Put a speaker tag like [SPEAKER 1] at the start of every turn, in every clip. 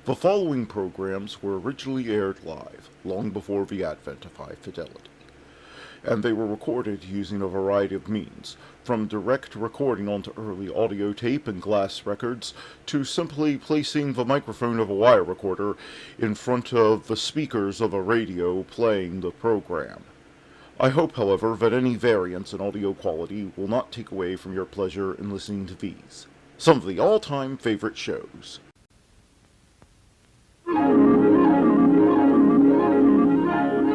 [SPEAKER 1] The following programs were originally aired live, long before the advent of high fidelity, and they were recorded using a variety of means, from direct recording onto early audio tape and glass records, to simply placing the microphone of a wire recorder in front of the speakers of a radio playing the program. I hope, however, that any variance in audio quality will not take away from your pleasure in listening to these, some of the all-time favorite shows.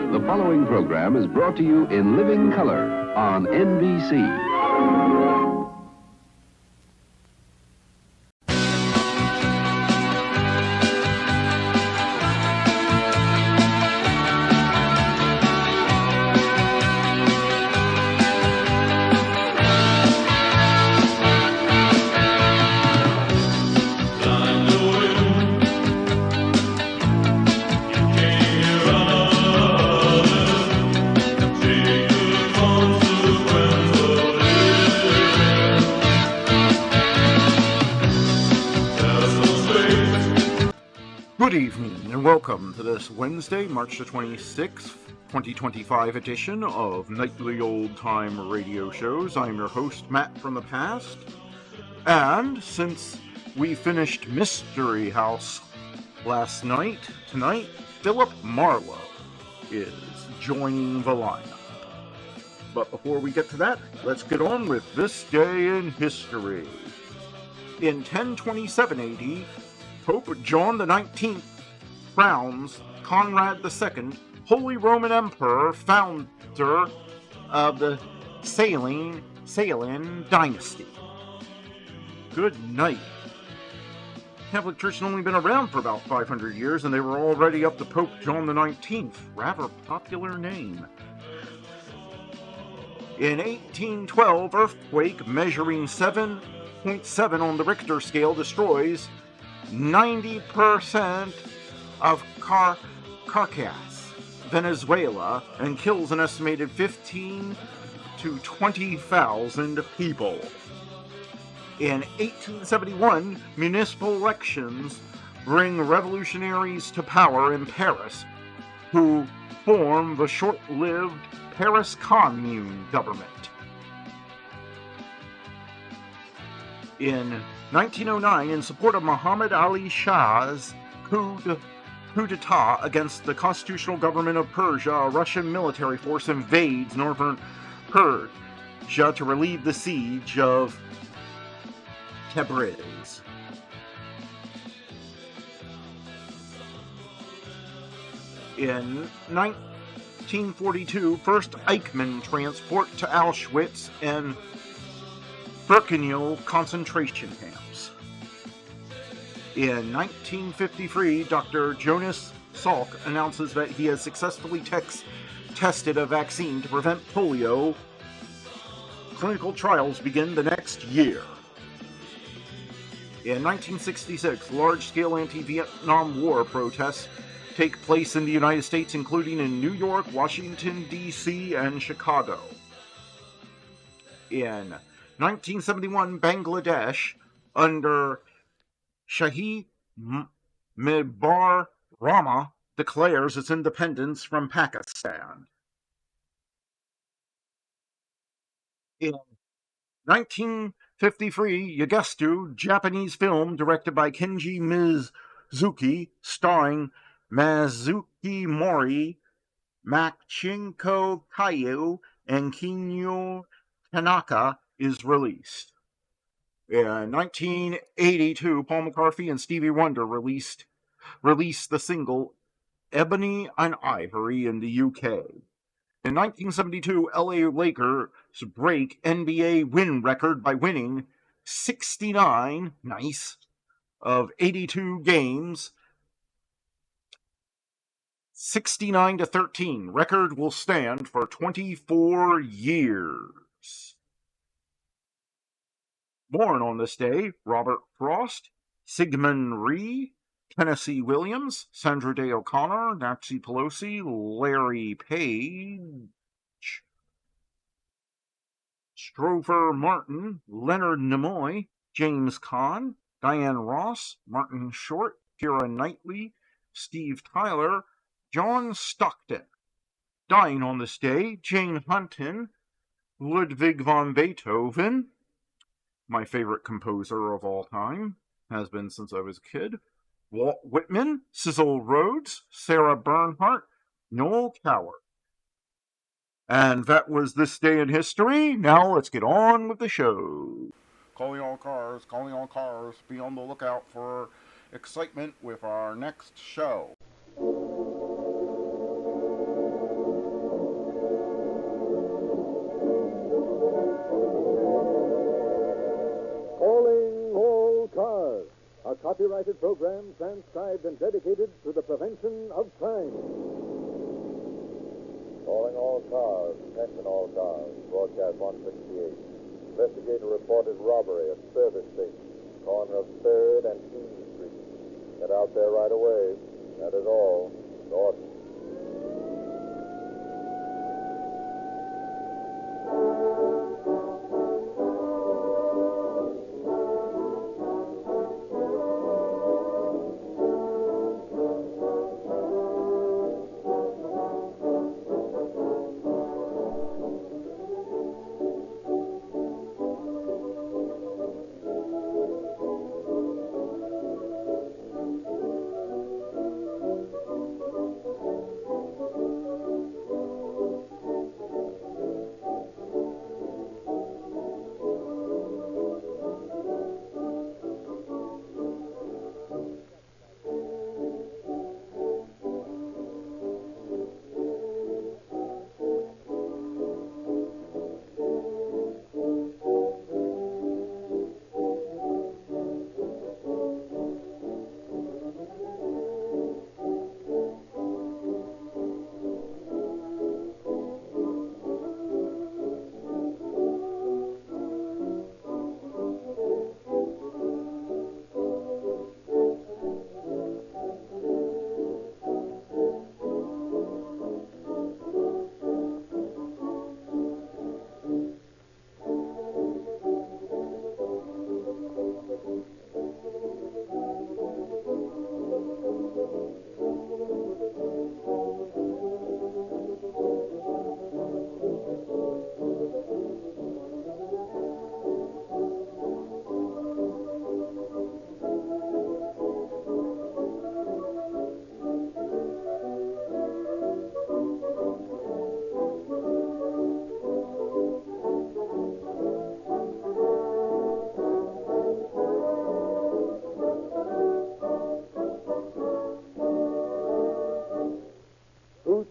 [SPEAKER 2] The following program is brought to you in living color on NBC.
[SPEAKER 1] Good evening, and welcome to this Wednesday, March the 26th, 2025 edition of Nightly Old Time Radio Shows. I'm your host, Matt from the past, and since we finished Mystery House last night, tonight, Philip Marlowe is joining the lineup. But before we get to that, let's get on with this day in history. In 1027 AD, Pope John XIX crowns Conrad II, Holy Roman Emperor, founder of the Salian dynasty. Good night. Catholic Church had only been around for about 500 years, and they were already up to Pope John XIX. Rather popular name. In 1812, earthquake measuring 7.7 on the Richter scale destroys 90% of Caracas, Venezuela, and kills an estimated 15 to 20,000 people. In 1871, municipal elections bring revolutionaries to power in Paris, who form the short-lived Paris Commune government. In 1909, in support of Muhammad Ali Shah's coup d'etat against the constitutional government of Persia, a Russian military force invades northern Persia to relieve the siege of Tabriz. In 1942, first Eichmann transport to Auschwitz and Birkenau concentration camps. In 1953, Dr. Jonas Salk announces that he has successfully tested a vaccine to prevent polio. Clinical trials begin the next year. In 1966, large-scale anti-Vietnam War protests take place in the United States, including in New York, Washington, D.C., and Chicago. In 1971, Bangladesh, under Shahi Midbar Rama, declares its independence from Pakistan. In 1953, Yagestu, Japanese film directed by Kenji Mizuki, starring Mazuki Mori, Machinko Kayu, and Kinyo Tanaka, is released. In 1982, Paul McCartney and Stevie Wonder released the single Ebony and Ivory in the UK. In 1972, LA Lakers break NBA win record by winning 69, of 82 games, 69-13. Record will stand for 24 years. Born on this day, Robert Frost, Sigmund Rhee, Tennessee Williams, Sandra Day O'Connor, Nancy Pelosi, Larry Page, Strover Martin, Leonard Nimoy, James Caan, Diane Ross, Martin Short, Keira Knightley, Steve Tyler, John Stockton. Dying on this day, Jane Hunton, Ludwig van Beethoven, my favorite composer of all time, has been since I was a kid, Walt Whitman, Cecil Rhodes, Sarah Bernhardt, Noel Coward. And that was This Day in History. Now let's get on with the show. Calling all cars, be on the lookout for excitement with our next show.
[SPEAKER 3] Calling all cars, a copyrighted program transcribed and dedicated to the prevention of crime.
[SPEAKER 4] Calling all cars, attention all cars, broadcast 168. Investigator reported robbery at service station, corner of 3rd and King Street. Get out there right away. That is all. Gordon.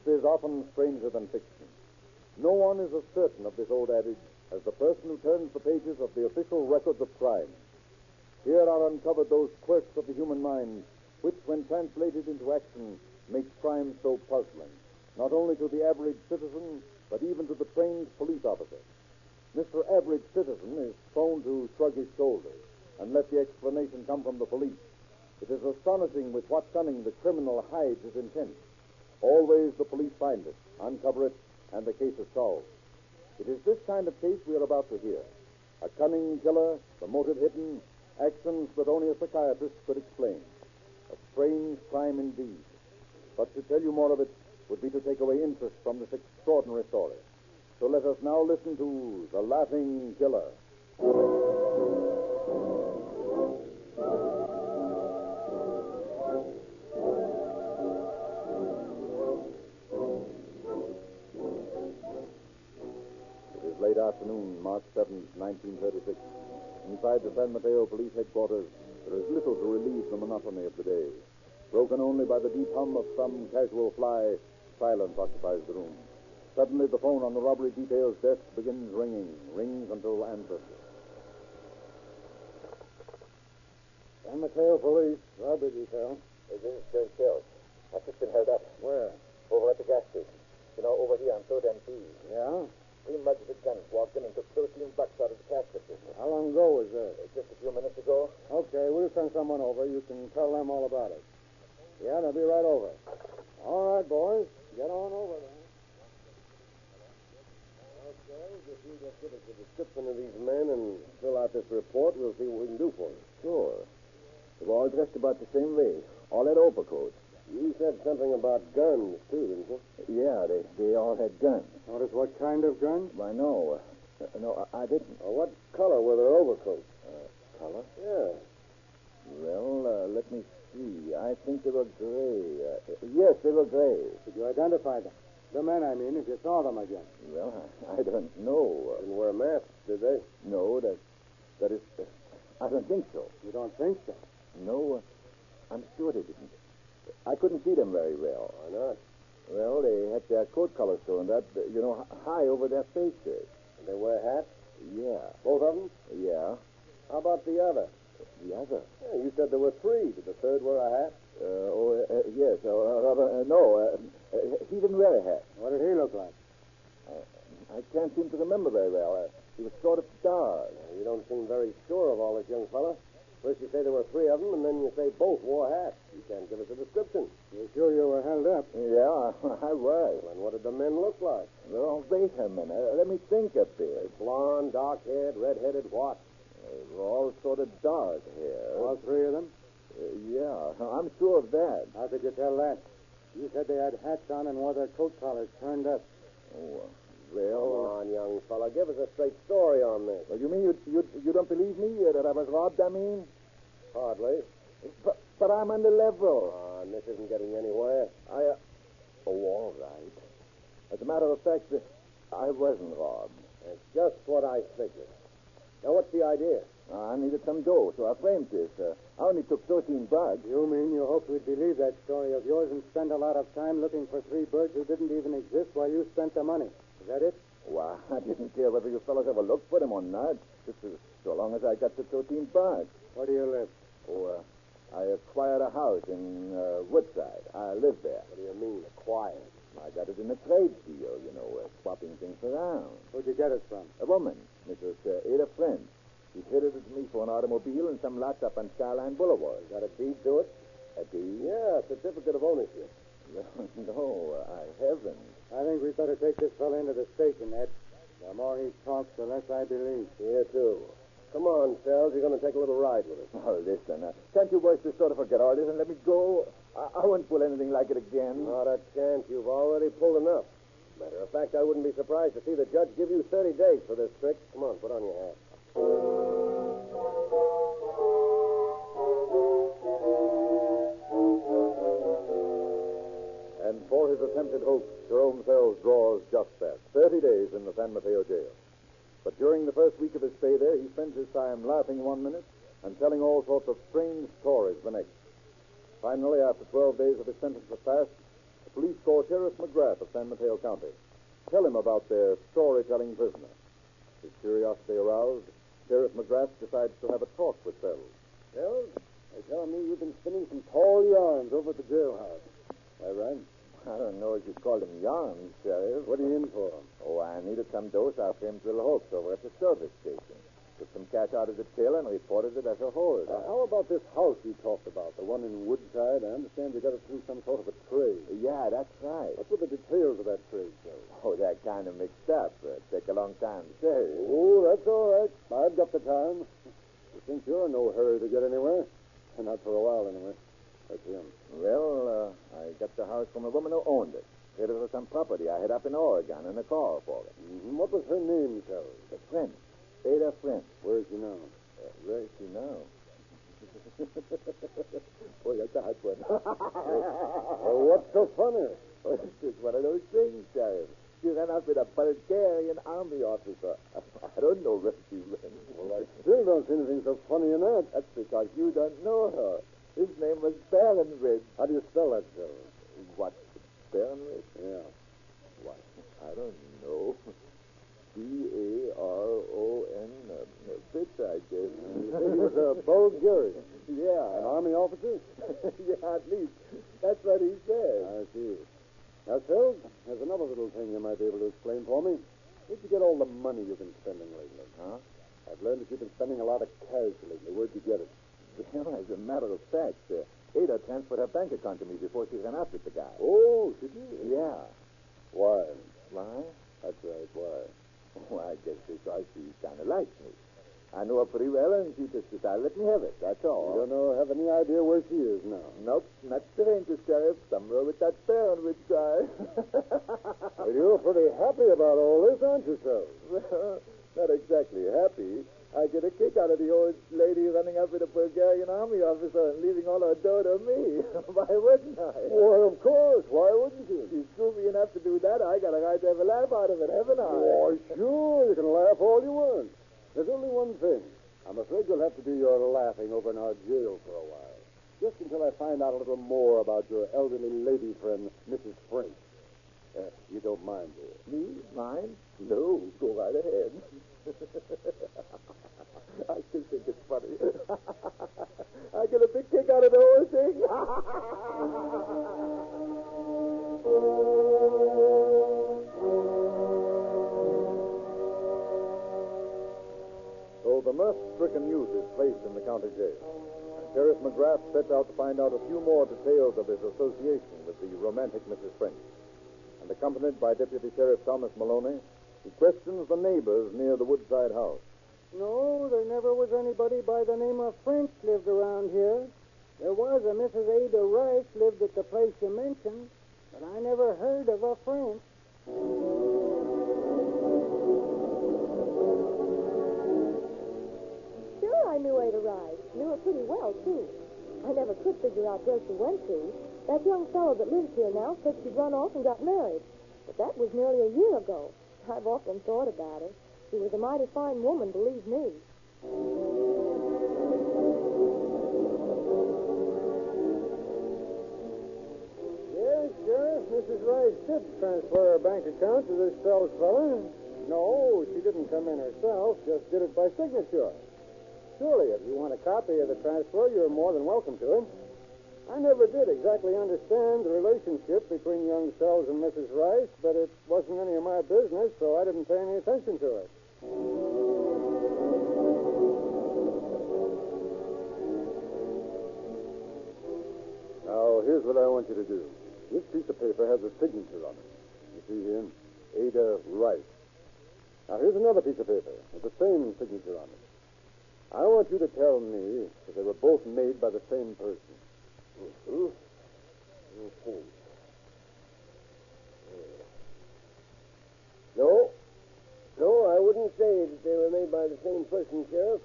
[SPEAKER 3] Is often stranger than fiction. No one is as certain of this old adage as the person who turns the pages of the official records of crime. Here are uncovered those quirks of the human mind which, when translated into action, makes crime so puzzling, not only to the average citizen, but even to the trained police officer. Mr. Average Citizen is prone to shrug his shoulders and let the explanation come from the police. It is astonishing with what cunning the criminal hides his intent. Always the police find it, uncover it, and the case is solved. It is this kind of case we are about to hear. A cunning killer, the motive hidden, actions that only a psychiatrist could explain. A strange crime indeed. But to tell you more of it would be to take away interest from this extraordinary story. So let us now listen to The Laughing Killer. Late afternoon, March 7th, 1936. Inside the San Mateo Police Headquarters, there is little to relieve the monotony of the day. Broken only by the deep hum of some casual fly, silence occupies the room. Suddenly, the phone on the robbery detail's desk begins ringing, rings until answered. San Mateo Police, robbery detail.
[SPEAKER 4] This is Judge Hill. I've just been held up.
[SPEAKER 3] Where?
[SPEAKER 4] Over at the gas station. You know, over here on 3rd and P.
[SPEAKER 3] Yeah?
[SPEAKER 4] 3 mugs of guns walked in and took 13 bucks out of the cash register.
[SPEAKER 3] How long ago was that?
[SPEAKER 4] Just a few minutes ago.
[SPEAKER 3] Okay, we'll send someone over. You can tell them all about it. Yeah, they'll be right over. All right, boys. Get on over then. Okay, if you just give us a description of these men and fill out this report, we'll see what we can do for you.
[SPEAKER 4] Sure. They're all dressed about the same way.
[SPEAKER 5] all had overcoats.
[SPEAKER 4] You said something about guns, too, didn't you?
[SPEAKER 5] Yeah, they all had guns.
[SPEAKER 3] Notice what kind of gun?
[SPEAKER 5] Why, no. No, I didn't.
[SPEAKER 4] What color were their overcoats?
[SPEAKER 5] Color?
[SPEAKER 4] Yeah.
[SPEAKER 5] Well, let me see. I think they were gray. Yes, they were gray.
[SPEAKER 3] Did you identify them? The men, I mean, if you saw them again.
[SPEAKER 5] Well, I don't know.
[SPEAKER 4] Didn't wear masks, did they?
[SPEAKER 5] No, that is... I don't think so.
[SPEAKER 3] You don't think so?
[SPEAKER 5] No, I'm sure they didn't. I couldn't see them very well.
[SPEAKER 4] Why not?
[SPEAKER 5] Well, they had their coat collars sewn up, high over their faces.
[SPEAKER 4] Did they wear hats?
[SPEAKER 5] Yeah.
[SPEAKER 4] Both of them?
[SPEAKER 5] Yeah.
[SPEAKER 4] How about the other?
[SPEAKER 5] The other?
[SPEAKER 4] Yeah, you said there were three. Did the third wear a hat?
[SPEAKER 5] Yes. No, he didn't wear a hat.
[SPEAKER 3] What did he look like?
[SPEAKER 5] I can't seem to remember very well. He was sort of dark.
[SPEAKER 4] You don't seem very sure of all this, young fella. First you say there were three of them, and then you say both wore hats. You can't give us a description.
[SPEAKER 3] You're sure you were held up?
[SPEAKER 5] Yeah, I was.
[SPEAKER 4] And what did the men look like?
[SPEAKER 5] Well, wait a minute. Let me think a bit.
[SPEAKER 4] Blonde, dark-haired, red-headed, what?
[SPEAKER 5] They were all sort of dark hair.
[SPEAKER 3] All three of them?
[SPEAKER 5] Yeah, I'm sure of that.
[SPEAKER 3] How could you tell that? You said they had hats on and wore their coat collars turned up.
[SPEAKER 5] Oh,
[SPEAKER 4] Come
[SPEAKER 5] well...
[SPEAKER 4] on, young fella. Give us a straight story on this.
[SPEAKER 5] Well, you mean you don't believe me that I was robbed, I mean?
[SPEAKER 4] Hardly.
[SPEAKER 5] But I'm on the level.
[SPEAKER 4] And this isn't getting anywhere.
[SPEAKER 5] Oh, all right. As a matter of fact, I wasn't robbed.
[SPEAKER 4] That's just what I figured. Now, what's the idea?
[SPEAKER 5] I needed some dough, so I framed this. I only took 13 bucks.
[SPEAKER 3] You mean you hoped we'd believe that story of yours and spend a lot of time looking for three birds who didn't even exist while you spent the money? Is that it?
[SPEAKER 5] Well, I didn't care whether you fellas ever looked for them or not. Just so long as I got the 13 bucks.
[SPEAKER 3] Where do you live?
[SPEAKER 5] Oh, I acquired a house in Woodside. I live there.
[SPEAKER 4] What do you mean, acquired?
[SPEAKER 5] I got it in a trade deal, swapping things around.
[SPEAKER 3] Where'd you get it from?
[SPEAKER 5] A woman, Mrs. Ada Friend. She traded it to me for an automobile and some lots up on Skyline Boulevard.
[SPEAKER 4] Got a deed to it?
[SPEAKER 5] A deed?
[SPEAKER 4] Yeah, a certificate of ownership.
[SPEAKER 5] No, I haven't.
[SPEAKER 3] I think we'd better take this fellow into the station, Ed. The more he talks, the less I believe.
[SPEAKER 4] Here, too. Come on, Sells. You're going to take a little ride with us.
[SPEAKER 5] Oh, listen, can't you boys just sort of forget all this and let me go? I won't pull anything like it again.
[SPEAKER 4] Not a chance. You've already pulled enough. Matter of fact, I wouldn't be surprised to see the judge give you 30 days for this trick. Come on, put on your hat.
[SPEAKER 6] And for his attempted hoax, Jerome Sells draws just that, 30 days in the San Mateo jail. But during the first week of his stay there, he spends his time laughing 1 minute and telling all sorts of strange stories the next. Finally, after 12 days of his sentence was passed, the police call Sheriff McGrath of San Mateo County. Tell him about their storytelling prisoner. His curiosity aroused, Sheriff McGrath decides to have a talk with Sells.
[SPEAKER 3] Sells, they tell me you've been spinning some tall yarns over at the jailhouse. Is that right?
[SPEAKER 5] I don't know if you'd call them yarns, Sheriff.
[SPEAKER 3] What are you in for?
[SPEAKER 5] Oh, I needed some dough, so I framed little hoax over at the service station. Took some cash out of the till and reported it as a hold.
[SPEAKER 3] How about this house you talked about, the one in Woodside? I understand you got it through some sort of a trade.
[SPEAKER 5] Yeah, that's right.
[SPEAKER 3] What were the details of that trade, Joe?
[SPEAKER 5] Oh, they're kind of mixed up. Take a long time to say.
[SPEAKER 3] Oh, that's all right. I've got the time. You think you're in no hurry to get anywhere? Not for a while, anyway. That's him.
[SPEAKER 5] Well, I got the house from a woman who owned it. It was some property I had up in Oregon and a call for it.
[SPEAKER 3] Mm-hmm. What was her name, Joe?
[SPEAKER 5] A friend. Ada Friend.
[SPEAKER 3] Where is she now?
[SPEAKER 5] Where is she now? Boy, that's a hot one.
[SPEAKER 3] Well, what's so funny?
[SPEAKER 5] It's just one of those things, Sheriff. She ran up with a Bulgarian army officer. I don't know where she went.
[SPEAKER 3] Well, I still don't see anything so funny in that.
[SPEAKER 5] That's because you don't know her. His name was Baronridge.
[SPEAKER 3] How do you spell that, Joe?
[SPEAKER 5] What? Baronridge?
[SPEAKER 3] Yeah.
[SPEAKER 5] What? I don't know. B-A-R-O-N. Bitch, I guess.
[SPEAKER 3] He was a Bulgarian.
[SPEAKER 5] Yeah.
[SPEAKER 3] An army officer?
[SPEAKER 5] Yeah, at least. That's what he said.
[SPEAKER 3] I see. Now, Phil, there's another little thing you might be able to explain for me. Where'd you get all the money you've been spending lately?
[SPEAKER 5] Huh?
[SPEAKER 3] I've learned that you've been spending a lot of cash lately. Where'd you get it?
[SPEAKER 5] Well, as a matter of fact, Ada transferred her bank account to me before she ran out with the guy.
[SPEAKER 3] Oh, she did?
[SPEAKER 5] Yeah.
[SPEAKER 3] Why?
[SPEAKER 5] Why?
[SPEAKER 3] That's right, why?
[SPEAKER 5] Oh, I guess because she kind of likes me. I know her pretty well, and she just decided to let me have it. That's all.
[SPEAKER 6] You don't have any idea where she is now?
[SPEAKER 5] Nope, not stranger, Sheriff. Somewhere with that Baronwood guy.
[SPEAKER 6] Well, you're pretty happy about all this, aren't you, sir?
[SPEAKER 5] Well, not exactly happy. I get a kick out of the old lady running up with a Bulgarian army officer and leaving all her dough to me. Why wouldn't I?
[SPEAKER 6] Well, of course. Why wouldn't you?
[SPEAKER 5] She's screwy enough to do that. I got a right to have a laugh out of it, haven't I?
[SPEAKER 6] Why, sure. You can laugh all you want. There's only one thing. I'm afraid you'll have to do your laughing over in our jail for a while. Just until I find out a little more about your elderly lady friend, Mrs. Frank. You don't mind, do you?
[SPEAKER 5] Me? Mine? No, go right ahead. I still think it's funny. I get a big kick out of the whole thing.
[SPEAKER 3] So the mirth-stricken youth is placed in the county jail. And Sheriff McGrath sets out to find out a few more details of his association with the romantic Mrs. French. And accompanied by Deputy Sheriff Thomas Maloney, he questions the neighbors near the Woodside house.
[SPEAKER 7] No, there never was anybody by the name of French lived around here. There was a Mrs. Ada Rice lived at the place you mentioned, but I never heard of a French.
[SPEAKER 8] Sure, I knew Ada Rice. Knew her pretty well, too. I never could figure out where she went to. That young fellow that lives here now said she'd run off and got married. But that was nearly a year ago. I've often thought about her. She was a mighty fine woman, believe me.
[SPEAKER 7] Yes, Sheriff, Mrs. Rice did transfer her bank account to this Fells fella. No, she didn't come in herself, just did it by signature. Surely, if you want a copy of the transfer, you're more than welcome to it. I never did exactly understand the relationship between young Sells and Mrs. Rice, but it wasn't any of my business, so I didn't pay any attention to it.
[SPEAKER 6] Now, here's what I want you to do. This piece of paper has a signature on it. You see here? Ada Rice. Now, here's another piece of paper with the same signature on it. I want you to tell me that they were both made by the same person. Mm-hmm. Okay.
[SPEAKER 9] No, I wouldn't say that they were made by the same person, Sheriff.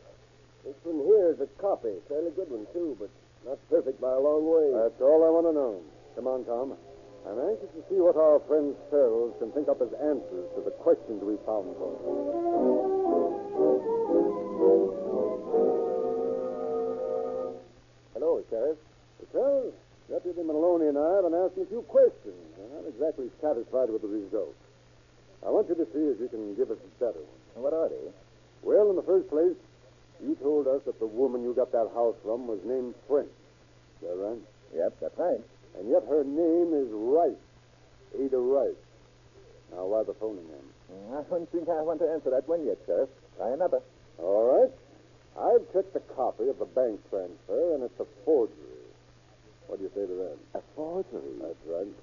[SPEAKER 9] This one here is a copy. Fairly good one, too, but not perfect by a long way.
[SPEAKER 6] That's all I want to know. Come on, Tom. I'm anxious to see what our friend Sells can think up as answers to the questions we found for him.
[SPEAKER 3] Hello, Sheriff.
[SPEAKER 6] Well, Deputy Maloney and I have been asking a few questions. I'm not exactly satisfied with the result. I want you to see if you can give us a better one.
[SPEAKER 3] What are they?
[SPEAKER 6] Well, in the first place, you told us that the woman you got that house from was named French. Is that right?
[SPEAKER 3] Yep, that's right.
[SPEAKER 6] And yet her name is Rice. Ada Rice. Now, why the phony name?
[SPEAKER 3] I don't think I want to answer that one yet, Sheriff. Try another.
[SPEAKER 6] All right. I've checked the copy of the bank transfer, and it's a forgery. What do you say to that?
[SPEAKER 3] A forgery?
[SPEAKER 6] That's right.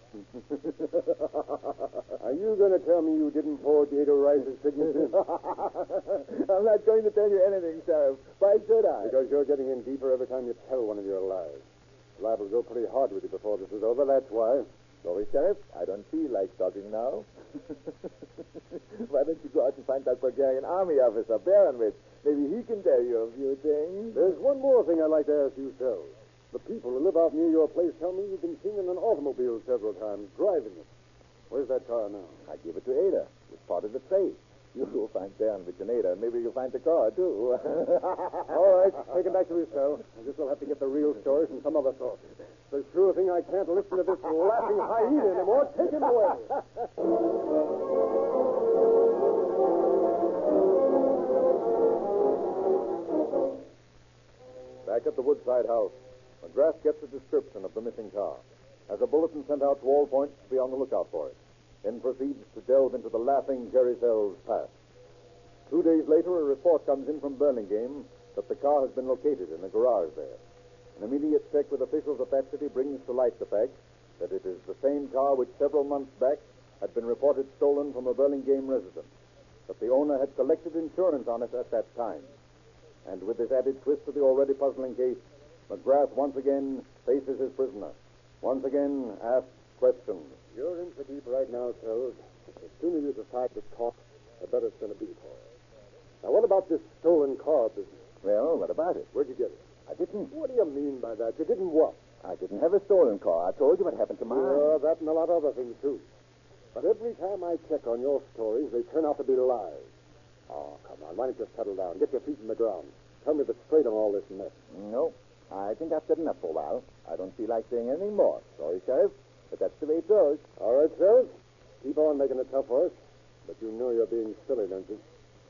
[SPEAKER 6] Are you going to tell me you didn't forge Ada Rice's signature?
[SPEAKER 3] I'm not going to tell you anything, Sheriff. Why should I?
[SPEAKER 6] Because you're getting in deeper every time you tell one of your lies. Liable to go pretty hard with you before this is over, that's why.
[SPEAKER 3] Sorry, Sheriff. I don't feel like talking now. Why don't you go out and find that Bulgarian army officer, Baronwood? Maybe he can tell you a few things.
[SPEAKER 6] There's one more thing I'd like to ask you, Sells. The people who live out near your place tell me you've been seen in an automobile several times, driving it. Where's that car now?
[SPEAKER 3] I give it to Ada. It's part of the trade. You'll go find Baronwood and Ada, and maybe you'll find the car, too.
[SPEAKER 6] All right, take it back to his cell. I guess we'll have to get the real story from some other source. The sure thing I can't listen to this laughing hyena anymore. Take him away.
[SPEAKER 3] Back at the Woodside house, McGrath gets a description of the missing car, has a bulletin sent out to all points to be on the lookout for it, then proceeds to delve into the laughing Jerry Sells' past. 2 days later, a report comes in from Burlingame that the car has been located in a garage there. An immediate check with officials of that city brings to light the fact that it is the same car which several months back had been reported stolen from a Burlingame residence, that the owner had collected insurance on it at that time. And with this added twist to the already puzzling case, McGrath once again faces his prisoner. Once again asks questions.
[SPEAKER 5] You're in for deep right now, Toad. As soon as you decide to talk, the better it's going to be for you. Now, what about this stolen car business?
[SPEAKER 3] Well, what about it?
[SPEAKER 5] Where'd you get it?
[SPEAKER 3] I didn't.
[SPEAKER 5] What do you mean by that? You didn't what?
[SPEAKER 3] I didn't have a stolen car. I told you what happened to mine.
[SPEAKER 5] Yeah, that and a lot of other things, too. But every time I check on your stories, they turn out to be lies. Oh, come on. Why don't you settle down? Get your feet in the ground. Tell me the straight on all this mess.
[SPEAKER 3] No. I think I've said enough for a while. I don't feel like saying anything more. Sorry, Sheriff, but that's the way it goes.
[SPEAKER 5] All right, Sheriff. Keep on making it tough for us. But you know you're being silly, don't you?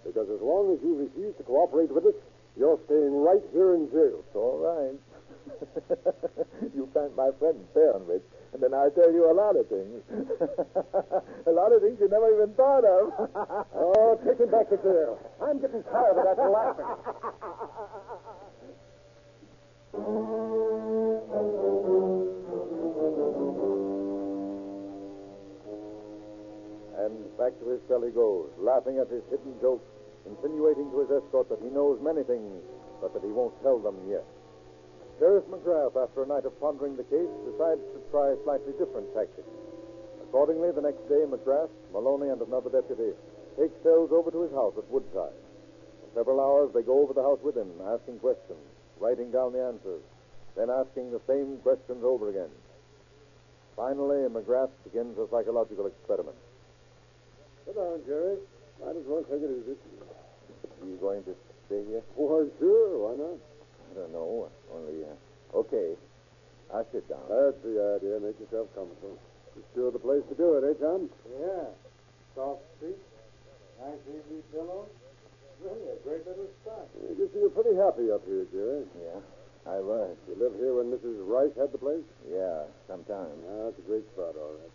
[SPEAKER 5] Because as long as you refuse to cooperate with us, you're staying right here in jail.
[SPEAKER 3] It's all right. You find my friend Baronwich, and then I'll tell you a lot of things. A lot of things you never even thought of.
[SPEAKER 5] Oh, take him back to jail. I'm getting tired of that laughing.
[SPEAKER 3] And back to his cell he goes, laughing at his hidden jokes, insinuating to his escort that he knows many things, but that he won't tell them yet. Sheriff McGrath, after a night of pondering the case, decides to try a slightly different tactic. Accordingly, the next day, McGrath, Maloney, and another deputy take cells over to his house at Woodside. For several hours, they go over the house with him, asking questions, writing down the answers, then asking the same questions over again. Finally, McGrath begins a psychological experiment.
[SPEAKER 5] Sit down, Jerry. Might as well take it easy.
[SPEAKER 3] Are you going to stay here?
[SPEAKER 5] Why, sure. Why not?
[SPEAKER 3] I don't know. Only, okay. I'll sit down.
[SPEAKER 5] That's the idea. Make yourself comfortable. It's sure the place to do it, eh, Tom?
[SPEAKER 7] Yeah. Soft seat, nice easy pillow. Really a great little spot.
[SPEAKER 5] I guess you were pretty happy up here, Jerry.
[SPEAKER 3] Yeah, I was.
[SPEAKER 5] You lived here when Mrs. Rice had the place?
[SPEAKER 3] Yeah, sometime.
[SPEAKER 5] That's a great spot, all right.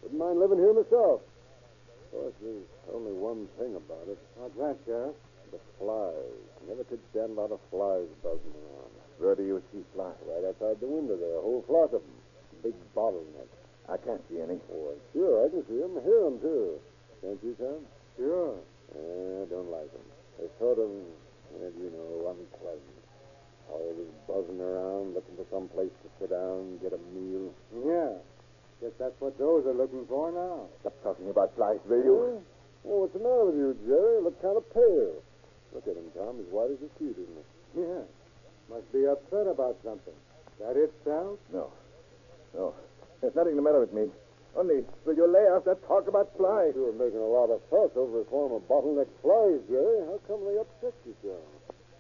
[SPEAKER 5] Wouldn't mind living here myself. Of course, there's only one thing about it.
[SPEAKER 7] What's that, Sheriff?
[SPEAKER 5] The flies. Never could stand a lot of flies buzzing around.
[SPEAKER 3] Where do you see flies?
[SPEAKER 5] Right outside the window there, a whole flock of them. Big bottleneck.
[SPEAKER 3] I can't see any.
[SPEAKER 5] Oh, sure, I can see them. Hear them, too. Can't you, Tom?
[SPEAKER 7] Sure.
[SPEAKER 5] I don't like them. They're sort of, unpleasant. Always buzzing around, looking for some place to sit down, get a meal.
[SPEAKER 7] Yeah. Guess that's what those are looking for now.
[SPEAKER 3] Stop talking about flies, will you?
[SPEAKER 5] Oh, what's the matter with you, Jerry? You look kind of pale. Look at him, Tom. As white as a sheet, isn't it?
[SPEAKER 7] Yeah. Must be upset about something. That it, Sal?
[SPEAKER 3] No. There's nothing the matter with me. Only, will you lay off that talk about flies?
[SPEAKER 5] You're making a lot of fuss over a form of bottleneck flies, Jerry. How come they upset you so?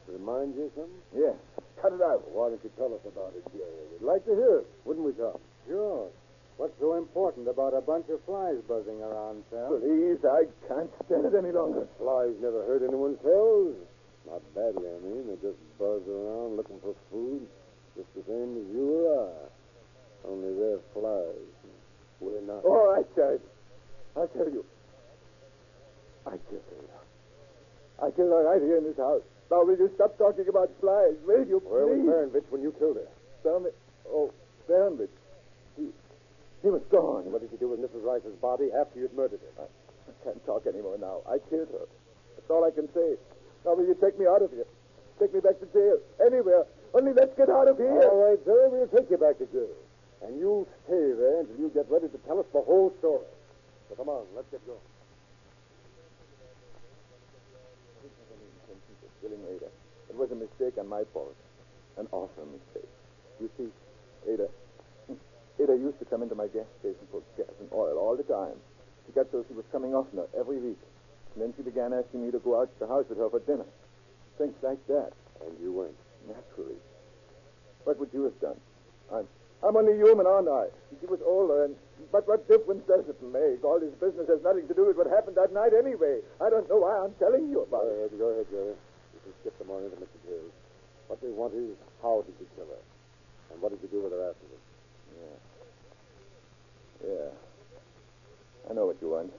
[SPEAKER 5] Remind you of something?
[SPEAKER 3] Yeah. Cut it out.
[SPEAKER 5] Why don't you tell us about it, Jerry? We'd like to hear it, wouldn't we, Tom?
[SPEAKER 7] Sure. What's so important about a bunch of flies buzzing around, Sal?
[SPEAKER 3] Please, I can't stand it any longer.
[SPEAKER 5] Flies never hurt anyone's tails. Not badly, I mean. They just buzz around looking for food, just the same as you or I. Only they're flies. We're not.
[SPEAKER 3] All right, Sheriff. I'll tell you. I killed her. I killed her right here in this house. Now, will you stop talking about flies, will you, please?
[SPEAKER 5] Where was Baronwich when you killed her?
[SPEAKER 3] Baronwich. He was gone.
[SPEAKER 5] What did you do with Mrs. Rice's body after you'd murdered her?
[SPEAKER 3] I can't talk anymore now. I killed her. That's all I can say. Now, will you take me out of here? Take me back to jail. Anywhere. Only let's get out of here.
[SPEAKER 5] All right, Jerry, we'll take you back to jail. And you'll stay there until you get ready to tell us the whole story. So come on, let's get going.
[SPEAKER 3] I didn't have any intention of killing Ada. It was a mistake on my part. An awful mistake. You see, Ada used to come into my gas station for gas and oil all the time. She got so she was coming oftener every week. And then she began asking me to go out to the house with her for dinner. Things like that.
[SPEAKER 5] And you went.
[SPEAKER 3] Naturally. What would you have done? I'm only human, aren't I? She was older, but what difference does it make? All this business has nothing to do with what happened that night anyway. I don't know why I'm telling you about it.
[SPEAKER 5] Go ahead, Jerry. You can skip the morning to Mr. Jerry. What they want is, how did you kill her? And what did you do with her afterwards?
[SPEAKER 3] Yeah. I know what you want.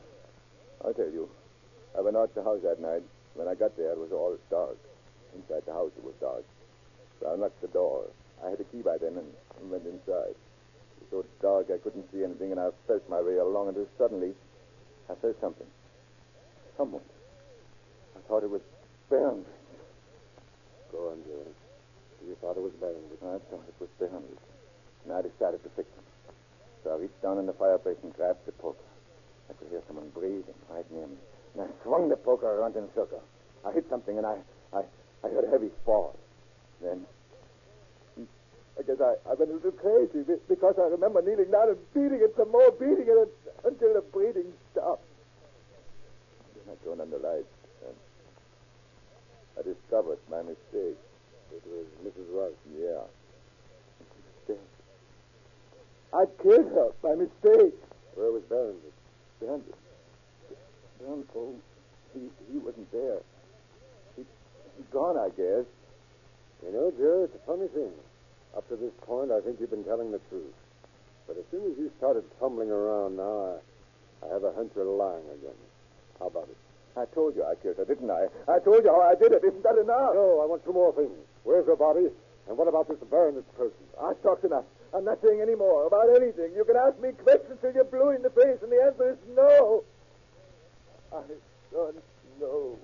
[SPEAKER 3] I'll tell you. I went out to the house that night. When I got there, it was all dark. Inside the house, it was dark. So I unlocked the door. I had a key by then and went inside. It was so dark I couldn't see anything, and I felt my way along until suddenly I felt something. Someone. I thought it was Baron.
[SPEAKER 5] Go on, Jerry. You thought it was Barron.
[SPEAKER 10] I thought it was Barron. And I decided to fix him. So I reached down in the fireplace and grabbed the poker. I could hear someone breathing right near me. And I swung the poker around in a circle. I hit something, and I heard a heavy fall. Then, I guess I went a little crazy because I remember kneeling down and beating it some more, until the breathing stopped. Then I turned on the lights, and I discovered my mistake.
[SPEAKER 5] It was Mrs. Rush.
[SPEAKER 10] Yeah. Mistake. I killed her by mistake.
[SPEAKER 5] Where was Barron?
[SPEAKER 10] Barron told he wasn't there. He's gone, I guess.
[SPEAKER 5] You know, Jerry, it's a funny thing. Up to this point, I think you've been telling the truth. But as soon as you started tumbling around now, I have a hunch you're lying again. How about it?
[SPEAKER 10] I told you I killed her, didn't I? I told you how I did it. Isn't that enough?
[SPEAKER 5] No, I want two more things. Where's her body? And what about this Barron person?
[SPEAKER 10] I've talked enough. I'm not saying any more about anything. You can ask me questions till you're blue in the face, and the answer is no. I don't know.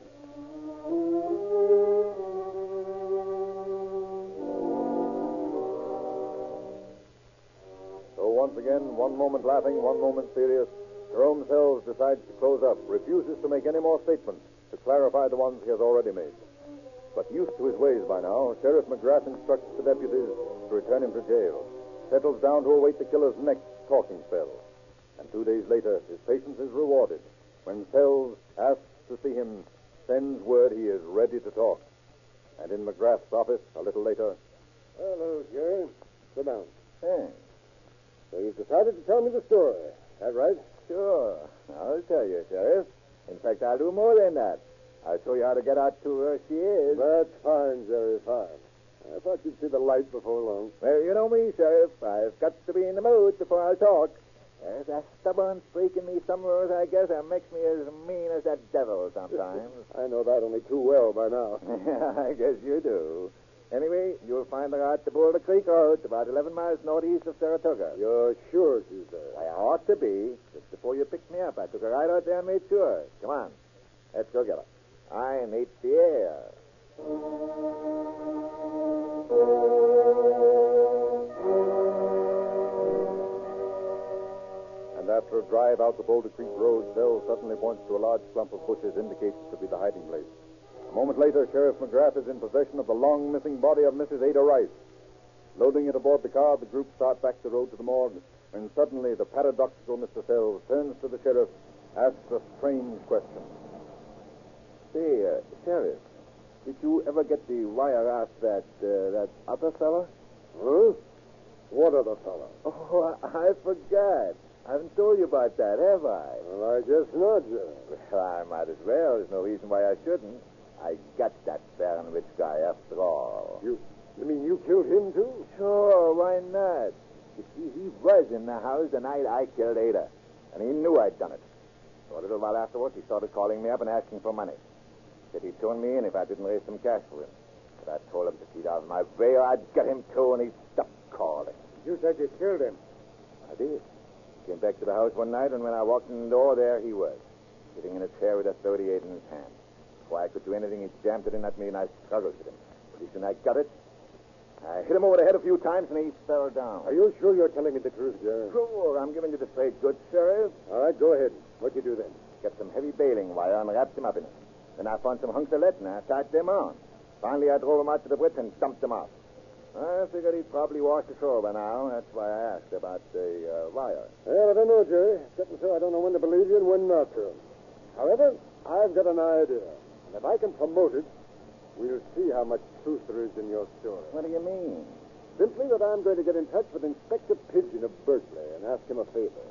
[SPEAKER 3] So once again, one moment laughing, one moment serious, Jerome Sells decides to close up, refuses to make any more statements to clarify the ones he has already made. But used to his ways by now, Sheriff McGrath instructs the deputies to return him to jail, settles down to await the killer's next talking spell. And 2 days later, his patience is rewarded when Sells asks to see him, sends word he is ready to talk. And in McGrath's office, a little later...
[SPEAKER 5] Hello, Jerry. Sit down.
[SPEAKER 10] Thanks.
[SPEAKER 5] So you've decided to tell me the story. That right?
[SPEAKER 10] Sure. I'll tell you, Sheriff. In fact, I'll do more than that. I'll show you how to get out to where she is.
[SPEAKER 5] That's fine, Jerry, fine. I thought you'd see the light before long.
[SPEAKER 10] Well, you know me, Sheriff. I've got to be in the mood before I'll talk. There's a stubborn streak in me somewhere, I guess, that makes me as mean as that devil sometimes.
[SPEAKER 5] I know that only too well by now.
[SPEAKER 10] I guess you do. Anyway, you'll find her out the Boulder Creek Road, about 11 miles northeast of Saratoga.
[SPEAKER 5] You're sure she's there?
[SPEAKER 10] I ought to be. Just before you picked me up, I took her right out there and made sure. Come on. Let's go get her. I need the air.
[SPEAKER 3] And after a drive out the Boulder Creek Road, Sells suddenly points to a large clump of bushes indicates it to be the hiding place. A moment later, Sheriff McGrath is in possession of the long-missing body of Mrs. Ada Rice. Loading it aboard the car, the group start back the road to the morgue, and suddenly the paradoxical Mr. Sells turns to the sheriff, asks a strange question.
[SPEAKER 10] Say, Sheriff, did you ever get the wire out that other fella?
[SPEAKER 5] Huh? What other fella?
[SPEAKER 10] Oh, I forgot. I haven't told you about that, have I?
[SPEAKER 5] Well, I guess not, Jerry.
[SPEAKER 10] Well, I might as well. There's no reason why I shouldn't. I got that Baron Rich guy after all.
[SPEAKER 5] You mean you killed him, too?
[SPEAKER 10] Sure, why not? You see, he was in the house the night I killed Ada, and he knew I'd done it. So a little while afterwards, he started calling me up and asking for money. Said he'd turn me in if I didn't raise some cash for him. But I told him to keep out of my way or I'd get him, too, and he stopped calling.
[SPEAKER 5] You said you killed him.
[SPEAKER 10] I did. Came back to the house one night, and when I walked in the door, there he was, sitting in a chair with a .38 in his hand. Before I could do anything, he jammed it in at me, and I struggled with him. Pretty soon I got it. I hit him over the head a few times, and he fell down.
[SPEAKER 5] Are you sure you're telling me the truth, Jerry?
[SPEAKER 10] Sure, I'm giving you the straight goods, Sheriff.
[SPEAKER 5] All right, go ahead. What'd you do then?
[SPEAKER 10] Got some heavy baling wire and wrapped him up in it. Then I found some hunks of lead, and I tied them on. Finally, I drove him out to the bridge and dumped him off. I figured he'd probably washed ashore by now. That's why I asked about the wire.
[SPEAKER 5] Well, I don't know, Jerry. Except so I don't know when to believe you and when not to. However, I've got an idea. And if I can promote it, we'll see how much truth there is in your story.
[SPEAKER 10] What do you mean?
[SPEAKER 5] Simply that I'm going to get in touch with Inspector Pigeon of Berkeley and ask him a favor.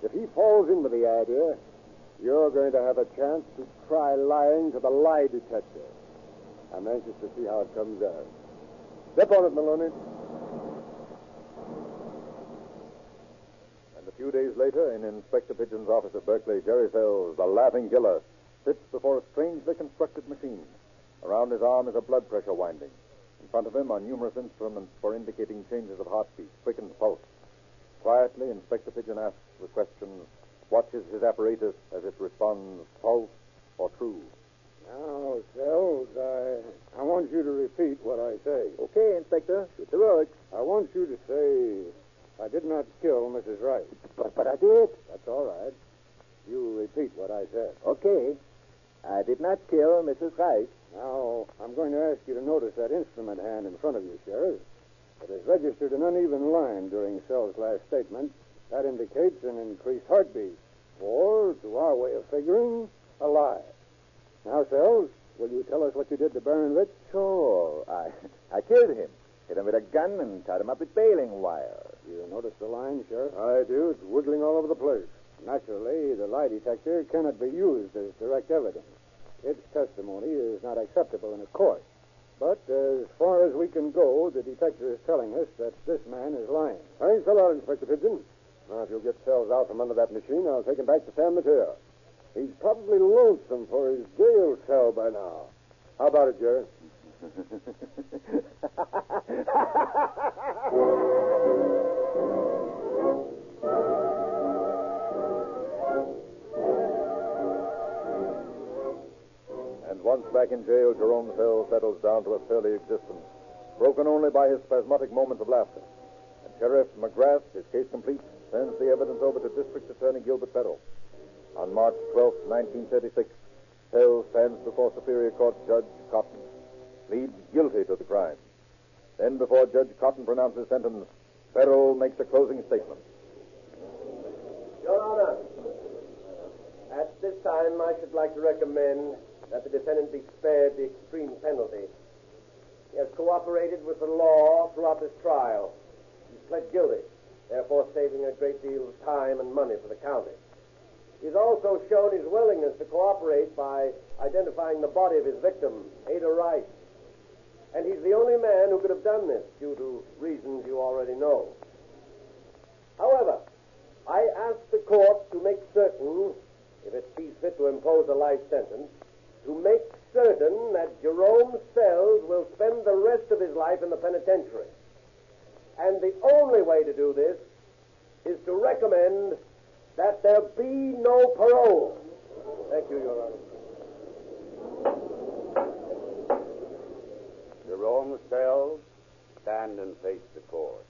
[SPEAKER 5] If he falls in with the idea, you're going to have a chance to try lying to the lie detector. I'm anxious to see how it comes out. Step on it, Maloney.
[SPEAKER 3] And a few days later, in Inspector Pigeon's office at Berkeley, Jerry Sells, the laughing killer, sits before a strangely constructed machine. Around his arm is a blood pressure winding. In front of him are numerous instruments for indicating changes of heartbeat, quickened pulse. Quietly, Inspector Pigeon asks the questions, watches his apparatus as it responds false or true.
[SPEAKER 7] Now, Sells, I want you to repeat what I say.
[SPEAKER 10] Okay, Inspector. Shoot the works.
[SPEAKER 7] I want you to say, I did not kill Mrs. Rice.
[SPEAKER 10] But I did.
[SPEAKER 7] That's all right. You repeat what I said.
[SPEAKER 10] Okay. I did not kill Mrs. Rice.
[SPEAKER 7] Now, I'm going to ask you to notice that instrument hand in front of you, Sheriff. It has registered an uneven line during Sells' last statement. That indicates an increased heartbeat. Or, to our way of figuring, a lie. Now, Sells, will you tell us what you did to Baron Rich?
[SPEAKER 10] Sure. I killed him. Hit him with a gun and tied him up with baling wire.
[SPEAKER 7] You notice the line, Sheriff? I do. It's wiggling all over the place. Naturally, the lie detector cannot be used as direct evidence. Its testimony is not acceptable in a court. But as far as we can go, the detector is telling us that this man is lying. Thanks a lot, Inspector Pigeon. Now, if you'll get Sells out from under that machine, I'll take him back to San Mateo. He's probably lonesome for his jail cell by now. How about it, Jerry?
[SPEAKER 6] And once back in jail, Jerome Sells settles down to a surly existence, broken only by his spasmodic moments of laughter. And Sheriff McGrath, his case complete, sends the evidence over to District Attorney Gilbert Federal. On March 12, 1936, Sells stands before Superior Court Judge Cotton, pleads guilty to the crime. Then, before Judge Cotton pronounces sentence, Federal makes a closing statement.
[SPEAKER 11] Your Honor, at this time, I should like to recommend that the defendant be spared the extreme penalty. He has cooperated with the law throughout this trial. He's pled guilty, therefore saving a great deal of time and money for the county. He's also shown his willingness to cooperate by identifying the body of his victim, Ada Rice. And he's the only man who could have done this due to reasons you already know. However, I ask the court to make certain, if it sees fit to impose a life sentence, to make certain that Jerome Sells will spend the rest of his life in the penitentiary. And the only way to do this is to recommend that there be no parole. Thank you, Your Honor.
[SPEAKER 12] Jerome Sells, stand and face the court.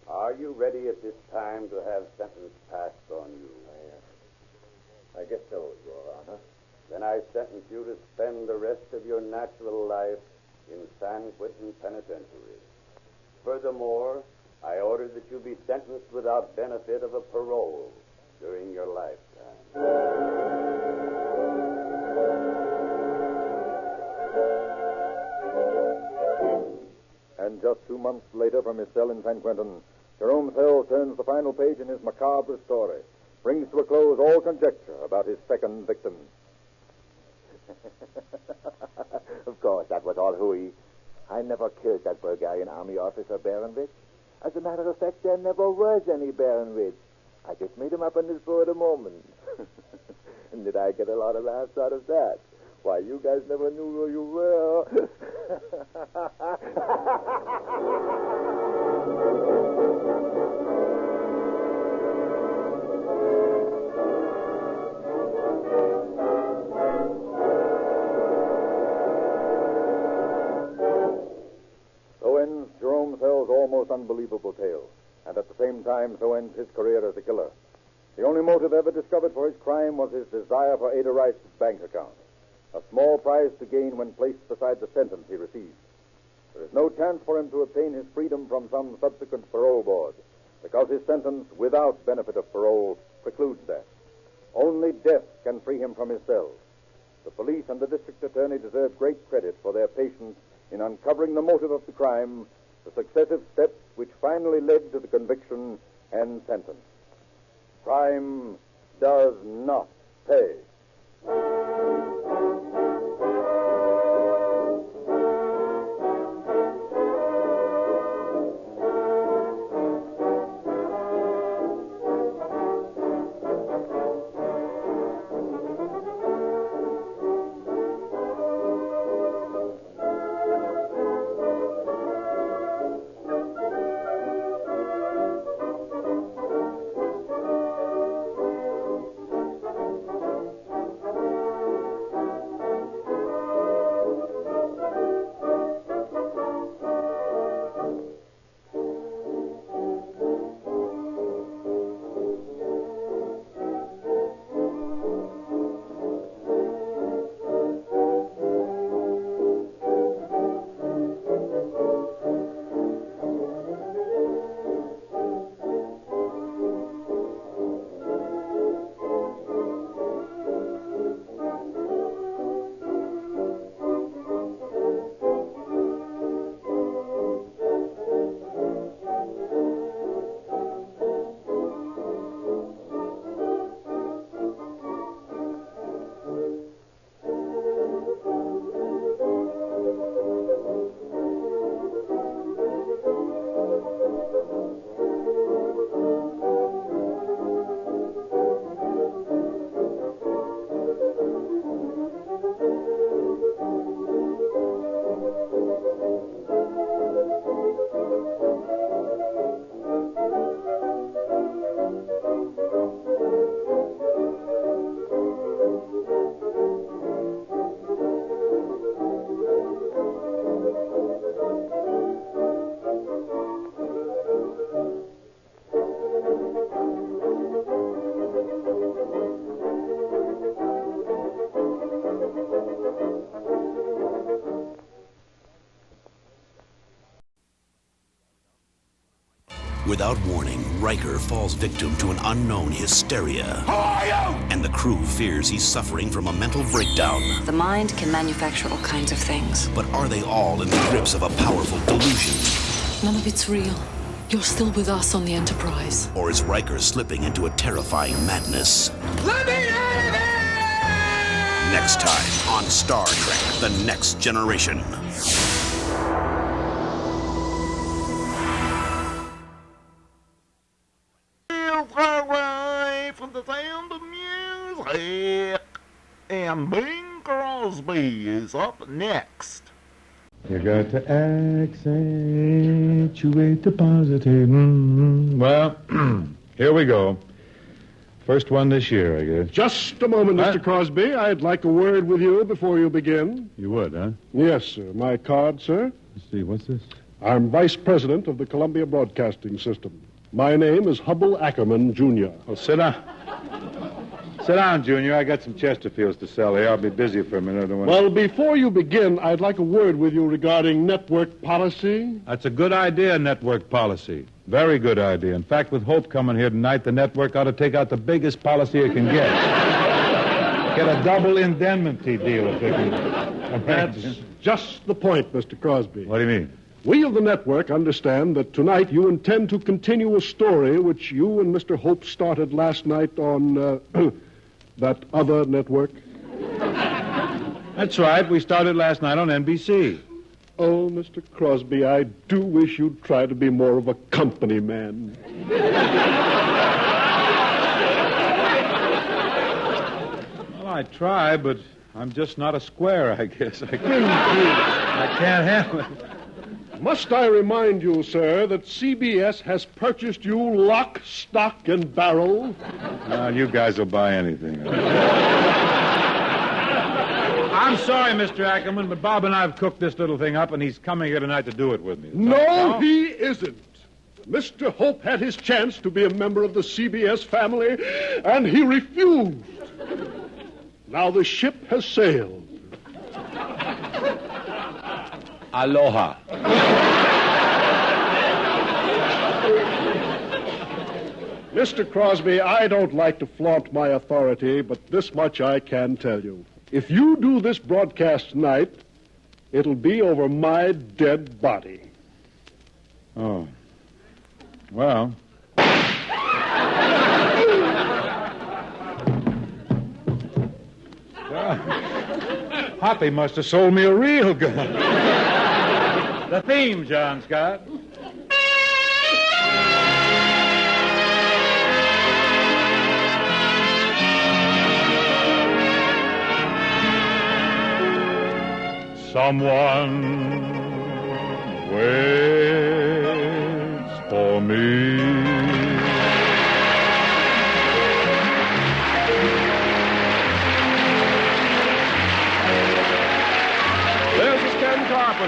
[SPEAKER 12] Are you ready at this time to have sentence passed on you?
[SPEAKER 11] I guess so, Your Honor.
[SPEAKER 12] Then I sentence you to spend the rest of your natural life in San Quentin Penitentiary. Furthermore, I order that you be sentenced without benefit of a parole during your lifetime.
[SPEAKER 6] And just 2 months later, from his cell in San Quentin, Jerome Sells turns the final page in his macabre story, brings to a close all conjecture about his second victim.
[SPEAKER 10] Of course, that was all hooey. I never killed that Bulgarian army officer, Baron Rich. As a matter of fact, there never was any Baron Rich. I just made him up on the spur of the moment. And did I get a lot of laughs out of that? Why, you guys never knew who you were.
[SPEAKER 6] So ends Jerome Sells' almost unbelievable tale. And at the same time, so ends his career as a killer. The only motive ever discovered for his crime was his desire for Ada Rice's bank account. A small prize to gain when placed beside the sentence he received. There is no chance for him to obtain his freedom from some subsequent parole board, because his sentence, without benefit of parole, precludes that. Only death can free him from his cell. The police and the district attorney deserve great credit for their patience in uncovering the motive of the crime, the successive steps which finally led to the conviction and sentence. Crime does not pay.
[SPEAKER 13] Without warning, Riker falls victim to an unknown hysteria. Who are you? And the crew fears he's suffering from a mental breakdown.
[SPEAKER 14] The mind can manufacture all kinds of things.
[SPEAKER 13] But are they all in the grips of a powerful delusion?
[SPEAKER 14] None of it's real. You're still with us on the Enterprise.
[SPEAKER 13] Or is Riker slipping into a terrifying madness?
[SPEAKER 15] Let me out of here!
[SPEAKER 13] Next time on Star Trek: The Next Generation.
[SPEAKER 1] From the sound of music, and Bing Crosby is up next.
[SPEAKER 16] You got to accentuate the positive. Well, here we go. First one this year, I guess.
[SPEAKER 17] Just a moment, Mr. Crosby. I'd like a word with you before you begin.
[SPEAKER 16] You would, huh?
[SPEAKER 17] Yes, sir. My card, sir.
[SPEAKER 16] Let's see, what's this?
[SPEAKER 17] I'm Vice President of the Columbia Broadcasting System. My name is Hubble Ackerman, Jr.
[SPEAKER 16] Oh, sit down. Sit down, Junior. I got some Chesterfields to sell here. I'll be busy for a minute. I don't want
[SPEAKER 17] Well, before you begin, I'd like a word with you regarding network policy.
[SPEAKER 16] That's a good idea, network policy. Very good idea. In fact, with Hope coming here tonight, the network ought to take out the biggest policy it can get. Get a double indemnity deal if they can.
[SPEAKER 17] That's just the point, Mr. Crosby.
[SPEAKER 16] What do you mean?
[SPEAKER 17] We of the network understand that tonight you intend to continue a story which you and Mr. Hope started last night on that other network.
[SPEAKER 16] That's right. We started last night on NBC.
[SPEAKER 17] Oh, Mr. Crosby, I do wish you'd try to be more of a company man.
[SPEAKER 16] Well, I try, but I'm just not a square, I guess. I can't handle it.
[SPEAKER 17] Must I remind you, sir, that CBS has purchased you lock, stock, and barrel?
[SPEAKER 16] Well, you guys will buy anything. I'm sorry, Mr. Ackerman, but Bob and I have cooked this little thing up, and he's coming here tonight to do it with me.
[SPEAKER 17] No, he isn't. Mr. Hope had his chance to be a member of the CBS family, and he refused. Now the ship has sailed.
[SPEAKER 16] Aloha.
[SPEAKER 17] Mr. Crosby, I don't like to flaunt my authority, but this much I can tell you. If you do this broadcast tonight, it'll be over my dead body.
[SPEAKER 16] Oh. Well. Hoppy must have sold me a real gun. The theme, John Scott. Someone waits for me.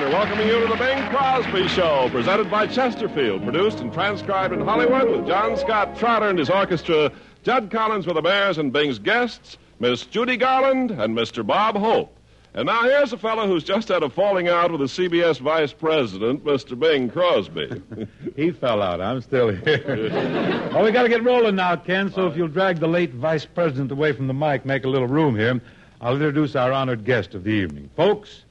[SPEAKER 18] Welcoming you to the Bing Crosby Show, presented by Chesterfield, produced and transcribed in Hollywood with John Scott Trotter and his orchestra, Judd Collins with the Bears, and Bing's guests, Miss Judy Garland and Mr. Bob Hope. And now here's a fellow who's just had a falling out with the CBS vice president, Mr. Bing Crosby.
[SPEAKER 16] He fell out. I'm still here. Well, we got to get rolling now, Ken, so if you'll drag the late vice president away from the mic, make a little room here, I'll introduce our honored guest of the evening. Folks,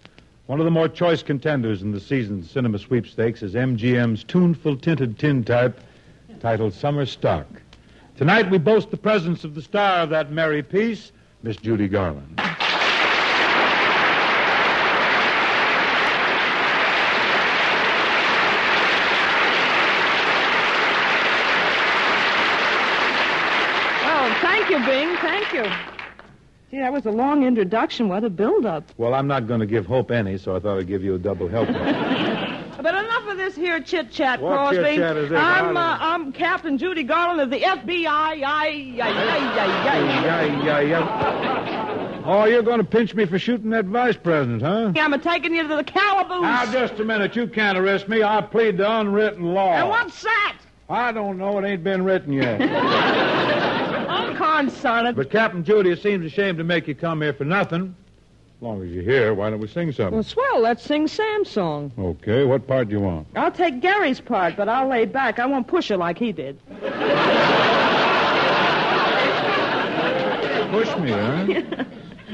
[SPEAKER 16] one of the more choice contenders in the season's cinema sweepstakes is MGM's tuneful tinted tintype titled Summer Stock. Tonight we boast the presence of the star of that merry piece, Miss Judy Garland.
[SPEAKER 19] Oh, thank you, Bing. Thank you. Gee, that was a long introduction. What a build-up.
[SPEAKER 16] Well, I'm not going to give Hope any, so I thought I'd give you a double helping.
[SPEAKER 19] But enough of this here chit-chat,
[SPEAKER 16] What
[SPEAKER 19] Crosby.
[SPEAKER 16] chit-chat is this?
[SPEAKER 19] I'm Captain Judy Garland of the FBI.
[SPEAKER 16] Oh, you're going to pinch me for shooting that vice president, huh?
[SPEAKER 19] I'm taking you to the calaboose.
[SPEAKER 16] Now, just a minute. You can't arrest me. I plead to unwritten law.
[SPEAKER 19] And what's that?
[SPEAKER 16] I don't know. It ain't been written yet.
[SPEAKER 19] Unconcerted.
[SPEAKER 16] But Captain Judy, it seems a shame to make you come here for nothing. As long as you're here, why don't we sing something?
[SPEAKER 19] Well, swell. Let's sing Sam's song.
[SPEAKER 16] Okay, what part do you want?
[SPEAKER 19] I'll take Gary's part, but I'll lay back. I won't push her like he did.
[SPEAKER 16] Push me, huh?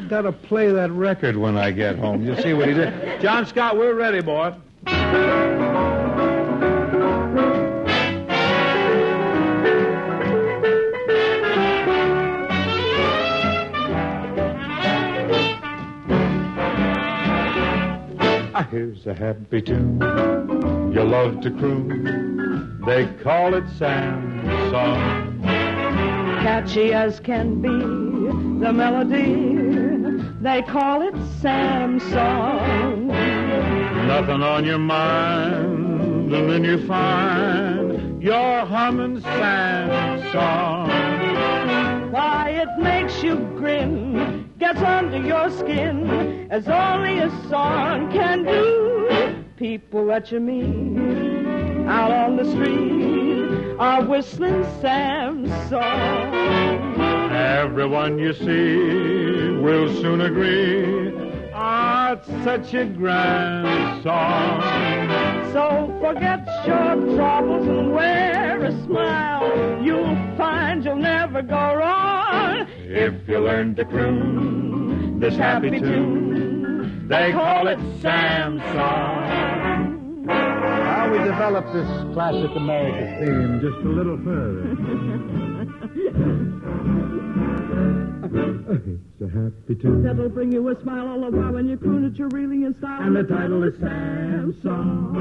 [SPEAKER 16] Gotta play that record when I get home. You see what he did? John Scott, we're ready, boy. Here's a happy tune you love to croon. They call it Sam's song.
[SPEAKER 19] Catchy as can be, the melody. They call it Sam's song.
[SPEAKER 16] Nothing on your mind, and then you find you're humming Sam's song.
[SPEAKER 19] Why, it makes you grin, gets under your skin, as only a song can do. People that you meet out on the street are whistling Sam's song.
[SPEAKER 16] Everyone you see will soon agree, it's such a grand song.
[SPEAKER 19] So forget your troubles and wear a smile. You'll find you'll never go wrong
[SPEAKER 16] if you learn to croon this happy tune. They call it Sam's song. How we develop this classic American theme just a little further. It's a happy tune
[SPEAKER 19] that'll bring you a smile all the while when you croon it. You're reeling in style,
[SPEAKER 16] and the title is Sam's song.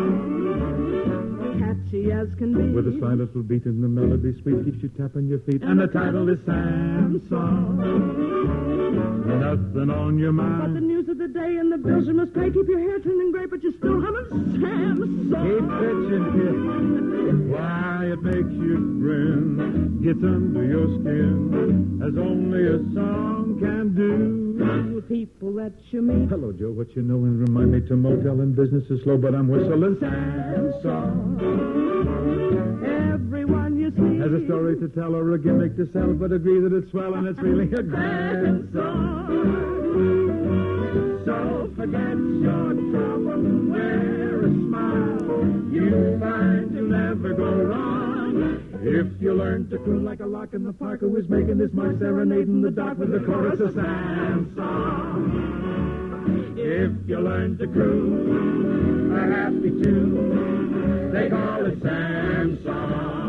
[SPEAKER 19] Catchy as can be,
[SPEAKER 16] with a slight little beat in the melody, sweet keeps you tapping your feet, and the title is Sam's song. Nothing on your mind
[SPEAKER 19] but the news of the day and the bills you must pay. Keep your hair turning gray, but you're still humming Sam's song.
[SPEAKER 16] Keep pitching it. Why, it makes you grin, gets under your skin, as only a song can do.
[SPEAKER 19] People that you meet.
[SPEAKER 16] Hello, Joe, what you know, and remind me to motel and business is slow, but I'm whistling Sam's song.
[SPEAKER 19] Everyone you see
[SPEAKER 16] has a story to tell or a gimmick to sell, but agree that it's swell and it's really a grand song. So forget your trouble and wear a smile. You'll find you'll never go wrong if you learn to croon like a lark in the park who is making this mark serenade in the dark with the chorus of Sam's song. If you learn to croon a happy tune, they call it Sam's song.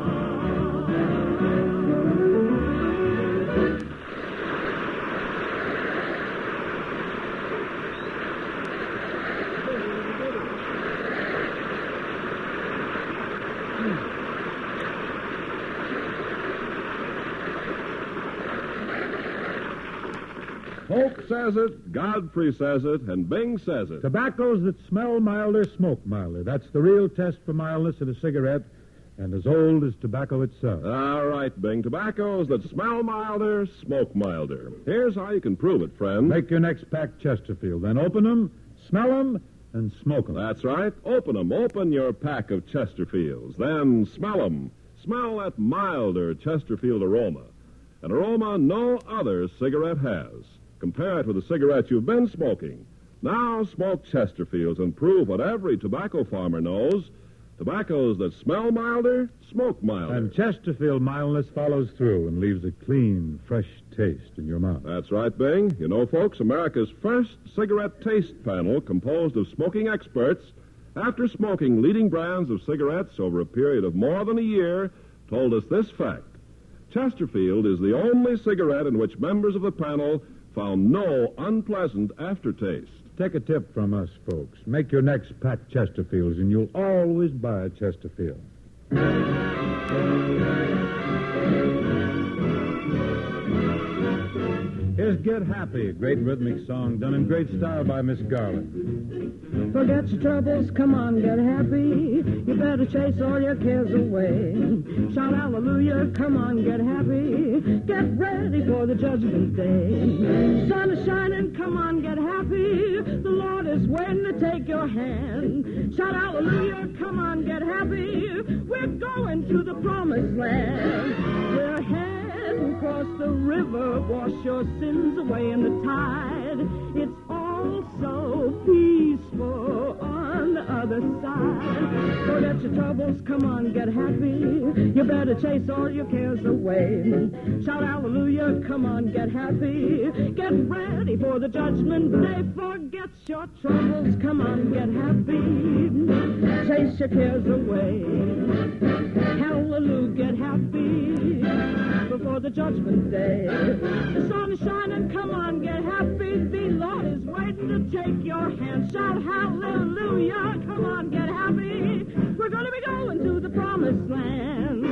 [SPEAKER 18] Hope says it, Godfrey says it, and Bing says it.
[SPEAKER 16] Tobaccos that smell milder, smoke milder. That's the real test for mildness in a cigarette, and as old as tobacco itself.
[SPEAKER 18] All right, Bing. Tobaccos that smell milder, smoke milder. Here's how you can prove it, friend.
[SPEAKER 16] Make your next pack Chesterfield. Then open them, smell them, and smoke them.
[SPEAKER 18] That's right. Open them. Open your pack of Chesterfields. Then smell them. Smell that milder Chesterfield aroma. An aroma no other cigarette has. Compare it with the cigarette you've been smoking. Now smoke Chesterfields and prove what every tobacco farmer knows. Tobaccos that smell milder, smoke milder.
[SPEAKER 16] And Chesterfield mildness follows through and leaves a clean, fresh taste in your mouth.
[SPEAKER 18] That's right, Bing. You know, folks, America's first cigarette taste panel, composed of smoking experts, after smoking leading brands of cigarettes over a period of more than a year, told us this fact. Chesterfield is the only cigarette in which members of the panel found no unpleasant aftertaste.
[SPEAKER 16] Take a tip from us, folks. Make your next pack Chesterfields, and you'll always buy a Chesterfield. Here's Get Happy, a great rhythmic song done in great style by Miss Garland.
[SPEAKER 19] Forget your troubles, come on, get happy. You better chase all your cares away. Shout hallelujah, come on, get happy. Get ready for the judgment day. Sun is shining, come on, get happy. The Lord is waiting to take your hand. Shout hallelujah, come on, get happy. We're going to the promised land. We're heading across the river, wash your sins away in the tide. It's all all so peaceful on the other side. Forget your troubles, come on, get happy. You better chase all your cares away. Shout hallelujah, come on, get happy. Get ready for the judgment day. Forget your troubles, come on, get happy. Chase your cares away. Hallelujah, get happy before the judgment day. The sun is shining, come on, get happy. The Lord is waiting to take your hand. Shout hallelujah, come on, get happy. We're going to be going to the promised land.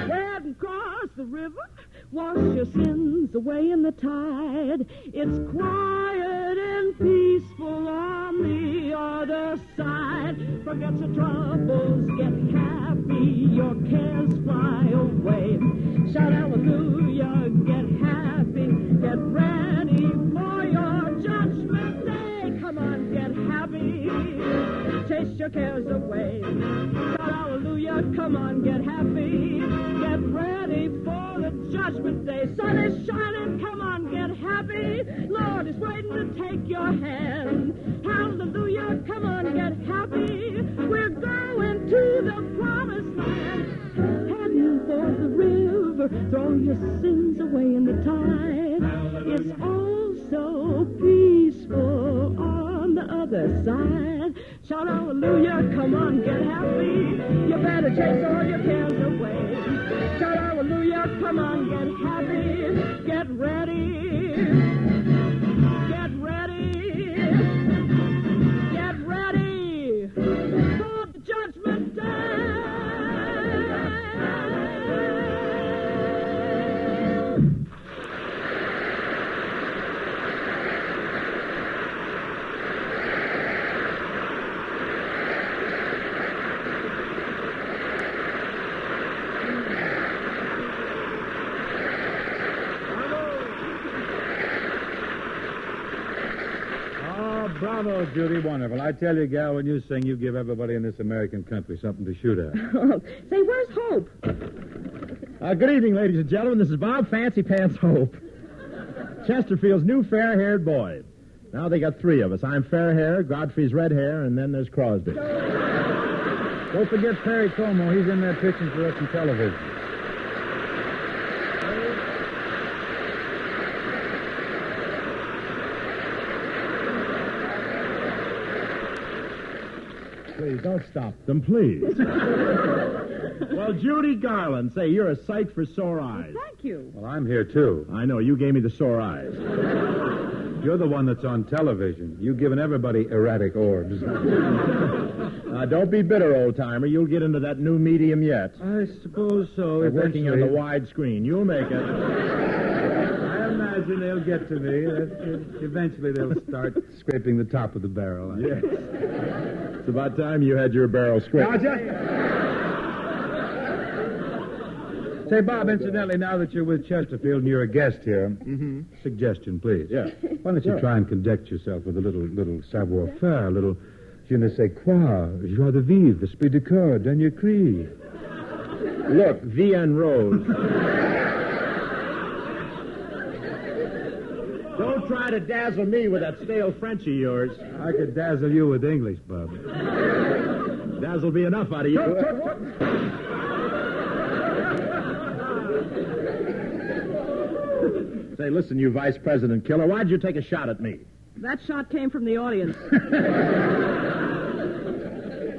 [SPEAKER 19] Head and cross the river, wash your sins away in the tide. It's quiet and peaceful on the other side. Forget your troubles, get happy, your cares fly away. Shout hallelujah, get happy, get ready for your judgment day. Come on, get happy, chase your cares away. Shout hallelujah, come on, get happy, get ready for the judgment day. Sun is shining, come on, get happy. Lord is waiting to take your hand. Hallelujah, come on, get happy. We're going to the promised land. Heading for the river, throw your sins away in the tide. It's all so peaceful on the other side. Shout hallelujah, come on, get happy. You better chase all your cares away. Shout hallelujah, come on, get happy. Get ready. Get ready. Get ready for the judgment day.
[SPEAKER 16] Bravo, Judy. Wonderful. I tell you, gal, when you sing, you give everybody in this American country something to shoot at.
[SPEAKER 20] Say, where's Hope?
[SPEAKER 21] Good evening, ladies and gentlemen. This is Bob Fancy Pants Hope, Chesterfield's new fair-haired boy. Now they got three of us. I'm fair-haired, Godfrey's red hair, and then there's Crosby.
[SPEAKER 16] Don't forget Perry Como. He's in there pitching for us in television.
[SPEAKER 21] Please, don't stop them, please. Well, Judy Garland, say, you're a sight for sore eyes.
[SPEAKER 20] Well, thank you.
[SPEAKER 16] Well, I'm here, too.
[SPEAKER 21] I know, you gave me the sore eyes.
[SPEAKER 16] You're the one that's on television. You've given everybody erratic orbs.
[SPEAKER 21] Don't be bitter, old-timer. You'll get into that new medium yet.
[SPEAKER 16] I suppose so.
[SPEAKER 21] They're working on the widescreen. You'll make it.
[SPEAKER 16] I imagine they'll get to me. Eventually they'll start scraping the top of the barrel.
[SPEAKER 21] Yes. It's about time you had your barrel scraped.
[SPEAKER 16] Say, Bob, incidentally, now that you're with Chesterfield and you're a guest here, suggestion, please.
[SPEAKER 21] Yeah.
[SPEAKER 16] Why don't you try and conduct yourself with a little savoir-faire, a little je ne sais quoi, joie de vivre, esprit de corps, dernier cri.
[SPEAKER 21] Look, Vienne Rose. Don't try to dazzle me with that stale French of yours.
[SPEAKER 16] I could dazzle you with English, Bob.
[SPEAKER 21] Dazzle'll be enough out of you. Say, listen, you vice president killer, why'd you take a shot at me?
[SPEAKER 20] That shot came from the audience.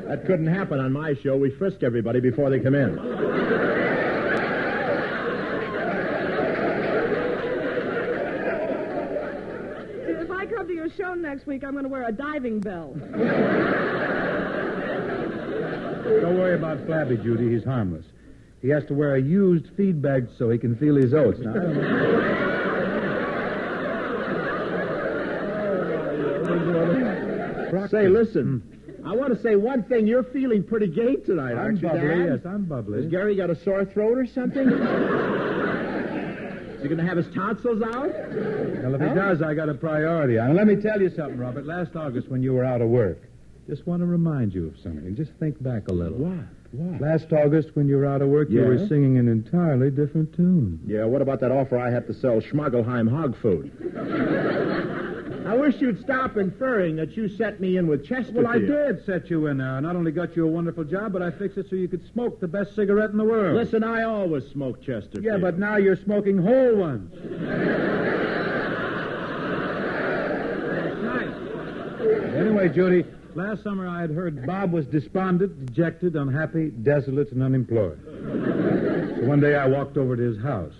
[SPEAKER 21] That couldn't happen on my show. We frisk everybody before they come in.
[SPEAKER 20] If I come to your show next week, I'm going to wear a diving bell.
[SPEAKER 16] Don't worry about Flabby, Judy. He's harmless. He has to wear a used feed bag so he can feel his oats. Now, I don't know.
[SPEAKER 21] Say, listen. I want to say one thing. You're feeling pretty gay tonight, aren't you,
[SPEAKER 16] bubbly,
[SPEAKER 21] Dan?
[SPEAKER 16] yes, I'm bubbly.
[SPEAKER 21] Has Gary got a sore throat or something? Is he going to have his tonsils out?
[SPEAKER 16] Well, if he does, I got a priority. Now, let me tell you something, Robert. Last August, when you were out of work, just want to remind you of something. Just think back a little.
[SPEAKER 21] What?
[SPEAKER 16] Last August, when you were out of work, you were singing an entirely different tune.
[SPEAKER 21] Yeah, what about that offer I had to sell Schmoggelheim hog food? I wish you'd stop inferring that you set me in with Chesterfield.
[SPEAKER 16] Well, I did set you in there. I not only got you a wonderful job, but I fixed it so you could smoke the best cigarette in the world.
[SPEAKER 21] Listen, I always smoke Chesterfield.
[SPEAKER 16] Yeah, but now you're smoking whole ones. That's nice. Anyway, Judy, last summer I had heard Bob was despondent, dejected, unhappy, desolate, and unemployed. So one day I walked over to his house.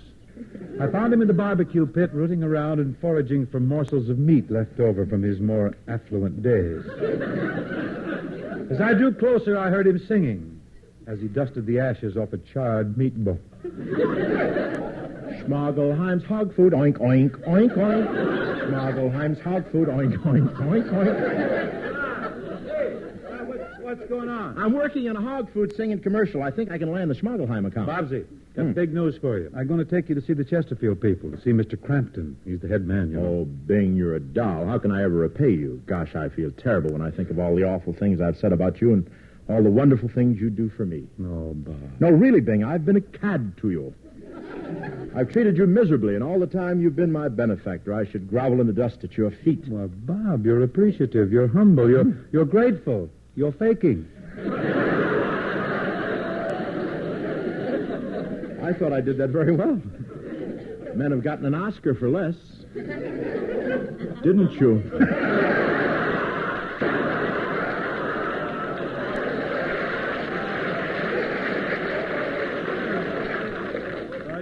[SPEAKER 16] I found him in the barbecue pit, rooting around and foraging for morsels of meat left over from his more affluent days. As I drew closer, I heard him singing as he dusted the ashes off a charred meat bone.
[SPEAKER 21] Schmogelheim's hog food, oink, oink, oink, oink. Schmogelheim's hog food, oink, oink, oink, oink.
[SPEAKER 16] What's going on?
[SPEAKER 21] I'm working on a hog food singing commercial. I think I can land the Schmogelheim account.
[SPEAKER 16] Bobsy, got big news for you. I'm going to take you to see the Chesterfield people, to see Mr. Crampton. He's the head man, you know.
[SPEAKER 21] Oh, Bing, you're a doll. How can I ever repay you? Gosh, I feel terrible when I think of all the awful things I've said about you and all the wonderful things you do for me.
[SPEAKER 16] No, Bob.
[SPEAKER 21] No, really, Bing, I've been a cad to you. I've treated you miserably, and all the time you've been my benefactor. I should grovel in the dust at your feet.
[SPEAKER 16] Well, Bob, you're appreciative. You're humble. You're grateful. You're faking.
[SPEAKER 21] I thought I did that very well. Men have gotten an Oscar for less. Didn't you?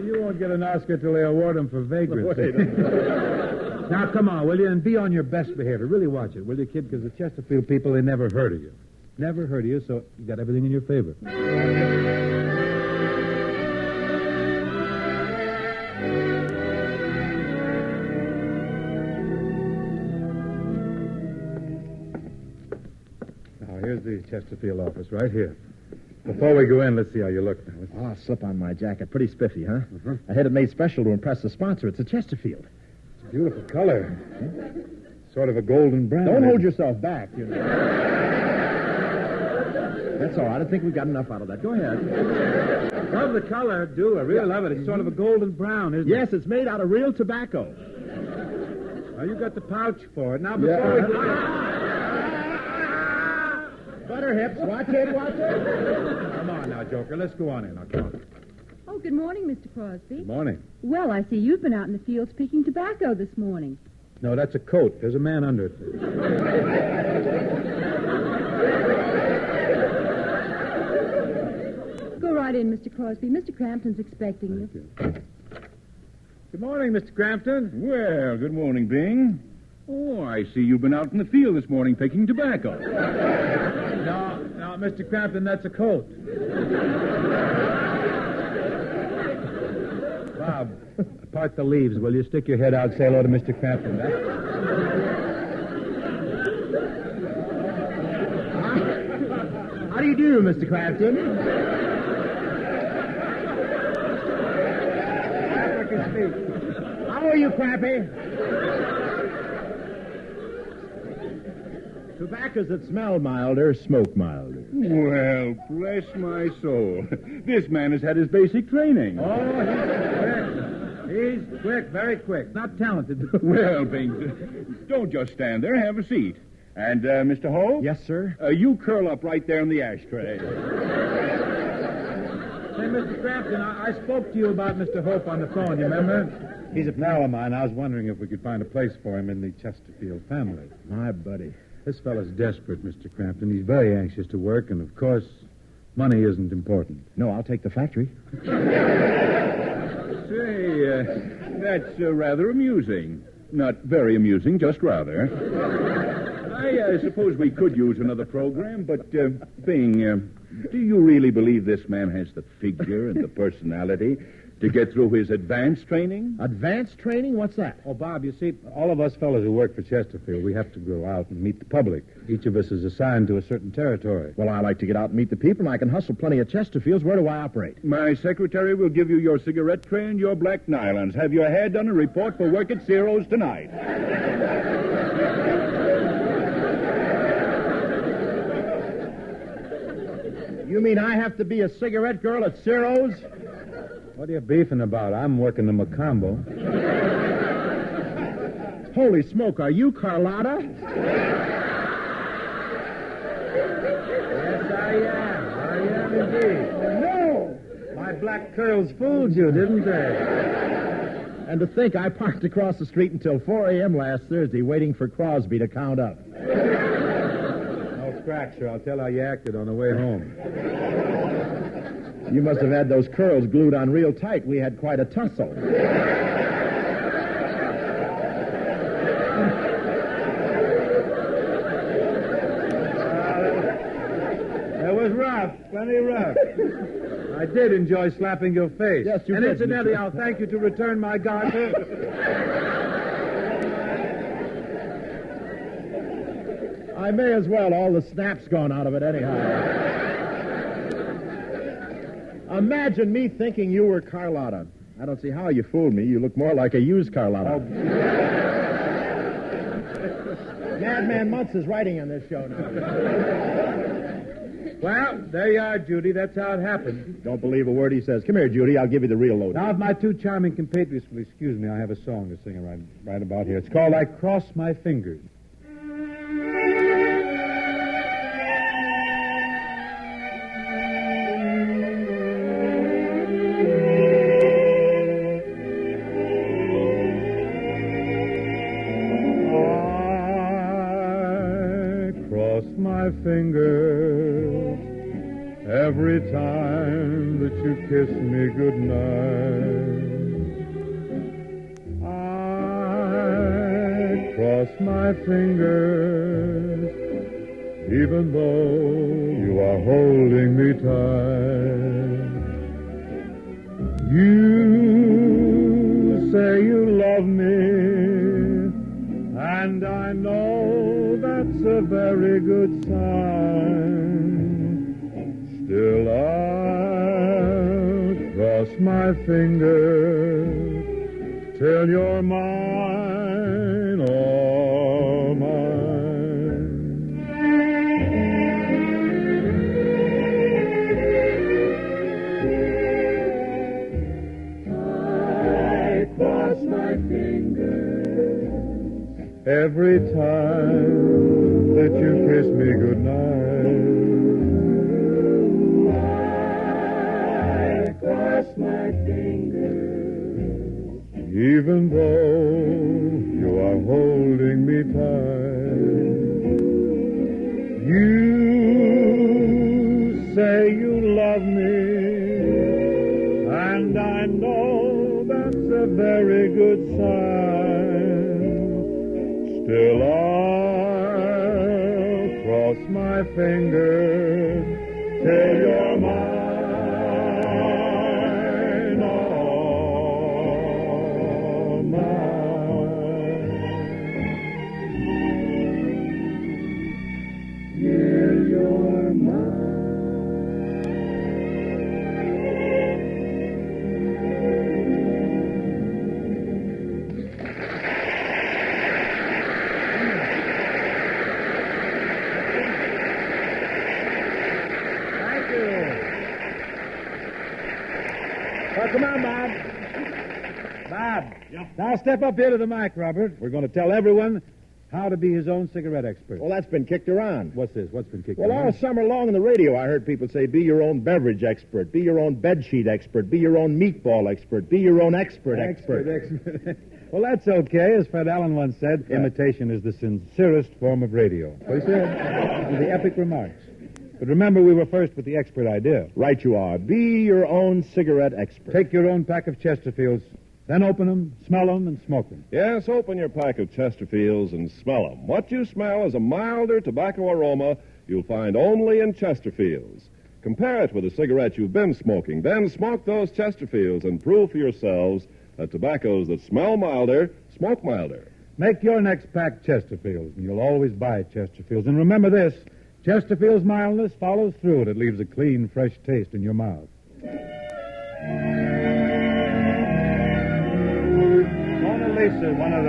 [SPEAKER 16] You won't get an Oscar till they award him for vagrancy. Now, come on, will you? And be on your best behavior. Really watch it, will you, kid? Because the Chesterfield people, they never heard of you. Never heard of you, so you got everything in your favor. Now, here's the Chesterfield office, right here. Before we go in, let's see how you look now.
[SPEAKER 21] Oh, slip on my jacket. Pretty spiffy, huh? I had it made special to impress the sponsor. It's a Chesterfield.
[SPEAKER 16] It's a beautiful color. Sort of a golden brown.
[SPEAKER 21] Don't hold yourself back, you know. That's all right. I think we got enough out of that. Go ahead.
[SPEAKER 16] Love the color, do. I really love it. It's sort of a golden brown, isn't it?
[SPEAKER 21] Yes, it's made out of real tobacco.
[SPEAKER 16] Well, you got the pouch for it. Now, before we go...
[SPEAKER 21] Butter hips. Watch it, watch it.
[SPEAKER 16] Come on now, Joker. Let's go on in. I'll count it.
[SPEAKER 2] Oh, good morning, Mr. Crosby.
[SPEAKER 16] Good morning.
[SPEAKER 2] Well, I see you've been out in the fields picking tobacco this morning.
[SPEAKER 16] No, that's a coat. There's a man under it.
[SPEAKER 2] Go right in, Mr. Crosby. Mr. Crampton's expecting you.
[SPEAKER 16] Good morning, Mr. Crampton.
[SPEAKER 22] Well, good morning, Bing. Oh, I see you've been out in the field this morning picking tobacco.
[SPEAKER 16] No, Mr. Crampton, that's a coat. Bob, part the leaves, will you? Stick your head out, say hello to Mr. Crampton.
[SPEAKER 21] How do you do, Mr. Crampton? How are you, Crappy? Tobaccos that smell milder, smoke milder.
[SPEAKER 22] Well, bless my soul. This man has had his basic training.
[SPEAKER 16] Oh, he's quick, very quick. Not talented.
[SPEAKER 22] Well, Bing, don't just stand there. Have a seat. And, Mr. Hope?
[SPEAKER 21] Yes, sir?
[SPEAKER 22] You curl up right there in the ashtray.
[SPEAKER 16] Hey, Mr. Crampton, I spoke to you about Mr. Hope on the phone, you remember? He's a pal of mine. I was wondering if we could find a place for him in the Chesterfield family.
[SPEAKER 21] My buddy.
[SPEAKER 16] This fellow's desperate, Mr. Crampton. He's very anxious to work, and, of course, money isn't important.
[SPEAKER 21] No, I'll take the factory.
[SPEAKER 22] Say, that's rather amusing. Not very amusing, just rather. I suppose we could use another program, but, Bing, do you really believe this man has the figure and the personality to get through his advanced training?
[SPEAKER 21] Advanced training? What's that?
[SPEAKER 16] Oh, Bob, you see, all of us fellows who work for Chesterfield, we have to go out and meet the public. Each of us is assigned to a certain territory.
[SPEAKER 21] Well, I like to get out and meet the people, and I can hustle plenty of Chesterfields. Where do I operate?
[SPEAKER 22] My secretary will give you your cigarette tray and your black nylons. Have your hair done and report for work at Ciro's tonight.
[SPEAKER 21] You mean I have to be a cigarette girl at Ciro's?
[SPEAKER 16] What are you beefing about? I'm working the Macombo.
[SPEAKER 21] Holy smoke, are you Carlotta?
[SPEAKER 4] Yes, I am. I am indeed. No! My black curls fooled you, didn't they?
[SPEAKER 21] And to think I parked across the street until 4 a.m. last Thursday waiting for Crosby to count up.
[SPEAKER 16] No scratch, sir. I'll tell how you acted on the way home.
[SPEAKER 21] You must have had those curls glued on real tight. We had quite a tussle.
[SPEAKER 16] That was rough. Plenty rough. I did enjoy slapping your face.
[SPEAKER 21] Yes, you
[SPEAKER 16] and
[SPEAKER 21] did.
[SPEAKER 16] incidentally, I'll thank you to return my garter.
[SPEAKER 21] I may as well. All the snap's gone out of it anyhow. Imagine me thinking you were Carlotta. I don't see how you fooled me. You look more like a used Carlotta. Madman Muntz is writing on this show now.
[SPEAKER 16] Well, there you are, Judy. That's how it happened.
[SPEAKER 21] Don't believe a word he says. Come here, Judy. I'll give you the real load.
[SPEAKER 16] Now, if my two charming compatriots will excuse me, I have a song to sing right about here. It's called I Cross My Fingers. My fingers every time that you kiss me goodnight. I cross my fingers even though you are holding me tight. You say you love me, and I know that's a very good sign. Still, I'll cross my fingers till you're mine, all mine. I cross my fingers every time that you kiss me goodnight. I cross my fingers even though you are holding me tight. You say you love me, and I know that's a very good sign. Still, I'll cross my fingers till you're mine, all mine. Till you're mine. Well, come on, Bob. Bob. Yep. Now step up here to the mic, Robert. We're going to tell everyone how to be his own cigarette expert.
[SPEAKER 21] Well, that's been kicked around.
[SPEAKER 16] What's this? What's been kicked
[SPEAKER 21] Well,
[SPEAKER 16] around?
[SPEAKER 21] all summer long on the radio, I heard people say, be your own beverage expert, be your own bedsheet expert, be your own meatball expert, be your own expert.
[SPEAKER 16] Well, that's okay. As Fred Allen once said, imitation is the sincerest form of radio. What he said? The epic remarks. But remember, we were first with the expert idea.
[SPEAKER 21] Right you are. Be your own cigarette expert.
[SPEAKER 16] Take your own pack of Chesterfields, then open them, smell them, and smoke them.
[SPEAKER 18] Yes, open your pack of Chesterfields and smell them. What you smell is a milder tobacco aroma you'll find only in Chesterfields. Compare it with the cigarette you've been smoking. Then smoke those Chesterfields and prove for yourselves that tobaccos that smell milder smoke milder.
[SPEAKER 16] Make your next pack Chesterfields, and you'll always buy Chesterfields. And remember this, Chesterfield's mildness follows through and it leaves a clean, fresh taste in your mouth. Mona Lisa, one of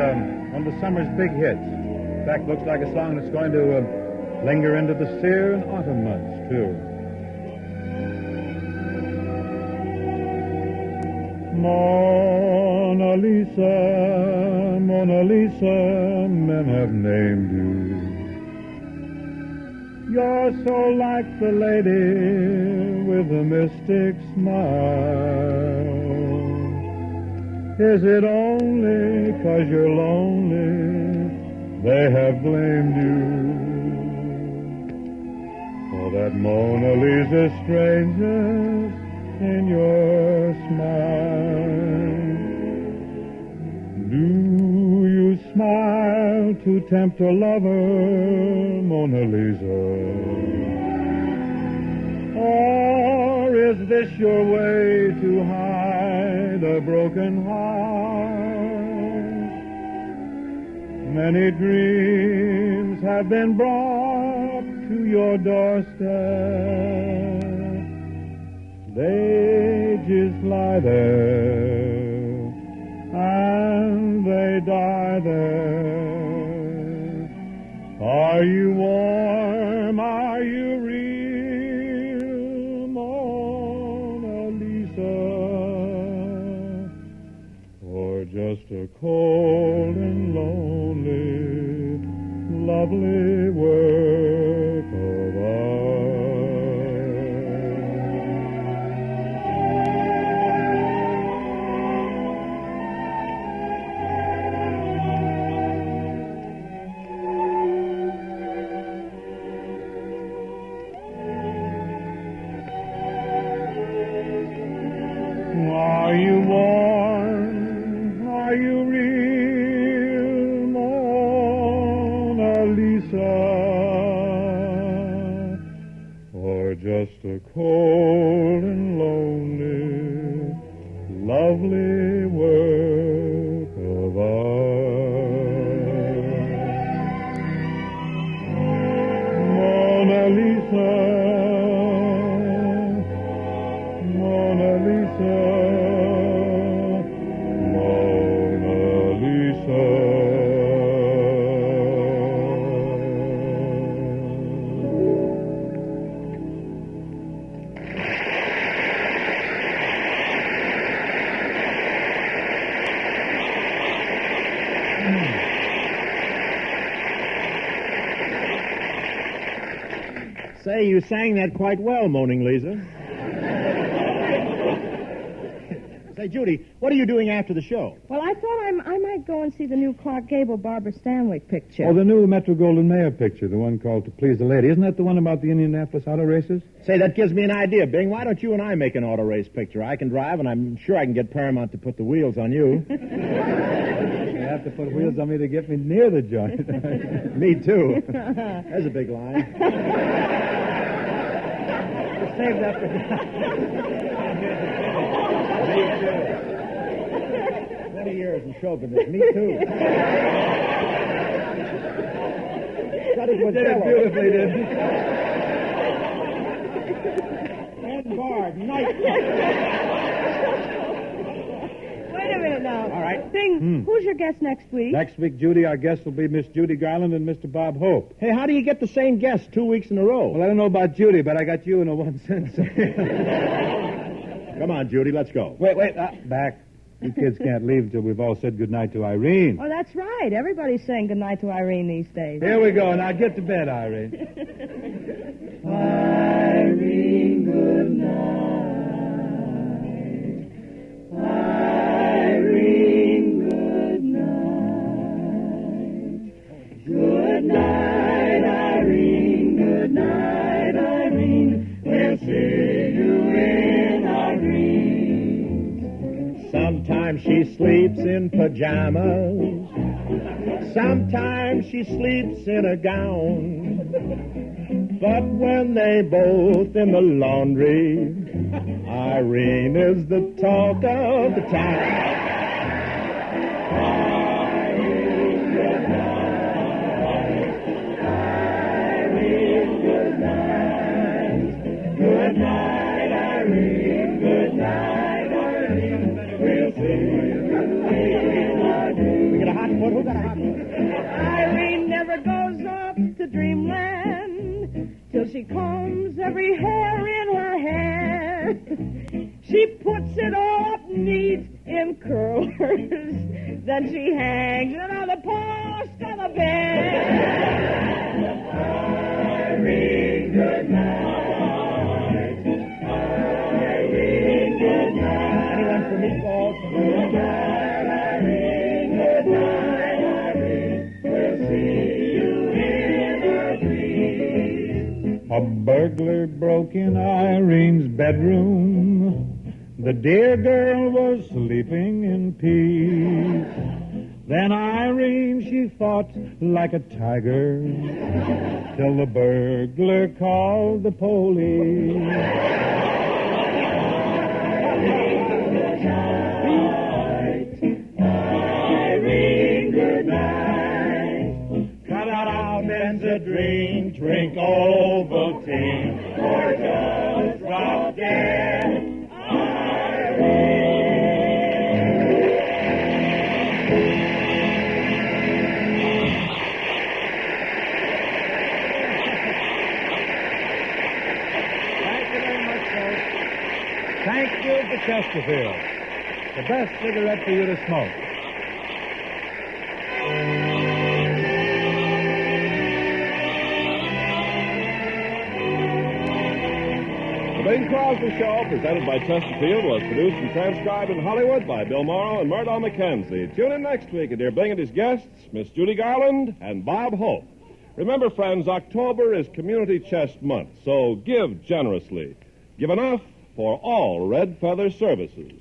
[SPEAKER 16] the summer's big hits. In fact, looks like a song that's going to linger into the sere and autumn months, too. Mona Mona Lisa, Mona Lisa, men have named you. You're so like the lady with the mystic smile. Is it only 'cause you're lonely they have blamed you for that Mona Lisa strangeness in your smile? Do you smile to tempt a lover, Mona Lisa? Or is this your way to hide a broken heart? Many dreams have been brought to your doorstep. They just lie there, and they die there. Are you warm? Are you real, Mona Lisa? Or just a cold and lonely, lovely work of art? Are you warm? Are you real, Mona Lisa? Or just a cold and lonely, lovely work of art? Mona Lisa, Mona Lisa, Mona Lisa.
[SPEAKER 21] Say, you sang that quite well, Moaning Lisa. Say, Judy, what are you doing after the show?
[SPEAKER 20] Well, I thought I might go and see the new Clark Gable Barbara Stanwyck picture.
[SPEAKER 16] Oh, the new Metro-Goldwyn-Mayer picture, the one called To Please the Lady. Isn't that the one about the Indianapolis auto races?
[SPEAKER 21] Say, that gives me an idea, Bing. Why don't you and I make an auto race picture? I can drive, and I'm sure I can get Paramount to put the wheels on you.
[SPEAKER 16] You have to put wheels on me to get me near the joint.
[SPEAKER 21] Me, too. There's a big line. Save that for... Me, too. 20 years in show business. Me, too. Studied with
[SPEAKER 16] did it beautifully, did you?
[SPEAKER 21] Ed Bard, night.
[SPEAKER 20] Wait a minute now.
[SPEAKER 21] All right.
[SPEAKER 20] Bing, who's your guest next week?
[SPEAKER 16] Next week, Judy, our guest will be Miss Judy Garland and Mr. Bob Hope.
[SPEAKER 21] Hey, how do you get the same guest 2 weeks in a row?
[SPEAKER 16] Well, I don't know about Judy, but I got you in a one sentence.
[SPEAKER 21] Come on, Judy, let's go.
[SPEAKER 16] Wait, back. You kids can't leave until we've all said goodnight to Irene.
[SPEAKER 20] Oh, that's right. Everybody's saying goodnight to Irene these days.
[SPEAKER 16] Here we go. Now get to bed, Irene.
[SPEAKER 15] Irene, good night. Irene, good night. Good night, Irene. Good night, Irene. We'll see you in our dreams.
[SPEAKER 21] Sometimes she sleeps in pajamas. Sometimes she sleeps in a gown. But when they both in the laundry, Irene is the talk of the town.
[SPEAKER 15] Irene, good night. Irene, good night. Good night, Irene. Good night, Irene. We'll see you in our dreams.
[SPEAKER 21] We got a hot foot? Who got a hot foot?
[SPEAKER 20] Irene never goes up to dreamland till she combs every hair in her hair. She puts it all up neat in curlers Then she hangs it on the post of the bed.
[SPEAKER 15] Irene, good night. Irene, good night.
[SPEAKER 20] Anyone for meatballs?
[SPEAKER 15] Good night, Irene. Good night, Irene. We'll see you in a dream.
[SPEAKER 8] A burglar broke in Irene's bedroom. The dear girl was sleeping in peace. Then Irene, she fought like a tiger till the burglar called the police.
[SPEAKER 15] Irene, good night.
[SPEAKER 8] Cut out Benzedrine, drink Ovaltine,
[SPEAKER 15] Or just drop dead.
[SPEAKER 8] Thank you to Chesterfield. The best cigarette for you to smoke.
[SPEAKER 18] The Bing Crosby Show, presented by Chesterfield, was produced and transcribed in Hollywood by Bill Morrow and Murdo McKenzie. Tune in next week and dear Bing and his guests, Miss Judy Garland and Bob Hope. Remember, friends, October is Community Chest Month, so give generously. Give enough for all Red Feather services.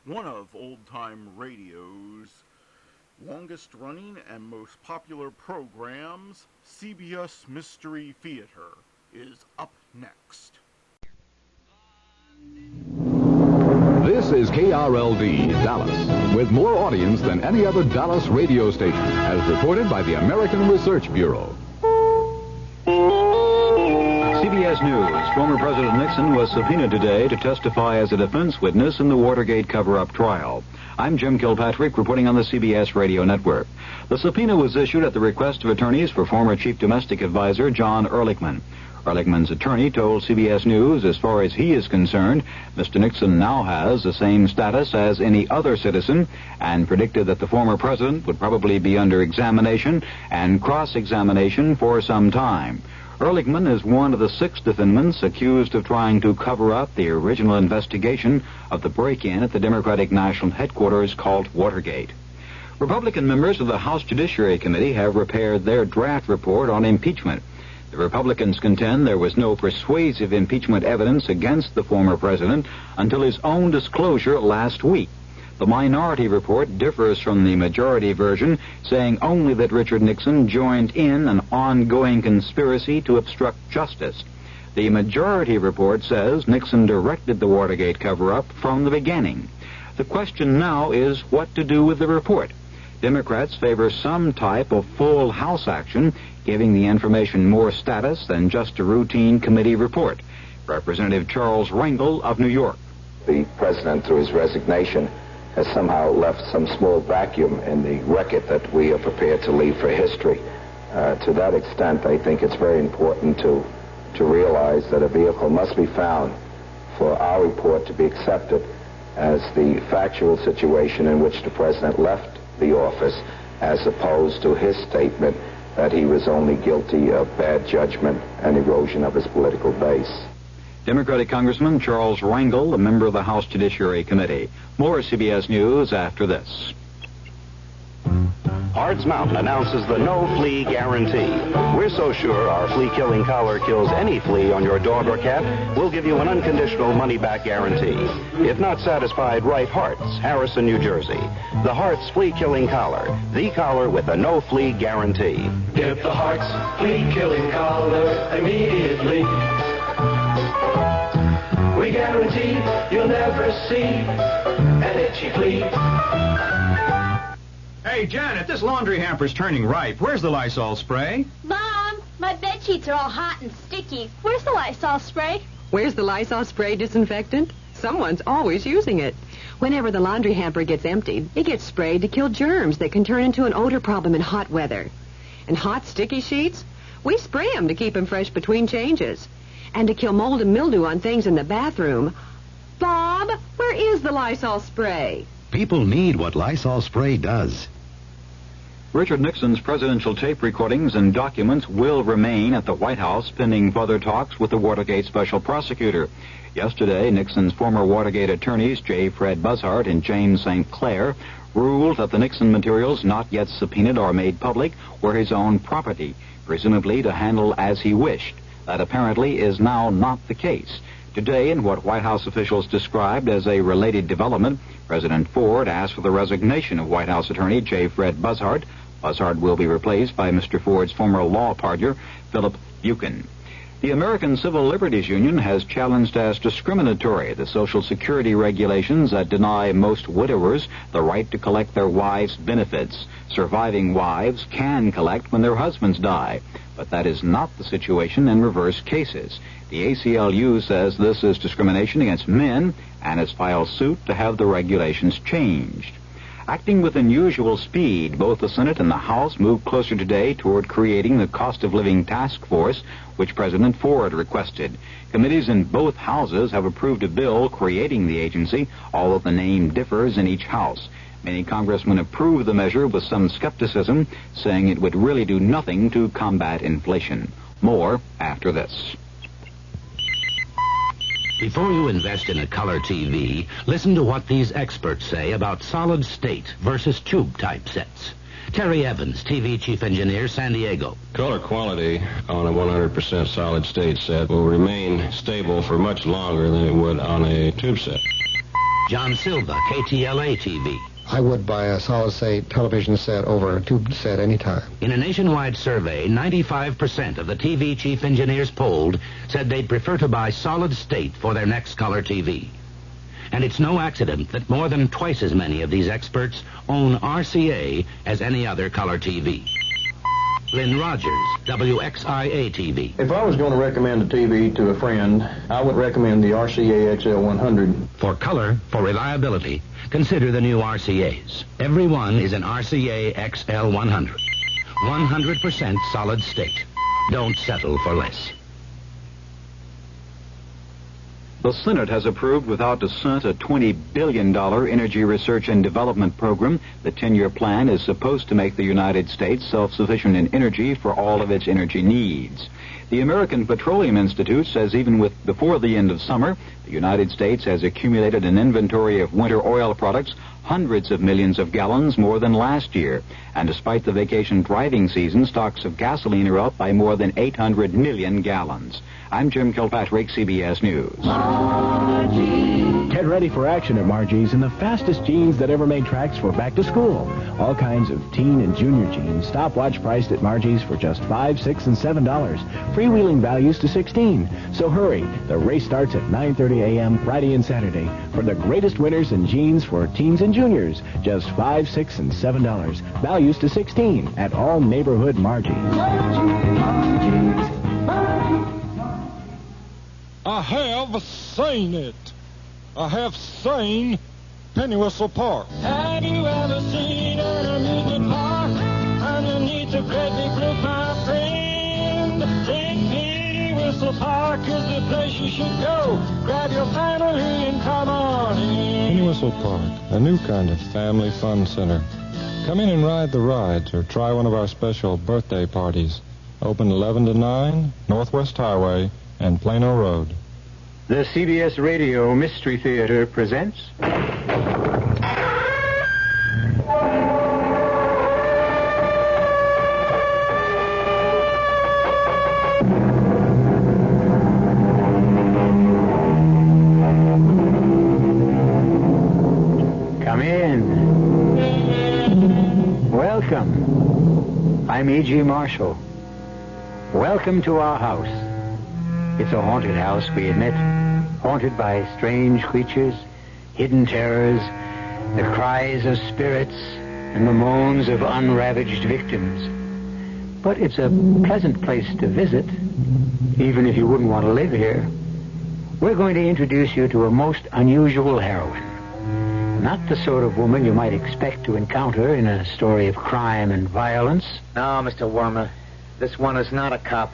[SPEAKER 1] One of old-time radio's longest-running and most popular programs, CBS Mystery Theater, is up next.
[SPEAKER 9] This is KRLD, Dallas, with more audience than any other Dallas radio station, as reported by the American Research Bureau.
[SPEAKER 23] CBS News. Former President Nixon was subpoenaed today to testify as a defense witness in the Watergate cover-up trial. I'm Jim Kilpatrick, reporting on the CBS Radio Network. The subpoena was issued at the request of attorneys for former Chief Domestic Advisor John Ehrlichman. Ehrlichman's attorney told CBS News, as far as he is concerned, Mr. Nixon now has the same status as any other citizen, and predicted that the former president would probably be under examination and cross-examination for some time. Ehrlichman is one of the 6 defendants accused of trying to cover up the original investigation of the break-in at the Democratic National Headquarters called Watergate. Republican members of the House Judiciary Committee have prepared their draft report on impeachment. The Republicans contend there was no persuasive impeachment evidence against the former president until his own disclosure last week. The minority report differs from the majority version, saying only that Richard Nixon joined in an ongoing conspiracy to obstruct justice. The majority report says Nixon directed the Watergate cover-up from the beginning. The question now is what to do with the report. Democrats favor some type of full House action, giving the information more status than just a routine committee report. Representative Charles Rangel of New York.
[SPEAKER 24] The president, through his resignation, has somehow left some small vacuum in the record that we are prepared to leave for history. To that extent, I think it's very important to realize that a vehicle must be found for our report to be accepted as the factual situation in which the president left the office, as opposed to his statement that he was only guilty of bad judgment and erosion of his political base.
[SPEAKER 23] Democratic Congressman Charles Rangel, a member of the House Judiciary Committee. More CBS News after this.
[SPEAKER 3] Hards Mountain announces the no-flea guarantee. We're so sure our flea-killing collar kills any flea on your dog or cat, we'll give you an unconditional money-back guarantee. If not satisfied, write Harts, Harrison, New Jersey. The Harts flea-killing collar, the collar with a no-flea guarantee.
[SPEAKER 15] Get the Harts flea-killing collar immediately. We guarantee you'll never see an itchy flea.
[SPEAKER 5] Hey, Janet, this laundry hamper's turning ripe. Where's the Lysol spray?
[SPEAKER 7] Mom, my bed sheets are all hot and sticky. Where's the Lysol spray?
[SPEAKER 11] Where's the Lysol spray disinfectant? Someone's always using it. Whenever the laundry hamper gets emptied, it gets sprayed to kill germs that can turn into an odor problem in hot weather. And hot, sticky sheets? We spray them to keep them fresh between changes. And to kill mold and mildew on things in the bathroom. Bob, where is the Lysol spray?
[SPEAKER 13] People need what Lysol spray does.
[SPEAKER 23] Richard Nixon's presidential tape recordings and documents will remain at the White House pending further talks with the Watergate special prosecutor. Yesterday, Nixon's former Watergate attorneys, J. Fred Buzzard and James St. Clair, ruled that the Nixon materials not yet subpoenaed or made public were his own property, presumably to handle as he wished. That apparently is now not the case. Today, in what White House officials described as a related development, President Ford asked for the resignation of White House attorney J. Fred Buzzard. Buzzard will be replaced by Mr. Ford's former law partner, Philip Buchan. The American Civil Liberties Union has challenged as discriminatory the Social Security regulations that deny most widowers the right to collect their wives' benefits. Surviving wives can collect when their husbands die, but that is not the situation in reverse cases. The ACLU says this is discrimination against men and has filed suit to have the regulations changed. Acting with unusual speed, both the Senate and the House moved closer today toward creating the Cost of Living Task Force, which President Ford requested. Committees in both houses have approved a bill creating the agency, although the name differs in each house. Many congressmen approved the measure with some skepticism, saying it would really do nothing to combat inflation. More after this.
[SPEAKER 13] Before you invest in a color TV, listen to what these experts say about solid state versus tube type sets. Terry Evans, TV chief engineer, San Diego.
[SPEAKER 25] Color quality on a 100% solid state set will remain stable for much longer than it would on a tube set.
[SPEAKER 13] John Silva, KTLA TV.
[SPEAKER 26] I would buy a solid-state television set over a tube set anytime.
[SPEAKER 13] In a nationwide survey, 95% of the TV chief engineers polled said they'd prefer to buy solid state for their next color TV. And it's no accident that more than twice as many of these experts own RCA as any other color TV. Lynn Rogers, WXIA TV.
[SPEAKER 27] If I was going to recommend a TV to a friend, I would recommend the RCA XL100.
[SPEAKER 13] For color, for reliability, consider the new RCAs. Every one is an RCA XL100. 100% solid state. Don't settle for less.
[SPEAKER 23] The Senate has approved without dissent a $20 billion energy research and development program. The 10-year plan is supposed to make the United States self-sufficient in energy for all of its energy needs. The American Petroleum Institute says even before the end of summer, the United States has accumulated an inventory of winter oil products, hundreds of millions of gallons more than last year. And despite the vacation driving season, stocks of gasoline are up by more than 800 million gallons. I'm Jim Kilpatrick, CBS News.
[SPEAKER 28] Get ready for action at Margee's in the fastest jeans that ever made tracks for back to school. All kinds of teen and junior jeans, stopwatch priced at Margee's for just $5, $6, and $7. Freewheeling values to $16. So hurry, the race starts at 9:30 a.m. Friday and Saturday for the greatest winners in jeans for teens and juniors. Just $5, $6, and $7. Values to $16 at all neighborhood Margee's.
[SPEAKER 29] I have seen it. I have seen Penny Whistle Park.
[SPEAKER 15] Have you ever seen an amusement park underneath the great big blue, my friend? Penny Whistle Park is the place you should go. Grab your family and come on in.
[SPEAKER 29] Penny Whistle Park, a new kind of family fun center. Come in and ride the rides or try one of our special birthday parties. Open 11 to 9, Northwest Highway and Plano Road.
[SPEAKER 30] The CBS Radio Mystery Theater presents... Welcome. I'm E.G. Marshall. Welcome to our house. It's a haunted house, we admit. Haunted by strange creatures, hidden terrors, the cries of spirits, and the moans of unravaged victims. But it's a pleasant place to visit, even if you wouldn't want to live here. We're going to introduce you to a most unusual heroine. Not the sort of woman you might expect to encounter in a story of crime and violence.
[SPEAKER 2] No, Mr. Wormer, this one is not a cop.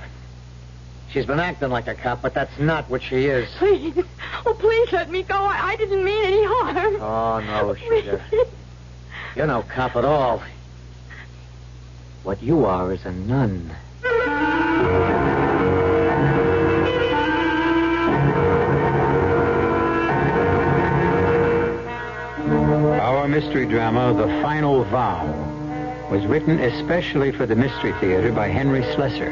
[SPEAKER 2] She's been acting like a cop, but that's not what she is.
[SPEAKER 7] Please. Oh, please let me go. I didn't mean any harm.
[SPEAKER 2] Oh, no, sugar. You're no cop at all. What you are is a nun. Our mystery drama, The Final Vow, was written especially for the Mystery Theater by Henry Slesser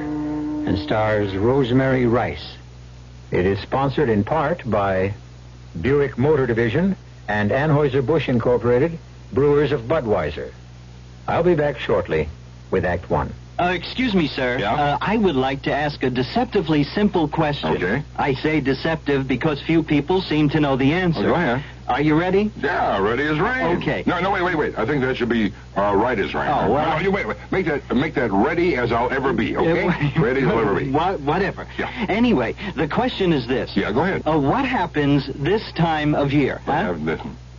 [SPEAKER 2] and stars Rosemary Rice. It is sponsored in part by Buick Motor Division and Anheuser-Busch Incorporated, brewers of Budweiser. I'll be back shortly with Act One.
[SPEAKER 4] Excuse me, sir.
[SPEAKER 25] Yeah?
[SPEAKER 4] I would like to ask a deceptively simple question.
[SPEAKER 25] Okay.
[SPEAKER 4] I say deceptive because few people seem to know the answer.
[SPEAKER 25] Oh, go ahead.
[SPEAKER 4] Are you ready?
[SPEAKER 25] Yeah, ready as rain.
[SPEAKER 4] Okay.
[SPEAKER 25] No, wait. I think that should be right as rain.
[SPEAKER 4] Oh, well,
[SPEAKER 25] No, you wait. Make that ready as I'll ever be, okay? Ready as I'll ever be.
[SPEAKER 4] Whatever.
[SPEAKER 25] Yeah.
[SPEAKER 4] Anyway, the question is this.
[SPEAKER 25] Yeah, go ahead.
[SPEAKER 4] What happens this time of year? Huh?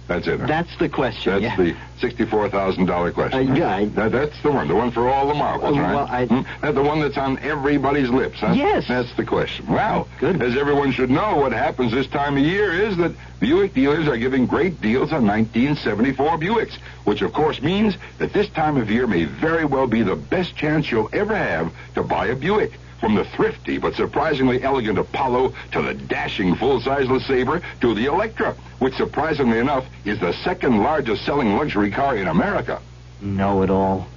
[SPEAKER 25] That's it. Huh?
[SPEAKER 4] That's the question.
[SPEAKER 25] That's the $64,000 question.
[SPEAKER 4] Yeah.
[SPEAKER 25] That's the one for all the marbles, right?
[SPEAKER 4] Well,
[SPEAKER 25] That's the one that's on everybody's lips, huh?
[SPEAKER 4] Yes.
[SPEAKER 25] That's the question. Well,
[SPEAKER 4] good.
[SPEAKER 25] As everyone should know, what happens this time of year is that Buick dealers are giving great deals on 1974 Buicks, which of course means that this time of year may very well be the best chance you'll ever have to buy a Buick. From the thrifty but surprisingly elegant Apollo to the dashing full-size LeSabre to the Electra, which surprisingly enough is the second largest selling luxury car in America.
[SPEAKER 4] Know-it-all.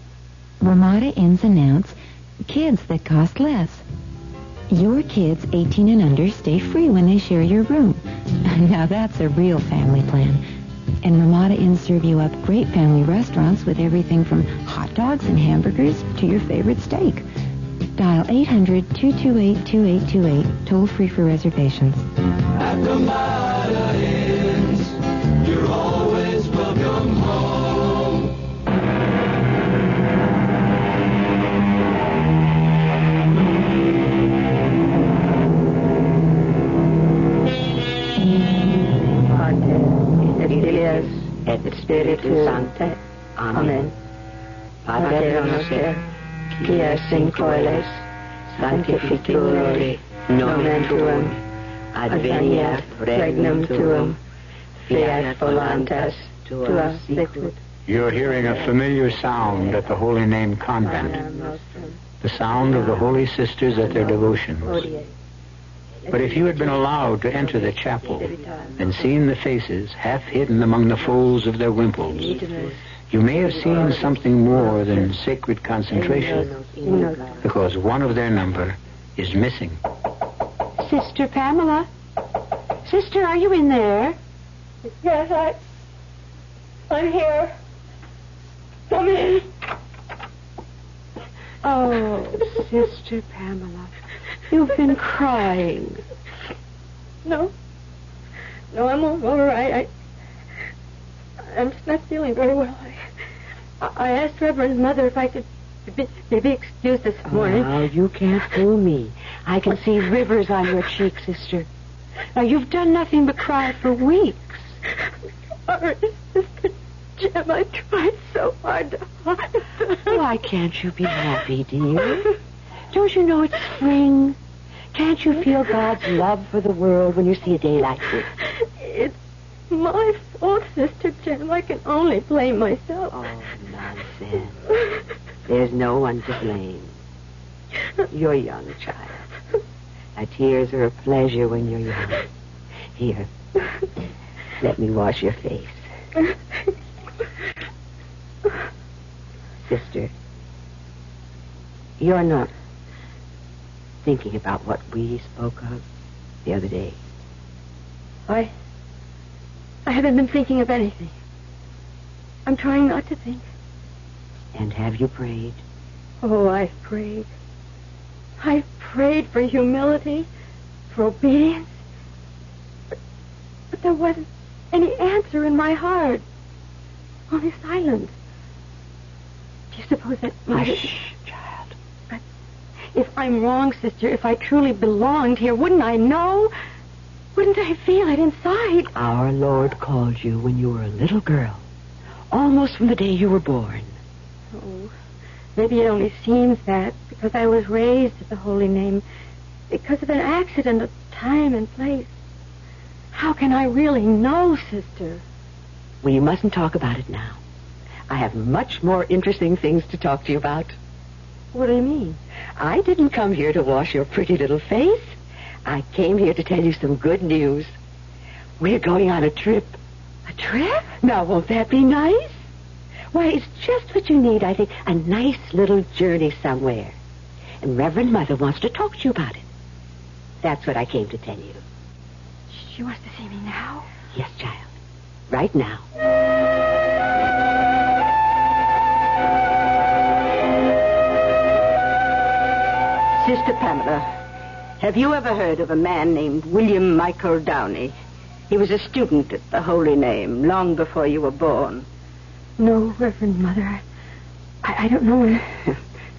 [SPEAKER 6] Ramada Inns announce kids that cost less. Your kids 18 and under stay free when they share your room. Now that's a real family plan. And Ramada Inns serve you up great family restaurants with everything from hot dogs and hamburgers to your favorite steak. Dial 800-228-2828, toll-free for reservations.
[SPEAKER 15] At Ramada Inns, you're always welcome home.
[SPEAKER 10] Pater, et Filius, et Spiritus Sancte. Amen. Pater noster, qui es in coeles, sanctificetur nomen tuum, adveniat regnum tuum, fiat voluntas tua sicut.
[SPEAKER 30] You're hearing a familiar sound at the Holy Name Convent. The sound of the Holy Sisters at their devotions. But if you had been allowed to enter the chapel and seen the faces half hidden among the folds of their wimples, you may have seen something more than sacred concentration, because one of their number is missing.
[SPEAKER 10] Sister Pamela? Sister, are you in there?
[SPEAKER 7] Yes, I'm here. Come in.
[SPEAKER 10] Oh, Sister Pamela, you've been crying.
[SPEAKER 7] No, I'm all right. I'm just not feeling very well. I asked Reverend's mother if I could be excused this morning.
[SPEAKER 10] Oh, you can't fool me. I can see rivers on your cheeks, sister. Now, you've done nothing but cry for weeks.
[SPEAKER 7] Sorry, Sister Jim. I tried so hard to hide.
[SPEAKER 10] Why can't you be happy, dear? Don't you know it's spring? Can't you feel God's love for the world when you see a day like this?
[SPEAKER 7] It's my fault, Sister Jim. I can only blame myself.
[SPEAKER 10] Oh, nonsense. There's no one to blame. You're young, child. Now, tears are a pleasure when you're young. Here, let me wash your face. Sister, you're not thinking about what we spoke of the other day.
[SPEAKER 7] I haven't been thinking of anything. I'm trying not to think.
[SPEAKER 10] And have you prayed?
[SPEAKER 7] Oh, I've prayed. I've prayed for humility, for obedience. But there wasn't any answer in my heart. Only silence. Do you suppose that might...
[SPEAKER 10] Hush, child.
[SPEAKER 7] But if I'm wrong, sister, if I truly belonged here, wouldn't I know? Wouldn't I feel it inside?
[SPEAKER 10] Our Lord called you when you were a little girl. Almost from the day you were born.
[SPEAKER 7] Oh, maybe it only seems that because I was raised at the holy name, because of an accident of time and place. How can I really know, sister?
[SPEAKER 10] We mustn't talk about it now. I have much more interesting things to talk to you about.
[SPEAKER 7] What do you mean?
[SPEAKER 10] I didn't come here to wash your pretty little face. I came here to tell you some good news. We're going on a trip.
[SPEAKER 7] A trip?
[SPEAKER 10] Now, won't that be nice? Why, it's just what you need, I think. A nice little journey somewhere. And Reverend Mother wants to talk to you about it. That's what I came to tell you.
[SPEAKER 7] She wants to see me now?
[SPEAKER 10] Yes, child. Right now. Sister Pamela, have you ever heard of a man named William Michael Downey? He was a student at the Holy Name long before you were born.
[SPEAKER 7] No, Reverend Mother. I don't know.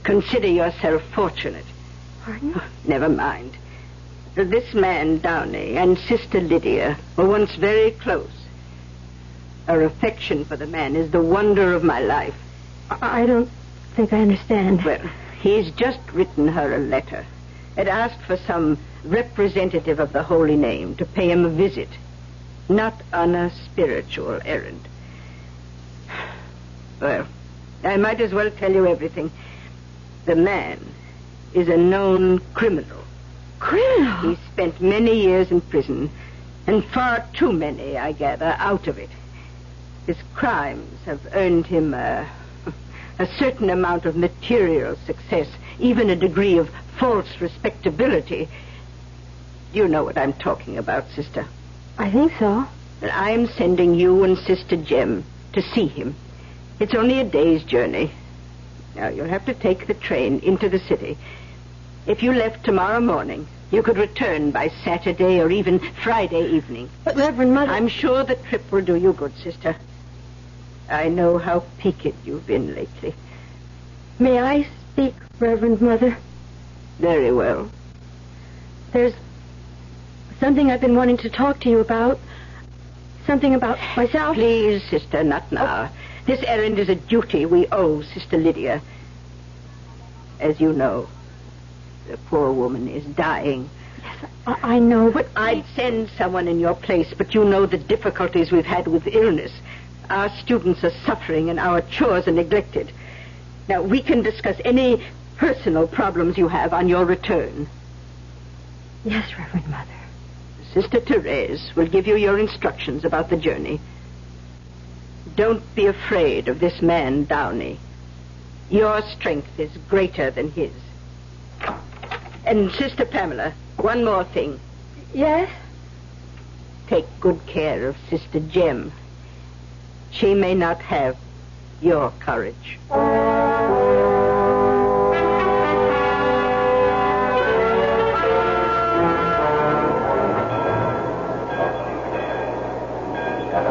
[SPEAKER 10] Consider yourself fortunate.
[SPEAKER 7] Pardon?
[SPEAKER 10] Oh, never mind. This man, Downey, and Sister Lydia were once very close. Her affection for the man is the wonder of my life.
[SPEAKER 7] I don't think I understand.
[SPEAKER 10] Well, he's just written her a letter. It asked for some representative of the Holy Name to pay him a visit, not on a spiritual errand. Well, I might as well tell you everything. The man is a known criminal.
[SPEAKER 7] Criminal?
[SPEAKER 10] He spent many years in prison, and far too many, I gather, out of it. His crimes have earned him a certain amount of material success, even a degree of false respectability. You know what I'm talking about, sister.
[SPEAKER 7] I think so.
[SPEAKER 10] And I'm sending you and Sister Jem to see him. It's only a day's journey. Now, you'll have to take the train into the city. If you left tomorrow morning, you could return by Saturday or even Friday evening.
[SPEAKER 7] But, Reverend Mother...
[SPEAKER 10] I'm sure the trip will do you good, sister. I know how peaked you've been lately.
[SPEAKER 7] May I speak, Reverend Mother?
[SPEAKER 10] Very well.
[SPEAKER 7] There's something I've been wanting to talk to you about. Something about myself.
[SPEAKER 10] Please, sister, not now. This errand is a duty we owe Sister Lydia. As you know, the poor woman is dying.
[SPEAKER 7] Yes, I know, but
[SPEAKER 10] I'd send someone in your place, but you know the difficulties we've had with illness. Our students are suffering and our chores are neglected. Now, we can discuss any personal problems you have on your return.
[SPEAKER 7] Yes, Reverend Mother.
[SPEAKER 10] Sister Therese will give you your instructions about the journey. Don't be afraid of this man, Downey. Your strength is greater than his. And Sister Pamela, one more thing.
[SPEAKER 7] Yes?
[SPEAKER 10] Take good care of Sister Jem. She may not have your courage.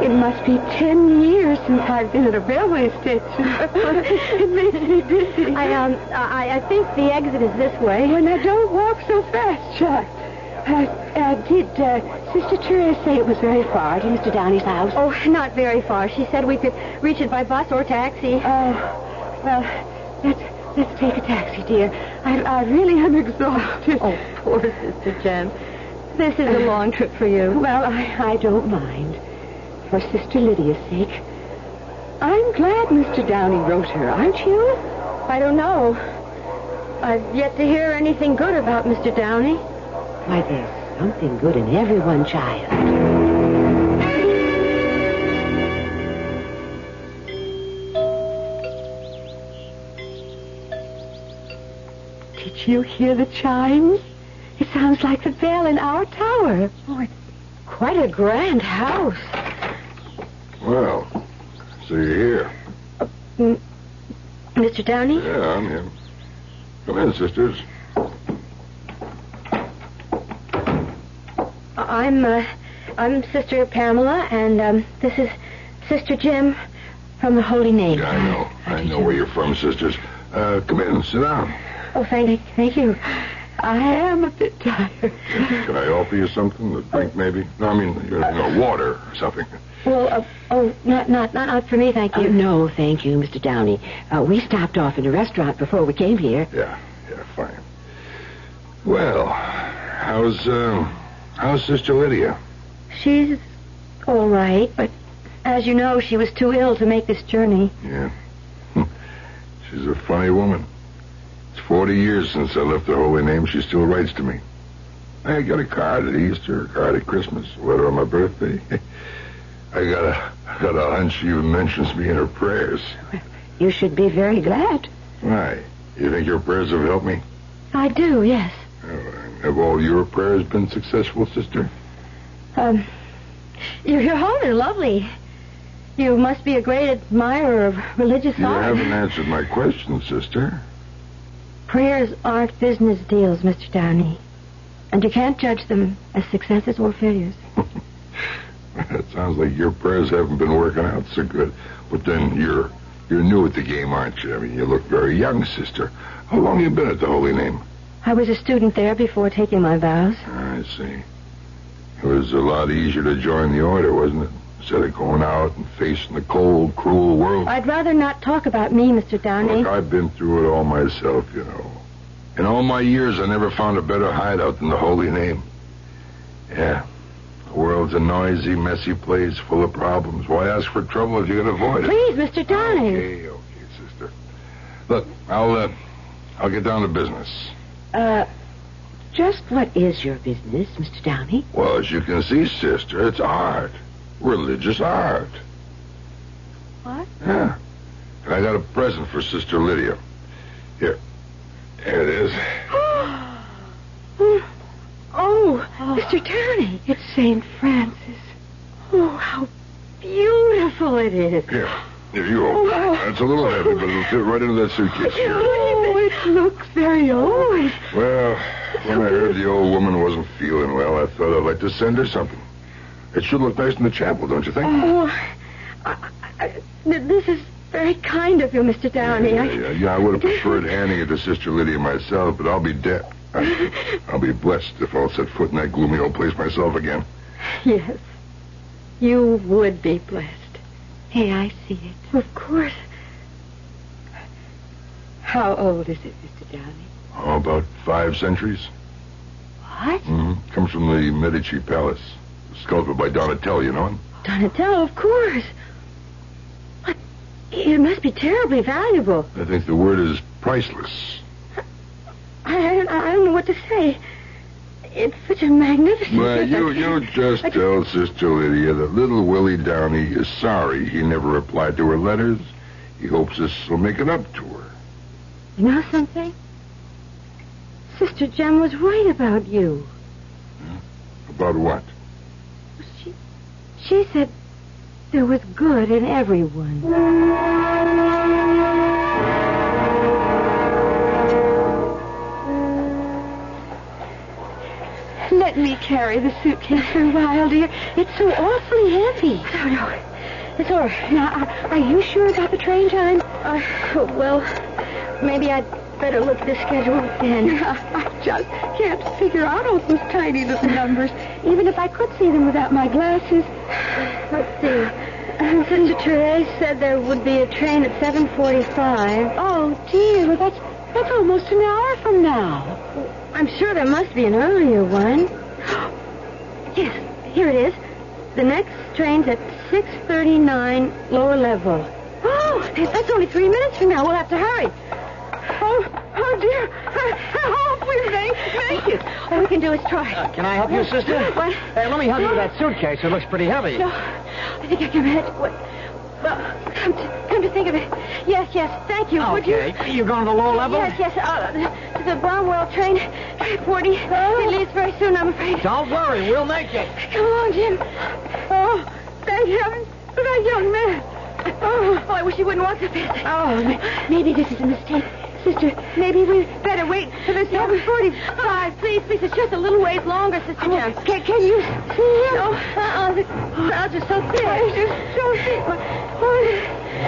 [SPEAKER 7] It must be 10 years since I've been at a railway station. It makes me dizzy. I think the exit is this way.
[SPEAKER 10] Well, now, don't walk so fast, Chuck. Did Sister Therese say it was very far to Mr. Downey's house?
[SPEAKER 7] Oh, not very far. She said we could reach it by bus or taxi.
[SPEAKER 10] Well, let's take a taxi, dear. I really am exhausted.
[SPEAKER 7] Oh, poor Sister Jem. This is a long trip for you.
[SPEAKER 10] Well, I don't mind. For Sister Lydia's sake. I'm glad Mr. Downey wrote her, aren't you?
[SPEAKER 7] I don't know. I've yet to hear anything good about Mr. Downey.
[SPEAKER 10] Why, there's something good in everyone, child. Did you hear the chimes? It sounds like the bell in our tower.
[SPEAKER 7] Oh, it's quite a grand house.
[SPEAKER 25] Well, so you're here.
[SPEAKER 7] Mr. Downey?
[SPEAKER 25] Yeah, I'm him. Come in, sisters.
[SPEAKER 7] I'm Sister Pamela, and this is Sister Jim from the Holy Name.
[SPEAKER 25] Yeah, I know. I know where you're from, sisters. Come in, sit down.
[SPEAKER 7] Oh, thank you. I am a bit tired.
[SPEAKER 25] Can I offer you something to drink, maybe? No, I mean, water or something.
[SPEAKER 7] Well, not for me, thank you.
[SPEAKER 10] No, thank you, Mr. Downey. We stopped off in a restaurant before we came here.
[SPEAKER 25] Yeah, fine. Well, how's Sister Lydia?
[SPEAKER 7] She's all right, but as you know, she was too ill to make this journey.
[SPEAKER 25] Yeah. She's a funny woman. It's 40 years since I left the Holy Name. She still writes to me. I got a card at Easter, a card at Christmas, a letter on my birthday. I got a hunch she even mentions me in her prayers.
[SPEAKER 10] You should be very glad.
[SPEAKER 25] Why? You think your prayers have helped me?
[SPEAKER 7] I do, yes.
[SPEAKER 25] Have all your prayers been successful, sister?
[SPEAKER 7] Your home is lovely. You must be a great admirer of religious art.
[SPEAKER 25] You haven't answered my question, sister.
[SPEAKER 7] Prayers aren't business deals, Mr. Downey. And you can't judge them as successes or failures.
[SPEAKER 25] It sounds like your prayers haven't been working out so good. But then you're new at the game, aren't you? I mean, you look very young, sister. How long have you been at the Holy Name?
[SPEAKER 7] I was a student there before taking my vows.
[SPEAKER 25] I see. It was a lot easier to join the order, wasn't it? Instead of going out and facing the cold, cruel world.
[SPEAKER 7] I'd rather not talk about me, Mr. Downey.
[SPEAKER 25] Look, I've been through it all myself, you know. In all my years, I never found a better hideout than the Holy Name. Yeah. The world's a noisy, messy place full of problems. Why ask for trouble if you can avoid it?
[SPEAKER 7] Please, Mr. Downey.
[SPEAKER 25] Okay, sister. Look, I'll get down to business.
[SPEAKER 10] Just what is your business, Mr. Downey?
[SPEAKER 25] Well, as you can see, sister, it's art. Religious art.
[SPEAKER 7] What?
[SPEAKER 25] Yeah. And I got a present for Sister Lydia. Here it is.
[SPEAKER 7] Oh, Mr. Downey. It's St. Francis. Oh, how beautiful it is.
[SPEAKER 25] Here you open it. It's a little heavy, but it'll fit right into that suitcase here.
[SPEAKER 7] Oh, it looks very old.
[SPEAKER 25] Well, when I heard the old woman wasn't feeling well, I thought I'd like to send her something. It should look nice in the chapel, don't you think?
[SPEAKER 7] Oh, this is very kind of you, Mr. Downey.
[SPEAKER 25] Yeah, I would have preferred handing it to Sister Lydia myself, but I'll be dead. I'll be blessed if I'll set foot in that gloomy old place myself again.
[SPEAKER 7] Yes, you would be blessed. Hey, I see it. Of course. How old is it, Mr. Downey?
[SPEAKER 25] Oh, about 5 centuries.
[SPEAKER 7] What?
[SPEAKER 25] Mm-hmm. Comes from the Medici Palace. Sculpted by Donatello, you know him?
[SPEAKER 7] Donatello, of course. But it must be terribly valuable.
[SPEAKER 25] I think the word is priceless.
[SPEAKER 7] I don't know what to say. It's such a magnificent...
[SPEAKER 25] Well, you just tell Sister Lydia that little Willie Downey is sorry he never replied to her letters. He hopes this will make it up to her.
[SPEAKER 7] You know something? Sister Jem was right about you.
[SPEAKER 25] About what?
[SPEAKER 7] She said there was good in everyone. Let me carry the suitcase for a while, dear. It's so awfully heavy. No. It's all right. Now, are you sure about the train time? Well, maybe I'd better look at the schedule again. I just can't figure out all those tiny little numbers, even if I could see them without my glasses. Let's see. Sister Therese said there would be a train at 7:45. Oh, dear. Well, that's almost an hour from now. I'm sure there must be an earlier one. Yes, here it is. The next train's at 6:39, lower level. Oh, that's only 3 minutes from now. We'll have to hurry. Oh, dear. I hope we make it. All we can do is try.
[SPEAKER 8] Can I help you, sister?
[SPEAKER 7] What?
[SPEAKER 8] Hey, let me help you with that suitcase. It looks pretty heavy.
[SPEAKER 7] No, I think I can manage. Well, come to think of it. Yes, thank you.
[SPEAKER 8] Okay.
[SPEAKER 7] Would you?
[SPEAKER 8] You going to the lower level?
[SPEAKER 7] Yes. The Barnwell train, 40. It leaves very soon, I'm afraid.
[SPEAKER 8] Don't worry. We'll make it.
[SPEAKER 7] Come along, Jim. Oh, thank heaven for that young man. Oh, I wish you wouldn't walk so fast. Oh, maybe this is a mistake. Sister, maybe we'd better wait till there's 7:45. Please, it's just a little ways longer, Sister Jem. Can you see him? No. The crowds are so thick. They're so thick.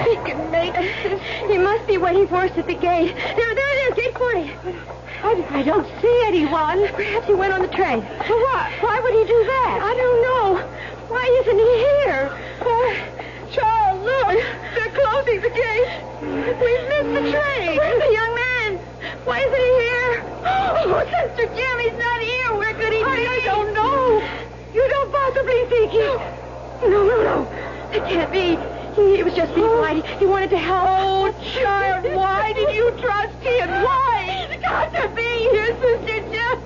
[SPEAKER 7] He can make it. He must be waiting for us at the gate. There it is, gate 40. I don't see anyone. Perhaps he went on the train. For what? Why would he do that? I don't know. Why isn't he here? Charles, look. They're closing the gate. We've missed the train. Where's the young man? Why isn't he here? Oh, Sister Jem, he's not here. Where could he be? I don't know. You don't possibly think he... No. It can't be. He was just being polite. He wanted to help. Oh, child, why did you trust him? Why? He's got to be here, Sister Jem.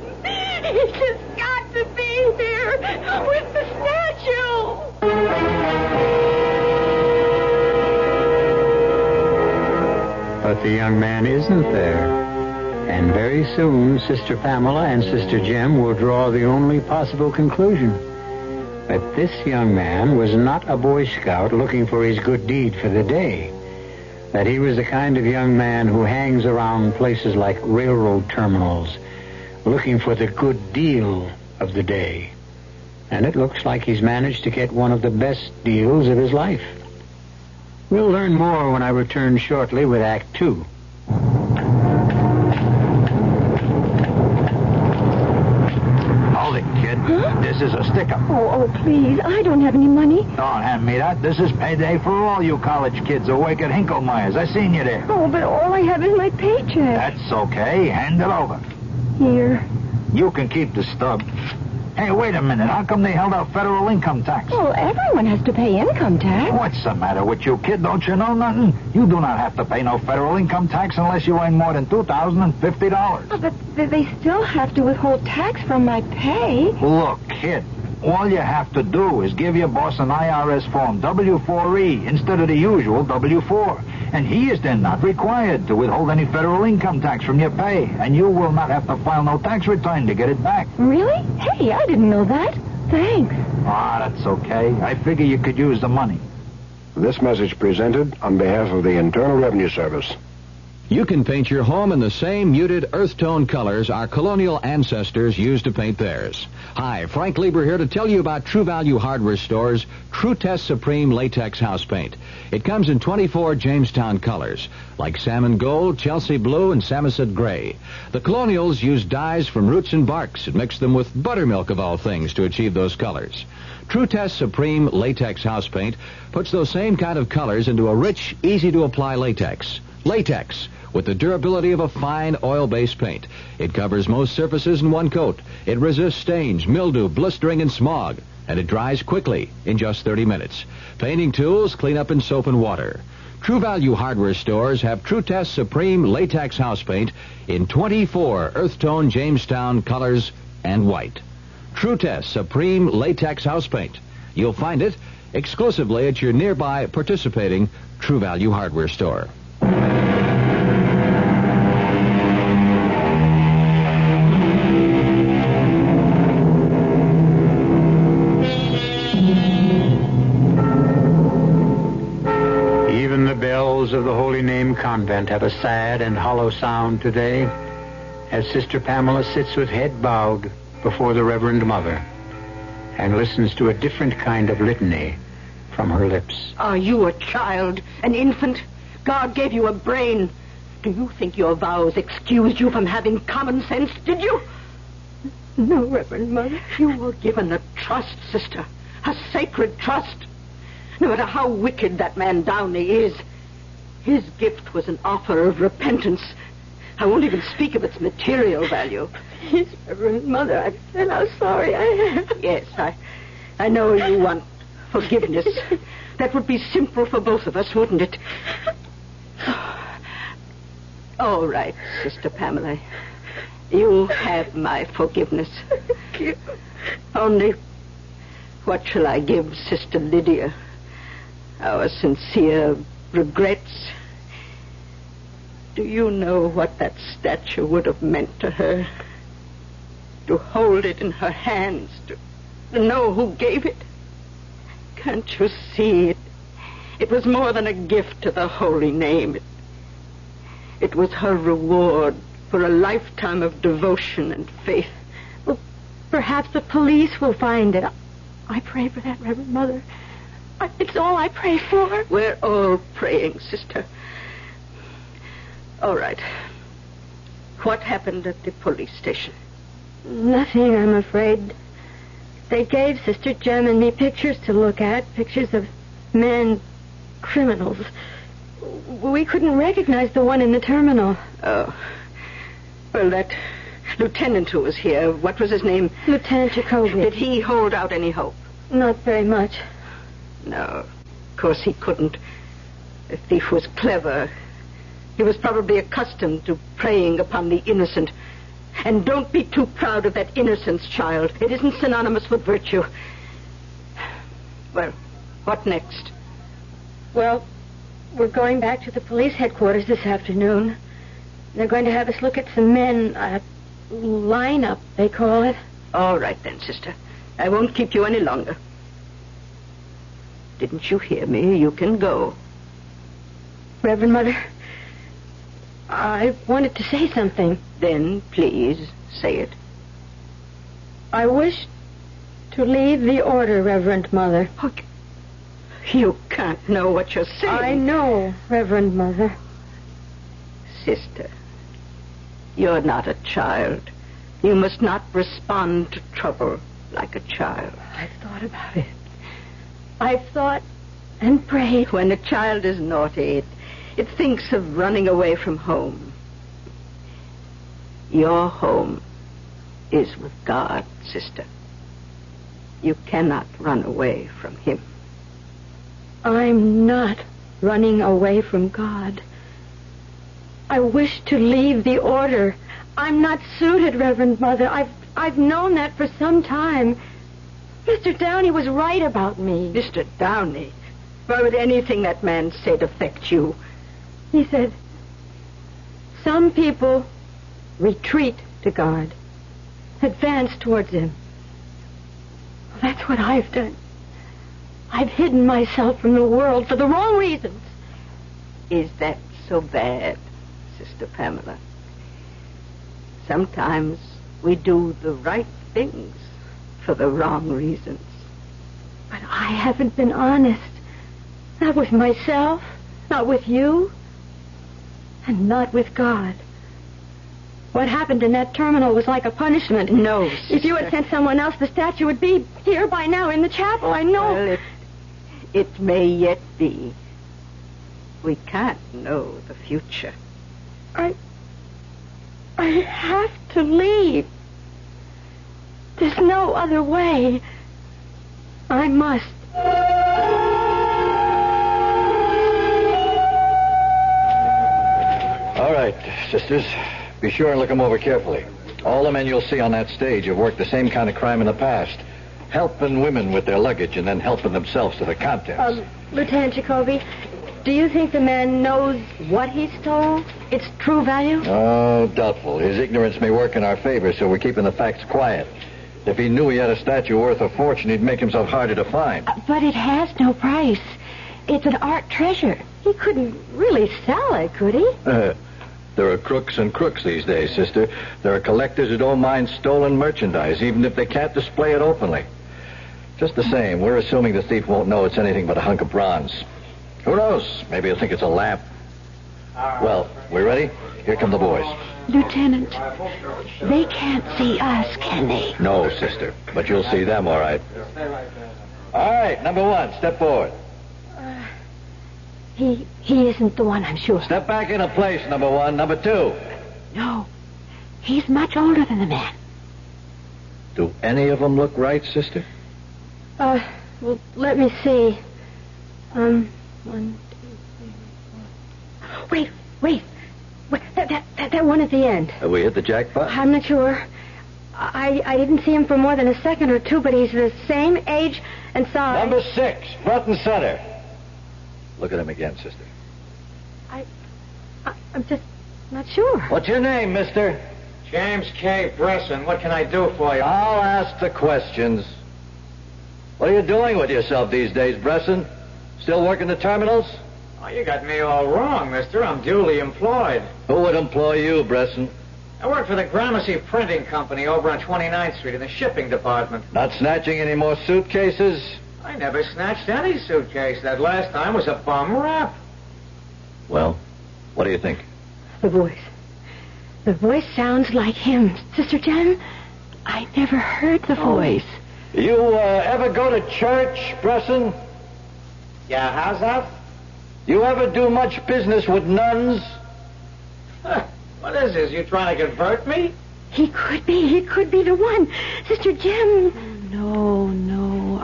[SPEAKER 7] He's just got to be here with the statue.
[SPEAKER 2] But the young man isn't there. And very soon, Sister Pamela and Sister Jem will draw the only possible conclusion. That this young man was not a Boy Scout looking for his good deed for the day. That he was the kind of young man who hangs around places like railroad terminals, looking for the good deal of the day. And it looks like he's managed to get one of the best deals of his life. We'll learn more when I return shortly with Act 2.
[SPEAKER 8] Hold it, kid. Huh? This is a stick-up.
[SPEAKER 7] Oh, please. I don't have any money.
[SPEAKER 8] Don't hand me that. This is payday for all you college kids awake at Hinklemeyer's. I seen you there.
[SPEAKER 7] Oh, but all I have is my paycheck.
[SPEAKER 8] That's okay. Hand it over.
[SPEAKER 7] Here.
[SPEAKER 8] You can keep the stub. Hey, wait a minute. How come they held out federal income tax?
[SPEAKER 7] Well, everyone has to pay income tax.
[SPEAKER 8] What's the matter with you, kid? Don't you know nothing? You do not have to pay no federal income tax unless you earn more than $2,050.
[SPEAKER 7] Oh, but they still have to withhold tax from my pay.
[SPEAKER 8] Look, kid, all you have to do is give your boss an IRS form, W-4E, instead of the usual W-4. And he is then not required to withhold any federal income tax from your pay. And you will not have to file no tax return to get it back.
[SPEAKER 7] Really? Hey, I didn't know that. Thanks.
[SPEAKER 8] That's okay. I figure you could use the money.
[SPEAKER 1] This message presented on behalf of the Internal Revenue Service.
[SPEAKER 12] You can paint your home in the same muted earth tone colors our colonial ancestors used to paint theirs. Hi, Frank Lieber here to tell you about True Value Hardware Store's True Test Supreme Latex House Paint. It comes in 24 Jamestown colors, like salmon gold, Chelsea blue, and Samoset gray. The colonials used dyes from roots and barks and mixed them with buttermilk of all things to achieve those colors. True Test Supreme Latex House Paint puts those same kind of colors into a rich, easy-to-apply latex. Latex, with the durability of a fine oil-based paint. It covers most surfaces in one coat. It resists stains, mildew, blistering, and smog. And it dries quickly, in just 30 minutes. Painting tools clean up in soap and water. True Value Hardware Stores have True Test Supreme Latex House Paint in 24 earth tone Jamestown colors and white. True Test Supreme Latex House Paint. You'll find it exclusively at your nearby participating True Value Hardware Store.
[SPEAKER 2] Even the bells of the Holy Name Convent have a sad and hollow sound today as Sister Pamela sits with head bowed before the Reverend Mother and listens to a different kind of litany from her lips.
[SPEAKER 14] Are you a child, an infant? God gave you a brain. Do you think your vows excused you from having common sense, did you?
[SPEAKER 7] No, Reverend Mother.
[SPEAKER 14] You were given a trust, sister. A sacred trust. No matter how wicked that man Downey is, his gift was an offer of repentance. I won't even speak of its material value.
[SPEAKER 7] Please, Reverend Mother, I've said how sorry I am.
[SPEAKER 14] Yes, I know you want forgiveness. That would be simple for both of us, wouldn't it? All right, Sister Pamela. You have my forgiveness. Only, what shall I give Sister Lydia? Our sincere regrets. Do you know what that statue would have meant to her? To hold it in her hands, to know who gave it. Can't you see it? It was more than a gift to the holy name. It was her reward for a lifetime of devotion and faith.
[SPEAKER 7] Well, perhaps the police will find it. I pray for that, Reverend Mother. It's all I pray for.
[SPEAKER 14] We're all praying, sister. All right. What happened at the police station?
[SPEAKER 7] Nothing, I'm afraid. They gave Sister Jem and me pictures to look at, pictures of men, criminals. We couldn't recognize the one in the terminal.
[SPEAKER 14] Oh. Well, that lieutenant who was here, what was his name?
[SPEAKER 7] Lieutenant Jacoby.
[SPEAKER 14] Did he hold out any hope?
[SPEAKER 7] Not very much.
[SPEAKER 14] No, of course he couldn't. The thief was clever. He was probably accustomed to preying upon the innocent. And don't be too proud of that innocence, child. It isn't synonymous with virtue. Well, what next?
[SPEAKER 7] Well, we're going back to the police headquarters this afternoon. They're going to have us look at some men, lineup, they call it.
[SPEAKER 14] All right then, sister. I won't keep you any longer. Didn't you hear me? You can go.
[SPEAKER 7] Reverend Mother, I wanted to say something.
[SPEAKER 14] Then, please, say it.
[SPEAKER 7] I wish to leave the order, Reverend Mother.
[SPEAKER 14] Oh, you can't know what you're saying.
[SPEAKER 7] I know, Reverend Mother.
[SPEAKER 14] Sister, you're not a child. You must not respond to trouble like a child.
[SPEAKER 7] I've thought about it. I've thought and prayed.
[SPEAKER 14] When a child is naughty, it thinks of running away from home. Your home is with God, sister. You cannot run away from him.
[SPEAKER 7] I'm not running away from God. I wish to leave the order. I'm not suited, Reverend Mother. I've known that for some time. Mr. Downey was right about me.
[SPEAKER 14] Mr. Downey? Why would anything that man said affect you?
[SPEAKER 7] He said, some people retreat to God, advance towards him. Well, that's what I've done. I've hidden myself from the world for the wrong reasons.
[SPEAKER 14] Is that so bad, Sister Pamela? Sometimes we do the right things for the wrong reasons.
[SPEAKER 7] But I haven't been honest. Not with myself, not with you, and not with God. What happened in that terminal was like a punishment.
[SPEAKER 14] No, sister.
[SPEAKER 7] If you had sent someone else, the statue would be here by now in the chapel. I know.
[SPEAKER 14] Well, it may yet be. We can't know the future.
[SPEAKER 7] I have to leave. There's no other way. I must.
[SPEAKER 12] All right, sisters. Be sure and look them over carefully. All the men you'll see on that stage have worked the same kind of crime in the past. Helping women with their luggage and then helping themselves to the contents.
[SPEAKER 7] Lieutenant Jacoby, do you think the man knows what he stole? Its true value?
[SPEAKER 12] Oh, doubtful. His ignorance may work in our favor, so we're keeping the facts quiet. If he knew he had a statue worth a fortune, he'd make himself harder to find.
[SPEAKER 7] But it has no price. It's an art treasure. He couldn't really sell it, could he?
[SPEAKER 12] There are crooks and crooks these days, sister. There are collectors who don't mind stolen merchandise, even if they can't display it openly. Just the same, we're assuming the thief won't know it's anything but a hunk of bronze. Who knows? Maybe he'll think it's a lamp. Well, we ready? Here come the boys.
[SPEAKER 7] Lieutenant, they can't see us, can they?
[SPEAKER 12] No, sister, but you'll see them, all right. All right, number one, step forward.
[SPEAKER 7] He isn't the one, I'm sure.
[SPEAKER 12] Step back into place, number one. Number two.
[SPEAKER 7] No, he's much older than the man.
[SPEAKER 12] Do any of them look right, sister?
[SPEAKER 7] Well, let me see. 1, 2, 3, 4. Wait. That one at the end.
[SPEAKER 12] Have we hit the jackpot?
[SPEAKER 7] I'm not sure. I didn't see him for more than a second or two, but he's the same age and size.
[SPEAKER 12] Number 6, front and center. Look at him again, sister.
[SPEAKER 7] I'm just not sure.
[SPEAKER 12] What's your name, mister?
[SPEAKER 3] James K. Bresson. What can I do for you?
[SPEAKER 12] I'll ask the questions. What are you doing with yourself these days, Bresson?
[SPEAKER 5] Still working the terminals?
[SPEAKER 3] Oh, you got me all wrong, mister. I'm duly employed.
[SPEAKER 5] Who would employ you, Bresson?
[SPEAKER 3] I work for the Gramercy Printing Company over on 29th Street in the shipping department.
[SPEAKER 5] Not snatching any more suitcases?
[SPEAKER 3] I never snatched any suitcase. That last time was a bum rap.
[SPEAKER 5] Well, what do you think?
[SPEAKER 7] The voice. The voice sounds like him. Sister Jen, I never heard the voice.
[SPEAKER 5] You ever go to church, Bresson?
[SPEAKER 3] Yeah, how's that?
[SPEAKER 5] You ever do much business with nuns?
[SPEAKER 3] What is this? You trying to convert me?
[SPEAKER 7] He could be the one. Sister Jen. No,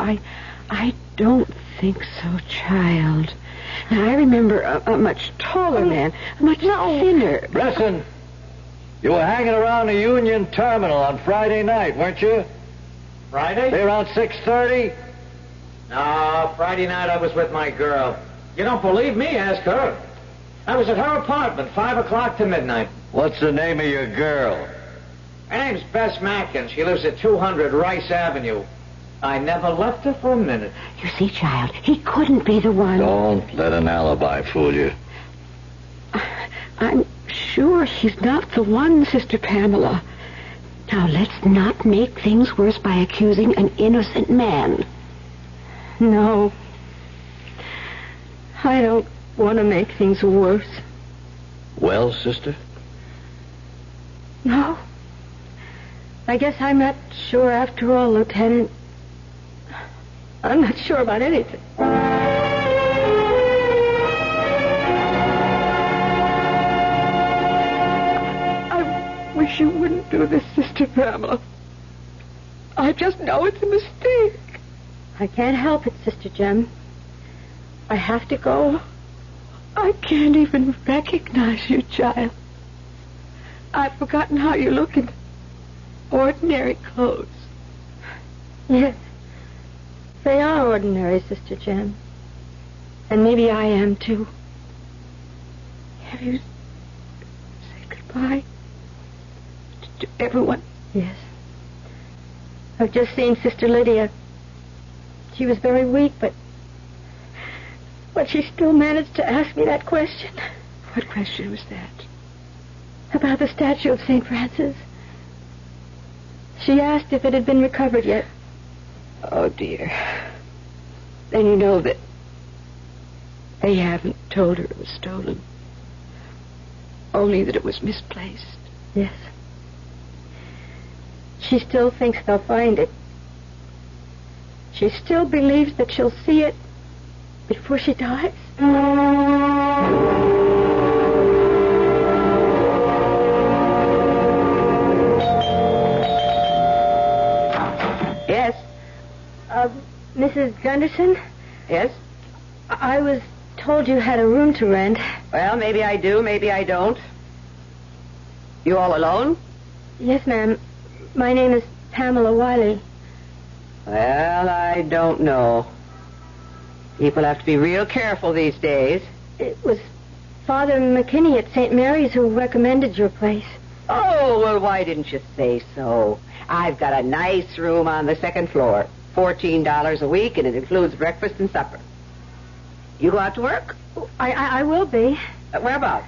[SPEAKER 7] I don't think so, child. Now, I remember a much taller man, a much thinner.
[SPEAKER 5] Bresson, you were hanging around the Union Terminal on Friday night, weren't you?
[SPEAKER 3] Friday?
[SPEAKER 5] Say around 6:30?
[SPEAKER 3] No, Friday night I was with my girl. You don't believe me? Ask her. I was at her apartment, 5 o'clock to midnight.
[SPEAKER 5] What's the name of your girl?
[SPEAKER 3] Her name's Bess Mackin. She lives at 200 Rice Avenue. I never left her for a minute.
[SPEAKER 7] You see, child, he couldn't be the one.
[SPEAKER 5] Don't let an alibi fool you.
[SPEAKER 7] I'm sure he's not the one, Sister Pamela. Now, let's not make things worse by accusing an innocent man. No. I don't want to make things worse.
[SPEAKER 5] Well, sister?
[SPEAKER 7] No. I guess I'm not sure after all, Lieutenant. I'm not sure about anything. I wish you wouldn't do this, Sister Pamela. I just know it's a mistake. I can't help it, Sister Jem. I have to go. I can't even recognize you, child. I've forgotten how you look in ordinary clothes. Yes. They are ordinary, Sister Jen. And maybe I am, too. Have you said goodbye to everyone? Yes. I've just seen Sister Lydia. She was very weak, but she still managed to ask me that question. What question was that? About the statue of St. Francis. She asked if it had been recovered yet. Oh, dear. Then you know that they haven't told her it was stolen. Only that it was misplaced. Yes. She still thinks they'll find it. She still believes that she'll see it before she dies. Yes? Mrs. Gunderson? Yes? I was told you had a room to rent. Well, maybe I do, maybe I don't. You all alone? Yes, ma'am. My name is Pamela Wiley. Well, I don't know. People have to be real careful these days. It was Father McKinney at St. Mary's who recommended your place. Oh, well, why didn't you say so? I've got a nice room on the second floor. $14 a week, and it includes breakfast and supper. You go out to work? I will be. Whereabouts?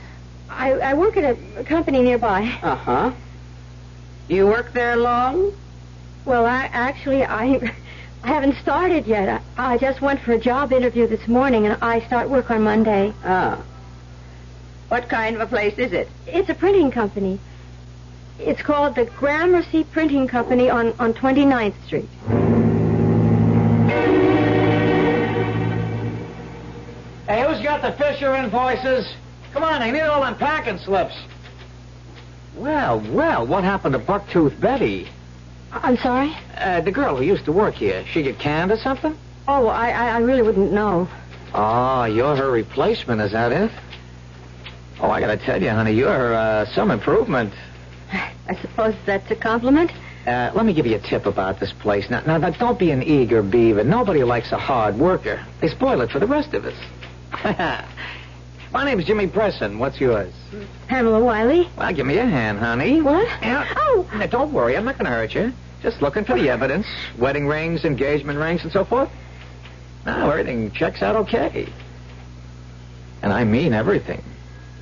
[SPEAKER 7] I work at a company nearby. Uh-huh. You work there long? Well, I haven't started yet. I just went for a job interview this morning, and I start work on Monday. Ah. What kind of a place is it? It's a printing company. It's called the Gramercy Printing Company on 29th Street.
[SPEAKER 3] Hey, who's got the Fisher invoices? Come on, I need all them packing slips. Well, what happened to Bucktooth Betty?
[SPEAKER 7] I'm sorry?
[SPEAKER 3] The girl who used to work here. She get canned or something?
[SPEAKER 7] Oh, I really wouldn't know.
[SPEAKER 3] Oh, you're her replacement, is that it? Oh, I gotta tell you, honey, you're some improvement.
[SPEAKER 7] I suppose that's a compliment?
[SPEAKER 3] Let me give you a tip about this place. Now, don't be an eager beaver. Nobody likes a hard worker. They spoil it for the rest of us. My name's Jimmy Bresson. What's yours?
[SPEAKER 7] Pamela Wiley.
[SPEAKER 3] Well, give me a hand, honey.
[SPEAKER 7] What?
[SPEAKER 3] Oh! Now, don't worry. I'm not going to hurt you. Just looking for the evidence. Wedding rings, engagement rings, and so forth. No, everything checks out okay. And I mean everything.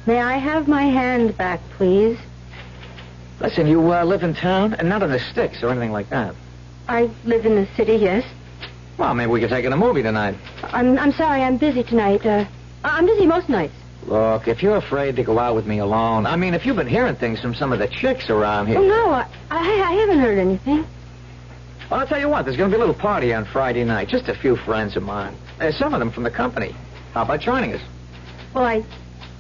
[SPEAKER 7] May I have my hand back, please?
[SPEAKER 3] Listen, you live in town? And not in the sticks or anything like that.
[SPEAKER 7] I live in the city, yes.
[SPEAKER 3] Well, maybe we could take in a movie tonight.
[SPEAKER 7] I'm sorry, I'm busy tonight. I'm busy most nights.
[SPEAKER 3] Look, if you're afraid to go out with me alone, I mean, if you've been hearing things from some of the chicks around here...
[SPEAKER 7] Oh, no, I haven't heard anything.
[SPEAKER 3] Well, I'll tell you what, there's going to be a little party on Friday night. Just a few friends of mine. Some of them from the company. How about joining us?
[SPEAKER 7] Well,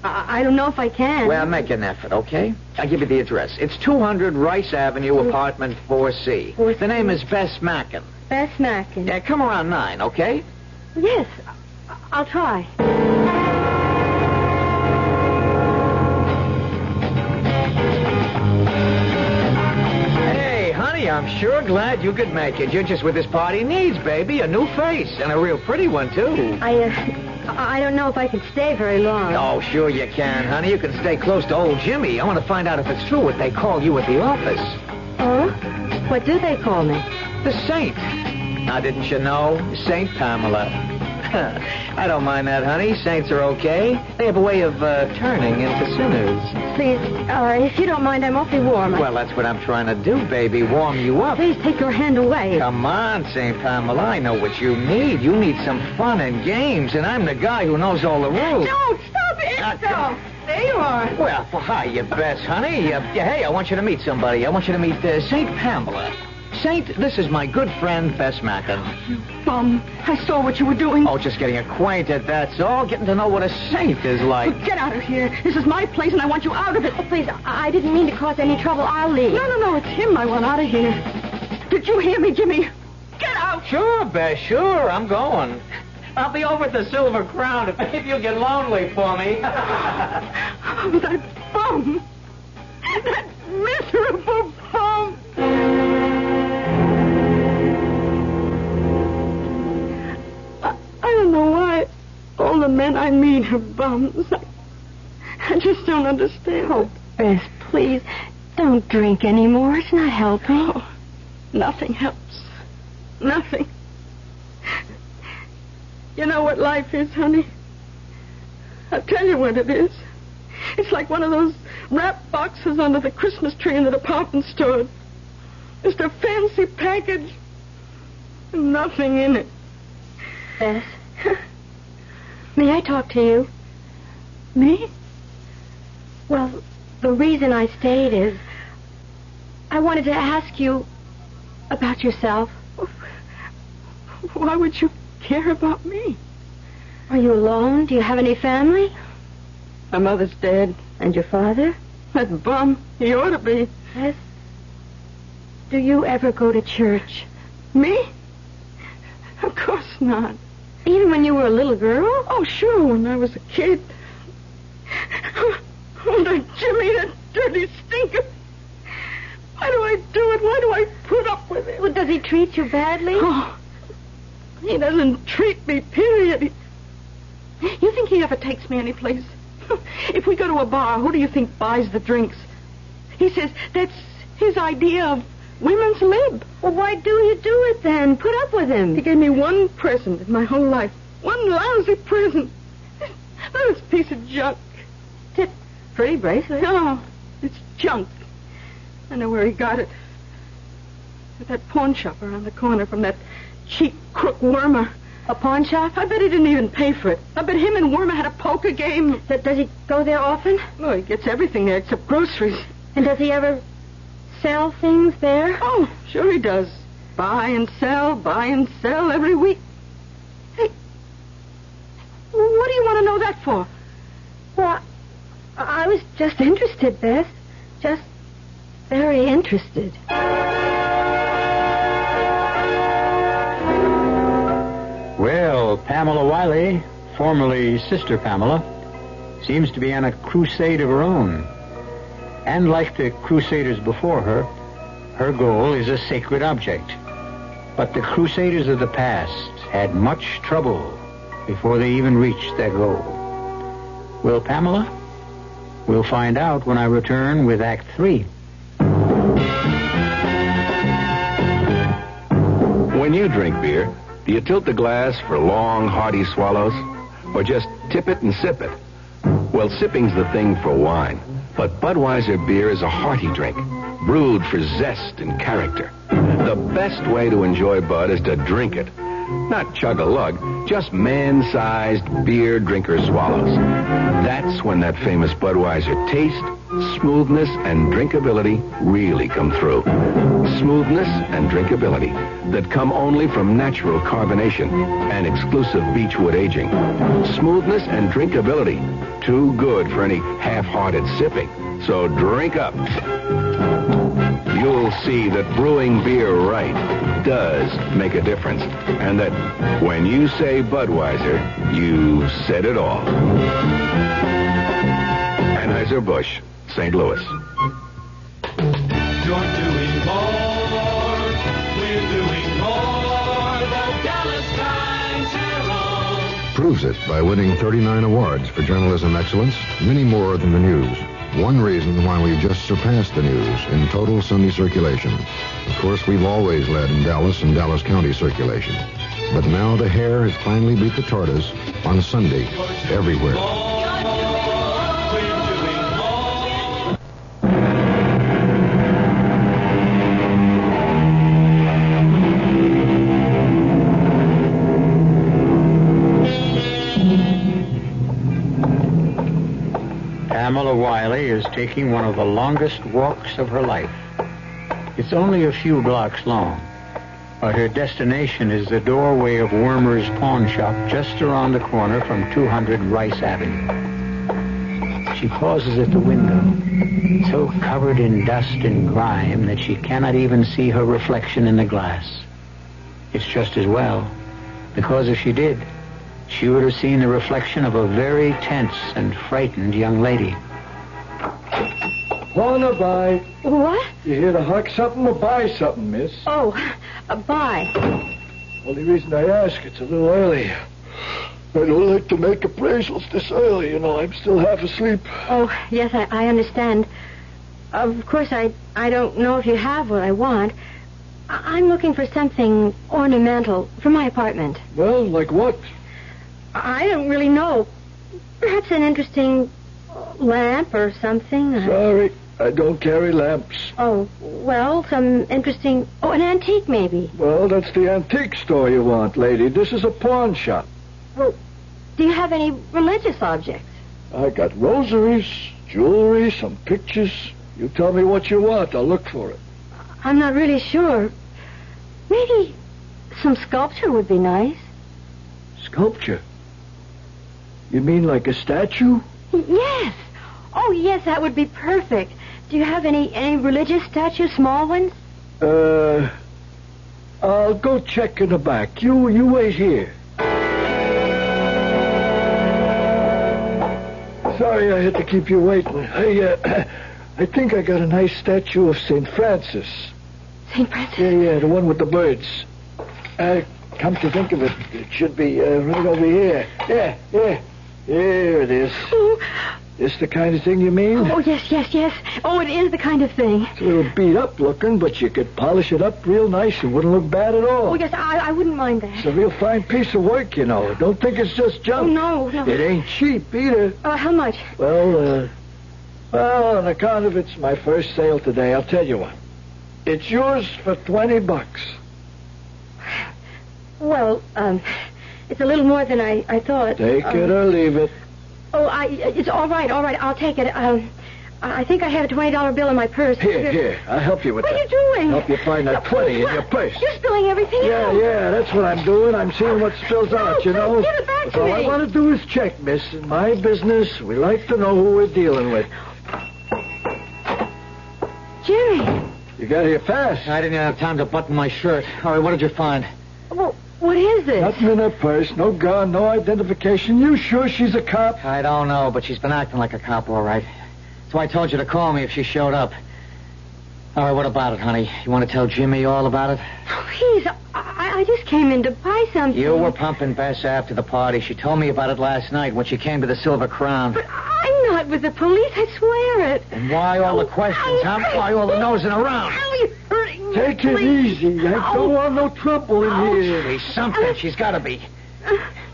[SPEAKER 7] I don't know if I can.
[SPEAKER 3] Well, make an effort, okay? I'll give you the address. It's 200 Rice Avenue, apartment 4C. The name is Bess Mackin.
[SPEAKER 7] Bess Mackin.
[SPEAKER 3] Yeah, come around 9, okay?
[SPEAKER 7] Yes, I'll try.
[SPEAKER 3] Hey, honey, I'm sure glad you could make it. You're just what this party needs, baby. A new face, and a real pretty one, too.
[SPEAKER 7] I don't know if I can stay very long.
[SPEAKER 3] Oh, sure you can, honey. You can stay close to old Jimmy. I want to find out if it's true what they call you at the office.
[SPEAKER 7] Oh? What do they call me?
[SPEAKER 3] The Saint. Now, didn't you know? Saint Pamela. I don't mind that, honey. Saints are okay. They have a way of turning into sinners.
[SPEAKER 7] Please, if you don't mind, I'm awfully warm.
[SPEAKER 3] Well, that's what I'm trying to do, baby. Warm you up.
[SPEAKER 7] Please take your hand away.
[SPEAKER 3] Come on, Saint Pamela. I know what you need. You need some fun and games, and I'm the guy who knows all the rules.
[SPEAKER 7] Don't stop it! Stop. There you are.
[SPEAKER 3] Well, hi, you Bess, honey. Hey, I want you to meet somebody. I want you to meet Saint Pamela. Saint, this is my good friend, Bess Mackin.
[SPEAKER 7] You bum. I saw what you were doing.
[SPEAKER 3] Oh, just getting acquainted, that's all. Getting to know what a saint is like.
[SPEAKER 7] Well, get out of here. This is my place, and I want you out of it. Oh, please, I didn't mean to cause any trouble. I'll leave. No, it's him I want out of here. Did you hear me, Jimmy? Get out.
[SPEAKER 3] Sure, Bess, sure. I'm going. I'll be over at the Silver Crown if you get lonely for me.
[SPEAKER 7] Oh, that bum. That miserable bum. I don't know why all the men I meet are bums. I just don't understand. Oh, Bess, please, don't drink anymore. It's not helping. Oh, nothing helps. Nothing. You know what life is, honey? I'll tell you what it is. It's like one of those wrap boxes under the Christmas tree in the department store. Just a fancy package and nothing in it. Bess, may I talk to you? Me? Well, the reason I stayed is I wanted to ask you about yourself. Why would you care about me? Are you alone? Do you have any family? My mother's dead. And your father? That bum. He ought to be. Yes. Do you ever go to church? Me? Of course not. Even when you were a little girl? Oh, sure, when I was a kid. Oh, that Jimmy, that dirty stinker. Why do I do it? Why do I put up with it? Well, does he treat you badly? Oh, he doesn't treat me, period. You think he ever takes me anyplace? If we go to a bar, who do you think buys the drinks? He says that's his idea of women's lib. Well, why do you do it then? Put up with him. He gave me one present in my whole life. One lousy present. This piece of junk. It's a pretty bracelet. No, it's junk. I know where he got it. At that pawn shop around the corner from that cheap crook Wormer. A pawn shop? I bet he didn't even pay for it. I bet him and Wormer had a poker game. Does he go there often? Oh, he gets everything there except groceries. And does he ever sell things there? Oh, sure he does. Buy and sell every week. Hey, what do you want to know that for? Well, I was just interested, Bess. Just very interested.
[SPEAKER 2] Well, Pamela Wiley, formerly Sister Pamela, seems to be on a crusade of her own. And like the crusaders before her, her goal is a sacred object. But the crusaders of the past had much trouble before they even reached their goal. Will Pamela? We'll find out when I return with Act 3.
[SPEAKER 9] When you drink beer,
[SPEAKER 1] Do you tilt the glass for long, hearty swallows? Or just tip it and sip it? Well, sipping's the thing for wine. But Budweiser beer is a hearty drink, brewed for zest and character. The best way to enjoy Bud is to drink it. Not chug-a-lug, just man-sized beer drinker swallows. That's when that famous Budweiser taste, smoothness, and drinkability really come through. Smoothness and drinkability that come only from natural carbonation and exclusive beechwood aging. Smoothness and drinkability, too good for any half-hearted sipping. So drink up. You'll see that brewing beer right does make a difference. And that when you say Budweiser, you said it all. Anheuser-Busch, St. Louis.
[SPEAKER 15] You're doing more. We're doing more. The Dallas Times Herald
[SPEAKER 9] proves it by winning 39 awards for journalism excellence, many more than the news. One reason why we just surpassed the news in total Sunday circulation. Of course, we've always led in Dallas and Dallas County circulation. But now the hare has finally beat the tortoise on Sunday everywhere.
[SPEAKER 2] Pamela Wiley is taking one of the longest walks of her life. It's only a few blocks long, but her destination is the doorway of Wormer's Pawn Shop just around the corner from 200 Rice Avenue. She pauses at the window, so covered in dust and grime that she cannot even see her reflection in the glass. It's just as well, because if she did, she would have seen the reflection of a very tense and frightened young lady.
[SPEAKER 5] Wanna buy?
[SPEAKER 7] What?
[SPEAKER 5] You here to huck something or buy something, miss?
[SPEAKER 7] Oh, buy.
[SPEAKER 5] Only reason I ask, it's a little early. I don't like to make appraisals this early, you know. I'm still half asleep.
[SPEAKER 7] Oh, yes, I understand. Of course, I don't know if you have what I want. I'm looking for something ornamental for my apartment.
[SPEAKER 5] Well, like what?
[SPEAKER 7] I don't really know. Perhaps an interesting lamp or something.
[SPEAKER 5] Sorry, I don't carry lamps.
[SPEAKER 7] Oh, well, some interesting... Oh, an antique, maybe.
[SPEAKER 5] Well, that's the antique store you want, lady. This is a pawn shop.
[SPEAKER 7] Well, do you have any religious objects?
[SPEAKER 5] I got rosaries, jewelry, some pictures. You tell me what you want. I'll look for it.
[SPEAKER 7] I'm not really sure. Maybe some sculpture would be nice.
[SPEAKER 5] Sculpture? You mean like a statue?
[SPEAKER 7] Yes. Oh, yes, that would be perfect. Do you have any religious statues, small ones?
[SPEAKER 5] I'll go check in the back. You wait here. Sorry I had to keep you waiting. I think I got a nice statue of St. Francis.
[SPEAKER 7] St. Francis?
[SPEAKER 5] Yeah, the one with the birds. Come to think of it, it should be right over here. Yeah. Here it is.
[SPEAKER 7] Oh.
[SPEAKER 5] This the kind of thing you mean?
[SPEAKER 7] Oh, yes. Oh, it is the kind of thing.
[SPEAKER 5] It's a little beat up looking, but you could polish it up real nice. It wouldn't look bad at all.
[SPEAKER 7] Oh, yes, I wouldn't mind that.
[SPEAKER 5] It's a real fine piece of work, you know. Don't think it's just junk.
[SPEAKER 7] Oh, no.
[SPEAKER 5] It ain't cheap either.
[SPEAKER 7] How much?
[SPEAKER 5] Well, on account of it's my first sale today, I'll tell you what. It's yours for $20.
[SPEAKER 7] Well, it's a little more than I thought.
[SPEAKER 5] Take it or leave it.
[SPEAKER 7] Oh, it's all right. I'll take it. I think I have a $20 bill in my purse.
[SPEAKER 5] Here. I'll help you with that.
[SPEAKER 7] What are you doing?
[SPEAKER 5] Help you find that 20 in your purse.
[SPEAKER 7] You're spilling everything out.
[SPEAKER 5] Yeah, that's what I'm doing. I'm seeing what spills out, you know.
[SPEAKER 7] Give it back to
[SPEAKER 5] all
[SPEAKER 7] me.
[SPEAKER 5] I want to do is check, miss. In my business, we like to know who we're dealing with.
[SPEAKER 7] Jimmy.
[SPEAKER 5] You got here fast.
[SPEAKER 3] I didn't have time to button my shirt. All right, what did you find?
[SPEAKER 7] Well, what is this?
[SPEAKER 5] Nothing in her purse. No gun, no identification. You sure she's a cop?
[SPEAKER 3] I don't know, but she's been acting like a cop, all right. That's why I told you to call me if she showed up. All right, what about it, honey? You want to tell Jimmy all about it?
[SPEAKER 7] Please, I just came in to buy something.
[SPEAKER 3] You were pumping Bess after the party. She told me about it last night when she came to the Silver Crown.
[SPEAKER 7] But I'm not with the police, I swear it.
[SPEAKER 3] And why all the questions, huh? Why all the nosing around?
[SPEAKER 7] Ow, you're hurting me.
[SPEAKER 5] Take it easy. I don't want no trouble in here.
[SPEAKER 3] She's something. She's got to be.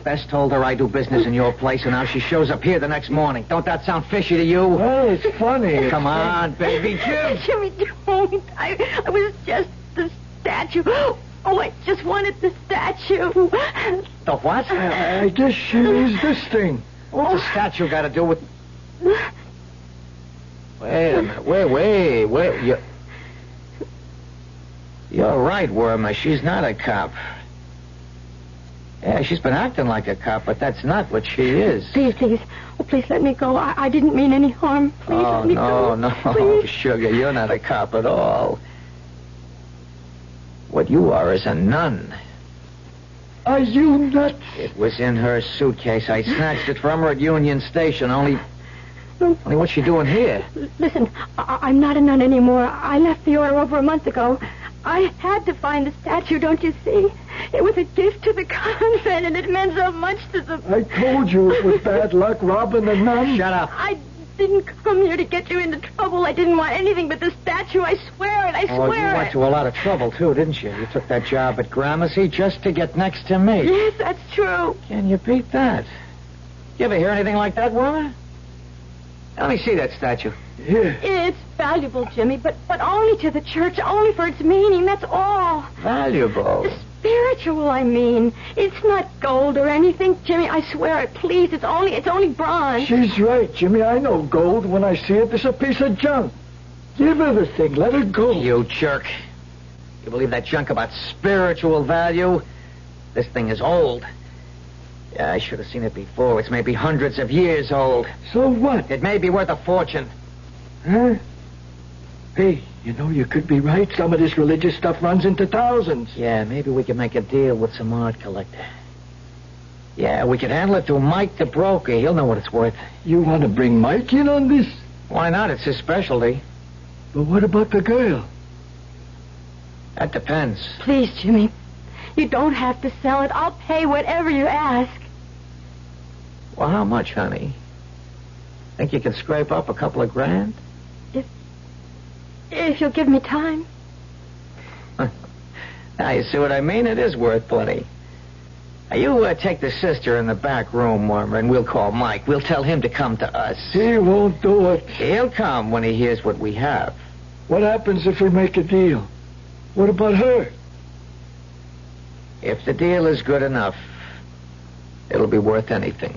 [SPEAKER 3] Bess told her I do business in your place, and now she shows up here the next morning. Don't that sound fishy to you?
[SPEAKER 5] Well, it's funny.
[SPEAKER 3] Come on, baby Jim.
[SPEAKER 7] Jimmy, don't. I was just the statue. Oh, I just wanted the statue.
[SPEAKER 3] The what?
[SPEAKER 5] I guess she needs this thing.
[SPEAKER 3] What's the statue got to do with... Wait a minute. Wait. You're right, Wormer. She's not a cop. Yeah, she's been acting like a cop, but that's not what she is.
[SPEAKER 7] Please. Oh, please let me go. I didn't mean any harm. Please let me go.
[SPEAKER 3] No,
[SPEAKER 7] Please.
[SPEAKER 3] Sugar, you're not a cop at all. What you are is a nun.
[SPEAKER 5] Are you nuts?
[SPEAKER 3] It was in her suitcase. I snatched it from her at Union Station. Only what's she doing here?
[SPEAKER 7] Listen, I'm not a nun anymore. I left the order over a month ago. I had to find the statue, don't you see? It was a gift to the convent, and it meant so much to the...
[SPEAKER 5] I told you it was bad luck robbing a nun.
[SPEAKER 3] Shut up.
[SPEAKER 7] I didn't come here to get you into trouble. I didn't want anything but the statue. I swear it. I swear it.
[SPEAKER 3] You went to a lot of trouble, too, didn't you? You took that job at Gramercy just to get next to me.
[SPEAKER 7] Yes, that's true.
[SPEAKER 3] Can you beat that? You ever hear anything like that, Wormer? Let me see that statue.
[SPEAKER 5] Here.
[SPEAKER 7] It's valuable, Jimmy, but only to the church, only for its meaning, that's all.
[SPEAKER 3] Valuable?
[SPEAKER 7] Spiritual, I mean. It's not gold or anything, Jimmy. I swear it. Please, it's only bronze.
[SPEAKER 5] She's right, Jimmy. I know gold. When I see it, it's a piece of junk. Give her the thing. Let her go.
[SPEAKER 3] You jerk. You believe that junk about spiritual value? This thing is old. Yeah, I should have seen it before. It's maybe hundreds of years old.
[SPEAKER 5] So what?
[SPEAKER 3] It may be worth a fortune.
[SPEAKER 5] Huh? Hey, you know, you could be right. Some of this religious stuff runs into thousands.
[SPEAKER 3] Yeah, maybe we could make a deal with some art collector. Yeah, we could handle it to Mike the broker. He'll know what it's worth.
[SPEAKER 5] You want to bring Mike in on this?
[SPEAKER 3] Why not? It's his specialty.
[SPEAKER 5] But what about the girl?
[SPEAKER 3] That depends.
[SPEAKER 7] Please, Jimmy. You don't have to sell it. I'll pay whatever you ask.
[SPEAKER 3] Well, how much, honey? Think you can scrape up a couple of grand?
[SPEAKER 7] If you'll give me time.
[SPEAKER 3] Now, you see what I mean? It is worth plenty. Now, you take the sister in the back room, Wormer, and we'll call Mike. We'll tell him to come to us.
[SPEAKER 5] He won't do it.
[SPEAKER 3] He'll come when he hears what we have.
[SPEAKER 5] What happens if we make a deal? What about her?
[SPEAKER 3] If the deal is good enough, it'll be worth anything.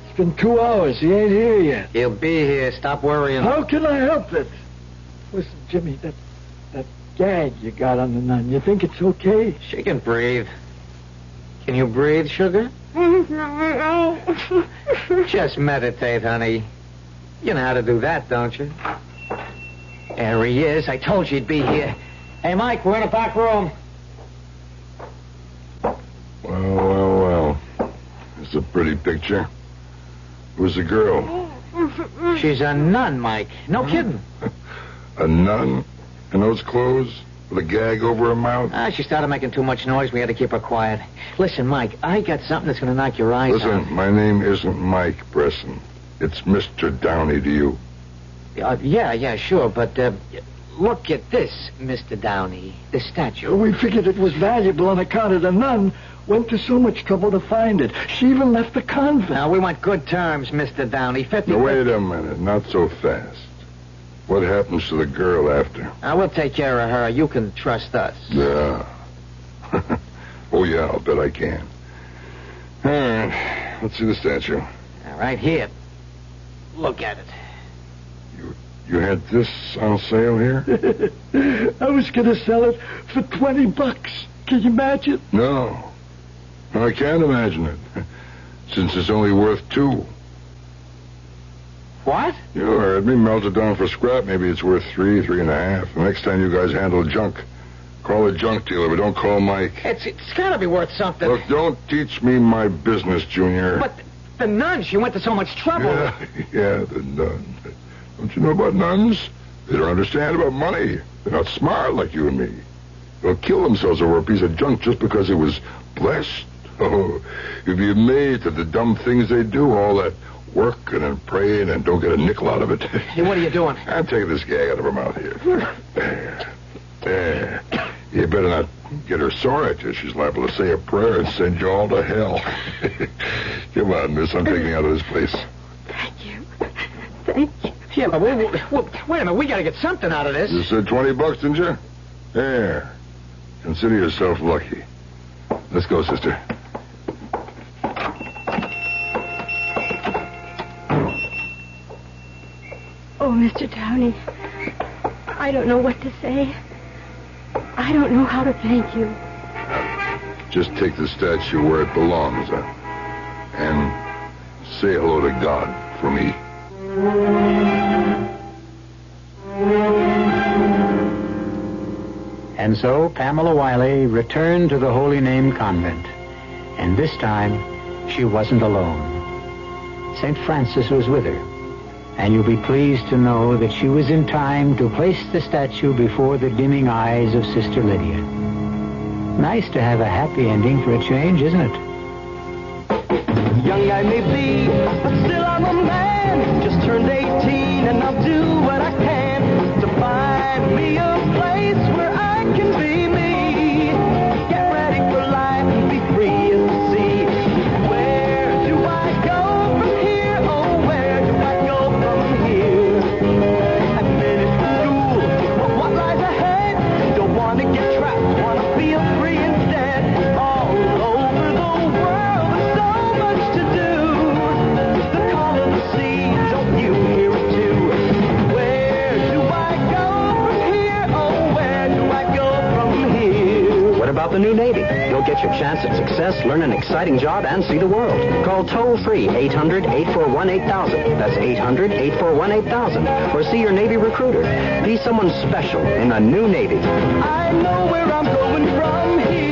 [SPEAKER 5] It's been 2 hours. He ain't here yet.
[SPEAKER 3] He'll be here. Stop worrying.
[SPEAKER 5] How can I help it? Listen, Jimmy, that gag you got on the nun, you think it's okay?
[SPEAKER 3] She can breathe. Can you breathe, sugar? Just meditate, honey. You know how to do that, don't you? There he is. I told you he'd be here. Hey, Mike, we're in the back room.
[SPEAKER 25] Well. It's a pretty picture. Who's the girl?
[SPEAKER 3] She's a nun, Mike. No kidding.
[SPEAKER 25] A nun? In those clothes? With a gag over her mouth?
[SPEAKER 3] She started making too much noise. We had to keep her quiet. Listen, Mike, I got something that's going to knock your eyes out.
[SPEAKER 25] Listen, my name isn't Mike Bresson. It's Mr. Downey to you.
[SPEAKER 3] Yeah, sure, but look at this, Mr. Downey. The statue.
[SPEAKER 5] We figured it was valuable on account of the nun. Went to so much trouble to find it. She even left the convent.
[SPEAKER 3] Now, we want good terms, Mr. Downey. 50.
[SPEAKER 25] Now, wait a minute. Not so fast. What happens to the girl after?
[SPEAKER 3] We'll take care of her. You can trust us.
[SPEAKER 25] Yeah. Oh, yeah, I'll bet I can. All right. Let's see the statue.
[SPEAKER 3] All right, here. Look at it.
[SPEAKER 25] You had this on sale here?
[SPEAKER 5] I was going to sell it for $20. Can you imagine?
[SPEAKER 25] No, I can't imagine it. Since it's only worth $2.
[SPEAKER 3] What?
[SPEAKER 25] You heard me. Melt it down for scrap. Maybe it's worth $3, $3.50. The next time you guys handle junk, call a junk dealer, but don't call Mike.
[SPEAKER 3] It's got to be worth something.
[SPEAKER 25] Look, don't teach me my business, Junior.
[SPEAKER 3] But the nun, she went to so much trouble.
[SPEAKER 25] Yeah, the nun. Don't you know about nuns? They don't understand about money. They're not smart like you and me. They'll kill themselves over a piece of junk just because it was blessed. Oh, you'd be amazed at the dumb things they do, all that working and praying and don't get a nickel out of it.
[SPEAKER 3] Hey, what are you doing?
[SPEAKER 25] I'm taking this gag out of her mouth here. There. You better not get her sore at you. She's liable to say a prayer and send you all to hell. Come on, miss. I'm taking you out of this place.
[SPEAKER 7] Thank you. Thank you.
[SPEAKER 3] Yeah, but wait a minute. We got to get something out of this.
[SPEAKER 25] You said $20, didn't you? There. Consider yourself lucky. Let's go, sister.
[SPEAKER 7] Oh, Mr. Downey, I don't know what to say. I don't know how to thank you.
[SPEAKER 25] Just take the statue where it belongs, and say hello to God for me.
[SPEAKER 2] And so Pamela Wiley returned to the Holy Name Convent. And this time, she wasn't alone. St. Francis was with her. And you'll be pleased to know that she was in time to place the statue before the dimming eyes of Sister Lydia. Nice to have a happy ending for a change, isn't it?
[SPEAKER 15] Young I may be, but still I'm a man. Just turned 18 and I'll do what I can to find me a place where I can be me. Get ready for life and be free as the sea. Where do I go from here? Oh, where do I go from here? I've finished school, but what lies ahead? Don't want to get trapped, want to feel free instead. All over the world, there's so much to do. The call of the sea, don't you hear it too? Where do I go from here? Oh, where do I go from here?
[SPEAKER 11] What about the new Navy? You'll get your chance at success, learn an exciting job, and see the world. Call toll-free 800-841-8000. That's 800-841-8000. Or see your Navy recruiter. Be someone special in the new Navy.
[SPEAKER 15] I know where I'm going from here.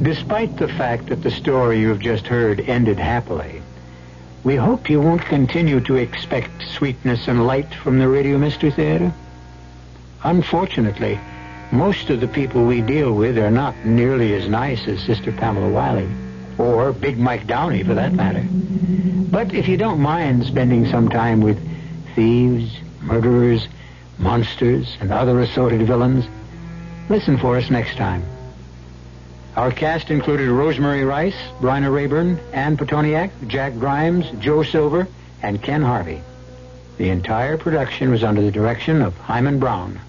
[SPEAKER 2] Despite the fact that the story you've just heard ended happily, we hope you won't continue to expect sweetness and light from the Radio Mystery Theater. Unfortunately, most of the people we deal with are not nearly as nice as Sister Pamela Wiley, or Big Mike Downey for that matter. But if you don't mind spending some time with thieves, murderers, monsters, and other assorted villains, listen for us next time. Our cast included Rosemary Rice, Bryna Rayburn, Ann Petoniak, Jack Grimes, Joe Silver, and Ken Harvey. The entire production was under the direction of Hyman Brown.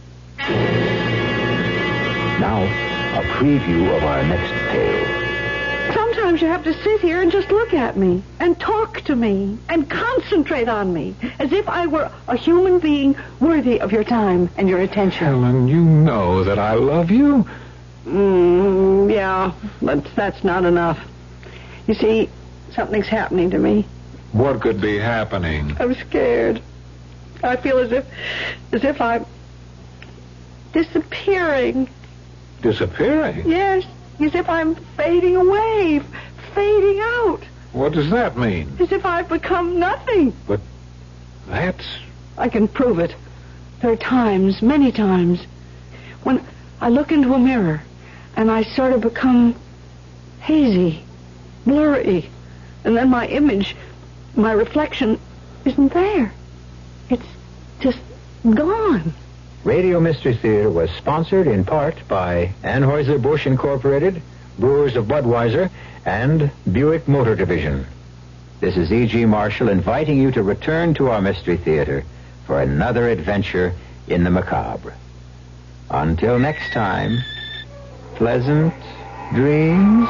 [SPEAKER 1] Now, a preview of our next tale.
[SPEAKER 16] Sometimes you have to sit here and just look at me and talk to me and concentrate on me as if I were a human being worthy of your time and your attention.
[SPEAKER 5] Helen, you know that I love you.
[SPEAKER 16] Yeah, but that's not enough. You see, something's happening to me.
[SPEAKER 5] What could be happening?
[SPEAKER 16] I'm scared. I feel as if I'm disappearing.
[SPEAKER 5] Disappearing?
[SPEAKER 16] Yes, as if I'm fading away, fading out.
[SPEAKER 5] What does that mean?
[SPEAKER 16] As if I've become nothing.
[SPEAKER 5] But that's...
[SPEAKER 16] I can prove it. There are times, many times, when I look into a mirror and I sort of become hazy, blurry, and then my image, my reflection, isn't there. It's just gone.
[SPEAKER 2] Radio Mystery Theater was sponsored in part by Anheuser-Busch Incorporated, Brewers of Budweiser, and Buick Motor Division. This is E.G. Marshall inviting you to return to our Mystery Theater for another adventure in the macabre. Until next time, pleasant dreams.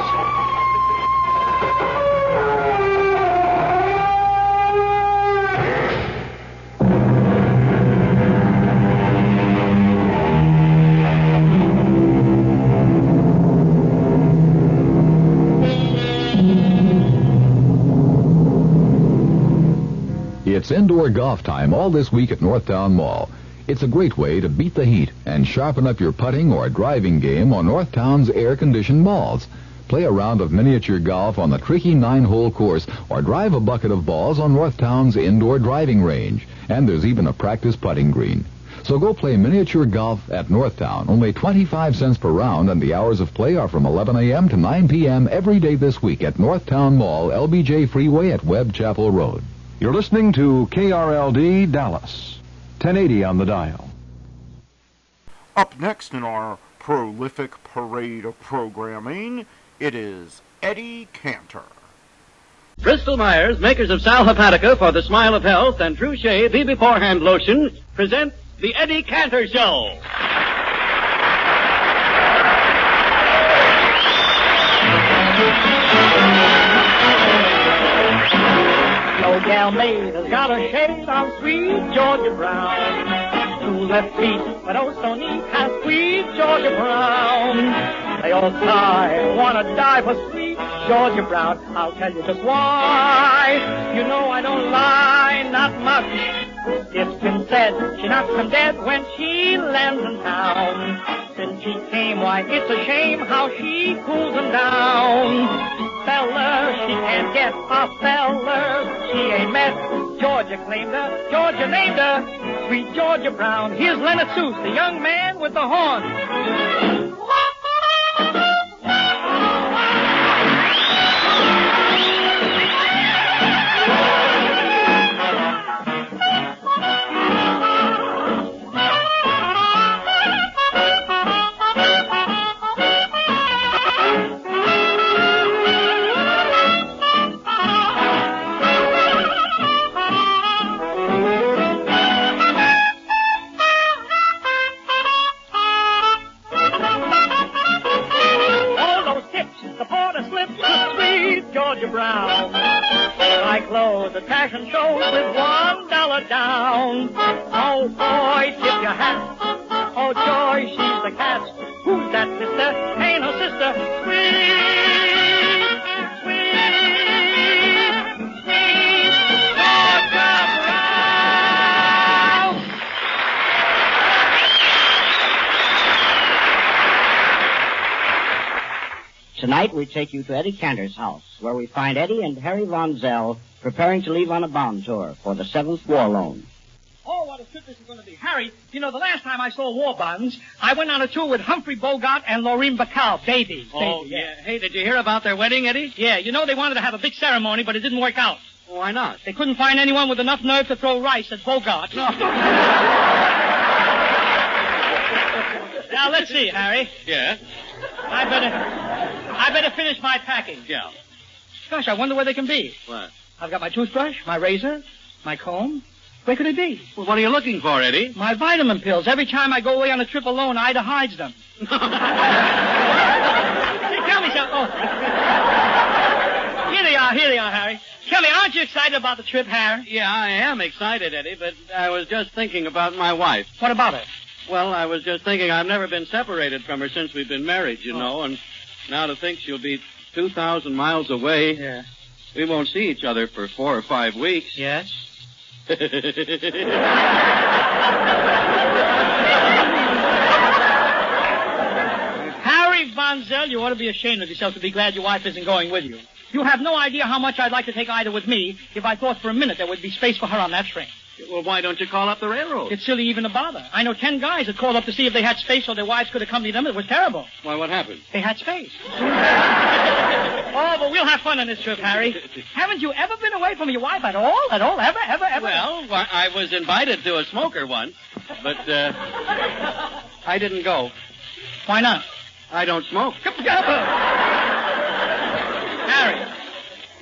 [SPEAKER 17] It's indoor golf time all this week at Northtown Mall. It's a great way to beat the heat and sharpen up your putting or driving game on Northtown's air-conditioned malls. Play a round of miniature golf on the tricky 9-hole course, or drive a bucket of balls on Northtown's indoor driving range. And there's even a practice putting green. So go play miniature golf at Northtown. Only 25 cents per round, and the hours of play are from 11 a.m. to 9 p.m. every day this week at Northtown Mall, LBJ Freeway at Webb Chapel Road.
[SPEAKER 28] You're listening to KRLD Dallas, 1080 on the dial.
[SPEAKER 13] Up next in our prolific parade of programming, it is Eddie Cantor.
[SPEAKER 18] Bristol Myers, makers of Sal Hepatica for the smile of health and True Shea BB Forehand Lotion, present the Eddie Cantor Show.
[SPEAKER 15] No gal maid has got a shade of sweet Georgia brown. Two left feet, but oh so neat, has sweet Georgia brown. They all sigh, wanna die for sweet Georgia brown. I'll tell you just why. You know I don't lie, not much. It's been said she knocks them dead when she lands in town. Since she came, why it's a shame how she cools them down. Fella, she can't get a fella she ain't met. Georgia claimed her, Georgia named her, sweet Georgia Brown. Here's Leonard Seuss, the young man with the horn. Brown. My clothes at fashion shows with $1 down. Oh boy, tip your hat. Oh joy, she's the cat. Who's that sister? Ain't her sister. Sweet, sweet, sweet Georgia Brown.
[SPEAKER 19] Tonight we take you to Eddie Cantor's house, where we find Eddie and Harry Von Zell preparing to leave on a bond tour for the 7th War Loan.
[SPEAKER 3] Oh, what a trip this is going to be. Harry, you know, the last time I saw war bonds, I went on a tour with Humphrey Bogart and Lorene Bacall, baby.
[SPEAKER 18] Oh,
[SPEAKER 3] baby,
[SPEAKER 18] yeah. Hey, did you hear about their wedding, Eddie?
[SPEAKER 3] Yeah, you know they wanted to have a big ceremony, but it didn't work out.
[SPEAKER 18] Why not?
[SPEAKER 3] They couldn't find anyone with enough nerve to throw rice at Bogart. No. Now, let's see, Harry.
[SPEAKER 18] Yeah?
[SPEAKER 3] I better finish my packing.
[SPEAKER 18] Yeah.
[SPEAKER 3] Gosh, I wonder where they can be.
[SPEAKER 18] What?
[SPEAKER 3] I've got my toothbrush, my razor, my comb. Where could it be?
[SPEAKER 18] Well, what are you looking for, Eddie?
[SPEAKER 3] My vitamin pills. Every time I go away on a trip alone, Ida hides them. Hey, tell me something. Oh. Here they are, Harry. Tell me, aren't you excited about the trip, Harry?
[SPEAKER 18] Yeah, I am excited, Eddie, but I was just thinking about my wife.
[SPEAKER 3] What about her?
[SPEAKER 18] Well, I was just thinking I've never been separated from her since we've been married, you know, and now to think she'll be 2,000 miles away.
[SPEAKER 3] Yeah.
[SPEAKER 18] We won't see each other for 4 or 5 weeks.
[SPEAKER 3] Yes? Harry Von Zell, you ought to be ashamed of yourself to be glad your wife isn't going with you. You have no idea how much I'd like to take Ida with me if I thought for a minute there would be space for her on that train.
[SPEAKER 18] Well, why don't you call up the railroad?
[SPEAKER 3] It's silly even to bother. I know 10 guys that called up to see if they had space so their wives could accompany them. It was terrible.
[SPEAKER 18] Why, what happened?
[SPEAKER 3] They had space. Oh, but we'll have fun on this trip, Harry. Haven't you ever been away from your wife at all? At all? Ever?
[SPEAKER 18] Well, I was invited to a smoker once, but I didn't go.
[SPEAKER 3] Why not?
[SPEAKER 18] I don't smoke.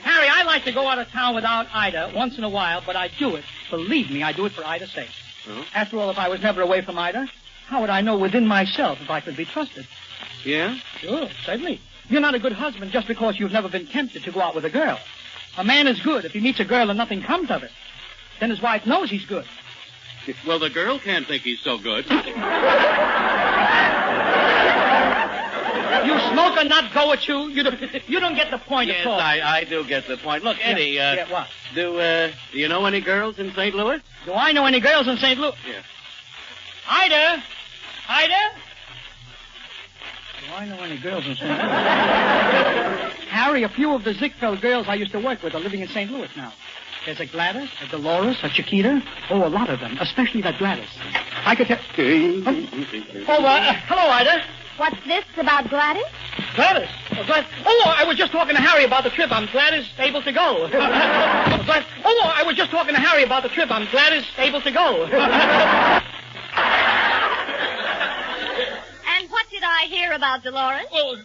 [SPEAKER 3] Harry, I like to go out of town without Ida once in a while, but I do it. Believe me, I do it for Ida's sake.
[SPEAKER 18] Oh?
[SPEAKER 3] After all, if I was never away from Ida, how would I know within myself if I could be trusted?
[SPEAKER 18] Yeah?
[SPEAKER 3] Sure, certainly. You're not a good husband just because you've never been tempted to go out with a girl. A man is good if he meets a girl and nothing comes of it. Then his wife knows he's good.
[SPEAKER 18] Well, the girl can't think he's so good.
[SPEAKER 3] You smoker, not go at you. You don't get the point
[SPEAKER 18] yes,
[SPEAKER 3] at all.
[SPEAKER 18] I do get the point. Look, Eddie,
[SPEAKER 3] what?
[SPEAKER 18] Do you know any girls in St. Louis?
[SPEAKER 3] Do I know any girls in St. Louis?
[SPEAKER 18] Yeah.
[SPEAKER 3] Ida? Do I know any girls in St. Louis? Harry, a few of the Ziegfeld girls I used to work with are living in St. Louis now. There's a Gladys, a Dolores, a Chiquita. Oh, a lot of them, especially that Gladys. I could tell... hello, Ida.
[SPEAKER 4] What's this about Gladys?
[SPEAKER 3] Gladys? Oh, I was just talking to Harry about the trip. I'm glad he's able to go. I was just talking to Harry about the trip. I'm glad he's able to go.
[SPEAKER 4] And what did I hear about Dolores?
[SPEAKER 3] Well,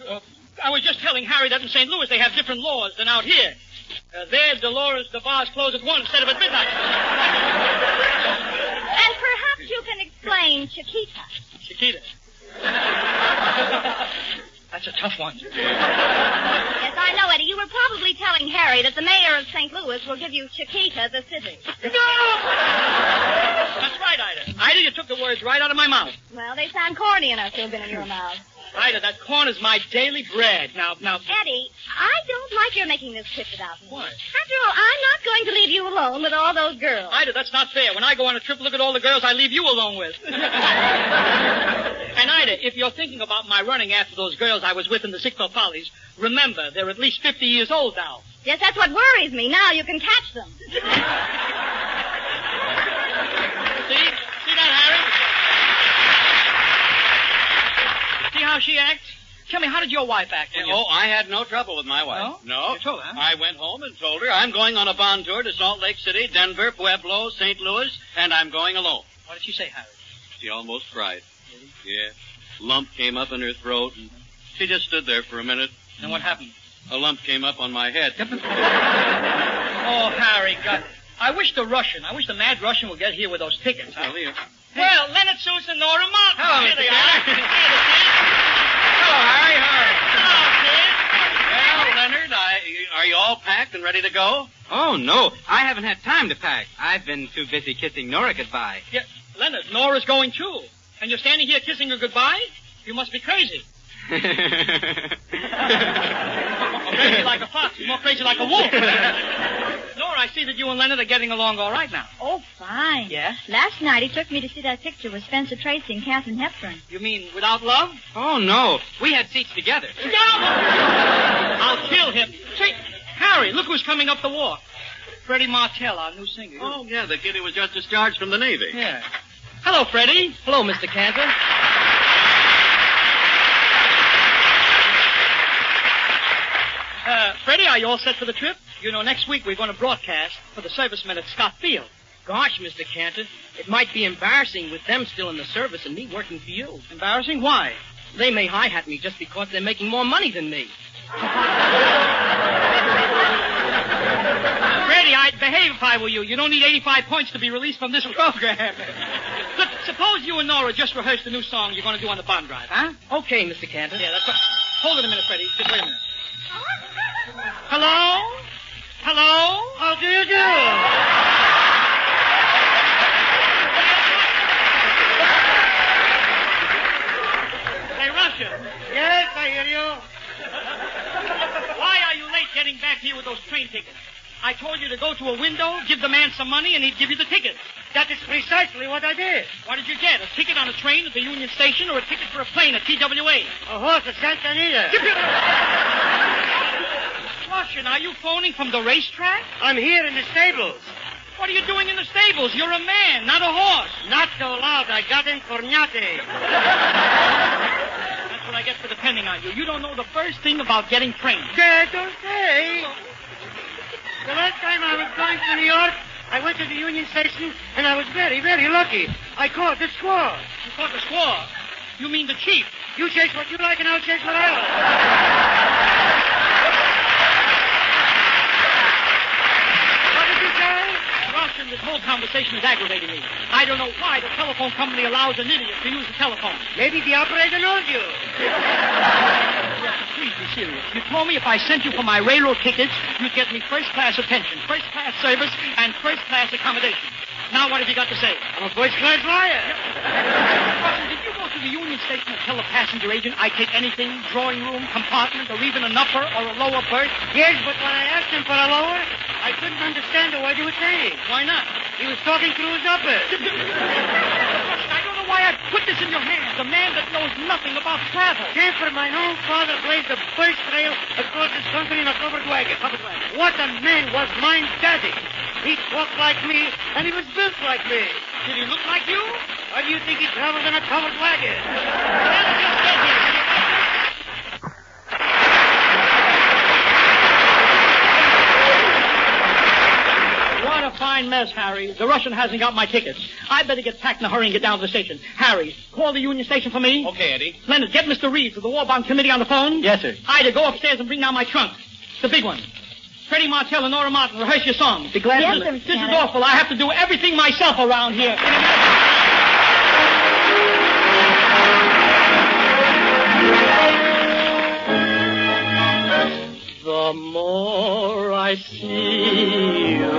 [SPEAKER 3] I was just telling Harry that in St. Louis they have different laws than out here. There, Dolores, the bars close at 1 instead of at midnight.
[SPEAKER 4] And perhaps you can explain Chiquita.
[SPEAKER 3] Chiquita. That's a tough one.
[SPEAKER 4] Yes, I know, Eddie. You were probably telling Harry that the mayor of St. Louis will give you Chiquita the city.
[SPEAKER 3] No! That's right, Ida. Ida, you took the words right out of my mouth.
[SPEAKER 4] Well, they sound corny enough to have been in your mouth.
[SPEAKER 3] Ida, that corn is my daily bread. Now...
[SPEAKER 4] Eddie, I don't like your making this trip without me.
[SPEAKER 3] Why?
[SPEAKER 4] After all, I'm not going to leave you alone with all those girls.
[SPEAKER 3] Ida, that's not fair. When I go on a trip, look at all the girls I leave you alone with. And Ida, if you're thinking about my running after those girls I was with in the Ziegfeld Follies, remember, they're at least 50 years old now.
[SPEAKER 4] Yes, that's what worries me. Now you can catch them.
[SPEAKER 3] See that, Harry? See how she acts? Tell me, how did your wife act?
[SPEAKER 18] I had no trouble with my wife.
[SPEAKER 3] No? You told her, huh?
[SPEAKER 18] I went home and told her I'm going on a bond tour to Salt Lake City, Denver, Pueblo, St. Louis, and I'm going alone.
[SPEAKER 3] What did she say, Harry?
[SPEAKER 18] She almost cried. Really? Yeah. Lump came up in her throat, and she just stood there for a minute.
[SPEAKER 3] And what happened?
[SPEAKER 18] A lump came up on my head.
[SPEAKER 3] Oh, Harry, God. I wish the mad Russian would get here with those tickets. Huh? Well, Leonard Susan, Nora Martin.
[SPEAKER 18] Hello,
[SPEAKER 3] here they
[SPEAKER 18] Mr.
[SPEAKER 3] are.
[SPEAKER 18] Hello, Harry. Hello, kid. Well, Leonard, are you all packed and ready to go?
[SPEAKER 6] Oh, no. I haven't had time to pack. I've been too busy kissing Nora goodbye.
[SPEAKER 3] Yeah, Leonard, Nora's going too. And you're standing here kissing her goodbye? You must be crazy. Crazy like a fox, more crazy like a wolf. Nora, I see that you and Leonard are getting along all right now.
[SPEAKER 4] Oh, fine.
[SPEAKER 3] Yeah?
[SPEAKER 4] Last night he took me to see that picture with Spencer Tracy and Katharine Hepburn.
[SPEAKER 3] You mean without love?
[SPEAKER 6] Oh, no. We had seats together.
[SPEAKER 3] I'll kill him. Say, Harry, look who's coming up the walk. Freddie Martell, our new singer.
[SPEAKER 18] Oh, yeah, the kid who was just discharged from the Navy.
[SPEAKER 3] Yeah. Hello, Freddie.
[SPEAKER 6] Hello, Mr. Cantor.
[SPEAKER 3] Freddie, are you all set for the trip? You know, next week we're going to broadcast for the servicemen at Scott Field.
[SPEAKER 6] Gosh, Mr. Cantor, it might be embarrassing with them still in the service and me working for you.
[SPEAKER 3] Embarrassing? Why?
[SPEAKER 6] They may hi-hat me just because they're making more money than me.
[SPEAKER 3] Freddie, I'd behave if I were you. You don't need 85 points to be released from this program. Look, suppose you and Nora just rehearse the new song you're going to do on the bond drive, huh?
[SPEAKER 6] Okay, Mr. Cantor.
[SPEAKER 3] Yeah, that's right. Hold it a minute, Freddie. Just wait a minute. Hello? Hello? How do you do? Hey, Russia.
[SPEAKER 20] Yes, I hear you.
[SPEAKER 3] Why are you late getting back here with those train tickets? I told you to go to a window, give the man some money, and he'd give you the ticket.
[SPEAKER 20] That is precisely what I did.
[SPEAKER 3] What did you get? A ticket on a train at the Union Station or a ticket for a plane at TWA?
[SPEAKER 20] A horse at Santa Anita.
[SPEAKER 3] Russian, are you phoning from the racetrack?
[SPEAKER 20] I'm here in the stables.
[SPEAKER 3] What are you doing in the stables? You're a man, not a horse.
[SPEAKER 20] Not so loud. I got in Cornate.
[SPEAKER 3] That's what I get for depending on you. You don't know the first thing about getting trained.
[SPEAKER 20] Don't say. The last time I was going to New York, I went to the Union Station, and I was very, very lucky. I caught the squaw.
[SPEAKER 3] You caught the squaw? You mean the chief?
[SPEAKER 20] You chase what you like, and I'll chase what I like. What did you say?
[SPEAKER 3] Russian, this whole conversation is aggravating me. I don't know why the telephone company allows an idiot to use the telephone.
[SPEAKER 20] Maybe the operator knows you.
[SPEAKER 3] Please be serious. You told me if I sent you for my railroad tickets, you'd get me first-class attention, first-class service, and first-class accommodation. Now what have you got to say?
[SPEAKER 20] I'm a first-class liar.
[SPEAKER 3] Russian, did you go to the Union Station and tell the passenger agent I take anything, drawing room, compartment, or even an upper or a lower berth?
[SPEAKER 20] Yes, but when I asked him for a lower, I couldn't understand the word he was saying.
[SPEAKER 3] Why not?
[SPEAKER 20] He was talking through his upper.
[SPEAKER 3] Russian, I don't know know why I put this in your hands? A man that knows nothing about travel.
[SPEAKER 20] Cantor, my own father blazed the first trail across this country in a covered wagon. What a man was my daddy. He talked like me, and he was built like me.
[SPEAKER 3] Did he look like you?
[SPEAKER 20] Or do you think he traveled in a covered wagon?
[SPEAKER 3] What a fine mess, Harry. The Russian hasn't got my tickets. I better get packed in a hurry and get down to the station. Harry, call the Union Station for me.
[SPEAKER 6] Okay, Eddie.
[SPEAKER 3] Leonard, get Mr. Reeves of the War Bond Committee on the phone.
[SPEAKER 6] Yes, sir.
[SPEAKER 3] Ida, go upstairs and bring down my trunk. The big one. Freddie Martell and Nora Martin, rehearse your songs.
[SPEAKER 6] Be glad
[SPEAKER 3] yes,
[SPEAKER 6] to...
[SPEAKER 3] This is awful. I have to do everything myself around here.
[SPEAKER 6] The more I see you,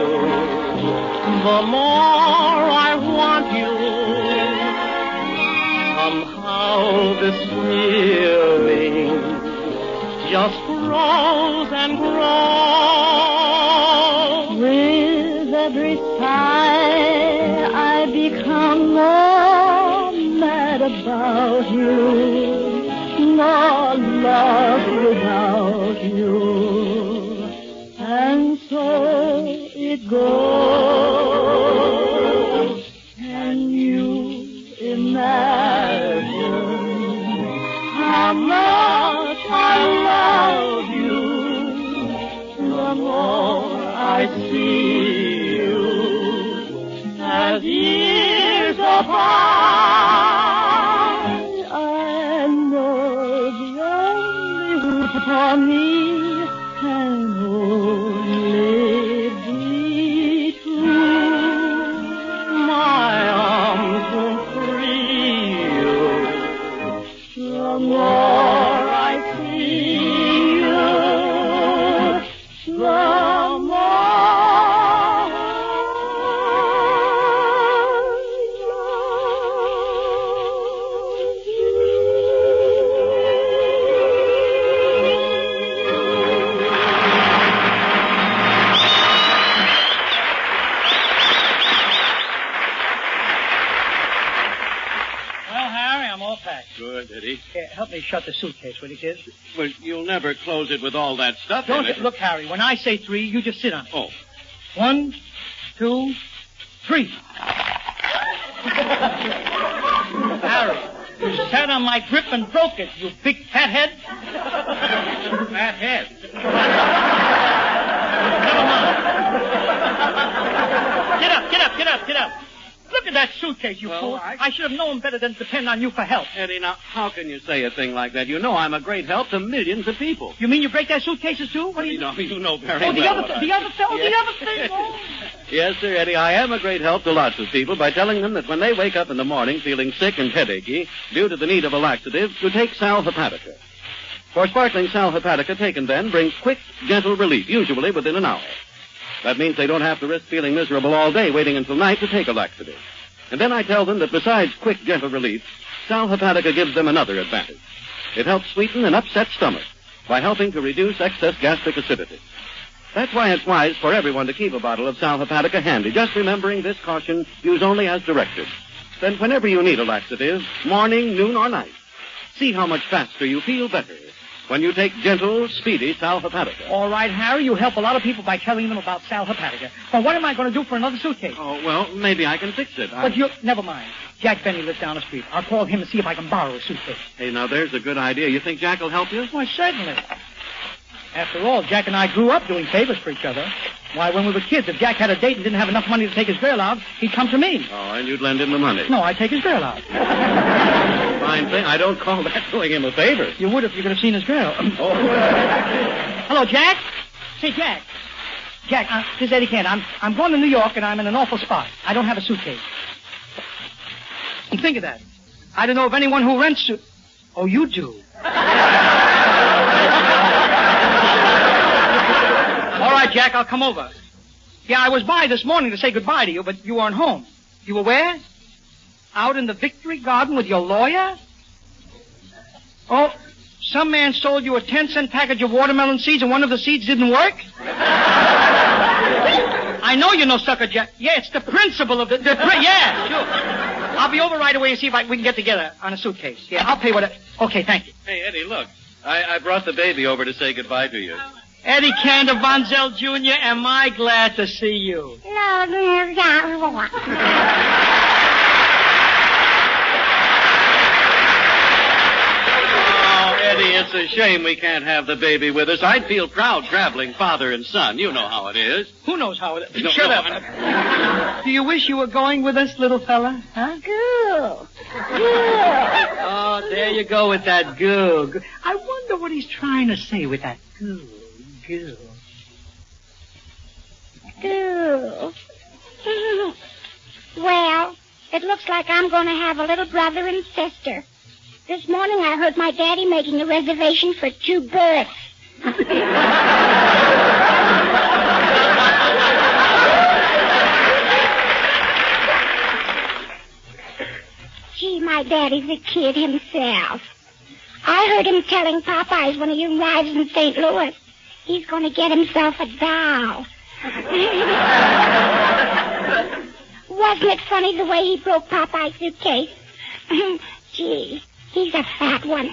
[SPEAKER 6] the more I want you. Somehow this feeling just grows and grows.
[SPEAKER 15] With every sigh, I become more mad about you. More love without you. And so it goes. Can you imagine how much I love you? The more I see you, as years go by, I know the only root upon me can only be true. My arms will free you. The more I see you, the
[SPEAKER 6] Good, Eddie.
[SPEAKER 3] Help me shut the suitcase, will you, kids?
[SPEAKER 6] Well, you'll never close it with all that stuff
[SPEAKER 3] Don't
[SPEAKER 6] in it.
[SPEAKER 3] Look, Harry, when I say 3, you just sit on it.
[SPEAKER 6] Oh.
[SPEAKER 3] 1, 2, 3. Harry, you sat on my grip and broke it, you big fat head.
[SPEAKER 6] Fat head?
[SPEAKER 3] Never mind. Get up. Look at that suitcase, you fool. I should have known better than to depend on you for help.
[SPEAKER 6] Eddie, now, how can you say a thing like that? You know I'm a great help to millions of people.
[SPEAKER 3] You mean you break their suitcases, too? What do you
[SPEAKER 6] know? You know very
[SPEAKER 3] well.
[SPEAKER 6] The
[SPEAKER 3] other thing. Oh.
[SPEAKER 6] Yes, sir, Eddie, I am a great help to lots of people by telling them that when they wake up in the morning feeling sick and headachy due to the need of a laxative, to take Sal Hepatica. For sparkling Sal Hepatica taken then brings quick, gentle relief, usually within an hour. That means they don't have to risk feeling miserable all day waiting until night to take a laxative. And then I tell them that besides quick, gentle relief, Sal Hepatica gives them another advantage. It helps sweeten an upset stomach by helping to reduce excess gastric acidity. That's why it's wise for everyone to keep a bottle of Sal Hepatica handy, just remembering this caution, use only as directed. Then whenever you need a laxative, morning, noon, or night, see how much faster you feel better when you take gentle, speedy Sal Hepatica.
[SPEAKER 3] All right, Harry, you help a lot of people by telling them about Sal Hepatica. Well, what am I going to do for another suitcase?
[SPEAKER 6] Oh, well, maybe I can fix it.
[SPEAKER 3] But never mind. Jack Benny lives down the street. I'll call him and see if I can borrow a suitcase.
[SPEAKER 6] Hey, now, there's a good idea. You think Jack will help you?
[SPEAKER 3] Why, certainly. After all, Jack and I grew up doing favors for each other. Why, when we were kids, if Jack had a date and didn't have enough money to take his girl out, he'd come to me.
[SPEAKER 6] Oh, and you'd lend him the money?
[SPEAKER 3] No, I'd take his girl out.
[SPEAKER 6] Fine thing. I don't call that doing him a favor.
[SPEAKER 3] You would if you could have seen his girl.
[SPEAKER 6] Oh.
[SPEAKER 3] Hello, Jack? Say, Jack. Jack, this is Eddie Cantor. I'm going to New York, and I'm in an awful spot. I don't have a suitcase. And think of that. I don't know of anyone who rents Oh, you do. All right, Jack, I'll come over. Yeah, I was by this morning to say goodbye to you, but you weren't home. You were where? Out in the Victory Garden with your lawyer? Oh, some man sold you a 10-cent package of watermelon seeds and one of the seeds didn't work? I know you're no sucker, Jack. Yeah, it's the principle of yeah, sure. I'll be over right away and see if we can get together on a suitcase. Yeah, I'll pay whatever. Okay, thank you.
[SPEAKER 6] Hey, Eddie, look. I brought the baby over to say goodbye to you.
[SPEAKER 3] Eddie Cantor Von Zell Jr., am I glad to see you.
[SPEAKER 6] Oh, Eddie, it's a shame we can't have the baby with us. I'd feel proud traveling father and son. You know how it is.
[SPEAKER 3] Who knows how it is?
[SPEAKER 6] No,
[SPEAKER 3] Shut
[SPEAKER 6] no,
[SPEAKER 3] up. Do you wish you were going with us, little fella? Huh? Goo. Oh, there you go with that goo. I wonder what he's trying to say with that goo. Goo.
[SPEAKER 4] Goo. Well, it looks like I'm going to have a little brother and sister. This morning I heard my daddy making a reservation for 2 berths. Gee, my daddy's a kid himself. I heard him telling Popeyes when he arrives in St. Louis, he's going to get himself a doll. Wasn't it funny the way he broke Popeye's suitcase? Gee, he's a fat one.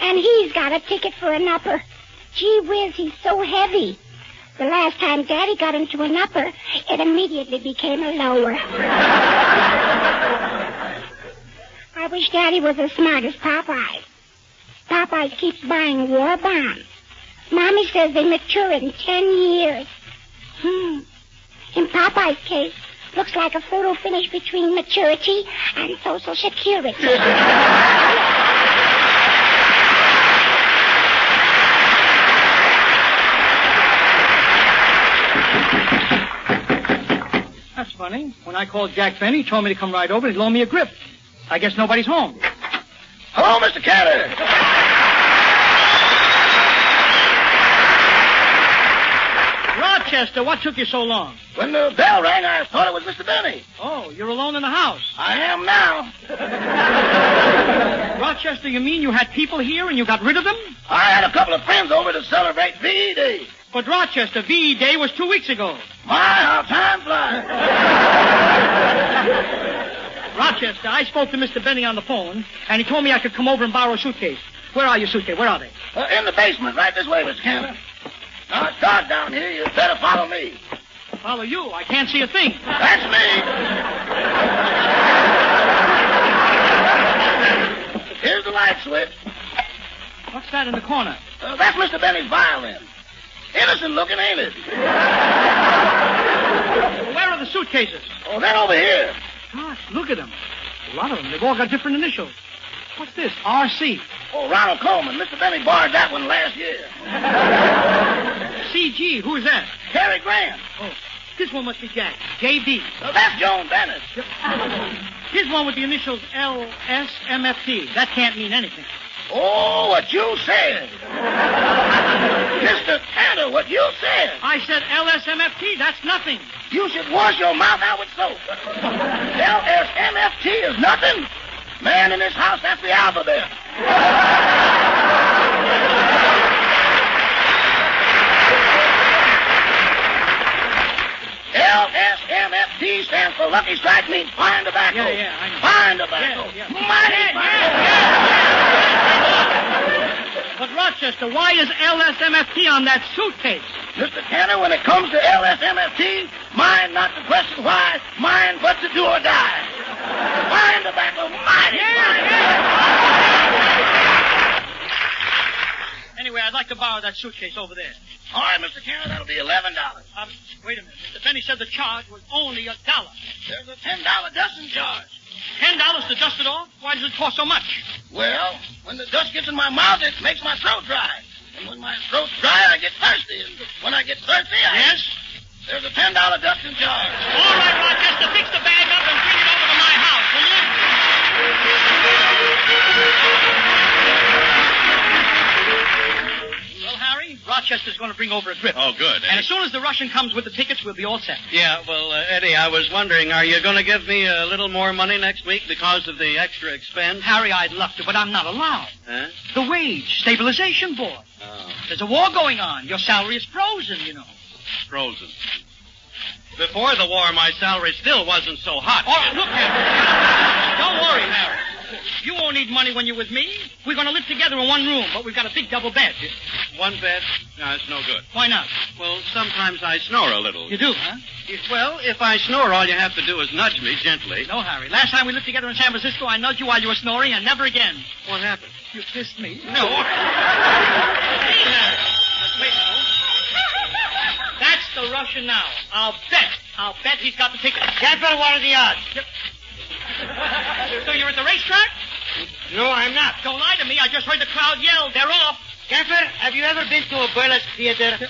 [SPEAKER 4] And he's got a ticket for an upper. Gee whiz, he's so heavy. The last time Daddy got into an upper, it immediately became a lower. I wish Daddy was as smart as Popeyes. Popeyes keeps buying war bonds. Mommy says they mature in 10 years. In Popeye's case, looks like a photo finish between maturity and Social Security.
[SPEAKER 3] That's funny. When I called Jack Benny, he told me to come right over and loan me a grip. I guess nobody's home.
[SPEAKER 5] Hello, Mr. Cantor.
[SPEAKER 3] Rochester, what took you so long?
[SPEAKER 5] When the bell rang, I thought it was Mr. Benny.
[SPEAKER 3] Oh, you're alone in the house.
[SPEAKER 5] I am now.
[SPEAKER 3] Rochester, you mean you had people here and you got rid of them?
[SPEAKER 5] I had a couple of friends over to celebrate VE Day.
[SPEAKER 3] But Rochester, VE Day was 2 weeks ago.
[SPEAKER 5] My, how time flies.
[SPEAKER 3] Rochester, I spoke to Mr. Benny on the phone, and he told me I could come over and borrow a suitcase. Where are your suitcase? Where are they?
[SPEAKER 5] In the basement, right this way, Mr. Cantor. Now, it's dark down here. You better follow me.
[SPEAKER 3] Follow you? I can't see a thing.
[SPEAKER 5] That's me. Here's the light switch.
[SPEAKER 3] What's that in the corner?
[SPEAKER 5] That's Mr. Benny's violin. Innocent looking, ain't it?
[SPEAKER 3] Where are the suitcases?
[SPEAKER 5] Oh, they're over here.
[SPEAKER 3] Gosh, look at them. A lot of them. They've all got different initials. What's this? R.C.
[SPEAKER 5] Oh, Ronald Coleman. Mr. Benny borrowed that one last year.
[SPEAKER 3] C.G. Who's that?
[SPEAKER 5] Cary Grant.
[SPEAKER 3] Oh, this one must be Jack. J.B.
[SPEAKER 5] Oh, that's Joan Bennett.
[SPEAKER 3] Here's one with the initials L.S.M.F.T. That can't mean anything.
[SPEAKER 5] Oh, what you said. Mr. Cantor, what you said.
[SPEAKER 3] I said L.S.M.F.T. That's nothing.
[SPEAKER 5] You should wash your mouth out with soap. L.S.M.F.T. is nothing? Man in this house, that's the alphabet. L.S.M.F.T. stands for Lucky Strike, means fine tobacco.
[SPEAKER 3] Yeah, I know.
[SPEAKER 5] Fine tobacco.
[SPEAKER 3] Yeah.
[SPEAKER 5] Mighty fine.
[SPEAKER 3] But, Rochester, why is LSMFT on that suitcase?
[SPEAKER 5] Mr. Cantor, when it comes to LSMFT, mine not to question why, mine but to do or die. Fine tobacco, mighty fine.
[SPEAKER 3] Anyway, I'd like to borrow that suitcase over there.
[SPEAKER 5] All right, Mr. Cantor, that'll be $11.
[SPEAKER 3] Wait a minute. Mr. Benny said the charge was only $1.
[SPEAKER 5] There's a $10 dusting charge.
[SPEAKER 3] $10 to dust it off? Why does it cost so much?
[SPEAKER 5] Well, when the dust gets in my mouth, it makes my throat dry. And when my throat's dry, I get thirsty. And when I get thirsty,
[SPEAKER 3] Yes?
[SPEAKER 5] There's a $10 dusting charge.
[SPEAKER 3] All right, Rochester, fix the bag up and bring it over to my house, will you? Well, Harry, Rochester's going to bring over a grip.
[SPEAKER 6] Oh, good.
[SPEAKER 3] And as soon as the Russian comes with the tickets, we'll be all set.
[SPEAKER 6] Yeah, well, Eddie, I was wondering, are you going to give me a little more money next week because of the extra expense?
[SPEAKER 3] Harry, I'd love to, but I'm not allowed.
[SPEAKER 6] Huh?
[SPEAKER 3] The wage stabilization board.
[SPEAKER 6] Oh,
[SPEAKER 3] There's a war going on. Your salary is frozen, you know.
[SPEAKER 6] frozen. Before the war, my salary still wasn't so hot.
[SPEAKER 3] Oh, look, Harry. Don't worry, Harry. You won't need money when you're with me. We're going to live together in one room, but we've got a big double bed.
[SPEAKER 6] One bed? No, it's no good.
[SPEAKER 3] Why not?
[SPEAKER 6] Well, sometimes I snore a little.
[SPEAKER 3] You do, huh?
[SPEAKER 6] Well, if I snore, all you have to do is nudge me gently.
[SPEAKER 3] No, Harry. Last time we lived together in San Francisco, I nudged you while you were snoring, and never again.
[SPEAKER 6] What happened?
[SPEAKER 3] You kissed me.
[SPEAKER 6] No.
[SPEAKER 3] Hey, Harry. Wait, no. That's the Russian now. I'll bet he's got the ticket.
[SPEAKER 20] Cantor, what are the odds?
[SPEAKER 3] So you're at the racetrack?
[SPEAKER 20] No, I'm not.
[SPEAKER 3] Don't lie to me. I just heard the crowd yell. They're off.
[SPEAKER 20] Cantor, have you ever been to a burlesque theater?
[SPEAKER 3] So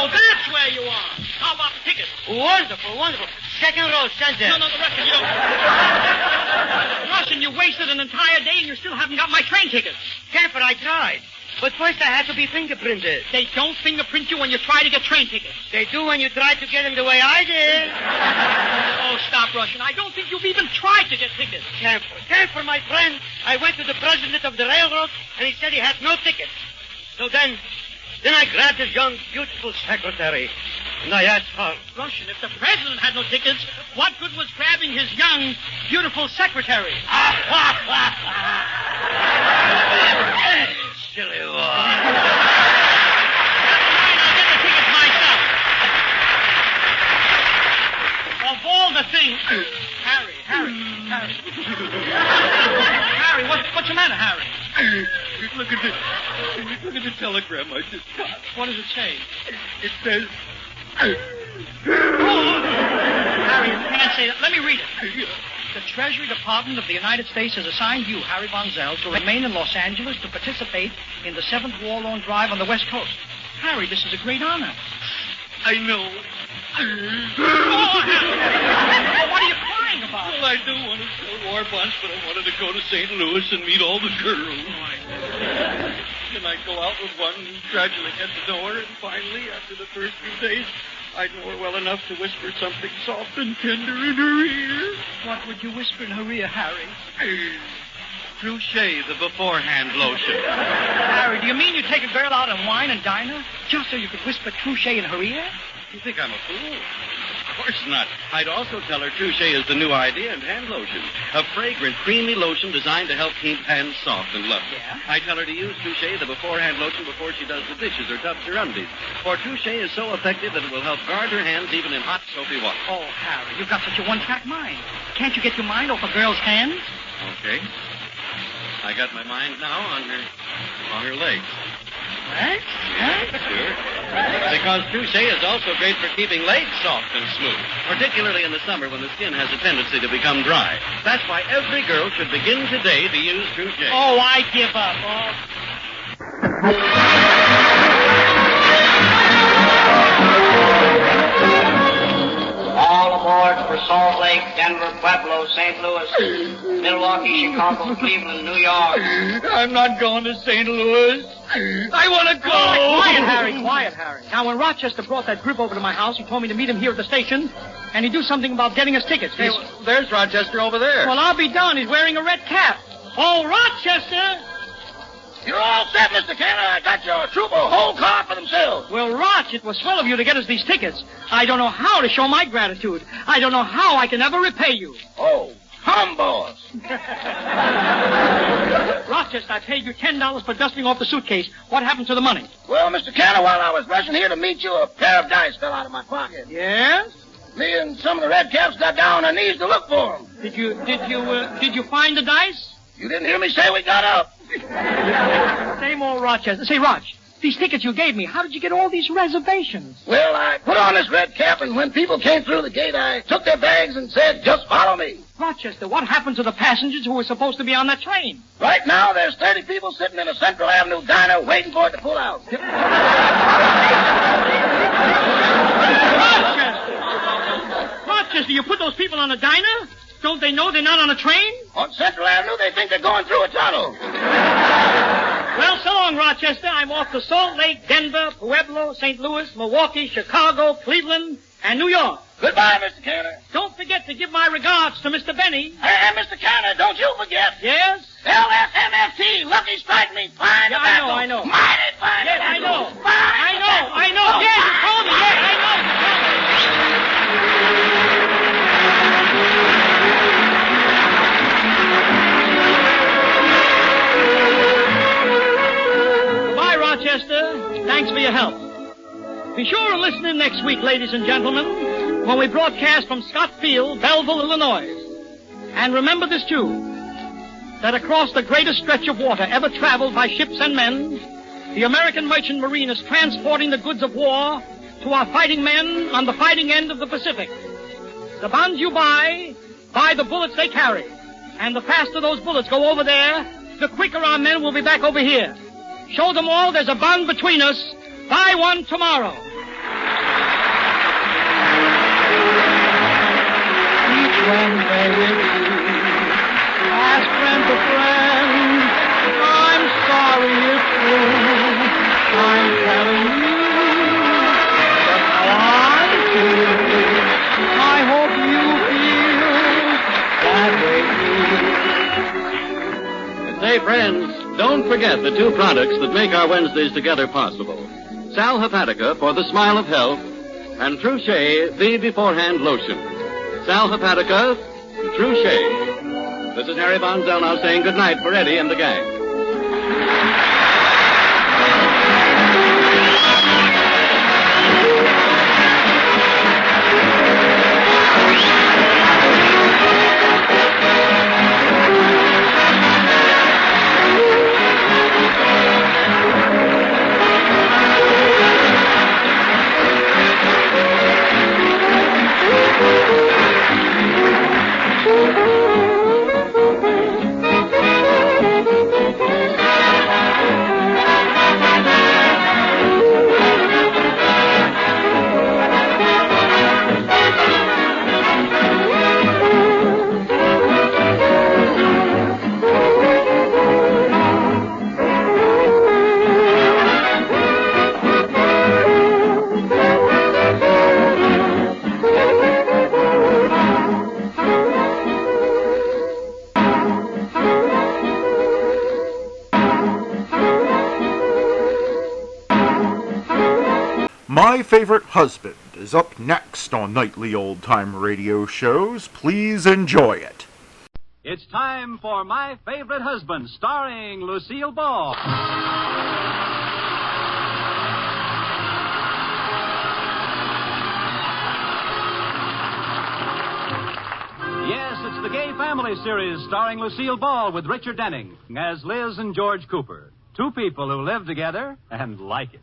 [SPEAKER 3] that's where you are. How about the ticket?
[SPEAKER 20] Wonderful, wonderful. Second row, center.
[SPEAKER 3] No, the Russian, you don't. Russian, you wasted an entire day and you still haven't got my train ticket.
[SPEAKER 20] Cantor, I tried. But first I had to be fingerprinted.
[SPEAKER 3] They don't fingerprint you when you try to get train tickets.
[SPEAKER 20] They do when you try to get them the way I did.
[SPEAKER 3] Oh, stop, Russian. I don't think you've even tried to get tickets.
[SPEAKER 20] Cantor, my friend, I went to the president of the railroad, and he said he had no tickets. So then I grabbed his young, beautiful secretary, and I asked her.
[SPEAKER 3] Russian, if the president had no tickets, what good was grabbing his young, beautiful secretary?
[SPEAKER 20] Silly one.
[SPEAKER 3] Fine, I'll get the tickets myself. Of all the things... Harry. Harry, what's the matter, Harry?
[SPEAKER 6] Look at the telegram I just got.
[SPEAKER 3] What does it say?
[SPEAKER 6] It says...
[SPEAKER 3] Harry, you can't say that. Let me read it. The Treasury Department of the United States has assigned you, Harry Von Zell, to remain in Los Angeles to participate in the 7th War Loan Drive on the West Coast. Harry, this is a great honor.
[SPEAKER 6] I know.
[SPEAKER 3] What are you crying about?
[SPEAKER 6] Well, I do want to sell war bonds, but I wanted to go to St. Louis and meet all the girls. Then I go out with one who gradually gets the door, and finally, after the first few days, I know her well enough to whisper something soft and tender in her ear.
[SPEAKER 3] What would you whisper in her ear, Harry?
[SPEAKER 6] Trouchet, the beforehand lotion.
[SPEAKER 3] Harry, do you mean you take a girl out and wine and dine her just so you could whisper Trouchet in her ear?
[SPEAKER 6] You think I'm a fool? Of course not. I'd also tell her Trouchet is the new idea in hand lotion. A fragrant, creamy lotion designed to help keep hands soft and lovely.
[SPEAKER 3] Yeah?
[SPEAKER 6] I tell her to use Trouchet, the beforehand lotion, before she does the dishes or tubs her undies. For Trouchet is so effective that it will help guard her hands even in hot, soapy water.
[SPEAKER 3] Oh, Harry, you've got such a one-track mind. Can't you get your mind off a girl's hands?
[SPEAKER 6] Okay. I got my mind now on her legs.
[SPEAKER 3] What? Yeah?
[SPEAKER 6] Sure. Because Trouchet is also great for keeping legs soft and smooth, particularly in the summer when the skin has a tendency to become dry. That's why every girl should begin today to use Trouchet.
[SPEAKER 3] Oh, I give up.
[SPEAKER 19] All aboard for Salt Lake, Denver, Pueblo, St. Louis, Milwaukee, Chicago, Cleveland, New York.
[SPEAKER 6] I'm not going to St. Louis. I want to go.
[SPEAKER 3] Quiet, Harry. Now, when Rochester brought that grip over to my house, he told me to meet him here at the station, and he'd do something about getting us tickets.
[SPEAKER 6] Hey, there's Rochester over there.
[SPEAKER 3] Well, I'll be darned. He's wearing a red cap. Oh, Rochester!
[SPEAKER 5] You're all set, Mr. Cantor. I got your troupe a whole car for themselves.
[SPEAKER 3] Well, Roch, it was swell of you to get us these tickets. I don't know how to show my gratitude. I don't know how I can ever repay you.
[SPEAKER 5] Oh, boss.
[SPEAKER 3] Rochester, I paid you $10 for dusting off the suitcase. What happened to the money?
[SPEAKER 5] Well, Mr. Cantor, while I was rushing here to meet you, a pair of dice fell out of my pocket.
[SPEAKER 3] Yes?
[SPEAKER 5] Me and some of the red caps got down on our knees to look for them.
[SPEAKER 3] Did you find the dice?
[SPEAKER 5] You didn't hear me say we got up.
[SPEAKER 3] Same old Rochester. Say, Roch, these tickets you gave me, how did you get all these reservations?
[SPEAKER 5] Well, I put on this red cap, and when people came through the gate, I took their bags and said, just follow me.
[SPEAKER 3] Rochester, what happened to the passengers who were supposed to be on that train?
[SPEAKER 5] Right now, there's 30 people sitting in a Central Avenue diner waiting for it to pull out.
[SPEAKER 3] Rochester, you put those people on a diner? Don't they know they're not on a train?
[SPEAKER 5] On Central Avenue, they think they're going through a tunnel.
[SPEAKER 3] Well, so long, Rochester. I'm off to Salt Lake, Denver, Pueblo, St. Louis, Milwaukee, Chicago, Cleveland, and New York.
[SPEAKER 5] Goodbye, Mr. Cantor.
[SPEAKER 3] Don't forget to give my regards to Mr. Benny.
[SPEAKER 5] And Mr. Cantor, don't you forget.
[SPEAKER 3] Yes?
[SPEAKER 5] LSMFT, Lucky Strike Me, fine tobacco.
[SPEAKER 3] I know.
[SPEAKER 5] Mighty fine
[SPEAKER 3] Yes,
[SPEAKER 5] tobacco.
[SPEAKER 3] I know.
[SPEAKER 5] Fine
[SPEAKER 3] I know. Yes, you told me. Yes, I know. Goodbye, Rochester. Thanks for your help. Be sure and listen in next week, ladies and gentlemen, when we broadcast from Scott Field, Belleville, Illinois. And remember this, too, that across the greatest stretch of water ever traveled by ships and men, the American merchant marine is transporting the goods of war to our fighting men on the fighting end of the Pacific. The bonds you buy the bullets they carry. And the faster those bullets go over there, the quicker our men will be back over here. Show them all there's a bond between us. Buy one tomorrow. Each Wednesday with you, as friend to friend, I'm sorry it's true. I'm telling you just how I feel. I hope you feel that way too.
[SPEAKER 6] Say, friends, don't forget the two products that make our Wednesdays together possible. Sal Hepatica for the smile of health, and True Shea, the beforehand lotion. Sal Hepatica, True Shea. This is Harry Von Zell now saying goodnight for Eddie and the gang.
[SPEAKER 13] My Favorite Husband is up next on nightly old-time radio shows. Please enjoy it.
[SPEAKER 8] It's time for My Favorite Husband, starring Lucille Ball. Yes, it's the Gay Family series starring Lucille Ball with Richard Denning as Liz and George Cooper. Two people who live together and like it.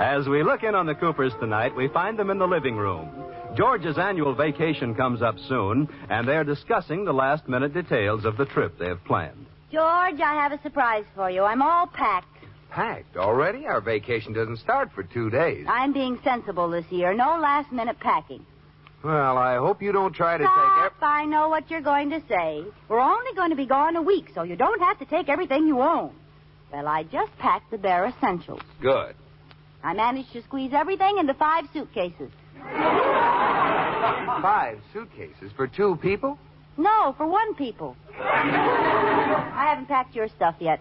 [SPEAKER 8] As we look in on the Coopers tonight, we find them in the living room. George's annual vacation comes up soon, and they're discussing the last-minute details of the trip they have planned.
[SPEAKER 10] George, I have a surprise for you. I'm all packed.
[SPEAKER 21] Packed already? Our vacation doesn't start for 2 days.
[SPEAKER 10] I'm being sensible this year. No last-minute packing.
[SPEAKER 21] Well, I hope you don't try to
[SPEAKER 10] Stop. I know what you're going to say. We're only going to be gone a week, so you don't have to take everything you own. Well, I just packed the bare essentials.
[SPEAKER 21] Good.
[SPEAKER 10] I managed to squeeze everything into 5 suitcases.
[SPEAKER 21] 5 suitcases for 2 people?
[SPEAKER 10] No, for 1 people. I haven't packed your stuff yet.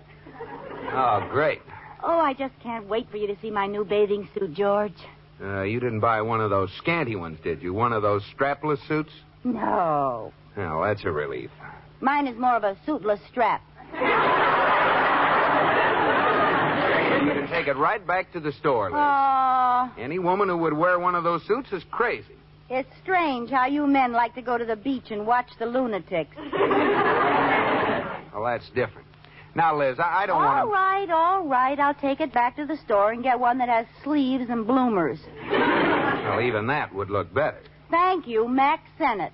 [SPEAKER 21] Oh, great.
[SPEAKER 10] Oh, I just can't wait for you to see my new bathing suit, George.
[SPEAKER 21] You didn't buy one of those scanty ones, did you? One of those strapless suits?
[SPEAKER 10] No.
[SPEAKER 21] Well, that's a relief.
[SPEAKER 10] Mine is more of a suitless strap.
[SPEAKER 21] You can take it right back to the store, Liz.
[SPEAKER 10] Aw.
[SPEAKER 21] Any woman who would wear one of those suits is crazy.
[SPEAKER 10] It's strange how you men like to go to the beach and watch the lunatics.
[SPEAKER 21] Well, that's different. Now, Liz, I don't want to...
[SPEAKER 10] All right. I'll take it back to the store and get one that has sleeves and bloomers.
[SPEAKER 21] Well, even that would look better.
[SPEAKER 10] Thank you, Max Sennett.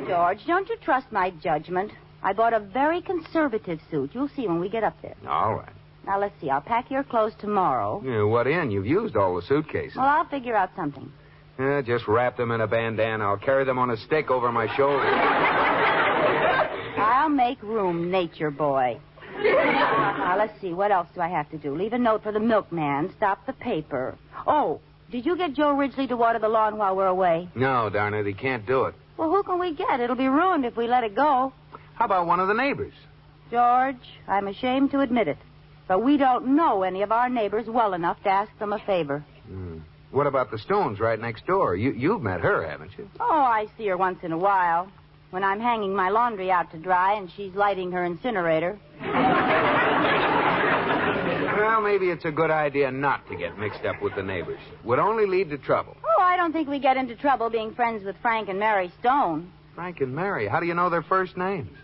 [SPEAKER 10] George, don't you trust my judgment? I bought a very conservative suit. You'll see when we get up there.
[SPEAKER 21] All right.
[SPEAKER 10] Now, let's see. I'll pack your clothes tomorrow.
[SPEAKER 21] Yeah, what in? You've used all the suitcases.
[SPEAKER 10] Well, I'll figure out something.
[SPEAKER 21] Just wrap them in a bandana. I'll carry them on a stick over my shoulder.
[SPEAKER 10] I'll make room, nature boy. Now, let's see. What else do I have to do? Leave a note for the milkman. Stop the paper. Oh, did you get Joe Ridgely to water the lawn while we're away?
[SPEAKER 21] No, darn it, he can't do it.
[SPEAKER 10] Well, who can we get? It'll be ruined if we let it go.
[SPEAKER 21] How about one of the neighbors?
[SPEAKER 10] George, I'm ashamed to admit it, but we don't know any of our neighbors well enough to ask them a favor.
[SPEAKER 21] What about the Stones right next door? You've met her, haven't you?
[SPEAKER 10] Oh, I see her once in a while. When I'm hanging my laundry out to dry and she's lighting her incinerator.
[SPEAKER 21] Well, maybe it's a good idea not to get mixed up with the neighbors. Would only lead to trouble.
[SPEAKER 10] Oh, I don't think we get into trouble being friends with Frank and Mary Stone.
[SPEAKER 21] Frank and Mary, how do you know their first names?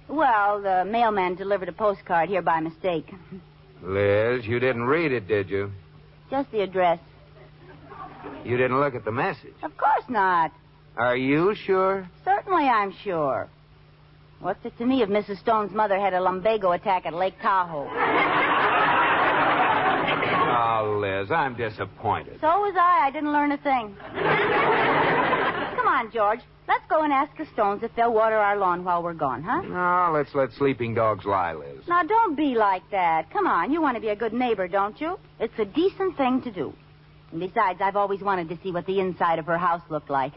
[SPEAKER 10] Well, the mailman delivered a postcard here by mistake.
[SPEAKER 21] Liz, you didn't read it, did you?
[SPEAKER 10] Just the address.
[SPEAKER 21] You didn't look at the message?
[SPEAKER 10] Of course not.
[SPEAKER 21] Are you sure?
[SPEAKER 10] Certainly I'm sure. What's it to me if Mrs. Stone's mother had a lumbago attack at Lake Tahoe?
[SPEAKER 21] Oh, Liz, I'm disappointed.
[SPEAKER 10] So was I. I didn't learn a thing. Come on, George. Let's go and ask the Stones if they'll water our lawn while we're gone, huh?
[SPEAKER 21] No, let's let sleeping dogs lie, Liz.
[SPEAKER 10] Now, don't be like that. Come on. You want to be a good neighbor, don't you? It's a decent thing to do. And besides, I've always wanted to see what the inside of her house looked like.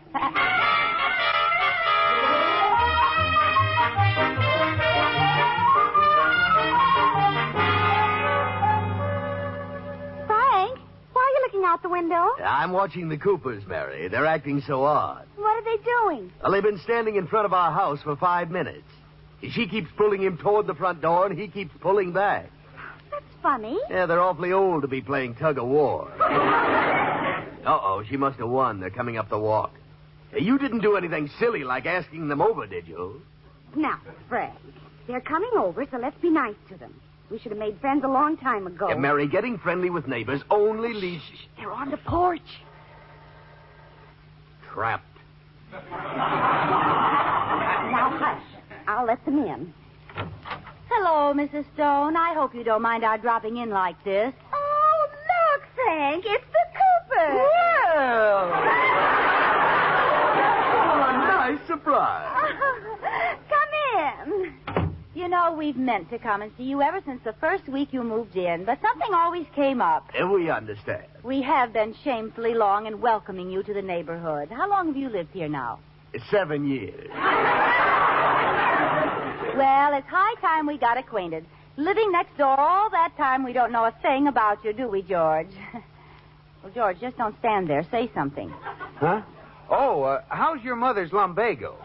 [SPEAKER 9] Out the window?
[SPEAKER 12] I'm watching the Coopers, Mary. They're acting so odd.
[SPEAKER 9] What are they doing?
[SPEAKER 12] Well, they've been standing in front of our house for 5 minutes. She keeps pulling him toward the front door, and he keeps pulling back.
[SPEAKER 9] That's funny.
[SPEAKER 12] Yeah, they're awfully old to be playing tug-of-war. Uh-oh, she must have won. They're coming up the walk. You didn't do anything silly like asking them over, did you?
[SPEAKER 9] Now, Frank, they're coming over, so let's be nice to them. We should have made friends a long time ago.
[SPEAKER 12] Mary, getting friendly with neighbors only leads...
[SPEAKER 9] They're on the porch.
[SPEAKER 12] Trapped.
[SPEAKER 9] Now, hush. I'll let them in.
[SPEAKER 10] Hello, Mrs. Stone. I hope you don't mind our dropping in like this.
[SPEAKER 9] Oh, look, Frank. It's the Coopers.
[SPEAKER 12] Well. Oh, a nice surprise.
[SPEAKER 10] Come in. You know, we've meant to come and see you ever since the first week you moved in, but something always came up.
[SPEAKER 12] We understand.
[SPEAKER 10] We have been shamefully long in welcoming you to the neighborhood. How long have you lived here now?
[SPEAKER 12] 7 years.
[SPEAKER 10] Well, it's high time we got acquainted. Living next door all that time, we don't know a thing about you, do we, George? Well, George, just don't stand there. Say something.
[SPEAKER 21] Huh? Oh, how's your mother's lumbago?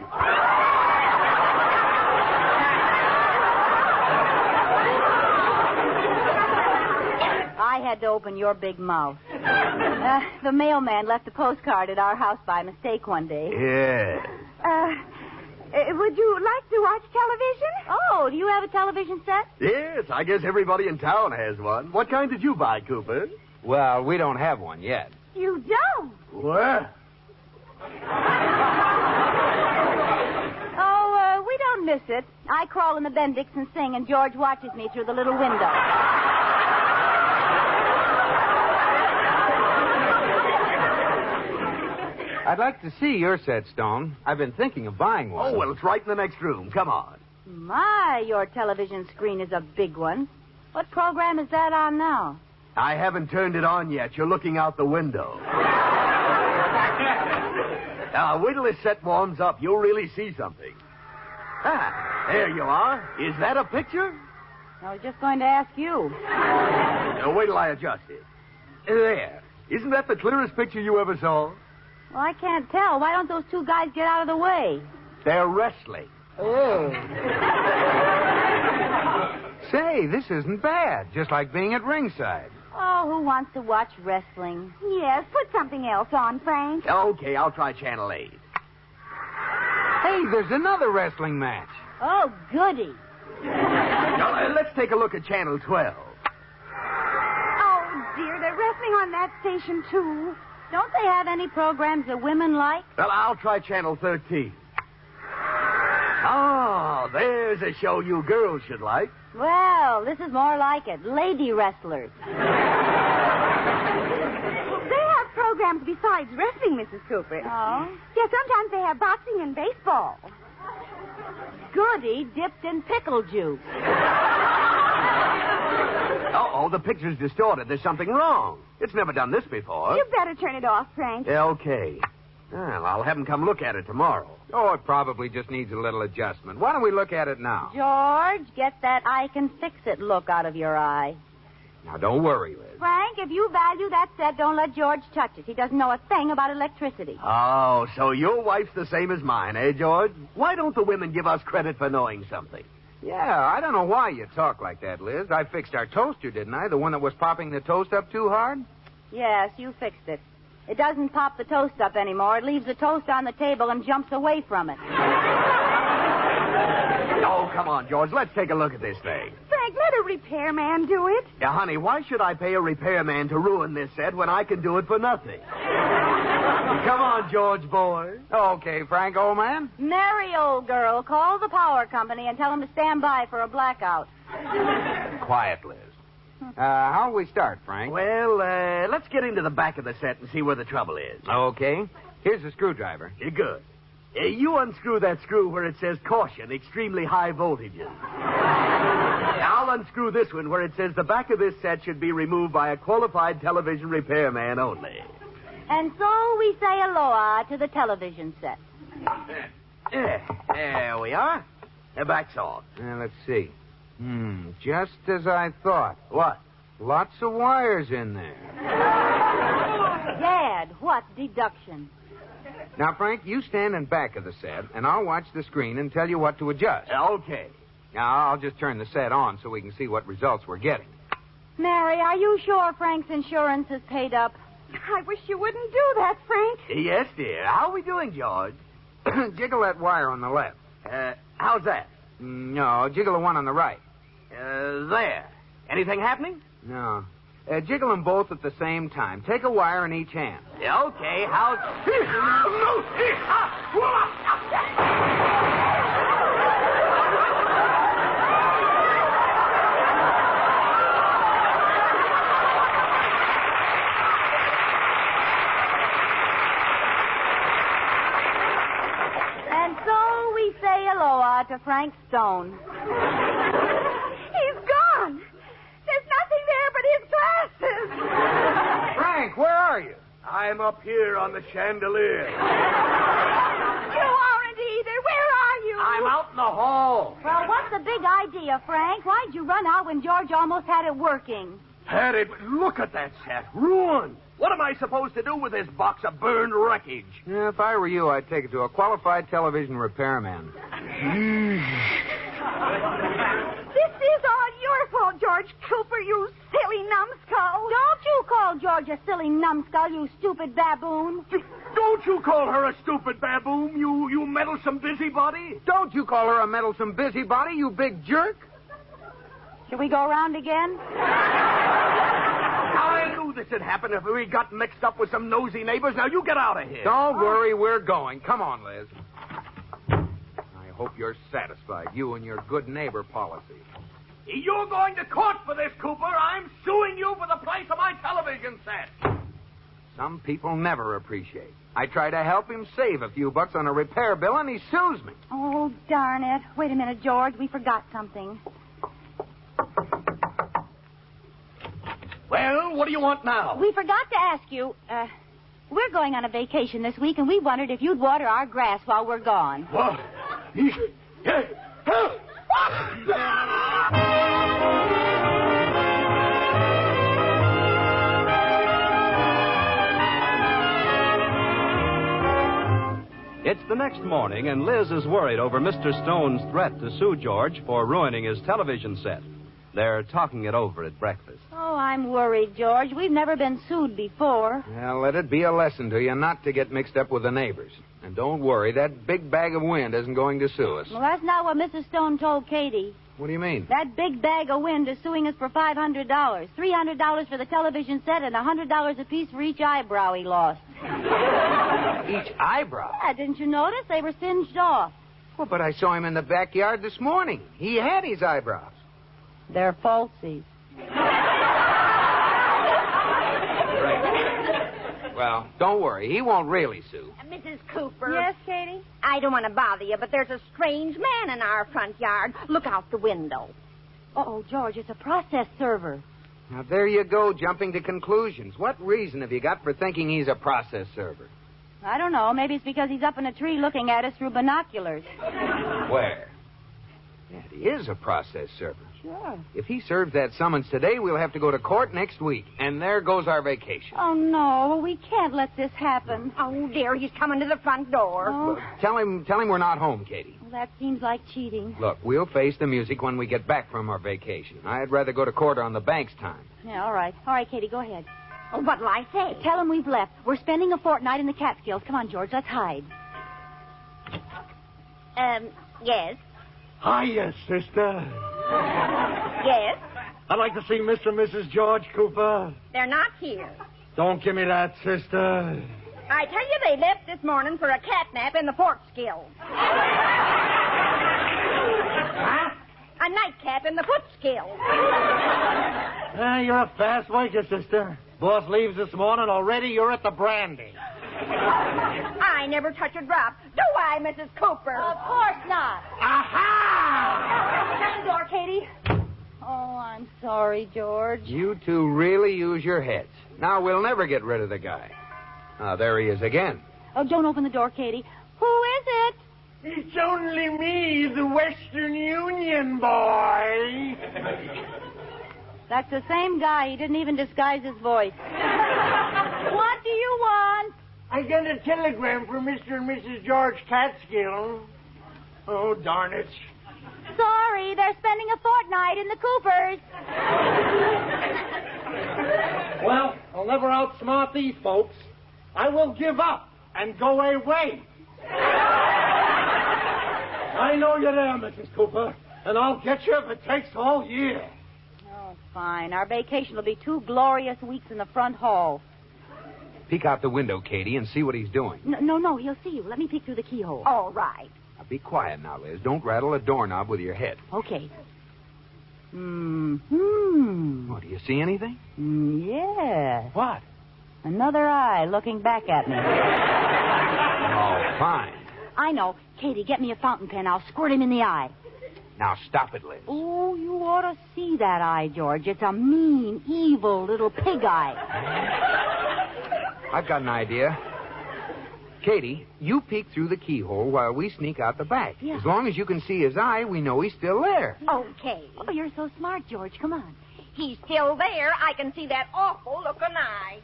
[SPEAKER 10] I had to open your big mouth. The mailman left a postcard at our house by mistake one day.
[SPEAKER 12] Yes.
[SPEAKER 9] Would you like to watch television?
[SPEAKER 10] Oh, do you have a television set?
[SPEAKER 12] Yes, I guess everybody in town has one. What kind did you buy, Cooper?
[SPEAKER 21] Well, we don't have one yet.
[SPEAKER 9] You don't?
[SPEAKER 12] What?
[SPEAKER 10] Oh, we don't miss it. I crawl in the Bendix and sing, and George watches me through the little window.
[SPEAKER 21] I'd like to see your set, Stone. I've been thinking of buying one.
[SPEAKER 12] Oh, well, it's right in the next room. Come on.
[SPEAKER 10] My, your television screen is a big one. What program is that on now?
[SPEAKER 12] I haven't turned it on yet. You're looking out the window. Now, wait till this set warms up. You'll really see something. Ah, there you are. Is that a picture?
[SPEAKER 10] I was just going to ask you.
[SPEAKER 12] Now, wait till I adjust it. There. Isn't that the clearest picture you ever saw?
[SPEAKER 10] Well, I can't tell. Why don't those two guys get out of the way?
[SPEAKER 12] They're wrestling.
[SPEAKER 10] Oh.
[SPEAKER 21] Say, this isn't bad. Just like being at ringside.
[SPEAKER 10] Oh, who wants to watch wrestling?
[SPEAKER 9] Yes, put something else on, Frank.
[SPEAKER 12] Okay, I'll try Channel 8.
[SPEAKER 21] Hey, there's another wrestling match.
[SPEAKER 10] Oh, goody.
[SPEAKER 12] Now, let's take a look at Channel 12.
[SPEAKER 9] Oh, dear, they're wrestling on that station, too.
[SPEAKER 10] Don't they have any programs that women like?
[SPEAKER 12] Well, I'll try Channel 13. Oh, there's a show you girls should like.
[SPEAKER 10] Well, this is more like it. Lady wrestlers.
[SPEAKER 9] They have programs besides wrestling, Mrs. Cooper.
[SPEAKER 10] Oh?
[SPEAKER 9] Yeah, sometimes they have boxing and baseball.
[SPEAKER 10] Goody dipped in pickle juice.
[SPEAKER 12] No, the picture's distorted. There's something wrong. It's never done this before.
[SPEAKER 9] You better turn it off, Frank.
[SPEAKER 12] Okay. Well, I'll have him come look at it tomorrow.
[SPEAKER 21] Oh, it probably just needs a little adjustment. Why don't we look at it now?
[SPEAKER 10] George, get that I can fix it look out of your eye.
[SPEAKER 21] Now, don't worry, Liz.
[SPEAKER 10] Frank, if you value that set, don't let George touch it. He doesn't know a thing about electricity.
[SPEAKER 12] Oh, so your wife's the same as mine, eh, George? Why don't the women give us credit for knowing something?
[SPEAKER 21] Yeah, I don't know why you talk like that, Liz. I fixed our toaster, didn't I? The one that was popping the toast up too hard?
[SPEAKER 10] Yes, you fixed it. It doesn't pop the toast up anymore. It leaves the toast on the table and jumps away from it.
[SPEAKER 12] Oh, come on, George. Let's take a look at this thing.
[SPEAKER 9] Frank, let a repairman do it.
[SPEAKER 12] Yeah, honey, why should I pay a repairman to ruin this set when I can do it for nothing? Come on, George boy.
[SPEAKER 21] Okay, Frank, old man.
[SPEAKER 10] Merry old girl, call the power company and tell them to stand by for a blackout.
[SPEAKER 21] Quiet, Liz. How'll we start, Frank?
[SPEAKER 12] Well, let's get into the back of the set and see where the trouble is.
[SPEAKER 21] Okay. Here's the screwdriver.
[SPEAKER 12] You're good. You unscrew that screw where it says caution, extremely high voltages. I'll unscrew this one where it says the back of this set should be removed by a qualified television repairman only.
[SPEAKER 10] And so we say aloha to the television set.
[SPEAKER 12] There we are. The back's off.
[SPEAKER 21] Let's see. Just as I thought.
[SPEAKER 12] What?
[SPEAKER 21] Lots of wires in there.
[SPEAKER 10] Dad, what deduction?
[SPEAKER 21] Now, Frank, you stand in back of the set, and I'll watch the screen and tell you what to adjust.
[SPEAKER 12] Okay.
[SPEAKER 21] Now, I'll just turn the set on so we can see what results we're getting.
[SPEAKER 10] Mary, are you sure Frank's insurance is paid up?
[SPEAKER 9] I wish you wouldn't do that, Frank.
[SPEAKER 12] Yes, dear. How are we doing, George?
[SPEAKER 21] Jiggle that wire on the left.
[SPEAKER 12] How's that?
[SPEAKER 21] No, jiggle the one on the right.
[SPEAKER 12] There. Anything happening?
[SPEAKER 21] No. Jiggle them both at the same time. Take a wire in each hand.
[SPEAKER 12] Okay, how's...
[SPEAKER 10] And so we say aloha to Frank Stone.
[SPEAKER 9] He's gone. There's nothing there but his glasses.
[SPEAKER 21] Frank, where are you?
[SPEAKER 12] I'm up here on the chandelier.
[SPEAKER 9] You aren't either. Where are you?
[SPEAKER 12] I'm out in the hall.
[SPEAKER 10] Well, what's the big idea, Frank? Why'd you run out when George almost had it working?
[SPEAKER 12] Hattie, look at that set. Ruined. What am I supposed to do with this box of burned wreckage?
[SPEAKER 21] Yeah, if I were you, I'd take it to a qualified television repairman.
[SPEAKER 9] This is all your fault, George Cooper, you silly numbskull.
[SPEAKER 10] Don't you call George a silly numbskull, you stupid baboon.
[SPEAKER 12] Don't you call her a stupid baboon, you meddlesome busybody.
[SPEAKER 21] Don't you call her a meddlesome busybody, you big jerk.
[SPEAKER 10] Should we go around again?
[SPEAKER 12] I knew this would happen if we got mixed up with some nosy neighbors. Now, you get out of here.
[SPEAKER 21] Don't worry, we're going. Come on, Liz. I hope you're satisfied, you and your good neighbor policy.
[SPEAKER 12] You're going to court for this, Cooper. I'm suing you for the price of my television set.
[SPEAKER 21] Some people never appreciate. I try to help him save a few bucks on a repair bill, and he sues me.
[SPEAKER 10] Oh, darn it. Wait a minute, George. We forgot something.
[SPEAKER 12] Well, what do you want now?
[SPEAKER 10] We forgot to ask you. We're going on a vacation this week, and we wondered if you'd water our grass while we're gone.
[SPEAKER 12] What?
[SPEAKER 8] It's the next morning, and Liz is worried over Mr. Stone's threat to sue George for ruining his television set. They're talking it over at breakfast.
[SPEAKER 10] Oh, I'm worried, George. We've never been sued before.
[SPEAKER 21] Well, let it be a lesson to you not to get mixed up with the neighbors. And don't worry, that big bag of wind isn't going to sue us.
[SPEAKER 10] Well, that's not what Mrs. Stone told Katie.
[SPEAKER 21] What do you mean?
[SPEAKER 10] That big bag of wind is suing us for $500. $300 for the television set and $100 apiece for each eyebrow he lost.
[SPEAKER 21] Each eyebrow?
[SPEAKER 10] Yeah, didn't you notice? They were singed off.
[SPEAKER 21] Well, but I saw him in the backyard this morning. He had his eyebrows.
[SPEAKER 10] They're falsies.
[SPEAKER 21] Well, don't worry. He won't really sue.
[SPEAKER 4] Mrs. Cooper.
[SPEAKER 10] Yes, Katie?
[SPEAKER 4] I don't want to bother you, but there's a strange man in our front yard. Look out the window.
[SPEAKER 10] Oh, George, it's a process server.
[SPEAKER 21] Now, there you go, jumping to conclusions. What reason have you got for thinking he's a process server?
[SPEAKER 10] I don't know. Maybe it's because he's up in a tree looking at us through binoculars.
[SPEAKER 21] Where? Yeah, he is a process server.
[SPEAKER 10] Sure.
[SPEAKER 21] If he serves that summons today, we'll have to go to court next week. And there goes our vacation.
[SPEAKER 10] Oh, no. We can't let this happen.
[SPEAKER 4] Oh, dear, he's coming to the front door.
[SPEAKER 10] Oh.
[SPEAKER 21] Tell him we're not home, Katie.
[SPEAKER 10] Well, that seems like cheating.
[SPEAKER 21] Look, we'll face the music when we get back from our vacation. I'd rather go to court on the bank's time.
[SPEAKER 10] Yeah, all right. All right, Katie, go ahead.
[SPEAKER 4] Oh, what'll I say?
[SPEAKER 10] Tell him we've left. We're spending a fortnight in the Catskills. Come on, George, let's hide.
[SPEAKER 4] Yes.
[SPEAKER 7] Hiya, sister.
[SPEAKER 4] Yes?
[SPEAKER 7] I'd like to see Mr. and Mrs. George Cooper.
[SPEAKER 4] They're not here.
[SPEAKER 7] Don't give me that, sister.
[SPEAKER 4] I tell you, they left this morning for a catnap in the Fortskills.
[SPEAKER 7] Huh?
[SPEAKER 4] A nightcap in the Footskills.
[SPEAKER 7] You're a fast waker, sister. Boss leaves this morning. Already you're at the brandy.
[SPEAKER 4] I never touch a drop. Do I, Mrs. Cooper?
[SPEAKER 10] Of course not.
[SPEAKER 7] Aha!
[SPEAKER 10] Shut the door, Katie. Oh, I'm sorry, George.
[SPEAKER 21] You two really use your heads. Now, we'll never get rid of the guy. There he is again.
[SPEAKER 10] Oh, don't open the door, Katie. Who is it?
[SPEAKER 7] It's only me, the Western Union boy.
[SPEAKER 10] That's the same guy. He didn't even disguise his voice. What do you want?
[SPEAKER 7] I got a telegram from Mr. and Mrs. George Catskill. Oh, darn it.
[SPEAKER 10] Sorry, they're spending a fortnight in the Coopers.
[SPEAKER 7] Well, I'll never outsmart these folks. I will give up and go away. I know you're there, Mrs. Cooper, and I'll get you if it takes all year.
[SPEAKER 10] Oh, fine. Our vacation will be 2 glorious weeks in the front hall.
[SPEAKER 21] Peek out the window, Katie, and see what he's doing.
[SPEAKER 10] No, he'll see you. Let me peek through the keyhole.
[SPEAKER 4] All right.
[SPEAKER 21] Now, be quiet now, Liz. Don't rattle a doorknob with your head.
[SPEAKER 10] Okay.
[SPEAKER 21] Oh, do you see anything?
[SPEAKER 10] Yes.
[SPEAKER 21] What?
[SPEAKER 10] Another eye looking back at me.
[SPEAKER 21] Oh, fine.
[SPEAKER 10] I know. Katie, get me a fountain pen. I'll squirt him in the eye.
[SPEAKER 21] Now, stop it, Liz.
[SPEAKER 10] Oh, you ought to see that eye, George. It's a mean, evil little pig eye.
[SPEAKER 21] I've got an idea. Katie, you peek through the keyhole while we sneak out the back.
[SPEAKER 10] Yeah.
[SPEAKER 21] As long as you can see his eye, we know he's still there.
[SPEAKER 4] Okay.
[SPEAKER 10] Oh, you're so smart, George. Come on.
[SPEAKER 4] He's still there. I can see that awful looking eye.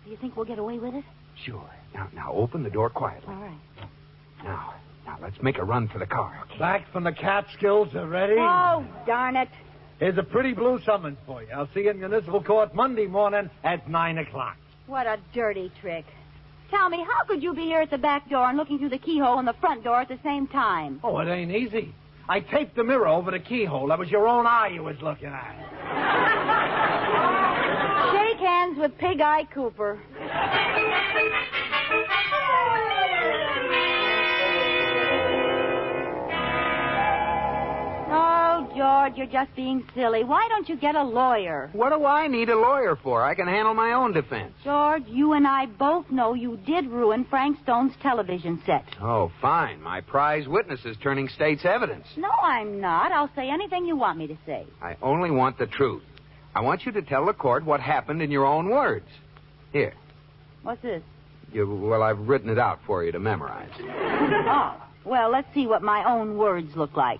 [SPEAKER 10] Do you think we'll get away with it?
[SPEAKER 21] Sure. Now open the door quietly.
[SPEAKER 10] All right.
[SPEAKER 21] Now, let's make a run for the car.
[SPEAKER 10] Okay.
[SPEAKER 7] Back from the Catskills already?
[SPEAKER 10] Oh, darn it.
[SPEAKER 7] Here's a pretty blue summons for you. I'll see you in municipal court Monday morning at 9 o'clock.
[SPEAKER 10] What a dirty trick. Tell me, how could you be here at the back door and looking through the keyhole and the front door at the same time?
[SPEAKER 7] Oh, it ain't easy. I taped the mirror over the keyhole. That was your own eye you was looking at.
[SPEAKER 10] Shake hands with Pig Eye Cooper. Oh, George, you're just being silly. Why don't you get a lawyer?
[SPEAKER 21] What do I need a lawyer for? I can handle my own defense.
[SPEAKER 10] George, you and I both know you did ruin Frank Stone's television set.
[SPEAKER 21] Oh, fine. My prize witness is turning state's evidence.
[SPEAKER 10] No, I'm not. I'll say anything you want me to say.
[SPEAKER 21] I only want the truth. I want you to tell the court what happened in your own words. Here.
[SPEAKER 10] What's this?
[SPEAKER 21] Well, I've written it out for you to memorize.
[SPEAKER 10] Oh, well, let's see what my own words look like.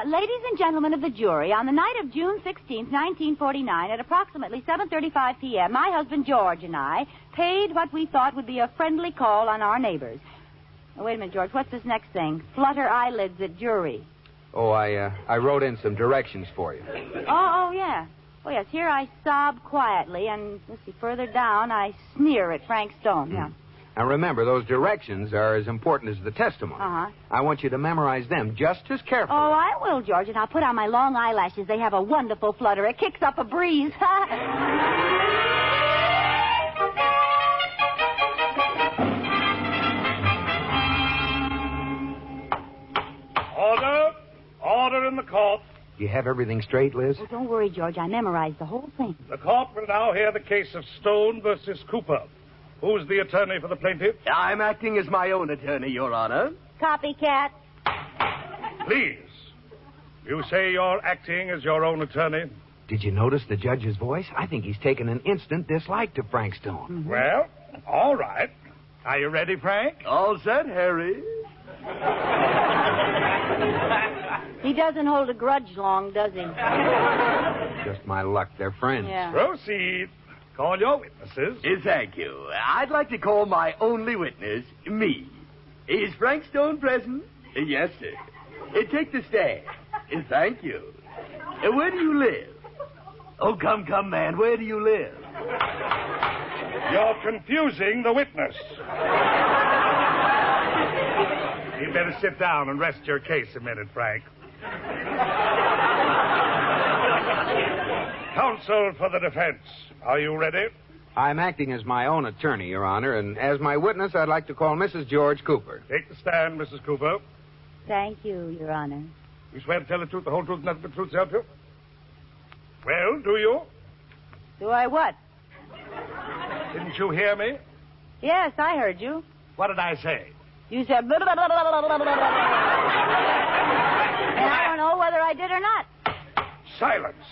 [SPEAKER 10] Ladies and gentlemen of the jury, on the night of June 16th, 1949, at approximately 7:35 p.m., my husband George and I paid what we thought would be a friendly call on our neighbors. Oh, wait a minute, George. What's this next thing? Flutter eyelids at jury.
[SPEAKER 21] Oh, I wrote in some directions for you.
[SPEAKER 10] Oh, yeah. Oh, yes. Here I sob quietly, and let's see, further down, I sneer at Frank Stone. Yeah.
[SPEAKER 21] Now, remember, those directions are as important as the testimony.
[SPEAKER 10] Uh-huh.
[SPEAKER 21] I want you to memorize them just as carefully.
[SPEAKER 10] Oh, I will, George, and I'll put on my long eyelashes. They have a wonderful flutter. It kicks up a breeze.
[SPEAKER 7] Order! Order in the court.
[SPEAKER 21] You have everything straight, Liz?
[SPEAKER 10] Oh, don't worry, George. I memorized the whole thing.
[SPEAKER 7] The court will now hear the case of Stone versus Cooper. Who's the attorney for the plaintiff?
[SPEAKER 12] I'm acting as my own attorney, Your Honor.
[SPEAKER 10] Copycat.
[SPEAKER 7] Please. You say you're acting as your own attorney?
[SPEAKER 21] Did you notice the judge's voice? I think he's taken an instant dislike to Frank Stone.
[SPEAKER 11] Mm-hmm. Well, all right. Are you ready, Frank?
[SPEAKER 12] All set, Harry.
[SPEAKER 10] He doesn't hold a grudge long, does he?
[SPEAKER 21] Just my luck. They're friends.
[SPEAKER 10] Yeah.
[SPEAKER 11] Proceed. Call your witnesses.
[SPEAKER 12] Thank you. I'd like to call my only witness, me. Is Frank Stone present? Yes, sir. Take the stand. Thank you. Where do you live? Oh, come, man. Where do you live?
[SPEAKER 11] You're confusing the witness. You'd better sit down and rest your case a minute, Frank. Counsel for the defense, are you ready?
[SPEAKER 21] I'm acting as my own attorney, Your Honor, and as my witness, I'd like to call Mrs. George Cooper.
[SPEAKER 11] Take the stand, Mrs. Cooper.
[SPEAKER 10] Thank you, Your Honor.
[SPEAKER 11] You swear to tell the truth, the whole truth, and nothing but the truth, so help you? Well, do you?
[SPEAKER 10] Do I what?
[SPEAKER 11] Didn't you hear me?
[SPEAKER 10] Yes, I heard you.
[SPEAKER 11] What did I say?
[SPEAKER 10] You said blah, blah, blah, blah, blah, blah, blah. And I don't know whether I did or not.
[SPEAKER 11] Silence.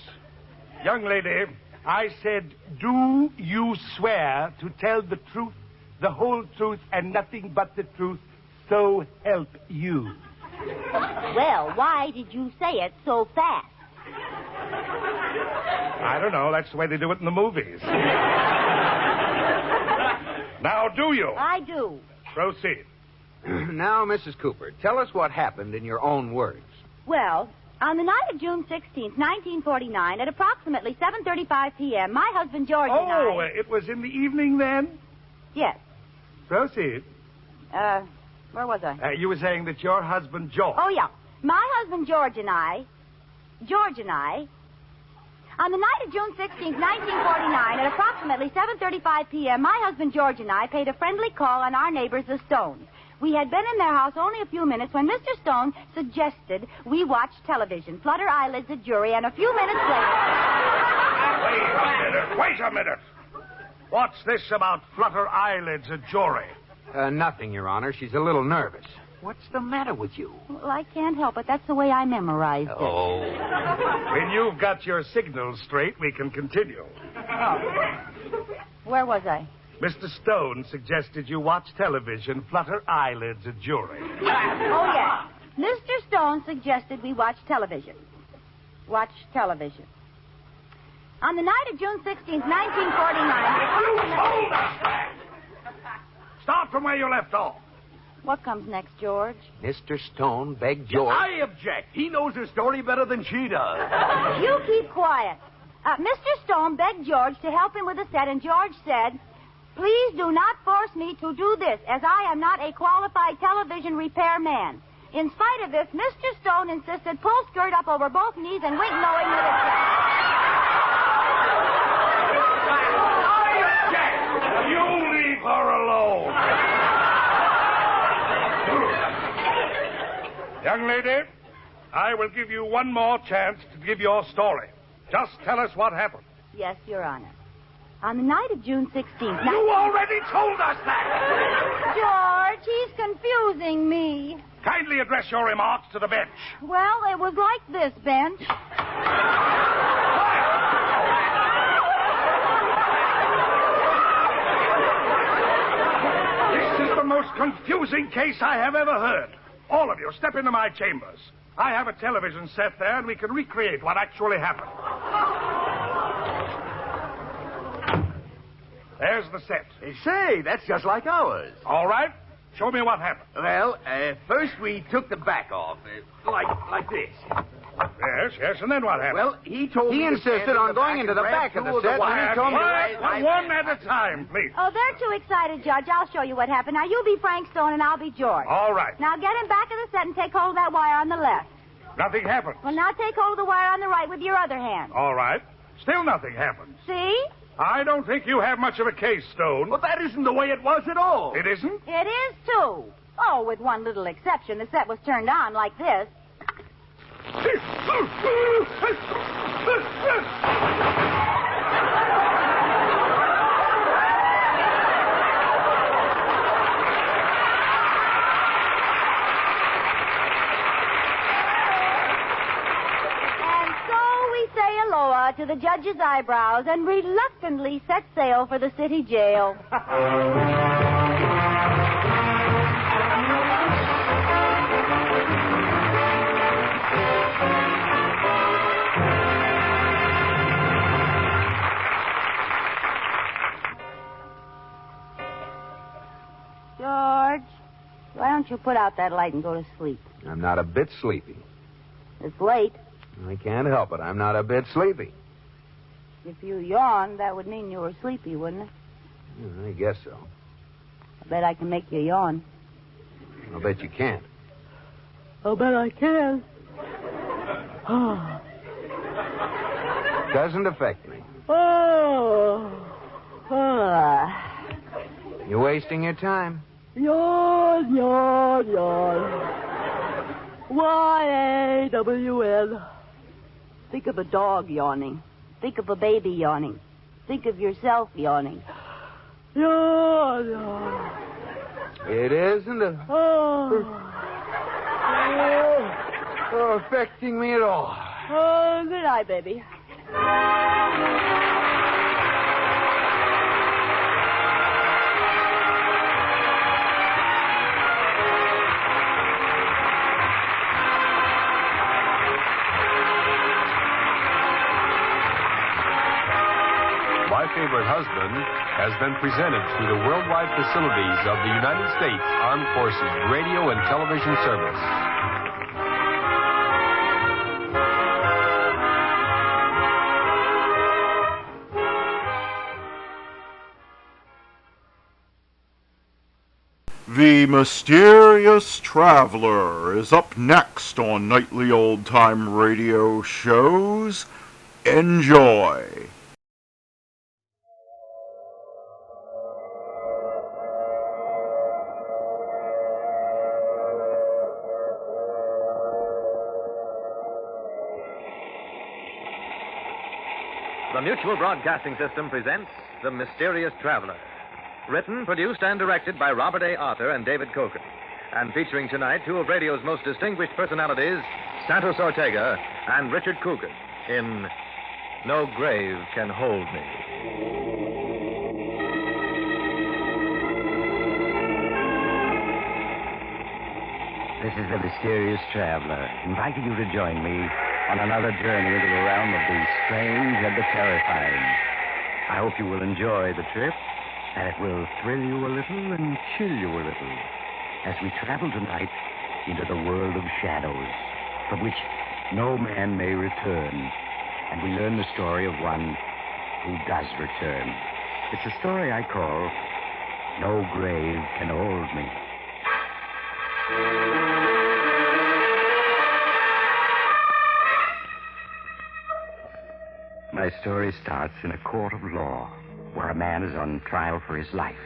[SPEAKER 11] Young lady, I said, do you swear to tell the truth, the whole truth, and nothing but the truth, so help you?
[SPEAKER 10] Well, why did you say it so fast?
[SPEAKER 11] I don't know. That's the way they do it in the movies. Now, do you?
[SPEAKER 10] I do.
[SPEAKER 11] Proceed.
[SPEAKER 21] Now, Mrs. Cooper, tell us what happened in your own words.
[SPEAKER 10] Well, on the night of June 16th, 1949, at approximately 7:35 p.m., my husband George and I...
[SPEAKER 11] Oh, it was in the evening then?
[SPEAKER 10] Yes.
[SPEAKER 11] Proceed.
[SPEAKER 10] Where was I?
[SPEAKER 11] You were saying that your husband George...
[SPEAKER 10] Oh, yeah. My husband George and I, on the night of June 16th, 1949, at approximately 7:35 p.m., my husband George and I paid a friendly call on our neighbors, the Stones. We had been in their house only a few minutes when Mr. Stone suggested we watch television, flutter eyelids at jury, and a few minutes later...
[SPEAKER 11] Wait a minute. What's this about flutter eyelids at jury?
[SPEAKER 21] Nothing, Your Honor. She's a little nervous. What's the matter with you?
[SPEAKER 10] Well, I can't help it. That's the way I memorized it.
[SPEAKER 21] Oh.
[SPEAKER 11] When you've got your signals straight, we can continue.
[SPEAKER 10] Where was I?
[SPEAKER 11] Mr. Stone suggested you watch television, flutter eyelids at jury.
[SPEAKER 10] Oh, yes. Mr. Stone suggested we watch television. Watch television. On the night of June 16th, 1949...
[SPEAKER 11] Start from where you left off.
[SPEAKER 10] What comes next, George?
[SPEAKER 21] Mr. Stone begged George...
[SPEAKER 12] I object. He knows her story better than she does.
[SPEAKER 10] You keep quiet. Mr. Stone begged George to help him with the set, and George said, "Please do not force me to do this, as I am not a qualified television repairman." In spite of this, Mr. Stone insisted pull skirt up over both knees and wink knowing that
[SPEAKER 11] I object. You leave her alone. Young lady, I will give you one more chance to give your story. Just tell us what happened.
[SPEAKER 10] Yes, Your Honor. On the night of June 16th...
[SPEAKER 11] You already told us that!
[SPEAKER 10] George, he's confusing me.
[SPEAKER 11] Kindly address your remarks to the bench.
[SPEAKER 10] Well, it was like this, bench.
[SPEAKER 11] This is the most confusing case I have ever heard. All of you, step into my chambers. I have a television set there, and we can recreate what actually happened. There's the set.
[SPEAKER 12] Say, that's just like ours.
[SPEAKER 11] All right. Show me what happened.
[SPEAKER 12] Well, first we took the back off, like this.
[SPEAKER 11] Yes, and then what happened?
[SPEAKER 12] Well, he told me...
[SPEAKER 21] He insisted on going into the back of the set, and he told me...
[SPEAKER 11] One at a time, please.
[SPEAKER 10] Oh, they're too excited, Judge. I'll show you what happened. Now, you be Frank Stone, and I'll be George.
[SPEAKER 11] All right.
[SPEAKER 10] Now, get him back of the set and take hold of that wire on the left.
[SPEAKER 11] Nothing happened.
[SPEAKER 10] Well, now take hold of the wire on the right with your other hand.
[SPEAKER 11] All right. Still nothing happened.
[SPEAKER 10] See?
[SPEAKER 11] I don't think you have much of a case, Stone.
[SPEAKER 12] Well, that isn't the way it was at all.
[SPEAKER 11] It isn't?
[SPEAKER 10] It is, too. Oh, with one little exception. The set was turned on like this. say aloha to the judge's eyebrows and reluctantly set sail for the city jail. George, why don't you put out that light and go to sleep?
[SPEAKER 21] I'm not a bit sleepy.
[SPEAKER 10] It's late.
[SPEAKER 21] I can't help it. I'm not a bit sleepy.
[SPEAKER 10] If you yawned, that would mean you were sleepy, wouldn't it?
[SPEAKER 21] I guess so.
[SPEAKER 10] I bet I can make you yawn.
[SPEAKER 21] I'll bet you can't.
[SPEAKER 10] I'll bet I can.
[SPEAKER 21] Doesn't affect me. You're wasting your time.
[SPEAKER 10] Yawn, yawn, yawn. Y-A-W-N. Think of a dog yawning. Think of a baby yawning. Think of yourself yawning. Yawn, yawn.
[SPEAKER 21] It isn't affecting me at all.
[SPEAKER 10] Good night, baby.
[SPEAKER 1] My Favorite Husband has been presented through the worldwide facilities of the United States Armed Forces Radio and Television Service.
[SPEAKER 13] The Mysterious Traveler is up next on Nightly Old Time Radio shows. Enjoy.
[SPEAKER 14] The Mutual Broadcasting System presents The Mysterious Traveler. Written, produced, and directed by Robert A. Arthur and David Coker. And featuring tonight two of radio's most distinguished personalities, Santos Ortega and Richard Coogan, in No Grave Can Hold Me.
[SPEAKER 22] This is The Mysterious Traveler, inviting you to join me on another journey into the realm of the strange and the terrifying. I hope you will enjoy the trip, and it will thrill you a little and chill you a little as we travel tonight into the world of shadows, from which no man may return, and we learn the story of one who does return. It's a story I call No Grave Can Hold Me. My story starts in a court of law, where a man is on trial for his life.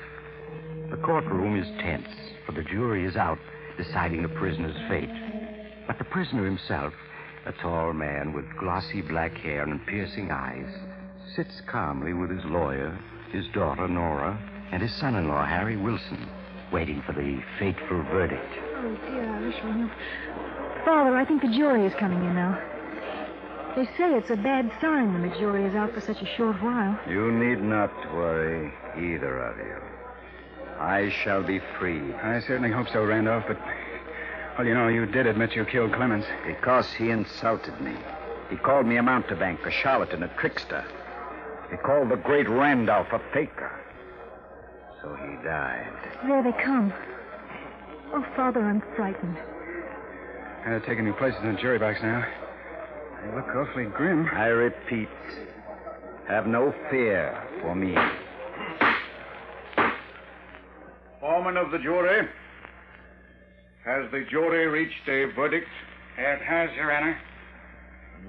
[SPEAKER 22] The courtroom is tense, for the jury is out deciding the prisoner's fate. But the prisoner himself, a tall man with glossy black hair and piercing eyes, sits calmly with his lawyer, his daughter Nora, and his son-in-law Harry Wilson, waiting for the fateful verdict.
[SPEAKER 23] Oh, dear, I wish we knew. Father, I think the jury is coming in now. They say it's a bad sign when the jury is out for such a short while.
[SPEAKER 22] You need not worry, either of you. I shall be free.
[SPEAKER 24] I certainly hope so, Randolph, but... Well, you know, you did admit you killed Clemens.
[SPEAKER 22] Because he insulted me. He called me a mountebank, a charlatan, a trickster. He called the great Randolph a faker. So he died.
[SPEAKER 23] There they come. Oh, Father, I'm frightened.
[SPEAKER 24] They're taking your places in the jury box now. They look awfully grim.
[SPEAKER 22] I repeat, have no fear for me.
[SPEAKER 25] Foreman of the jury, has the jury reached a verdict?
[SPEAKER 26] It has, Your Honor.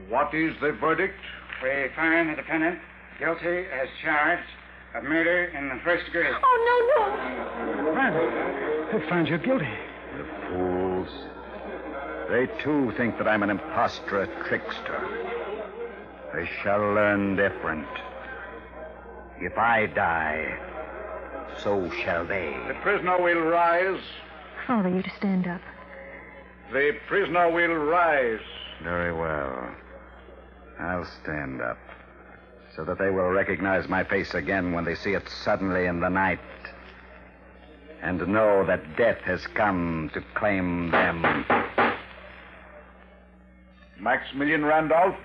[SPEAKER 25] What is the verdict?
[SPEAKER 26] We find the defendant guilty as charged of murder in the first degree.
[SPEAKER 23] Oh, no,
[SPEAKER 24] They found you guilty.
[SPEAKER 22] The fools. They, too, think that I'm an impostor, a trickster. They shall learn different. If I die, so shall they.
[SPEAKER 25] The prisoner will rise.
[SPEAKER 23] Father, you to stand up.
[SPEAKER 25] The prisoner will rise.
[SPEAKER 22] Very well. I'll stand up so that they will recognize my face again when they see it suddenly in the night and know that death has come to claim them.
[SPEAKER 25] Maximilian Randolph,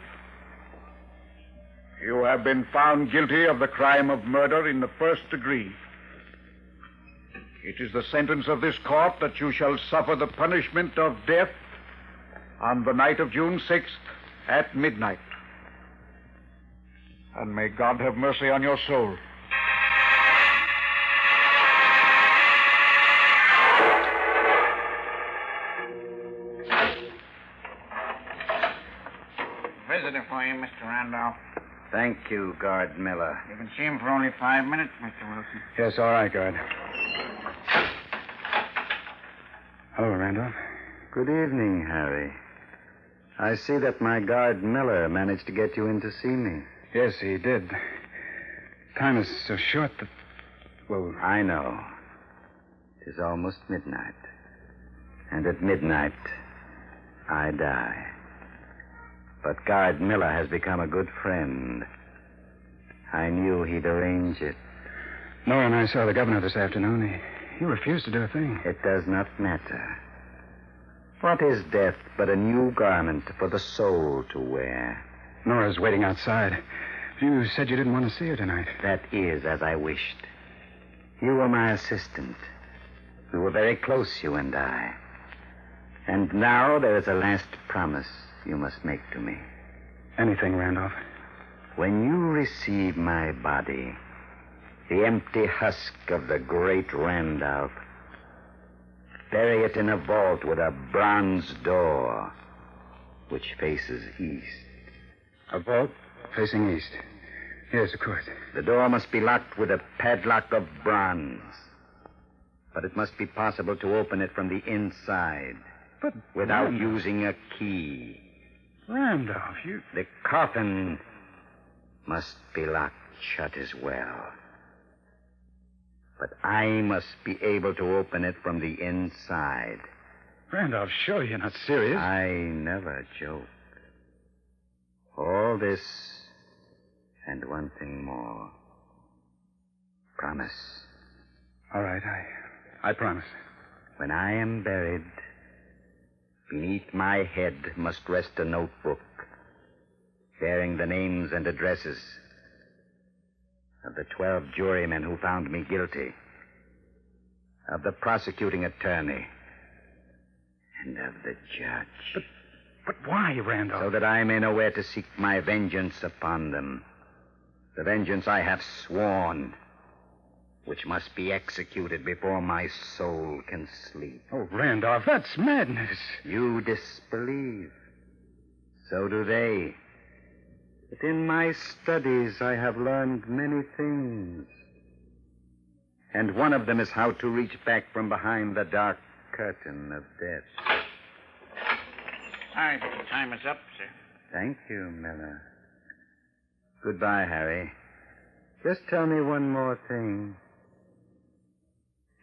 [SPEAKER 25] you have been found guilty of the crime of murder in the first degree. It is the sentence of this court that you shall suffer the punishment of death on the night of June 6th at midnight. And may God have mercy on your soul.
[SPEAKER 26] Visitor for you, Mr. Randolph.
[SPEAKER 22] Thank you, Guard Miller.
[SPEAKER 26] You can see him for only 5 minutes, Mr. Wilson.
[SPEAKER 24] Yes, all right, Guard. Hello, Randolph.
[SPEAKER 22] Good evening, Harry. I see that my guard Miller managed to get you in to see me.
[SPEAKER 24] Yes, he did. Time is so short that... Well...
[SPEAKER 22] I know. It is almost midnight. And at midnight, I die. But Guard Miller has become a good friend. I knew he'd arrange it.
[SPEAKER 24] Nora and I saw the governor this afternoon. He refused to do a thing.
[SPEAKER 22] It does not matter. What is death but a new garment for the soul to wear?
[SPEAKER 24] Nora's waiting outside. You said you didn't want to see her tonight.
[SPEAKER 22] That is as I wished. You were my assistant. We were very close, you and I. And now there is a last promise you must make to me.
[SPEAKER 24] Anything, Randolph.
[SPEAKER 22] When you receive my body, the empty husk of the great Randolph, bury it in a vault with a bronze door which faces east.
[SPEAKER 24] A vault facing east? Yes, of course.
[SPEAKER 22] The door must be locked with a padlock of bronze. But it must be possible to open it from the inside.
[SPEAKER 24] But
[SPEAKER 22] without
[SPEAKER 24] Randolph.
[SPEAKER 22] using a key.
[SPEAKER 24] Randolph, you...
[SPEAKER 22] The coffin must be locked shut as well. But I must be able to open it from the inside.
[SPEAKER 24] Randolph, sure you're not serious.
[SPEAKER 22] I never joke. All this and one thing more. Promise.
[SPEAKER 24] All right, I promise.
[SPEAKER 22] When I am buried, beneath my head must rest a notebook bearing the names and addresses of the 12 jurymen who found me guilty, of the prosecuting attorney, and of the judge.
[SPEAKER 24] But why, Randolph?
[SPEAKER 22] So that I may know where to seek my vengeance upon them. The vengeance I have sworn, which must be executed before my soul can sleep.
[SPEAKER 24] Oh, Randolph, that's madness.
[SPEAKER 22] You disbelieve. So do they. But in my studies, I have learned many things. And one of them is how to reach back from behind the dark curtain of death.
[SPEAKER 26] I think the time is up, sir.
[SPEAKER 22] Thank you, Miller. Goodbye, Harry. Just tell me one more thing.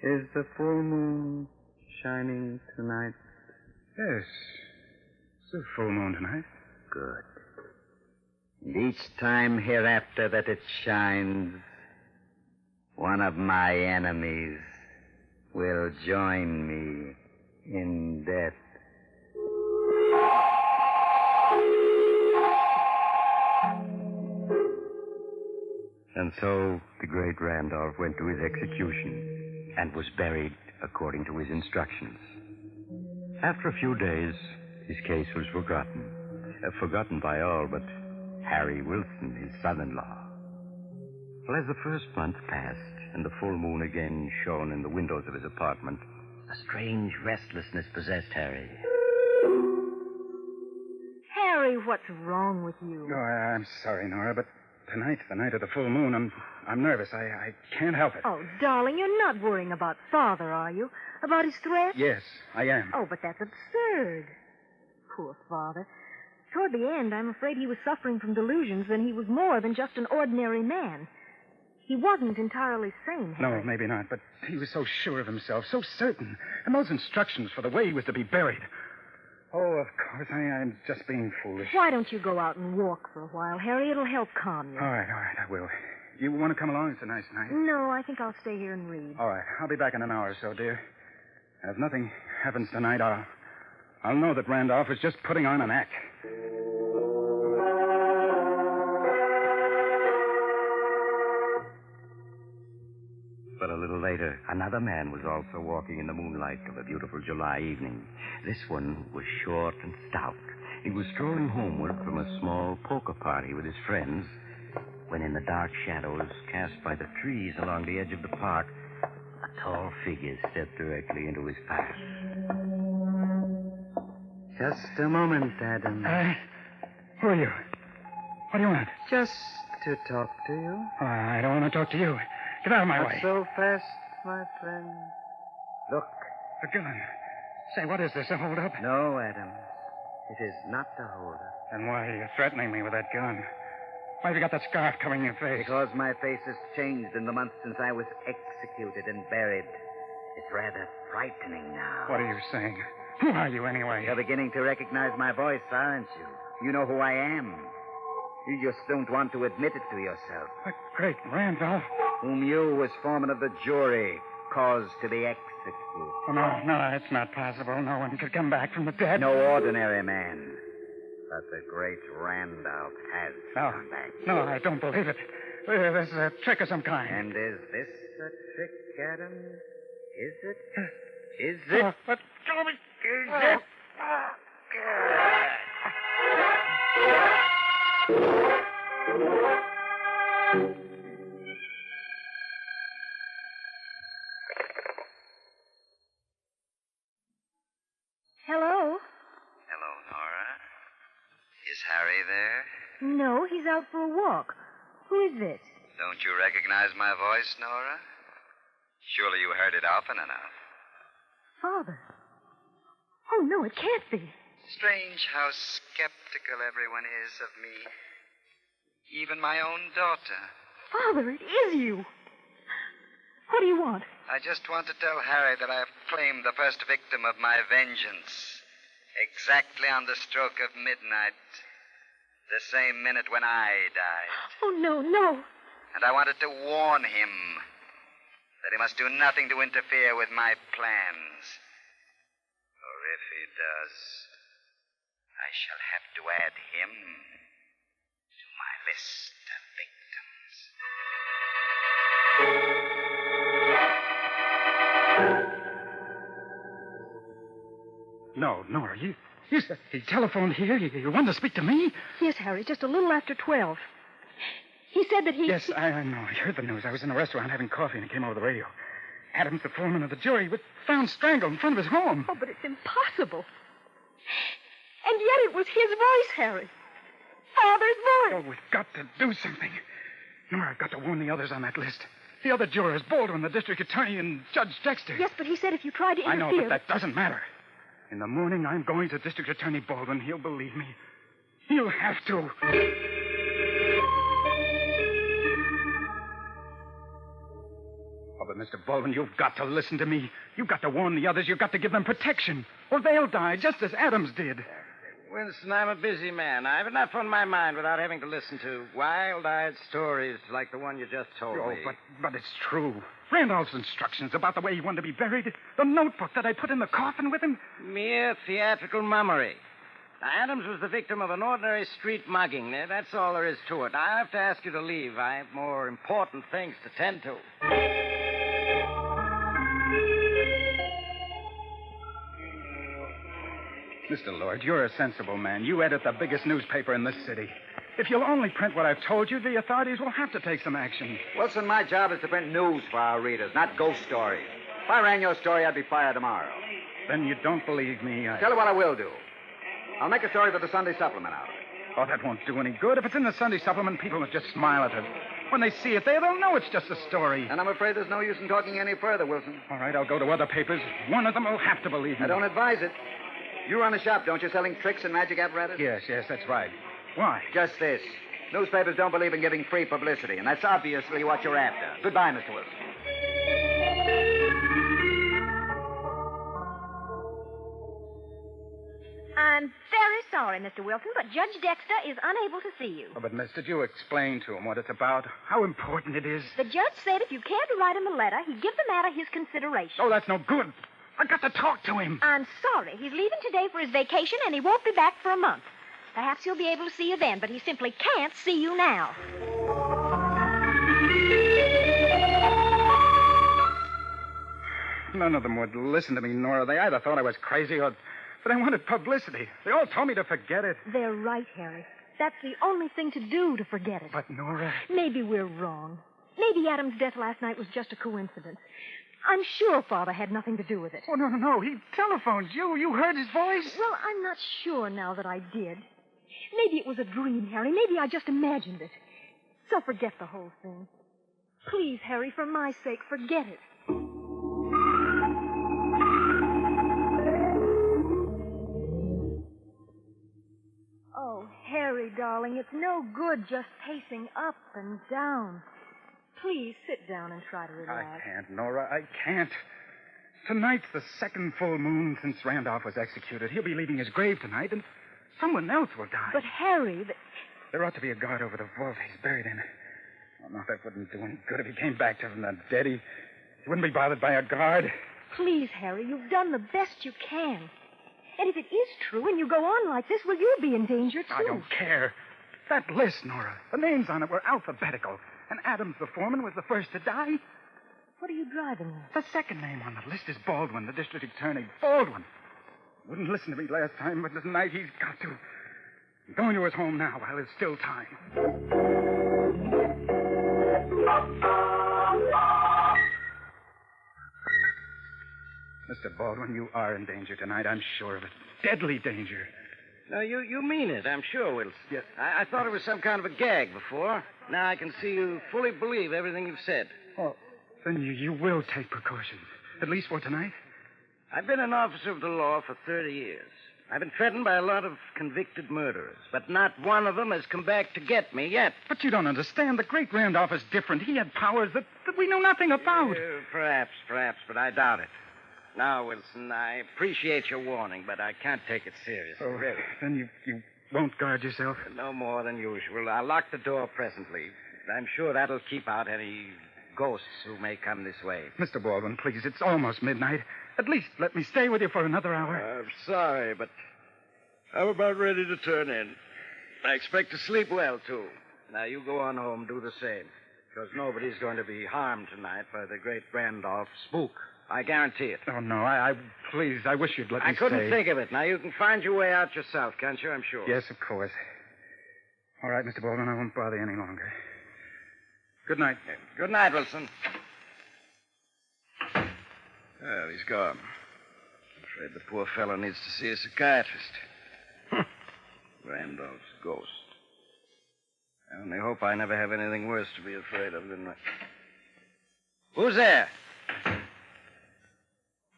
[SPEAKER 22] Is the full moon shining tonight?
[SPEAKER 24] Yes. It's a full moon tonight.
[SPEAKER 22] Good. And each time hereafter that it shines, one of my enemies will join me in death. And so the great Randolph went to his execution and was buried according to his instructions. After a few days, his case was forgotten. Forgotten by all but Harry Wilson, his son-in-law. Well, as the first month passed and the full moon again shone in the windows of his apartment, a strange restlessness possessed Harry.
[SPEAKER 23] Harry, what's wrong with you?
[SPEAKER 24] Oh, I'm sorry, Nora, but tonight's the night of the full moon. I'm nervous. I can't help it.
[SPEAKER 23] Oh, darling, you're not worrying about Father, are you? About his threat?
[SPEAKER 24] Yes, I am.
[SPEAKER 23] Oh, but that's absurd. Poor Father. Toward the end, I'm afraid he was suffering from delusions, and he was more than just an ordinary man. He wasn't entirely sane, Harry.
[SPEAKER 24] No, maybe not, but he was so sure of himself, so certain. And those instructions for the way he was to be buried. Oh, of course. I'm just being foolish.
[SPEAKER 23] Why don't you go out and walk for a while, Harry? It'll help calm you.
[SPEAKER 24] All right, I will. You want to come along? It's a nice night.
[SPEAKER 23] No, I think I'll stay here and read.
[SPEAKER 24] All right, I'll be back in an hour or so, dear. And if nothing happens tonight, I'll know that Randolph was just putting on an act.
[SPEAKER 22] But a little later, another man was also walking in the moonlight of a beautiful July evening. This one was short and stout. He was strolling homeward from a small poker party with his friends when in the dark shadows cast by the trees along the edge of the park, a tall figure stepped directly into his path. Just a moment, Adam.
[SPEAKER 24] Who are you? What do you want?
[SPEAKER 22] Just to talk to you.
[SPEAKER 24] I don't want to talk to you. Get out of my
[SPEAKER 22] Not
[SPEAKER 24] way.
[SPEAKER 22] so fast, my friend. Look.
[SPEAKER 24] A gun. Say, what is this, a hold-up?
[SPEAKER 22] No, Adam. It is not a hold-up.
[SPEAKER 24] Then why are you threatening me with that gun? Why have you got that scarf covering your face?
[SPEAKER 22] Because my face has changed in the months since I was executed and buried. It's rather frightening now.
[SPEAKER 24] What are you saying? Who are you, anyway?
[SPEAKER 22] You're beginning to recognize my voice, aren't you? You know who I am. You just don't want to admit it to yourself.
[SPEAKER 24] The great Randolph.
[SPEAKER 22] Whom you, as foreman of the jury, caused to be executed.
[SPEAKER 24] Oh, no, it's not possible. No one could come back from the dead.
[SPEAKER 22] No ordinary man. But the great Randolph has come back.
[SPEAKER 24] No, I don't believe it. This is a trick of some kind.
[SPEAKER 22] And is this a trick, Adam? Is it? Is it?
[SPEAKER 24] But,
[SPEAKER 22] Is it?
[SPEAKER 23] Hello?
[SPEAKER 22] Hello, Nora. Is Harry there?
[SPEAKER 23] No, he's out for a walk. Who is this?
[SPEAKER 22] Don't you recognize my voice, Nora? Surely you heard it often enough.
[SPEAKER 23] Father. Oh, no, it can't be.
[SPEAKER 22] Strange how skeptical everyone is of me. Even my own daughter.
[SPEAKER 23] Father, it is you. What do you want?
[SPEAKER 22] I just want to tell Harry that I have claimed the first victim of my vengeance. Exactly on the stroke of midnight. The same minute when I died.
[SPEAKER 23] Oh, no, no.
[SPEAKER 22] And I wanted to warn him that he must do nothing to interfere with my plans. For if he does, I shall have to add him to my list of victims.
[SPEAKER 24] No, Nora, he telephoned here. You wanted to speak to me?
[SPEAKER 23] Yes, Harry, just a little after 12. He said that he...
[SPEAKER 24] Yes, I know. I heard the news. I was in a restaurant having coffee, and it came over the radio. Adams, the foreman of the jury, was found strangled in front of his home.
[SPEAKER 23] Oh, but it's impossible. And yet it was his voice, Harry. Father's voice.
[SPEAKER 24] Oh, we've got to do something. Nora, I've got to warn the others on that list. The other jurors, Baldwin, the district attorney, and Judge Dexter.
[SPEAKER 23] Yes, but he said if you tried to interfere...
[SPEAKER 24] I know, but that doesn't matter. In the morning, I'm going to District Attorney Baldwin. He'll believe me. He'll have to. Oh, but Mr. Baldwin, you've got to listen to me. You've got to warn the others. You've got to give them protection. Or they'll die, just as Adams did.
[SPEAKER 21] Winston, I'm a busy man. I've enough on my mind without having to listen to wild-eyed stories like the one you just told me.
[SPEAKER 24] But it's true. Randolph's instructions about the way he wanted to be buried, the notebook that I put in the coffin with him.
[SPEAKER 21] Mere theatrical mummery. Now, Adams was the victim of an ordinary street mugging. That's all there is to it. Now, I have to ask you to leave. I have more important things to tend to.
[SPEAKER 24] Mr. Lord, you're a sensible man. You edit the biggest newspaper in this city. If you'll only print what I've told you, the authorities will have to take some action.
[SPEAKER 2] Wilson, my job is to print news for our readers, not ghost stories. If I ran your story, I'd be fired tomorrow.
[SPEAKER 24] Then you don't believe me.
[SPEAKER 2] Tell you what I will do. I'll make a story for the Sunday supplement out of it.
[SPEAKER 24] Oh, that won't do any good. If it's in the Sunday supplement, people will just smile at it. When they see it there, they'll know it's just a story.
[SPEAKER 2] And I'm afraid there's no use in talking any further, Wilson.
[SPEAKER 24] All right, I'll go to other papers. One of them will have to believe me.
[SPEAKER 2] I don't advise it. You run a shop, don't you, selling tricks and magic apparatus?
[SPEAKER 24] Yes, that's right. Why?
[SPEAKER 2] Just this. Newspapers don't believe in giving free publicity, and that's obviously what you're after. Goodbye, Mr. Wilson.
[SPEAKER 23] I'm very sorry, Mr. Wilson, but Judge Dexter is unable to see you.
[SPEAKER 24] Oh, but, miss, did you explain to him what it's about? How important it is?
[SPEAKER 23] The judge said if you cared to write him a letter, he'd give the matter his consideration.
[SPEAKER 24] Oh, that's no good. I got to talk to him.
[SPEAKER 23] I'm sorry. He's leaving today for his vacation, and he won't be back for a month. Perhaps he'll be able to see you then, but he simply can't see you now.
[SPEAKER 24] None of them would listen to me, Nora. They either thought I was crazy or that I wanted publicity. They all told me to forget it.
[SPEAKER 23] They're right, Harry. That's the only thing to do to forget it.
[SPEAKER 24] But, Nora...
[SPEAKER 23] Maybe we're wrong. Maybe Adam's death last night was just a coincidence. I'm sure Father had nothing to do with it.
[SPEAKER 24] Oh, no. He telephoned you. You heard his voice?
[SPEAKER 23] Well, I'm not sure now that I did. Maybe it was a dream, Harry. Maybe I just imagined it. So forget the whole thing. Please, Harry, for my sake, forget it. Oh, Harry, darling, it's no good just pacing up and down. Please sit down and try to relax.
[SPEAKER 24] I can't, Nora. I can't. Tonight's the second full moon since Randolph was executed. He'll be leaving his grave tonight, and someone else will die.
[SPEAKER 23] But, Harry,
[SPEAKER 24] There ought to be a guard over the vault he's buried in. Oh, no, that wouldn't do any good if he came back to from the dead. He wouldn't be bothered by a guard.
[SPEAKER 23] Please, Harry, you've done the best you can. And if it is true and you go on like this, well, you'll be in danger, too.
[SPEAKER 24] I don't care. That list, Nora, the names on it were alphabetical, and Adams, the foreman, was the first to die.
[SPEAKER 23] What are you driving at?
[SPEAKER 24] The second name on the list is Baldwin, the district attorney. Baldwin. Wouldn't listen to me last time, but tonight he's got to. I'm going to his home now while there's still time. Mr. Baldwin, you are in danger tonight. I'm sure of it. Deadly danger.
[SPEAKER 21] No, you mean it, I'm sure, Wilson. Yes. I thought it was some kind of a gag before. Now I can see you fully believe everything you've said.
[SPEAKER 24] Oh, then you will take precautions, at least for tonight?
[SPEAKER 21] I've been an officer of the law for 30 years. I've been threatened by a lot of convicted murderers, but not one of them has come back to get me yet.
[SPEAKER 24] But you don't understand. The great Randolph is different. He had powers that we know nothing about.
[SPEAKER 21] Perhaps, but I doubt it. Now, Wilson, I appreciate your warning, but I can't take it seriously, really.
[SPEAKER 24] Then you won't guard yourself?
[SPEAKER 21] No more than usual. I'll lock the door presently. I'm sure that'll keep out any ghosts who may come this way.
[SPEAKER 24] Mr. Baldwin, please, it's almost midnight. At least let me stay with you for another hour.
[SPEAKER 21] I'm sorry, but I'm about ready to turn in. I expect to sleep well, too. Now, you go on home, do the same. Because nobody's going to be harmed tonight by the great Randolph spook. I guarantee it.
[SPEAKER 24] Oh, no, please, I wish you'd let me stay.
[SPEAKER 21] I couldn't think of it. Now, you can find your way out yourself, can't you? I'm sure.
[SPEAKER 24] Yes, of course. All right, Mr. Baldwin, I won't bother you any longer. Good night.
[SPEAKER 21] Good night, Wilson. Well, he's gone. I'm afraid the poor fellow needs to see a psychiatrist. Randolph's ghost. I only hope I never have anything worse to be afraid of than... Who's there?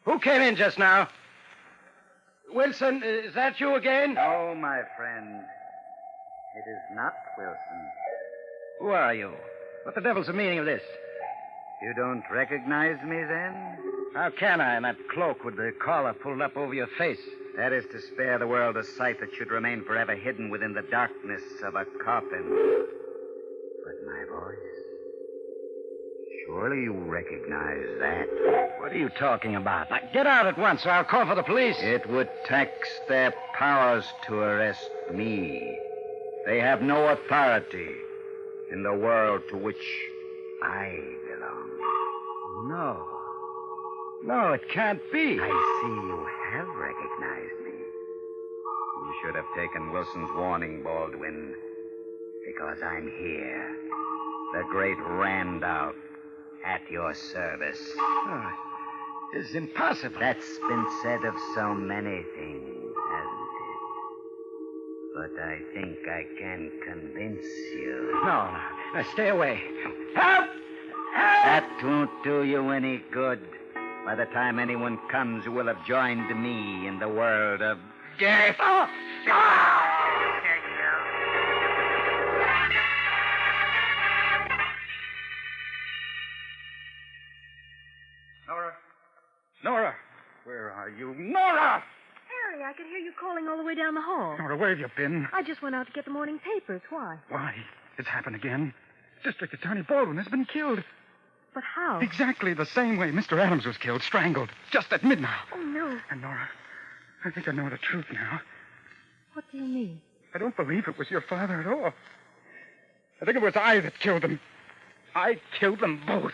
[SPEAKER 21] Who came in just now? Wilson, is that you again?
[SPEAKER 22] No, my friend. It is not Wilson.
[SPEAKER 21] Who are you? What the devil's the meaning of this?
[SPEAKER 22] You don't recognize me, then?
[SPEAKER 21] How can I in that cloak with the collar pulled up over your face?
[SPEAKER 22] That is to spare the world a sight that should remain forever hidden within the darkness of a coffin. But my voice... Surely you recognize that.
[SPEAKER 21] What are you talking about? Now, get out at once or I'll call for the police.
[SPEAKER 22] It would tax their powers to arrest me. They have no authority in the world to which I belong.
[SPEAKER 21] No, it can't be.
[SPEAKER 22] I see you have recognized me. You should have taken Wilson's warning, Baldwin, because I'm here. The great Randolph. At your service.
[SPEAKER 21] Oh, it's impossible.
[SPEAKER 22] That's been said of so many things, hasn't it? But I think I can convince you.
[SPEAKER 21] No, stay away. Help!
[SPEAKER 22] That won't do you any good. By the time anyone comes, you will have joined me in the world of death. Oh!
[SPEAKER 24] Nora, where are you? Nora!
[SPEAKER 23] Harry, Harry, I could hear you calling all the way down the hall.
[SPEAKER 24] Nora, where have you been?
[SPEAKER 23] I just went out to get the morning papers. Why?
[SPEAKER 24] Why? It's happened again. District Attorney Baldwin has been killed.
[SPEAKER 23] But how?
[SPEAKER 24] Exactly the same way Mr. Adams was killed, strangled, just at midnight.
[SPEAKER 23] Oh, no.
[SPEAKER 24] And Nora, I think I know the truth now.
[SPEAKER 23] What do you mean?
[SPEAKER 24] I don't believe it was your father at all. I think it was I that killed them. I killed them both.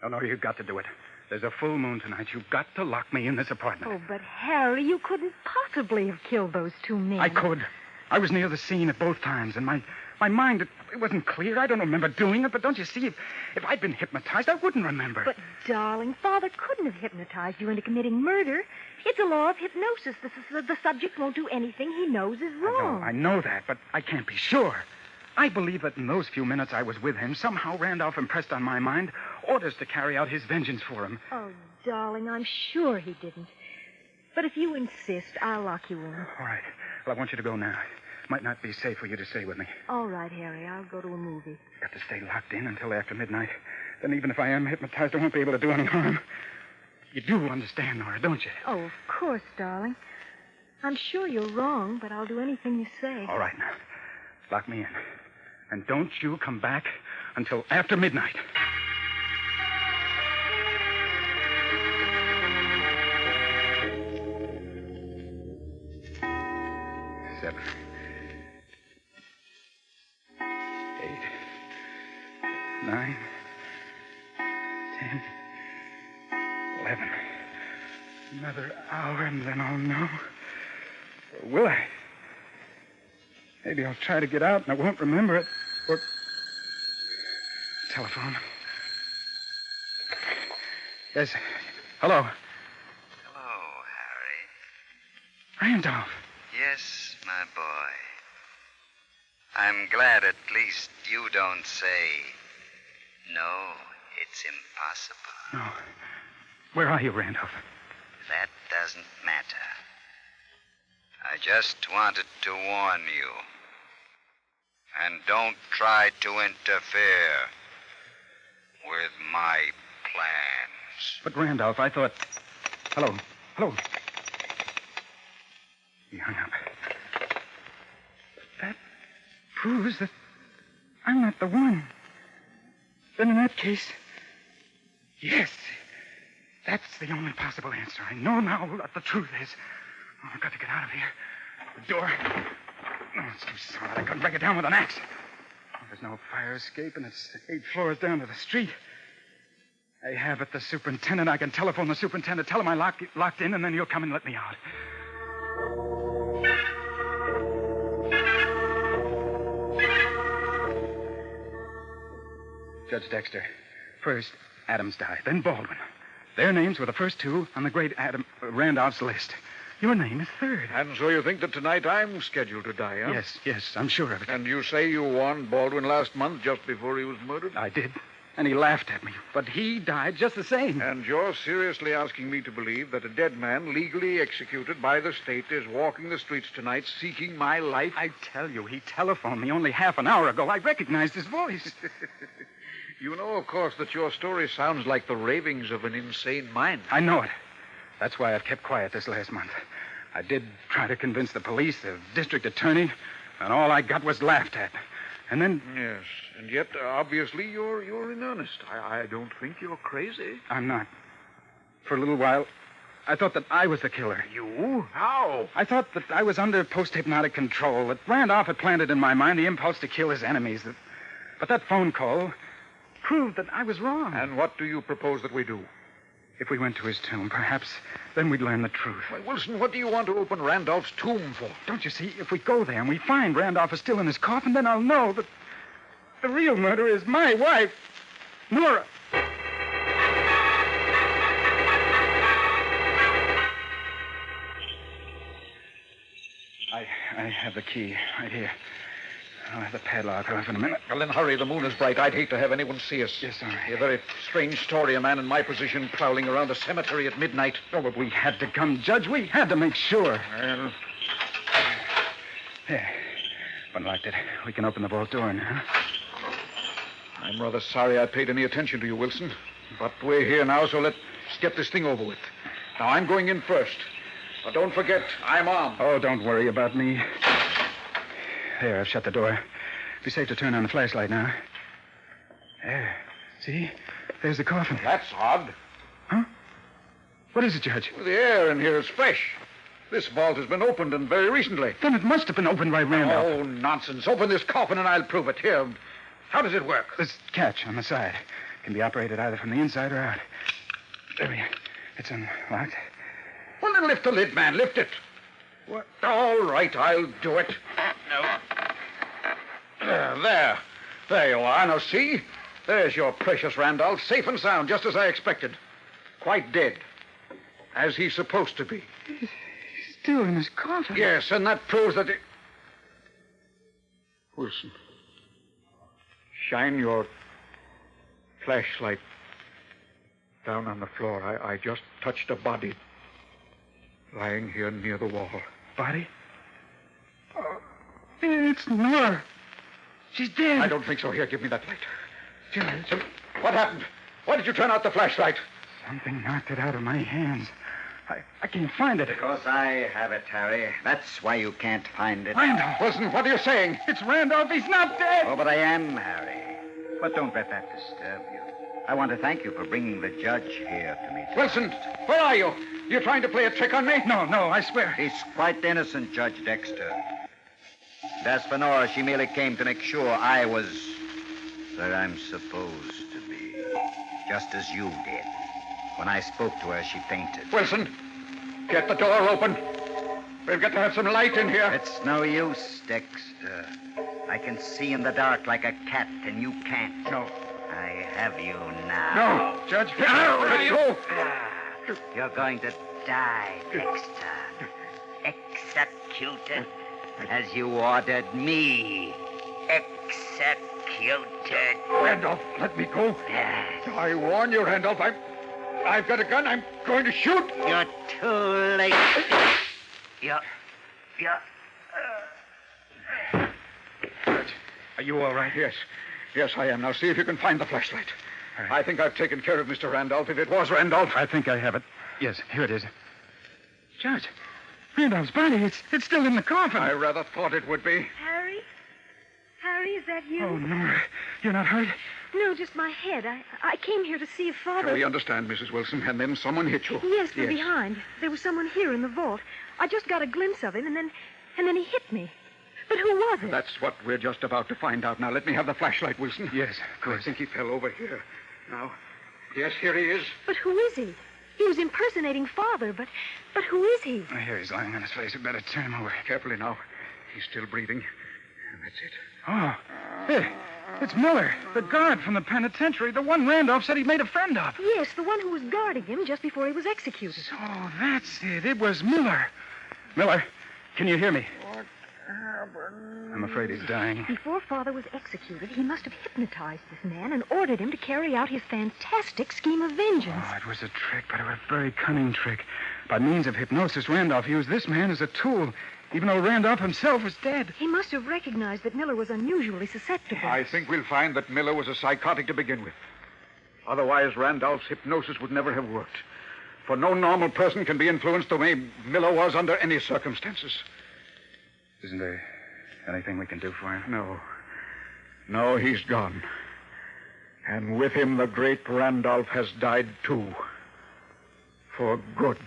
[SPEAKER 24] No, you've got to do it. There's a full moon tonight. You've got to lock me in this apartment.
[SPEAKER 23] Oh, but Harry, you couldn't possibly have killed those two men.
[SPEAKER 24] I could. I was near the scene at both times, and my mind, it wasn't clear. I don't remember doing it, but don't you see, if I'd been hypnotized, I wouldn't remember.
[SPEAKER 23] But, darling, Father couldn't have hypnotized you into committing murder. It's a law of hypnosis. The subject won't do anything he knows is wrong.
[SPEAKER 24] I know that, but I can't be sure. I believe that in those few minutes I was with him, somehow Randolph impressed on my mind orders to carry out his vengeance for him.
[SPEAKER 23] Oh, darling, I'm sure he didn't. But if you insist, I'll lock you in.
[SPEAKER 24] All right. Well, I want you to go now. It might not be safe for you to stay with me.
[SPEAKER 23] All right, Harry. I'll go to a movie.
[SPEAKER 24] Got to stay locked in until after midnight. Then even if I am hypnotized, I won't be able to do any harm. You do understand, Nora, don't you?
[SPEAKER 23] Oh, of course, darling. I'm sure you're wrong, but I'll do anything you say.
[SPEAKER 24] All right, now. Lock me in. And don't you come back until after midnight. Seven. 8. 9. 10. 11. Another hour and then I'll know. Or will I? Maybe I'll try to get out and I won't remember it. Or... Telephone. Yes. Hello.
[SPEAKER 15] Hello, Harry.
[SPEAKER 24] Randolph.
[SPEAKER 15] Yes, my boy. I'm glad at least you don't say, no, it's impossible.
[SPEAKER 24] No. Where are you, Randolph?
[SPEAKER 15] That doesn't matter. I just wanted to warn you. And don't try to interfere with my plans.
[SPEAKER 24] But, Randolph, I thought... Hello. Hello. He hung up. That proves that I'm not the one. Then in that case... Yes. That's the only possible answer. I know now what the truth is. Oh, I've got to get out of here. The door... Oh, it's too solid. I couldn't break it down with an axe. Oh, there's no fire escape, and it's 8 floors down to the street. I have it, the superintendent. I can telephone the superintendent, tell him I locked in, and then he'll come and let me out. Judge Dexter. First, Adams died, then Baldwin. Their names were the first two on the great Randolph's list. Your name is third.
[SPEAKER 25] And so you think that tonight I'm scheduled to die, huh?
[SPEAKER 24] Yes, I'm sure of it.
[SPEAKER 25] And you say you warned Baldwin last month just before he was murdered?
[SPEAKER 24] I did. And he laughed at me. But he died just the same.
[SPEAKER 25] And you're seriously asking me to believe that a dead man legally executed by the state is walking the streets tonight seeking my life?
[SPEAKER 24] I tell you, he telephoned me only half an hour ago. I recognized his voice.
[SPEAKER 25] You know, of course, that your story sounds like the ravings of an insane mind.
[SPEAKER 24] I know it. That's why I've kept quiet this last month. I did try to convince the police, the district attorney, and all I got was laughed at. And then...
[SPEAKER 25] Yes, and yet, obviously, you're in earnest. I don't think you're crazy.
[SPEAKER 24] I'm not. For a little while, I thought that I was the killer.
[SPEAKER 25] You? How?
[SPEAKER 24] I thought that I was under post-hypnotic control, that Randolph had planted in my mind the impulse to kill his enemies. But that phone call proved that I was wrong.
[SPEAKER 25] And what do you propose that we do?
[SPEAKER 24] If we went to his tomb, perhaps then we'd learn the truth.
[SPEAKER 25] Why, Wilson, what do you want to open Randolph's tomb for?
[SPEAKER 24] Don't you see? If we go there and we find Randolph is still in his coffin, then I'll know that the real murderer is my wife, Nora. I have the key right here. I'll have the padlock off in a minute.
[SPEAKER 25] Well, then hurry. The moon is bright. I'd hate to have anyone see us.
[SPEAKER 24] Yes, all right.
[SPEAKER 25] A very strange story, a man in my position prowling around a cemetery at midnight.
[SPEAKER 24] Oh, but we had to come, Judge. We had to make sure.
[SPEAKER 25] Well,
[SPEAKER 24] There. Unlocked it. We can open the vault door now.
[SPEAKER 25] I'm rather sorry I paid any attention to you, Wilson. But we're here now, so let's get this thing over with. Now, I'm going in first. But don't forget, I'm armed.
[SPEAKER 24] Oh, don't worry about me. There, I've shut the door. Be safe to turn on the flashlight now. There. See? There's the coffin.
[SPEAKER 25] That's odd.
[SPEAKER 24] Huh? What is it, Judge?
[SPEAKER 25] Well, the air in here is fresh. This vault has been opened, and very recently.
[SPEAKER 24] Then it must have been opened by Randolph.
[SPEAKER 25] Oh, nonsense. Open this coffin and I'll prove it. Here. How does it work?
[SPEAKER 24] This catch on the side. Can be operated either from the inside or out. There we are. It's unlocked.
[SPEAKER 25] Well, then lift the lid, man. Lift it. What? All right, I'll do it. No. There. There you are. Now, see? There's your precious Randolph, safe and sound, just as I expected. Quite dead. As he's supposed to be.
[SPEAKER 24] He's still in his coffin.
[SPEAKER 25] Yes, and that proves that... Wilson, shine your flashlight down on the floor. I just touched a body lying here near the wall.
[SPEAKER 24] Body? Oh, it's Nora. She's dead.
[SPEAKER 25] I don't think so. Here, give me that light.
[SPEAKER 24] Judge.
[SPEAKER 25] What happened? Why did you turn out the flashlight?
[SPEAKER 24] Something knocked it out of my hands. I can't find it.
[SPEAKER 2] Because I have it, Harry. That's why you can't find it.
[SPEAKER 24] Randolph.
[SPEAKER 25] Wilson, what are you saying?
[SPEAKER 24] It's Randolph. He's not dead.
[SPEAKER 2] Oh, but I am, Harry. But don't let that disturb you. I want to thank you for bringing the judge here to me.
[SPEAKER 25] Wilson, where are you? You're trying to play a trick on me?
[SPEAKER 24] No, I swear.
[SPEAKER 2] He's quite innocent, Judge Dexter. And as for Nora, she merely came to make sure I was where I'm supposed to be. Just as you did. When I spoke to her, she fainted.
[SPEAKER 25] Wilson, get the door open. We've got to have some light in here.
[SPEAKER 2] It's no use, Dexter. I can see in the dark like a cat, and you can't.
[SPEAKER 25] No.
[SPEAKER 2] I have you now.
[SPEAKER 25] No, Judge. Let go.
[SPEAKER 2] You're going to die, Dexter. Executed as you ordered me. Executed.
[SPEAKER 25] Randolph, let me go.
[SPEAKER 2] Yes.
[SPEAKER 25] I warn you, Randolph. I've got a gun. I'm going to shoot.
[SPEAKER 2] You're too late. You're...
[SPEAKER 25] Judge, are you all right? Yes. Yes, I am. Now, see if you can find the flashlight. Right. I think I've taken care of Mr. Randolph, if it was Randolph.
[SPEAKER 24] I think I have it. Yes, here it is. Judge, Randolph's body, it's still in the coffin.
[SPEAKER 25] I rather thought it would be.
[SPEAKER 23] Harry? Harry, is that you?
[SPEAKER 24] Oh, Nora, you're not hurt?
[SPEAKER 23] No, just my head. I came here to see if Father...
[SPEAKER 25] We understand, Mrs. Wilson, and then someone hit you.
[SPEAKER 23] Yes, from behind. There was someone here in the vault. I just got a glimpse of him, and then he hit me. But who was it?
[SPEAKER 25] That's what we're just about to find out. Now, let me have the flashlight, Wilson.
[SPEAKER 24] Yes, of course.
[SPEAKER 25] I think he fell over here. Now, yes, here he is.
[SPEAKER 23] But who is he? He was impersonating Father, but who is he?
[SPEAKER 24] Here he's lying on his face. We better turn him over.
[SPEAKER 25] Carefully now. He's still breathing. And that's it.
[SPEAKER 24] Oh, there. It's Miller, the guard from the penitentiary, the one Randolph said he made a friend of.
[SPEAKER 23] Yes, the one who was guarding him just before he was executed.
[SPEAKER 24] So that's it. It was Miller. Miller, can you hear me?
[SPEAKER 25] What happened?
[SPEAKER 24] I'm afraid he's dying.
[SPEAKER 23] Before Father was executed, he must have hypnotized this man and ordered him to carry out his fantastic scheme of vengeance.
[SPEAKER 24] Oh, it was a trick, but a very cunning trick. By means of hypnosis, Randolph used this man as a tool, even though Randolph himself was dead.
[SPEAKER 23] He must have recognized that Miller was unusually susceptible.
[SPEAKER 25] I think we'll find that Miller was a psychotic to begin with. Otherwise, Randolph's hypnosis would never have worked. For no normal person can be influenced the way Miller was under any circumstances.
[SPEAKER 24] Isn't there anything we can do for him?
[SPEAKER 25] No. No, he's gone. And with him, the great Randolph has died, too. For good.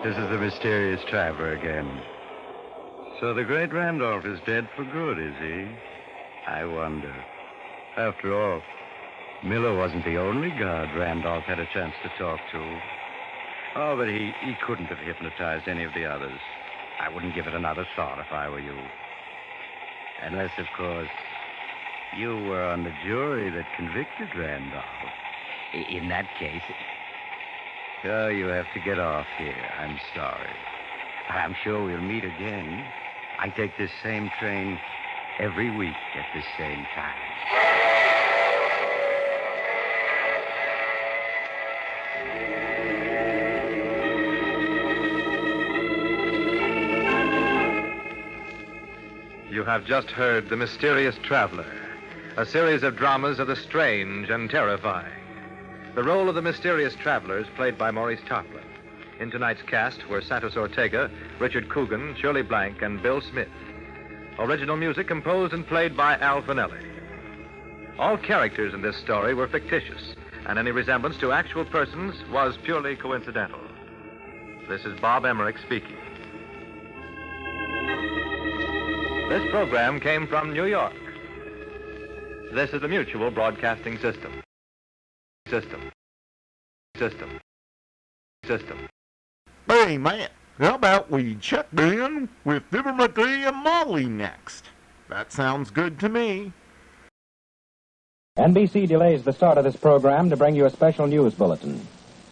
[SPEAKER 22] This is the mysterious traveler again. So the great Randolph is dead for good, is he? I wonder. After all, Miller wasn't the only guard Randolph had a chance to talk to. Oh, but he couldn't have hypnotized any of the others. I wouldn't give it another thought if I were you. Unless, of course, You were on the jury that convicted Randolph. In that case... Oh, you have to get off here. I'm sorry. I'm sure we'll meet again. I take this same train every week at this same time.
[SPEAKER 14] You have just heard The Mysterious Traveler, a series of dramas of the strange and terrifying. The role of the mysterious traveler is played by Maurice Tarplin. In tonight's cast were Santos Ortega, Richard Coogan, Shirley Blank, and Bill Smith. Original music composed and played by Al Finelli. All characters in this story were fictitious, and any resemblance to actual persons was purely coincidental. This is Bob Emmerich speaking. This program came from New York. This is the Mutual Broadcasting System. System.
[SPEAKER 13] Hey, man, how about we check in with Fibber, Magee, and Molly next? That sounds good to me.
[SPEAKER 5] NBC delays the start of this program to bring you a special news bulletin.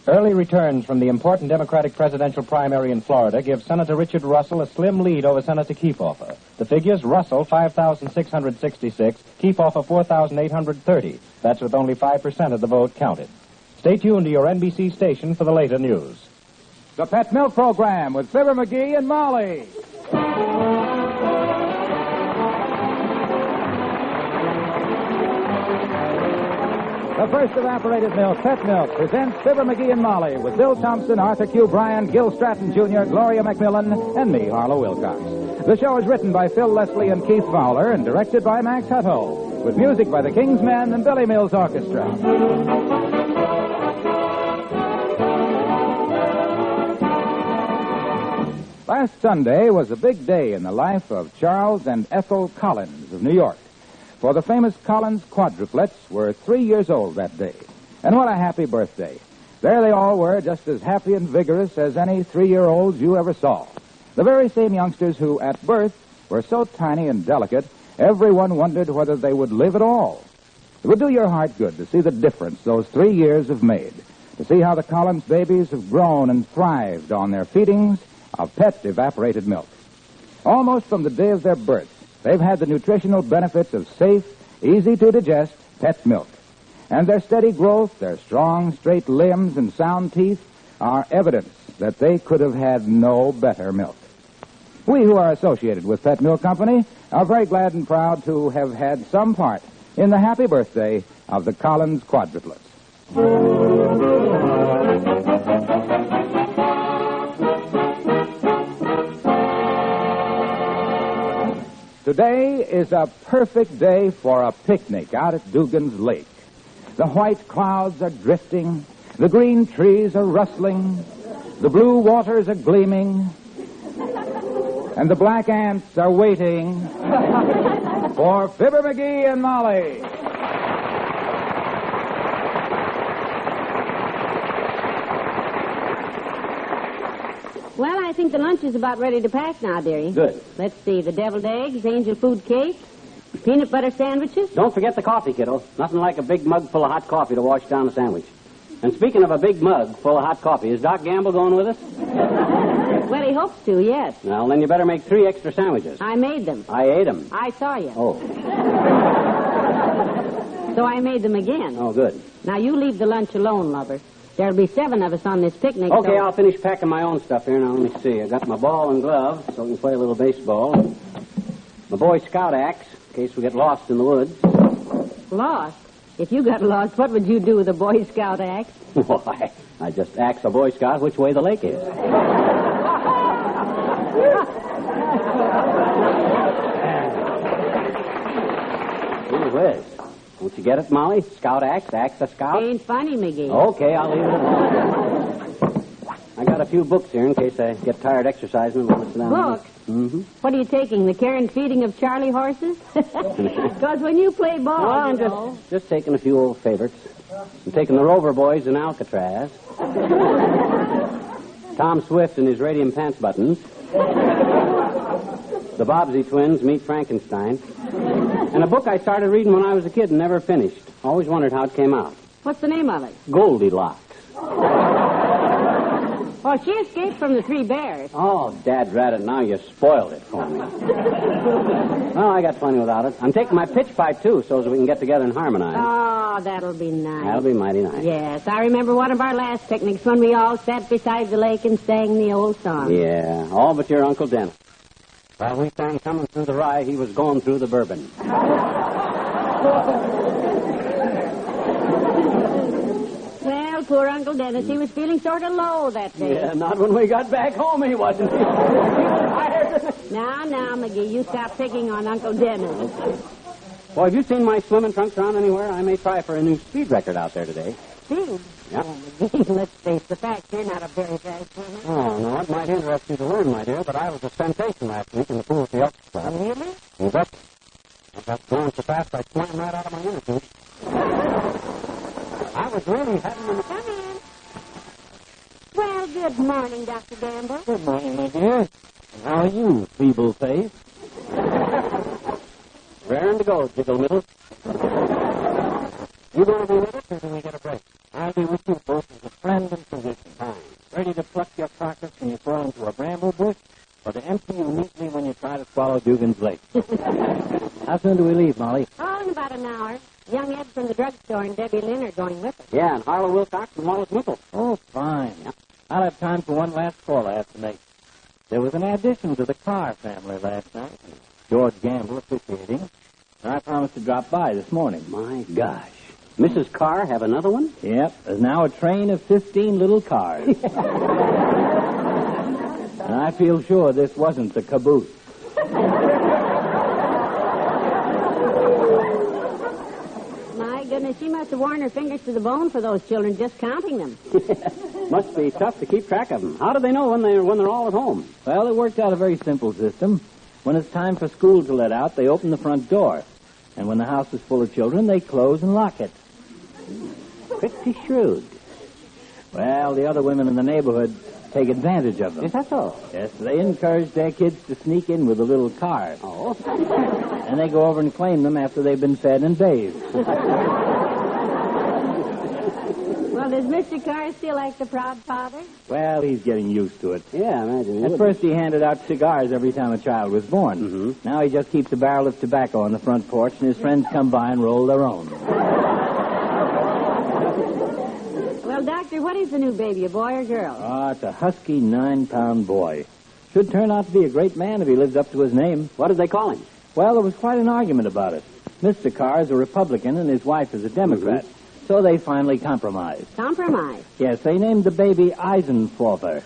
[SPEAKER 5] Early returns from the important Democratic presidential primary in Florida give Senator Richard Russell a slim lead over Senator Kefauver. The figures: Russell 5,666, Kefauver 4,830. That's with only 5% of the vote counted. Stay tuned to your NBC station for the later news.
[SPEAKER 16] The Pet Milk Program with Fibber, Magee, and Molly. The first evaporated milk, Pet Milk, presents Fibber, Magee, and Molly with Bill Thompson, Arthur Q. Bryan, Gil Stratton Jr., Gloria McMillan, and me, Harlow Wilcox. The show is written by Phil Leslie and Keith Fowler and directed by Max Hutto, with music by the King's Men and Billy Mills Orchestra. Last Sunday was a big day in the life of Charles and Ethel Collins of New York. For the famous Collins quadruplets were 3 years old that day. And what a happy birthday. There they all were, just as happy and vigorous as any 3-year-olds you ever saw. The very same youngsters who, at birth, were so tiny and delicate, everyone wondered whether they would live at all. It would do your heart good to see the difference those 3 years have made, to see how the Collins babies have grown and thrived on their feedings of pet evaporated milk. Almost from the day of their birth, they've had the nutritional benefits of safe, easy-to-digest pet milk. And their steady growth, their strong, straight limbs and sound teeth are evidence that they could have had no better milk. We who are associated with Pet Milk Company are very glad and proud to have had some part in the happy birthday of the Collins quadruplets. Today is a perfect day for a picnic out at Dugan's Lake. The white clouds are drifting, the green trees are rustling, the blue waters are gleaming, and the black ants are waiting for Fibber, Magee, and Molly.
[SPEAKER 17] Well, I think the lunch is about ready to pack now, dearie.
[SPEAKER 18] Good.
[SPEAKER 17] Let's see, the deviled eggs, angel food cake, peanut butter sandwiches.
[SPEAKER 18] Don't forget the coffee, kiddo. Nothing like a big mug full of hot coffee to wash down a sandwich. And speaking of a big mug full of hot coffee, is Doc Gamble going with us?
[SPEAKER 17] Well, he hopes to, yes.
[SPEAKER 18] Well, then you better make 3 extra sandwiches.
[SPEAKER 17] I made them.
[SPEAKER 18] I ate them.
[SPEAKER 17] I saw you.
[SPEAKER 18] Oh.
[SPEAKER 17] So I made them again.
[SPEAKER 18] Oh, good.
[SPEAKER 17] Now, you leave the lunch alone, lover. There'll be 7 of us on this picnic.
[SPEAKER 18] Okay,
[SPEAKER 17] so...
[SPEAKER 18] I'll finish packing my own stuff here. Now, let me see. I got my ball and glove so we can play a little baseball. My Boy Scout axe in case we get lost in the woods.
[SPEAKER 17] Lost? If you got lost, what would you do with a Boy Scout axe?
[SPEAKER 18] Why, I just ask a Boy Scout which way the lake is. Gee whiz. Don't you get it, Molly? Scout axe, axe a scout?
[SPEAKER 17] Ain't funny, Magee.
[SPEAKER 18] Okay, I'll leave it alone. I got a few books here in case I get tired exercising.
[SPEAKER 17] Books?
[SPEAKER 18] Mm-hmm.
[SPEAKER 17] What are you taking, the care and feeding of Charlie horses? Because when you play ball,
[SPEAKER 18] I'm just taking a few old favorites. I'm taking the Rover Boys in Alcatraz. Tom Swift and his radium pants buttons. The Bobbsey twins meet Frankenstein. And a book I started reading when I was a kid and never finished. Always wondered how it came out.
[SPEAKER 17] What's the name of it?
[SPEAKER 18] Goldilocks.
[SPEAKER 17] Well, she escaped from the 3 bears.
[SPEAKER 18] Oh, Dad rat it, now you spoiled it for me. Well, I got plenty without it. I'm taking my pitch pipe, too, so we can get together and harmonize.
[SPEAKER 17] Oh, that'll be nice.
[SPEAKER 18] That'll be mighty nice.
[SPEAKER 17] Yes, I remember one of our last picnics when we all sat beside the lake and sang the old song.
[SPEAKER 18] Yeah, all but your Uncle Dennis. While we sang Coming Through the Rye, he was going through the bourbon.
[SPEAKER 17] Well, poor Uncle Dennis, he was feeling sort of low that day.
[SPEAKER 18] Yeah, not when we got back home, he wasn't.
[SPEAKER 17] Now, Magee, you stop picking on Uncle Dennis.
[SPEAKER 18] Well, have you seen my swimming trunks around anywhere? I may try for a new speed record out there today.
[SPEAKER 17] Speed?
[SPEAKER 18] Yeah.
[SPEAKER 17] Oh, Magee, let's face the fact, you're not a very fast swimmer.
[SPEAKER 18] Oh, no, it might interest you to learn, my dear, but I was a sensation last week in the pool at the Elks Club.
[SPEAKER 17] Really?
[SPEAKER 18] You bet. I got going so fast I swam right out of my inner tube. I was really having an...
[SPEAKER 17] Come in. Well, good morning, Dr. Gamble.
[SPEAKER 18] Good morning, my dear. How are you, feeble face? Raring to go, Jiggle Middle. You going to be with us, or do we get a break? I'll be with you both as a friend and physician. Fine. Ready to pluck your carcass when you fall into a bramble bush, or to empty you neatly when you try to swallow Dugan's Lake. How soon do we leave, Molly?
[SPEAKER 17] Oh, in about an hour. Young Ed from the drugstore and Debbie Lynn are going with us.
[SPEAKER 18] Yeah, and Harlow Wilcox and Wallace Mickle. Oh, fine. Yeah. I'll have time for one last call I have to make. There was an addition to the Carr family last night. George Gamble officiating. And I promised to drop by this morning. My gosh. Mrs. Carr have another one? Yep. There's now a train of 15 little cars. And I feel sure this wasn't the caboose.
[SPEAKER 17] My goodness, she must have worn her fingers to the bone for those children just counting them.
[SPEAKER 18] Must be tough to keep track of them. How do they know when they're all at home? Well, it worked out a very simple system. When it's time for school to let out, they open the front door. And when the house is full of children, they close and lock it. Pretty shrewd. Well, the other women in the neighborhood take advantage of them. Is that so? Yes, they encourage their kids to sneak in with a little car. Oh. And they go over and claim them after they've been fed and bathed.
[SPEAKER 17] Well, does Mr. Carr still act the proud father?
[SPEAKER 18] Well, he's getting used to it. Yeah, I imagine. At first, he handed out cigars every time a child was born. Mm-hmm. Now he just keeps a barrel of tobacco on the front porch, and his friends come by and roll their own.
[SPEAKER 17] Well, Doctor, what is the new baby, a boy or girl?
[SPEAKER 18] Oh, it's a husky 9-pound boy. Should turn out to be a great man if he lives up to his name. What did they call him? Well, there was quite an argument about it. Mr. Carr is a Republican and his wife is a Democrat. Mm-hmm. So they finally compromised.
[SPEAKER 17] Compromised?
[SPEAKER 18] Yes, they named the baby Eisenhower.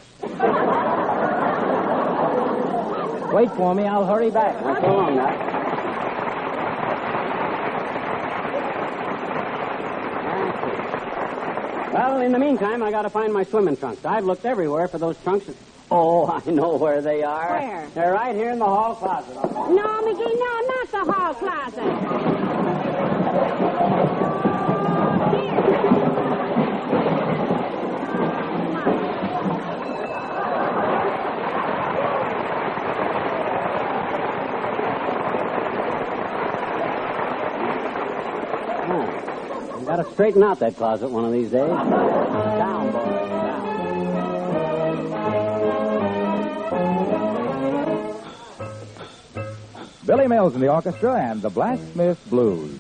[SPEAKER 18] Wait for me, I'll hurry back. Not so long now. Well, in the meantime, I gotta find my swimming trunks. I've looked everywhere for those trunks. Oh, I know where they are.
[SPEAKER 17] Where?
[SPEAKER 18] They're right here in the hall closet.
[SPEAKER 17] No, Magee, no, not the hall closet.
[SPEAKER 18] Got to straighten out that closet one of these days. Down, boy. Down.
[SPEAKER 16] Billy Mills in the orchestra and the Blacksmith Blues.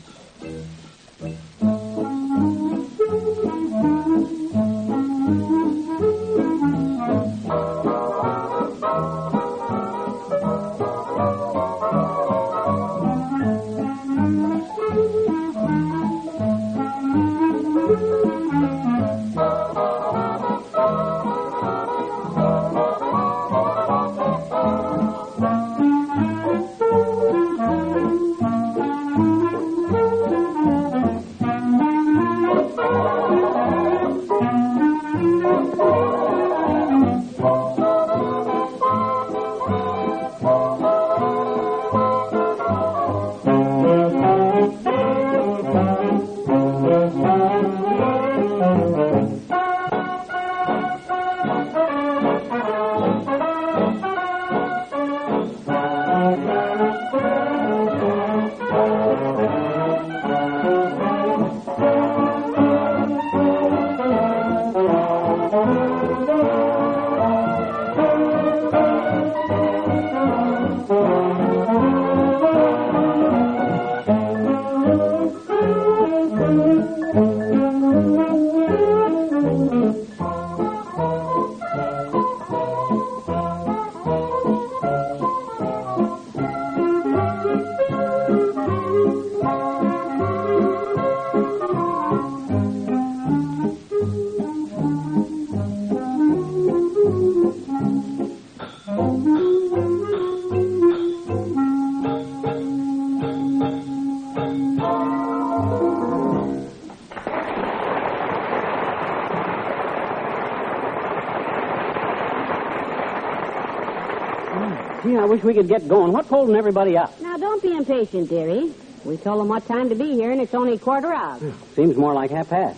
[SPEAKER 3] Gee, I wish we could get going. What's holding everybody up?
[SPEAKER 17] Now, don't be impatient, dearie. We told them what time to be here, and it's only 1:15.
[SPEAKER 3] Seems more like 1:30.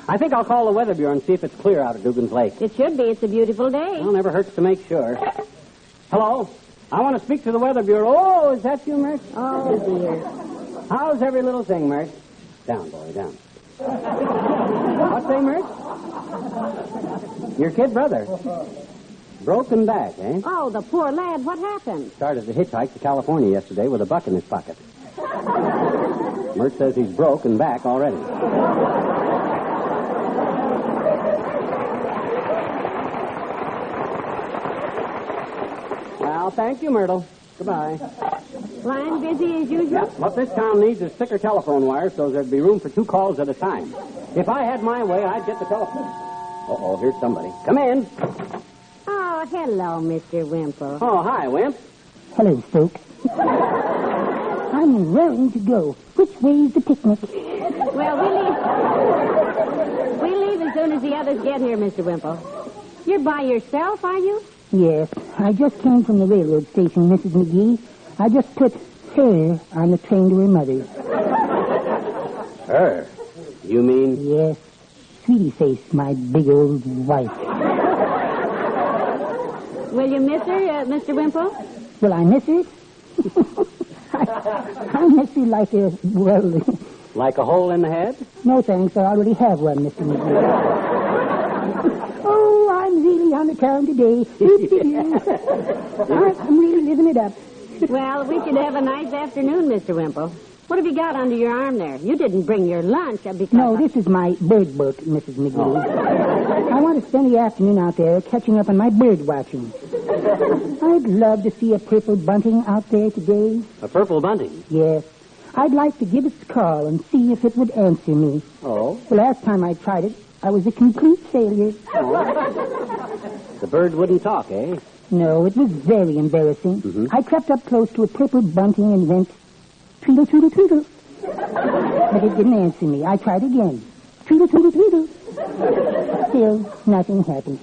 [SPEAKER 3] I think I'll call the Weather Bureau and see if it's clear out at Dugan's Lake.
[SPEAKER 17] It should be. It's a beautiful day.
[SPEAKER 3] Well, never hurts to make sure. Hello? I want to speak to the Weather Bureau. Oh, is that you, Mert?
[SPEAKER 17] Oh, dear.
[SPEAKER 3] How's every little thing, Mert? Down, boy, down. What's that, Mert? Your kid brother. Broken back, eh?
[SPEAKER 17] Oh, the poor lad. What happened?
[SPEAKER 3] Started to hitchhike to California yesterday with a buck in his pocket. Mert says he's broken back already. Well, thank you, Myrtle. Goodbye.
[SPEAKER 17] Line busy as usual?
[SPEAKER 3] Yep. What this town needs is thicker telephone wires so there'd be room for 2 calls at a time. If I had my way, I'd get the telephone. Uh-oh, here's somebody. Come in.
[SPEAKER 17] Oh, hello, Mr. Wimple.
[SPEAKER 3] Oh, hi, Wimp.
[SPEAKER 6] Hello, folks. I'm raring to go. Which way's the picnic?
[SPEAKER 17] Well, we leave as soon as the others get here, Mr. Wimple. You're by yourself, are you?
[SPEAKER 6] Yes. I just came from the railroad station, Mrs. Magee. I just put her on the train to her mother's.
[SPEAKER 3] Her? You mean?
[SPEAKER 6] Yes. Sweetie face, my big old wife.
[SPEAKER 17] Will you miss her, Mr. Wimple?
[SPEAKER 6] Will I miss her? I miss her like a, well...
[SPEAKER 3] Like a hole in the head?
[SPEAKER 6] No, thanks. I already have one, Mr. Magee. Oh, I'm really on the town today. I'm really living it up.
[SPEAKER 17] Well, we should have a nice afternoon, Mr. Wimple. What have you got under your arm there? You didn't bring your lunch because...
[SPEAKER 6] No, this is my bird book, Mrs. Magee. Oh. I want to spend the afternoon out there catching up on my bird watching. I'd love to see a purple bunting out there today.
[SPEAKER 3] A purple bunting?
[SPEAKER 6] Yes. I'd like to give it a call and see if it would answer me.
[SPEAKER 3] Oh?
[SPEAKER 6] The last time I tried it, I was a complete failure.
[SPEAKER 3] Oh. The bird wouldn't talk, eh?
[SPEAKER 6] No, it was very embarrassing.
[SPEAKER 3] Mm-hmm.
[SPEAKER 6] I crept up close to a purple bunting and went, tweedle, tweedle, tweedle. But it didn't answer me. I tried again. Tweedle, tweedle, tweedle. Still, nothing happened.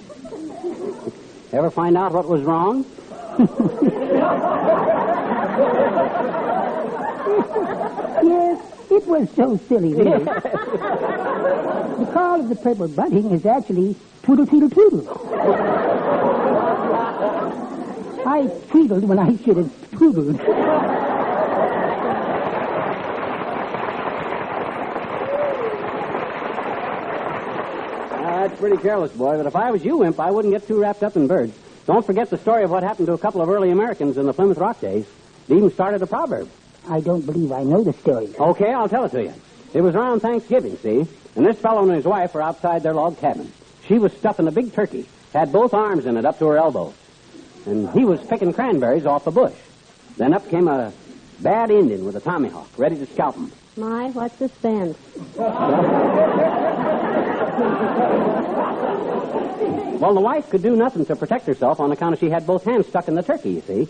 [SPEAKER 3] Ever find out what was wrong?
[SPEAKER 6] Yes, it was so silly, really. The call of the purple bunting is actually twiddle, tweedle, tweedle. I tweedled when I should have twiddled.
[SPEAKER 3] That's pretty careless, boy, but if I was you, Imp, I wouldn't get too wrapped up in birds. Don't forget the story of what happened to a couple of early Americans in the Plymouth Rock days. They even started a proverb.
[SPEAKER 6] I don't believe I know the story.
[SPEAKER 3] Okay, I'll tell it to you. It was around Thanksgiving, see? And this fellow and his wife were outside their log cabin. She was stuffing a big turkey, had both arms in it up to her elbows. And he was picking cranberries off a bush. Then up came a bad Indian with a tomahawk, ready to scalp him.
[SPEAKER 17] My, what suspense.
[SPEAKER 3] Well, the wife could do nothing to protect herself on account of she had both hands stuck in the turkey, you see.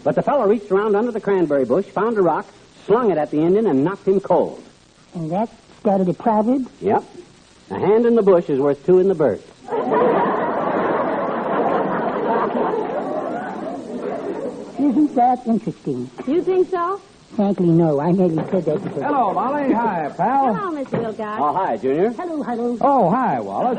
[SPEAKER 3] But the fellow reached around under the cranberry bush, found a rock, slung it at the Indian, and knocked him cold.
[SPEAKER 6] And that started a proverb?
[SPEAKER 3] Yep. A hand in the bush is worth 2 in the bird.
[SPEAKER 6] Isn't that interesting?
[SPEAKER 17] You think so?
[SPEAKER 6] Frankly, no. I merely said that because...
[SPEAKER 8] Hello, Molly. Hi, pal.
[SPEAKER 17] Hello, Mr. Wilcox.
[SPEAKER 3] Oh, hi, Junior.
[SPEAKER 6] Hello, hello.
[SPEAKER 8] Oh, hi, Wallace.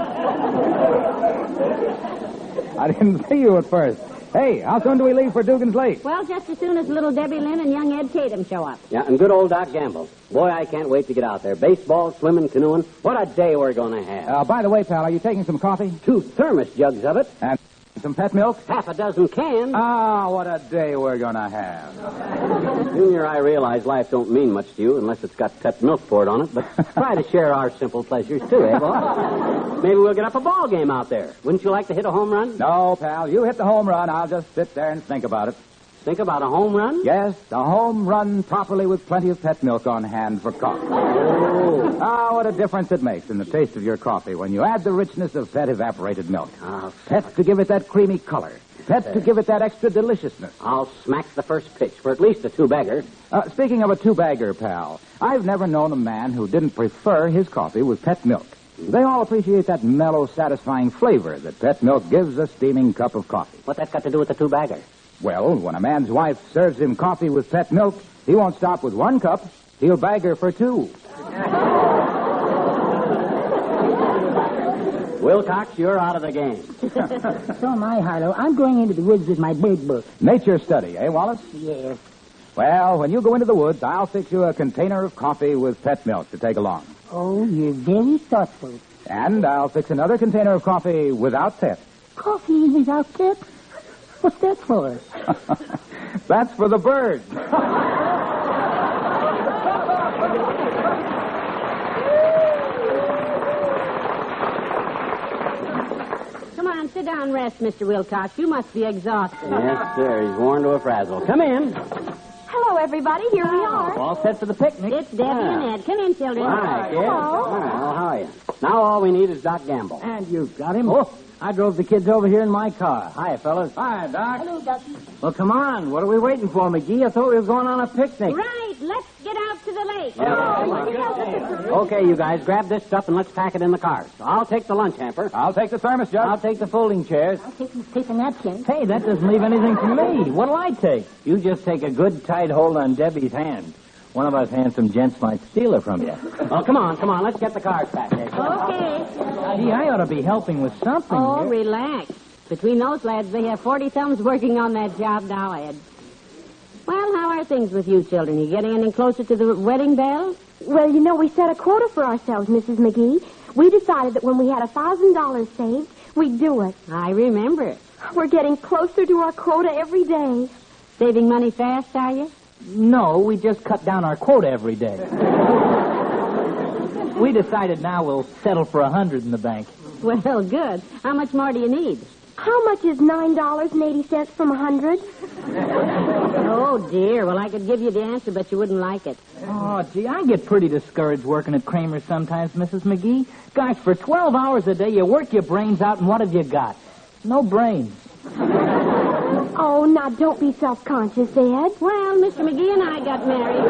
[SPEAKER 8] I didn't see you at first. Hey, how soon do we leave for Dugan's Lake?
[SPEAKER 17] Well, just as soon as little Debbie Lynn and young Ed Tatum show up.
[SPEAKER 3] Yeah, and good old Doc Gamble. Boy, I can't wait to get out there. Baseball, swimming, canoeing. What a day we're going to have.
[SPEAKER 8] By the way, pal, are you taking some coffee?
[SPEAKER 3] 2 thermos jugs of it.
[SPEAKER 8] And some pet milk?
[SPEAKER 3] Half a dozen cans.
[SPEAKER 8] Ah, what a day we're going to have.
[SPEAKER 3] Junior, I realize life don't mean much to you unless it's got pet milk poured on it, but try to share our simple pleasures, too, eh, boss? Maybe we'll get up a ball game out there. Wouldn't you like to hit a home run?
[SPEAKER 8] No, pal. You hit the home run. I'll just sit there and think about it.
[SPEAKER 3] Think about a home run?
[SPEAKER 8] Yes, a home run properly with plenty of pet milk on hand for coffee.
[SPEAKER 3] Oh.
[SPEAKER 8] Ah, what a difference it makes in the taste of your coffee when you add the richness of pet evaporated milk. Pet to give it that creamy color. Pet to give it that extra deliciousness.
[SPEAKER 3] I'll smack the first pitch for at least a 2-bagger.
[SPEAKER 8] Speaking of a 2-bagger, pal, I've never known a man who didn't prefer his coffee with pet milk. They all appreciate that mellow, satisfying flavor that pet milk gives a steaming cup of coffee.
[SPEAKER 3] What's that got to do with the 2-bagger?
[SPEAKER 8] Well, when a man's wife serves him coffee with pet milk, he won't stop with 1 cup. He'll bag her for 2.
[SPEAKER 3] Wilcox, you're out of the game.
[SPEAKER 6] So am I, Harlow. I'm going into the woods with my bird book.
[SPEAKER 8] Nature study, eh, Wallace?
[SPEAKER 6] Yes.
[SPEAKER 8] Well, when you go into the woods, I'll fix you a container of coffee with pet milk to take along.
[SPEAKER 6] Oh, you're very thoughtful.
[SPEAKER 8] And I'll fix another container of coffee without pet.
[SPEAKER 6] Coffee without pet? What's that for?
[SPEAKER 8] That's for the bird.
[SPEAKER 17] Come on, sit down and rest, Mr. Wilcox. You must be exhausted.
[SPEAKER 3] Yes, sir. He's worn to a frazzle. Come in.
[SPEAKER 4] Hello, everybody. Here we are.
[SPEAKER 3] All set for the picnic.
[SPEAKER 17] It's Debbie and Ed. Come in, children.
[SPEAKER 3] Hi, kid.
[SPEAKER 4] Hello.
[SPEAKER 3] All right, well, how are you? Now all we need is Doc Gamble.
[SPEAKER 18] And you've got him? Oh, I drove the kids over here in my car. Hi, fellas.
[SPEAKER 3] Hi, Doc.
[SPEAKER 6] Hello, Ducky.
[SPEAKER 18] Well, come on. What are we waiting for, McGee? I thought we were going on a picnic.
[SPEAKER 17] Right. Let's get out to the lake.
[SPEAKER 3] Okay, you guys, grab this stuff and let's pack it in the cars. I'll take the lunch hamper.
[SPEAKER 8] I'll take the thermos, Judge.
[SPEAKER 18] I'll take the folding chairs.
[SPEAKER 6] I'll take these paper napkins.
[SPEAKER 18] Hey, that doesn't leave anything for me. What'll I take? You just take a good tight hold on Debbie's hand. One of us handsome gents might steal her from you.
[SPEAKER 3] Oh, come on. Let's get the cars packed.
[SPEAKER 17] Okay.
[SPEAKER 18] Gee, I ought to be helping with something.
[SPEAKER 17] Oh,
[SPEAKER 18] here.
[SPEAKER 17] relax. Between those lads, they have 40 thumbs working on that job now, Ed. Well, how are things with you children? You getting any closer to the wedding bells?
[SPEAKER 4] Well, you know, we set a quota for ourselves, Mrs. McGee. We decided that when we had $1,000 saved, we'd do it.
[SPEAKER 17] I remember.
[SPEAKER 4] We're getting closer to our quota every day.
[SPEAKER 17] Saving money fast, are you?
[SPEAKER 18] No, we just cut down our quota every day. We decided now we'll settle for 100 in the bank.
[SPEAKER 17] Well, good. How much more do you need?
[SPEAKER 4] How much is $9.80 from 100?
[SPEAKER 17] Oh, dear. Well, I could give you the answer, but you wouldn't like it.
[SPEAKER 18] Oh, gee, I get pretty discouraged working at Kramer's sometimes, Mrs. McGee. Gosh, for 12 hours a day, you work your brains out, and what have you got? No brains.
[SPEAKER 4] Oh, now, don't be self-conscious, Ed.
[SPEAKER 17] Well, Mr. McGee and I got married.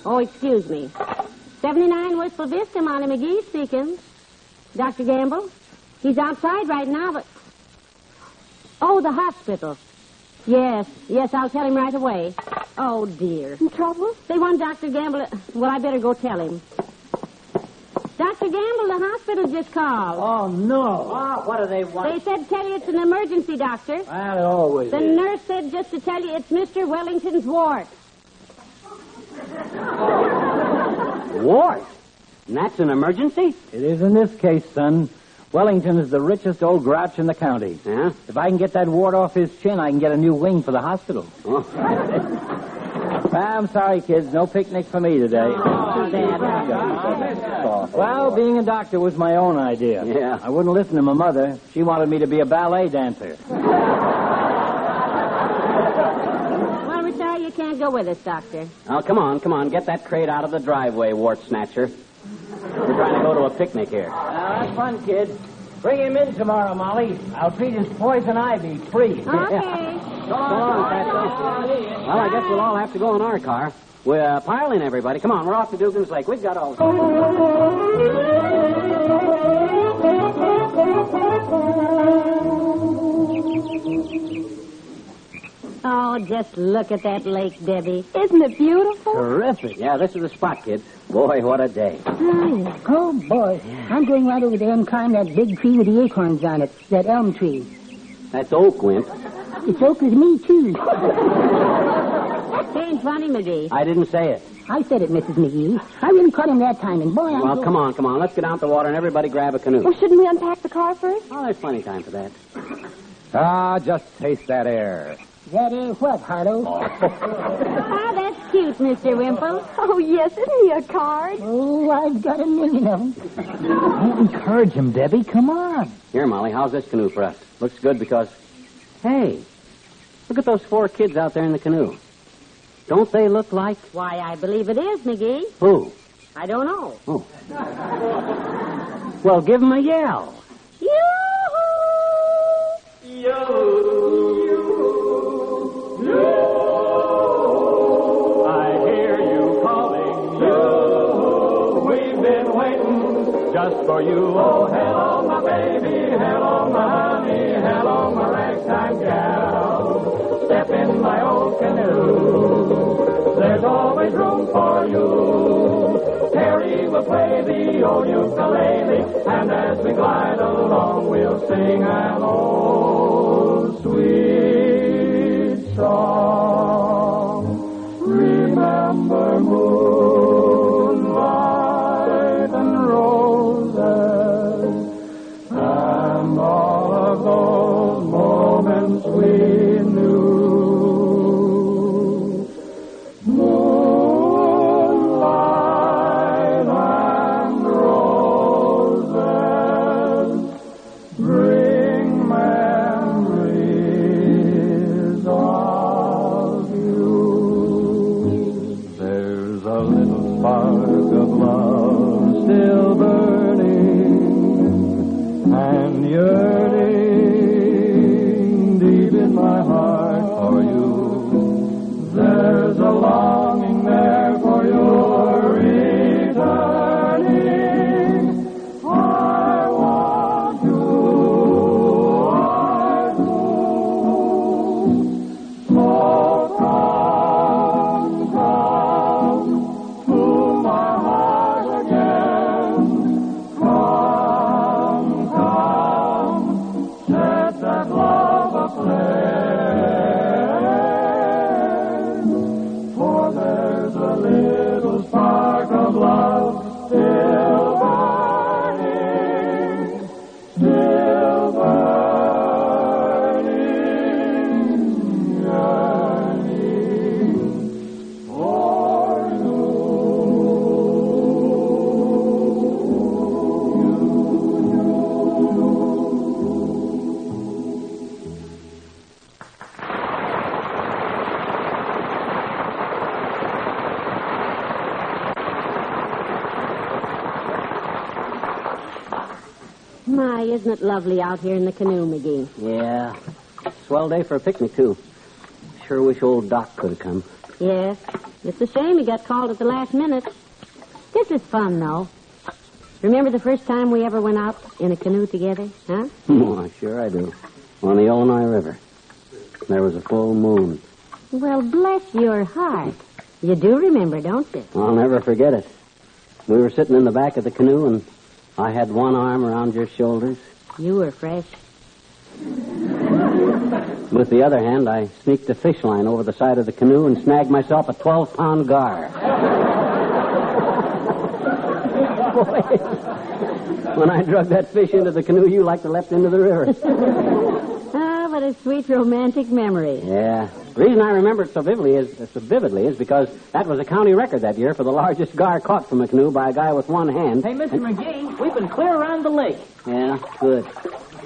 [SPEAKER 17] Oh, excuse me. 79 Wistful Vista, Molly McGee speaking. Dr. Gamble? He's outside right now, but... Oh, the hospital. Yes, I'll tell him right away. Oh, dear.
[SPEAKER 4] In trouble?
[SPEAKER 17] They want Dr. Gamble... Well, I better go tell him. Dr. Gamble, the hospital just called.
[SPEAKER 18] Oh, no.
[SPEAKER 3] Oh, what do they want?
[SPEAKER 17] They said tell you it's an emergency, Doctor.
[SPEAKER 18] Well, it always
[SPEAKER 17] The
[SPEAKER 18] is.
[SPEAKER 17] nurse said just to tell you it's Mr. Wellington's ward.
[SPEAKER 3] Ward? And that's an emergency?
[SPEAKER 18] It is in this case, son. Wellington is the richest old grouch in the county.
[SPEAKER 3] Yeah?
[SPEAKER 18] If I can get that wart off his chin, I can get a new wing for the hospital.
[SPEAKER 3] Oh.
[SPEAKER 18] I'm sorry, kids. No picnic for me today.
[SPEAKER 17] Too bad.
[SPEAKER 18] Well, being a doctor was my own idea.
[SPEAKER 3] Yeah.
[SPEAKER 18] I wouldn't listen to my mother. She wanted me to be a ballet dancer.
[SPEAKER 17] Well, we're sorry you can't go with us, Doctor.
[SPEAKER 3] Oh, come on. Get that crate out of the driveway, wart snatcher. We're trying to go to a picnic here.
[SPEAKER 18] That's fun, kid. Bring him in tomorrow, Molly. I'll treat his poison ivy free.
[SPEAKER 17] Okay.
[SPEAKER 3] So long, Patsy. Well, I guess we'll all have to go in our car. We're pile in, everybody. Come on, we're off to Dugan's Lake. We've got all...
[SPEAKER 17] Oh, just look at that lake, Debbie.
[SPEAKER 4] Isn't it beautiful?
[SPEAKER 3] Terrific. Yeah, this is the spot, kid. Boy, what a day.
[SPEAKER 6] Oh, boy. I'm going right over there and climb that big tree with the acorns on it. That elm tree.
[SPEAKER 3] That's oak, Wimp.
[SPEAKER 6] It's oak with me, too.
[SPEAKER 17] Ain't funny, McGee.
[SPEAKER 3] I didn't say it.
[SPEAKER 6] I said it, Mrs. McGee. I really caught him that time, and boy, I'm...
[SPEAKER 3] Well, come on. Let's get out the water and everybody grab a canoe.
[SPEAKER 4] Well, shouldn't we unpack the car first?
[SPEAKER 3] Oh, there's plenty of time for that.
[SPEAKER 8] Ah, just taste that air.
[SPEAKER 6] That is what, Harlow?
[SPEAKER 17] Oh, that's cute, Mr. Wimple.
[SPEAKER 4] Oh, yes, isn't he a card?
[SPEAKER 6] Oh, I've got a million of them.
[SPEAKER 18] Don't encourage him, Debbie. Come on.
[SPEAKER 3] Here, Molly, how's this canoe for us? Looks good because... Hey, look at those 4 kids out there in the canoe. Don't they look like...
[SPEAKER 17] Why, I believe it is, McGee.
[SPEAKER 3] Who?
[SPEAKER 17] I don't know.
[SPEAKER 3] Oh. Well, give them a yell.
[SPEAKER 17] Yoo-hoo!
[SPEAKER 7] Yo, I hear you calling. Yo, we've been waiting just for you. Oh, hello, my baby. Hello, my honey. Hello, my ragtime gal. for you. Harry will play the old ukulele, and as we glide along, we'll sing an old sweet song. Remember moonlight and roses, and all of those moments we knew. Moonlight and roses bring memories of you. There's a little spark of love still burning and yearning deep in my heart for you. There's a longing there for your returning. I want you, I do. So come to my heart again. Come, set that love aflame. For there's a little spark of love still burning yearning for you.
[SPEAKER 17] My, isn't it lovely out here in the canoe, Magee?
[SPEAKER 3] Yeah. Swell day for a picnic, too. Sure wish old Doc could have come.
[SPEAKER 17] Yes. It's a shame he got called at the last minute. This is fun, though. Remember the first time we ever went out in a canoe together, huh?
[SPEAKER 3] Oh, sure I do. On the Illinois River. There was a full moon.
[SPEAKER 17] Well, bless your heart. You do remember, don't you?
[SPEAKER 3] I'll never forget it. We were sitting in the back of the canoe, and I had one arm around your shoulders.
[SPEAKER 17] You were fresh.
[SPEAKER 3] With the other hand, I sneaked a fish line over the side of the canoe and snagged myself a 12-pound gar. Boy, when I drug that fish into the canoe, you like to leapt into the river.
[SPEAKER 17] Ah, what a sweet romantic memory.
[SPEAKER 3] Yeah. The reason I remember it so vividly is because that was a county record that year for the largest gar caught from a canoe by a guy with one hand.
[SPEAKER 18] Hey, Mr. Magee, we've been clear around the lake.
[SPEAKER 3] Yeah, good.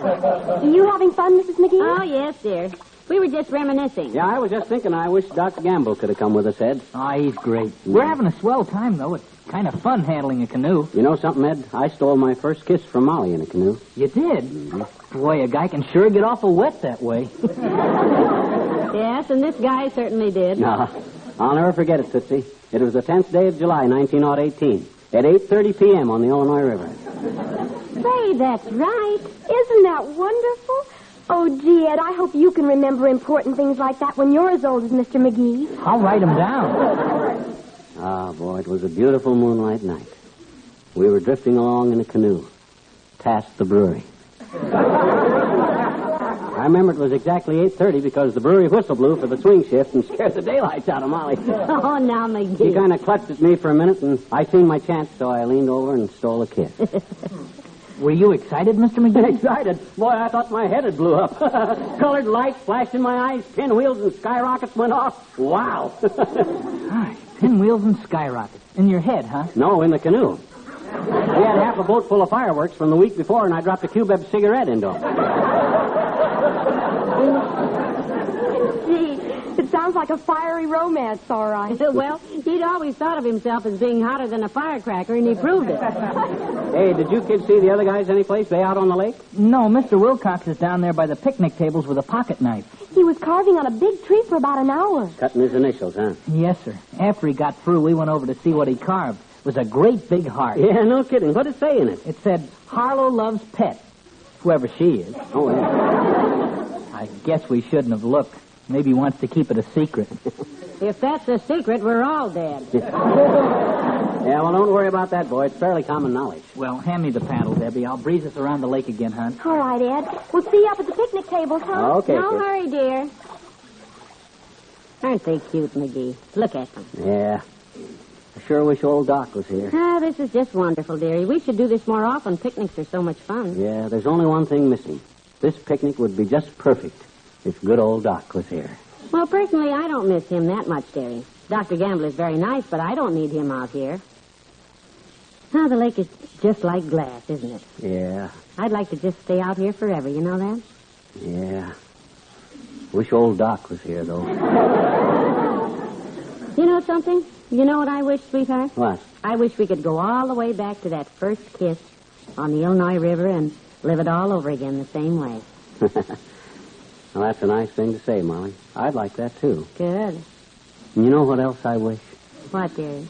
[SPEAKER 4] Are you having fun, Mrs. Magee?
[SPEAKER 17] Oh, yes, dear. We were just reminiscing.
[SPEAKER 3] Yeah, I was just thinking I wish Doc Gamble could have come with us, Ed.
[SPEAKER 18] Oh, he's great. We're having a swell time, though. It's kind of fun handling a canoe.
[SPEAKER 3] You know something, Ed? I stole my first kiss from Molly in a canoe.
[SPEAKER 18] You did? Mm-hmm. Boy, a guy can sure get awful wet that way.
[SPEAKER 17] Yes, and this guy certainly did.
[SPEAKER 3] No, I'll never forget it, Tootsie. It was the 10th day of July, 1918, at 8:30 p.m. on the Illinois River.
[SPEAKER 4] Say, that's right. Isn't that wonderful? Oh, gee, Ed, I hope you can remember important things like that when you're as old as Mr. Magee.
[SPEAKER 18] I'll write them down.
[SPEAKER 3] Ah, boy, it was a beautiful moonlight night. We were drifting along in a canoe, past the brewery. I remember it was exactly 8:30 because the brewery whistle blew for the swing shift and scared the daylights out of Molly.
[SPEAKER 17] Oh, now, Magee.
[SPEAKER 3] She kind of clutched at me for a minute, and I seen my chance, so I leaned over and stole a kiss.
[SPEAKER 18] Were you excited, Mr. Magee?
[SPEAKER 3] Excited? Boy, I thought my head had blew up. Colored lights flashed in my eyes, pinwheels and skyrockets went off. Wow.
[SPEAKER 18] Gosh, pinwheels and skyrockets. In your head, huh?
[SPEAKER 3] No, in the canoe. We had half a boat full of fireworks from the week before, and I dropped a cubeb cigarette into them.
[SPEAKER 4] Gee, it sounds like a fiery romance, all right.
[SPEAKER 17] Well, he'd always thought of himself as being hotter than a firecracker, and he proved it.
[SPEAKER 3] Hey, did you kids see the other guys anyplace? They out on the lake?
[SPEAKER 18] No, Mr. Wilcox is down there by the picnic tables with a pocket knife.
[SPEAKER 4] He was carving on a big tree for about an hour.
[SPEAKER 3] Cutting his initials, huh?
[SPEAKER 18] Yes, sir. After he got through, we went over to see what he carved. It was a great big heart.
[SPEAKER 3] Yeah, no kidding. What did it say in it?
[SPEAKER 18] It said, Harlow loves pet. Whoever she is.
[SPEAKER 3] Oh, yeah.
[SPEAKER 18] I guess we shouldn't have looked. Maybe he wants to keep it a secret.
[SPEAKER 17] If that's a secret, we're all dead.
[SPEAKER 3] Yeah, well, don't worry about that, boy. It's fairly common knowledge.
[SPEAKER 18] Well, hand me the paddle, Debbie. I'll breeze us around the lake again, hon.
[SPEAKER 4] All right, Ed. We'll see you up at the picnic tables, huh?
[SPEAKER 3] Okay.
[SPEAKER 17] No
[SPEAKER 3] kid.
[SPEAKER 17] hurry, dear. Aren't they cute, Magee? Look at them.
[SPEAKER 3] Yeah. I sure wish old Doc was here.
[SPEAKER 17] Ah, this is just wonderful, dearie. We should do this more often. Picnics are so much fun.
[SPEAKER 3] Yeah, there's only one thing missing. This picnic would be just perfect if good old Doc was here.
[SPEAKER 17] Well, personally, I don't miss him that much, dearie. Dr. Gamble is very nice, but I don't need him out here. Now, the lake is just like glass, isn't it?
[SPEAKER 3] Yeah.
[SPEAKER 17] I'd like to just stay out here forever, you know that?
[SPEAKER 3] Yeah. Wish old Doc was here, though.
[SPEAKER 17] You know something? You know what I wish, sweetheart?
[SPEAKER 3] What?
[SPEAKER 17] I wish we could go all the way back to that first kiss on the Illinois River and live it all over again the same way.
[SPEAKER 3] Well, that's a nice thing to say, Molly. I'd like that, too.
[SPEAKER 17] Good.
[SPEAKER 3] And you know what else I wish?
[SPEAKER 17] What, dearie?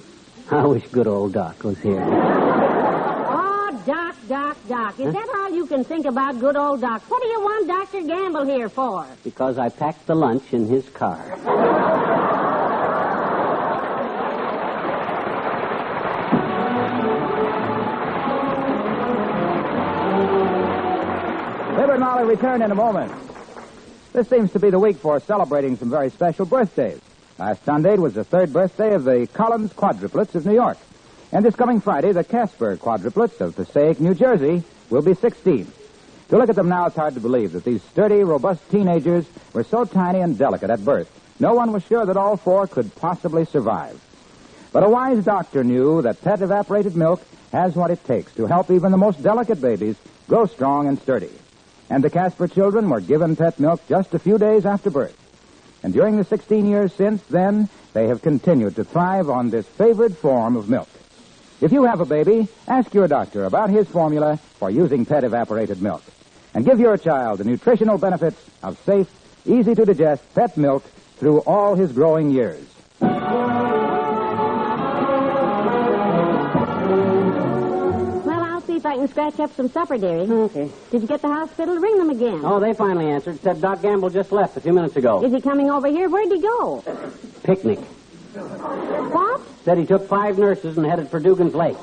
[SPEAKER 3] I wish good old Doc was here.
[SPEAKER 17] Oh, Doc, Doc, Doc. Is that all you can think about, good old Doc? What do you want Dr. Gamble here for?
[SPEAKER 3] Because I packed the lunch in his car.
[SPEAKER 8] Fibber and Molly return in a moment. This seems to be the week for celebrating some very special birthdays. Last Sunday was the third birthday of the Collins quadruplets of New York. And this coming Friday, the Casper quadruplets of Passaic, New Jersey, will be 16. To look at them now, it's hard to believe that these sturdy, robust teenagers were so tiny and delicate at birth. No one was sure that all four could possibly survive. But a wise doctor knew that pet evaporated milk has what it takes to help even the most delicate babies grow strong and sturdy. And the Casper children were given pet milk just a few days after birth. And during the 16 years since then, they have continued to thrive on this favored form of milk. If you have a baby, ask your doctor about his formula for using pet evaporated milk. And give your child the nutritional benefits of safe, easy-to-digest pet milk through all his growing years.
[SPEAKER 17] If I can scratch up some supper, dearie.
[SPEAKER 3] Okay.
[SPEAKER 17] Did you get the hospital? Ring them again.
[SPEAKER 3] Oh, they finally answered. Said Doc Gamble just left a few minutes ago.
[SPEAKER 17] Is he coming over here? Where'd he go?
[SPEAKER 3] Picnic.
[SPEAKER 17] What?
[SPEAKER 3] Said he took 5 nurses and headed for Dugan's Lake.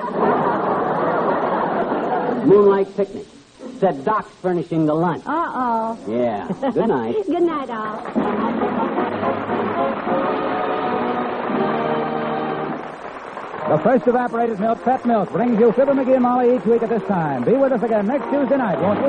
[SPEAKER 3] Moonlight picnic. Said Doc's furnishing the lunch.
[SPEAKER 17] Uh-oh.
[SPEAKER 3] Yeah. Good night.
[SPEAKER 17] Good night, all.
[SPEAKER 8] The first evaporated milk, pet milk, brings you Fibber, Magee, and Molly each week at this time. Be with us again next Tuesday night, won't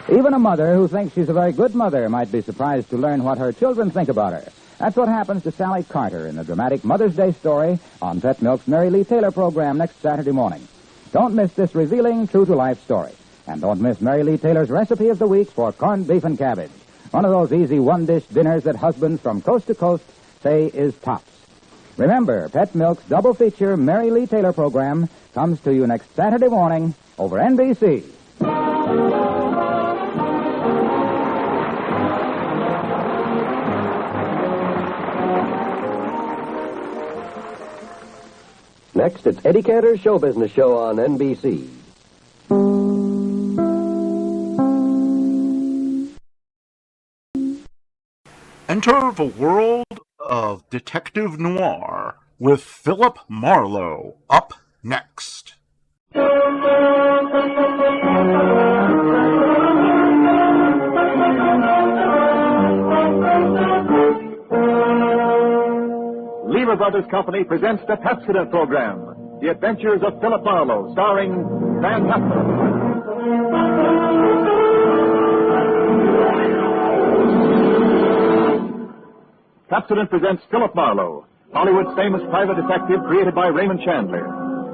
[SPEAKER 8] you? Even a mother who thinks she's a very good mother might be surprised to learn what her children think about her. That's what happens to Sally Carter in the dramatic Mother's Day story on Pet Milk's Mary Lee Taylor program next Saturday morning. Don't miss this revealing, true-to-life story. And don't miss Mary Lee Taylor's recipe of the week for corned beef and cabbage. One of those easy one-dish dinners that husbands from coast to coast say is tops. Remember, Pet Milk's double feature Mary Lee Taylor program comes to you next Saturday morning over NBC.
[SPEAKER 9] Next, it's Eddie Cantor's Show Business Show on NBC.
[SPEAKER 13] Enter the world of detective noir with Philip Marlowe up next.
[SPEAKER 10] Lever Brothers Company presents the Pepsodent program, The Adventures of Philip Marlowe, starring Van Heflin. Pepsodent presents Philip Marlowe, Hollywood's famous private detective created by Raymond Chandler.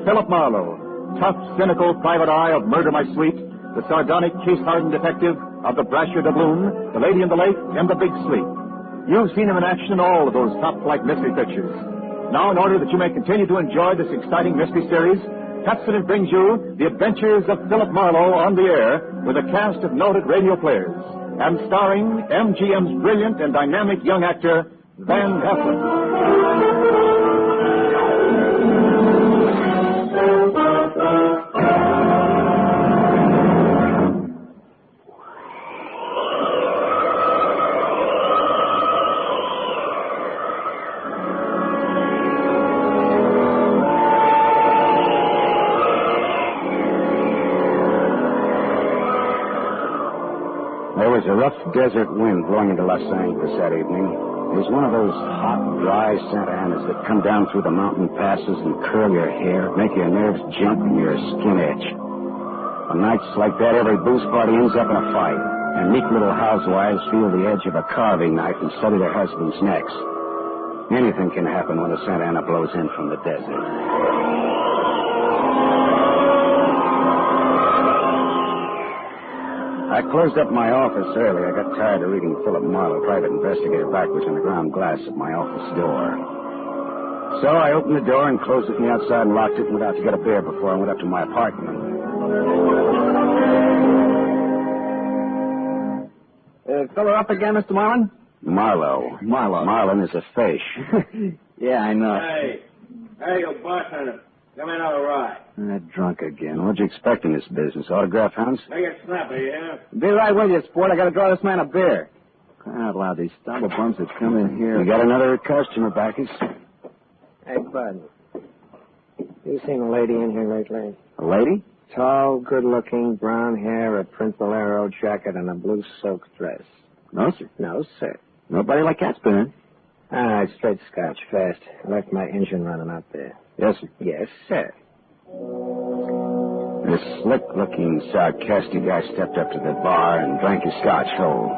[SPEAKER 10] Philip Marlowe, tough, cynical private eye of Murder My Sweet, the sardonic, case-hardened detective of The Brasher Doubloon, The Lady in the Lake, and The Big Sleep. You've seen him in action in all of those top-flight mystery pictures. Now, in order that you may continue to enjoy this exciting mystery series, Pepsodent brings you The Adventures of Philip Marlowe on the air with a cast of noted radio players and starring MGM's brilliant and dynamic young actor, Van Heflin.
[SPEAKER 1] There was a rough desert wind blowing into Los Angeles that evening. It was one of those hot, dry Santa Anas that come down through the mountain passes and curl your hair, make your nerves jump and your skin itch. On nights like that, every booze party ends up in a fight, and meek little housewives feel the edge of a carving knife and study their husbands' necks. Anything can happen when the Santa Ana blows in from the desert. I closed up my office early. I got tired of reading Philip Marlowe, private investigator, backwards on the ground glass of my office door. So I opened the door and closed it from the outside and locked it and went out to get a beer before I went up to my apartment.
[SPEAKER 11] Fill her up again, Mr. Marlin?
[SPEAKER 1] Marlowe. Marlin is a fish.
[SPEAKER 11] Yeah, I know.
[SPEAKER 12] Hey, you bartender. Give me another ride.
[SPEAKER 1] Drunk again. What'd you expect in this business? Autograph hounds?
[SPEAKER 12] Make it snappy, yeah?
[SPEAKER 11] Be right with you, sport. I gotta draw this man a beer. Crying out loud, these stumble bums that come in here.
[SPEAKER 1] You got another customer, Bacchus?
[SPEAKER 19] Hey, Bud. You seen a lady in here lately?
[SPEAKER 1] A lady?
[SPEAKER 19] Tall, good-looking, brown hair, a print bolero jacket, and a blue silk dress.
[SPEAKER 1] No, sir.
[SPEAKER 19] No, sir.
[SPEAKER 1] Nobody like that, Spinner.
[SPEAKER 19] All right, straight Scotch, fast. I left my engine running out there.
[SPEAKER 1] Yes, sir.
[SPEAKER 19] Yes, sir.
[SPEAKER 1] This slick-looking, sarcastic guy stepped up to the bar and drank his Scotch whole.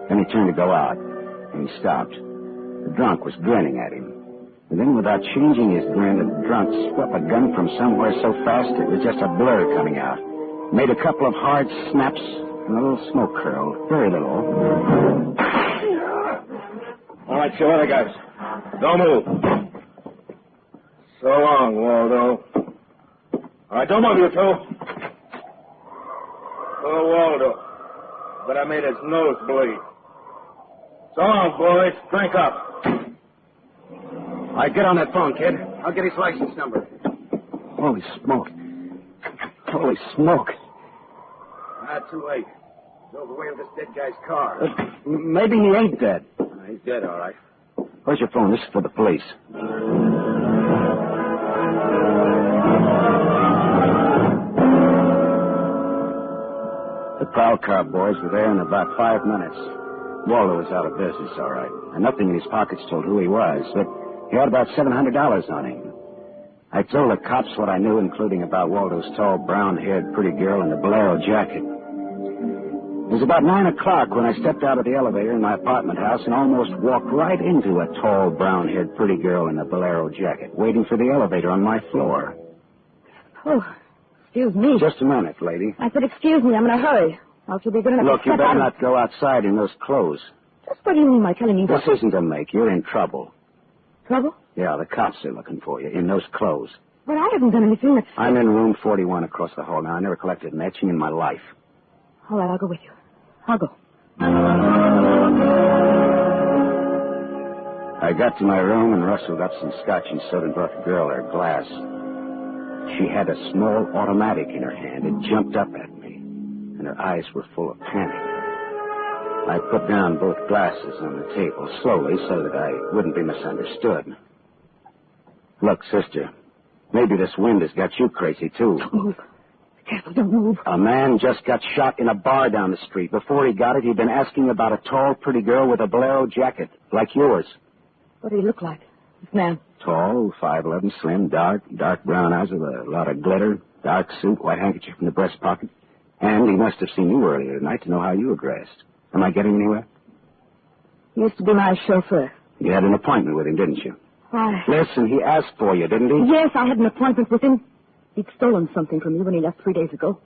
[SPEAKER 1] Then he turned to go out, and he stopped. The drunk was grinning at him. And then, without changing his grin, the drunk swept a gun from somewhere so fast it was just a blur coming out. Made a couple of hard snaps, and a little smoke curled. Very little.
[SPEAKER 12] All right, you other guys. Don't move. So long, Waldo. All right, don't move, you two. Poor Waldo. But I made his nose bleed. So long, boys. Drink up.
[SPEAKER 1] All right, get on that phone, kid. I'll get his license number. Holy smoke. Holy smoke.
[SPEAKER 12] Not too late. Drove away with this dead guy's car.
[SPEAKER 1] Maybe he ain't dead.
[SPEAKER 12] He's dead, all right.
[SPEAKER 1] Where's your phone? This is for the police. The prowl car boys were there in about 5 minutes. Waldo was out of business, all right. And nothing in his pockets told who he was, but he had about $700 on him. I told the cops what I knew, including about Waldo's tall, brown-haired, pretty girl in the bolero jacket. It was about 9 o'clock when I stepped out of the elevator in my apartment house and almost walked right into a tall, brown-haired, pretty girl in a bolero jacket, waiting for the elevator on my floor.
[SPEAKER 20] Oh, excuse me.
[SPEAKER 1] Just a minute, lady.
[SPEAKER 20] I said, excuse me, I'm in a hurry. Else you'll be good enough
[SPEAKER 1] Look,
[SPEAKER 20] to
[SPEAKER 1] you
[SPEAKER 20] step
[SPEAKER 1] better
[SPEAKER 20] out.
[SPEAKER 1] not go outside in those clothes.
[SPEAKER 20] Just what do you mean by telling me
[SPEAKER 1] This
[SPEAKER 20] what?
[SPEAKER 1] isn't a make. You're in trouble.
[SPEAKER 20] Trouble?
[SPEAKER 1] Yeah, the cops are looking for you in those clothes.
[SPEAKER 20] But I haven't done anything that's...
[SPEAKER 1] I'm in room 41 across the hall now. I never collected an etching in my life.
[SPEAKER 20] All right, I'll go with you. I'll go.
[SPEAKER 1] I got to my room and rustled up some scotch and soda and brought the girl her glass. She had a small automatic in her hand. It jumped up at me, and her eyes were full of panic. I put down both glasses on the table slowly so that I wouldn't be misunderstood. Look, sister, maybe this wind has got you crazy, too.
[SPEAKER 20] Don't move. Careful, don't move.
[SPEAKER 1] A man just got shot in a bar down the street. Before he got it, he'd been asking about a tall, pretty girl with a bolero jacket, like yours.
[SPEAKER 20] What did he look like, this man?
[SPEAKER 1] Tall, 5'11", slim, dark brown eyes with a lot of glitter, dark suit, white handkerchief in the breast pocket. And he must have seen you earlier tonight to know how you were dressed. Am I getting anywhere?
[SPEAKER 20] He used to be my chauffeur.
[SPEAKER 1] You had an appointment with him, didn't you?
[SPEAKER 20] Why?
[SPEAKER 1] Listen, he asked for you, didn't he?
[SPEAKER 20] Yes, I had an appointment with him. He'd stolen something from me when he left 3 days ago.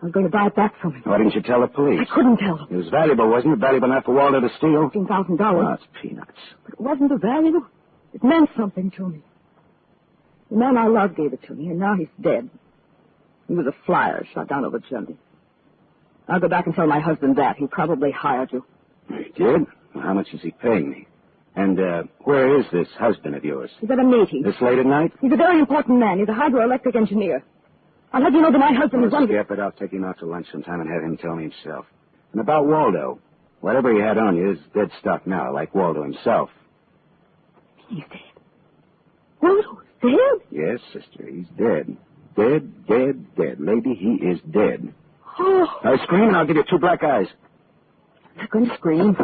[SPEAKER 20] I was going to buy it back from him.
[SPEAKER 1] Why didn't you tell the police?
[SPEAKER 20] I couldn't tell them.
[SPEAKER 1] It was valuable, wasn't it? Valuable enough for Waldo to steal?
[SPEAKER 20] $15,000.
[SPEAKER 1] Oh, it's peanuts.
[SPEAKER 20] But it wasn't the value. It meant something to me. The man I loved gave it to me, and now he's dead. He was a flyer shot down over chimney. I'll go back and tell my husband that. He probably hired you.
[SPEAKER 1] He did? Well, how much is he paying me? And where is this husband of yours?
[SPEAKER 20] He's at a meeting.
[SPEAKER 1] This late at night?
[SPEAKER 20] He's a very important man. He's a hydroelectric engineer. I'll let you know that my husband is one of...
[SPEAKER 1] Skip it. I'll take him out to lunch sometime and have him tell me himself. And about Waldo, whatever he had on you is dead stock now, like Waldo himself.
[SPEAKER 20] He's dead. Waldo's dead?
[SPEAKER 1] Yes, sister, he's dead. Dead. Lady, he is dead.
[SPEAKER 20] Oh.
[SPEAKER 1] Now scream and I'll give you 2 black eyes.
[SPEAKER 20] I'm going to scream.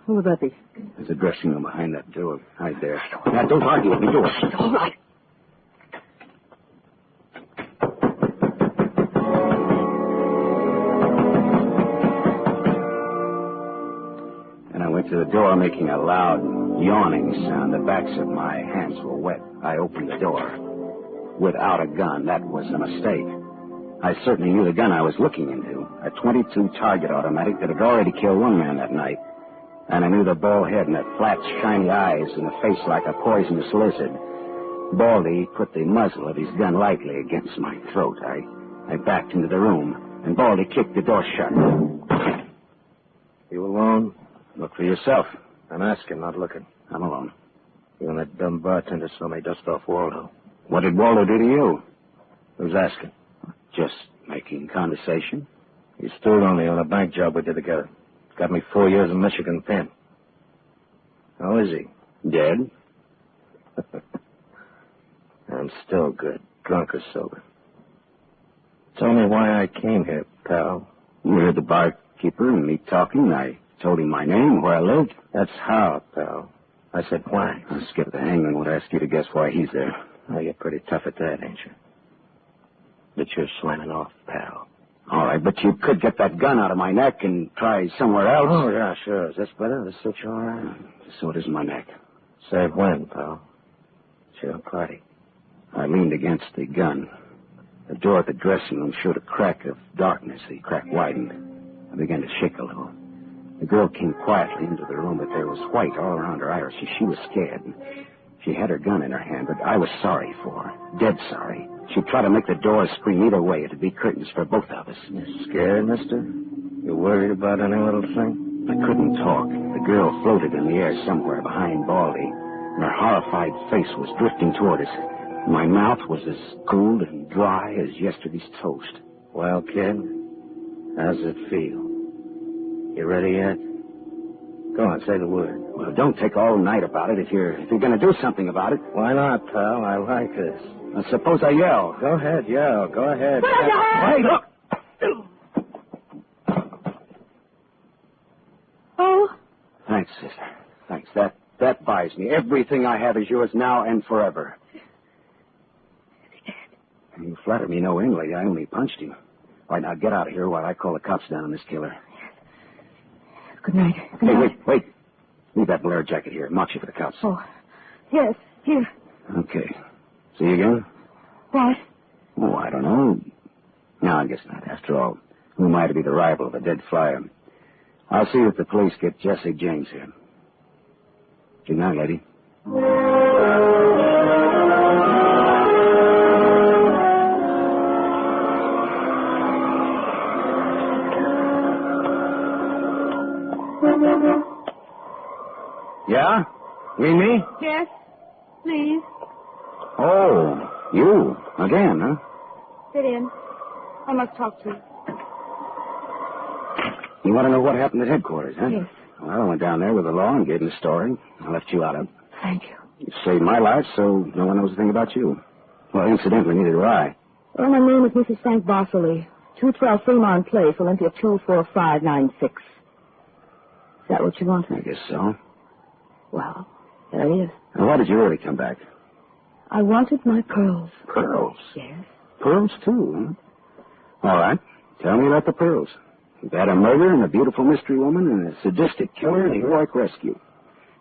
[SPEAKER 20] Who would that be?
[SPEAKER 1] There's a dressing room behind that door. Hide there. Now, don't argue with me. Do it.
[SPEAKER 20] All right.
[SPEAKER 1] And I went to the door, making a loud, yawning sound. The backs of my hands were wet. I opened the door. Without a gun, that was a mistake. I certainly knew the gun I was looking into. A .22 target automatic that had already killed one man that night. And I knew the bald head and the flat, shiny eyes and the face like a poisonous lizard. Baldy put the muzzle of his gun lightly against my throat. I backed into the room, and Baldy kicked the door shut.
[SPEAKER 19] You alone?
[SPEAKER 1] Look for yourself.
[SPEAKER 19] I'm asking, not looking.
[SPEAKER 1] I'm alone.
[SPEAKER 19] You and that dumb bartender saw me dust off Waldo.
[SPEAKER 1] What did Waldo do to you?
[SPEAKER 19] Who's asking?
[SPEAKER 1] Just making conversation.
[SPEAKER 19] He stood on me on a bank job we did together. Got me 4 years in Michigan pen. How is he?
[SPEAKER 1] Dead?
[SPEAKER 19] I'm still good, drunk or sober. Tell me why I came here, pal.
[SPEAKER 1] You heard the barkeeper and me talking. I told him my name, where I lived.
[SPEAKER 19] That's how, pal. I said why.
[SPEAKER 1] Skip the hangman would ask you to guess why he's there.
[SPEAKER 19] Oh, you're pretty tough at that, ain't you? But you're slamming off, pal.
[SPEAKER 1] All right, but you could get that gun out of my neck and try somewhere else.
[SPEAKER 19] Oh, yeah, sure. Is this better? This suits you all right?
[SPEAKER 1] So it is my neck.
[SPEAKER 19] Save when, pal? It's your party.
[SPEAKER 1] I leaned against the gun. The door at the dressing room showed a crack of darkness. The crack widened. I began to shake a little. The girl came quietly into the room, but there was white all around her iris. She was scared. She had her gun in her hand, but I was sorry for her. Dead sorry. She'd try to make the door scream either way. It'd be curtains for both of us.
[SPEAKER 19] You scared, mister? You worried about any little thing?
[SPEAKER 1] I couldn't talk. The girl floated in the air somewhere behind Baldy, and her horrified face was drifting toward us. My mouth was as cold and dry as yesterday's toast.
[SPEAKER 19] Well, kid, how's it feel? You ready yet? Go on, say the word.
[SPEAKER 1] Well, don't take all night about it if you're going to do something about it.
[SPEAKER 19] Why not, pal? I like this.
[SPEAKER 1] Well, suppose I yell.
[SPEAKER 19] Go ahead, yell. Go ahead.
[SPEAKER 1] Hey, look!
[SPEAKER 20] Oh?
[SPEAKER 1] Thanks, sister. Thanks. That buys me. Everything I have is yours now and forever. You flatter me no endly. I only punched him. All right, now get out of here while I call the cops down on this killer.
[SPEAKER 20] Good night.
[SPEAKER 1] Hey, wait. Leave that Blair jacket here. Mark you for the cops.
[SPEAKER 20] Oh, yes, here.
[SPEAKER 1] Okay. See you again?
[SPEAKER 20] What?
[SPEAKER 1] Oh, I don't know. No, I guess not. After all, who am I to be the rival of a dead flyer? I'll see if the police get Jesse James here. Good night, lady. Yeah? You mean me?
[SPEAKER 20] Yes, please.
[SPEAKER 1] Oh, you. Again, huh?
[SPEAKER 20] Sit in. I must talk to you.
[SPEAKER 1] You want to know what happened at headquarters, huh?
[SPEAKER 20] Yes.
[SPEAKER 1] Well, I went down there with the law and gave them the story. I left you out of it.
[SPEAKER 20] Thank you.
[SPEAKER 1] You saved my life, so no one knows a thing about you. Well, incidentally, neither do I.
[SPEAKER 20] Well, my name is Mrs. Frank Bosley. 212 Fremont Place, Olympia 24596. Is that what you want?
[SPEAKER 1] I guess so.
[SPEAKER 20] Well, there he is.
[SPEAKER 1] Now, why did you really come back?
[SPEAKER 20] I wanted my pearls.
[SPEAKER 1] Pearls?
[SPEAKER 20] Yes.
[SPEAKER 1] Pearls, too, huh? All right. Tell me about the pearls. You've had a murder and a beautiful mystery woman and a sadistic killer and a heroic rescue.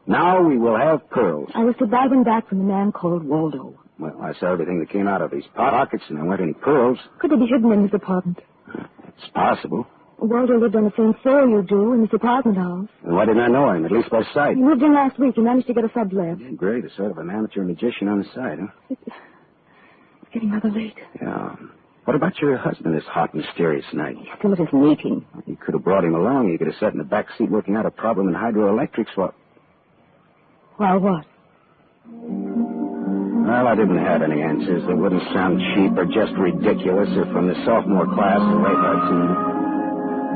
[SPEAKER 1] Now we will have pearls.
[SPEAKER 20] I was to buy them back from a man called Waldo.
[SPEAKER 1] Well, I saw everything that came out of his pockets, and there weren't any pearls.
[SPEAKER 20] Could they be hidden in his apartment?
[SPEAKER 1] It's possible.
[SPEAKER 20] Waldo lived on the same floor you do in this apartment house.
[SPEAKER 1] And why didn't I know him, at least by sight?
[SPEAKER 20] He moved in last week and managed to get a sublet.
[SPEAKER 1] Yeah, great. A sort of an amateur magician on the side, huh?
[SPEAKER 20] It's getting rather late.
[SPEAKER 1] Yeah. What about your husband this hot, mysterious night?
[SPEAKER 20] He's still at his meeting.
[SPEAKER 1] You could have brought him along. You could have sat in the back seat working out a problem in hydroelectrics. Well,
[SPEAKER 20] what?
[SPEAKER 1] Well, I didn't have any answers that wouldn't sound cheap or just ridiculous or from the sophomore class of late cartoon.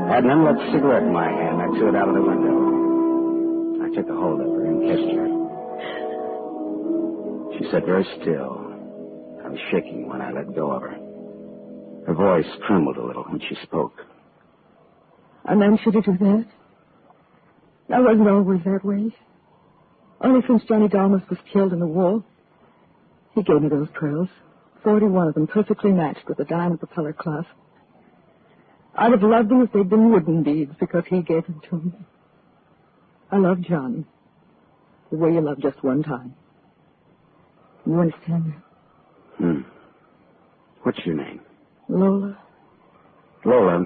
[SPEAKER 1] I had an unlit cigarette in my hand. I threw it out of the window. I took a hold of her and kissed her. She sat very still. I was shaking when I let go of her. Her voice trembled a little when she spoke.
[SPEAKER 20] A man should do that. I wasn't always that way. Only since Johnny Dalmas was killed in the war, he gave me those pearls. 41 of them perfectly matched with the diamond propeller clasp. I'd have loved them if they'd been wooden beads because he gave them to me. I love Johnny the way you love just one time. You understand that?
[SPEAKER 1] What's your name?
[SPEAKER 20] Lola.
[SPEAKER 1] Lola,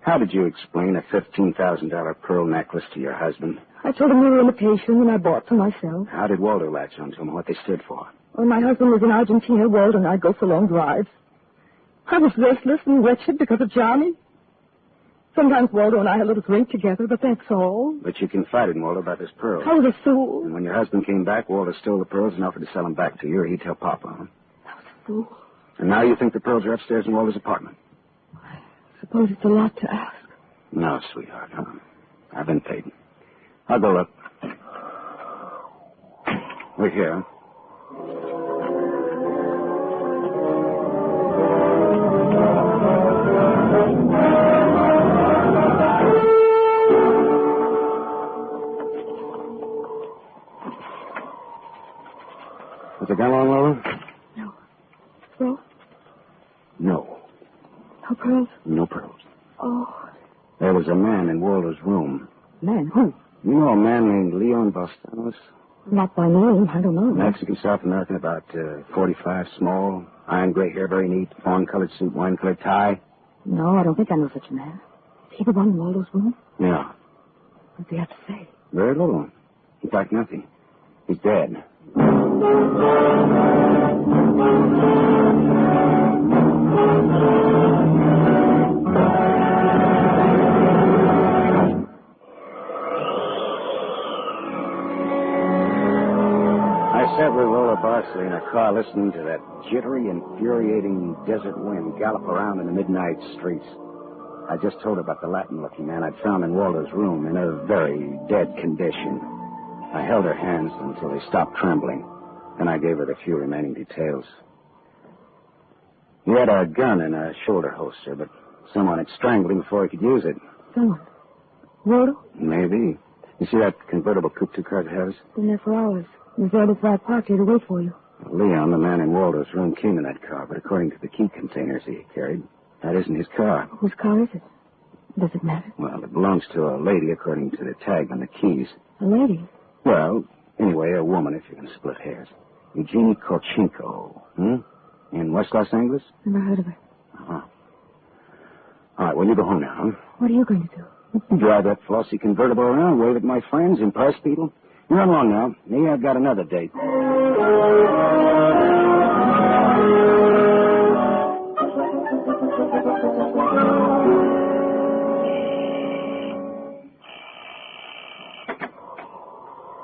[SPEAKER 1] how did you explain a $15,000 pearl necklace to your husband?
[SPEAKER 20] I told him we were imitation and I bought for myself.
[SPEAKER 1] How did Waldo latch onto them, what they stood for?
[SPEAKER 20] When my husband was in Argentina, Waldo and I'd go for long drives. I was restless and wretched because of Johnny. Sometimes Waldo and I had a little drink together, but that's all.
[SPEAKER 1] But you confided in Waldo about his pearls.
[SPEAKER 20] I was a fool.
[SPEAKER 1] And when your husband came back, Waldo stole the pearls and offered to sell them back to you, or he'd tell Papa. Huh?
[SPEAKER 20] I was a fool.
[SPEAKER 1] And now you think the pearls are upstairs in Waldo's apartment?
[SPEAKER 20] I suppose it's a lot to ask.
[SPEAKER 1] No, sweetheart. I've been paid. I'll go look. We're here. Has it gone long, Lola?
[SPEAKER 20] No. No?
[SPEAKER 1] No.
[SPEAKER 20] No pearls?
[SPEAKER 1] No pearls.
[SPEAKER 20] Oh.
[SPEAKER 1] There was a man in Waldo's room.
[SPEAKER 20] Man? Who?
[SPEAKER 1] You know a man named Leon Bostanos?
[SPEAKER 20] Not by name. I don't know.
[SPEAKER 1] Mexican, South American, about 45, small, iron gray hair, very neat, fawn-colored suit, wine-colored tie.
[SPEAKER 20] No, I don't think I know such a man. Is he the one in Waldo's room?
[SPEAKER 1] Yeah.
[SPEAKER 20] What do you have to say?
[SPEAKER 1] Very little. In fact, nothing. He's dead. I sat with Lola Barsley in a car listening to that jittery, infuriating desert wind gallop around in the midnight streets. I just told her about the Latin-looking man I'd found in Waldo's room in a very dead condition. I held her hands until they stopped trembling. Then I gave her the few remaining details. He had a gun in a shoulder holster, but someone had strangled him before he could use it.
[SPEAKER 20] Someone? Waldo?
[SPEAKER 1] Maybe. You see that convertible coupe two cars has?
[SPEAKER 20] Been there for hours. He was there this right parked here to wait for you.
[SPEAKER 1] Leon, the man in Waldo's room, came in that car, but according to the key containers he carried, that isn't his car.
[SPEAKER 20] Whose car is it? Does it matter?
[SPEAKER 1] Well, it belongs to a lady according to the tag on the keys.
[SPEAKER 20] A lady?
[SPEAKER 1] Well, anyway, a woman, if you're going to split hairs. Eugenie Kolchenko. In West Los Angeles?
[SPEAKER 20] Never heard of her.
[SPEAKER 1] Uh-huh. All right, well, you go home now, huh?
[SPEAKER 20] What are you going to do?
[SPEAKER 1] Drive that flossy convertible around, wave at my friends, impress people. You run along now. Me, I've got another date.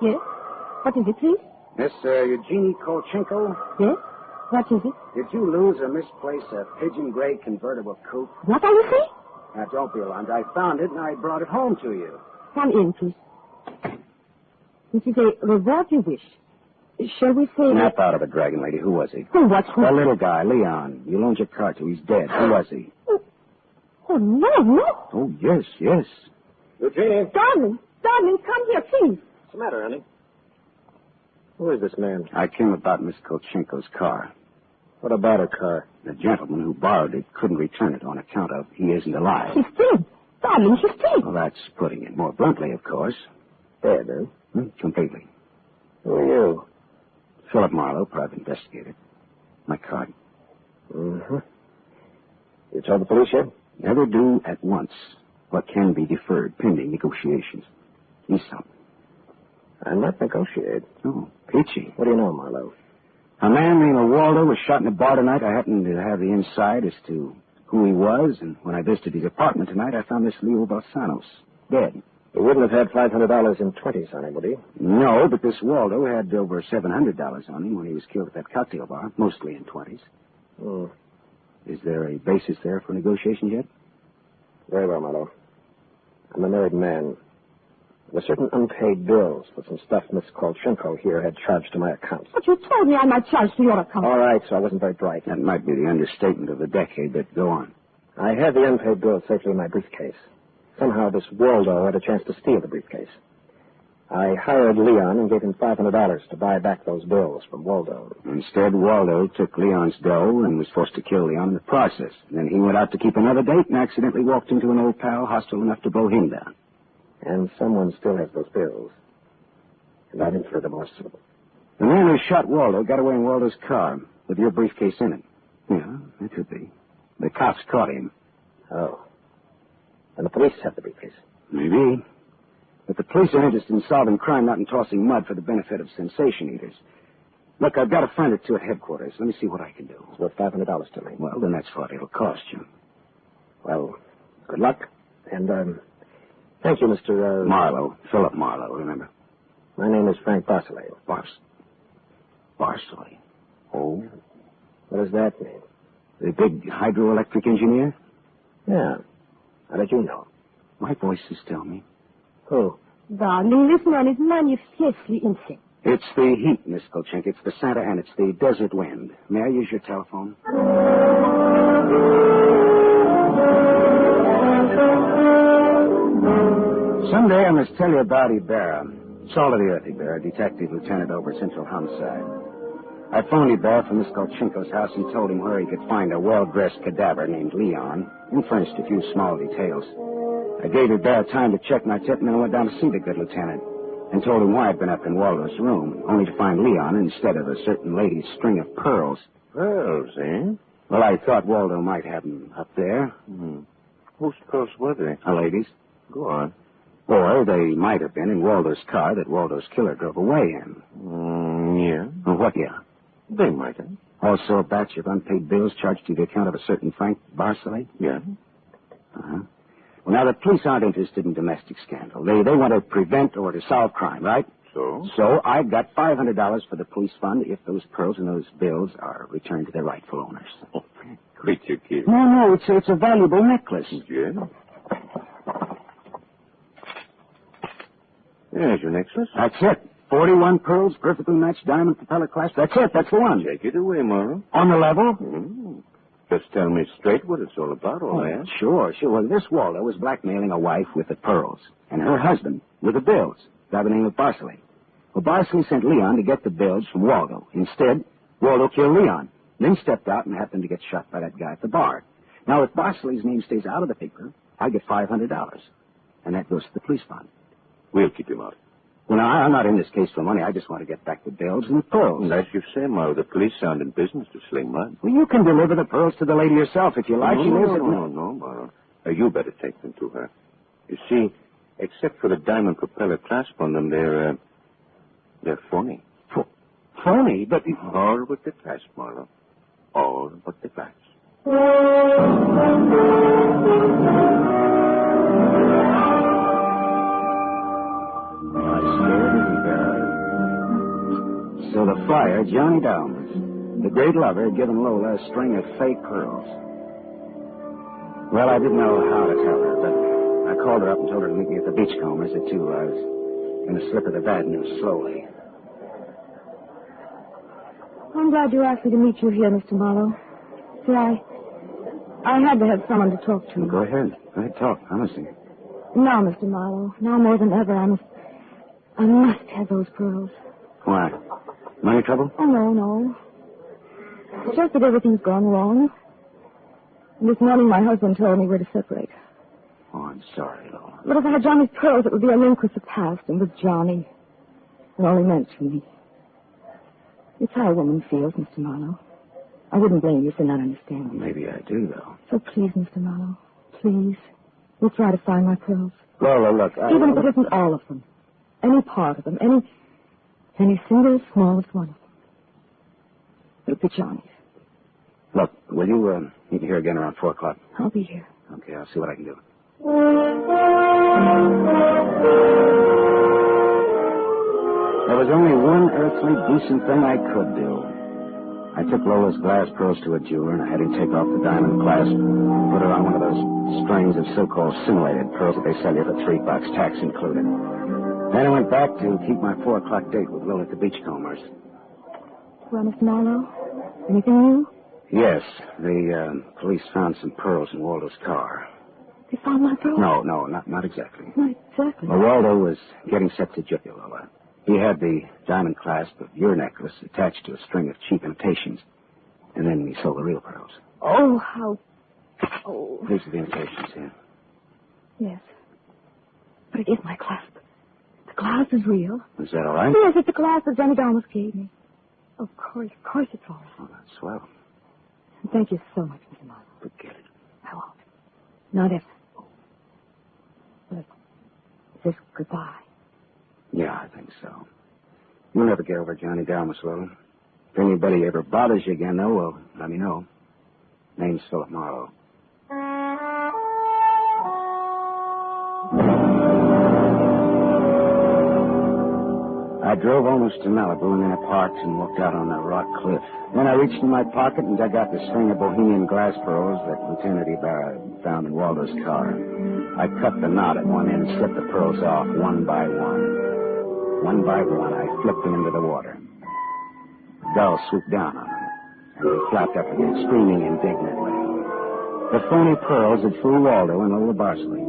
[SPEAKER 20] Yes? What is it, please?
[SPEAKER 1] Miss Eugenie Kolchenko?
[SPEAKER 20] Yes? What is it?
[SPEAKER 1] Did you lose or misplace a pigeon gray convertible coupe?
[SPEAKER 20] What are you saying?
[SPEAKER 1] Now, don't be alarmed. I found it and I brought it home to you.
[SPEAKER 20] Come in, please. This is a reward you wish. Shall we say...
[SPEAKER 1] Snap out of it, Dragon Lady. Who was he?
[SPEAKER 20] Who? What?
[SPEAKER 1] The little guy, Leon. You loaned your car to. He's dead. Who was he?
[SPEAKER 20] Oh, no, no.
[SPEAKER 1] Oh, yes, yes.
[SPEAKER 12] Eugenie.
[SPEAKER 20] Darling, come here, please.
[SPEAKER 12] What's the matter, honey? Who is this man?
[SPEAKER 1] I came about Miss Kolchenko's car.
[SPEAKER 12] What about her car?
[SPEAKER 1] The gentleman who borrowed it couldn't return it on account of he isn't alive.
[SPEAKER 20] She's dead. Darling, she's dead.
[SPEAKER 1] Well, that's putting it more bluntly, of course.
[SPEAKER 12] Dead, huh?
[SPEAKER 1] Completely.
[SPEAKER 12] Who are you?
[SPEAKER 1] Philip Marlowe, private investigator. My card.
[SPEAKER 12] Mm-hmm. You told the police yet?
[SPEAKER 1] Never do at once what can be deferred pending negotiations. He's something.
[SPEAKER 12] I'm not negotiate.
[SPEAKER 1] Oh, peachy.
[SPEAKER 12] What do you know, Marlowe?
[SPEAKER 1] A man named Waldo was shot in a bar tonight. I happened to have the inside as to who he was, and when I visited his apartment tonight, I found this Leo Balsanos dead.
[SPEAKER 12] He wouldn't have had $500 in 20s on him, would he?
[SPEAKER 1] No, but this Waldo had over $700 on him when he was killed at that cocktail bar, mostly in 20s.
[SPEAKER 12] Hmm.
[SPEAKER 1] Is there a basis there for negotiations yet?
[SPEAKER 12] Very well, Marlowe. I'm a married man. There are certain unpaid bills for some stuff Miss Kolchenko here had charged to my account.
[SPEAKER 20] But you told me I might charge to your account.
[SPEAKER 12] All right, so I wasn't very bright.
[SPEAKER 1] That might be the understatement of the decade, but go on.
[SPEAKER 12] I had the unpaid bills safely in my briefcase.
[SPEAKER 2] Somehow this Waldo had a chance to steal the briefcase. I hired Leon and gave him $500 to buy back those bills from Waldo.
[SPEAKER 1] Instead, Waldo took Leon's dough and was forced to kill Leon in the process. Then he went out to keep another date and accidentally walked into an old pal hostile enough to blow him down.
[SPEAKER 2] And someone still has those bills. And I'm in for remorse.
[SPEAKER 1] The man who shot Waldo got away in Waldo's car with your briefcase in it. Yeah, it could be. The cops caught him.
[SPEAKER 2] Oh. And the police have the briefcase.
[SPEAKER 1] Maybe. But the police are interested in solving crime, not in tossing mud for the benefit of sensation eaters. Look, I've got a friend or two at headquarters. Let me see what I can do.
[SPEAKER 2] It's worth $500 to me.
[SPEAKER 1] Well, then that's what it'll cost you.
[SPEAKER 2] Well, good luck. And, thank you, Mr.
[SPEAKER 1] Marlowe. Philip Marlowe, remember?
[SPEAKER 2] My name is Frank Barcelay.
[SPEAKER 1] Barcelay? Oh.
[SPEAKER 2] What does that mean?
[SPEAKER 1] The big hydroelectric engineer?
[SPEAKER 2] Yeah. How did you know?
[SPEAKER 1] My voices tell me.
[SPEAKER 2] Who?
[SPEAKER 4] Darling, this man is manifestly insane.
[SPEAKER 1] It's the heat, Miss Kolchink. It's the Santa and it's the desert wind. May I use your telephone? Someday I must tell you about Ibarra. Salt of the earth Ibarra, detective lieutenant over Central Homicide. I phoned Ibarra from Miss Kolchenko's house and told him where he could find a well-dressed cadaver named Leon and furnished a few small details. I gave Ibarra time to check my tip and then I went down to see the good lieutenant and told him why I'd been up in Waldo's room, only to find Leon instead of a certain lady's string of pearls.
[SPEAKER 12] Pearls, eh?
[SPEAKER 1] Well, I thought Waldo might have them up there.
[SPEAKER 12] Whose pearls were they?
[SPEAKER 1] A lady's.
[SPEAKER 12] Go on.
[SPEAKER 1] Or they might have been in Waldo's car that Waldo's killer drove away in.
[SPEAKER 12] Yeah.
[SPEAKER 1] Well, what, yeah?
[SPEAKER 12] They might have.
[SPEAKER 1] Also a batch of unpaid bills charged to the account of a certain Frank Barcelay?
[SPEAKER 12] Yeah.
[SPEAKER 1] Uh-huh. Well, now, the police aren't interested in domestic scandal. They want to prevent or to solve crime, right?
[SPEAKER 12] So?
[SPEAKER 1] So I've got $500 for the police fund if those pearls and those bills are returned to their rightful owners.
[SPEAKER 12] Oh, quit your kid.
[SPEAKER 1] No, it's a valuable necklace.
[SPEAKER 12] Yeah? There's your necklace.
[SPEAKER 1] That's it. 41 pearls, perfectly matched diamond propeller clasp. That's it. That's the one.
[SPEAKER 12] Take it away, Marlowe.
[SPEAKER 1] On the level?
[SPEAKER 12] Just tell me straight what it's all about, all that.
[SPEAKER 1] Sure. Well, this Waldo was blackmailing a wife with the pearls, and her husband with the bills, by the name of Barcelay. Well, Barcelay sent Leon to get the bills from Waldo. Instead, Waldo killed Leon, then stepped out and happened to get shot by that guy at the bar. Now, if Barcelay's name stays out of the paper, I get $500, and that goes to the police fund.
[SPEAKER 12] We'll keep him out.
[SPEAKER 1] Well, now, I'm not in this case for money. I just want to get back the bills and the pearls.
[SPEAKER 12] And as you say, Marlowe, the police aren't in business to sling mud.
[SPEAKER 1] Well, you can deliver the pearls to the lady yourself if you like.
[SPEAKER 12] No, Marlowe. You better take them to her. You see, except for the diamond propeller clasp on them, they're phony.
[SPEAKER 1] Phony? But...
[SPEAKER 12] All but the clasp, Marlowe. All but the clasp. So the flyer, Johnny Downs, the great lover, had given Lola a string of fake pearls. Well, I didn't know how to tell her, but I called her up and told her to meet me at the Beachcombers at 2. I was going to slip her the bad news slowly.
[SPEAKER 20] I'm glad you asked me to meet you here, Mr. Marlowe. See, I had to have someone to talk to.
[SPEAKER 1] Go ahead. Talk. I'm listening.
[SPEAKER 20] Now, Mr. Marlowe, now more than ever, I must have those pearls.
[SPEAKER 1] Why? Money trouble?
[SPEAKER 20] Oh, no. It's just that everything's gone wrong. And this morning my husband told me we're to separate.
[SPEAKER 1] Oh, I'm sorry, Lola.
[SPEAKER 20] But if I had Johnny's pearls, it would be a link with the past and with Johnny. And all he meant to me. It's how a woman feels, Mr. Marlowe. I wouldn't blame you for not understanding.
[SPEAKER 1] Maybe I do, though.
[SPEAKER 20] So please, Mr. Marlowe, please, we'll try to find my pearls.
[SPEAKER 1] Lola, look,
[SPEAKER 20] Even if it isn't all of them. Any part of them. Any single smallest one of them. It'll be Johnny's.
[SPEAKER 1] Look, will you meet me here again around 4 o'clock?
[SPEAKER 20] I'll be here.
[SPEAKER 1] Okay, I'll see what I can do. There was only one earthly decent thing I could do. I took Lola's glass pearls to a jeweler, and I had him take off the diamond clasp and put it on one of those strings of so-called simulated pearls that they sell you for $3, tax included. Then I went back to keep my 4 o'clock date with Lola at the Beachcombers.
[SPEAKER 20] Well, Mr. Marlowe, anything new?
[SPEAKER 1] Yes, the police found some pearls in Waldo's car.
[SPEAKER 20] They found my pearls?
[SPEAKER 1] No, not exactly.
[SPEAKER 20] Not exactly.
[SPEAKER 1] Well, Waldo was getting set to jip you, Lola. He had the diamond clasp of your necklace attached to a string of cheap imitations, and then he sold the real pearls.
[SPEAKER 20] Oh, how... Oh.
[SPEAKER 1] These are the imitations here.
[SPEAKER 20] Yes. But it is my clasp. The glass is real.
[SPEAKER 1] Is that all right?
[SPEAKER 20] Yes, it's the glass that Johnny Dalmas gave me. Of course it's all right.
[SPEAKER 1] Oh, that's swell.
[SPEAKER 20] Thank you so much, Mr. Marlowe.
[SPEAKER 1] Forget it.
[SPEAKER 20] I won't. Not ever. But is this goodbye?
[SPEAKER 1] Yeah, I think so. You'll never get over Johnny Dalmas, Lola. If anybody ever bothers you again, though, well, let me know. Name's Philip Marlowe. I drove almost to Malibu, and then I parked and looked out on the rock cliff. Then I reached in my pocket and dug out the string of Bohemian glass pearls that Lieutenant Ibarra found in Waldo's car. I cut the knot at one end and slipped the pearls off one by one. One by one, I flipped them into the water. The gull swooped down on them, and they flapped up again, screaming indignantly. The phony pearls had fooled Waldo and Lola Barsley,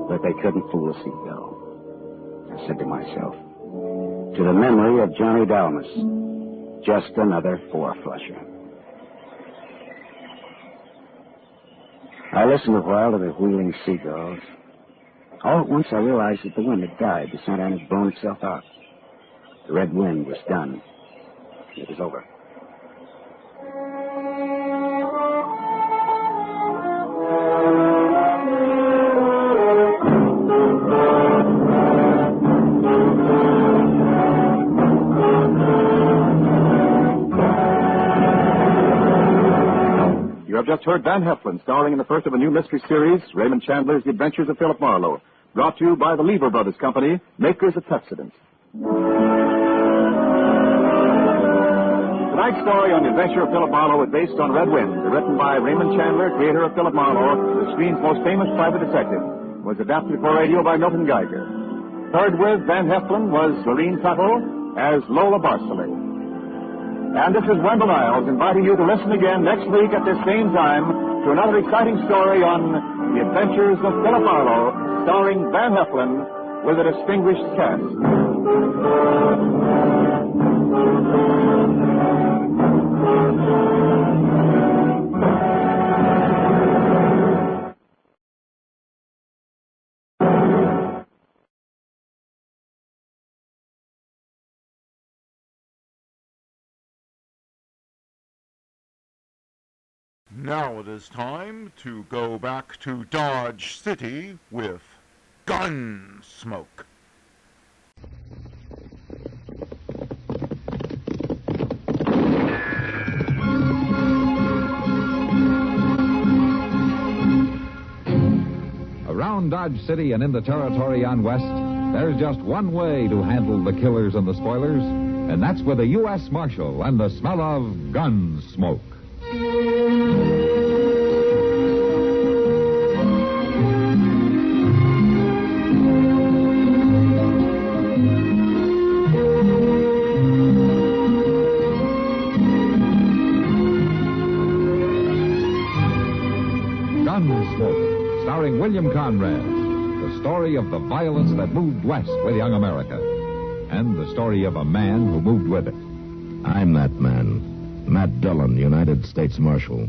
[SPEAKER 1] but they couldn't fool a seagull. I said to myself, to the memory of Johnny Dalmas, just another four-flusher. I listened a while to the wheeling seagulls. All at once I realized that the wind had died. The Santa Ana had blown itself out. The red wind was done. It was over.
[SPEAKER 10] You have just heard Van Heflin, starring in the first of a new mystery series, Raymond Chandler's The Adventures of Philip Marlowe, brought to you by the Lever Brothers Company, makers of Pepsodent. Tonight's story on The Adventure of Philip Marlowe is based on Red Wind, written by Raymond Chandler, creator of Philip Marlowe, the screen's most famous private detective. It was adapted for radio by Milton Geiger. Third with Van Heflin was Lorene Tuttle as Lola Barsley. And this is Wendell Niles inviting you to listen again next week at this same time to another exciting story on The Adventures of Philip Marlowe, starring Van Heflin with a distinguished cast.
[SPEAKER 13] Now it is time to go back to Dodge City with Gunsmoke.
[SPEAKER 15] Around Dodge City and in the territory on West, there's just one way to handle the killers and the spoilers, and that's with a U.S. Marshal and the smell of Gunsmoke. Gunsmoke, starring William Conrad, the story of the violence that moved west with young America, and the story of a man who moved with it.
[SPEAKER 21] I'm that man. Matt Dillon, United States Marshal.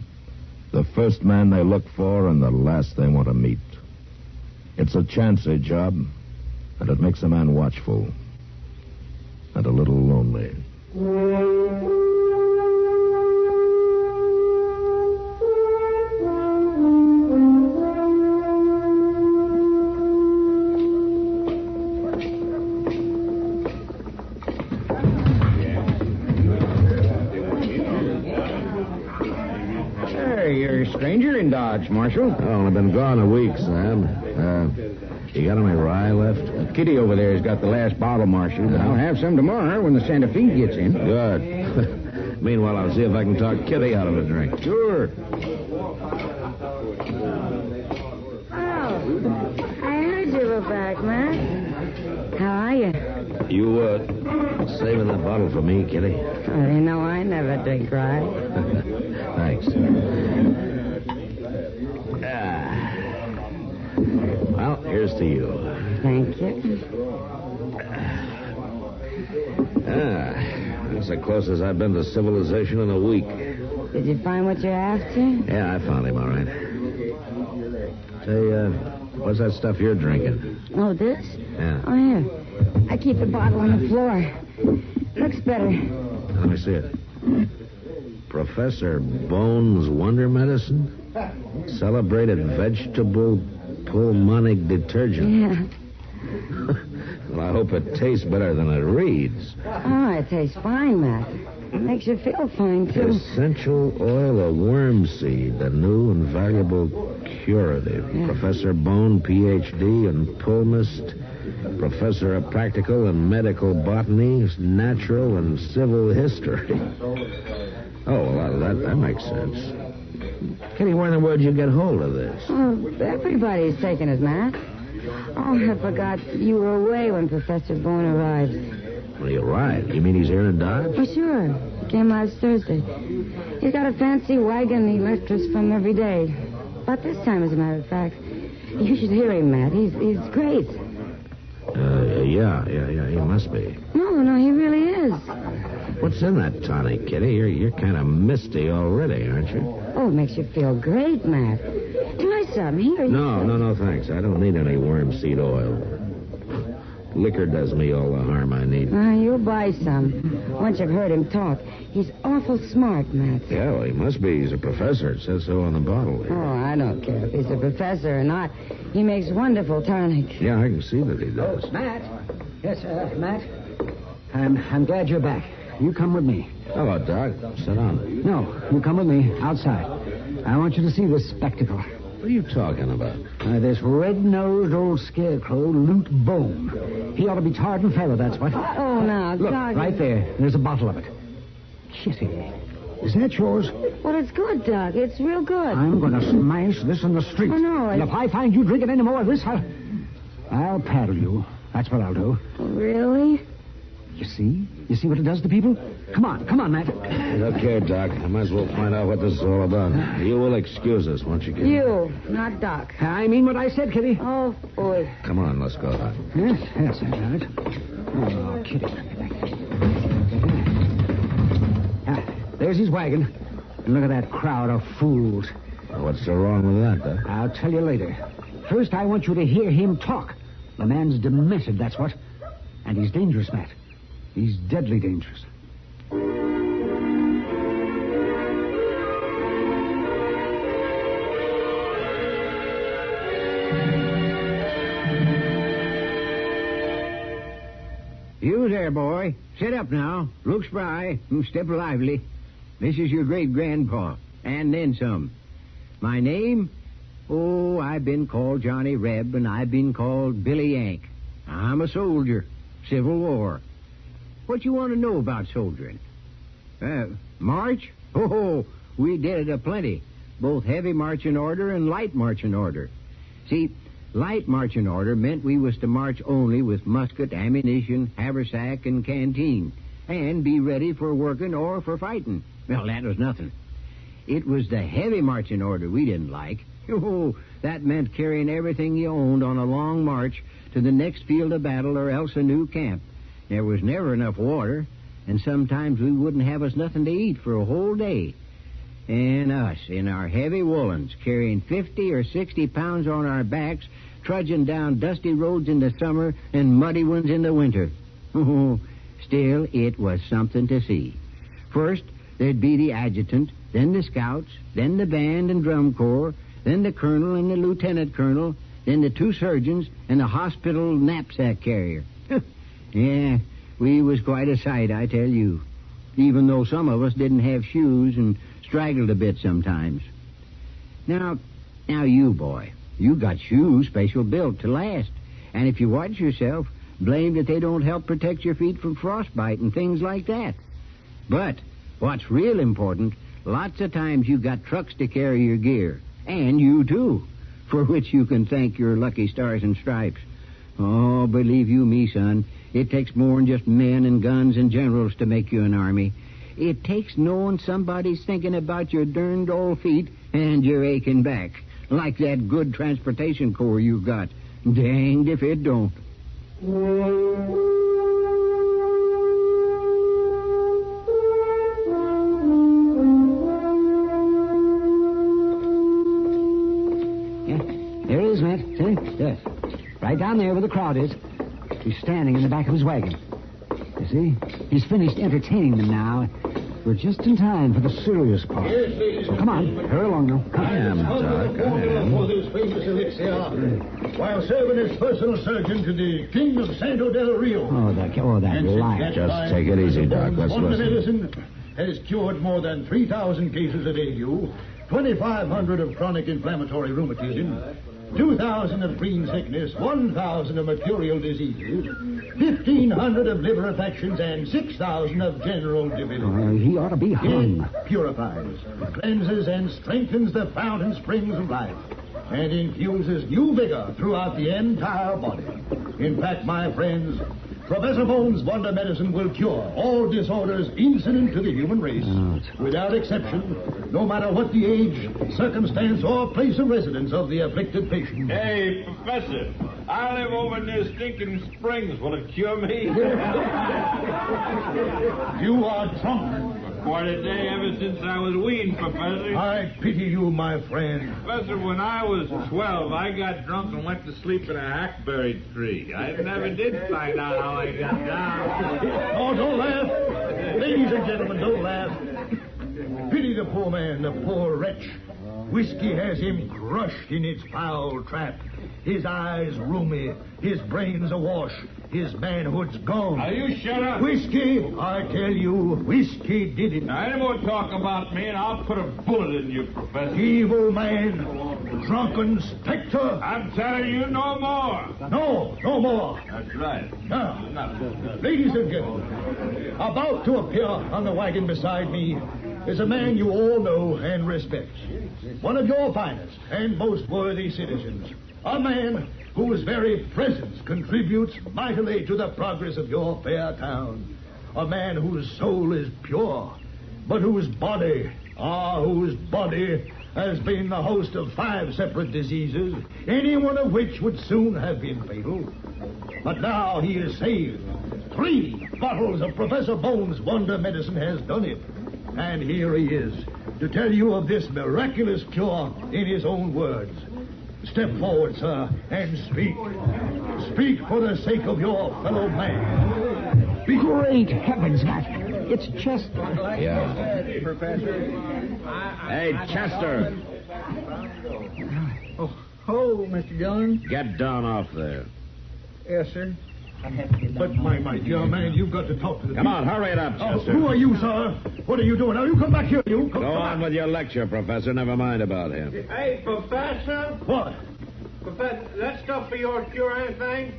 [SPEAKER 21] The first man they look for and the last they want to meet. It's a chancy job, and it makes a man watchful and a little lonely. Dodge, Marshal. Oh, I've been gone a week, Sam. You got any rye left?
[SPEAKER 23] Kitty over there has got the last bottle, Marshal, but I'll have some tomorrow when the Santa Fe gets in.
[SPEAKER 21] Good. Meanwhile, I'll see if I can talk Kitty out of a drink.
[SPEAKER 23] Sure.
[SPEAKER 24] Oh, I heard you were back, Matt. How are you?
[SPEAKER 21] You, saving that bottle for me, Kitty?
[SPEAKER 24] Oh, you know I never drink rye.
[SPEAKER 21] Thanks. Well, here's to you.
[SPEAKER 24] Thank you.
[SPEAKER 21] That's the closest I've been to civilization in a week.
[SPEAKER 24] Did you find what you're after?
[SPEAKER 21] Yeah, I found him, all right. Say, what's that stuff you're drinking?
[SPEAKER 24] Oh, this?
[SPEAKER 21] Yeah.
[SPEAKER 24] Oh, here. I keep the bottle on the floor. Looks better.
[SPEAKER 21] Let me see it. Professor Bone's Wonder Medicine? Celebrated vegetable pulmonic detergent.
[SPEAKER 24] Yeah.
[SPEAKER 21] Well, I hope it tastes better than it reads.
[SPEAKER 24] Oh, it tastes fine, Matt. It makes you feel fine, too.
[SPEAKER 21] Essential oil of worm seed, a new and valuable curative.
[SPEAKER 24] Yeah.
[SPEAKER 21] Professor Bone, Ph.D. and Pulmist, Professor of Practical and Medical Botany, Natural and Civil History. Oh, well, that makes sense. Kitty, where in the world did you get hold of this?
[SPEAKER 24] Oh, everybody's taking it, Matt. Oh, I forgot you were away when Professor Bone arrived.
[SPEAKER 21] Well, you're right. You mean he's here in Dodge?
[SPEAKER 24] Oh, sure. He came last Thursday. He's got a fancy wagon he lifts us from every day. About this time, as a matter of fact. You should hear him, Matt. He's great.
[SPEAKER 21] Yeah, he must be.
[SPEAKER 24] No, he really is.
[SPEAKER 21] What's in that tonic, Kitty? You're kind of misty already, aren't you?
[SPEAKER 24] Oh, it makes you feel great, Matt. Try some. Here.
[SPEAKER 21] No, thanks. I don't need any worm seed oil. Liquor does me all the harm I need.
[SPEAKER 24] You'll buy some. Once you've heard him talk. He's awful smart, Matt.
[SPEAKER 21] Yeah, well, he must be. He's a professor. It says so on the bottle.
[SPEAKER 24] Oh, I don't care if he's a professor or not. He makes wonderful tonic.
[SPEAKER 21] Yeah, I can see that he does.
[SPEAKER 5] Oh, Matt. Yes, Matt. I'm glad you're back. You come with me.
[SPEAKER 21] Hello, Doc. Sit down.
[SPEAKER 5] No, you come with me outside. I want you to see this spectacle.
[SPEAKER 21] What are you talking about?
[SPEAKER 5] This red-nosed old scarecrow, Loot Bone. He ought to be tarred and feathered, that's what.
[SPEAKER 24] Oh, now,
[SPEAKER 5] Look,
[SPEAKER 24] Doc.
[SPEAKER 5] right there. There's a bottle of it. Kitty, is that yours?
[SPEAKER 24] Well, it's good, Doc. It's real good.
[SPEAKER 5] I'm going to smash this in the street.
[SPEAKER 24] Oh, no.
[SPEAKER 5] And if I find you drinking any more of this, I'll paddle you. That's what I'll do.
[SPEAKER 24] Really?
[SPEAKER 5] You see? You see what it does to people? Come on, Matt.
[SPEAKER 21] Look here, Doc. I might as well find out what this is all about. You will excuse us, won't you, Kitty?
[SPEAKER 24] You, not Doc.
[SPEAKER 5] I mean what I said, Kitty.
[SPEAKER 24] Oh, boy.
[SPEAKER 21] Come on, let's go.
[SPEAKER 5] Yes, I got it. Oh, Kitty. There's his wagon. And look at that crowd of fools.
[SPEAKER 21] Well, what's so wrong with that, Doc?
[SPEAKER 5] I'll tell you later. First, I want you to hear him talk. The man's demented, that's what. And he's dangerous, Matt. He's deadly dangerous.
[SPEAKER 23] You there, boy. Sit up now. Look spry. Step lively. This is your great-grandpa. And then some. My name? Oh, I've been called Johnny Reb, and I've been called Billy Yank. I'm a soldier. Civil War. What you want to know about soldiering? March? Oh, we did it aplenty. Both heavy marching order and light marching order. See, light marching order meant we was to march only with musket, ammunition, haversack, and canteen, and be ready for working or for fighting. Well, that was nothing. It was the heavy marching order we didn't like. Oh, that meant carrying everything you owned on a long march to the next field of battle or else a new camp. There was never enough water, and sometimes we wouldn't have us nothing to eat for a whole day. And us, in our heavy woolens, carrying 50 or 60 pounds on our backs, trudging down dusty roads in the summer and muddy ones in the winter. Oh, still, it was something to see. First, there'd be the adjutant, then the scouts, then the band and drum corps, then the colonel and the lieutenant colonel, then the two surgeons and the hospital knapsack carrier. Yeah, we was quite a sight, I tell you. Even though some of us didn't have shoes and straggled a bit sometimes. Now you, boy, you got shoes special built to last. And if you watch yourself, blame that they don't help protect your feet from frostbite and things like that. But what's real important, lots of times you got trucks to carry your gear. And you, too, for which you can thank your lucky stars and stripes. Oh, believe you me, son, it takes more than just men and guns and generals to make you an army. It takes knowing somebody's thinking about your derned old feet and your aching back, like that good transportation corps you got. Danged if it don't. Yeah, there he is, Matt. See? Yes. Right down there where the crowd is. He's standing in the back of his wagon. You see? He's finished entertaining them now. We're just in time for the serious part. So come on, hurry along now. Come on.
[SPEAKER 6] For this famous elixir, while serving as personal surgeon to the King of Santo del Rio.
[SPEAKER 23] Oh, that liar.
[SPEAKER 21] Just take it easy, Doc. Let's
[SPEAKER 6] Wonder
[SPEAKER 21] listen.
[SPEAKER 6] Medicine has cured more than 3,000 cases of ague, 2,500 of chronic inflammatory rheumatism, 2,000 of green sickness, 1,000 of mercurial diseases, 1,500 of liver affections, and 6,000 of general debility.
[SPEAKER 23] He ought to be hung.
[SPEAKER 6] It purifies, cleanses, and strengthens the fountain springs of life, and infuses new vigor throughout the entire body. In fact, my friends, Professor Bones' Wonder Medicine will cure all disorders incident to the human race, without exception, no matter what the age, circumstance, or place of residence of the afflicted patient.
[SPEAKER 14] Hey, Professor, I live over near Stinking Springs. Will it cure me?
[SPEAKER 6] You are drunk.
[SPEAKER 14] Quite a day ever since I was weaned, Professor.
[SPEAKER 6] I pity you, my friend.
[SPEAKER 14] Professor, when I was 12, I got drunk and went to sleep in a hackberry tree. I never did find out how I got down.
[SPEAKER 6] Oh, don't laugh. Ladies and gentlemen, don't laugh. Pity the poor man, the poor wretch. Whiskey has him crushed in its foul trap. His eyes rheumy, his brains awash, his manhood's gone.
[SPEAKER 14] Now, you shut up.
[SPEAKER 6] Whiskey, I tell you, whiskey did it.
[SPEAKER 14] Now, any more talk about me, and I'll put a bullet in you, Professor.
[SPEAKER 6] Evil man, drunken specter.
[SPEAKER 14] I'm telling you no more.
[SPEAKER 6] No more.
[SPEAKER 14] That's right.
[SPEAKER 6] Now, ladies and gentlemen, about to appear on the wagon beside me is a man you all know and respect. One of your finest and most worthy citizens. A man whose very presence contributes mightily to the progress of your fair town. A man whose soul is pure, but whose body has been the host of 5 separate diseases, any one of which would soon have been fatal. But now he is saved. 3 bottles of Professor Bones' Wonder Medicine has done it. And here he is to tell you of this miraculous cure in his own words. Step forward, sir, and speak. Speak for the sake of your fellow man.
[SPEAKER 23] Great heavens, Matt. It's Chester.
[SPEAKER 21] Yeah. Hey, Chester.
[SPEAKER 16] Oh, Mr. Dillon.
[SPEAKER 21] Get down off there.
[SPEAKER 16] Yes, sir.
[SPEAKER 6] But, my dear man, you've got to talk to the
[SPEAKER 21] Come on, hurry it up, Chester.
[SPEAKER 6] Who are you, sir? What are you doing? Now, you come back here, you.
[SPEAKER 21] Go on with your lecture, Professor. Never mind about him.
[SPEAKER 14] Hey, Professor.
[SPEAKER 6] What?
[SPEAKER 14] Professor, that stuff for your cure anything?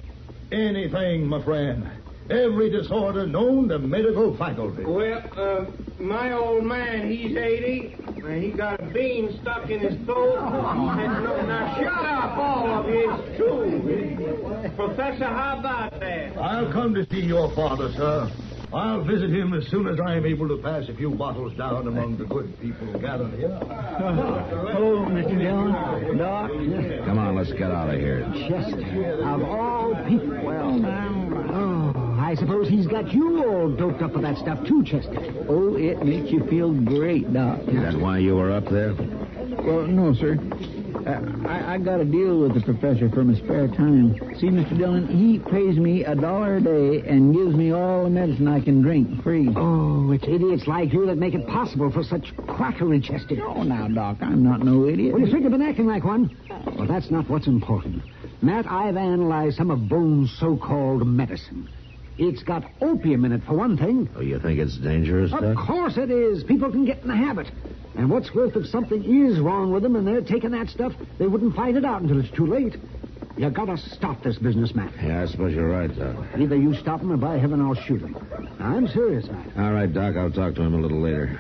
[SPEAKER 6] Anything, my friend. Every disorder known to medical faculty.
[SPEAKER 14] Well, my old man, he's 80, and he got a bean stuck in his throat. Now, shut up, all of you. It's true. Professor, how about that?
[SPEAKER 6] I'll come to see your father, sir. I'll visit him as soon as I am able to pass a few bottles down among the good people gathered here.
[SPEAKER 16] Hello, Mr. Dillon. Doc.
[SPEAKER 21] Come on, let's get out of here.
[SPEAKER 23] Chester, of all people. Well, now, I suppose he's got you all doped up for that stuff, too, Chester.
[SPEAKER 16] Oh, it makes you feel great, Doc.
[SPEAKER 21] Is that why you were up there?
[SPEAKER 16] Well, no, sir. I got a deal with the professor for my spare time. See, Mr. Dillon, he pays me $1 a day and gives me all the medicine I can drink free.
[SPEAKER 23] Oh, it's idiots like you that make it possible for such quackery, Chester.
[SPEAKER 16] Oh, now, Doc, I'm not no idiot.
[SPEAKER 23] Well, you think you've been acting like one? Well, that's not what's important. Matt, I've analyzed some of Bones' so-called medicine. It's got opium in it, for one thing.
[SPEAKER 21] Oh, you think it's dangerous, Doc?
[SPEAKER 23] Of course it is. People can get in the habit. And what's worth if something is wrong with them and they're taking that stuff, they wouldn't find it out until it's too late. You gotta stop this business, Matt.
[SPEAKER 21] Yeah, I suppose you're right, Doc.
[SPEAKER 23] Either you stop him or by heaven I'll shoot him. I'm serious, Matt.
[SPEAKER 21] All right, Doc, I'll talk to him a little later.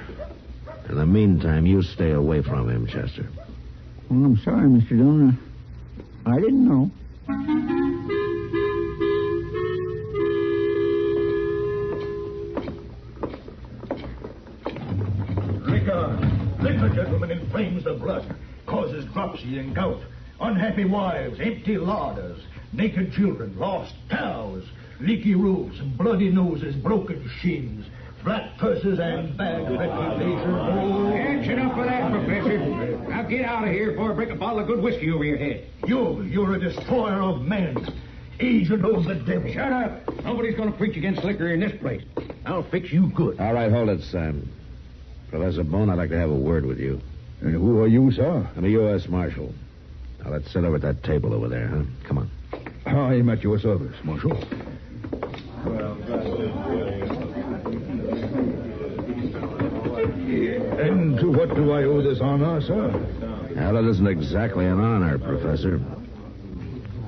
[SPEAKER 21] In the meantime, you stay away from him, Chester.
[SPEAKER 16] Well, I'm sorry, Mr. Dillon. I didn't know.
[SPEAKER 6] Liquor, gentlemen, inflames the blood, causes dropsy and gout. Unhappy wives, empty larders, naked children, lost cows, leaky roofs, bloody noses, broken shins, flat purses, and bad reputation. Oh,
[SPEAKER 23] That's enough of that, Professor. Now get out of here before I break a bottle of good whiskey over your head.
[SPEAKER 6] You're a destroyer of men. Agent of the devil.
[SPEAKER 23] Shut up. Nobody's going to preach against liquor in this place. I'll fix you good.
[SPEAKER 21] All right, hold it, Sam. Professor Bone, I'd like to have a word with you.
[SPEAKER 3] And who are you, sir?
[SPEAKER 21] I'm a U.S. Marshal. Now, let's sit over at that table over there, huh? Come on.
[SPEAKER 3] I am at your service, Marshal. And to what do I owe this honor, sir?
[SPEAKER 21] Well, it isn't exactly an honor, Professor.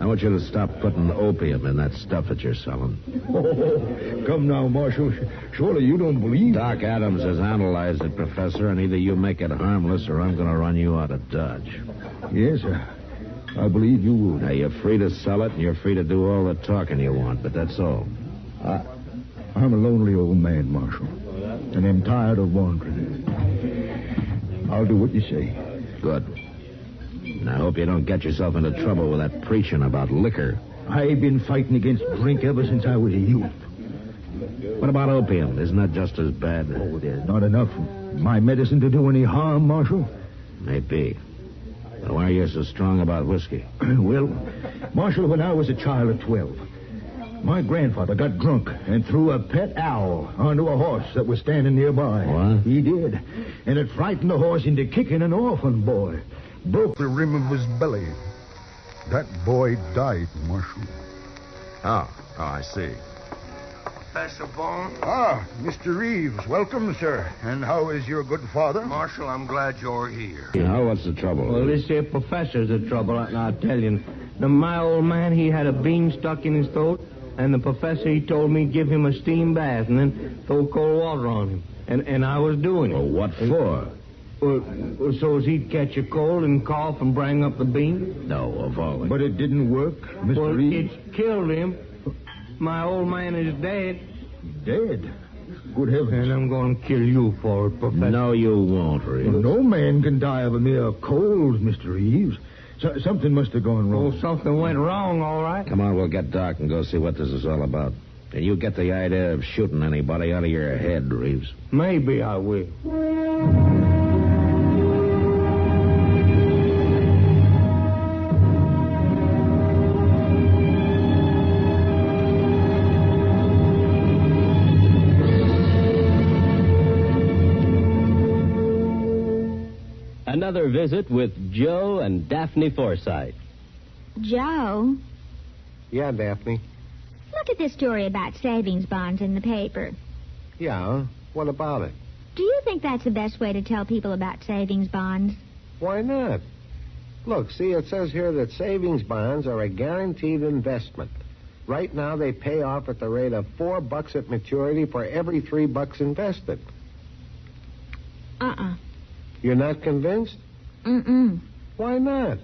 [SPEAKER 21] I want you to stop putting opium in that stuff that you're selling.
[SPEAKER 3] Oh, come now, Marshal. Surely you don't believe...
[SPEAKER 21] Doc Adams has analyzed it, Professor, and either you make it harmless or I'm going to run you out of Dodge.
[SPEAKER 3] Yes, sir. I believe you would.
[SPEAKER 21] Now, you're free to sell it, and you're free to do all the talking you want, but that's all.
[SPEAKER 3] I'm a lonely old man, Marshal, and I'm tired of wandering. I'll do what you say.
[SPEAKER 21] Good. And I hope you don't get yourself into trouble with that preaching about liquor.
[SPEAKER 3] I've been fighting against drink ever since I was a youth.
[SPEAKER 21] What about opium? Isn't that just as bad?
[SPEAKER 3] Oh, there's not enough of my medicine to do any harm, Marshal.
[SPEAKER 21] Maybe. But why are you so strong about whiskey?
[SPEAKER 3] Well, Marshal, when I was a child of 12, my grandfather got drunk and threw a pet owl onto a horse that was standing nearby.
[SPEAKER 21] What?
[SPEAKER 3] He did. And it frightened the horse into kicking an orphan boy. Broke the rim of his belly. That boy died, Marshal.
[SPEAKER 21] Oh, I see.
[SPEAKER 7] Professor Bone?
[SPEAKER 3] Ah, Mr. Reeves. Welcome, sir. And how is your good father?
[SPEAKER 7] Marshal, I'm glad you're here.
[SPEAKER 21] Now, what's the trouble?
[SPEAKER 14] Well, this here professor's the trouble, I'll tell you. My old man, he had a bean stuck in his throat, and the professor, he told me give him a steam bath and then throw cold water on him. And I was doing it.
[SPEAKER 21] Well, what for?
[SPEAKER 14] So as he'd catch a cold and cough and bring up the bean?
[SPEAKER 21] No, of all.
[SPEAKER 3] But it didn't work, Mr. Reeves?
[SPEAKER 14] It killed him. My old man is dead.
[SPEAKER 3] Dead? Good heavens.
[SPEAKER 14] And I'm going to kill you for it, Professor.
[SPEAKER 21] No, you won't, Reeves.
[SPEAKER 3] Well, no man can die of a mere cold, Mr. Reeves. Something must have gone wrong.
[SPEAKER 14] Oh, something went wrong, all right.
[SPEAKER 21] Come on, we'll get Doc and go see what this is all about. And you get the idea of shooting anybody out of your head, Reeves.
[SPEAKER 14] Maybe I will.
[SPEAKER 18] Another visit with Joe and Daphne Forsythe.
[SPEAKER 22] Joe,
[SPEAKER 23] Yeah, Daphne.
[SPEAKER 22] look at this story about savings bonds in the paper.
[SPEAKER 23] Yeah? What about it?
[SPEAKER 22] Do you think that's the best way to tell people about savings bonds?
[SPEAKER 23] Why not? Look, see, it says here that savings bonds are a guaranteed investment. Right now, they pay off at the rate of $4 at maturity for every $3 invested. You're not convinced?
[SPEAKER 22] Mm-mm.
[SPEAKER 23] Why not?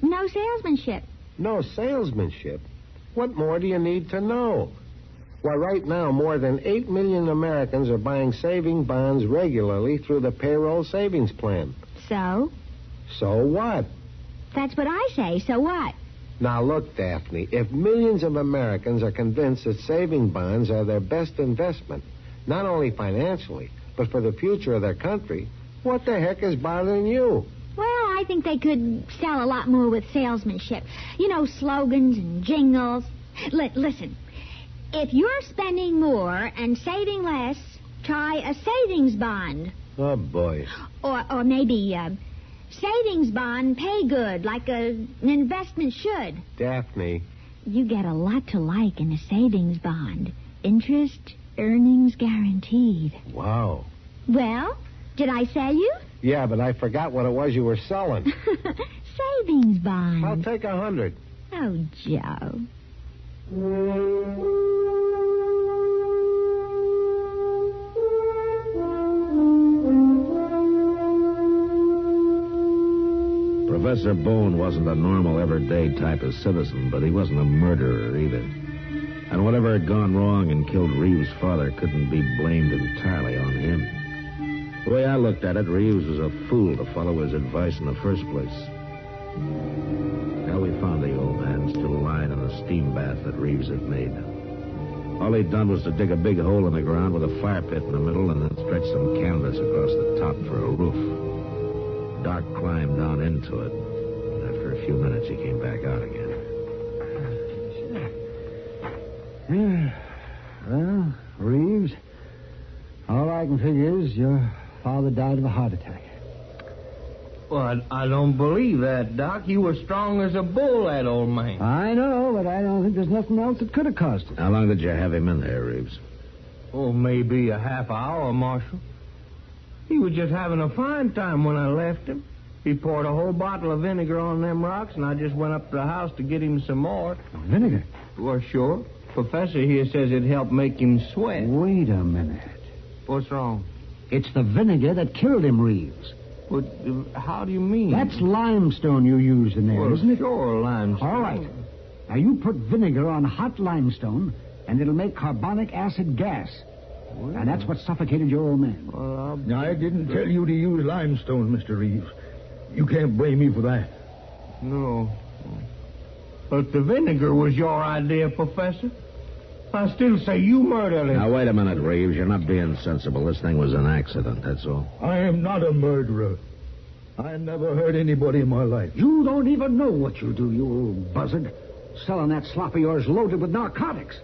[SPEAKER 22] No salesmanship.
[SPEAKER 23] No salesmanship? What more do you need to know? Why, right now, more than 8 million Americans are buying saving bonds regularly through the payroll savings plan.
[SPEAKER 22] So?
[SPEAKER 23] So what?
[SPEAKER 22] That's what I say. So what?
[SPEAKER 23] Now, look, Daphne, if millions of Americans are convinced that saving bonds are their best investment, not only financially, but for the future of their country, what the heck is bothering you?
[SPEAKER 22] Well, I think they could sell a lot more with salesmanship. You know, slogans and jingles. Listen, if you're spending more and saving less, try a savings bond.
[SPEAKER 23] Oh, boy.
[SPEAKER 22] Or maybe savings bond pay good, like an investment should.
[SPEAKER 23] Daphne.
[SPEAKER 22] You get a lot to like in a savings bond. Interest, earnings guaranteed.
[SPEAKER 23] Wow.
[SPEAKER 22] Well, did I sell you?
[SPEAKER 23] Yeah, but I forgot what it was you were selling.
[SPEAKER 22] Savings bond.
[SPEAKER 23] I'll take 100.
[SPEAKER 22] Oh, Joe.
[SPEAKER 21] Professor Bone wasn't a normal, everyday type of citizen, but he wasn't a murderer either. And whatever had gone wrong and killed Reeves' father couldn't be blamed entirely on him. The way I looked at it, Reeves was a fool to follow his advice in the first place. Well, we found the old man still lying in the steam bath that Reeves had made. All he'd done was to dig a big hole in the ground with a fire pit in the middle and then stretch some canvas across the top for a roof. Doc climbed down into it. After a few minutes, he came back out again.
[SPEAKER 5] Well, Reeves, all I can figure is your father died of a heart attack.
[SPEAKER 14] Well, I don't believe that, Doc. He was strong as a bull, that old man.
[SPEAKER 5] I know, but I don't think there's nothing else that could have caused it.
[SPEAKER 21] How long did you have him in there, Reeves?
[SPEAKER 14] Oh, maybe a half hour, Marshal. He was just having a fine time when I left him. He poured a whole bottle of vinegar on them rocks, and I just went up to the house to get him some more.
[SPEAKER 5] Vinegar?
[SPEAKER 14] Well, sure. Professor here says it helped make him sweat.
[SPEAKER 5] Wait a minute.
[SPEAKER 14] What's wrong?
[SPEAKER 5] It's the vinegar that killed him, Reeves.
[SPEAKER 14] But how do you mean?
[SPEAKER 5] That's limestone you used in there,
[SPEAKER 14] well,
[SPEAKER 5] isn't it?
[SPEAKER 14] Sure, limestone.
[SPEAKER 5] All right. Now, you put vinegar on hot limestone, and it'll make carbonic acid gas. Well, and that's what suffocated your old man.
[SPEAKER 6] Well, I didn't tell you to use limestone, Mr. Reeves. You can't blame me for that.
[SPEAKER 14] No. But the vinegar was your idea, Professor. I still say you murdered him.
[SPEAKER 21] Now, wait a minute, Reeves. You're not being sensible. This thing was an accident, that's all.
[SPEAKER 6] I am not a murderer. I never hurt anybody in my life.
[SPEAKER 5] You don't even know what you do, you old buzzard. Selling that slop of yours loaded with narcotics.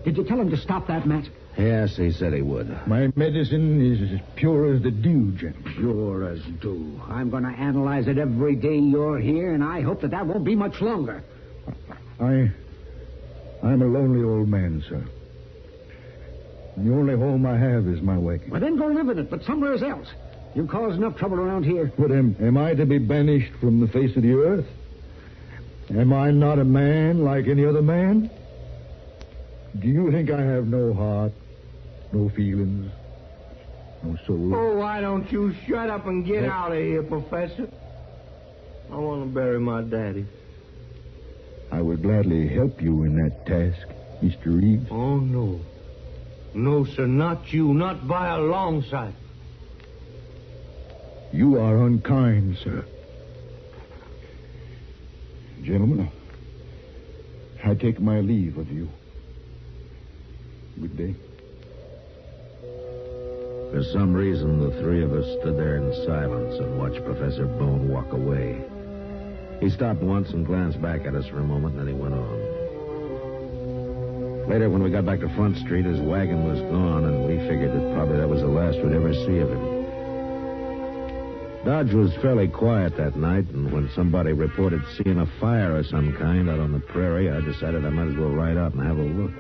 [SPEAKER 5] Did you tell him to stop that, Matt?
[SPEAKER 21] Yes, he said he would.
[SPEAKER 6] My medicine is as pure as the dew, Jim.
[SPEAKER 5] Pure as dew. I'm going to analyze it every day you're here, and I hope that won't be much longer.
[SPEAKER 6] I'm a lonely old man, sir. The only home I have is my wagon.
[SPEAKER 5] Well, then go live in it, but somewhere else. You've caused enough trouble around here.
[SPEAKER 6] But am I to be banished from the face of the earth? Am I not a man like any other man? Do you think I have no heart, no feelings, no soul?
[SPEAKER 14] Oh, why don't you shut up and get out of here, Professor? I want to bury my daddy.
[SPEAKER 6] I would gladly help you in that task, Mr. Reeves.
[SPEAKER 14] Oh, no. No, sir, not you. Not by a long sight.
[SPEAKER 6] You are unkind, sir. Gentlemen, I take my leave of you. Good day.
[SPEAKER 21] For some reason, the three of us stood there in silence and watched Professor Bone walk away. He stopped once and glanced back at us for a moment, and then he went on. Later, when we got back to Front Street, his wagon was gone, and we figured that probably that was the last we'd ever see of him. Dodge was fairly quiet that night, and when somebody reported seeing a fire of some kind out on the prairie, I decided I might as well ride out and have a look.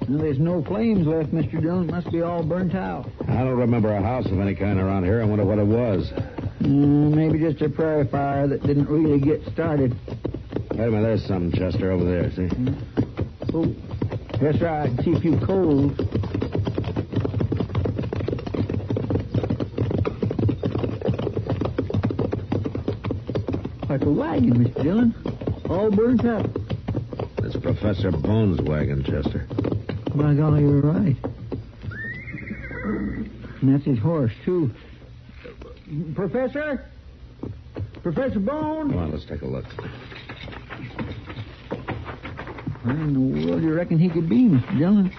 [SPEAKER 16] Well, there's no flames left, Mr. Dillon. It must be all burnt out.
[SPEAKER 21] I don't remember a house of any kind around here. I wonder what it was.
[SPEAKER 16] Maybe just a prairie fire that didn't really get started.
[SPEAKER 21] Wait a minute, there's some, Chester, over there, see?
[SPEAKER 16] Oh, that's right. I can see a few coals. Like a wagon, Mr. Dillon. All burnt up.
[SPEAKER 21] It's Professor Bone's wagon, Chester.
[SPEAKER 16] By golly, you're right. And that's his horse, too. Professor? Professor Bone?
[SPEAKER 21] Come on, let's take a look.
[SPEAKER 16] Where in the world do you reckon he could be, Mr. Dillon?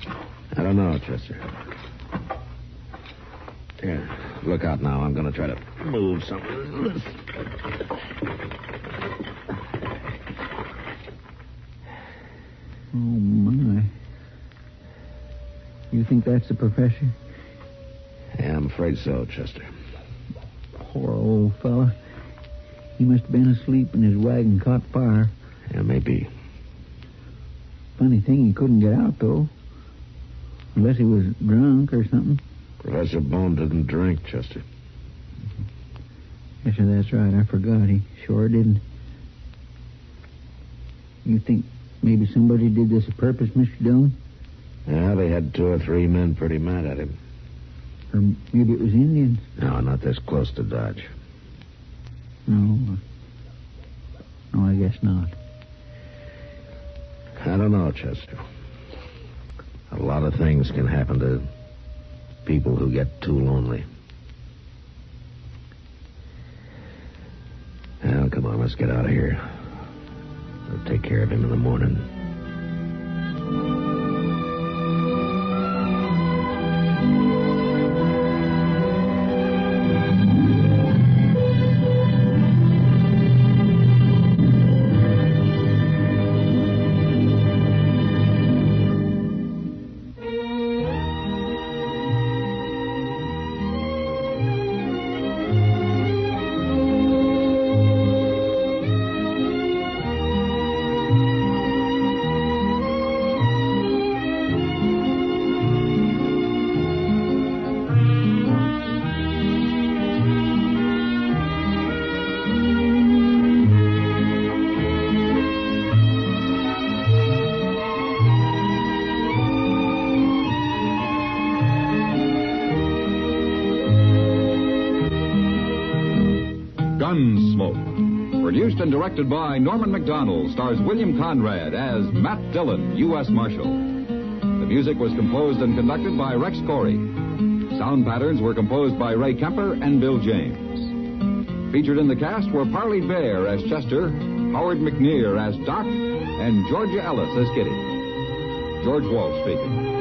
[SPEAKER 21] I don't know, Chester. Here, look out now. I'm going to try to move something.
[SPEAKER 16] Oh, my. You think that's the professor?
[SPEAKER 21] Yeah, I'm afraid so, Chester.
[SPEAKER 16] Poor old fella. He must have been asleep and his wagon caught fire.
[SPEAKER 21] Yeah, maybe.
[SPEAKER 16] Funny thing, he couldn't get out, though. Unless he was drunk or something.
[SPEAKER 21] Professor Bone didn't drink, Chester.
[SPEAKER 16] Yes, sir, that's right. I forgot. He sure didn't. You think maybe somebody did this on purpose, Mr. Dillon?
[SPEAKER 21] Yeah, they had 2 or 3 men pretty mad at him.
[SPEAKER 16] Or maybe it was Indians.
[SPEAKER 21] No, not this close to Dodge.
[SPEAKER 16] No. No, I guess not.
[SPEAKER 21] I don't know, Chester. A lot of things can happen to people who get too lonely. Let's get out of here. I'll take care of him in the morning.
[SPEAKER 15] Gunsmoke. Produced and directed by Norman Macdonald, stars William Conrad as Matt Dillon, U.S. Marshal. The music was composed and conducted by Rex Corey. Sound patterns were composed by Ray Kemper and Bill James. Featured in the cast were Parley Bear as Chester, Howard McNear as Doc, and Georgia Ellis as Kitty. George Walsh speaking.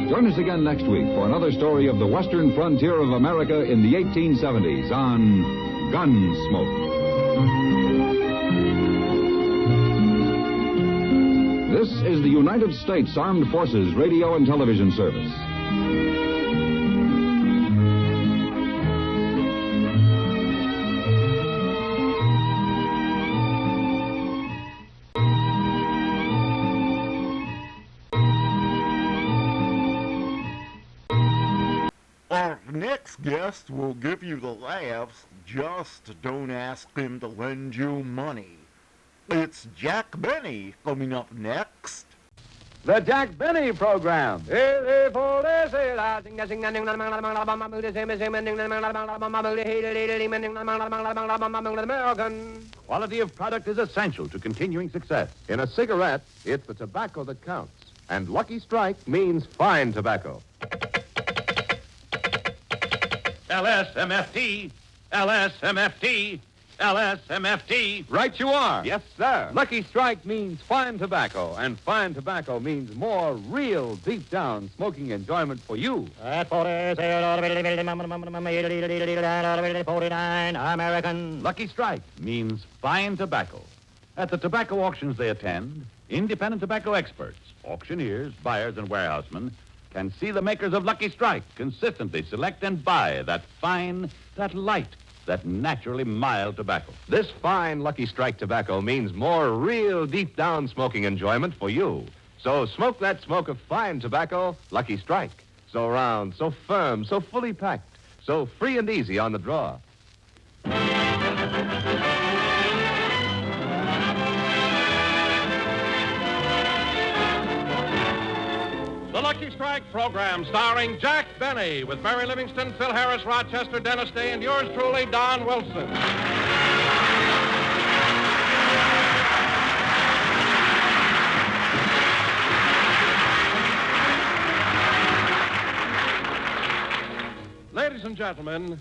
[SPEAKER 15] Join us again next week for another story of the western frontier of America in the 1870s on Gunsmoke. This is the United States Armed Forces Radio and Television Service.
[SPEAKER 13] Our next guest will give you the laughs, just don't ask him to lend you money. It's Jack Benny coming up next.
[SPEAKER 8] The Jack Benny Program. Quality of product is essential to continuing success. In a cigarette, it's the tobacco that counts. And Lucky Strike means fine tobacco.
[SPEAKER 9] LSMFT, LSMFT, LSMFT.
[SPEAKER 8] Right you are.
[SPEAKER 9] Yes, sir.
[SPEAKER 8] Lucky Strike means fine tobacco, and fine tobacco means more real, deep-down smoking enjoyment for you.
[SPEAKER 9] At 49 American.
[SPEAKER 8] Lucky Strike means fine tobacco. At the tobacco auctions they attend, independent tobacco experts, auctioneers, buyers, and warehousemen can see the makers of Lucky Strike consistently select and buy that fine, that light, that naturally mild tobacco. This fine Lucky Strike tobacco means more real deep-down smoking enjoyment for you. So smoke that smoke of fine tobacco, Lucky Strike. So round, so firm, so fully packed, so free and easy on the draw.
[SPEAKER 9] The Lucky Strike program starring Jack Benny with Mary Livingston, Phil Harris, Rochester, Dennis Day, and yours truly, Don Wilson. Ladies and gentlemen,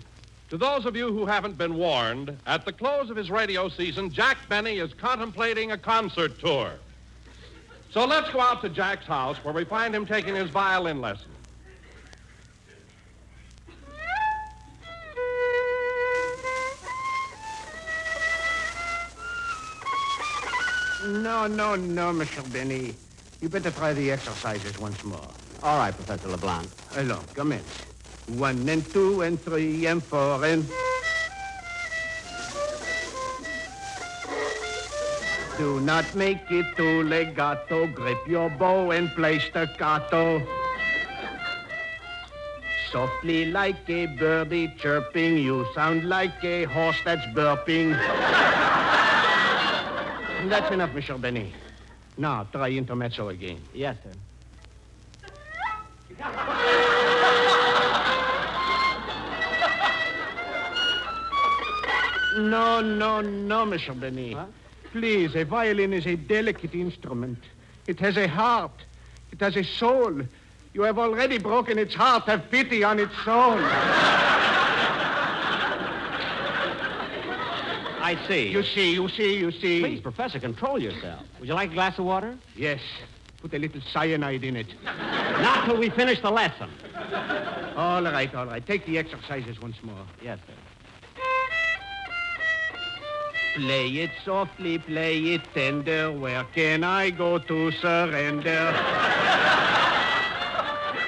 [SPEAKER 9] to those of you who haven't been warned, at the close of his radio season, Jack Benny is contemplating a concert tour. So let's go out to Jack's house where we find him taking his violin lesson.
[SPEAKER 14] No, Mr. Benny. You better try the exercises once more.
[SPEAKER 11] All right, Professor LeBlanc.
[SPEAKER 14] Hello, come in. 1 and 2 and 3 and 4 and... Do not make it too legato. Grip your bow and play staccato. Softly like a birdie chirping, you sound like a horse that's burping. That's enough, Mr. Benny. Now, try intermezzo again.
[SPEAKER 11] Yes, sir.
[SPEAKER 14] No, Mr. Benny.
[SPEAKER 11] Huh?
[SPEAKER 14] Please, a violin is a delicate instrument. It has a heart. It has a soul. You have already broken its heart. Have pity on its soul.
[SPEAKER 18] I see.
[SPEAKER 14] You see.
[SPEAKER 18] Please, Professor, control yourself. Would you like a glass of water?
[SPEAKER 14] Yes. Put a little cyanide in it.
[SPEAKER 18] Not till we finish the lesson.
[SPEAKER 14] All right. Take the exercises once more.
[SPEAKER 18] Yes, sir.
[SPEAKER 14] Play it softly, play it tender. Where can I go to surrender?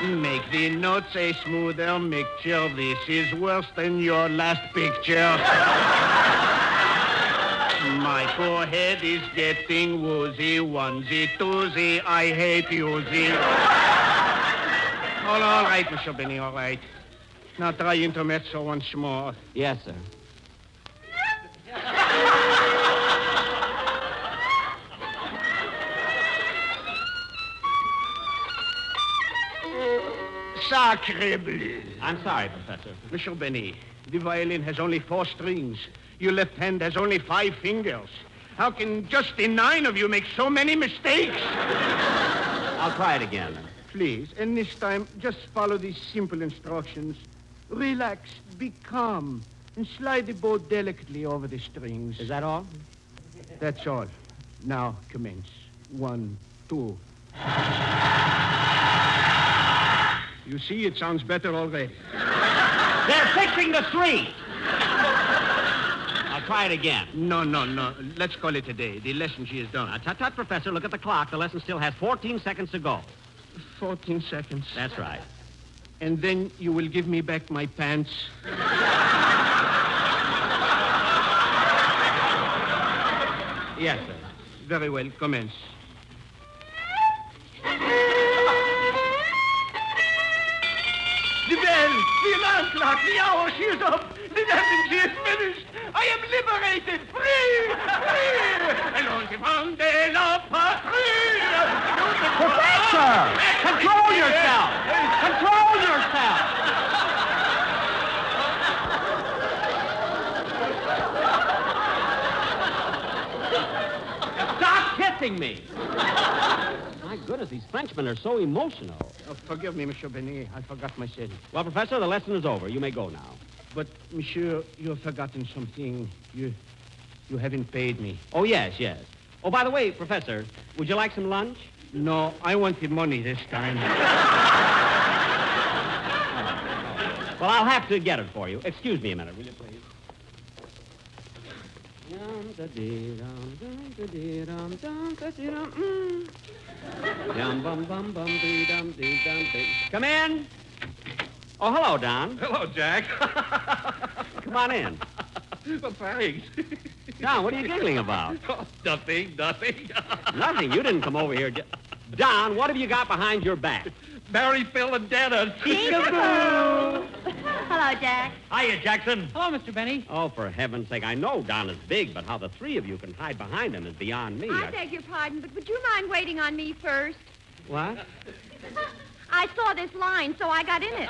[SPEAKER 14] Make the notes a smoother mixture. This is worse than your last picture. My forehead is getting woozy. Onesie, twosie, I hate yousie. All right, Mr. Benny, all right. Now try intermezzo once more.
[SPEAKER 18] Yes, sir.
[SPEAKER 14] Sacre bleu.
[SPEAKER 18] I'm sorry, Professor.
[SPEAKER 14] Monsieur Benny, the violin has only 4 strings. Your left hand has only 5 fingers. How can just the 9 of you make so many mistakes?
[SPEAKER 18] I'll try it again.
[SPEAKER 14] Please, and this time, just follow these simple instructions. Relax, be calm, and slide the bow delicately over the strings.
[SPEAKER 18] Is that all?
[SPEAKER 14] That's all. Now, commence. 1, 2. You see, it sounds better already.
[SPEAKER 18] They're fixing the street. I'll try it again.
[SPEAKER 14] No. Let's call it a day. The lesson she is done.
[SPEAKER 18] Tut, Professor. Look at the clock. The lesson still has 14 seconds to go.
[SPEAKER 14] 14 seconds.
[SPEAKER 18] That's right.
[SPEAKER 14] And then you will give me back my pants.
[SPEAKER 18] Yes, sir.
[SPEAKER 14] Very well. Commence. The bell, the alarm clock, the hour, she is up. The lesson, she is finished. I am liberated, free. Allons, de la patrie.
[SPEAKER 18] Professor! Control yourself! Control yourself! Stop kissing me! My goodness, these Frenchmen are so emotional.
[SPEAKER 14] Oh, forgive me, Monsieur Benet. I forgot my setting.
[SPEAKER 18] Well, Professor, the lesson is over. You may go now.
[SPEAKER 14] But, Monsieur, you have forgotten something. You haven't paid me.
[SPEAKER 18] Oh, yes. Oh, by the way, Professor, would you like some lunch?
[SPEAKER 14] No, I want the money this time.
[SPEAKER 18] Well, I'll have to get it for you. Excuse me a minute, will you, please? Come in. Oh, hello, Don.
[SPEAKER 9] Hello, Jack.
[SPEAKER 18] Come on in.
[SPEAKER 9] Well, thanks.
[SPEAKER 18] Don, what are you giggling about?
[SPEAKER 9] Oh, nothing.
[SPEAKER 18] Nothing. You didn't come over here. Don, what have you got behind your back?
[SPEAKER 9] Barry, Phil, and Dennis.
[SPEAKER 22] Peekaboo. Hello, Jack.
[SPEAKER 9] Hiya, Jackson.
[SPEAKER 2] Hello, Mr. Benny.
[SPEAKER 18] Oh, for heaven's sake, I know Don is big, but how the 3 of you can hide behind him is beyond me.
[SPEAKER 22] I beg your pardon, but would you mind waiting on me first?
[SPEAKER 18] What?
[SPEAKER 22] I saw this line, so I got in it.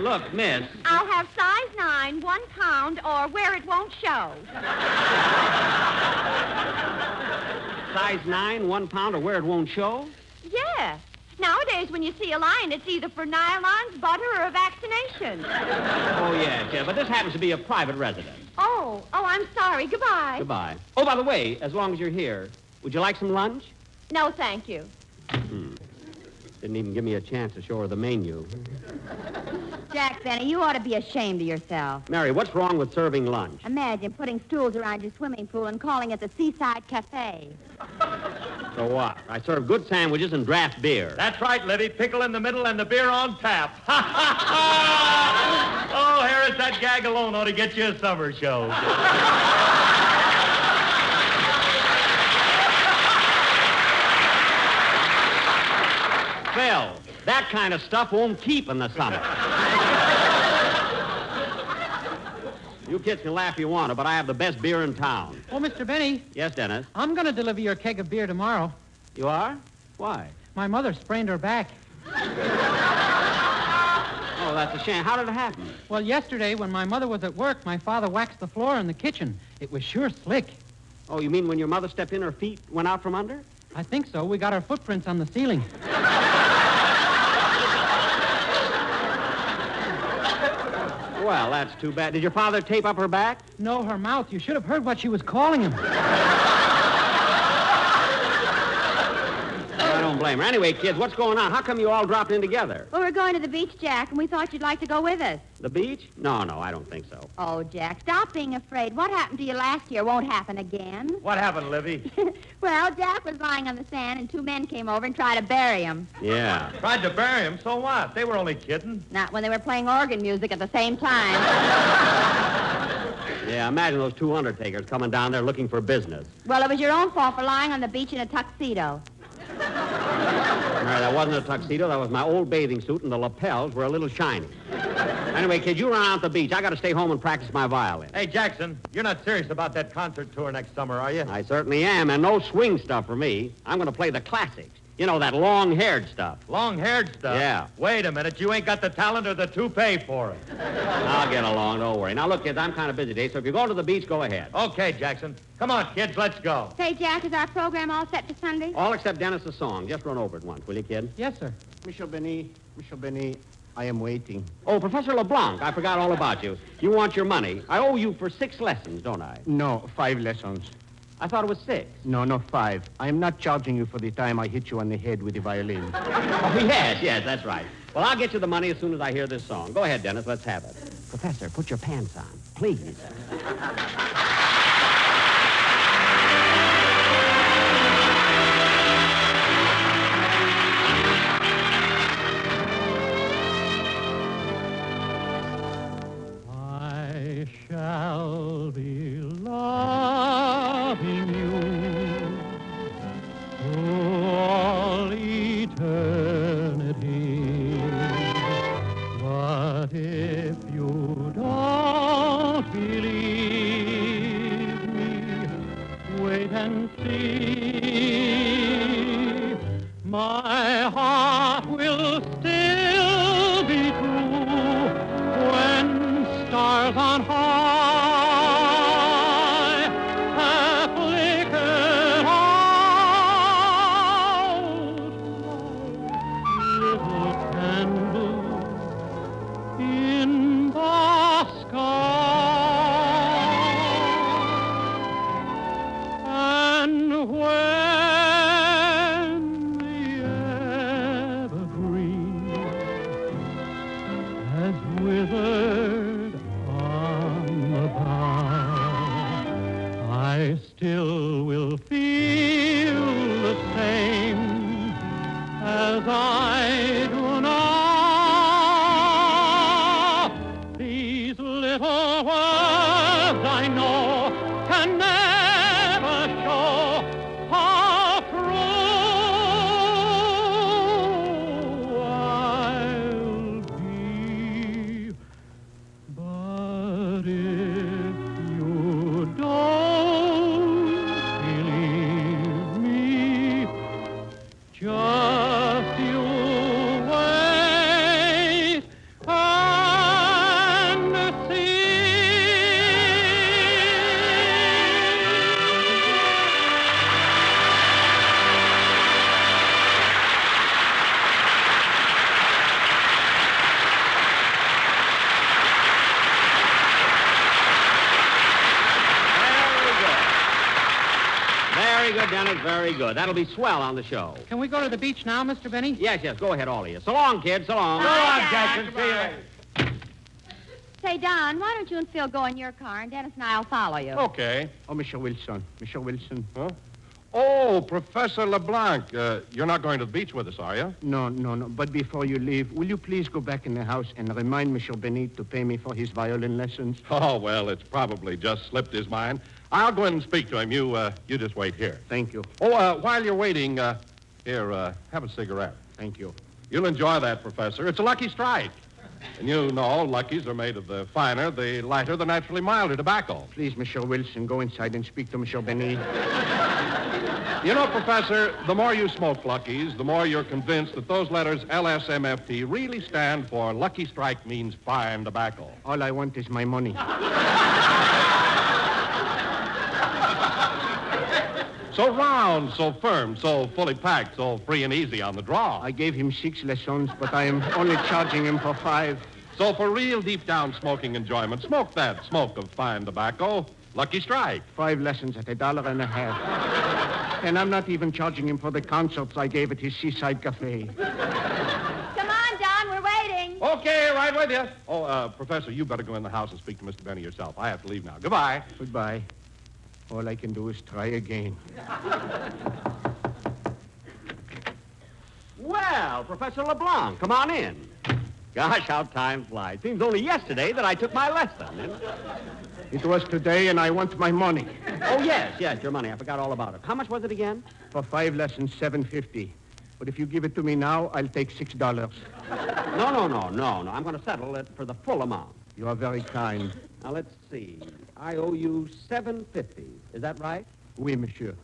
[SPEAKER 18] Look, miss.
[SPEAKER 22] I'll have size 9, 1 pound, or where it won't show.
[SPEAKER 18] Size 9, 1 pound, or where it won't show?
[SPEAKER 22] Yeah. Nowadays, when you see a line, it's either for nylons, butter, or a vaccination.
[SPEAKER 18] Oh, yes, but this happens to be a private residence.
[SPEAKER 22] Oh, I'm sorry. Goodbye.
[SPEAKER 18] Goodbye. Oh, by the way, as long as you're here, would you like some lunch?
[SPEAKER 22] No, thank you.
[SPEAKER 18] Didn't even give me a chance to show her the menu.
[SPEAKER 22] Jack Benny, you ought to be ashamed of yourself.
[SPEAKER 18] Mary, what's wrong with serving lunch?
[SPEAKER 22] Imagine putting stools around your swimming pool and calling it the Seaside Cafe.
[SPEAKER 18] So what? I serve good sandwiches and draft beer.
[SPEAKER 9] That's right, Libby. Pickle in the middle and the beer on tap. Oh, Harris, that gag alone ought to get you a summer show.
[SPEAKER 18] Phil, that kind of stuff won't keep in the summer. You kids can laugh if you want to, but I have the best beer in town.
[SPEAKER 2] Oh, Mr. Benny.
[SPEAKER 18] Yes, Dennis?
[SPEAKER 2] I'm going to deliver your keg of beer tomorrow.
[SPEAKER 18] You are? Why?
[SPEAKER 2] My mother sprained her back.
[SPEAKER 18] Oh, that's a shame. How did it happen?
[SPEAKER 2] Well, yesterday, when my mother was at work, my father waxed the floor in the kitchen. It was sure slick.
[SPEAKER 18] Oh, you mean when your mother stepped in, her feet went out from under?
[SPEAKER 2] I think so. We got our footprints on the ceiling.
[SPEAKER 18] Well, that's too bad. Did your father tape up her back?
[SPEAKER 2] No, her mouth. You should have heard what she was calling him.
[SPEAKER 18] I don't blame her. Anyway, kids, what's going on? How come you all dropped in together?
[SPEAKER 22] Well, we're going to the beach, Jack, and we thought you'd like to go with us.
[SPEAKER 18] The beach? No, I don't think so.
[SPEAKER 22] Oh, Jack, stop being afraid. What happened to you last year won't happen again.
[SPEAKER 4] What happened, Livy?
[SPEAKER 22] Well, Jack was lying on the sand, and 2 men came over and tried to bury him.
[SPEAKER 18] Yeah.
[SPEAKER 4] Tried to bury him, so what? They were only kidding.
[SPEAKER 22] Not when they were playing organ music at the same time.
[SPEAKER 18] Yeah, imagine those 2 undertakers coming down there looking for business.
[SPEAKER 22] Well, it was your own fault for lying on the beach in a tuxedo.
[SPEAKER 18] No, that wasn't a tuxedo. That was my old bathing suit, and the lapels were a little shiny. Anyway, kid, you run out the beach. I got to stay home and practice my violin.
[SPEAKER 4] Hey, Jackson, you're not serious about that concert tour next summer, are you?
[SPEAKER 18] I certainly am, and no swing stuff for me. I'm going to play the classics. You know, that long-haired stuff.
[SPEAKER 4] Long-haired stuff?
[SPEAKER 18] Yeah.
[SPEAKER 4] Wait a minute. You ain't got the talent or the toupee for it.
[SPEAKER 18] I'll get along. Don't worry. Now, look, kids, I'm kind of busy today, so if you're going to the beach, go ahead.
[SPEAKER 4] Okay, Jackson. Come on, kids, let's go.
[SPEAKER 22] Say, Jack, is our program all set for Sunday?
[SPEAKER 18] All except Dennis's song. Just run over it once, will you, kid?
[SPEAKER 2] Yes, sir.
[SPEAKER 11] Monsieur Benny, I am waiting.
[SPEAKER 18] Oh, Professor LeBlanc, I forgot all about you. You want your money. I owe you for 6 lessons, don't I?
[SPEAKER 11] No, 5 lessons.
[SPEAKER 18] I thought it was 6.
[SPEAKER 11] No, 5. I am not charging you for the time I hit you on the head with the violin.
[SPEAKER 18] Oh, yes, that's right. Well, I'll get you the money as soon as I hear this song. Go ahead, Dennis, let's have it. Professor, put your pants on, please.
[SPEAKER 17] I shall be loving you through all eternity. But if you don't believe me, wait and see. My heart will still be true when stars on high have flickered out little candle in the sky. And when the evergreen has withered on the bough, I still will feel the same as I do now. These little words I know can never show how true I'll be. But if you don't believe me, just you wait and see.
[SPEAKER 18] Very good, Dennis, very good. That'll be swell on the show.
[SPEAKER 2] Can we go to the beach now, Mr. Benny?
[SPEAKER 18] Yes, go ahead, all of you. So long, kids, so long.
[SPEAKER 22] So long,
[SPEAKER 4] Jackson. See you later.
[SPEAKER 22] Say, Don, why don't you and Phil go in your car, and Dennis and I'll follow you.
[SPEAKER 4] Okay.
[SPEAKER 11] Oh, Monsieur Wilson.
[SPEAKER 9] Huh? Oh, Professor LeBlanc. You're not going to the beach with us, are you?
[SPEAKER 11] No. But before you leave, will you please go back in the house and remind Monsieur Benny to pay me for his violin lessons?
[SPEAKER 9] Oh, well, it's probably just slipped his mind. I'll go in and speak to him. You just wait here.
[SPEAKER 11] Thank you.
[SPEAKER 9] Oh, while you're waiting, here, have a cigarette.
[SPEAKER 11] Thank you.
[SPEAKER 9] You'll enjoy that, Professor. It's a lucky strike. And you know, luckies are made of the finer, the lighter, the naturally milder tobacco.
[SPEAKER 11] Please, Monsieur Wilson, go inside and speak to Monsieur Benny.
[SPEAKER 9] You know, Professor, the more you smoke luckies, the more you're convinced that those letters LSMFT really stand for Lucky Strike means fine tobacco.
[SPEAKER 11] All I want is my money.
[SPEAKER 9] So round, so firm, so fully packed, so free and easy on the draw.
[SPEAKER 11] I gave him 6 lessons, but I am only charging him for 5.
[SPEAKER 9] So for real deep-down smoking enjoyment, smoke that smoke of fine tobacco. Lucky Strike.
[SPEAKER 11] 5 lessons at $1.50. And I'm not even charging him for the concerts I gave at his seaside cafe.
[SPEAKER 22] Come on, Don, we're waiting.
[SPEAKER 9] Okay, right with you. Oh, Professor, you better go in the house and speak to Mr. Benny yourself. I have to leave now. Goodbye.
[SPEAKER 11] Goodbye. All I can do is try again.
[SPEAKER 18] Well, Professor LeBlanc, come on in. Gosh, how time flies. Seems only yesterday that I took my lesson.
[SPEAKER 11] It was today, and I want my money.
[SPEAKER 18] Oh, yes, your money. I forgot all about it. How much was it again?
[SPEAKER 11] For 5 lessons, $7.50. But if you give it to me now, I'll take $6.
[SPEAKER 18] No. I'm going to settle it for the full amount.
[SPEAKER 11] You are very kind.
[SPEAKER 18] Now, let's see. I owe you $7.50. Is that right?
[SPEAKER 11] Oui, monsieur.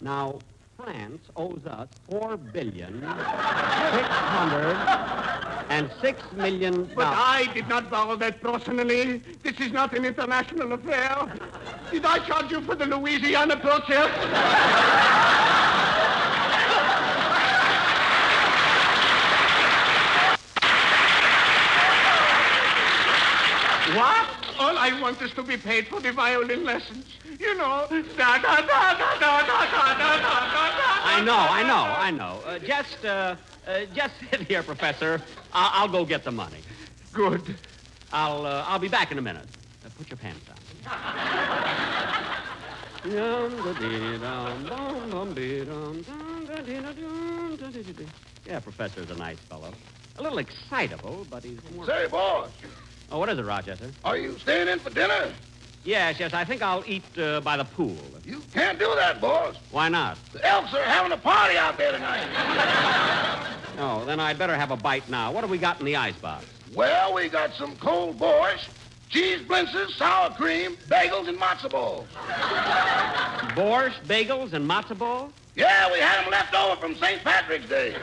[SPEAKER 18] Now, France owes us $4,606 million.
[SPEAKER 11] But I did not borrow that personally. This is not an international affair. Did I charge you for the Louisiana purchase?
[SPEAKER 18] What?
[SPEAKER 11] All I want is to be paid for the violin lessons. You know.
[SPEAKER 18] I know. Just sit here, Professor. I'll go get the money.
[SPEAKER 11] Good.
[SPEAKER 18] I'll be back in a minute. Put your pants on. Yeah, Professor's a nice fellow. A little excitable, but he's more...
[SPEAKER 6] Say, boss.
[SPEAKER 18] Oh, what is it, Rochester?
[SPEAKER 6] Are you staying in for dinner?
[SPEAKER 18] Yes. I think I'll eat by the pool.
[SPEAKER 6] You can't do that, boss.
[SPEAKER 18] Why not?
[SPEAKER 6] The Elks are having a party out there tonight.
[SPEAKER 18] Oh, then I'd better have a bite now. What have we got in the icebox?
[SPEAKER 6] Well, we got some cold borscht, cheese blintzes, sour cream, bagels, and matzo balls.
[SPEAKER 18] Borscht, bagels, and matzo balls?
[SPEAKER 6] Yeah, we had them left over from St. Patrick's Day.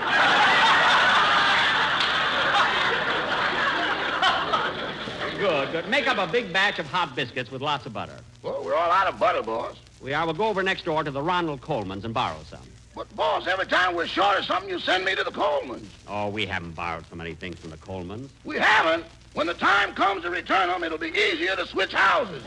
[SPEAKER 18] Good. Make up a big batch of hot biscuits with lots of butter.
[SPEAKER 6] Well, we're all out of butter, boss.
[SPEAKER 18] We are. We'll go over next door to the Ronald Coleman's and borrow some.
[SPEAKER 6] But, boss, every time we're short of something, you send me to the Coleman's.
[SPEAKER 18] Oh, we haven't borrowed so many things from the Coleman's.
[SPEAKER 6] We haven't. When the time comes to return them, it'll be easier to switch houses.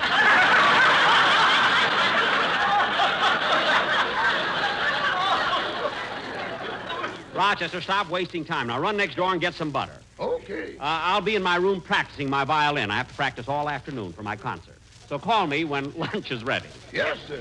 [SPEAKER 18] Rochester, stop wasting time. Now run next door and get some butter.
[SPEAKER 6] Okay.
[SPEAKER 18] I'll be in my room practicing my violin. I have to practice all afternoon for my concert. So call me when lunch is ready.
[SPEAKER 6] Yes, sir.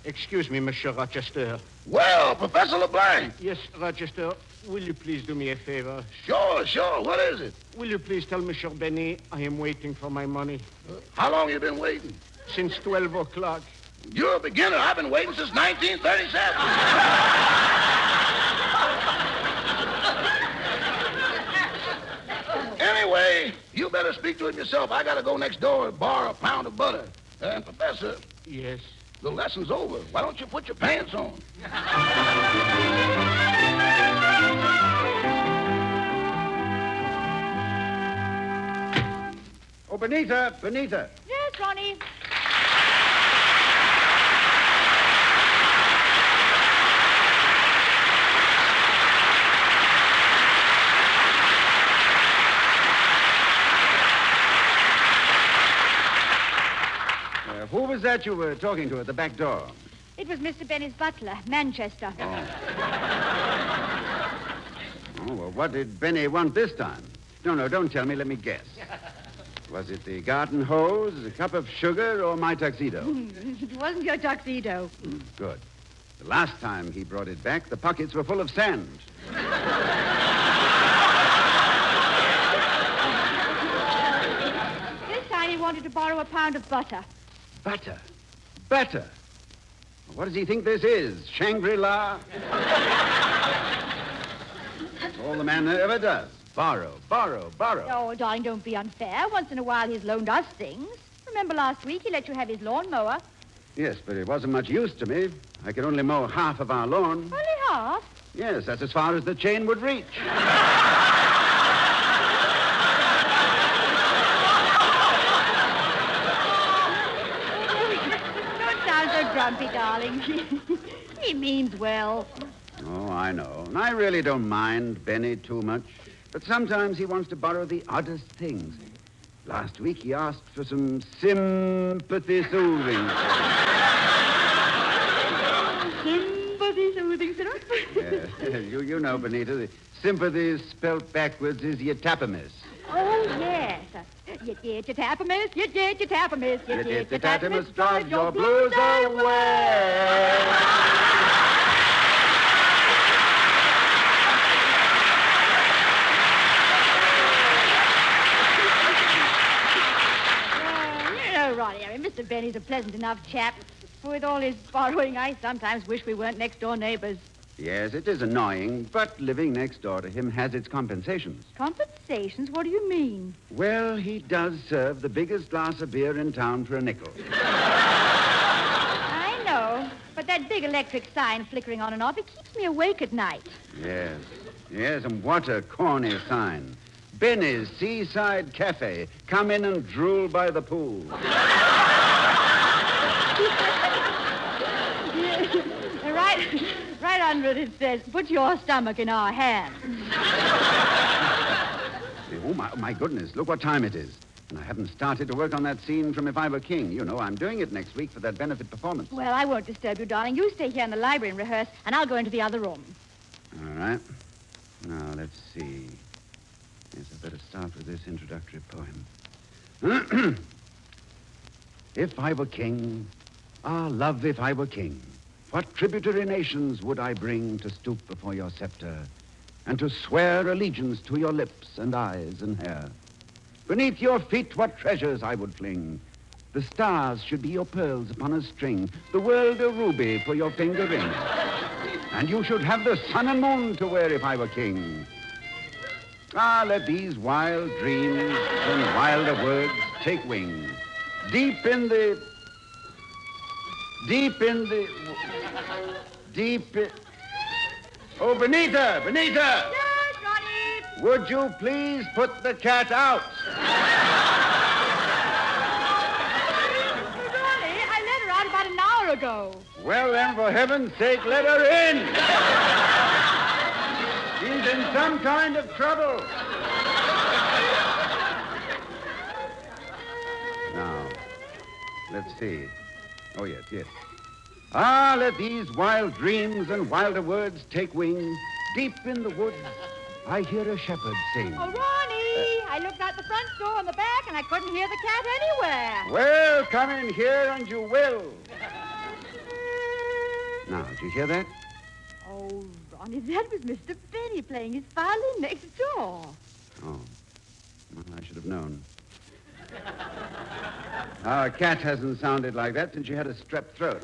[SPEAKER 11] Excuse me, Monsieur Rochester.
[SPEAKER 6] Well, Professor LeBlanc.
[SPEAKER 11] Yes, Rochester, will you please do me a favor?
[SPEAKER 6] Sure. What is it?
[SPEAKER 11] Will you please tell Monsieur Benny I am waiting for my money?
[SPEAKER 6] How long you been waiting?
[SPEAKER 11] Since 12 o'clock.
[SPEAKER 6] You're a beginner. I've been waiting since 1937. Anyway, you better speak to him yourself. I gotta go next door and borrow a pound of butter. And, Professor...
[SPEAKER 11] Yes?
[SPEAKER 6] The lesson's over. Why don't you put your pants on?
[SPEAKER 23] Oh, Benita.
[SPEAKER 22] Yes, Ronnie.
[SPEAKER 23] Who was that you were talking to at the back door?
[SPEAKER 22] It was Mr. Benny's butler, Manchester.
[SPEAKER 23] Oh, well, what did Benny want this time? No, don't tell me. Let me guess. Was it the garden hose, a cup of sugar, or my tuxedo?
[SPEAKER 22] It wasn't your tuxedo.
[SPEAKER 23] Good. The last time he brought it back, the pockets were full of sand.
[SPEAKER 22] This time he wanted to borrow a pound of butter.
[SPEAKER 23] Butter? What does he think this is? Shangri-La? That's all the man ever does. Borrow.
[SPEAKER 22] Oh, darling, don't be unfair. Once in a while he's loaned us things. Remember last week he let you have his lawnmower?
[SPEAKER 23] Yes, but it wasn't much use to me. I could only mow half of our lawn.
[SPEAKER 22] Only half?
[SPEAKER 23] Yes, that's as far as the chain would reach.
[SPEAKER 22] Don't sound so grumpy, darling.
[SPEAKER 1] He means well.
[SPEAKER 12] Oh, I know. And I really don't mind Benny too much. But sometimes he wants to borrow the oddest things. Last week he asked for some sympathy soothing.
[SPEAKER 1] Sympathy soothing syrup?
[SPEAKER 12] Yes, you know, Benita, the sympathy spelt backwards is yatapamis.
[SPEAKER 1] Oh, yes. You get your tapamis, you get your tapamis, you get your tapamis,
[SPEAKER 12] drive your blues away.
[SPEAKER 1] Ronnie, I mean, Mr. Benny's a pleasant enough chap. With all his borrowing, I sometimes wish we weren't next-door neighbors.
[SPEAKER 12] Yes, it is annoying, but living next door to him has its compensations.
[SPEAKER 1] Compensations? What do you mean?
[SPEAKER 12] Well, he does serve the biggest glass of beer in town for a nickel.
[SPEAKER 1] I know, but that big electric sign flickering on and off, it keeps me awake at night.
[SPEAKER 12] Yes, and what a corny sign. Benny's Seaside Cafe. Come in and drool by the pool.
[SPEAKER 1] Right under it says, put your stomach in our hands.
[SPEAKER 12] Oh, my goodness. Look what time it is. And I haven't started to work on that scene from If I Were King. You know, I'm doing it next week for that benefit performance.
[SPEAKER 1] Well, I won't disturb you, darling. You stay here in the library and rehearse, and I'll go into the other room.
[SPEAKER 12] All right. Now, let's see. Yes, I'd better start with this introductory poem. If I were king, love, if I were king, what tributary nations would I bring to stoop before your scepter and to swear allegiance to your lips and eyes and hair? Beneath your feet, what treasures I would fling. The stars should be your pearls upon a string, the world a ruby for your finger ring. And you should have the sun and moon to wear if I were king. Let these wild dreams and wilder words take wing. Deep in... Oh, Benita!
[SPEAKER 1] Yes, Ronnie?
[SPEAKER 12] Would you please put the cat out?
[SPEAKER 1] Ronnie, I let her out about an hour ago.
[SPEAKER 12] Well, then, for heaven's sake, let her in! She's in some kind of trouble. Now, let's see. Oh, yes. Let these wild dreams and wilder words take wing. Deep in the woods, I hear a shepherd sing.
[SPEAKER 1] Oh, Ronnie, I looked out the front door and the back, and I couldn't hear the cat anywhere.
[SPEAKER 12] Well, come in here and you will. Now, did you hear that?
[SPEAKER 1] Oh, Ronnie, that was Mr. Benny playing his violin next door.
[SPEAKER 12] Oh. Well, I should have known. Our cat hasn't sounded like that since she had a strep throat.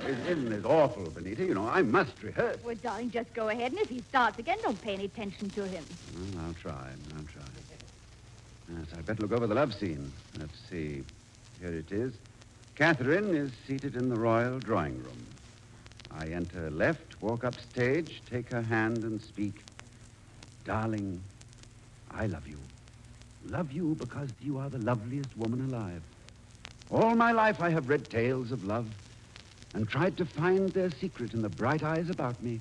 [SPEAKER 12] Isn't this awful, Benita? You know, I must rehearse.
[SPEAKER 1] Well, darling, just go ahead, and if he starts again, don't pay any attention to him.
[SPEAKER 12] Well, I'll try. Yes, I'd better look over the love scene. Let's see. Here it is. Catherine is seated in the royal drawing room. I enter left, walk up stage, take her hand and speak. Darling, I love you. Love you because you are the loveliest woman alive. All my life I have read tales of love and tried to find their secret in the bright eyes about me.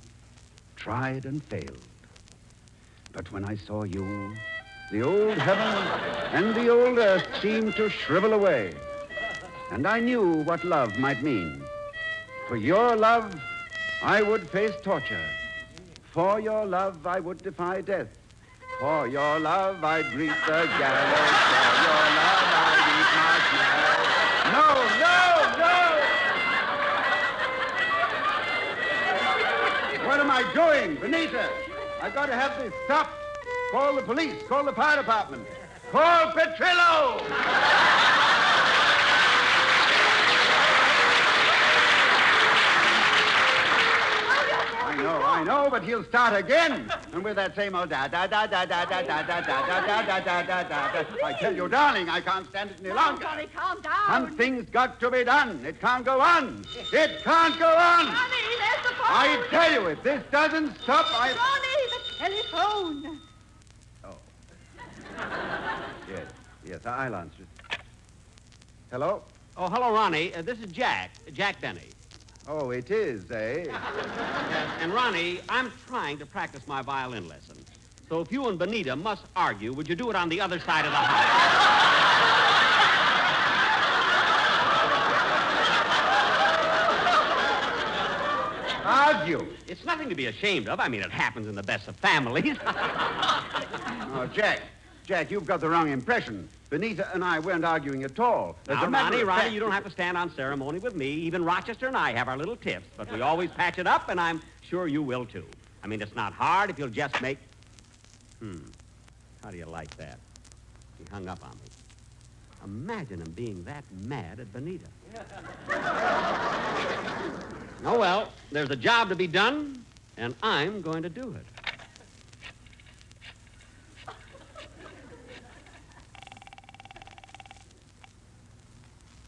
[SPEAKER 12] Tried and failed. But when I saw you, the old heaven and the old earth seemed to shrivel away. And I knew what love might mean. For your love, I would face torture. For your love, I would defy death. For your love, I'd greet the gallows. For your love, I'd eat marshmallows. No! What am I doing, Benita? I've got to have this stopped. Call the police. Call the fire department. Call Petrillo! I know, but he'll start again. And with that same old da-da-da-da-da-da-da-da-da-da-da-da-da-da. I tell you, darling, I can't stand it any longer.
[SPEAKER 1] Ronnie, calm down.
[SPEAKER 12] Something's got to be done. It can't go on. It can't go on.
[SPEAKER 1] Ronnie, there's the phone.
[SPEAKER 12] I tell you, if this doesn't stop,
[SPEAKER 1] Ronnie, the telephone.
[SPEAKER 12] Yes, I'll answer it. Hello?
[SPEAKER 18] Oh, hello, Ronnie. This is Jack Benny.
[SPEAKER 12] Oh, it is, eh?
[SPEAKER 18] Yes, and Ronnie, I'm trying to practice my violin lesson. So if you and Benita must argue, would you do it on the other side of the house?
[SPEAKER 12] Argue?
[SPEAKER 18] It's nothing to be ashamed of. I mean, it happens in the best of families.
[SPEAKER 12] Oh, Jack, you've got the wrong impression. Benita and I weren't arguing at all.
[SPEAKER 18] Now, Ronnie, you don't have to stand on ceremony with me. Even Rochester and I have our little tiffs, but we always patch it up, and I'm sure you will, too. I mean, it's not hard if you'll just make... How do you like that? He hung up on me. Imagine him being that mad at Benita. Oh, well, there's a job to be done, and I'm going to do it.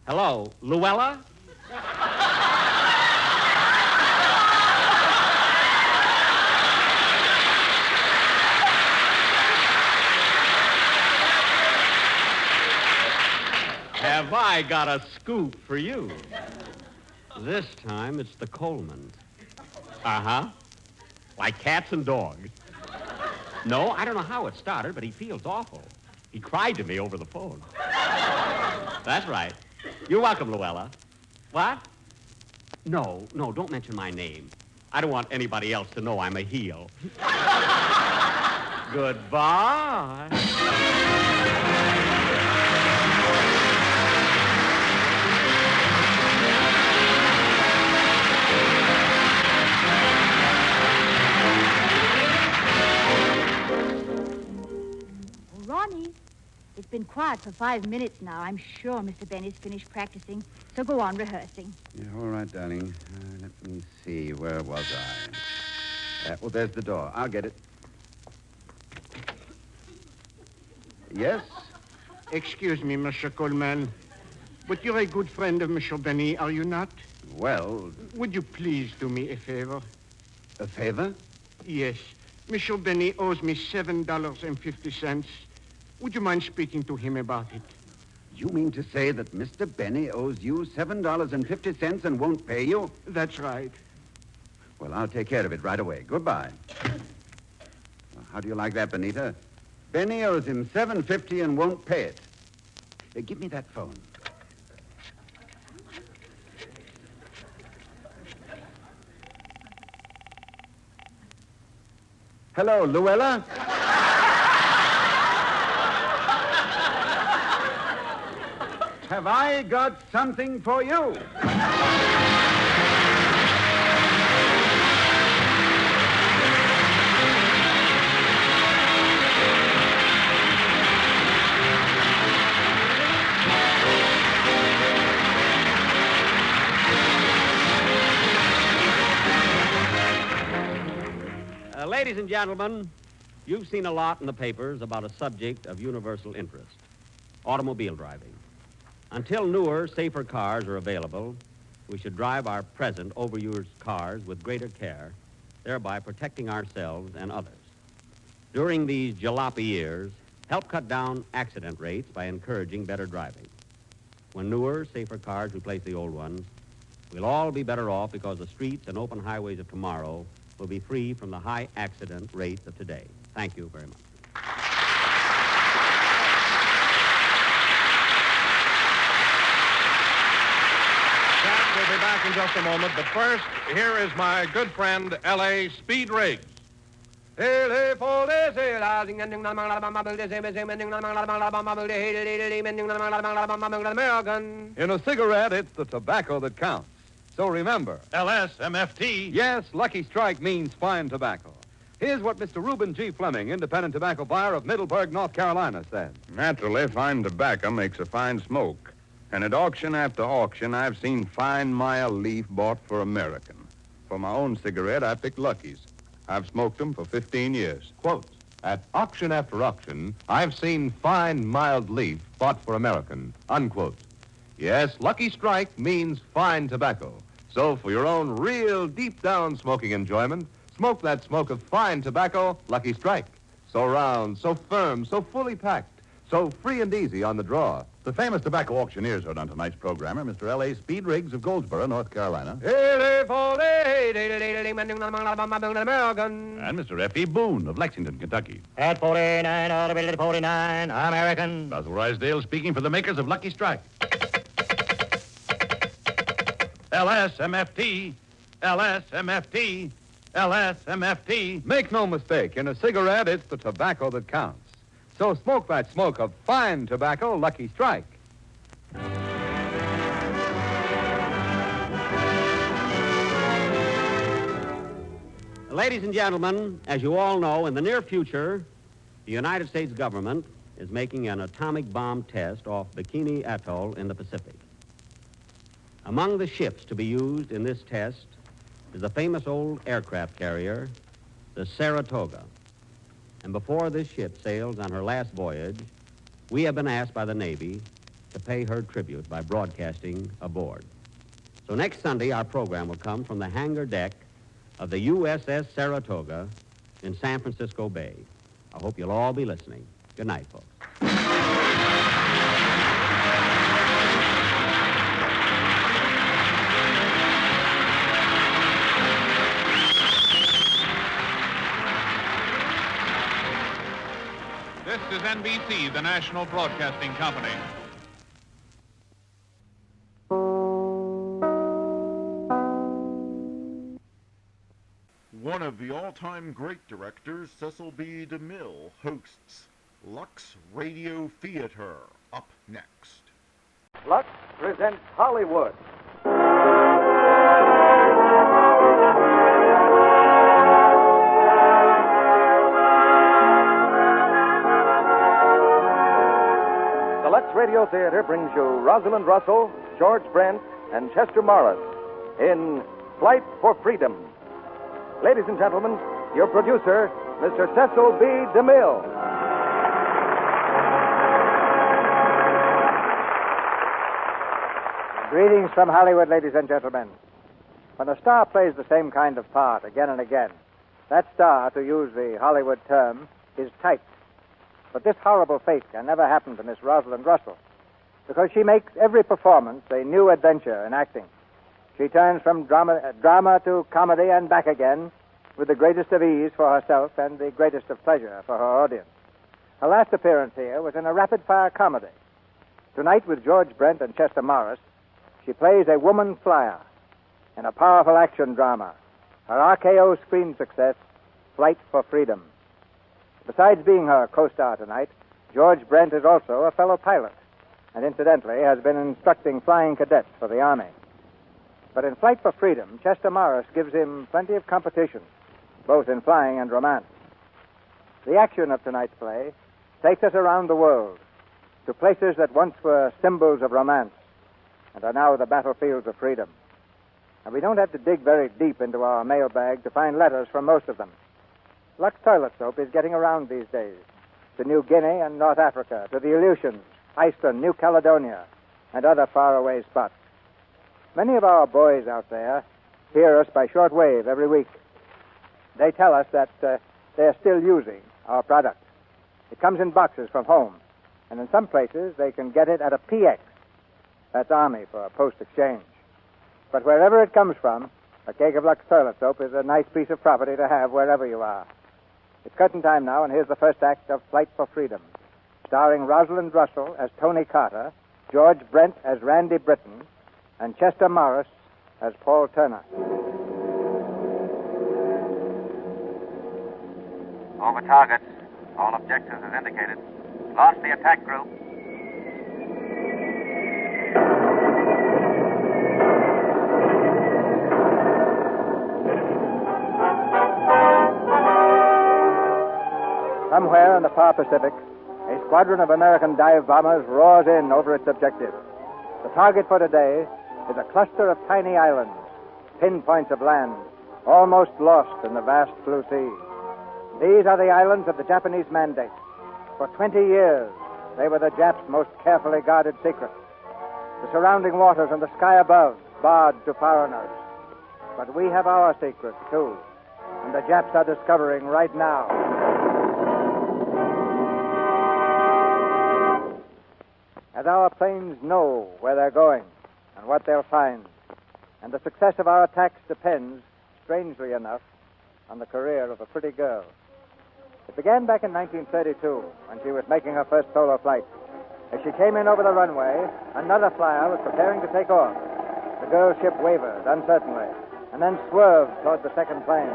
[SPEAKER 18] Hello, Luella? Have I got a scoop for you? This time it's the Colemans. Uh-huh. Like cats and dogs. No, I don't know how it started, but he feels awful. He cried to me over the phone. That's right. You're welcome, Luella. What? No, don't mention my name. I don't want anybody else to know I'm a heel. Goodbye.
[SPEAKER 1] Ronnie, it's been quiet for 5 minutes now. I'm sure Mr. Benny's finished practicing, so go on rehearsing.
[SPEAKER 12] Yeah, all right, darling. Let me see. Where was I? Well, there's the door. I'll get it. Yes?
[SPEAKER 11] Excuse me, Monsieur Coleman, but you're a good friend of Monsieur Benny, are you not?
[SPEAKER 12] Well...
[SPEAKER 11] Would you please do me a favor?
[SPEAKER 12] A favor?
[SPEAKER 11] Yes. Monsieur Benny owes me $7.50. Would you mind speaking to him about it?
[SPEAKER 12] You mean to say that Mr. Benny owes you $7.50 and won't pay you?
[SPEAKER 11] That's right.
[SPEAKER 12] Well, I'll take care of it right away. Goodbye. Well, how do you like that, Benita? Benny owes him $7.50 and won't pay it. Give me that phone. Hello, Luella? Have I got something for you?
[SPEAKER 18] Ladies and gentlemen, you've seen a lot in the papers about a subject of universal interest, automobile driving. Until newer, safer cars are available, we should drive our present, overused cars with greater care, thereby protecting ourselves and others. During these jalopy years, help cut down accident rates by encouraging better driving. When newer, safer cars replace the old ones, we'll all be better off because the streets and open highways of tomorrow will be free from the high accident rates of today. Thank you very much.
[SPEAKER 9] Jack will be back in just a moment, but first, here is my good friend, L.A. Speed Riggs.
[SPEAKER 10] In a cigarette, it's the tobacco that counts. So remember,
[SPEAKER 4] LSMFT.
[SPEAKER 10] Yes, Lucky Strike means fine tobacco. Here's what Mr. Reuben G. Fleming, independent tobacco buyer of Middleburg, North Carolina, said.
[SPEAKER 19] Naturally, fine tobacco makes a fine smoke. And at auction after auction, I've seen fine mile leaf bought for American. For my own cigarette, I picked Lucky's. I've smoked them for 15 years.
[SPEAKER 20] Quote, at auction after auction, I've seen fine mild leaf bought for American, unquote. Yes, Lucky Strike means fine tobacco. So for your own real deep-down smoking enjoyment, smoke that smoke of fine tobacco, Lucky Strike.
[SPEAKER 10] So round, so firm, so fully packed, so free and easy on the draw.
[SPEAKER 8] The famous tobacco auctioneers heard on tonight's program are Mr. L.A. Speed Riggs of Goldsboro, North Carolina, and Mr. F.E. Boone of Lexington, Kentucky.
[SPEAKER 3] At 49, audible 49, American.
[SPEAKER 8] Basil Rysdale speaking for the makers of Lucky Strike. LSMFT, LSMFT, LSMFT.
[SPEAKER 10] Make no mistake, in a cigarette, it's the tobacco that counts. So smoke that smoke of fine tobacco, Lucky Strike.
[SPEAKER 18] Ladies and gentlemen, as you all know, in the near future, the United States government is making an atomic bomb test off Bikini Atoll in the Pacific. Among the ships to be used in this test is the famous old aircraft carrier, the Saratoga. And before this ship sails on her last voyage, we have been asked by the Navy to pay her tribute by broadcasting aboard. So next Sunday, our program will come from the hangar deck of the USS Saratoga in San Francisco Bay. I hope you'll all be listening. Good night, folks.
[SPEAKER 5] This is NBC, the national broadcasting company.
[SPEAKER 13] One of the all-time great directors, Cecil B. DeMille, hosts Lux Radio Theater. Up next.
[SPEAKER 10] Lux presents Hollywood. The Lux Radio Theater brings you Rosalind Russell, George Brent, and Chester Morris in Flight for Freedom. Ladies and gentlemen, your producer, Mr. Cecil B. DeMille.
[SPEAKER 7] Greetings from Hollywood, ladies and gentlemen. When a star plays the same kind of part again and again, that star, to use the Hollywood term, is typed. But this horrible fate can never happen to Miss Rosalind Russell, because she makes every performance a new adventure in acting. She turns from drama to comedy and back again with the greatest of ease for herself and the greatest of pleasure for her audience. Her last appearance here was in a rapid-fire comedy. Tonight, with George Brent and Chester Morris, she plays a woman flyer in a powerful action drama, her RKO screen success, Flight for Freedom. Besides being her co-star tonight, George Brent is also a fellow pilot, and incidentally has been instructing flying cadets for the Army. But in Flight for Freedom, Chester Morris gives him plenty of competition, both in flying and romance. The action of tonight's play takes us around the world to places that once were symbols of romance and are now the battlefields of freedom. And we don't have to dig very deep into our mailbag to find letters from most of them. Lux Toilet Soap is getting around these days to New Guinea and North Africa, to the Aleutians, Iceland, New Caledonia, and other faraway spots. Many of our boys out there hear us by shortwave every week. They tell us that they're still using our product. It comes in boxes from home, and in some places they can get it at a PX. That's Army for post-exchange. But wherever it comes from, a cake of Lux Toilet Soap is a nice piece of property to have wherever you are. It's curtain time now, and here's the first act of Flight for Freedom, starring Rosalind Russell as Tony Carter, George Brent as Randy Britton, and Chester Morris as Paul Turner.
[SPEAKER 24] Over targets. All objectives as indicated. Lost the attack group.
[SPEAKER 7] Somewhere in the far Pacific, a squadron of American dive bombers roars in over its objective. The target for today is a cluster of tiny islands, pinpoints of land, almost lost in the vast blue sea. These are the islands of the Japanese Mandate. For 20 years, they were the Japs' most carefully guarded secret. The surrounding waters and the sky above, barred to foreigners. But we have our secrets, too, and the Japs are discovering right now. as our planes know where they're going and what they'll find. And the success of our attacks depends, strangely enough, on the career of a pretty girl. It began back in 1932, when she was making her first solo flight. As she came in over the runway, another flyer was preparing to take off. The girl's ship wavered uncertainly, and then swerved toward the second plane.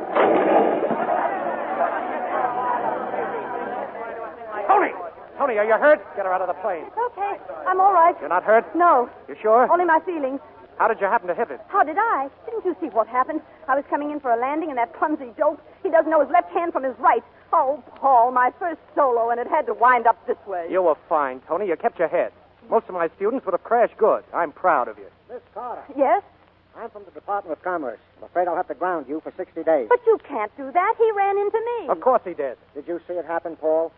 [SPEAKER 14] Tony, are you hurt? Get her out of the plane.
[SPEAKER 15] It's okay. I'm all right.
[SPEAKER 14] You're not hurt?
[SPEAKER 15] No.
[SPEAKER 14] You sure?
[SPEAKER 15] Only my feelings.
[SPEAKER 14] How did you happen to hit it?
[SPEAKER 15] How did I? Didn't you see what happened? I was coming in for a landing, and that clumsy dope, he doesn't know his left hand from his right. Oh, Paul, my first solo, and it had to wind up this way.
[SPEAKER 14] You were fine, Tony. You kept your head. Most of my students would have crashed good. I'm proud of you.
[SPEAKER 16] Miss Carter.
[SPEAKER 15] Yes?
[SPEAKER 16] I'm from the Department of Commerce. I'm afraid I'll have to ground you for 60 days.
[SPEAKER 15] But you can't do that. He ran into me.
[SPEAKER 14] Of course he did.
[SPEAKER 16] Did you see it happen, Paul?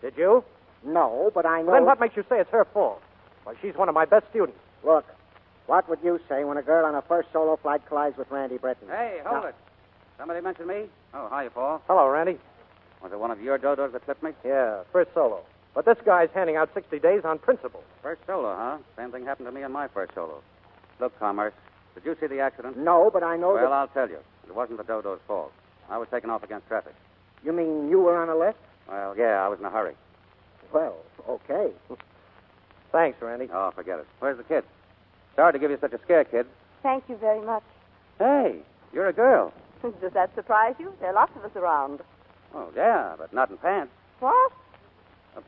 [SPEAKER 14] Did you?
[SPEAKER 16] No, but I know...
[SPEAKER 14] Then what makes you say it's her fault? Why, she's one of my best students.
[SPEAKER 16] Look, what would you say when a girl on her first solo flight collides with Randy Britton?
[SPEAKER 21] Hey, hold it. Somebody mentioned me? Oh, hiya, Paul.
[SPEAKER 14] Hello, Randy.
[SPEAKER 21] Was it one of your dodos that clipped me?
[SPEAKER 14] Yeah, first solo. But this guy's handing out 60 days on principle.
[SPEAKER 21] First solo, huh? Same thing happened to me on my first solo. Look, Commerce, did you see the accident?
[SPEAKER 16] No, but I know
[SPEAKER 21] Well, I'll tell you. It wasn't the dodo's fault. I was taken off against traffic.
[SPEAKER 16] You mean you were on a left?
[SPEAKER 21] Well, yeah, I was in a hurry.
[SPEAKER 16] Well, okay.
[SPEAKER 14] Thanks, Randy.
[SPEAKER 21] Oh, forget it. Where's the kid? Sorry to give you such a scare, kid.
[SPEAKER 15] Thank you very much.
[SPEAKER 21] Hey, you're a girl.
[SPEAKER 15] Does that surprise you? There are lots of us around.
[SPEAKER 21] Oh, yeah, but not in pants.
[SPEAKER 15] What?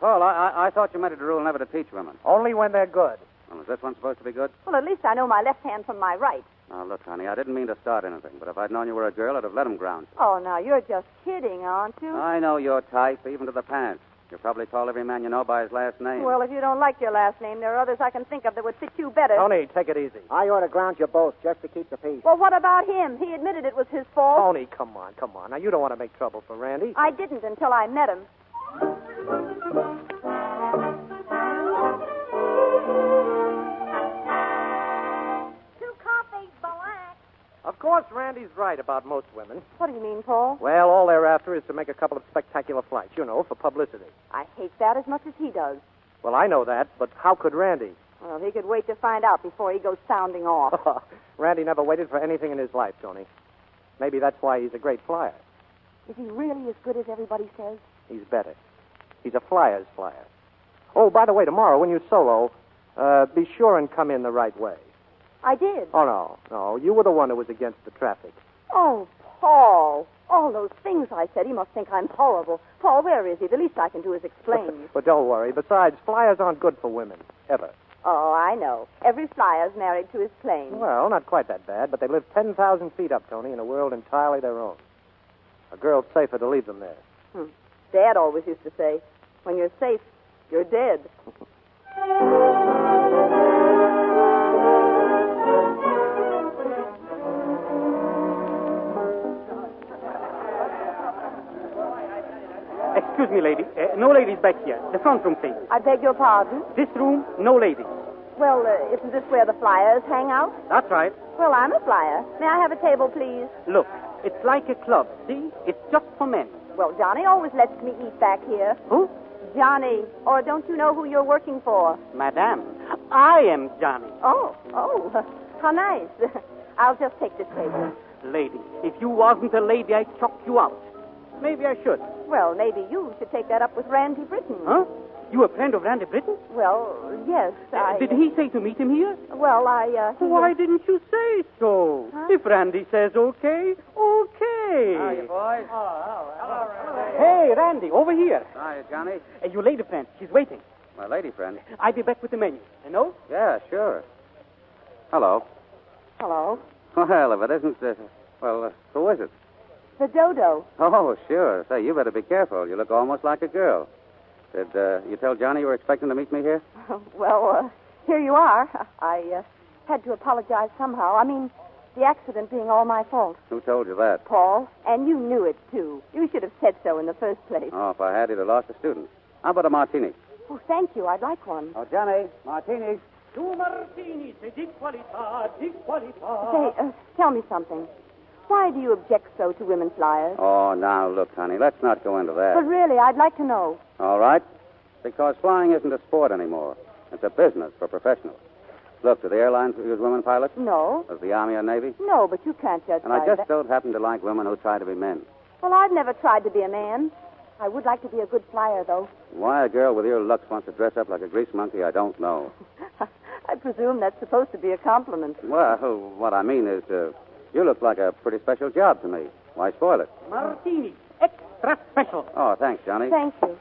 [SPEAKER 21] Paul, I thought you made it a rule never to teach women.
[SPEAKER 14] Only when they're good.
[SPEAKER 21] Well, is this one supposed to be good?
[SPEAKER 15] Well, at least I know my left hand from my right.
[SPEAKER 21] Now, look, honey, I didn't mean to start anything, but if I'd known you were a girl, I'd have let him ground you.
[SPEAKER 15] Oh, now, you're just kidding, aren't you?
[SPEAKER 21] I know your type, even to the pants. You probably call every man you know by his last name.
[SPEAKER 15] Well, if you don't like your last name, there are others I can think of that would fit you better.
[SPEAKER 14] Tony, take it easy.
[SPEAKER 16] I ought to ground you both just to keep the peace.
[SPEAKER 15] Well, what about him? He admitted it was his fault.
[SPEAKER 14] Tony, come on. Now, you don't want to make trouble for Randy.
[SPEAKER 15] I didn't until I met him.
[SPEAKER 14] Of course, Randy's right about most women.
[SPEAKER 15] What do you mean, Paul?
[SPEAKER 14] Well, all they're after is to make a couple of spectacular flights, for publicity.
[SPEAKER 15] I hate that as much as he does.
[SPEAKER 14] Well, I know that, but how could Randy?
[SPEAKER 15] Well, he could wait to find out before he goes sounding off.
[SPEAKER 14] Randy never waited for anything in his life, Tony. Maybe that's why he's a great flyer.
[SPEAKER 15] Is he really as good as everybody says?
[SPEAKER 14] He's better. He's a flyer's flyer. Oh, by the way, tomorrow when you solo, be sure and come in the right way.
[SPEAKER 15] I did.
[SPEAKER 14] Oh, no. You were the one who was against the traffic.
[SPEAKER 15] Oh, Paul. All those things I said, he must think I'm horrible. Paul, where is he? The least I can do is explain.
[SPEAKER 14] But don't worry. Besides, flyers aren't good for women, ever.
[SPEAKER 15] Oh, I know. Every flyer's married to his plane.
[SPEAKER 14] Well, not quite that bad, but they live 10,000 feet up, Tony, in a world entirely their own. A girl's safer to leave them there.
[SPEAKER 15] Dad always used to say, when you're safe, you're dead.
[SPEAKER 25] Excuse me, lady. No ladies back here. The front room, please.
[SPEAKER 15] I beg your pardon?
[SPEAKER 25] This room, no ladies.
[SPEAKER 15] Well, isn't this where the flyers hang out?
[SPEAKER 25] That's right.
[SPEAKER 15] Well, I'm a flyer. May I have a table, please?
[SPEAKER 25] Look, it's like a club. See? It's just for men.
[SPEAKER 15] Well, Johnny always lets me eat back here.
[SPEAKER 25] Who?
[SPEAKER 15] Johnny. Or don't you know who you're working for?
[SPEAKER 25] Madame, I am Johnny.
[SPEAKER 15] Oh, how nice. I'll just take this table.
[SPEAKER 25] Lady, if you wasn't a lady, I'd chop you out. Maybe I should.
[SPEAKER 15] Well, maybe you should take that up with Randy Britton.
[SPEAKER 25] Huh? You a friend of Randy Britton?
[SPEAKER 15] Well, yes,
[SPEAKER 25] Did he say to meet him here?
[SPEAKER 15] Well,
[SPEAKER 25] Why didn't you say so?
[SPEAKER 15] Huh?
[SPEAKER 25] If Randy says okay, okay.
[SPEAKER 21] How are you, boys?
[SPEAKER 25] Hello, Randy. Hey, Randy, over here.
[SPEAKER 21] Hi, Johnny.
[SPEAKER 25] Your lady friend, she's waiting.
[SPEAKER 21] My lady friend?
[SPEAKER 25] I'll be back with the menu. You know?
[SPEAKER 21] Yeah, sure. Hello.
[SPEAKER 15] Hello.
[SPEAKER 21] Well, if it isn't, who is it?
[SPEAKER 15] The dodo.
[SPEAKER 21] Oh, sure. Say, you better be careful. You look almost like a girl. Did you tell Johnny you were expecting to meet me here?
[SPEAKER 15] Well, here you are. I had to apologize somehow. I mean, the accident being all my fault.
[SPEAKER 21] Who told you that?
[SPEAKER 15] Paul, and you knew it, too. You should have said so in the first place.
[SPEAKER 21] Oh, if I had, he'd have lost a student. How about a martini?
[SPEAKER 15] Oh, thank you. I'd like one.
[SPEAKER 21] Oh, Johnny, martinis.
[SPEAKER 17] Two martinis, di qualità, di qualità.
[SPEAKER 15] Say, tell me something. Why do you object so to women flyers?
[SPEAKER 21] Oh, now, look, honey, let's not go into that.
[SPEAKER 15] But really, I'd like to know.
[SPEAKER 21] All right. Because flying isn't a sport anymore. It's a business for professionals. Look, do the airlines use women pilots?
[SPEAKER 15] No.
[SPEAKER 21] Does the Army or Navy?
[SPEAKER 15] No, but you can't judge
[SPEAKER 21] And I
[SPEAKER 15] by
[SPEAKER 21] just
[SPEAKER 15] that.
[SPEAKER 21] don't happen to like women who try to be men.
[SPEAKER 15] Well, I've never tried to be a man. I would like to be a good flyer, though.
[SPEAKER 21] Why a girl with your looks wants to dress up like a grease monkey, I don't know.
[SPEAKER 15] I presume that's supposed to be a compliment.
[SPEAKER 21] Well, what I mean is, you look like a pretty special job to me. Why spoil it?
[SPEAKER 25] Martini, extra special.
[SPEAKER 21] Oh, thanks, Johnny.
[SPEAKER 15] Thank you.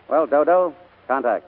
[SPEAKER 21] Well, Dodo, contact.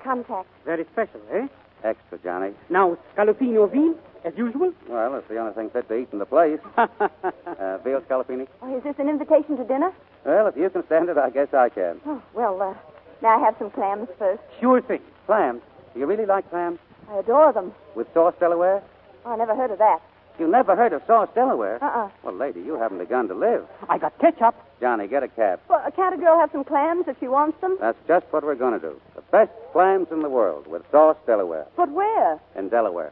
[SPEAKER 15] Contact.
[SPEAKER 25] Very special, eh?
[SPEAKER 21] Extra, Johnny.
[SPEAKER 25] Now, scalopino vin, as usual.
[SPEAKER 21] Well, it's the only thing fit to eat in the place. Veal scallopini?
[SPEAKER 15] Oh, is this an invitation to dinner?
[SPEAKER 21] Well, if you can stand it, I guess I can.
[SPEAKER 15] Oh, well, may I have some clams first?
[SPEAKER 25] Sure thing.
[SPEAKER 21] Clams? Do you really like clams?
[SPEAKER 15] I adore them.
[SPEAKER 21] With sauce Delaware?
[SPEAKER 15] Oh, I never heard of that.
[SPEAKER 21] You never heard of sauce Delaware?
[SPEAKER 15] Uh-uh.
[SPEAKER 21] Well, lady, you haven't begun to live.
[SPEAKER 25] I got ketchup.
[SPEAKER 21] Johnny, get a cab.
[SPEAKER 15] Well, can't a girl have some clams if she wants them?
[SPEAKER 21] That's just what we're going to do. The best clams in the world with sauce Delaware.
[SPEAKER 15] But where?
[SPEAKER 21] In Delaware.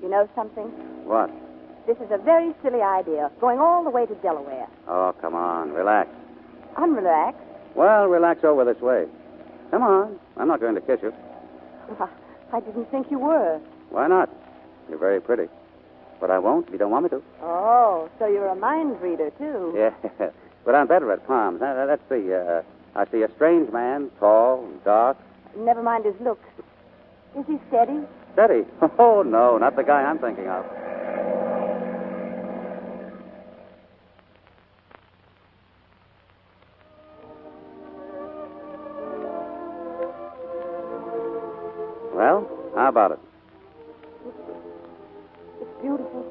[SPEAKER 15] You know something?
[SPEAKER 21] What?
[SPEAKER 15] This is a very silly idea, going all the way to Delaware.
[SPEAKER 21] Oh, come on. Relax.
[SPEAKER 15] I'm relaxed.
[SPEAKER 21] Well, relax over this way. Come on. I'm not going to kiss you.
[SPEAKER 15] I didn't think you were.
[SPEAKER 21] Why not? You're very pretty. But I won't if you don't want me to.
[SPEAKER 15] Oh, so you're a mind reader, too.
[SPEAKER 21] Yeah. But I'm better at palms. Let's see. I see a strange man, tall and dark.
[SPEAKER 15] Never mind his looks. Is he steady?
[SPEAKER 21] Steady? Oh, no, not the guy I'm thinking of. Well, how about it?
[SPEAKER 15] It's beautiful.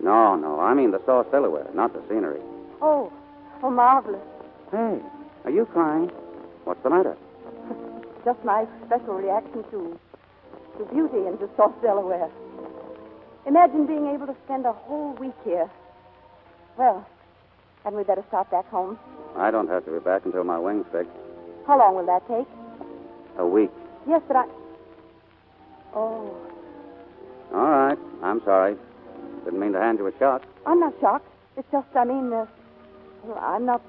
[SPEAKER 21] No, I mean the sauce Delaware, not the scenery.
[SPEAKER 15] Oh, marvelous.
[SPEAKER 21] Hey, are you crying? What's the matter?
[SPEAKER 15] Just my special reaction to beauty and to South Delaware. Imagine being able to spend a whole week here. Well, hadn't we better start back home?
[SPEAKER 21] I don't have to be back until my wings fix.
[SPEAKER 15] How long will that take?
[SPEAKER 21] A week.
[SPEAKER 15] Yes, but I... Oh,
[SPEAKER 21] All right, I'm sorry. Didn't mean to hand you a shock.
[SPEAKER 15] I'm not shocked. It's just, well, I'm not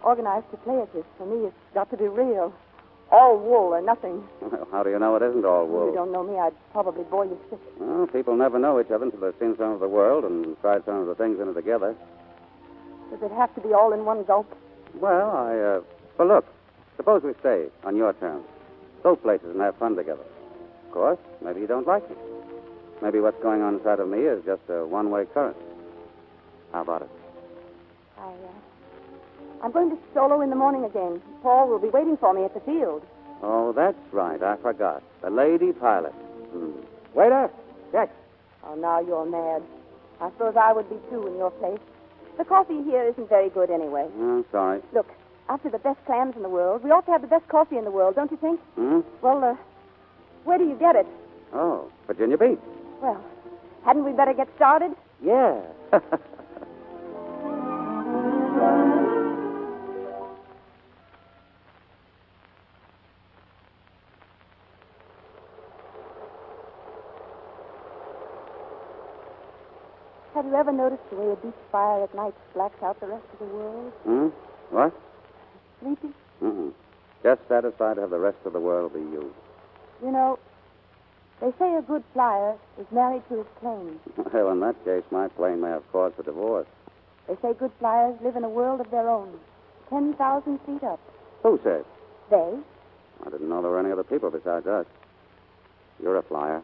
[SPEAKER 15] organized to play at this. For me, it's got to be real. All wool or nothing.
[SPEAKER 21] Well, how do you know it isn't all wool?
[SPEAKER 15] If you don't know me, I'd probably bore you sick.
[SPEAKER 21] Well, people never know each other until they've seen some of the world and tried some of the things in it together.
[SPEAKER 15] Does it have to be all in one gulp?
[SPEAKER 21] Well, Well, look, suppose we stay on your terms. Go places and have fun together. Of course, maybe you don't like me. Maybe what's going on inside of me is just a one-way current. How about it?
[SPEAKER 15] I'm going to solo in the morning again. Paul will be waiting for me at the field.
[SPEAKER 21] Oh, that's right. I forgot. The lady pilot. Waiter, check.
[SPEAKER 15] Oh, now you're mad. I suppose I would be, too, in your place. The coffee here isn't very good anyway.
[SPEAKER 21] Oh, sorry.
[SPEAKER 15] Look, after the best clams in the world, we ought to have the best coffee in the world, don't you think?
[SPEAKER 21] Hmm?
[SPEAKER 15] Well, where do you get it?
[SPEAKER 21] Oh, Virginia Beach.
[SPEAKER 15] Well, hadn't we better get started?
[SPEAKER 21] Yeah.
[SPEAKER 15] Have you ever noticed the way a beach fire at night blacks out the rest of the world?
[SPEAKER 21] What?
[SPEAKER 15] Sleepy?
[SPEAKER 21] Just satisfied to have the rest of the world be you.
[SPEAKER 15] You know, they say a good flyer is married to his plane.
[SPEAKER 21] Well, in that case, my plane may have cause for divorce.
[SPEAKER 15] They say good flyers live in a world of their own, 10,000 feet up.
[SPEAKER 21] Who says?
[SPEAKER 15] They?
[SPEAKER 21] I didn't know there were any other people besides us. You're a flyer.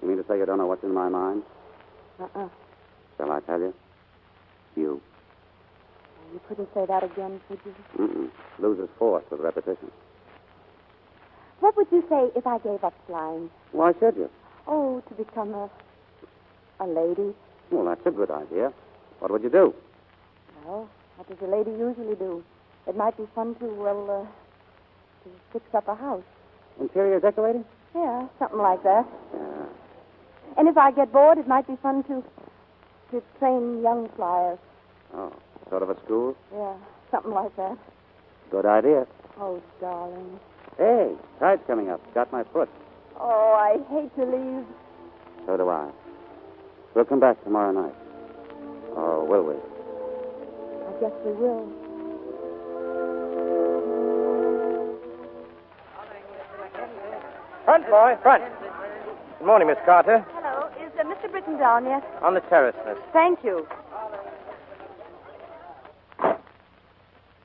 [SPEAKER 21] You mean to say you don't know what's in my mind?
[SPEAKER 15] Uh-uh.
[SPEAKER 21] Shall I tell you? You.
[SPEAKER 15] You couldn't say that again, could you?
[SPEAKER 21] Loses force with repetition.
[SPEAKER 15] What would you say if I gave up flying?
[SPEAKER 21] Why should you?
[SPEAKER 15] Oh, to become a lady.
[SPEAKER 21] Well, that's a good idea. What would you do?
[SPEAKER 15] Well, what does a lady usually do? It might be fun to fix up a house.
[SPEAKER 21] Interior decorating?
[SPEAKER 15] Yeah, something like that.
[SPEAKER 21] Yeah.
[SPEAKER 15] And if I get bored, it might be fun to train young flyers.
[SPEAKER 21] Oh, sort of a school?
[SPEAKER 15] Yeah, something like that.
[SPEAKER 21] Good idea.
[SPEAKER 15] Oh, darling.
[SPEAKER 21] Hey, tide's coming up. Got my foot.
[SPEAKER 15] Oh, I hate to leave.
[SPEAKER 21] So do I. We'll come back tomorrow night. Or will we?
[SPEAKER 15] I guess we will.
[SPEAKER 7] Front, boy, front. Good morning, Miss Carter.
[SPEAKER 15] Hello. Is Mr. Britton down yet?
[SPEAKER 7] On the terrace, miss.
[SPEAKER 15] Thank you.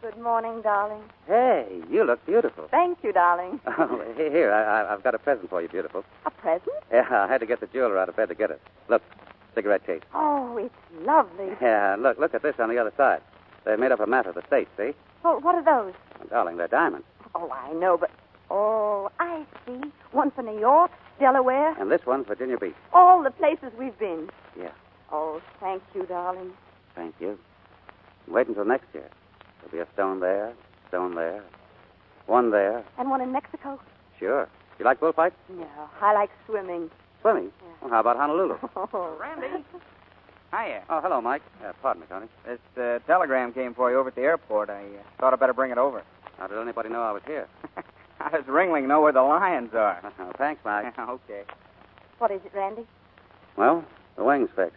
[SPEAKER 15] Good morning, darling.
[SPEAKER 21] Hey, you look beautiful.
[SPEAKER 15] Thank you, darling.
[SPEAKER 21] Oh, here, I've got a present for you, beautiful.
[SPEAKER 15] A present?
[SPEAKER 21] Yeah, I had to get the jeweler out of bed to get it. Look, cigarette case.
[SPEAKER 15] Oh, it's lovely.
[SPEAKER 21] Yeah, look at this on the other side. They're made up of matter, the States, see?
[SPEAKER 15] Well, what are those?
[SPEAKER 21] Oh, darling, they're diamonds.
[SPEAKER 15] Oh, I know, but... Oh, I see. One for New York, Delaware.
[SPEAKER 21] And this one's Virginia Beach.
[SPEAKER 15] All the places we've been.
[SPEAKER 21] Yeah,
[SPEAKER 15] Oh, thank you, darling.
[SPEAKER 21] thank you. Wait until next year. There'll be a stone there, one there.
[SPEAKER 15] And one in Mexico?
[SPEAKER 21] Sure. You like bullfights?
[SPEAKER 15] No, I like swimming.
[SPEAKER 21] Swimming? Well, how about Honolulu?
[SPEAKER 15] Oh,
[SPEAKER 1] Randy. Hiya.
[SPEAKER 21] Oh, hello, Mike. Pardon me, Tony.
[SPEAKER 1] This telegram came for you over at the airport. I thought I'd better bring it over.
[SPEAKER 21] How did anybody know I was here?
[SPEAKER 1] How does Ringling know where the lions are?
[SPEAKER 21] Thanks, Mike.
[SPEAKER 1] Okay.
[SPEAKER 15] What is it, Randy?
[SPEAKER 21] Well, the wing's fixed.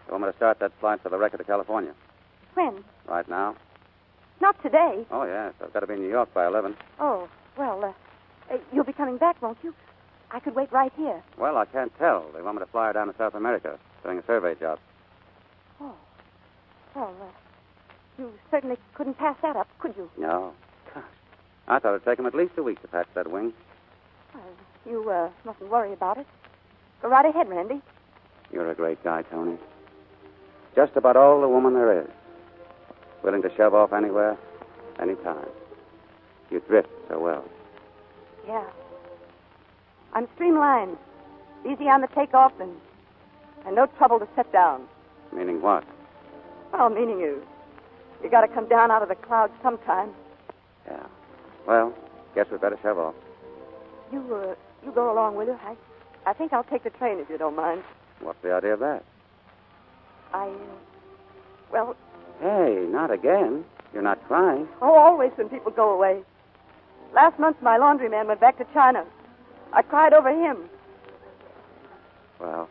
[SPEAKER 21] They want me to start that flight for the wrecker to California.
[SPEAKER 15] When?
[SPEAKER 21] Right now.
[SPEAKER 15] Not today.
[SPEAKER 21] Oh, yes. I've got to be in New York by 11.
[SPEAKER 15] Oh, well, you'll be coming back, won't you? I could wait right here.
[SPEAKER 21] Well, I can't tell. They want me to fly her down to South America, doing a survey job.
[SPEAKER 15] Oh. Well, you certainly couldn't pass that up, could you?
[SPEAKER 21] No. Gosh. I thought it'd take them at least a week to patch that wing.
[SPEAKER 15] Well, you mustn't worry about it. Go right ahead, Randy.
[SPEAKER 21] You're a great guy, Tony. Just about all the woman there is. Willing to shove off anywhere, anytime. You drift so well.
[SPEAKER 15] Yeah. I'm streamlined. Easy on the takeoff and no trouble to set down.
[SPEAKER 21] Meaning what?
[SPEAKER 15] Well, meaning you got to come down out of the clouds sometime.
[SPEAKER 21] Yeah. Well, guess we'd better shove off.
[SPEAKER 15] You go along, will you? I think I'll take the train if you don't mind.
[SPEAKER 21] What's the idea of that?
[SPEAKER 15] Well...
[SPEAKER 21] Hey, not again. You're not crying.
[SPEAKER 15] Oh, always when people go away. Last month, my laundryman went back to China. I cried over him.
[SPEAKER 21] Well,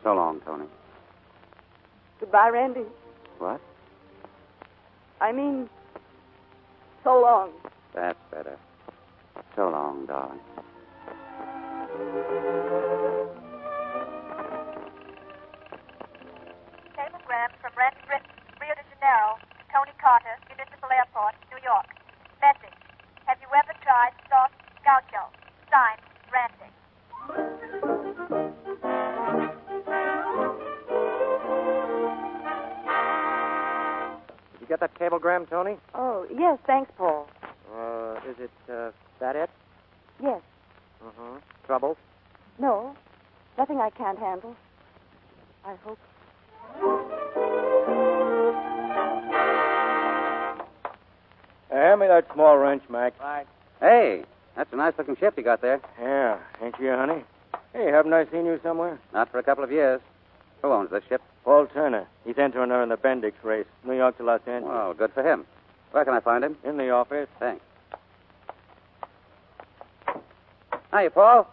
[SPEAKER 21] so long, Tony.
[SPEAKER 15] Goodbye, Randy.
[SPEAKER 21] What?
[SPEAKER 15] I mean, so long.
[SPEAKER 21] That's better. So long, darling.
[SPEAKER 2] Cablegram from Randy Britton, Rio de Janeiro, Tony Carter, Municipal Airport, New York. Message. Have you ever tried soft gaucho? Signed, Randy.
[SPEAKER 7] Did you get that cablegram, Tony?
[SPEAKER 15] Oh, yes, thanks, Paul.
[SPEAKER 7] Is it, that it?
[SPEAKER 15] Yes.
[SPEAKER 7] Uh-huh. Trouble?
[SPEAKER 15] No, nothing I can't handle. I hope.
[SPEAKER 7] Hand me that small wrench, Mac.
[SPEAKER 1] Right.
[SPEAKER 21] Hey, that's a nice-looking ship you got there.
[SPEAKER 7] Yeah, ain't you, honey? Hey, haven't I seen you somewhere?
[SPEAKER 21] Not for a couple of years. Who owns this ship?
[SPEAKER 7] Paul Turner. He's entering her in the Bendix race, New York to Los Angeles.
[SPEAKER 21] Well, good for him. Where can I find him?
[SPEAKER 7] In the office.
[SPEAKER 21] Thanks. Hiya, Paul.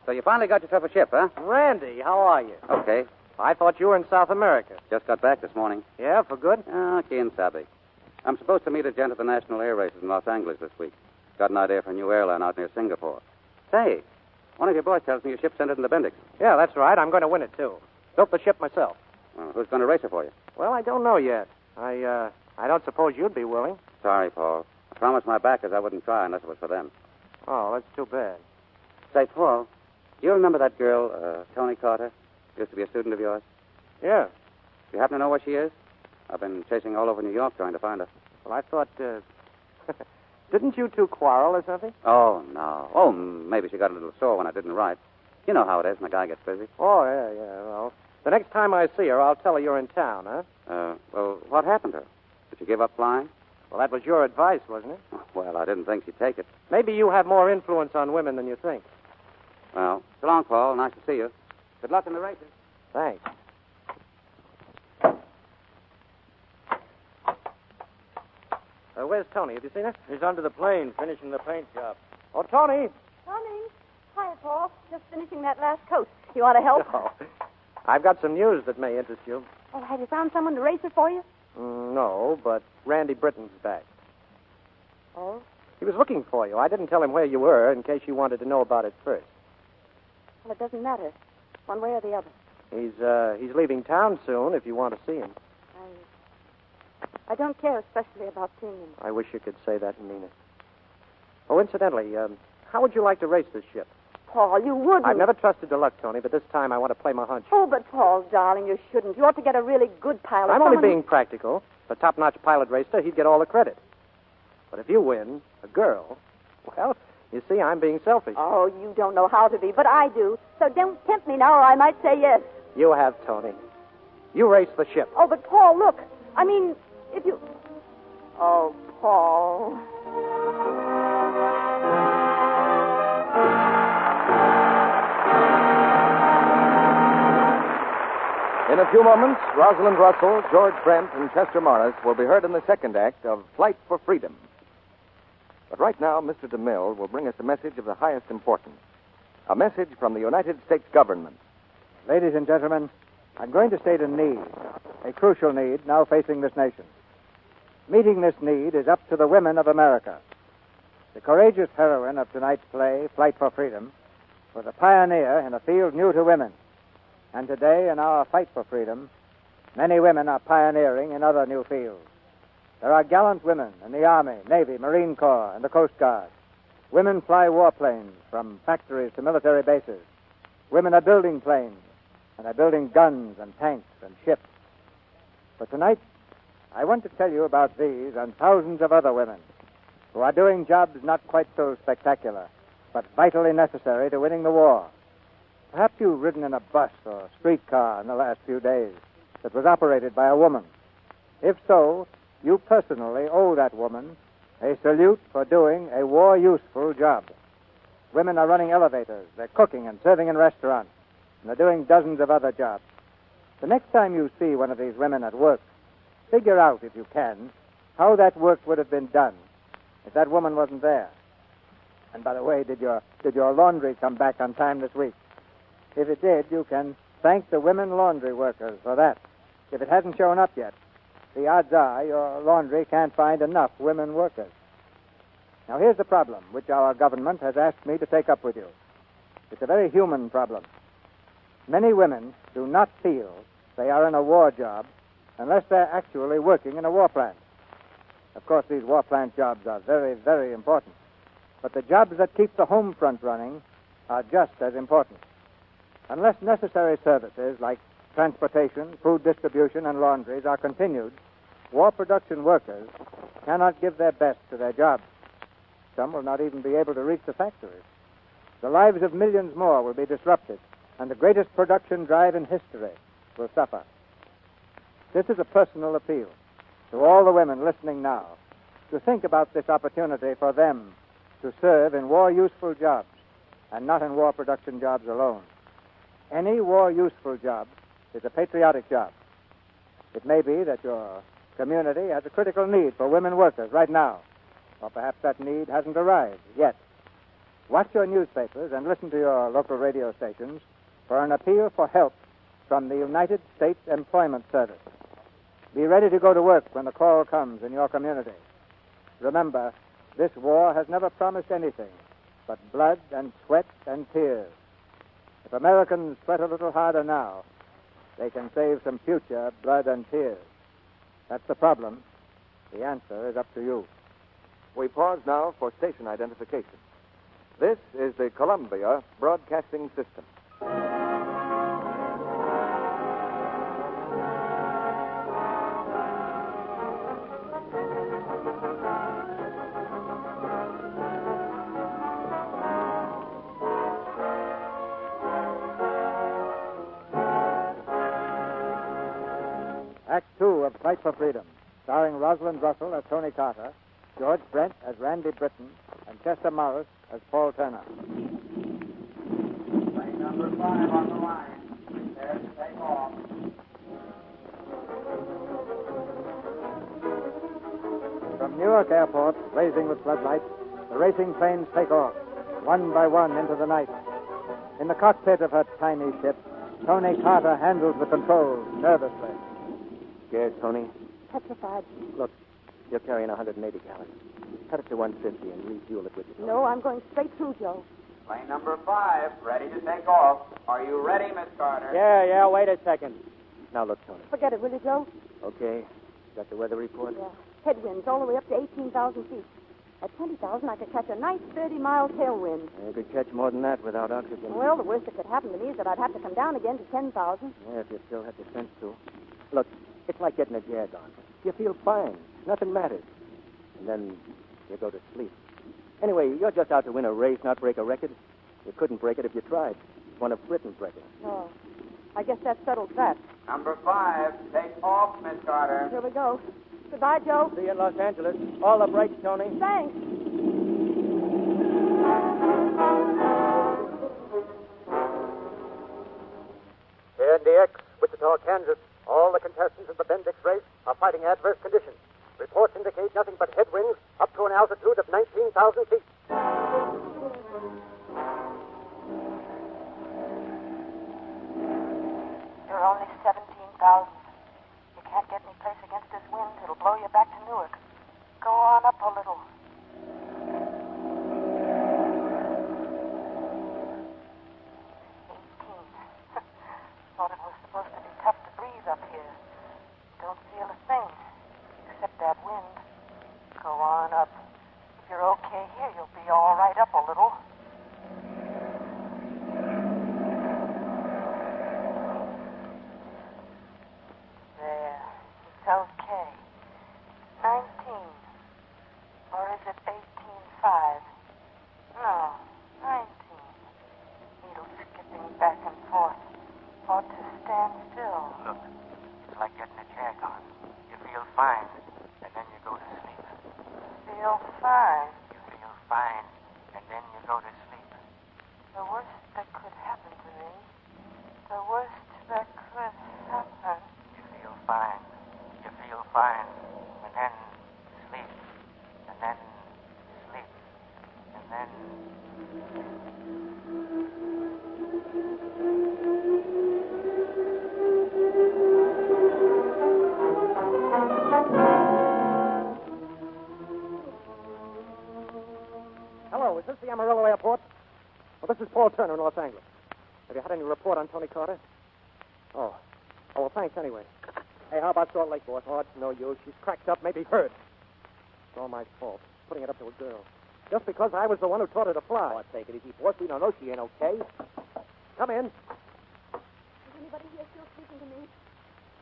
[SPEAKER 21] So you finally got yourself a ship, huh?
[SPEAKER 7] Randy, how are you?
[SPEAKER 21] Okay.
[SPEAKER 7] I thought you were in South America.
[SPEAKER 21] Just got back this morning.
[SPEAKER 7] Yeah, for good?
[SPEAKER 21] Quien sabe. I'm supposed to meet a gent at the National Air Races in Los Angeles this week. Got an idea for a new airline out near Singapore. Say, one of your boys tells me your ship's entered in the Bendix.
[SPEAKER 7] Yeah, that's right. I'm going to win it, too. Built the ship myself.
[SPEAKER 21] Well, who's going to race it for you?
[SPEAKER 7] Well, I don't know yet. I don't suppose you'd be willing.
[SPEAKER 21] Sorry, Paul. I promised my backers I wouldn't try unless it was for them.
[SPEAKER 7] Oh, that's too bad.
[SPEAKER 21] Say, Paul, do you remember that girl, Tony Carter? Used to be a student of yours?
[SPEAKER 7] Yeah.
[SPEAKER 21] Do you happen to know where she is? I've been chasing all over New York trying to find her.
[SPEAKER 7] Well, I thought, didn't you two quarrel or something?
[SPEAKER 21] Oh, no. Oh, maybe she got a little sore when I didn't write. You know how it is when a guy gets busy.
[SPEAKER 7] Oh, yeah. Well, the next time I see her, I'll tell her you're in town, huh?
[SPEAKER 21] Well, what happened to her? Did she give up flying?
[SPEAKER 7] Well, that was your advice, wasn't it?
[SPEAKER 21] Well, I didn't think she'd take it.
[SPEAKER 7] Maybe you have more influence on women than you think.
[SPEAKER 21] Well, so long, Paul. Nice to see you. Good luck in the races.
[SPEAKER 7] Thanks. Where's Tony? Have you seen her? He's under the plane, finishing the paint job. Oh, Tony!
[SPEAKER 15] Tony. Hi, Paul. Just finishing that last coat. You want to help?
[SPEAKER 7] Oh, I've got some news that may interest you.
[SPEAKER 15] Oh, have you found someone to race it for you?
[SPEAKER 14] No, but Randy Britton's back.
[SPEAKER 15] Oh?
[SPEAKER 14] He was looking for you. I didn't tell him where you were in case you wanted to know about it first.
[SPEAKER 15] Well, it doesn't matter, one way or the other.
[SPEAKER 14] He's leaving town soon if you want to see him.
[SPEAKER 15] I don't care especially about seeing him.
[SPEAKER 14] I wish you could say that and mean it. Oh, incidentally, how would you like to race this ship?
[SPEAKER 15] Paul, you wouldn't.
[SPEAKER 14] I've never trusted your luck, Tony, but this time I want to play my hunch.
[SPEAKER 15] Oh, but Paul, darling, you shouldn't. You ought to get a really good pilot.
[SPEAKER 14] I'm only being practical. The top-notch pilot racer, he'd get all the credit. But if you win, a girl, well, you see, I'm being selfish.
[SPEAKER 15] Oh, you don't know how to be, but I do. So don't tempt me now, or I might say yes.
[SPEAKER 14] You have, Tony. You race the ship.
[SPEAKER 15] Oh, but Paul, look. I mean, if you... Oh, Paul...
[SPEAKER 10] In a few moments, Rosalind Russell, George Brent, and Chester Morris will be heard in the second act of Flight for Freedom. But right now, Mr. DeMille will bring us a message of the highest importance. A message from the United States government.
[SPEAKER 7] Ladies and gentlemen, I'm going to state a need, a crucial need now facing this nation. Meeting this need is up to the women of America. The courageous heroine of tonight's play, Flight for Freedom, was a pioneer in a field new to women. And today, in our fight for freedom, many women are pioneering in other new fields. There are gallant women in the Army, Navy, Marine Corps, and the Coast Guard. Women fly warplanes from factories to military bases. Women are building planes and are building guns and tanks and ships. But tonight, I want to tell you about these and thousands of other women who are doing jobs not quite so spectacular, but vitally necessary to winning the war. Perhaps you've ridden in a bus or streetcar in the last few days that was operated by a woman. If so, you personally owe that woman a salute for doing a war-useful job. Women are running elevators, they're cooking and serving in restaurants, and they're doing dozens of other jobs. The next time you see one of these women at work, figure out, if you can, how that work would have been done if that woman wasn't there. And by the way, did your laundry come back on time this week? If it did, you can thank the women laundry workers for that. If it hasn't shown up yet, the odds are your laundry can't find enough women workers. Now, here's the problem which our government has asked me to take up with you. It's a very human problem. Many women do not feel they are in a war job unless they're actually working in a war plant. Of course, these war plant jobs are very, very important. But the jobs that keep the home front running are just as important. Unless necessary services like transportation, food distribution, and laundries are continued, war production workers cannot give their best to their jobs. Some will not even be able to reach the factories. The lives of millions more will be disrupted, and the greatest production drive in history will suffer. This is a personal appeal to all the women listening now to think about this opportunity for them to serve in war-useful jobs and not in war production jobs alone. Any war-useful job is a patriotic job. It may be that your community has a critical need for women workers right now, or perhaps that need hasn't arrived yet. Watch your newspapers and listen to your local radio stations for an appeal for help from the United States Employment Service. Be ready to go to work when the call comes in your community. Remember, this war has never promised anything but blood and sweat and tears. If Americans sweat a little harder now, they can save some future blood and tears. That's the problem. The answer is up to you.
[SPEAKER 10] We pause now for station identification. This is the Columbia Broadcasting System.
[SPEAKER 7] Act 2 of Fight for Freedom, starring Rosalind Russell as Tony Carter, George Brent as Randy Britton, and Chester Morris as Paul Turner.
[SPEAKER 1] Plane number 5 on the line. Prepare to take off.
[SPEAKER 7] From Newark Airport, blazing with floodlights, the racing planes take off, one by one into the night. In the cockpit of her tiny ship, Tony Carter handles the controls nervously.
[SPEAKER 10] Scared, Tony?
[SPEAKER 15] Petrified.
[SPEAKER 10] Look, you're carrying 180 gallons. Cut it to 150 and refuel it with you.
[SPEAKER 15] No, I'm going straight through, Joe.
[SPEAKER 24] Plane number 5, ready to take off. Are you ready, Miss Carter?
[SPEAKER 16] Yeah, wait a second.
[SPEAKER 10] Now look, Tony.
[SPEAKER 15] Forget it, will you, Joe?
[SPEAKER 10] Okay. Got the weather report?
[SPEAKER 15] Yeah. Headwinds all the way up to 18,000 feet. At 20,000, I could catch a nice 30-mile tailwind.
[SPEAKER 10] You could catch more than that without oxygen.
[SPEAKER 15] Well, the worst that could happen to me is that I'd have to come down again to 10,000.
[SPEAKER 10] Yeah, if you still had the sense to. Look, it's like getting a jag on. You feel fine. Nothing matters. And then you go to sleep. Anyway, you're just out to win a race, not break a record. You couldn't break it if you tried. One of Britain's records.
[SPEAKER 15] Oh, I guess that settles that.
[SPEAKER 24] Number 5, take off, Miss Carter.
[SPEAKER 15] Here we go. Goodbye, Joe.
[SPEAKER 16] See you in Los Angeles. All the brakes, Tony.
[SPEAKER 15] Thanks.
[SPEAKER 7] Here in DX, Wichita, Kansas, all the contestants of the Bendix race are fighting adverse conditions. Reports indicate nothing but headwinds up to an altitude of 19,000 feet.
[SPEAKER 6] You're only 17,000. You can't get any place against this wind. It'll blow you back to Newark. Go on up a little. 18. Thought it was supposed to be tough to breathe up here. Don't feel a thing, except that wind. Go on up. If you're okay here, you'll be all right up a little. There. It's okay. 19. Or is it 18.5? No, 19. Needle skipping back and forth. Ought to stand still.
[SPEAKER 24] Look, it's like getting a jag on. You feel fine, and then you go to sleep.
[SPEAKER 6] Feel fine.
[SPEAKER 24] You feel fine, and then you go to sleep.
[SPEAKER 6] The worst that could happen to me. The worst that could happen.
[SPEAKER 24] You feel fine. You feel fine, and then sleep, and then sleep, and then...
[SPEAKER 7] Hello, is this the Amarillo Airport? Well, this is Paul Turner in Los Angeles. Have you had any report on Tony Carter? Oh, well, thanks anyway. Hey, how about Salt Lake, boss? Oh, it's no use. She's cracked up, maybe hurt. It's all my fault. Putting it up to a girl. Just because I was the one who taught her to fly. Oh, take it easy, boss. We don't know she ain't okay. Come in.
[SPEAKER 15] Is anybody here still speaking to me?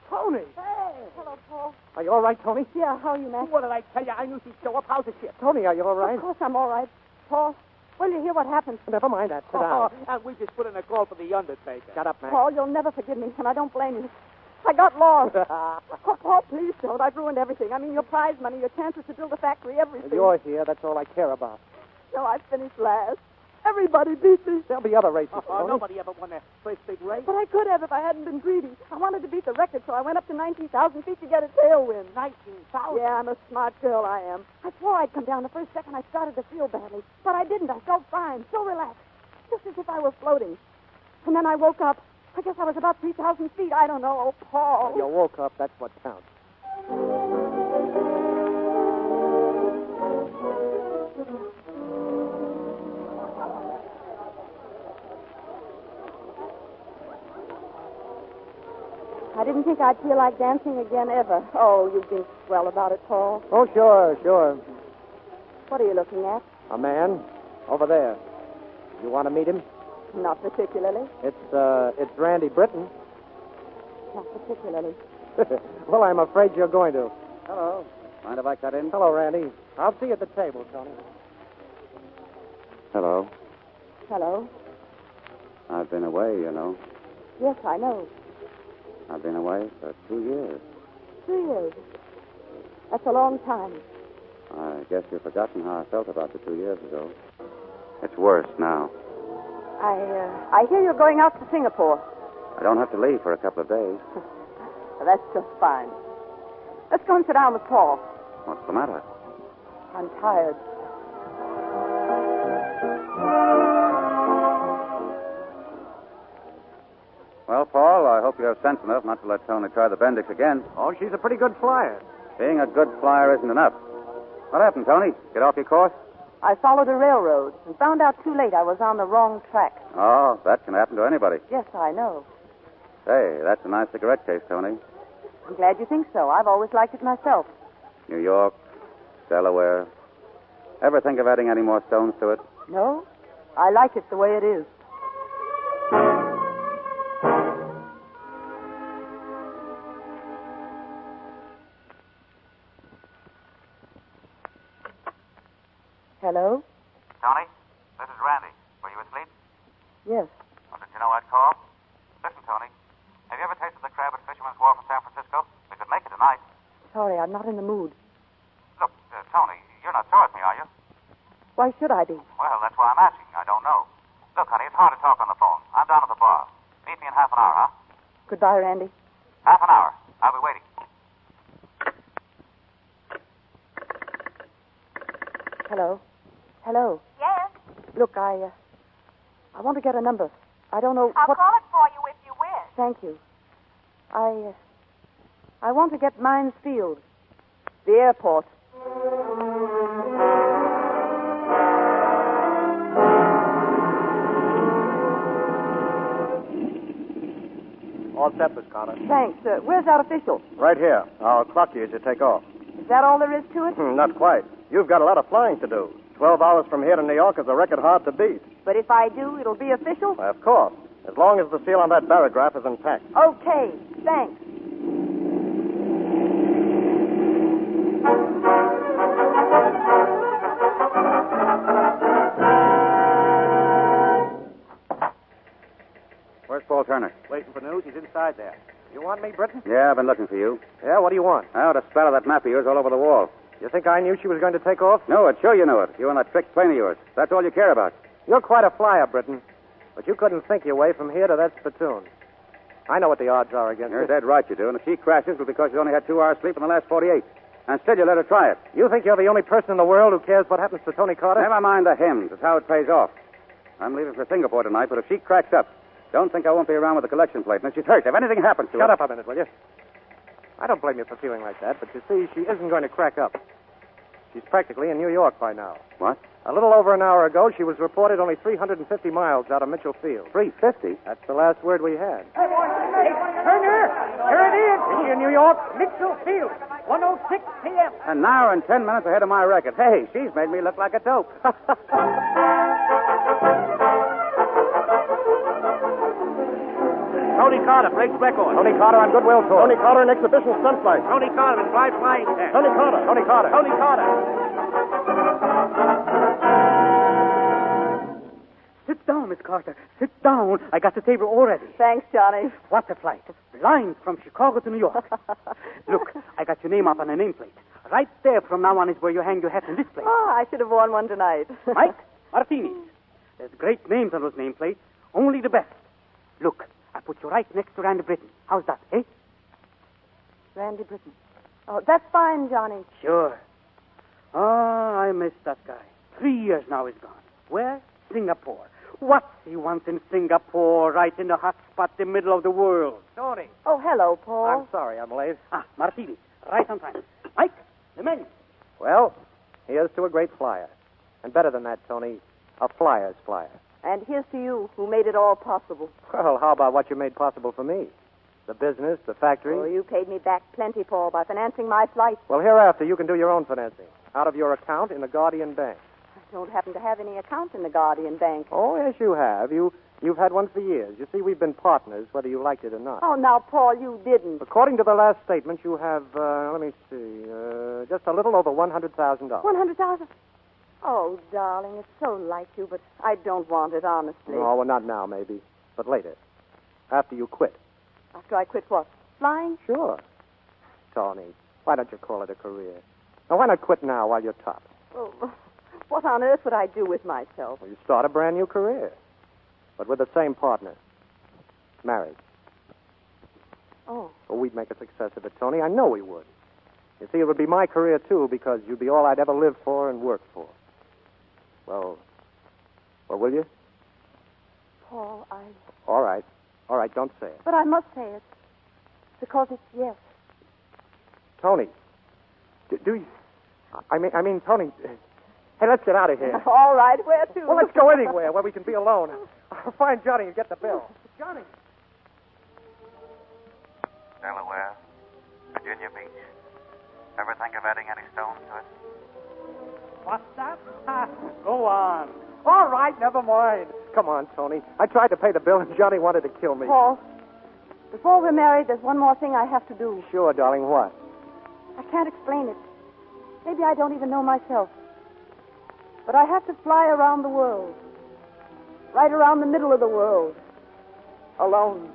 [SPEAKER 7] Tony!
[SPEAKER 15] Hey! Hello, Paul.
[SPEAKER 7] Are you all right, Tony?
[SPEAKER 15] Yeah, how are you, Mac?
[SPEAKER 16] What did I tell you? I knew she'd show up. How's the ship?
[SPEAKER 7] Tony, are you all right?
[SPEAKER 15] Of course I'm all right. Paul, will you hear what happened?
[SPEAKER 7] Never mind that. Sit down.
[SPEAKER 16] And we just put in a call for the undertaker.
[SPEAKER 7] Shut up, Mac.
[SPEAKER 15] Paul, you'll never forgive me, and I don't blame you. I got lost. Oh, Paul, please don't. I've ruined everything. I mean, your prize money, your chances to build a factory, everything.
[SPEAKER 7] You're here. That's all I care about.
[SPEAKER 15] No, I finished last. Everybody beat me.
[SPEAKER 7] There'll be other races, Tony.
[SPEAKER 16] Nobody ever won their first big race.
[SPEAKER 15] But I could have if I hadn't been greedy. I wanted to beat the record, so I went up to 19,000 feet to get a tailwind.
[SPEAKER 16] 19,000?
[SPEAKER 15] Yeah, I'm a smart girl, I am. I swore I'd come down the first second I started to feel badly. But I didn't. I felt fine, so relaxed. Just as if I were floating. And then I woke up. I guess I was about 3,000 feet. I don't know. Oh, Paul.
[SPEAKER 7] You woke up. That's what counts.
[SPEAKER 15] I didn't think I'd feel like dancing again ever. Oh, you've been swell about it, Paul.
[SPEAKER 7] Oh, sure.
[SPEAKER 15] What are you looking at?
[SPEAKER 7] A man over there. You want to meet him?
[SPEAKER 15] Not particularly.
[SPEAKER 7] It's Randy Britton.
[SPEAKER 15] Not particularly.
[SPEAKER 7] Well, I'm afraid you're going to.
[SPEAKER 21] Hello. Mind if I cut in?
[SPEAKER 7] Hello, Randy. I'll see you at the table, Tony.
[SPEAKER 21] Hello.
[SPEAKER 15] Hello.
[SPEAKER 21] I've been away, you know.
[SPEAKER 15] Yes, I know.
[SPEAKER 21] I've been away for 2 years.
[SPEAKER 15] 2 years. That's a long time.
[SPEAKER 21] I guess you've forgotten how I felt about the 2 years ago. It's worse now.
[SPEAKER 15] I hear you're going out to Singapore.
[SPEAKER 21] I don't have to leave for a couple of days.
[SPEAKER 15] That's just fine. Let's go and sit down with Paul.
[SPEAKER 21] What's the matter?
[SPEAKER 15] I'm tired.
[SPEAKER 21] Well, Paul, I hope hope you have sense enough not to let Tony try the Bendix again.
[SPEAKER 14] Oh, she's a pretty good flyer.
[SPEAKER 21] Being a good flyer isn't enough. What happened, Tony? Get off your course?
[SPEAKER 15] I followed a railroad and found out too late I was on the wrong track.
[SPEAKER 21] Oh, that can happen to anybody.
[SPEAKER 15] Yes, I know.
[SPEAKER 21] Say, that's a nice cigarette case, Tony.
[SPEAKER 15] I'm glad you think so. I've always liked it myself.
[SPEAKER 21] New York, Delaware. Ever think of adding any more stones to it?
[SPEAKER 15] No, I like it the way it is. Hello?
[SPEAKER 24] Tony, this is Randy. Were you asleep?
[SPEAKER 15] Yes.
[SPEAKER 24] Well, did you know I'd call? Listen, Tony, have you ever tasted the crab at Fisherman's Wharf in San Francisco? We could make it tonight.
[SPEAKER 15] Sorry, I'm not in the mood.
[SPEAKER 24] Look, Tony, you're not sore at me, are you?
[SPEAKER 15] Why should I be?
[SPEAKER 24] Well, that's why I'm asking. I don't know. Look, honey, it's hard to talk on the phone. I'm down at the bar. Meet me in half an hour, huh?
[SPEAKER 15] Goodbye, Randy.
[SPEAKER 24] Half an hour. I'll be waiting.
[SPEAKER 15] Hello? Hello?
[SPEAKER 2] Yes?
[SPEAKER 15] Look, I want to get a number. I don't know
[SPEAKER 2] I'll
[SPEAKER 15] what...
[SPEAKER 2] call it for you if you wish.
[SPEAKER 15] Thank you. I want to get Mines Field. The airport.
[SPEAKER 7] All set, Miss Carter.
[SPEAKER 15] Thanks. Where's that official?
[SPEAKER 7] Right here. I'll clock you as you take off.
[SPEAKER 15] Is that all there is to it?
[SPEAKER 7] Not quite. You've got a lot of flying to do. 12 hours from here to New York is a record hard to beat.
[SPEAKER 15] But if I do, it'll be official?
[SPEAKER 7] Of course. As long as the seal on that barograph is intact.
[SPEAKER 15] Okay. Thanks.
[SPEAKER 21] Where's Paul Turner?
[SPEAKER 7] Waiting for news. He's inside there. You want me, Britton?
[SPEAKER 21] Yeah, I've been looking for you.
[SPEAKER 7] Yeah, what do you want?
[SPEAKER 21] I ought to spatter that map of yours all over the wall.
[SPEAKER 7] You think I knew she was going to take off?
[SPEAKER 21] No, it sure you know it. You and that trick plane of yours. That's all you care about.
[SPEAKER 7] You're quite a flyer, Britton. But you couldn't think your way from here to that spittoon. I know what the odds are against
[SPEAKER 21] You're
[SPEAKER 7] it.
[SPEAKER 21] dead right you do. And if she crashes, it'll be because you only had 2 hours sleep in the last 48. And still you let her try it.
[SPEAKER 7] You think you're the only person in the world who cares what happens to Tony Carter?
[SPEAKER 21] Never mind the hymns. It's how it pays off. I'm leaving for Singapore tonight, but if she cracks up, don't think I won't be around with the collection plate. And if she's hurt, if anything happens to her...
[SPEAKER 7] Shut up a minute, will you? I don't blame you for feeling like that, but you see, she isn't going to crack up. She's practically in New York by now.
[SPEAKER 21] What?
[SPEAKER 7] A little over an hour ago, she was reported only 350 miles out of Mitchell Field.
[SPEAKER 21] 350?
[SPEAKER 7] That's the last word we had.
[SPEAKER 17] Hey, Turner! Here it is!
[SPEAKER 7] Is she in New York?
[SPEAKER 17] Mitchell Field, 1:06 p.m.
[SPEAKER 21] An hour and 10 minutes ahead of my record. Hey, she's made me look like a dope.
[SPEAKER 17] Tony Carter breaks record.
[SPEAKER 7] Tony Carter on Goodwill Tour. Tony Carter in exhibition stunt flight.
[SPEAKER 17] Tony Carter in fly flying test.
[SPEAKER 7] Tony Carter. Tony Carter.
[SPEAKER 17] Tony Carter. Sit down, Miss Carter. Sit down. I got the table already.
[SPEAKER 15] Thanks, Johnny.
[SPEAKER 17] What a flight. Lines from Chicago to New York. Look, I got your name up on a nameplate. Right there from now on is where you hang your hat in this place.
[SPEAKER 15] Oh, I should have worn one tonight.
[SPEAKER 17] Mike Martinis. There's great names on those nameplates. Only the best. Look, I put you right next to Randy Britton. How's that, eh?
[SPEAKER 15] Randy Britton. Oh, that's fine, Johnny.
[SPEAKER 17] Sure. Oh, I miss that guy. 3 years now he's gone. Where? Singapore. What's he wants in Singapore, right in the hot spot, the middle of the world?
[SPEAKER 7] Tony.
[SPEAKER 15] Oh, hello, Paul.
[SPEAKER 7] I'm sorry, I'm late.
[SPEAKER 17] Martini. Right on time. Mike, the menu.
[SPEAKER 7] Well, here's to a great flyer. And better than that, Tony, a flyer's flyer.
[SPEAKER 15] And here's to you, who made it all possible.
[SPEAKER 7] Well, how about what you made possible for me? The business, the factory.
[SPEAKER 15] Oh, you paid me back plenty, Paul, by financing my flight.
[SPEAKER 7] Well, hereafter, you can do your own financing. Out of your account in the Guardian Bank.
[SPEAKER 15] I don't happen to have any account in the Guardian Bank.
[SPEAKER 7] Oh, yes, you have. You've had one for years. You see, we've been partners, whether you liked it or not.
[SPEAKER 15] Oh, now, Paul, you didn't.
[SPEAKER 7] According to the last statement, you have, let me see, just a little over $100,000.
[SPEAKER 15] $100,000? Oh, darling, it's so like you, but I don't want it, honestly.
[SPEAKER 7] Oh, well, not now, maybe, but later. After you quit.
[SPEAKER 15] After I quit what? Flying?
[SPEAKER 7] Sure. Tony, why don't you call it a career? Now, why not quit now while you're top?
[SPEAKER 15] Oh, what on earth would I do with myself?
[SPEAKER 7] Well, you start a brand new career, but with the same partner. Marriage.
[SPEAKER 15] Oh.
[SPEAKER 7] Well, we'd make a success of it, Tony. I know we would. You see, it would be my career, too, because you'd be all I'd ever live for and work for. Well, will you?
[SPEAKER 15] Paul,
[SPEAKER 7] All right.
[SPEAKER 14] All right, don't say it.
[SPEAKER 15] But I must say it. Because it's yes.
[SPEAKER 10] Tony. Do you... I mean, Tony... Hey, let's get out of here.
[SPEAKER 15] All right, where to?
[SPEAKER 10] Well, let's go anywhere where we can be alone. I'll find Johnny and get the bill. Johnny.
[SPEAKER 24] Delaware, Virginia Beach. Ever think of adding any stones to it?
[SPEAKER 17] What's that? Go on. All right, never mind.
[SPEAKER 10] Come on, Tony. I tried to pay the bill, and Johnny wanted to kill me.
[SPEAKER 15] Paul, before we're married, there's one more thing I have to do.
[SPEAKER 10] Sure, darling. What?
[SPEAKER 15] I can't explain it. Maybe I don't even know myself. But I have to fly around the world. Right around the middle of the world. Alone.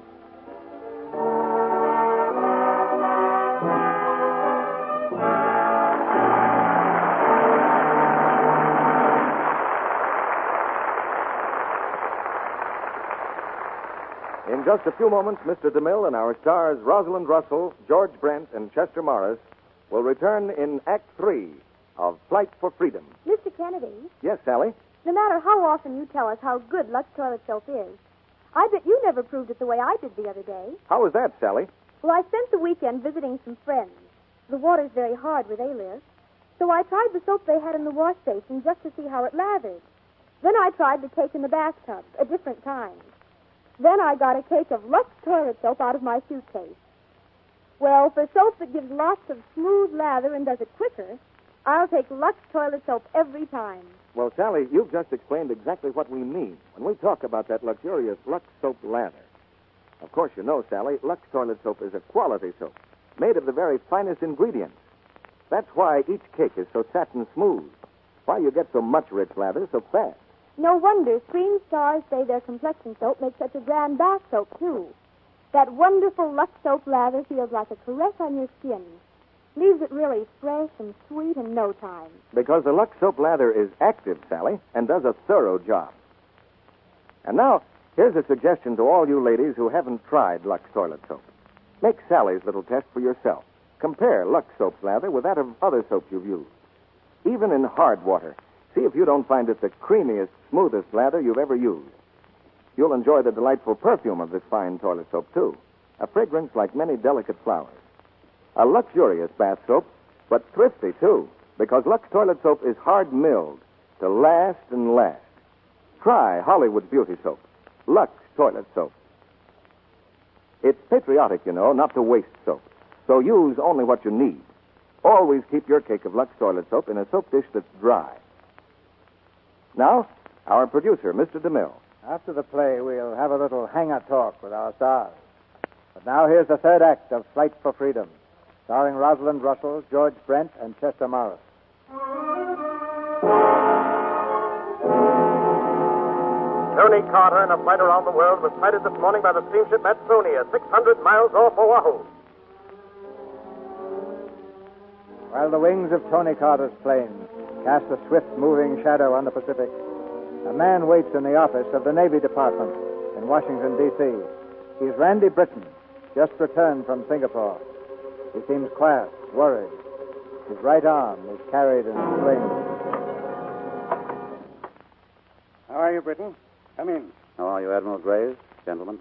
[SPEAKER 10] In just a few moments, Mr. DeMille and our stars Rosalind Russell, George Brent, and Chester Morris will return in Act 3 of Flight for Freedom.
[SPEAKER 9] Mr. Kennedy,
[SPEAKER 10] Yes, Sally?
[SPEAKER 9] no matter how often you tell us how good Lux toilet soap is, I bet you never proved it the way I did the other day.
[SPEAKER 10] How was that, Sally?
[SPEAKER 9] Well, I spent the weekend visiting some friends. The water's very hard where they live. So I tried the soap they had in the wash basin just to see how it lathered. Then I tried the cake in the bathtub, a different kind. Then I got a cake of Lux toilet soap out of my suitcase. Well, for soap that gives lots of smooth lather and does it quicker, I'll take Lux toilet soap every time.
[SPEAKER 10] Well, Sally, you've just explained exactly what we mean when we talk about that luxurious Lux soap lather. Of course, you know, Sally, Lux toilet soap is a quality soap, made of the very finest ingredients. That's why each cake is so satin smooth, why you get so much rich lather so fast.
[SPEAKER 9] No wonder screen stars say their complexion soap makes such a grand bath soap, too. That wonderful Lux soap lather feels like a caress on your skin. Leaves it really fresh and sweet in no time.
[SPEAKER 10] Because the Lux soap lather is active, Sally, and does a thorough job. And now, here's a suggestion to all you ladies who haven't tried Lux toilet soap. Make Sally's little test for yourself. Compare Lux soap's lather with that of other soaps you've used. Even in hard water, see if you don't find it the creamiest, smoothest lather you've ever used. You'll enjoy the delightful perfume of this fine toilet soap, too. A fragrance like many delicate flowers. A luxurious bath soap, but thrifty, too, because Lux toilet soap is hard milled to last and last. Try Hollywood beauty soap, Lux toilet soap. It's patriotic, you know, not to waste soap. So use only what you need. Always keep your cake of Lux toilet soap in a soap dish that's dry. Now, our producer, Mr. DeMille.
[SPEAKER 7] After the play, we'll have a little hang-out talk with our stars. But now here's the third act of Flight for Freedom, starring Rosalind Russell, George Brent, and Chester Morris.
[SPEAKER 10] Tony Carter in a flight around the world was sighted this morning by the steamship Matsunia, 600 miles off Oahu.
[SPEAKER 7] While the wings of Tony Carter's plane cast a swift-moving shadow on the Pacific, a man waits in the office of the Navy Department in Washington, D.C. He's Randy Britton, just returned from Singapore. He seems quiet, worried. His right arm is carried in a sling.
[SPEAKER 11] How are you, Britton? Come in.
[SPEAKER 21] How are you, Admiral Graves, gentlemen?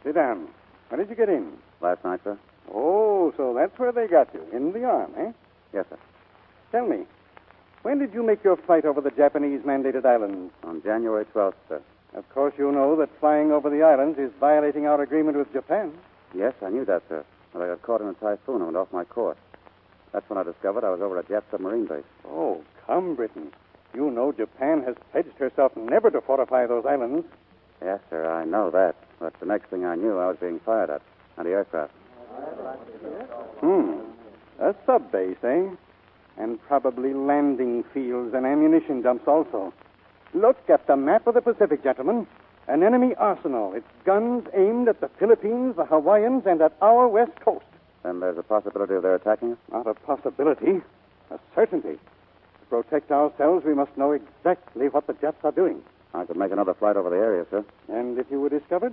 [SPEAKER 11] Sit down. When did you get in?
[SPEAKER 21] Last night, sir?
[SPEAKER 11] Oh, so that's where they got you, in the arm, eh?
[SPEAKER 21] Yes, sir.
[SPEAKER 11] Tell me, when did you make your flight over the Japanese-mandated islands?
[SPEAKER 21] On January 12th, sir.
[SPEAKER 11] Of course, you know that flying over the islands is violating our agreement with Japan.
[SPEAKER 21] Yes, I knew that, sir. But I got caught in a typhoon and went off my course. That's when I discovered I was over a Jap submarine base.
[SPEAKER 11] Oh, come, Britain. You know Japan has pledged herself never to fortify those islands.
[SPEAKER 21] Yes, sir, I know that. But the next thing I knew, I was being fired at. Anti-aircraft.
[SPEAKER 11] A sub-base, eh? And probably landing fields and ammunition dumps also. Look at the map of the Pacific, gentlemen. An enemy arsenal. Its guns aimed at the Philippines, the Hawaiians, and at our west coast.
[SPEAKER 21] Then there's a possibility of their attacking us?
[SPEAKER 11] Not a possibility. A certainty. To protect ourselves, we must know exactly what the Japs are doing.
[SPEAKER 21] I could make another flight over the area, sir.
[SPEAKER 11] And if you were discovered?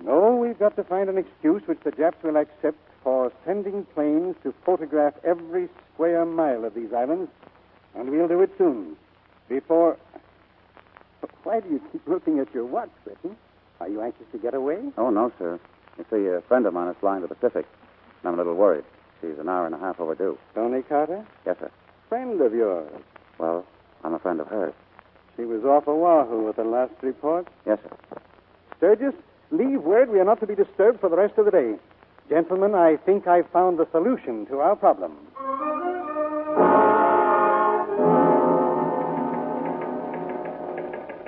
[SPEAKER 11] No, we've got to find an excuse which the Japs will accept for sending planes to photograph every square mile of these islands. And we'll do it soon. Before... Why do you keep looking at your watch, Breton? Are you anxious to get away?
[SPEAKER 21] Oh, no, sir. You see, a friend of mine is flying to the Pacific. And I'm a little worried. She's an hour and a half overdue.
[SPEAKER 11] Tony Carter?
[SPEAKER 21] Yes, sir.
[SPEAKER 11] Friend of yours.
[SPEAKER 21] Well, I'm a friend of hers.
[SPEAKER 11] She was off Oahu with the last report.
[SPEAKER 21] Yes, sir.
[SPEAKER 11] Sturgis, leave word we are not to be disturbed for the rest of the day. Gentlemen, I think I've found the solution to our problem.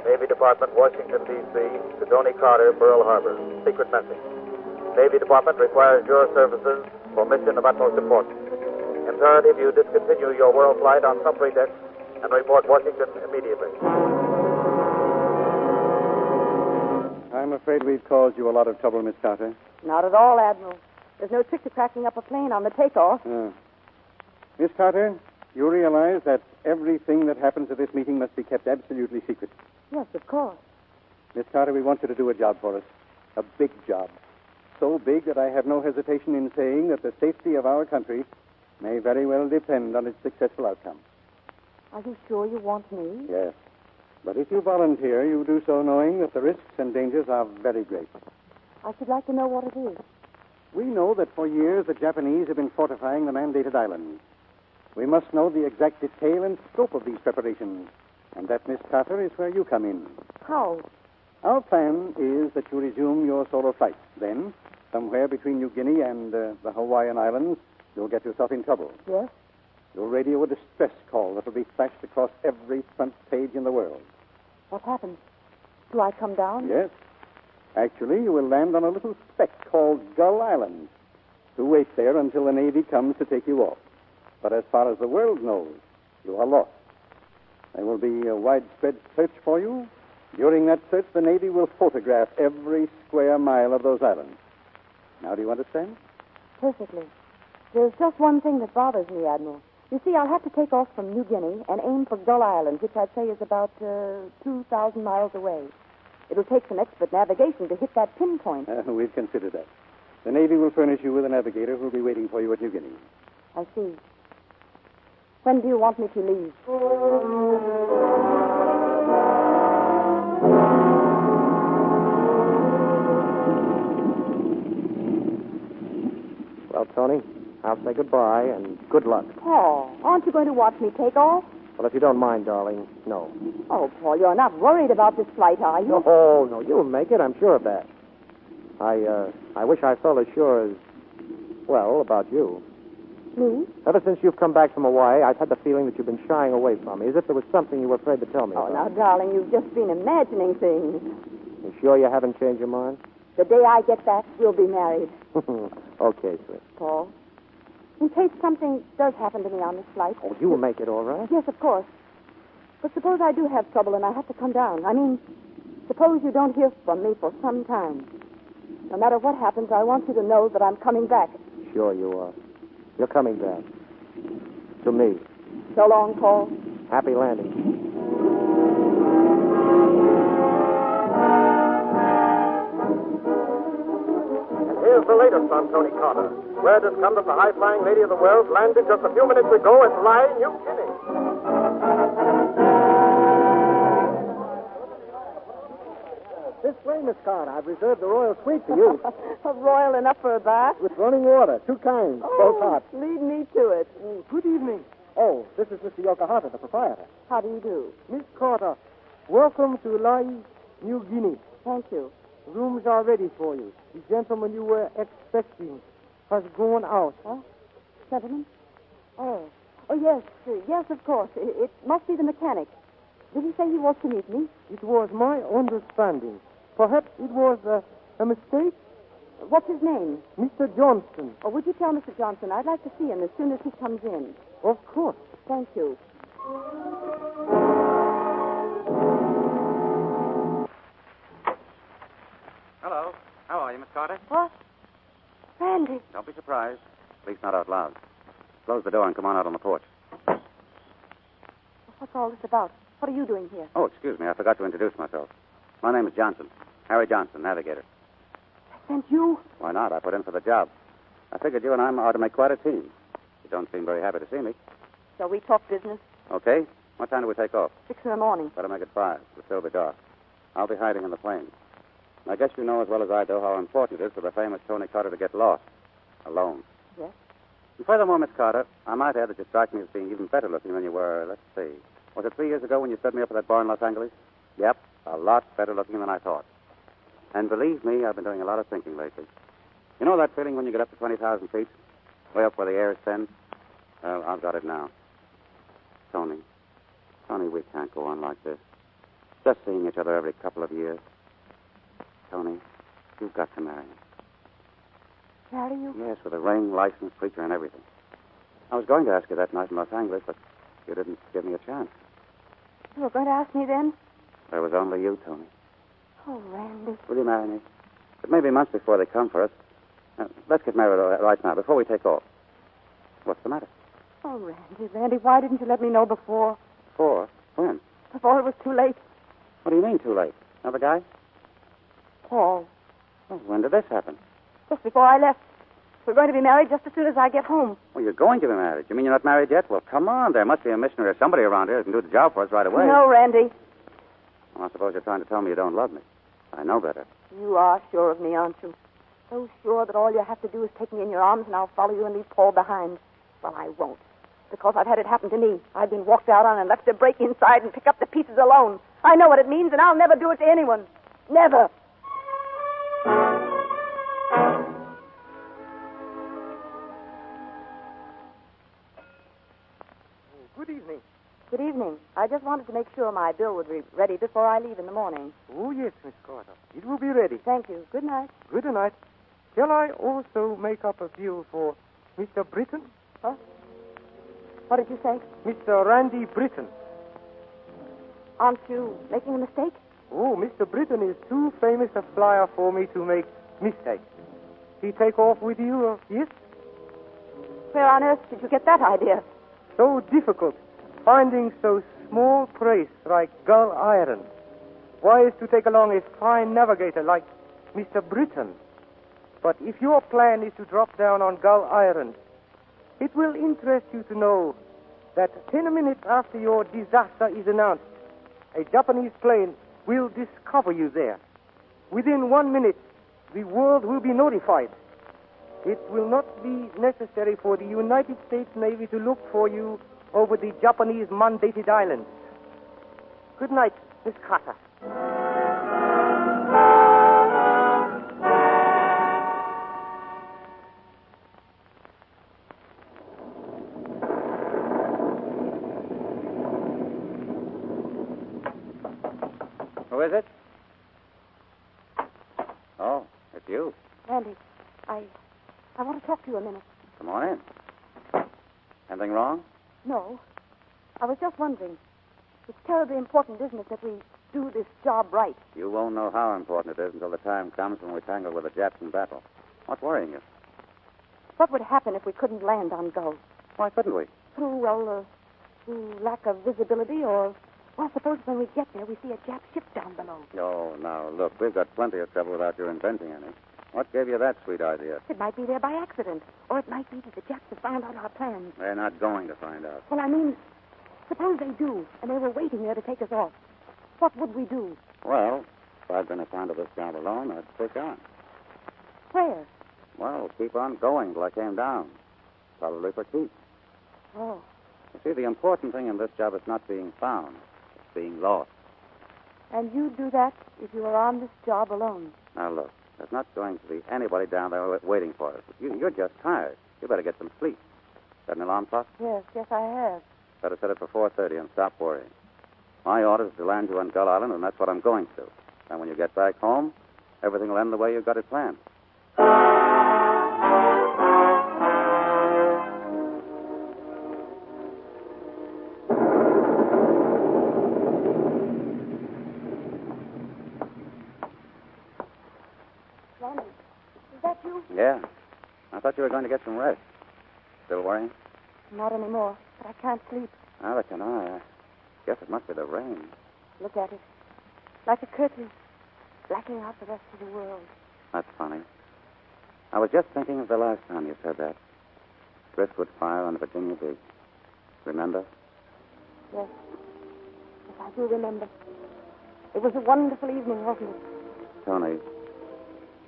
[SPEAKER 10] Navy Department, Washington, D.C., to Tony Carter, Pearl Harbor. Secret message. Navy Department requires your services for mission of utmost importance. Imperative you discontinue your world flight on some pretext and report Washington immediately.
[SPEAKER 11] I'm afraid we've caused you a lot of trouble, Miss Carter.
[SPEAKER 15] Not at all, Admiral. There's no trick to cracking up a plane on the takeoff.
[SPEAKER 11] Miss Carter, you realize that everything that happens at this meeting must be kept absolutely secret.
[SPEAKER 15] Yes, of course.
[SPEAKER 11] Miss Carter, we want you to do a job for us. A big job. So big that I have no hesitation in saying that the safety of our country may very well depend on its successful outcome.
[SPEAKER 15] Are you sure you want me?
[SPEAKER 11] Yes. But if you volunteer, you do so knowing that the risks and dangers are very great.
[SPEAKER 15] I should like to know what it is.
[SPEAKER 11] We know that for years the Japanese have been fortifying the mandated islands. We must know the exact detail and scope of these preparations. And that, Miss Carter, is where you come in.
[SPEAKER 15] How?
[SPEAKER 11] Our plan is that you resume your solo flight. Then, somewhere between New Guinea and the Hawaiian Islands, you'll get yourself in trouble.
[SPEAKER 15] Yes?
[SPEAKER 11] You'll radio a distress call that will be flashed across every front page in the world.
[SPEAKER 15] What happens? Do I come down?
[SPEAKER 11] Yes. Actually, you will land on a little speck called Gull Island. To wait there until the Navy comes to take you off. But as far as the world knows, you are lost. There will be a widespread search for you. During that search, the Navy will photograph every square mile of those islands. Now, do you understand?
[SPEAKER 15] Perfectly. There's just one thing that bothers me, Admiral. You see, I'll have to take off from New Guinea and aim for Gull Island, which I'd say is about 2,000 miles away. It'll take some expert navigation to hit that pinpoint.
[SPEAKER 11] We've considered that. The Navy will furnish you with a navigator who'll be waiting for you at New Guinea.
[SPEAKER 15] I see. When do you want me to leave?
[SPEAKER 14] Well, Tony, I'll say goodbye and good luck.
[SPEAKER 15] Paul, aren't you going to watch me take off?
[SPEAKER 14] Well, if you don't mind, darling, no.
[SPEAKER 15] Oh, Paul, you're not worried about this flight, are you?
[SPEAKER 14] No, you'll make it. I'm sure of that. I wish I felt as sure as, well, about you.
[SPEAKER 15] Me?
[SPEAKER 14] Ever since you've come back from Hawaii, I've had the feeling that you've been shying away from me, as if there was something you were afraid to tell me
[SPEAKER 15] Oh,
[SPEAKER 14] about.
[SPEAKER 15] now, darling, you've just been imagining things.
[SPEAKER 14] You sure you haven't changed your mind?
[SPEAKER 15] The day I get back, we'll be married.
[SPEAKER 14] Okay, sweet.
[SPEAKER 15] Paul, in case something does happen to me on this flight...
[SPEAKER 14] Oh, you'll make it all right.
[SPEAKER 15] Yes, of course. But suppose I do have trouble and I have to come down. I mean, suppose you don't hear from me for some time. No matter what happens, I want you to know that I'm coming back.
[SPEAKER 14] Sure you are. You're coming back. To me.
[SPEAKER 15] So long, Paul.
[SPEAKER 14] Happy landing.
[SPEAKER 10] Here's the latest on Tony Carter. Word has come that the high-flying lady of the world landed just a few minutes ago at Lae, New Guinea.
[SPEAKER 7] This way, Miss Carter. I've reserved the royal suite for you.
[SPEAKER 15] Royal enough for a bath?
[SPEAKER 7] With running water. 2 kinds. Both hot.
[SPEAKER 15] Lead me to it.
[SPEAKER 7] Good evening. Oh, this is Mr. Yokohata, the proprietor.
[SPEAKER 15] How do you do?
[SPEAKER 7] Miss Carter, welcome to Lae, New Guinea.
[SPEAKER 15] Thank you.
[SPEAKER 7] Rooms are ready for you. The gentleman you were expecting has gone out.
[SPEAKER 15] Huh? Gentleman? Oh, yes. Yes, of course. It must be the mechanic. Did he say he was to meet me?
[SPEAKER 7] It was my understanding. Perhaps it was a mistake?
[SPEAKER 15] What's his name?
[SPEAKER 7] Mr. Johnson.
[SPEAKER 15] Oh, would you tell Mr. Johnson I'd like to see him as soon as he comes in?
[SPEAKER 7] Of course.
[SPEAKER 15] Thank you.
[SPEAKER 21] Hello. How are you, Miss Carter?
[SPEAKER 15] What? Randy.
[SPEAKER 21] Don't be surprised. At least not out loud. Close the door and come on out on the porch.
[SPEAKER 15] What's all this about? What are you doing here?
[SPEAKER 21] Oh, excuse me. I forgot to introduce myself. My name is Johnson. Harry Johnson, navigator.
[SPEAKER 15] And you?
[SPEAKER 21] Why not? I put in for the job. I figured you and I ought to make quite a team. You don't seem very happy to see me.
[SPEAKER 15] Shall we talk business?
[SPEAKER 21] Okay. What What time do we take off?
[SPEAKER 15] 6 in the morning.
[SPEAKER 21] Better make it 5. It'll still be dark. I'll be hiding in the plains. I guess you know as well as I do how important it is for the famous Tony Carter to get lost. Alone.
[SPEAKER 15] Yes?
[SPEAKER 21] And furthermore, Miss Carter, I might add that you strike me as being even better looking than you were, let's see. Was it 3 years ago when you stood me up at that bar in Los Angeles? Yep, a lot better looking than I thought. And believe me, I've been doing a lot of thinking lately. You know that feeling when you get up to 20,000 feet? Way up where the air is thin? Well, I've got it now. Tony, we can't go on like this. Just seeing each other every couple of years. Tony, you've got to marry me.
[SPEAKER 15] Marry you?
[SPEAKER 21] Yes, with a ring, license, preacher, and everything. I was going to ask you that night in Los Angeles, but you didn't give me a chance.
[SPEAKER 15] You were going to ask me then?
[SPEAKER 21] There was only you, Tony.
[SPEAKER 15] Oh, Randy.
[SPEAKER 21] Will you marry me? It may be months before they come for us. Let's get married right now, before we take off. What's the matter?
[SPEAKER 15] Oh, Randy, why didn't you let me know before?
[SPEAKER 21] Before? When?
[SPEAKER 15] Before it was too late.
[SPEAKER 21] What do you mean, too late? Another guy?
[SPEAKER 15] Paul.
[SPEAKER 21] Oh, when did this happen?
[SPEAKER 15] Just before I left. We're going to be married just as soon as I get home.
[SPEAKER 21] Well, you're going to be married. You mean you're not married yet? Well, come on. There must be a missionary or somebody around here who can do the job for us right away.
[SPEAKER 15] No, Randy.
[SPEAKER 21] Well, I suppose you're trying to tell me you don't love me. I know better.
[SPEAKER 15] You are sure of me, aren't you? So sure that all you have to do is take me in your arms and I'll follow you and leave Paul behind. Well, I won't. Because I've had it happen to me. I've been walked out on and left to break inside and pick up the pieces alone. I know what it means, and I'll never do it to anyone. Never.
[SPEAKER 7] Good evening.
[SPEAKER 15] Good evening. I just wanted to make sure my bill would be ready before I leave in the morning.
[SPEAKER 7] Oh, yes, Miss Carter. It will be ready.
[SPEAKER 15] Thank you. Good night.
[SPEAKER 7] Good night. Shall I also make up a bill for Mr. Britton?
[SPEAKER 15] Huh? What did you say?
[SPEAKER 7] Mr. Randy Britton.
[SPEAKER 15] Aren't you making a mistake?
[SPEAKER 7] Oh, Mr. Britton is too famous a flyer for me to make mistakes. He take off with you, yes?
[SPEAKER 15] Where on earth did you get that idea?
[SPEAKER 7] So difficult, finding so small place like Gull Island. Why is to take along a fine navigator like Mr. Britton? But if your plan is to drop down on Gull Island, it will interest you to know that 10 minutes after your disaster is announced, a Japanese plane will discover you there. Within 1 minute, the world will be notified. It will not be necessary for the United States Navy to look for you over the Japanese mandated islands. Good night, Miss Carter.
[SPEAKER 21] Who is it? Oh, it's you.
[SPEAKER 15] Randy, I want to talk to you a minute.
[SPEAKER 21] Come on in. Anything wrong?
[SPEAKER 15] No. I was just wondering. It's terribly important, isn't it, that we do this job right?
[SPEAKER 21] You won't know how important it is until the time comes when we tangle with the Japs in battle. What's worrying you?
[SPEAKER 15] What would happen if we couldn't land on Gull?
[SPEAKER 21] Why couldn't we?
[SPEAKER 15] Through lack of visibility or... Well, suppose when we get there, we see a Jap ship down below.
[SPEAKER 21] Oh, now, look, we've got plenty of trouble without your inventing any. What gave you that sweet idea?
[SPEAKER 15] It might be there by accident. Or it might be that the Japs have found out our plans.
[SPEAKER 21] They're not going to find out.
[SPEAKER 15] Well, I mean, suppose they do, and they were waiting there to take us off. What would we do?
[SPEAKER 21] Well, if I'd been assigned to this job alone, I'd stick on.
[SPEAKER 15] Where?
[SPEAKER 21] Well, keep on going till I came down. Probably for keeps.
[SPEAKER 15] Oh.
[SPEAKER 21] You see, the important thing in this job is not being found. It's being lost.
[SPEAKER 15] And you'd do that if you were on this job alone?
[SPEAKER 21] Now, look, there's not going to be anybody down there waiting for us. You're just tired. You better get some sleep. Got an alarm clock?
[SPEAKER 15] Yes, I have.
[SPEAKER 21] Better set it for 4:30 and stop worrying. My orders is to land you on Gull Island, and that's what I'm going to do. And when you get back home, everything will end the way you've got it planned.
[SPEAKER 15] Randy, is that you?
[SPEAKER 21] Yeah. I thought you were going to get some rest. Still worrying?
[SPEAKER 15] Not anymore, but I can't sleep.
[SPEAKER 21] Neither can I. Guess it must be the rain.
[SPEAKER 15] Look at it. Like a curtain, blacking out the rest of the world.
[SPEAKER 21] That's funny. I was just thinking of the last time you said that. Driftwood fire on Virginia Beach. Remember?
[SPEAKER 15] Yes. Yes, I do remember. It was a wonderful evening, wasn't it?
[SPEAKER 21] Tony,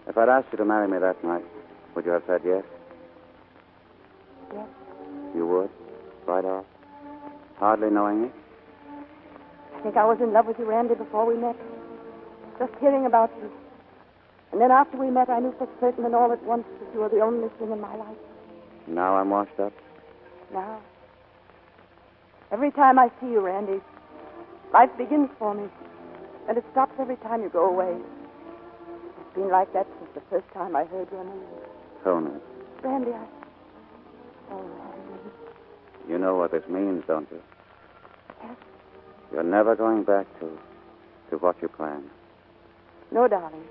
[SPEAKER 21] if I'd asked you to marry me that night, would you have said yes?
[SPEAKER 15] Yes.
[SPEAKER 21] You would? Right off? Hardly knowing me?
[SPEAKER 15] I think I was in love with you, Randy, before we met. Just hearing about you. And then after we met, I knew for certain and all at once that you were the only thing in my life.
[SPEAKER 21] Now I'm washed up?
[SPEAKER 15] Now, every time I see you, Randy, life begins for me. And it stops every time you go away. It's been like that since the first time I heard your name.
[SPEAKER 21] Tony,
[SPEAKER 15] Randy, Oh, Randy.
[SPEAKER 21] you know what this means, don't you?
[SPEAKER 15] Yes.
[SPEAKER 21] You're never going back to what you planned.
[SPEAKER 15] No, darling.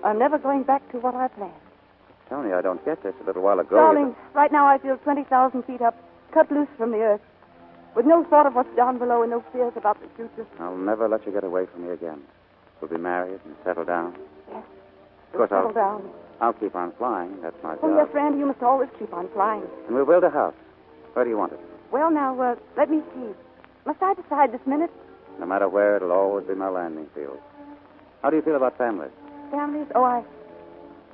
[SPEAKER 15] I'm never going back to what I planned.
[SPEAKER 21] Tony, I don't get this. A little while ago...
[SPEAKER 15] Darling, right now I feel 20,000 feet up, cut loose from the earth, with no thought of what's down below and no fears about the future.
[SPEAKER 21] I'll never let you get away from me again. We'll be married and settle down.
[SPEAKER 15] Yes.
[SPEAKER 21] Of course,
[SPEAKER 15] Settle down.
[SPEAKER 21] I'll keep on flying. That's my job.
[SPEAKER 15] Oh, yes, Randy, you must always keep on flying.
[SPEAKER 21] And we'll build a house. Where do you want it?
[SPEAKER 15] Well, now, let me see. Must I decide this minute?
[SPEAKER 21] No matter where, it'll always be my landing field. How do you feel about families?
[SPEAKER 15] Families? Oh,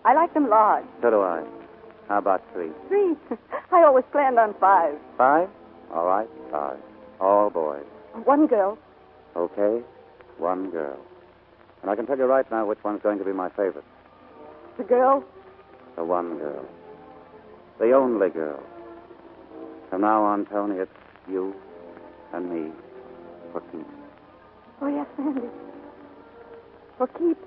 [SPEAKER 15] I like them large.
[SPEAKER 21] So do I. How about 3?
[SPEAKER 15] 3? I always planned on 5.
[SPEAKER 21] 5? All right, 5. All boys.
[SPEAKER 15] 1 girl.
[SPEAKER 21] Okay, 1 girl. And I can tell you right now which one's going to be my favorite.
[SPEAKER 15] The girl?
[SPEAKER 21] The one girl. The only girl. From now on, Tony, it's you and me for keeps.
[SPEAKER 15] Oh, yes, Randy. For keeps.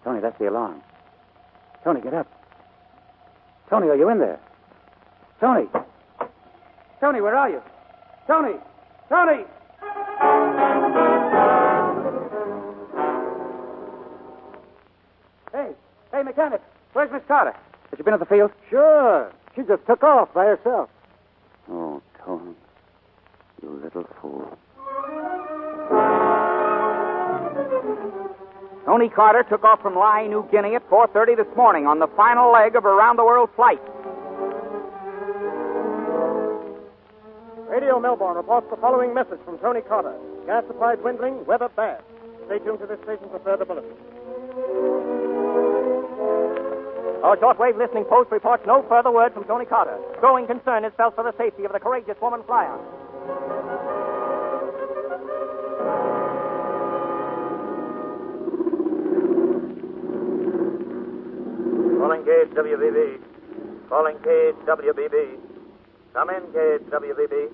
[SPEAKER 21] Tony, that's the alarm. Tony, get up. Tony, are you in there? Tony!
[SPEAKER 17] Tony, where are you? Tony! Tony! Hey, mechanic. Where's Miss Carter?
[SPEAKER 21] Has she been at the field?
[SPEAKER 7] Sure. She just took off by herself.
[SPEAKER 21] Oh, Tony. You little fool.
[SPEAKER 1] Tony Carter took off from Lae, New Guinea at 4:30 this morning on the final leg of her round-the-world flight.
[SPEAKER 7] Radio Melbourne reports the following message from Tony Carter. Gas supply dwindling, weather bad. Stay tuned to this station for further bulletins.
[SPEAKER 1] Our shortwave listening post reports no further word from Tony Carter. Growing concern is felt for the safety of the courageous woman flyer.
[SPEAKER 4] Calling Cage WBB. Calling Cage WBB. Come in, Cage WBB.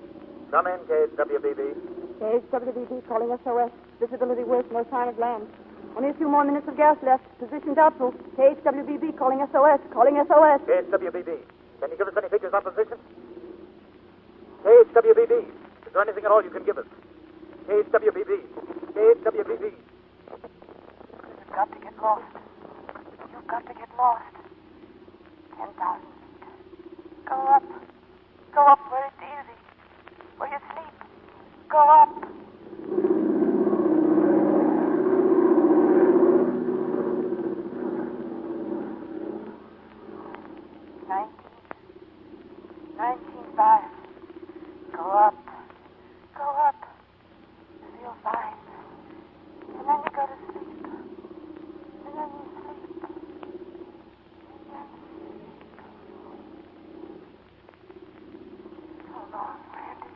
[SPEAKER 4] Come in, Cage WBB.
[SPEAKER 15] Cage WBB calling SOS. Visibility worse, no sign of land. Only a few more minutes of gas left. Position doubtful. Cage WBB calling SOS. Calling SOS.
[SPEAKER 4] Cage WBB. Can you give us any figures on position? Cage WBB. Is there anything at all you can give us? Cage WBB. Cage WBB.
[SPEAKER 6] You've got to get lost. You've got to get lost. 10,000 feet. Go up. Go up where it's easy. Where you sleep. Go up. Go up. Go up. Feel fine. And then you go to sleep. And then you sleep. And then sleep. So long, Randy.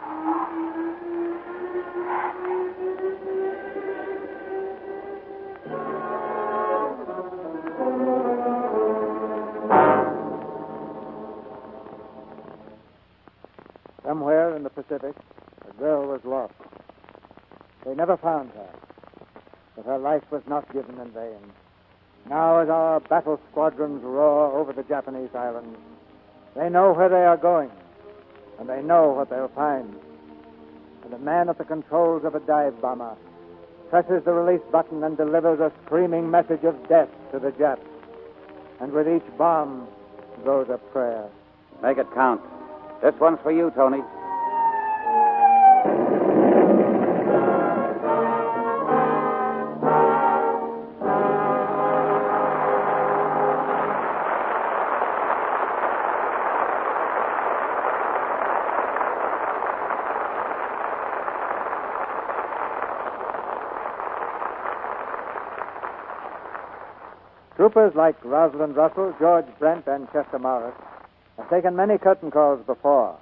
[SPEAKER 6] So long.
[SPEAKER 7] Somewhere in the Pacific, a girl was lost. They never found her, but her life was not given in vain. Now, as our battle squadrons roar over the Japanese islands, they know where they are going, and they know what they'll find. And a man at the controls of a dive bomber presses the release button and delivers a screaming message of death to the Japs. And with each bomb goes a prayer.
[SPEAKER 21] Make it count. This one's for you, Tony.
[SPEAKER 7] Troopers like Rosalind Russell, George Brent, and Chester Morris have taken many curtain calls before,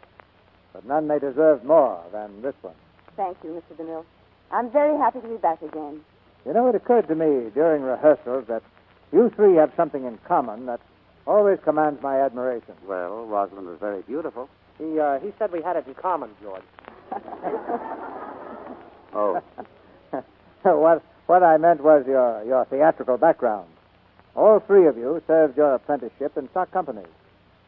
[SPEAKER 7] but none they deserved more than this one.
[SPEAKER 15] Thank you, Mr. DeMille. I'm very happy to be back again.
[SPEAKER 7] You know, it occurred to me during rehearsals that you three have something in common that always commands my admiration.
[SPEAKER 21] Well, Rosalind was very beautiful.
[SPEAKER 16] He said we had it in common, George.
[SPEAKER 21] Oh.
[SPEAKER 7] What I meant was your theatrical background. All three of you served your apprenticeship in stock companies.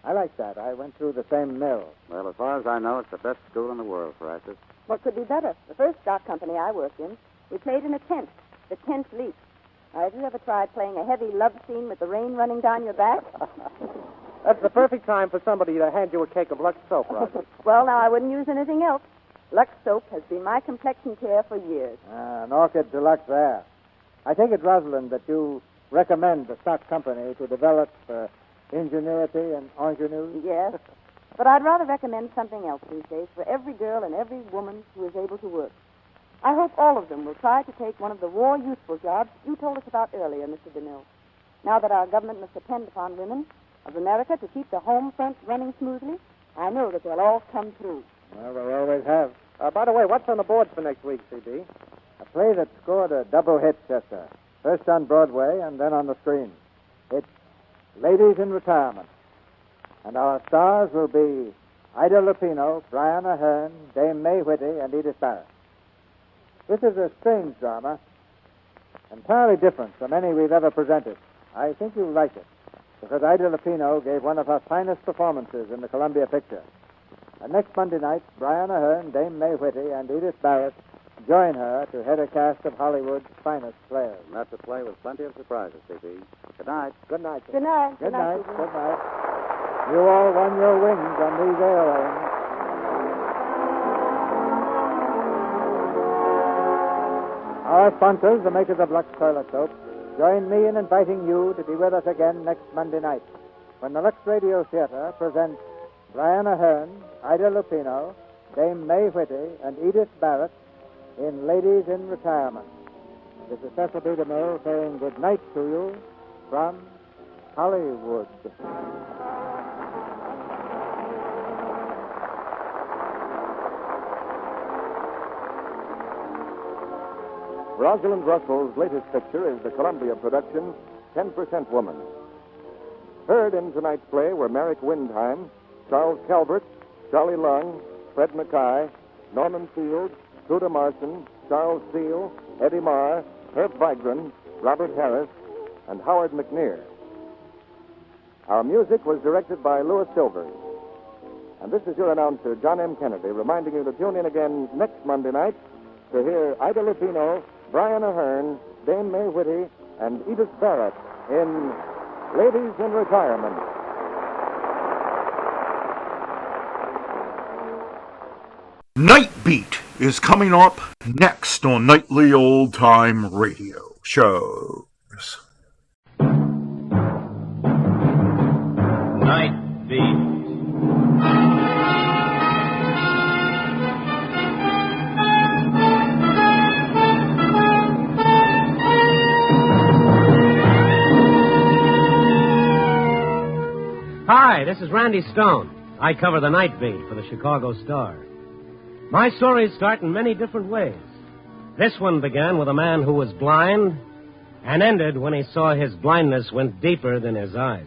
[SPEAKER 7] I like that. I went through the same mill.
[SPEAKER 21] Well, as far as I know, it's the best school in the world for actors.
[SPEAKER 15] What could be better? The first stock company I worked in, we played in a tent. The tent leaked. Have you ever tried playing a heavy love scene with the rain running down your back?
[SPEAKER 16] That's the perfect time for somebody to hand you a cake of Lux soap, Roger.
[SPEAKER 15] Well, now, I wouldn't use anything else. Lux soap has been my complexion care for years.
[SPEAKER 7] An orchid deluxe there. I take it, Rosalind, that you recommend the stock company to develop ingenuity and ingenue?
[SPEAKER 15] Yes. But I'd rather recommend something else these days for every girl and every woman who is able to work. I hope all of them will try to take one of the war useful jobs you told us about earlier, Mr. DeMille. Now that our government must depend upon women of America to keep the home front running smoothly, I know that they'll all come through.
[SPEAKER 7] Well, they always have.
[SPEAKER 16] By the way, what's on the boards for next week, C.B.?
[SPEAKER 7] A play that scored a double hit, Chester. First on Broadway and then on the screen. It's Ladies in Retirement. And our stars will be Ida Lupino, Brian Ahern, Dame May Whitty, and Edith Barrett. This is a strange drama, entirely different from any we've ever presented. I think you'll like it, because Ida Lupino gave one of her finest performances in the Columbia picture. And next Monday night, Brian Ahern, Dame May Whitty, and Edith Barrett join her to head a cast of Hollywood's finest players.
[SPEAKER 21] And that's a play with plenty of surprises, C.B. Good night.
[SPEAKER 7] Good night.
[SPEAKER 15] Good night.
[SPEAKER 7] Good night. Good night. You all won your wings on these airlanes. Our sponsors, the makers of Lux Toilet Soap, join me in inviting you to be with us again next Monday night when the Lux Radio Theater presents Brian Ahern, Ida Lupino, Dame May Whitty, and Edith Barrett in Ladies in Retirement. This is Cecil B. DeMille saying good night to you from Hollywood.
[SPEAKER 10] Rosalind Russell's latest picture is the Columbia production, 10% Woman. Heard in tonight's play were Merrick Windheim, Charles Calvert, Charlie Lung, Fred Mackay, Norman Field, Truda Marson, Charles Steele, Eddie Marr, Herb Vigran, Robert Harris, and Howard McNear. Our music was directed by Louis Silvers. And this is your announcer, John M. Kennedy, reminding you to tune in again next Monday night to hear Ida Lupino, Brian Ahern, Dame May Whitty, and Edith Barrett in Ladies in Retirement.
[SPEAKER 13] Night Beat is coming up next on Nightly Old Time Radio Shows.
[SPEAKER 12] Night Beat.
[SPEAKER 19] Hi, this is Randy Stone. I cover the Night Beat for the Chicago Star. My stories start in many different ways. This one began with a man who was blind and ended when he saw his blindness went deeper than his eyes.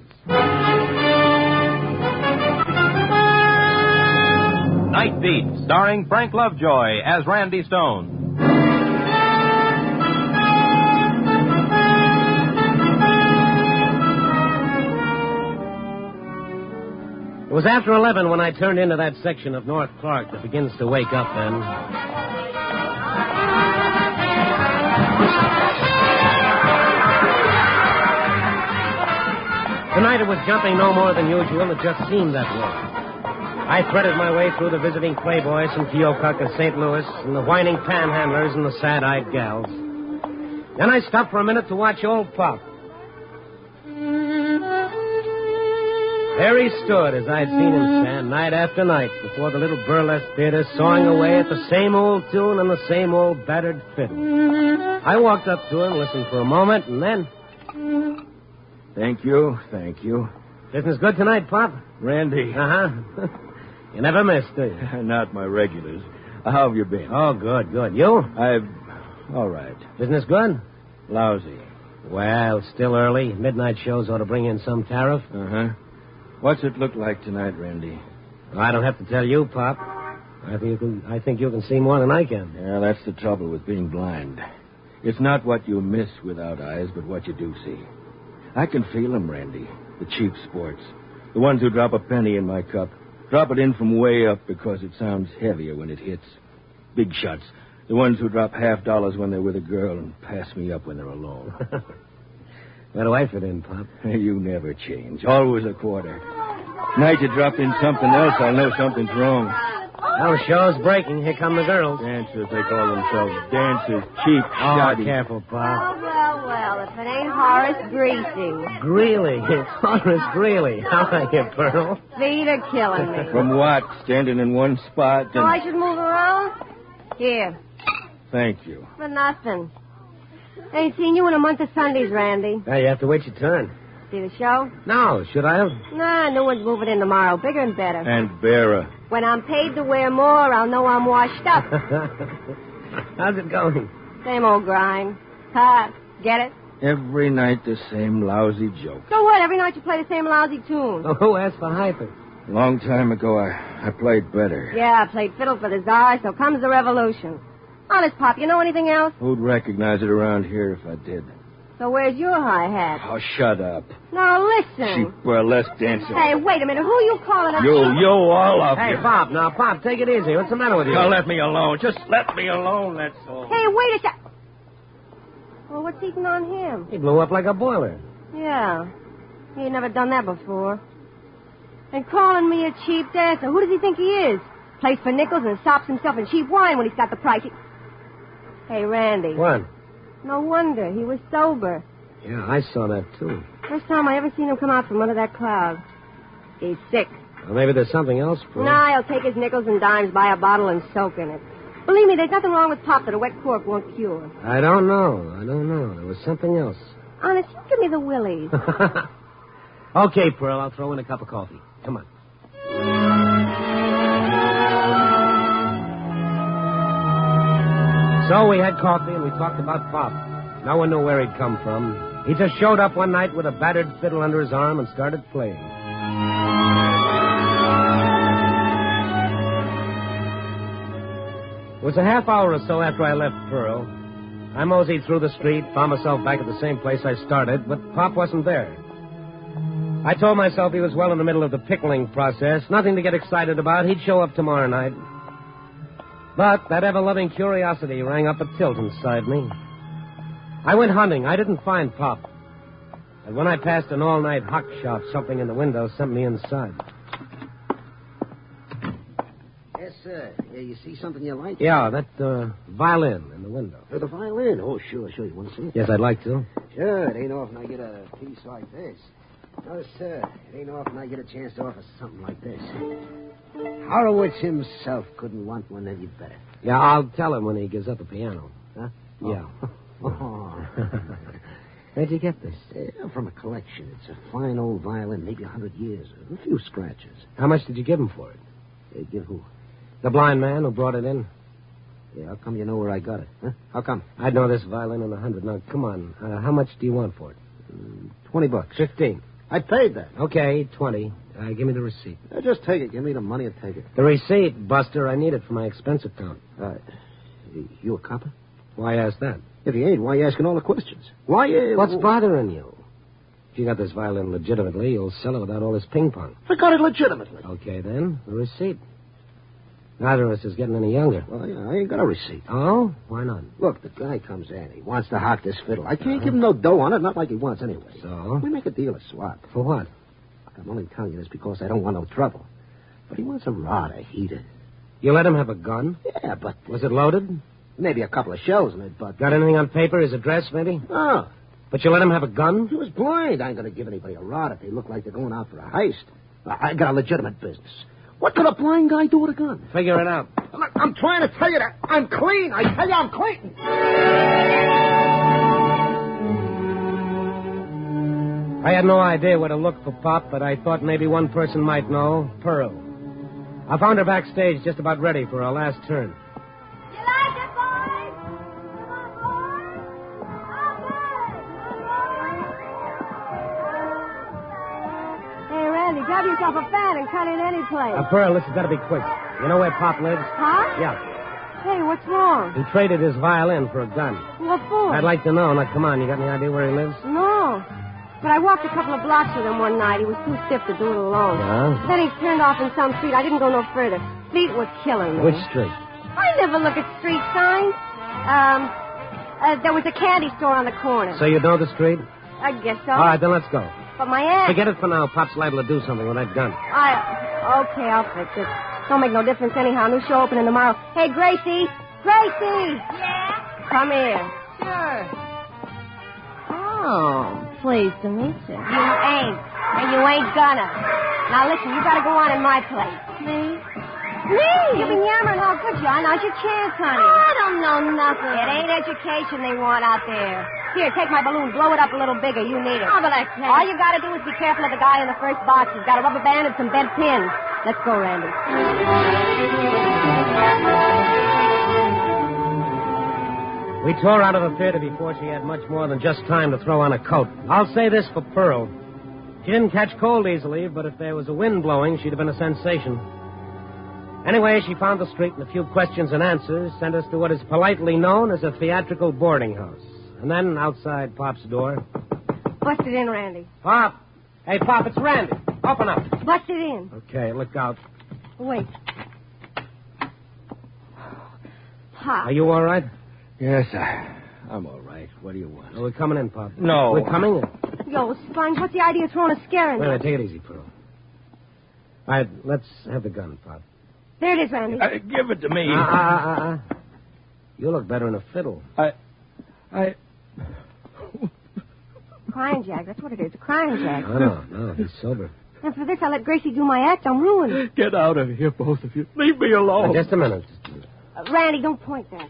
[SPEAKER 12] Night Beat, starring Frank Lovejoy as Randy Stone.
[SPEAKER 19] It was after 11 when I turned into that section of North Clark that begins to wake up then. Tonight it was jumping no more than usual. It just seemed that way. I threaded my way through the visiting playboys from Keokuk and St. Louis and the whining panhandlers and the sad-eyed gals. Then I stopped for a minute to watch old Pop. There he stood as I'd seen him stand night after night before the little burlesque theater, sawing away at the same old tune and the same old battered fiddle. I walked up to him, listened for a moment, and then...
[SPEAKER 3] Thank you.
[SPEAKER 19] Business good tonight, Pop?
[SPEAKER 3] Randy.
[SPEAKER 19] Uh-huh. You never missed, do you?
[SPEAKER 3] Not my regulars. How have you been?
[SPEAKER 19] Oh, good. You?
[SPEAKER 3] All right.
[SPEAKER 19] Business good?
[SPEAKER 3] Lousy.
[SPEAKER 19] Well, still early. Midnight shows ought to bring in some tariff.
[SPEAKER 3] Uh-huh. What's it look like tonight, Randy?
[SPEAKER 19] Well, I don't have to tell you, Pop. I think you can see more than I can.
[SPEAKER 3] Yeah, that's the trouble with being blind. It's not what you miss without eyes, but what you do see. I can feel them, Randy. The cheap sports. The ones who drop a penny in my cup. Drop it in from way up because it sounds heavier when it hits. Big shots. The ones who drop $50 when they're with a girl and pass me up when they're alone.
[SPEAKER 19] Where do I fit in, Pop?
[SPEAKER 3] You never change. Always a quarter. Night you drop in something else, I'll know something's wrong.
[SPEAKER 19] Well, show's breaking. Here come the girls.
[SPEAKER 3] Dancers, they call themselves. Dancers, cheap,
[SPEAKER 19] Oh,
[SPEAKER 3] shoddy.
[SPEAKER 19] careful, Pop.
[SPEAKER 8] Well, if it ain't Horace Greasy.
[SPEAKER 19] Greeley. It's Horace Greeley. How are you, Pearl?
[SPEAKER 8] Feet are killing me.
[SPEAKER 3] From what? Standing in one spot
[SPEAKER 8] So
[SPEAKER 3] and...
[SPEAKER 8] I should move around? Here,
[SPEAKER 3] Thank you.
[SPEAKER 8] for nothing. Ain't seen you in a month of Sundays, Randy.
[SPEAKER 19] Now, you have to wait your turn.
[SPEAKER 8] See the show?
[SPEAKER 19] No, should I have?
[SPEAKER 8] Nah, new one's moving in tomorrow. Bigger and better.
[SPEAKER 3] And bearer.
[SPEAKER 8] When I'm paid to wear more, I'll know I'm washed up.
[SPEAKER 19] How's it going?
[SPEAKER 8] Same old grind. Ha, get it?
[SPEAKER 3] Every night the same lousy joke.
[SPEAKER 8] So what? Every night you play the same lousy tune.
[SPEAKER 19] Oh, who asked for hyper?
[SPEAKER 3] A long time ago, I played better.
[SPEAKER 8] Yeah, I played fiddle for the Tsar, so comes the revolution. Honest, Pop, you know anything else?
[SPEAKER 3] Who'd recognize it around here if I did?
[SPEAKER 8] So where's your hi-hat?
[SPEAKER 3] Oh, shut up.
[SPEAKER 8] Now, listen.
[SPEAKER 3] Cheap burlesque dancer.
[SPEAKER 8] Hey, wait a minute. Who you calling a
[SPEAKER 3] You, all of
[SPEAKER 19] Hey,
[SPEAKER 3] you.
[SPEAKER 19] Pop, now, Pop, take it easy. What's the matter with you?
[SPEAKER 3] Now, let me alone. Just let me alone, that's all.
[SPEAKER 8] Hey, wait a sec. Well, what's eating on him?
[SPEAKER 19] He blew up like a boiler.
[SPEAKER 8] Yeah. He ain't never done that before. And calling me a cheap dancer. Who does he think he is? Plays for nickels and sops himself in cheap wine when he's got the price. Hey, Randy.
[SPEAKER 19] What?
[SPEAKER 8] No wonder. He was sober.
[SPEAKER 19] Yeah, I saw that, too.
[SPEAKER 8] First time I ever seen him come out from under that cloud. He's sick.
[SPEAKER 19] Well, maybe there's something else for him.
[SPEAKER 8] Nah, he'll take his nickels and dimes, buy a bottle, and soak in it. Believe me, there's nothing wrong with Pop that a wet cork won't cure.
[SPEAKER 19] I don't know. There was something else.
[SPEAKER 8] Honest, you give me the willies.
[SPEAKER 19] Okay, Pearl, I'll throw in a cup of coffee. Come on. So we had coffee and we talked about Pop. No one knew where he'd come from. He just showed up one night with a battered fiddle under his arm and started playing. It was a half hour or so after I left Pearl. I moseyed through the street, found myself back at the same place I started, but Pop wasn't there. I told myself he was well in the middle of the pickling process. Nothing to get excited about. He'd show up tomorrow night. But that ever-loving curiosity rang up a tilt inside me. I went hunting. I didn't find Pop. And when I passed an all-night hock shop, something in the window sent me inside.
[SPEAKER 20] Yes, sir. Yeah, you see something you like?
[SPEAKER 19] Yeah, that violin in the window.
[SPEAKER 20] The violin? Oh, sure. You want to see it?
[SPEAKER 19] Yes, I'd like to.
[SPEAKER 20] Sure. It ain't often I get a piece like this. No, sir. It ain't often I get a chance to offer something like this. Horowitz himself couldn't want one any better.
[SPEAKER 19] Yeah, I'll tell him when he gives up the piano.
[SPEAKER 20] Huh?
[SPEAKER 19] Yeah.
[SPEAKER 20] Oh.
[SPEAKER 19] Where'd you get this?
[SPEAKER 20] From a collection. It's a fine old violin, maybe 100 years. A few scratches.
[SPEAKER 19] How much did you give him for it?
[SPEAKER 20] Give who?
[SPEAKER 19] The blind man who brought it in.
[SPEAKER 20] Yeah, how come you know where I got it? Huh? How come?
[SPEAKER 19] I'd know this violin in 100. Now, come on. How much do you want for it?
[SPEAKER 20] $20.
[SPEAKER 19] 15.
[SPEAKER 20] I paid that.
[SPEAKER 19] Okay, 20. Give me the receipt.
[SPEAKER 20] Just take it. Give me the money and take it.
[SPEAKER 19] The receipt, Buster. I need it for my expense account.
[SPEAKER 20] You a copper?
[SPEAKER 19] Why ask that?
[SPEAKER 20] If you ain't, why you asking all the questions? Why
[SPEAKER 19] What's bothering you? If you got this violin legitimately, you'll sell it without all this ping-pong.
[SPEAKER 20] I got it legitimately.
[SPEAKER 19] Okay, then. The receipt. Neither of us is getting any younger.
[SPEAKER 20] Well, yeah, I ain't got a receipt.
[SPEAKER 19] Oh? Why not?
[SPEAKER 20] Look, the guy comes in. He wants to hock this fiddle. I can't give him no dough on it, not like he wants anyway.
[SPEAKER 19] So?
[SPEAKER 20] We make a deal of swap.
[SPEAKER 19] For what?
[SPEAKER 20] I'm only telling you this because I don't want no trouble. But he wants a rod, a heater.
[SPEAKER 19] You let him have a gun?
[SPEAKER 20] Yeah, but...
[SPEAKER 19] Was it loaded?
[SPEAKER 20] Maybe a couple of shells in it, but...
[SPEAKER 19] Got anything on paper? His address, maybe?
[SPEAKER 20] No.
[SPEAKER 19] But you let him have a gun?
[SPEAKER 20] He was blind. I ain't going to give anybody a rod if they look like they're going out for a heist. I got a legitimate business. What could a blind guy do with a gun?
[SPEAKER 19] Figure it out.
[SPEAKER 20] Look, I'm trying to tell you that I'm clean. I tell you I'm clean.
[SPEAKER 19] I had no idea where to look for Pop, but I thought maybe one person might know. Pearl. I found her backstage just about ready for our last turn.
[SPEAKER 2] You like it, boys? Come on, boys.
[SPEAKER 8] Hey, Randy, grab yourself a fan and cut in any place.
[SPEAKER 19] Pearl, this has got to be quick. You know where Pop lives?
[SPEAKER 8] Huh?
[SPEAKER 19] Yeah.
[SPEAKER 8] Hey, what's wrong?
[SPEAKER 19] He traded his violin for a gun.
[SPEAKER 8] What for?
[SPEAKER 19] I'd like to know. Now, come on. You got any idea where he lives?
[SPEAKER 8] No. But I walked a couple of blocks with him one night. He was too stiff to do it alone.
[SPEAKER 19] Yeah?
[SPEAKER 8] Then he turned off in some street. I didn't go no further. Feet was killing me.
[SPEAKER 19] Which street?
[SPEAKER 8] I never look at street signs. There was a candy store on the corner.
[SPEAKER 19] So you know the street?
[SPEAKER 8] I guess so.
[SPEAKER 19] All right, then let's go.
[SPEAKER 8] But my aunt...
[SPEAKER 19] Forget it for now. Pop's liable to do something with that gun.
[SPEAKER 8] Okay, I'll fix it. Don't make no difference anyhow. New show opening tomorrow. Hey, Gracie! Gracie!
[SPEAKER 2] Yeah?
[SPEAKER 8] Come here.
[SPEAKER 2] Sure.
[SPEAKER 8] Oh, pleased to meet you. You ain't. And you ain't gonna. Now, listen, you gotta go on in my place. Me? Me? You've been yammering how good you are. Now's your chance, honey. I don't know nothing. It ain't education they want out there. Here, take my balloon. Blow it up a little bigger. You need it. Oh, but I can't. All you gotta do is be careful of the guy in the first box. He's got a rubber band and some bent pins. Let's go, Randy.
[SPEAKER 19] We tore out of the theater before she had much more than just time to throw on a coat. I'll say this for Pearl. She didn't catch cold easily, but if there was a wind blowing, she'd have been a sensation. Anyway, she found the street and a few questions and answers sent us to what is politely known as a theatrical boarding house. And then outside Pop's door...
[SPEAKER 8] Bust it in, Randy.
[SPEAKER 19] Pop! Hey, Pop, it's Randy. Open up.
[SPEAKER 8] Bust it in.
[SPEAKER 19] Okay, look out.
[SPEAKER 8] Wait. Pop.
[SPEAKER 19] Are you all right?
[SPEAKER 3] Yes, I'm all right. What do you want?
[SPEAKER 19] Oh, we're coming in, Pop.
[SPEAKER 3] No.
[SPEAKER 19] We're coming in.
[SPEAKER 8] Yo, Sponge, what's the idea of throwing a scare in
[SPEAKER 19] Wait a
[SPEAKER 8] there?
[SPEAKER 19] minute, take it easy, Pearl. All right, let's have the gun, Pop.
[SPEAKER 8] There it is, Randy.
[SPEAKER 3] Give it to me.
[SPEAKER 19] You look better in a fiddle.
[SPEAKER 8] Crying Jack, that's what it is, a crying Jack.
[SPEAKER 19] No, he's sober.
[SPEAKER 8] And for this, I let Gracie do my act. I'm ruined.
[SPEAKER 3] Get out of here, both of you. Leave me alone.
[SPEAKER 19] Just a minute.
[SPEAKER 8] Randy, don't point that.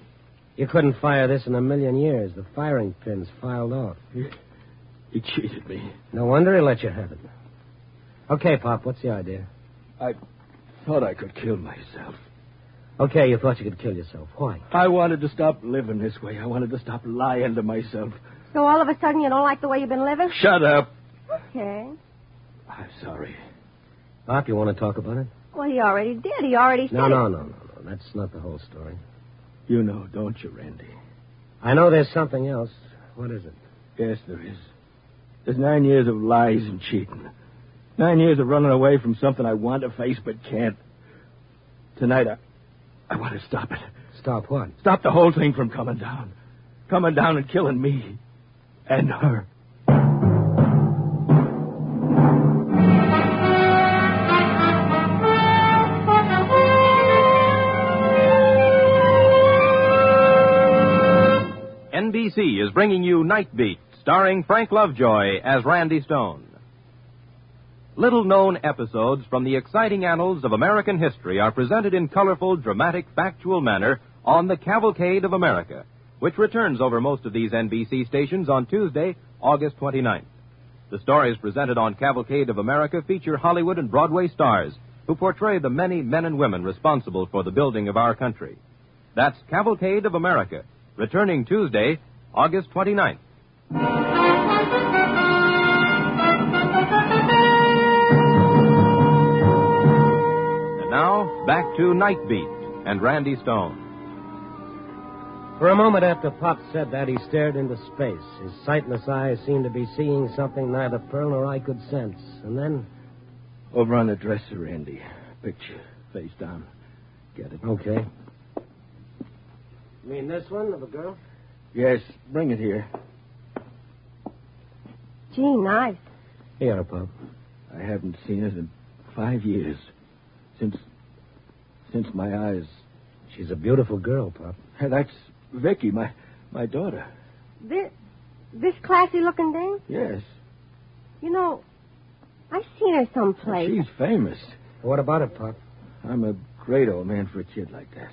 [SPEAKER 19] You couldn't fire this in a million years. The firing pin's filed off.
[SPEAKER 3] He cheated me.
[SPEAKER 19] No wonder he let you have it. Okay, Pop, what's the idea?
[SPEAKER 3] I thought I could kill myself.
[SPEAKER 19] Okay, you thought you could kill yourself. Why?
[SPEAKER 3] I wanted to stop living this way. I wanted to stop lying to myself.
[SPEAKER 8] So all of a sudden you don't like the way you've been living?
[SPEAKER 3] Shut up.
[SPEAKER 8] Okay.
[SPEAKER 3] I'm sorry.
[SPEAKER 19] Pop, you want to talk about it?
[SPEAKER 8] Well, he already did. He already said
[SPEAKER 19] No. That's not the whole story.
[SPEAKER 3] You know, don't you, Randy?
[SPEAKER 19] I know there's something else. What is it?
[SPEAKER 3] Yes, there is. There's 9 years of lies and cheating. 9 years of running away from something I want to face but can't. Tonight, I want to stop it.
[SPEAKER 19] Stop what?
[SPEAKER 3] Stop the whole thing from coming down. Coming down and killing me. And her.
[SPEAKER 12] NBC is bringing you Night Beat, starring Frank Lovejoy as Randy Stone. Little-known episodes from the exciting annals of American history are presented in colorful, dramatic, factual manner on the Cavalcade of America, which returns over most of these NBC stations on Tuesday, August 29th. The stories presented on Cavalcade of America feature Hollywood and Broadway stars who portray the many men and women responsible for the building of our country. That's Cavalcade of America, returning Tuesday, August 29th. And now, back to Night Beat and Randy Stone.
[SPEAKER 19] For a moment after Pop said that, he stared into space. His sightless eyes seemed to be seeing something neither Pearl nor I could sense. And then...
[SPEAKER 3] Over on the dresser, Randy. Picture, face down. get it.
[SPEAKER 19] Okay. You mean this one of a girl?
[SPEAKER 3] Yes, bring it here.
[SPEAKER 8] Gee, nice.
[SPEAKER 19] Here, Pop.
[SPEAKER 3] I haven't seen it in 5 years. Since my eyes.
[SPEAKER 19] She's a beautiful girl, Pop.
[SPEAKER 3] Hey, that's Vicky, my daughter.
[SPEAKER 8] This classy-looking dame?
[SPEAKER 3] Yes.
[SPEAKER 8] You know, I've seen her someplace.
[SPEAKER 3] She's famous.
[SPEAKER 19] What about it, Pop?
[SPEAKER 3] I'm a great old man for a kid like that.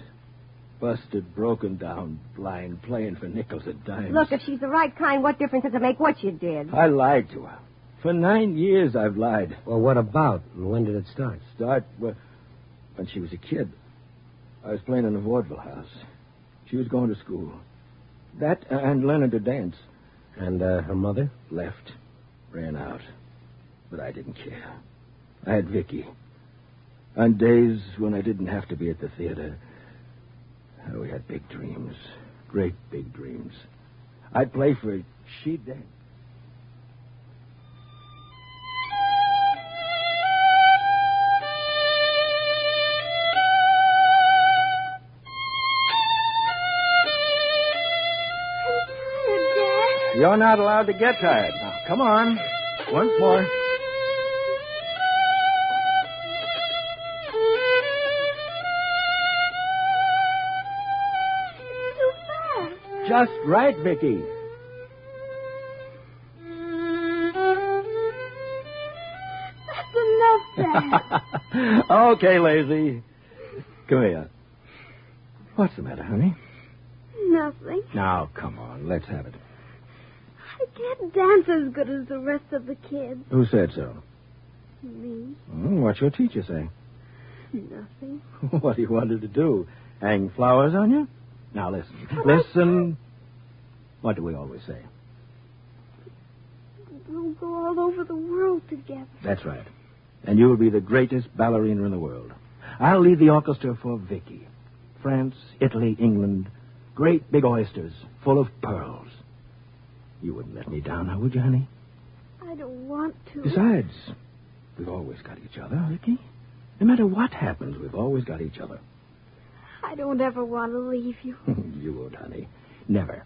[SPEAKER 3] Busted, broken down, blind, playing for nickels and dimes.
[SPEAKER 8] Look, if she's the right kind, what difference does it make what you did?
[SPEAKER 3] I lied to her. For 9 years, I've lied.
[SPEAKER 19] Well, what about? And when did it start?
[SPEAKER 3] Well, when she was a kid. I was playing in a vaudeville house. She was going to school. That and learning to dance.
[SPEAKER 19] And her mother?
[SPEAKER 3] Left. Ran out. But I didn't care. I had Vicky. On days when I didn't have to be at the theater, we had big dreams. Great big dreams. I'd play for her. She'd dance. You're not allowed to get tired. Now, come on. Once more.
[SPEAKER 9] Too fast.
[SPEAKER 3] Just right, Vicky.
[SPEAKER 9] That's enough, Dad.
[SPEAKER 3] Okay, lazy. Come here. What's the matter, honey?
[SPEAKER 9] Nothing.
[SPEAKER 3] Now, come on. Let's have it.
[SPEAKER 9] I can't dance as good as the rest of the kids.
[SPEAKER 3] Who said so?
[SPEAKER 9] Me?
[SPEAKER 3] What's your teacher say?
[SPEAKER 9] Nothing.
[SPEAKER 3] What do you want her to do? Hang flowers on you? Now, listen. Listen. What do we always say?
[SPEAKER 9] We'll go all over the world together.
[SPEAKER 3] That's right. And you'll be the greatest ballerina in the world. I'll lead the orchestra for Vicky. France, Italy, England. Great big oysters full of pearls. You wouldn't let me down now, would you, honey?
[SPEAKER 9] I don't want to.
[SPEAKER 3] Besides, we've always got each other, Vicky. No matter what happens, we've always got each other.
[SPEAKER 9] I don't ever want to leave you.
[SPEAKER 3] You won't, honey. Never.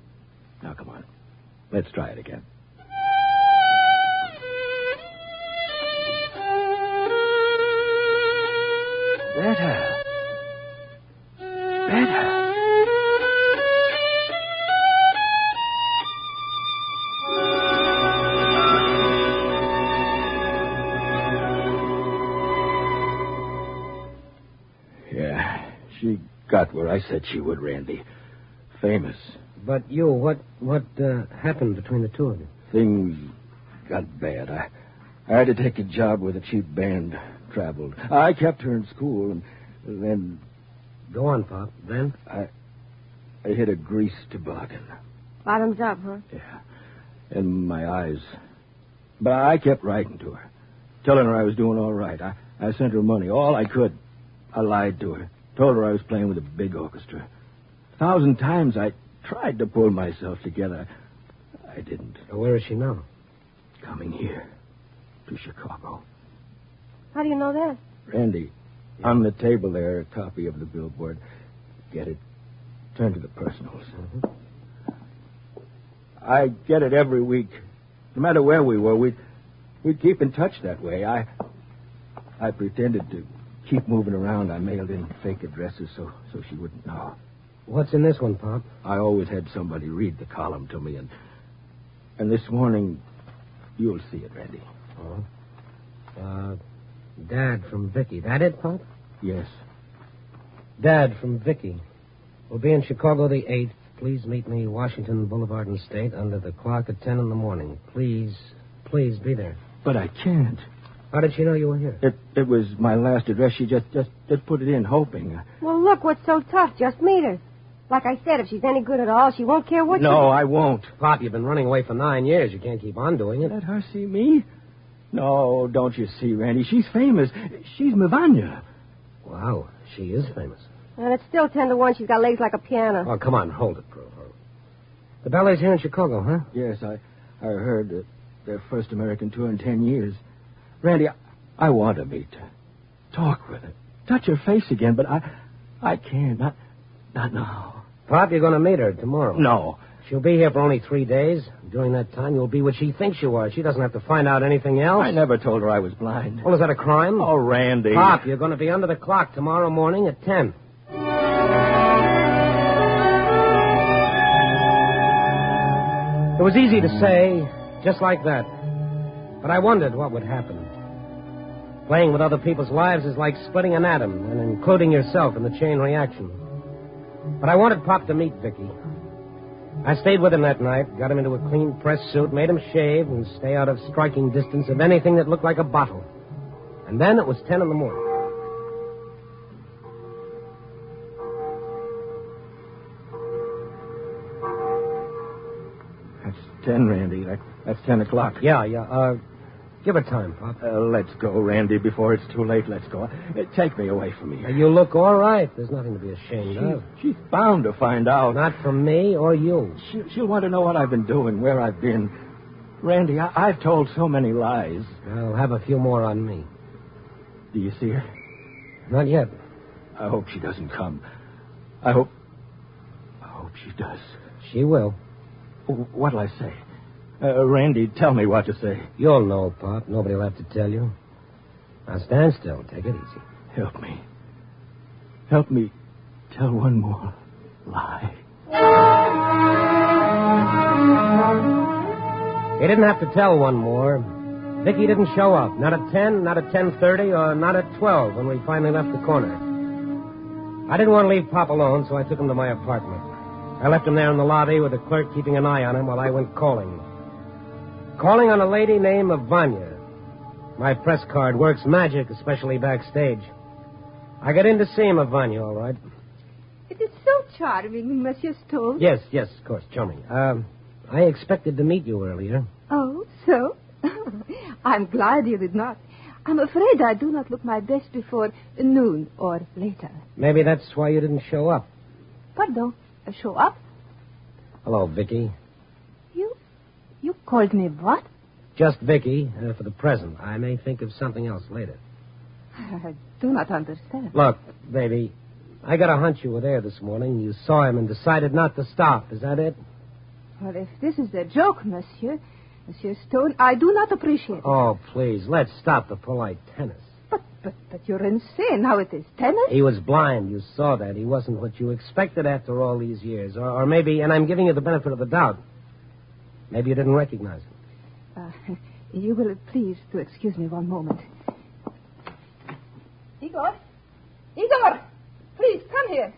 [SPEAKER 3] Now, come on. Let's try it again. Better. Better. Yeah, she got where I said she would, Randy. Famous.
[SPEAKER 19] But you, what happened between the two of you?
[SPEAKER 3] Things got bad. I had to take a job with a cheap band. Traveled. I kept her in school, and then...
[SPEAKER 19] Go on, Pop. Then?
[SPEAKER 3] I hit a grease toboggan.
[SPEAKER 8] Bottoms up, huh?
[SPEAKER 3] Yeah. In my eyes. But I kept writing to her, telling her I was doing all right. I sent her money, all I could. I lied to her. Told her I was playing with a big orchestra. 1,000 times I tried to pull myself together. I didn't.
[SPEAKER 19] Where is she now?
[SPEAKER 3] Coming here. To Chicago.
[SPEAKER 8] How do you know that?
[SPEAKER 3] Randy, on the table there, a copy of the billboard. Get it? Turn to the personals.
[SPEAKER 19] Mm-hmm.
[SPEAKER 3] I get it every week. No matter where we were, we'd keep in touch that way. I pretended to keep moving around. I mailed in fake addresses so she wouldn't know.
[SPEAKER 19] What's in this one, Pop?
[SPEAKER 3] I always had somebody read the column to me, and this morning, you'll see it, Randy.
[SPEAKER 19] Oh? Dad from Vicky. That it, Pop?
[SPEAKER 3] Yes.
[SPEAKER 19] Dad from Vicky. We'll be in Chicago the 8th. Please meet me Washington Boulevard and State under the clock at 10 in the morning. Please be there.
[SPEAKER 3] But I can't.
[SPEAKER 19] How did she know you were here?
[SPEAKER 3] It was my last address. She just put it in, hoping.
[SPEAKER 8] Well, look, what's so tough? Just meet her. Like I said, if she's any good at all, she won't care what you do.
[SPEAKER 3] No, I won't.
[SPEAKER 19] Pop, you've been running away for 9 years. You can't keep on doing it.
[SPEAKER 3] Let her see me? No, don't you see, Randy? She's famous. She's Mivanya.
[SPEAKER 19] Wow, she is famous.
[SPEAKER 8] And it's still 10 to 1. She's got legs like a piano.
[SPEAKER 19] Oh, come on, hold it, Prue. The ballet's here in Chicago, huh?
[SPEAKER 3] Yes, I heard that their first American tour in 10 years. Randy, I want to meet her. Talk with her. Touch her face again, but I can't. Not now.
[SPEAKER 19] Pop, you're going to meet her tomorrow.
[SPEAKER 3] No.
[SPEAKER 19] She'll be here for only 3 days. During that time, you'll be what she thinks you are. She doesn't have to find out anything else.
[SPEAKER 3] I never told her I was blind.
[SPEAKER 19] Well, is that a crime?
[SPEAKER 3] Oh, Randy.
[SPEAKER 19] Pop, you're going to be under the clock tomorrow morning at 10. It was easy to say, just like that. But I wondered what would happen. Playing with other people's lives is like splitting an atom and including yourself in the chain reaction. But I wanted Pop to meet Vicky. I stayed with him that night, got him into a clean press suit, made him shave and stay out of striking distance of anything that looked like a bottle. And then it was 10 in the morning.
[SPEAKER 3] That's 10, Randy. That's 10 o'clock.
[SPEAKER 19] Yeah. Give her time, Pop.
[SPEAKER 3] Let's go, Randy, before it's too late. Let's go. Take me away from here.
[SPEAKER 19] You look all right. There's nothing to be ashamed of.
[SPEAKER 3] She's bound to find out.
[SPEAKER 19] Not from me or you.
[SPEAKER 3] She'll want to know what I've been doing, where I've been. Randy, I've told so many lies.
[SPEAKER 19] I'll have a few more on me.
[SPEAKER 3] Do you see her?
[SPEAKER 19] Not yet.
[SPEAKER 3] I hope she doesn't come. I hope she does.
[SPEAKER 19] She will.
[SPEAKER 3] What'll I say? Randy, tell me what to say.
[SPEAKER 19] You'll know, Pop. Nobody will have to tell you. Now stand still. Take it easy.
[SPEAKER 3] Help me. Help me tell one more lie.
[SPEAKER 19] He didn't have to tell one more. Vicky didn't show up. Not at 10, not at 10:30, or not at 12 when we finally left the corner. I didn't want to leave Pop alone, so I took him to my apartment. I left him there in the lobby with the clerk keeping an eye on him while I went calling. Calling on a lady named Vanya. My press card works magic, especially backstage. I got in to see him, Vanya, all right.
[SPEAKER 5] It is so charming, Monsieur Stone.
[SPEAKER 19] Yes, of course, charming. I expected to meet you earlier.
[SPEAKER 5] Oh, so? I'm glad you did not. I'm afraid I do not look my best before noon or later.
[SPEAKER 19] Maybe that's why you didn't show up.
[SPEAKER 5] Pardon? Show up?
[SPEAKER 19] Hello, Vicky.
[SPEAKER 5] You called me what?
[SPEAKER 19] Just Vicky, for the present. I may think of something else later.
[SPEAKER 5] I do not understand.
[SPEAKER 19] Look, baby, I got a hunch you were there this morning. You saw him and decided not to stop. Is that it?
[SPEAKER 5] Well, if this is a joke, Monsieur Stone, I do not appreciate it.
[SPEAKER 19] Oh, please, let's stop the polite tennis.
[SPEAKER 5] But you're insane. How it is tennis?
[SPEAKER 19] He was blind. You saw that. He wasn't what you expected after all these years. Or maybe, and I'm giving you the benefit of the doubt, maybe you didn't recognize him.
[SPEAKER 5] You will please to excuse me one moment. Igor, please come here.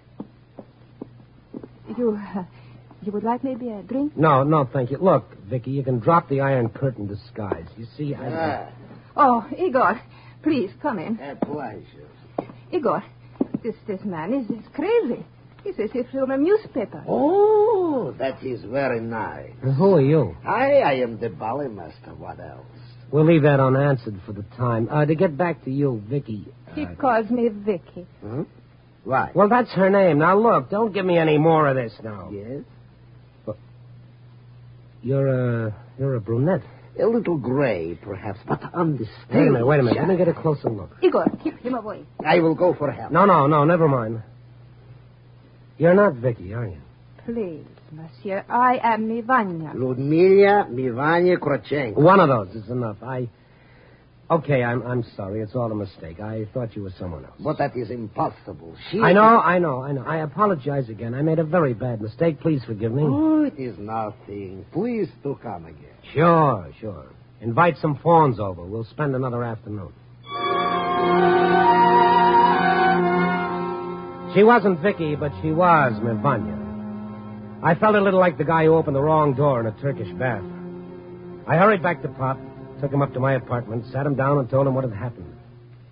[SPEAKER 5] You would like maybe a drink?
[SPEAKER 19] No, thank you. Look, Vicky, you can drop the Iron Curtain disguise. You see,
[SPEAKER 5] Oh, Igor, please come in.
[SPEAKER 20] A pleasure.
[SPEAKER 5] Igor, this man is crazy. He says he's from a newspaper.
[SPEAKER 20] Oh, that is very nice.
[SPEAKER 19] And who are you?
[SPEAKER 20] I am the ballet master. What else?
[SPEAKER 19] We'll leave that unanswered for the time. To get back to you, Vicky.
[SPEAKER 5] He calls me Vicky.
[SPEAKER 20] Huh? Why?
[SPEAKER 19] Well, that's her name. Now, look, don't give me any more of this now.
[SPEAKER 20] Yes?
[SPEAKER 19] Well, you're a brunette.
[SPEAKER 20] A little gray, perhaps, but understand.
[SPEAKER 19] Wait a minute. Let me get a closer look.
[SPEAKER 5] Igor, keep him away.
[SPEAKER 20] I will go for help.
[SPEAKER 19] No, never mind. You're not Vicky, are you?
[SPEAKER 5] Please, Monsieur, I am Mivanya.
[SPEAKER 20] Ludmila Mivanya Krochenko.
[SPEAKER 19] One of those is enough. Okay, I'm sorry. It's all a mistake. I thought you were someone else.
[SPEAKER 20] But that is impossible.
[SPEAKER 19] I know. I apologize again. I made a very bad mistake. Please forgive me.
[SPEAKER 20] Oh, it is nothing. Please do come again.
[SPEAKER 19] Sure. Invite some fawns over. We'll spend another afternoon. She wasn't Vicky, but she was Mivanya. I felt a little like the guy who opened the wrong door in a Turkish bath. I hurried back to Pop, took him up to my apartment, sat him down, and told him what had happened.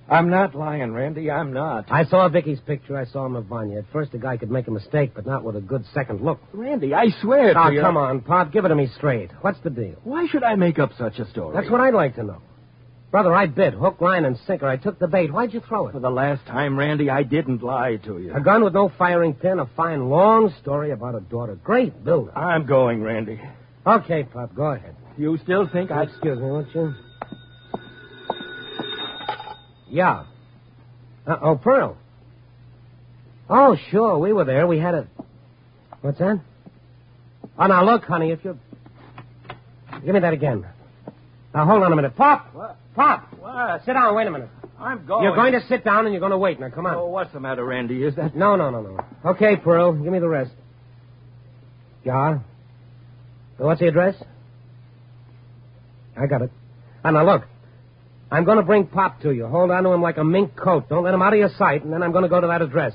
[SPEAKER 3] I'm not lying, Randy. I'm not.
[SPEAKER 19] I saw Vicky's picture. I saw Mivanya. At first, a guy could make a mistake, but not with a good second look.
[SPEAKER 3] Randy, I swear to you.
[SPEAKER 19] Oh, come on, Pop. Give it to me straight. What's the deal?
[SPEAKER 3] Why should I make up such a story?
[SPEAKER 19] That's what I'd like to know. Brother, I bid. Hook, line, and sinker. I took the bait. Why'd you throw it?
[SPEAKER 3] For the last time, Randy, I didn't lie to you.
[SPEAKER 19] A gun with no firing pin, a fine, long story about a daughter. Great build-up.
[SPEAKER 3] I'm going, Randy.
[SPEAKER 19] Okay, Pop, go ahead.
[SPEAKER 3] You still think I...
[SPEAKER 19] Excuse me, won't you? Yeah. Oh, Pearl. Oh, sure. We were there. We had a... What's that? Oh, now, look, honey, if you... Give me that again. Now, hold on a minute. Pop!
[SPEAKER 3] What?
[SPEAKER 19] Pop!
[SPEAKER 3] What?
[SPEAKER 19] Sit down. Wait a minute.
[SPEAKER 3] I'm going.
[SPEAKER 19] You're going to sit down and you're going to wait. Now, come on.
[SPEAKER 3] Oh, what's the matter, Randy? Is that...
[SPEAKER 19] No. Okay, Pearl. Give me the rest. Yeah? What's the address? I got it. Now, look. I'm going to bring Pop to you. Hold on to him like a mink coat. Don't let him out of your sight, and then I'm going to go to that address.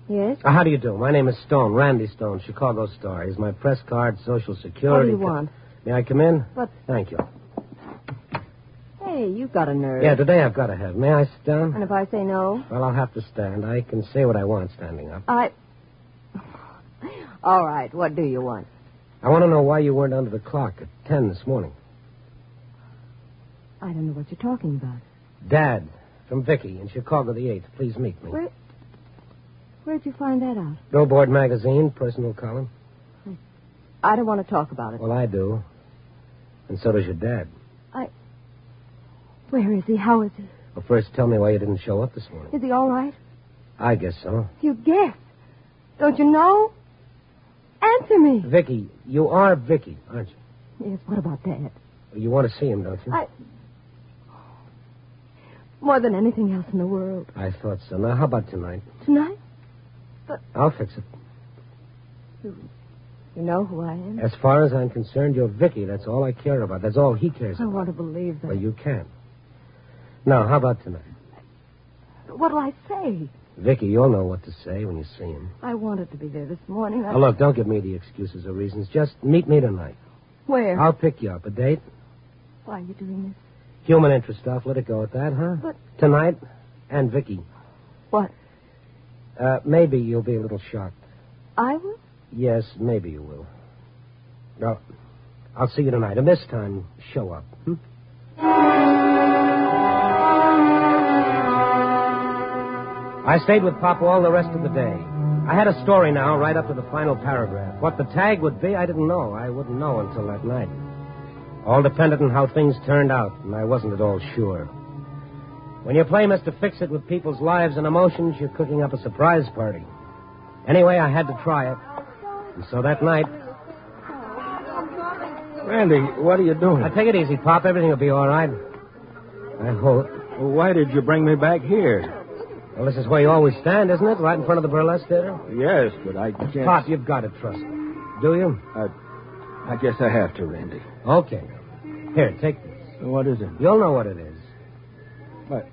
[SPEAKER 5] Yes?
[SPEAKER 19] How do you do? My name is Stone, Randy Stone, Chicago Star. Here's my press card, Social Security.
[SPEAKER 5] What do you want?
[SPEAKER 19] May I come in?
[SPEAKER 5] What?
[SPEAKER 19] Thank you.
[SPEAKER 5] Hey, you've got a nerve.
[SPEAKER 19] Yeah, today I've got to have. May I sit down?
[SPEAKER 5] And if I say no?
[SPEAKER 19] Well, I'll have to stand. I can say what I want standing up.
[SPEAKER 5] All right, what do you want?
[SPEAKER 19] I want to know why you weren't under the clock at 10 this morning.
[SPEAKER 5] I don't know what you're talking about.
[SPEAKER 19] Dad, from Vicky in Chicago the 8th. Please meet me.
[SPEAKER 5] Where'd you find that out?
[SPEAKER 19] Billboard magazine, personal column.
[SPEAKER 5] I don't want to talk about it.
[SPEAKER 19] Well, I do. And so does your dad.
[SPEAKER 5] Where is he? How is he?
[SPEAKER 19] Well, first tell me why you didn't show up this morning.
[SPEAKER 5] Is he all right?
[SPEAKER 19] I guess so.
[SPEAKER 5] You guess. Don't you know? Answer me.
[SPEAKER 19] Vicky, you are Vicky, aren't you?
[SPEAKER 5] Yes, what about Dad?
[SPEAKER 19] You want to see him, don't you?
[SPEAKER 5] More than anything else in the world.
[SPEAKER 19] I thought so. Now, how about tonight?
[SPEAKER 5] Tonight? But...
[SPEAKER 19] I'll fix it.
[SPEAKER 5] You know who I am?
[SPEAKER 19] As far as I'm concerned, you're Vicky. That's all I care about. That's all he cares about.
[SPEAKER 5] I want to believe that.
[SPEAKER 19] Well, you can't. Now, how about tonight?
[SPEAKER 5] What'll I say?
[SPEAKER 19] Vicky, you'll know what to say when you see him.
[SPEAKER 5] I wanted to be there this morning.
[SPEAKER 19] Now, look, don't give me the excuses or reasons. Just meet me tonight.
[SPEAKER 5] Where?
[SPEAKER 19] I'll pick you up. A date?
[SPEAKER 5] Why are you doing this?
[SPEAKER 19] Human interest stuff. Let it go at that, huh?
[SPEAKER 5] But...
[SPEAKER 19] Tonight, and Vicky.
[SPEAKER 5] What?
[SPEAKER 19] Maybe you'll be a little shocked.
[SPEAKER 5] I will?
[SPEAKER 19] Yes, maybe you will. Well, I'll see you tonight. And this time, show up. I stayed with Pop all the rest of the day. I had a story now, right up to the final paragraph. What the tag would be, I didn't know. I wouldn't know until that night. All depended on how things turned out, and I wasn't at all sure. When you play Mr. Fix-It with people's lives and emotions, you're cooking up a surprise party. Anyway, I had to try it. And so that night...
[SPEAKER 3] Randy, what are you doing?
[SPEAKER 19] Now, take it easy, Pop. Everything will be all right. I hope.
[SPEAKER 3] Well, why did you bring me back here?
[SPEAKER 19] Well, this is where you always stand, isn't it? Right in front of the burlesque theater?
[SPEAKER 3] Yes, but I can't...
[SPEAKER 19] Pop, you've got to trust me. Do you?
[SPEAKER 3] I guess I have to, Randy.
[SPEAKER 19] Okay. Here, take this.
[SPEAKER 3] What is it?
[SPEAKER 19] You'll know what it is.
[SPEAKER 3] What?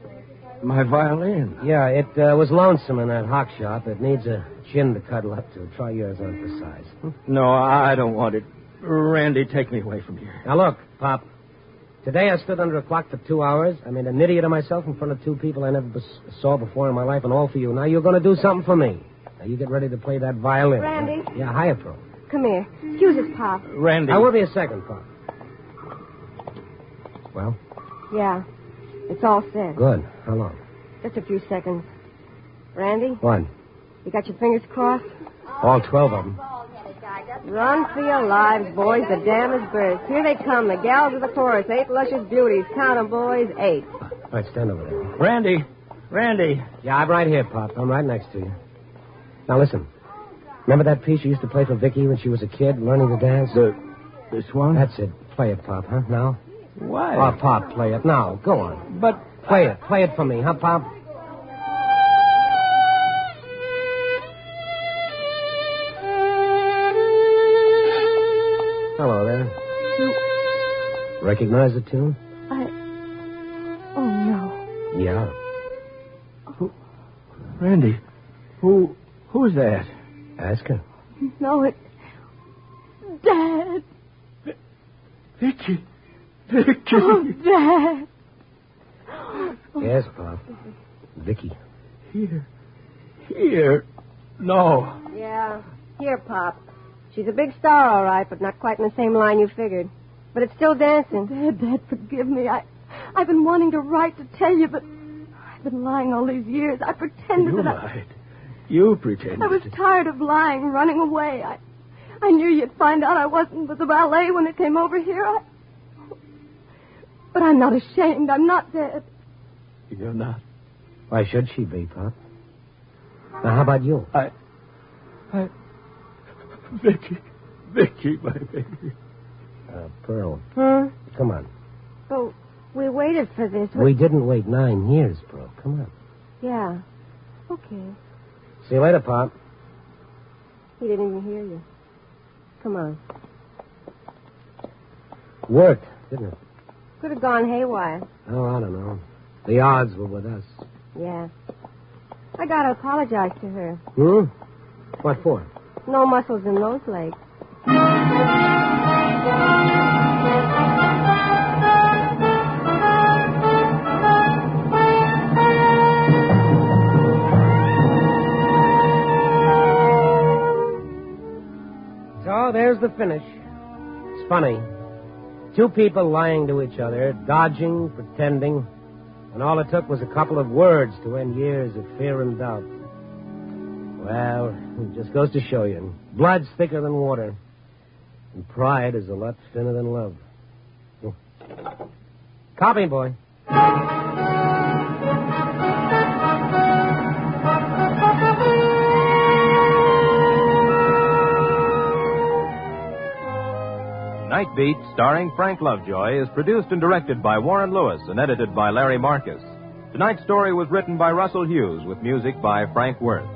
[SPEAKER 3] My violin?
[SPEAKER 19] Yeah, it was lonesome in that hock shop. It needs a chin to cuddle up to. Try yours on for size.
[SPEAKER 3] No, I don't want it. Randy, take me away from here.
[SPEAKER 19] Now, look, Pop. Today I stood under a clock for 2 hours. I made an idiot of myself in front of two people I never saw before in my life, and all for you. Now you're going to do something for me. Now you get ready to play that violin.
[SPEAKER 8] Randy?
[SPEAKER 19] Yeah, hiya, Pearl.
[SPEAKER 8] Come here. Excuse us, Pop.
[SPEAKER 3] Randy.
[SPEAKER 19] I will be a second, Pop. Well?
[SPEAKER 8] Yeah. It's all set.
[SPEAKER 19] Good. How long?
[SPEAKER 8] Just a few seconds. Randy?
[SPEAKER 19] What?
[SPEAKER 8] You got your fingers crossed?
[SPEAKER 19] All 12 of them.
[SPEAKER 8] Run for your lives, boys. The dam is burst. Here they come, the gals of the chorus. 8 luscious beauties. Count 'em, boys. 8.
[SPEAKER 19] All right, stand over there.
[SPEAKER 3] Randy. Randy.
[SPEAKER 19] Yeah, I'm right here, Pop. I'm right next to you. Now, listen. Remember that piece you used to play for Vicky when she was a kid, learning to dance?
[SPEAKER 3] This one?
[SPEAKER 19] That's it. Play it, Pop, huh? Now?
[SPEAKER 3] Why?
[SPEAKER 19] Oh, Pop, play it. Now, go on.
[SPEAKER 3] But...
[SPEAKER 19] Play it. Play it for me, huh, Pop? Hello there.
[SPEAKER 5] You...
[SPEAKER 19] Recognize the tune?
[SPEAKER 5] Oh, no.
[SPEAKER 19] Yeah.
[SPEAKER 3] Randy, who's that?
[SPEAKER 19] Ask her.
[SPEAKER 5] No, it's... Dad.
[SPEAKER 3] Vicky.
[SPEAKER 5] Oh, Dad.
[SPEAKER 19] Yes, Pop. Vicky.
[SPEAKER 3] Here. No.
[SPEAKER 8] Yeah. Here, Pop. She's a big star, all right, but not quite in the same line you figured. But it's still dancing.
[SPEAKER 5] Dad, forgive me. I've been wanting to write to tell you, but I've been lying all these years. I pretended
[SPEAKER 3] You
[SPEAKER 5] that
[SPEAKER 3] lied. You pretended.
[SPEAKER 8] I was tired of lying, running away. I knew you'd find out I wasn't with the ballet when it came over here. But I'm not ashamed. I'm not dead.
[SPEAKER 3] You're not?
[SPEAKER 19] Why should she be, Pop? Now, how about you?
[SPEAKER 3] Vicky, my baby.
[SPEAKER 19] Pearl.
[SPEAKER 8] Huh?
[SPEAKER 19] Come on.
[SPEAKER 8] Oh, we waited for this.
[SPEAKER 19] We didn't wait 9 years, Pearl. Come on.
[SPEAKER 8] Yeah. Okay.
[SPEAKER 19] See you later, Pop.
[SPEAKER 8] He didn't even hear you. Come on.
[SPEAKER 19] Worked, didn't it?
[SPEAKER 8] Could have gone haywire.
[SPEAKER 19] Oh, I don't know. The odds were with us.
[SPEAKER 8] Yeah. I gotta apologize to her.
[SPEAKER 19] Hmm? What for?
[SPEAKER 8] No muscles in those legs.
[SPEAKER 19] So there's the finish. It's funny. 2 people lying to each other, dodging, pretending, and all it took was a couple of words to end years of fear and doubt. Well, it just goes to show you. Blood's thicker than water, and pride is a lot thinner than love. Copy, boy.
[SPEAKER 12] Night Beat, starring Frank Lovejoy, is produced and directed by Warren Lewis and edited by Larry Marcus. Tonight's story was written by Russell Hughes with music by Frank Worth.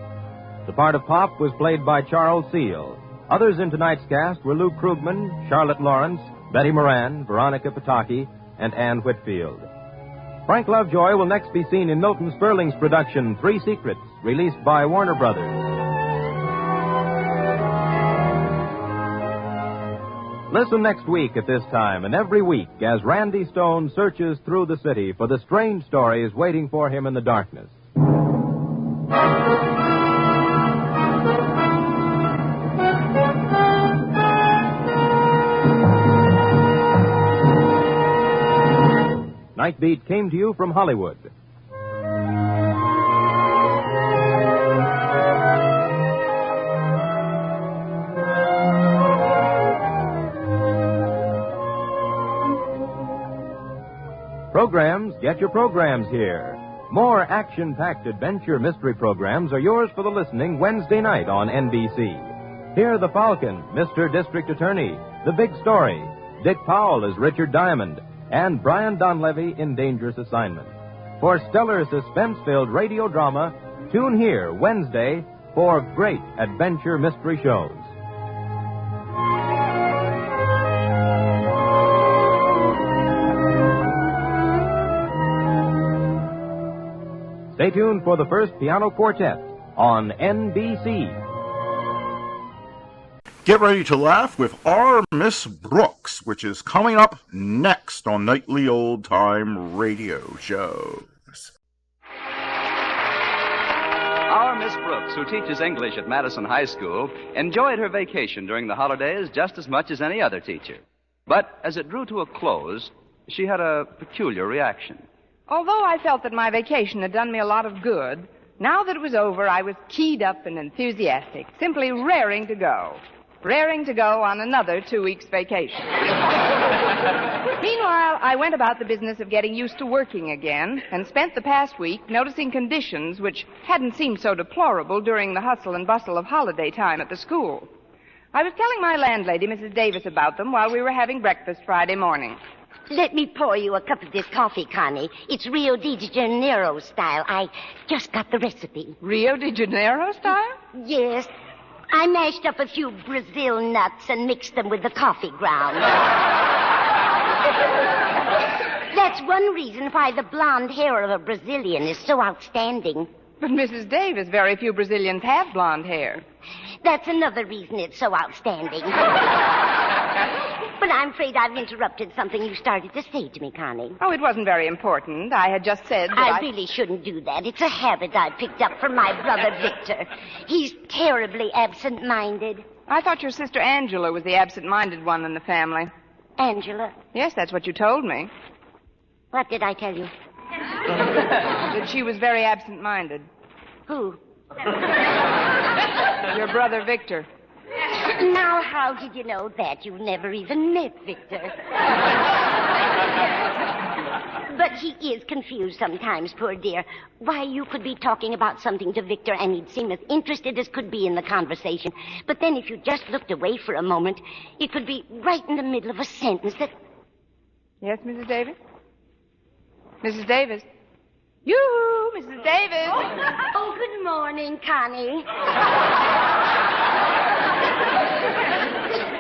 [SPEAKER 12] The part of Pop was played by Charles Seal. Others in tonight's cast were Lou Krugman, Charlotte Lawrence, Betty Moran, Veronica Pataki, and Ann Whitfield. Frank Lovejoy will next be seen in Milton Sperling's production, 3 Secrets, released by Warner Brothers. Listen next week at this time and every week as Randy Stone searches through the city for the strange stories waiting for him in the darkness. Night Beat came to you from Hollywood. Programs, get your programs here. More action-packed adventure mystery programs are yours for the listening Wednesday night on NBC. Hear The Falcon, Mr. District Attorney, The Big Story, Dick Powell as Richard Diamond, and Brian Donlevy in Dangerous Assignment. For stellar suspense-filled radio drama, tune here Wednesday for great adventure mystery shows. Stay tuned for the first piano quartet on NBC.
[SPEAKER 13] Get ready to laugh with Our Miss Brooks, which is coming up next on Nightly Old Time Radio Shows.
[SPEAKER 18] Our Miss Brooks, who teaches English at Madison High School, enjoyed her vacation during the holidays just as much as any other teacher. But as it drew to a close, she had a peculiar reaction.
[SPEAKER 22] Although I felt that my vacation had done me a lot of good, now that it was over, I was keyed up and enthusiastic, simply raring to go. Raring to go on another 2 weeks' vacation. Meanwhile, I went about the business of getting used to working again and spent the past week noticing conditions which hadn't seemed so deplorable during the hustle and bustle of holiday time at the school. I was telling my landlady, Mrs. Davis, about them while we were having breakfast Friday morning.
[SPEAKER 23] Let me pour you a cup of this coffee, Connie. It's Rio de Janeiro style. I just got the recipe.
[SPEAKER 22] Rio de Janeiro style?
[SPEAKER 23] Yes. I mashed up a few Brazil nuts and mixed them with the coffee grounds. That's one reason why the blonde hair of a Brazilian is so outstanding.
[SPEAKER 22] But, Mrs. Davis, very few Brazilians have blonde hair.
[SPEAKER 23] That's another reason it's so outstanding. But I'm afraid I've interrupted something you started to say to me, Connie.
[SPEAKER 22] Oh, it wasn't very important. I had just said that
[SPEAKER 23] I really shouldn't do that. It's a habit I picked up from my brother Victor. He's terribly absent-minded.
[SPEAKER 22] I thought your sister Angela was the absent-minded one in the family.
[SPEAKER 23] Angela?
[SPEAKER 22] Yes, that's what you told me.
[SPEAKER 23] What did I tell you?
[SPEAKER 22] That she was very absent-minded.
[SPEAKER 23] Who?
[SPEAKER 22] Your brother, Victor.
[SPEAKER 23] Now, how did you know that? You've never even met Victor. But he is confused sometimes, poor dear. Why, you could be talking about something to Victor and he'd seem as interested as could be in the conversation. But then if you just looked away for a moment, it could be right in the middle of a sentence that...
[SPEAKER 22] Yes, Mrs. Davis? Mrs. Davis? Yoo-hoo, Mrs. Davis.
[SPEAKER 23] Oh, good morning, Connie.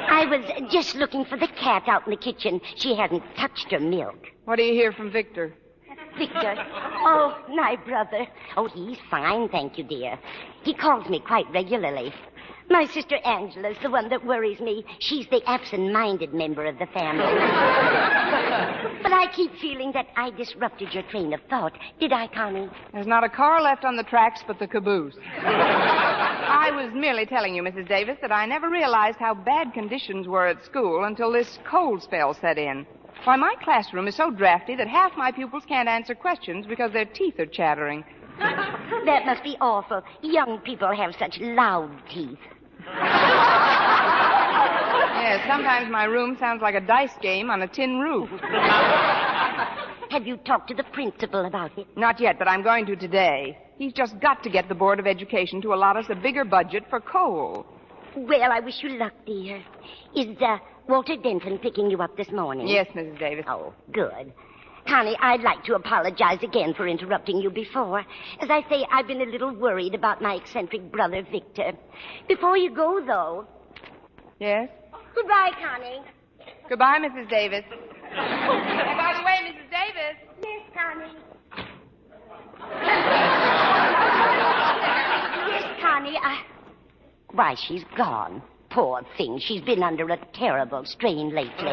[SPEAKER 23] I was just looking for the cat out in the kitchen. She hasn't touched her milk.
[SPEAKER 22] What do you hear from Victor?
[SPEAKER 23] Victor? Oh, my brother. Oh, he's fine, thank you, dear. He calls me quite regularly. My sister Angela's the one that worries me. She's the absent-minded member of the family. But I keep feeling that I disrupted your train of thought. Did I, Connie?
[SPEAKER 22] There's not a car left on the tracks but the caboose. I was merely telling you, Mrs. Davis, that I never realized how bad conditions were at school until this cold spell set in. Why, my classroom is so drafty that half my pupils can't answer questions because their teeth are chattering.
[SPEAKER 23] That must be awful. Young people have such loud teeth.
[SPEAKER 22] Yes, sometimes my room sounds like a dice game on a tin roof.
[SPEAKER 23] Have you talked to the principal about it?
[SPEAKER 22] Not yet, but I'm going to today. He's just got to get the Board of Education to allot us a bigger budget for coal.
[SPEAKER 23] Well, I wish you luck, dear. Is Walter Denton picking you up this morning?
[SPEAKER 22] Yes, Mrs. Davis.
[SPEAKER 23] Oh, good. Connie, I'd like to apologize again for interrupting you before. As I say, I've been a little worried about my eccentric brother, Victor. Before you go, though...
[SPEAKER 22] Yes?
[SPEAKER 23] Goodbye, Connie.
[SPEAKER 22] Goodbye, Mrs. Davis. And by the way, Mrs. Davis...
[SPEAKER 23] Yes, Connie. Yes, Connie, Why, she's gone. Poor thing. She's been under a terrible strain lately.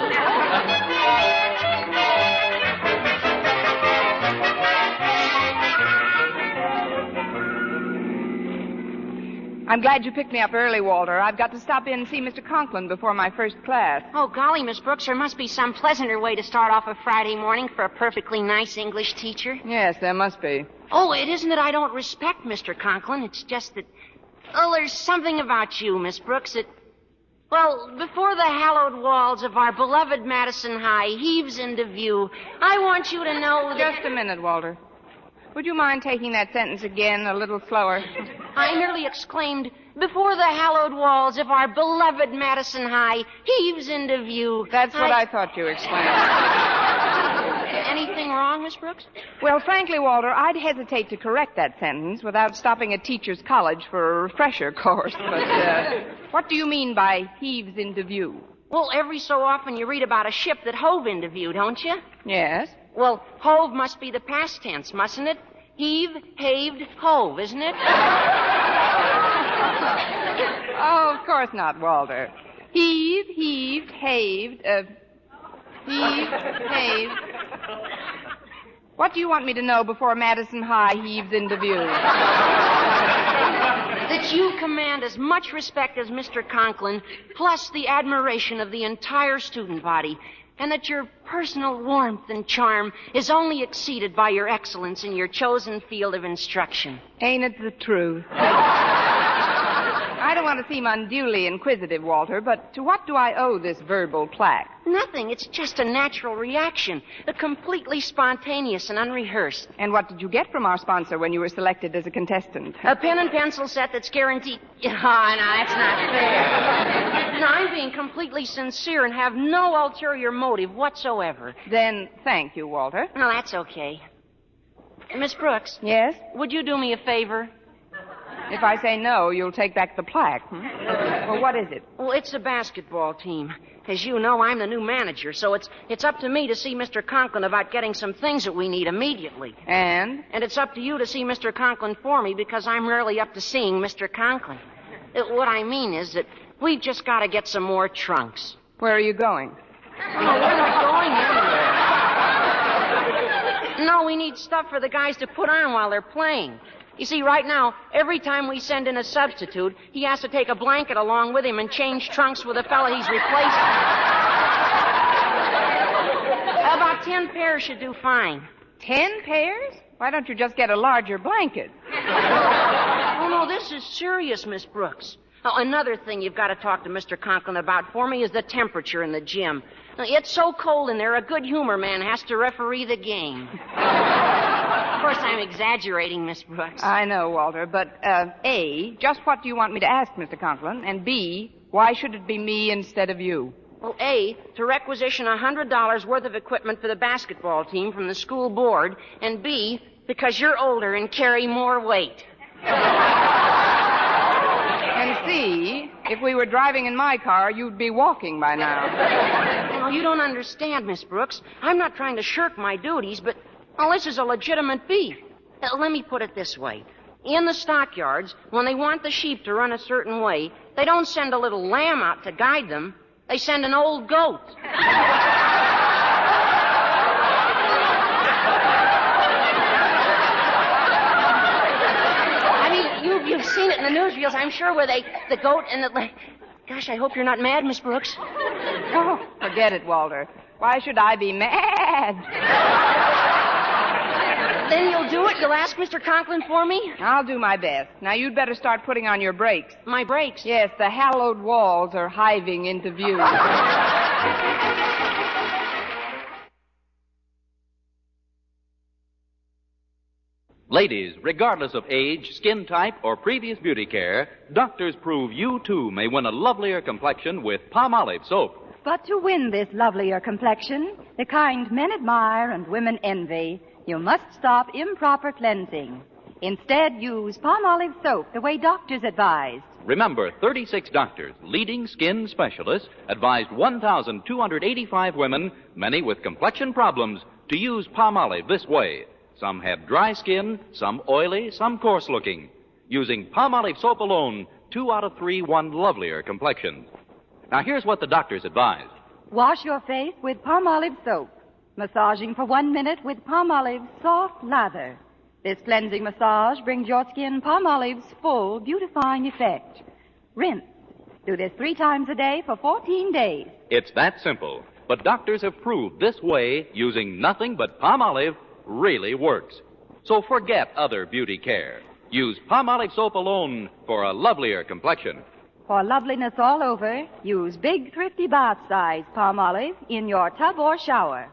[SPEAKER 22] I'm glad you picked me up early, Walter. I've got to stop in and see Mr. Conklin before my first class.
[SPEAKER 11] Oh, golly, Miss Brooks, there must be some pleasanter way to start off a Friday morning for a perfectly nice English teacher.
[SPEAKER 22] Yes, there must be.
[SPEAKER 11] Oh, it isn't that I don't respect Mr. Conklin. It's just that, there's something about you, Miss Brooks, that, before the hallowed walls of our beloved Madison High heaves into view, I want you to know that...
[SPEAKER 22] Just a minute, Walter. Would you mind taking that sentence again a little slower?
[SPEAKER 11] I nearly exclaimed, before the hallowed walls of our beloved Madison High heaves into view.
[SPEAKER 22] That's what I thought you exclaimed.
[SPEAKER 11] Anything wrong, Miss Brooks?
[SPEAKER 22] Well, frankly, Walter, I'd hesitate to correct that sentence without stopping at Teachers College for a refresher course. But what do you mean by heaves into view?
[SPEAKER 11] Well, every so often you read about a ship that hove into view, don't you?
[SPEAKER 22] Yes.
[SPEAKER 11] Well, hove must be the past tense, mustn't it? Heave, haved, hove, isn't it?
[SPEAKER 22] Oh, of course not, Walter. Heave, heaved, haved, heave, haved. What do you want me to know before Madison High heaves into view?
[SPEAKER 11] That you command as much respect as Mr. Conklin, plus the admiration of the entire student body, and that your personal warmth and charm is only exceeded by your excellence in your chosen field of instruction.
[SPEAKER 22] Ain't it the truth? I don't want to seem unduly inquisitive, Walter, but to what do I owe this verbal plaque?
[SPEAKER 11] Nothing. It's just a natural reaction, completely spontaneous and unrehearsed.
[SPEAKER 22] And what did you get from our sponsor when you were selected as a contestant?
[SPEAKER 11] A pen and pencil set that's guaranteed... Oh, no, that's not fair. No, I'm being completely sincere and have no ulterior motive whatsoever.
[SPEAKER 22] Then thank you, Walter.
[SPEAKER 11] No, that's okay. Miss Brooks.
[SPEAKER 22] Yes?
[SPEAKER 11] Would you do me a favor?
[SPEAKER 22] If I say no, you'll take back the plaque. Well, what is it?
[SPEAKER 11] Well, it's a basketball team. As you know, I'm the new manager, so it's up to me to see Mr. Conklin about getting some things that we need immediately.
[SPEAKER 22] And?
[SPEAKER 11] And it's up to you to see Mr. Conklin for me because I'm rarely up to seeing Mr. Conklin. What I mean is that we've just got to get some more trunks.
[SPEAKER 22] Where are you going?
[SPEAKER 11] Oh, we're not going anywhere. No, we need stuff for the guys to put on while they're playing. You see, right now, every time we send in a substitute, he has to take a blanket along with him and change trunks with the fella he's replacing. About 10 pairs should do fine.
[SPEAKER 22] 10 pairs? Why don't you just get a larger blanket?
[SPEAKER 11] Oh, no, No, this is serious, Miss Brooks. Oh, another thing you've got to talk to Mr. Conklin about for me is the temperature in the gym. It's so cold in there, a good humor man has to referee the game. Of course, I'm exaggerating, Miss Brooks.
[SPEAKER 22] I know, Walter, but, A, just what do you want me to ask Mr. Conklin? And B, why should it be me instead of you?
[SPEAKER 11] Well, A, to requisition $100 worth of equipment for the basketball team from the school board, and B, because you're older and carry more weight.
[SPEAKER 22] And C, if we were driving in my car, you'd be walking by now.
[SPEAKER 11] Well, you don't understand, Miss Brooks. I'm not trying to shirk my duties, but, well, this is a legitimate beef. Let me put it this way. In the stockyards, when they want the sheep to run a certain way, they don't send a little lamb out to guide them. They send an old goat. You've seen it in the newsreels, I'm sure, where the goat and the... Gosh, I hope you're not mad, Miss Brooks.
[SPEAKER 22] Oh, forget it, Walter. Why should I be mad?
[SPEAKER 11] Then you'll do it? You'll ask Mr. Conklin for me?
[SPEAKER 22] I'll do my best. Now, you'd better start putting on your brakes.
[SPEAKER 11] My brakes?
[SPEAKER 22] Yes, the hallowed walls are hiving into view.
[SPEAKER 1] Ladies, regardless of age, skin type, or previous beauty care, doctors prove you, too, may win a lovelier complexion with Palmolive soap.
[SPEAKER 14] But to win this lovelier complexion, the kind men admire and women envy, you must stop improper cleansing. Instead, use Palmolive soap the way doctors advised.
[SPEAKER 1] Remember, 36 doctors, leading skin specialists, advised 1,285 women, many with complexion problems, to use Palmolive this way. Some have dry skin, some oily, some coarse-looking. Using Palmolive soap alone, 2 out of 3 won lovelier complexions. Now, here's what the doctors advise.
[SPEAKER 14] Wash your face with Palmolive soap. Massaging for 1 minute with Palmolive's soft lather. This cleansing massage brings your skin Palmolive's full beautifying effect. Rinse. Do this 3 times a day for 14 days.
[SPEAKER 1] It's that simple. But doctors have proved this way, using nothing but Palmolive, really works. So forget other beauty care. Use Palmolive soap alone for a lovelier complexion.
[SPEAKER 14] For loveliness all over, use big, thrifty bath-size Palmolive in your tub or shower.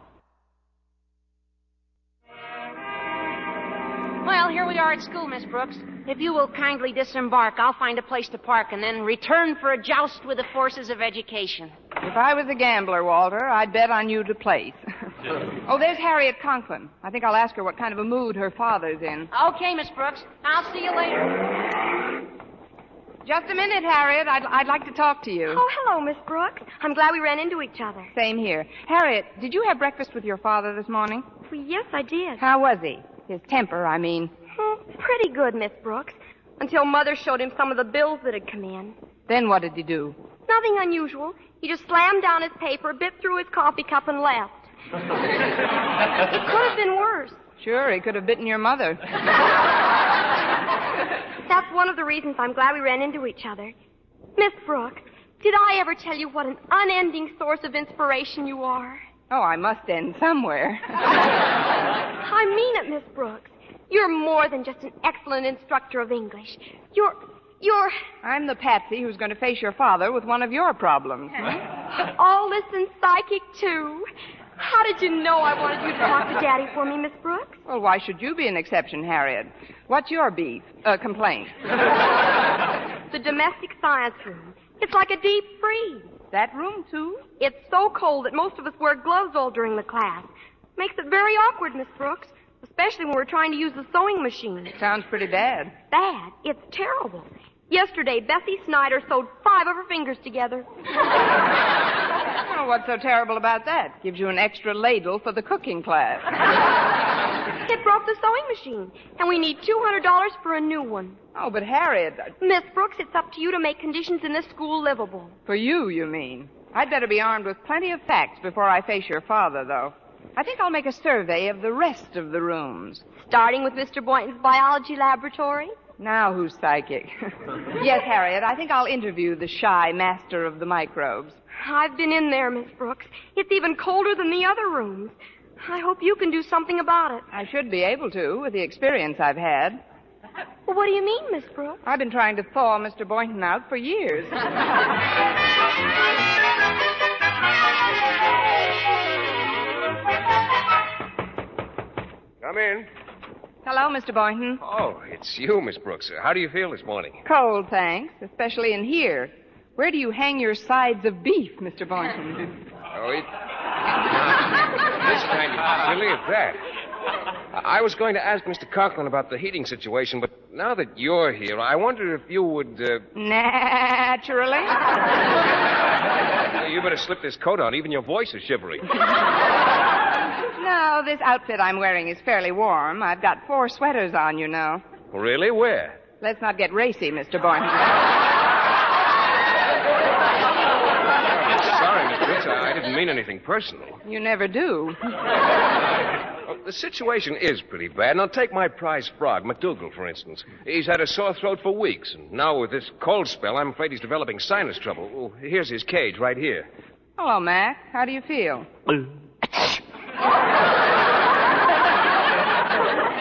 [SPEAKER 11] Well, here we are at school, Miss Brooks. If you will kindly disembark, I'll find a place to park and then return for a joust with the forces of education.
[SPEAKER 22] If I was a gambler, Walter, I'd bet on you to place. Oh, there's Harriet Conklin. I think I'll ask her what kind of a mood her father's in.
[SPEAKER 11] Okay, Miss Brooks. I'll see you later.
[SPEAKER 22] Just a minute, Harriet. I'd like to talk to you.
[SPEAKER 9] Oh, hello, Miss Brooks. I'm glad we ran into each other.
[SPEAKER 22] Same here. Harriet, did you have breakfast with your father this morning?
[SPEAKER 9] Well, yes, I did.
[SPEAKER 22] How was he? His temper, I mean.
[SPEAKER 9] Pretty good, Miss Brooks. Until Mother showed him some of the bills that had come in.
[SPEAKER 22] Then what did he do?
[SPEAKER 9] Nothing unusual. He just slammed down his paper, bit through his coffee cup, and left. It could have been worse.
[SPEAKER 22] Sure, he could have bitten your mother.
[SPEAKER 9] That's one of the reasons I'm glad we ran into each other. Miss Brooks, did I ever tell you what an unending source of inspiration you are?
[SPEAKER 22] Oh, I must end somewhere.
[SPEAKER 9] I mean it, Miss Brooks. You're more than just an excellent instructor of English. You're...
[SPEAKER 22] I'm the patsy who's going to face your father with one of your problems.
[SPEAKER 9] All this and psychic, too. How did you know I wanted you to talk to Daddy for me, Miss Brooks?
[SPEAKER 22] Well, why should you be an exception, Harriet? What's your beef? Complaint?
[SPEAKER 9] The domestic science room. It's like a deep freeze.
[SPEAKER 22] That room, too?
[SPEAKER 9] It's so cold that most of us wear gloves all during the class. Makes it very awkward, Miss Brooks. Especially when we're trying to use the sewing machine.
[SPEAKER 22] Sounds pretty bad.
[SPEAKER 9] Bad? It's terrible. Yesterday, Bessie Snyder sewed 5 of her fingers together.
[SPEAKER 22] Well, what's so terrible about that? Gives you an extra ladle for the cooking class.
[SPEAKER 9] It broke the sewing machine, and we need $200 for a new one.
[SPEAKER 22] Oh, but Harriet...
[SPEAKER 9] Miss Brooks, it's up to you to make conditions in this school livable.
[SPEAKER 22] For you mean? I'd better be armed with plenty of facts before I face your father, though. I think I'll make a survey of the rest of the rooms.
[SPEAKER 9] Starting with Mr. Boynton's biology laboratory?
[SPEAKER 22] Now who's psychic? Yes, Harriet, I think I'll interview the shy master of the microbes.
[SPEAKER 9] I've been in there, Miss Brooks. It's even colder than the other rooms. I hope you can do something about it.
[SPEAKER 22] I should be able to, with the experience I've had.
[SPEAKER 8] Well, what do you mean, Miss Brooks?
[SPEAKER 22] I've been trying to thaw Mr. Boynton out for years.
[SPEAKER 4] Come in.
[SPEAKER 22] Hello, Mr. Boynton.
[SPEAKER 4] Oh, it's you, Miss Brooks. How do you feel this morning?
[SPEAKER 22] Cold, thanks, especially in here. Where do you hang your sides of beef, Mr. Boynton?
[SPEAKER 4] Oh, this kind of silly at that. I was going to ask Mr. Conklin about the heating situation, but now that you're here, I wonder if you would...
[SPEAKER 22] Naturally.
[SPEAKER 4] You better slip this coat on. Even your voice is shivery.
[SPEAKER 22] No, this outfit I'm wearing is fairly warm. I've got 4 sweaters on, you know.
[SPEAKER 4] Really? Where?
[SPEAKER 22] Let's not get racy, Mr. Boynton.
[SPEAKER 4] Sorry, Miss Brooks. I didn't mean anything personal.
[SPEAKER 22] You never do.
[SPEAKER 4] Well, the situation is pretty bad. Now, take my prize frog, McDougal, for instance. He's had a sore throat for weeks, and now with this cold spell, I'm afraid he's developing sinus trouble. Oh, here's his cage right here.
[SPEAKER 22] Hello, Mac. How do you feel?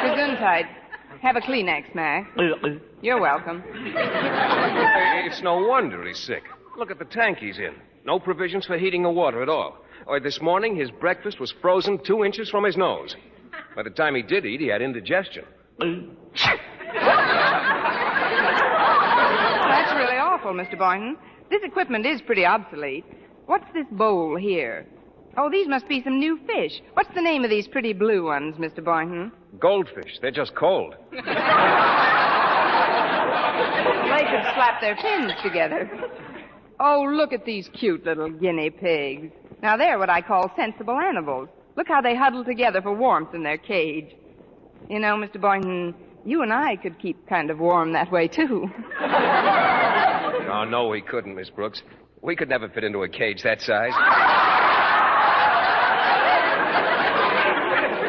[SPEAKER 22] Gesundheit. Have a Kleenex, Mac. You're welcome.
[SPEAKER 4] It's no wonder he's sick. Look at the tank he's in. No provisions for heating the water at all. Or this morning, his breakfast was frozen 2 inches from his nose. By the time he did eat, he had indigestion.
[SPEAKER 22] That's really awful, Mr. Boynton. This equipment is pretty obsolete. What's this bowl here? Oh, these must be some new fish. What's the name of these pretty blue ones, Mr. Boynton?
[SPEAKER 4] Goldfish. They're just cold.
[SPEAKER 22] They could slap their fins together. Oh, look at these cute little guinea pigs. Now, they're what I call sensible animals. Look how they huddle together for warmth in their cage. You know, Mr. Boynton, you and I could keep kind of warm that way, too.
[SPEAKER 4] Oh, no, we couldn't, Miss Brooks. We could never fit into a cage that size.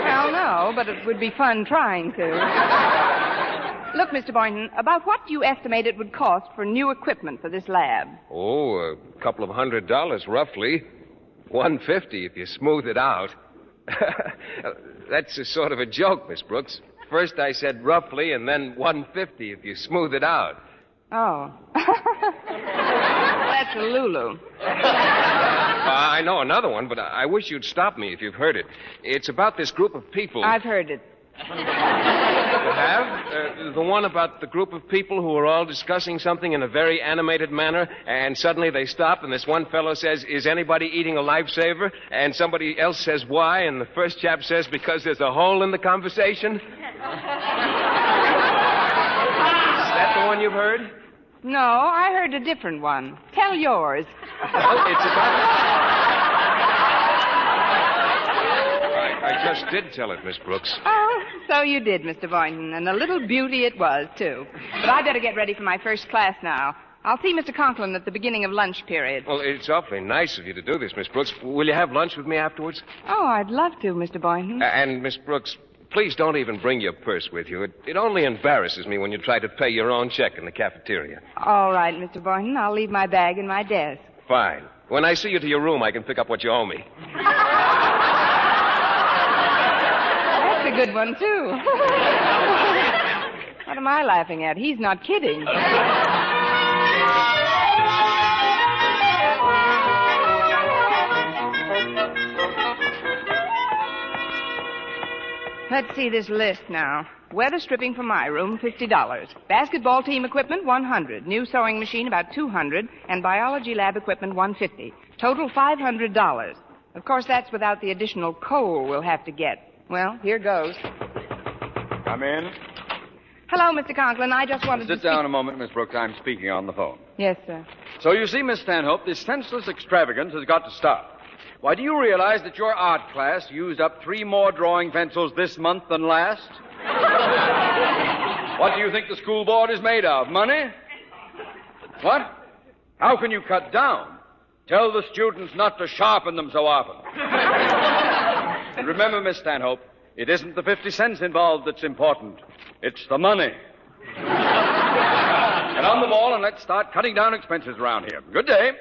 [SPEAKER 22] Well, no, but it would be fun trying to. Look, Mr. Boynton, about what do you estimate it would cost for new equipment for this lab?
[SPEAKER 4] Oh, a couple of $100, roughly. $150 if you smooth it out. That's a sort of a joke, Miss Brooks. First I said roughly, and then $150 if you smooth it out.
[SPEAKER 22] Oh. That's a Lulu.
[SPEAKER 4] I know another one, but I wish you'd stop me if you've heard it. It's about this group of people.
[SPEAKER 22] I've heard it.
[SPEAKER 4] You have? The one about the group of people who are all discussing something in a very animated manner, and suddenly they stop, and this one fellow says, "Is anybody eating a lifesaver?" And somebody else says, "Why?" And the first chap says, "Because there's a hole in the conversation." Is that the one you've heard?
[SPEAKER 22] No, I heard a different one. Tell yours.
[SPEAKER 4] Well, it's about... I just did tell it, Miss Brooks.
[SPEAKER 22] Oh, so you did, Mr. Boynton, and a little beauty it was, too. But I better get ready for my first class now. I'll see Mr. Conklin at the beginning of lunch period.
[SPEAKER 4] Well, it's awfully nice of you to do this, Miss Brooks. Will you have lunch with me afterwards?
[SPEAKER 22] Oh, I'd love to, Mr. Boynton.
[SPEAKER 4] And, Miss Brooks, please don't even bring your purse with you. It only embarrasses me when you try to pay your own check in the cafeteria.
[SPEAKER 22] All right, Mr. Boynton. I'll leave my bag in my desk.
[SPEAKER 4] Fine. When I see you to your room, I can pick up what you owe me.
[SPEAKER 22] That's a good one, too. What am I laughing at? He's not kidding. Let's see this list now. Weather stripping for my room, $50. Basketball team equipment, $100. New sewing machine, about $200. And biology lab equipment, $150. Total, $500. Of course, that's without the additional coal we'll have to get. Well, here goes.
[SPEAKER 6] Come in.
[SPEAKER 22] Hello, Mr. Conklin. I just wanted to
[SPEAKER 6] Sit down a moment, Miss Brooks. I'm speaking on the phone.
[SPEAKER 22] Yes, sir.
[SPEAKER 6] So you see, Miss Stanhope, this senseless extravagance has got to stop. Why, do you realize that your art class used up 3 more drawing pencils this month than last? What do you think the school board is made of? Money? What? How can you cut down? Tell the students not to sharpen them so often. And remember, Miss Stanhope, it isn't the 50 cents involved that's important. It's the money. Get on the ball and let's start cutting down expenses around here. Good day.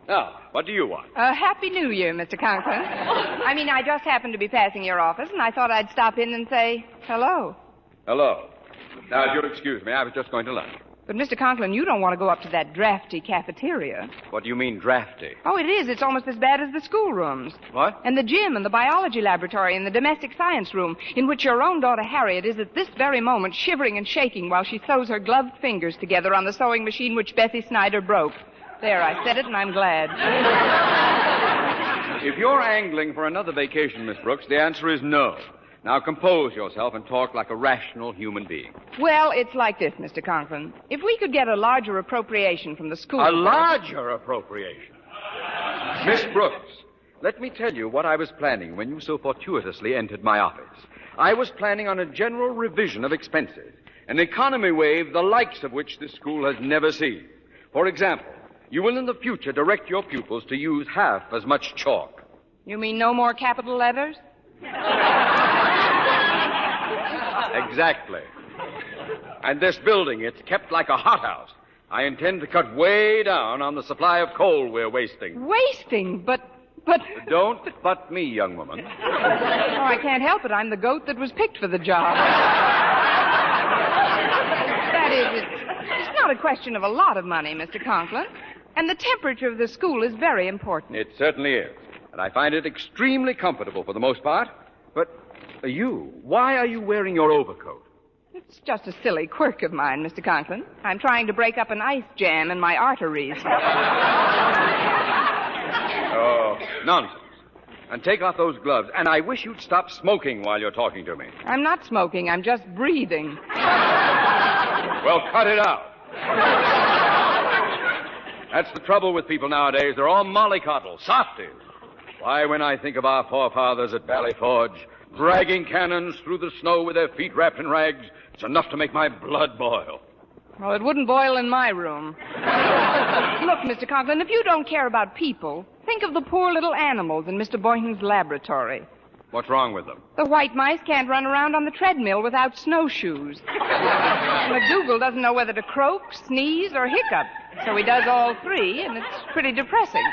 [SPEAKER 6] Now, what do you want?
[SPEAKER 22] Happy New Year, Mr. Conklin. I just happened to be passing your office, and I thought I'd stop in and say hello.
[SPEAKER 6] Hello. Now, if you'll excuse me, I was just going to lunch.
[SPEAKER 22] But, Mr. Conklin, you don't want to go up to that drafty cafeteria.
[SPEAKER 6] What do you mean, drafty?
[SPEAKER 22] Oh, it is. It's almost as bad as the schoolrooms.
[SPEAKER 6] What?
[SPEAKER 22] And the gym and the biology laboratory and the domestic science room, in which your own daughter Harriet is at this very moment shivering and shaking while she sews her gloved fingers together on the sewing machine which Bessie Snyder broke. There, I said it, and I'm glad.
[SPEAKER 6] If you're angling for another vacation, Miss Brooks, the answer is no. Now compose yourself and talk like a rational human being.
[SPEAKER 22] Well, it's like this, Mr. Conklin. If we could get a larger appropriation from the school...
[SPEAKER 6] A larger appropriation? Miss Brooks, let me tell you what I was planning when you so fortuitously entered my office. I was planning on a general revision of expenses, an economy wave the likes of which this school has never seen. For example, you will in the future direct your pupils to use half as much chalk.
[SPEAKER 22] You mean no more capital letters?
[SPEAKER 6] Exactly. And this building, it's kept like a hothouse. I intend to cut way down on the supply of coal we're wasting.
[SPEAKER 22] Wasting? But...
[SPEAKER 6] Don't butt me, young woman.
[SPEAKER 22] Oh, I can't help it. I'm the goat that was picked for the job. That is, it's not a question of a lot of money, Mr. Conklin. And the temperature of the school is very important.
[SPEAKER 6] It certainly is. And I find it extremely comfortable for the most part. But why are you wearing your overcoat?
[SPEAKER 22] It's just a silly quirk of mine, Mr. Conklin. I'm trying to break up an ice jam in my arteries.
[SPEAKER 6] Oh, nonsense. And take off those gloves. And I wish you'd stop smoking while you're talking to me.
[SPEAKER 22] I'm not smoking. I'm just breathing.
[SPEAKER 6] Well, cut it out. That's the trouble with people nowadays. They're all mollycoddles, softies. Why, when I think of our forefathers at Valley Forge, dragging cannons through the snow with their feet wrapped in rags, it's enough to make my blood boil.
[SPEAKER 22] Well, it wouldn't boil in my room. Look, Mr. Conklin, if you don't care about people, think of the poor little animals in Mr. Boynton's laboratory.
[SPEAKER 6] What's wrong with them?
[SPEAKER 22] The white mice can't run around on the treadmill without snowshoes. McDougal doesn't know whether to croak, sneeze, or hiccup. So he does all three, and it's pretty depressing.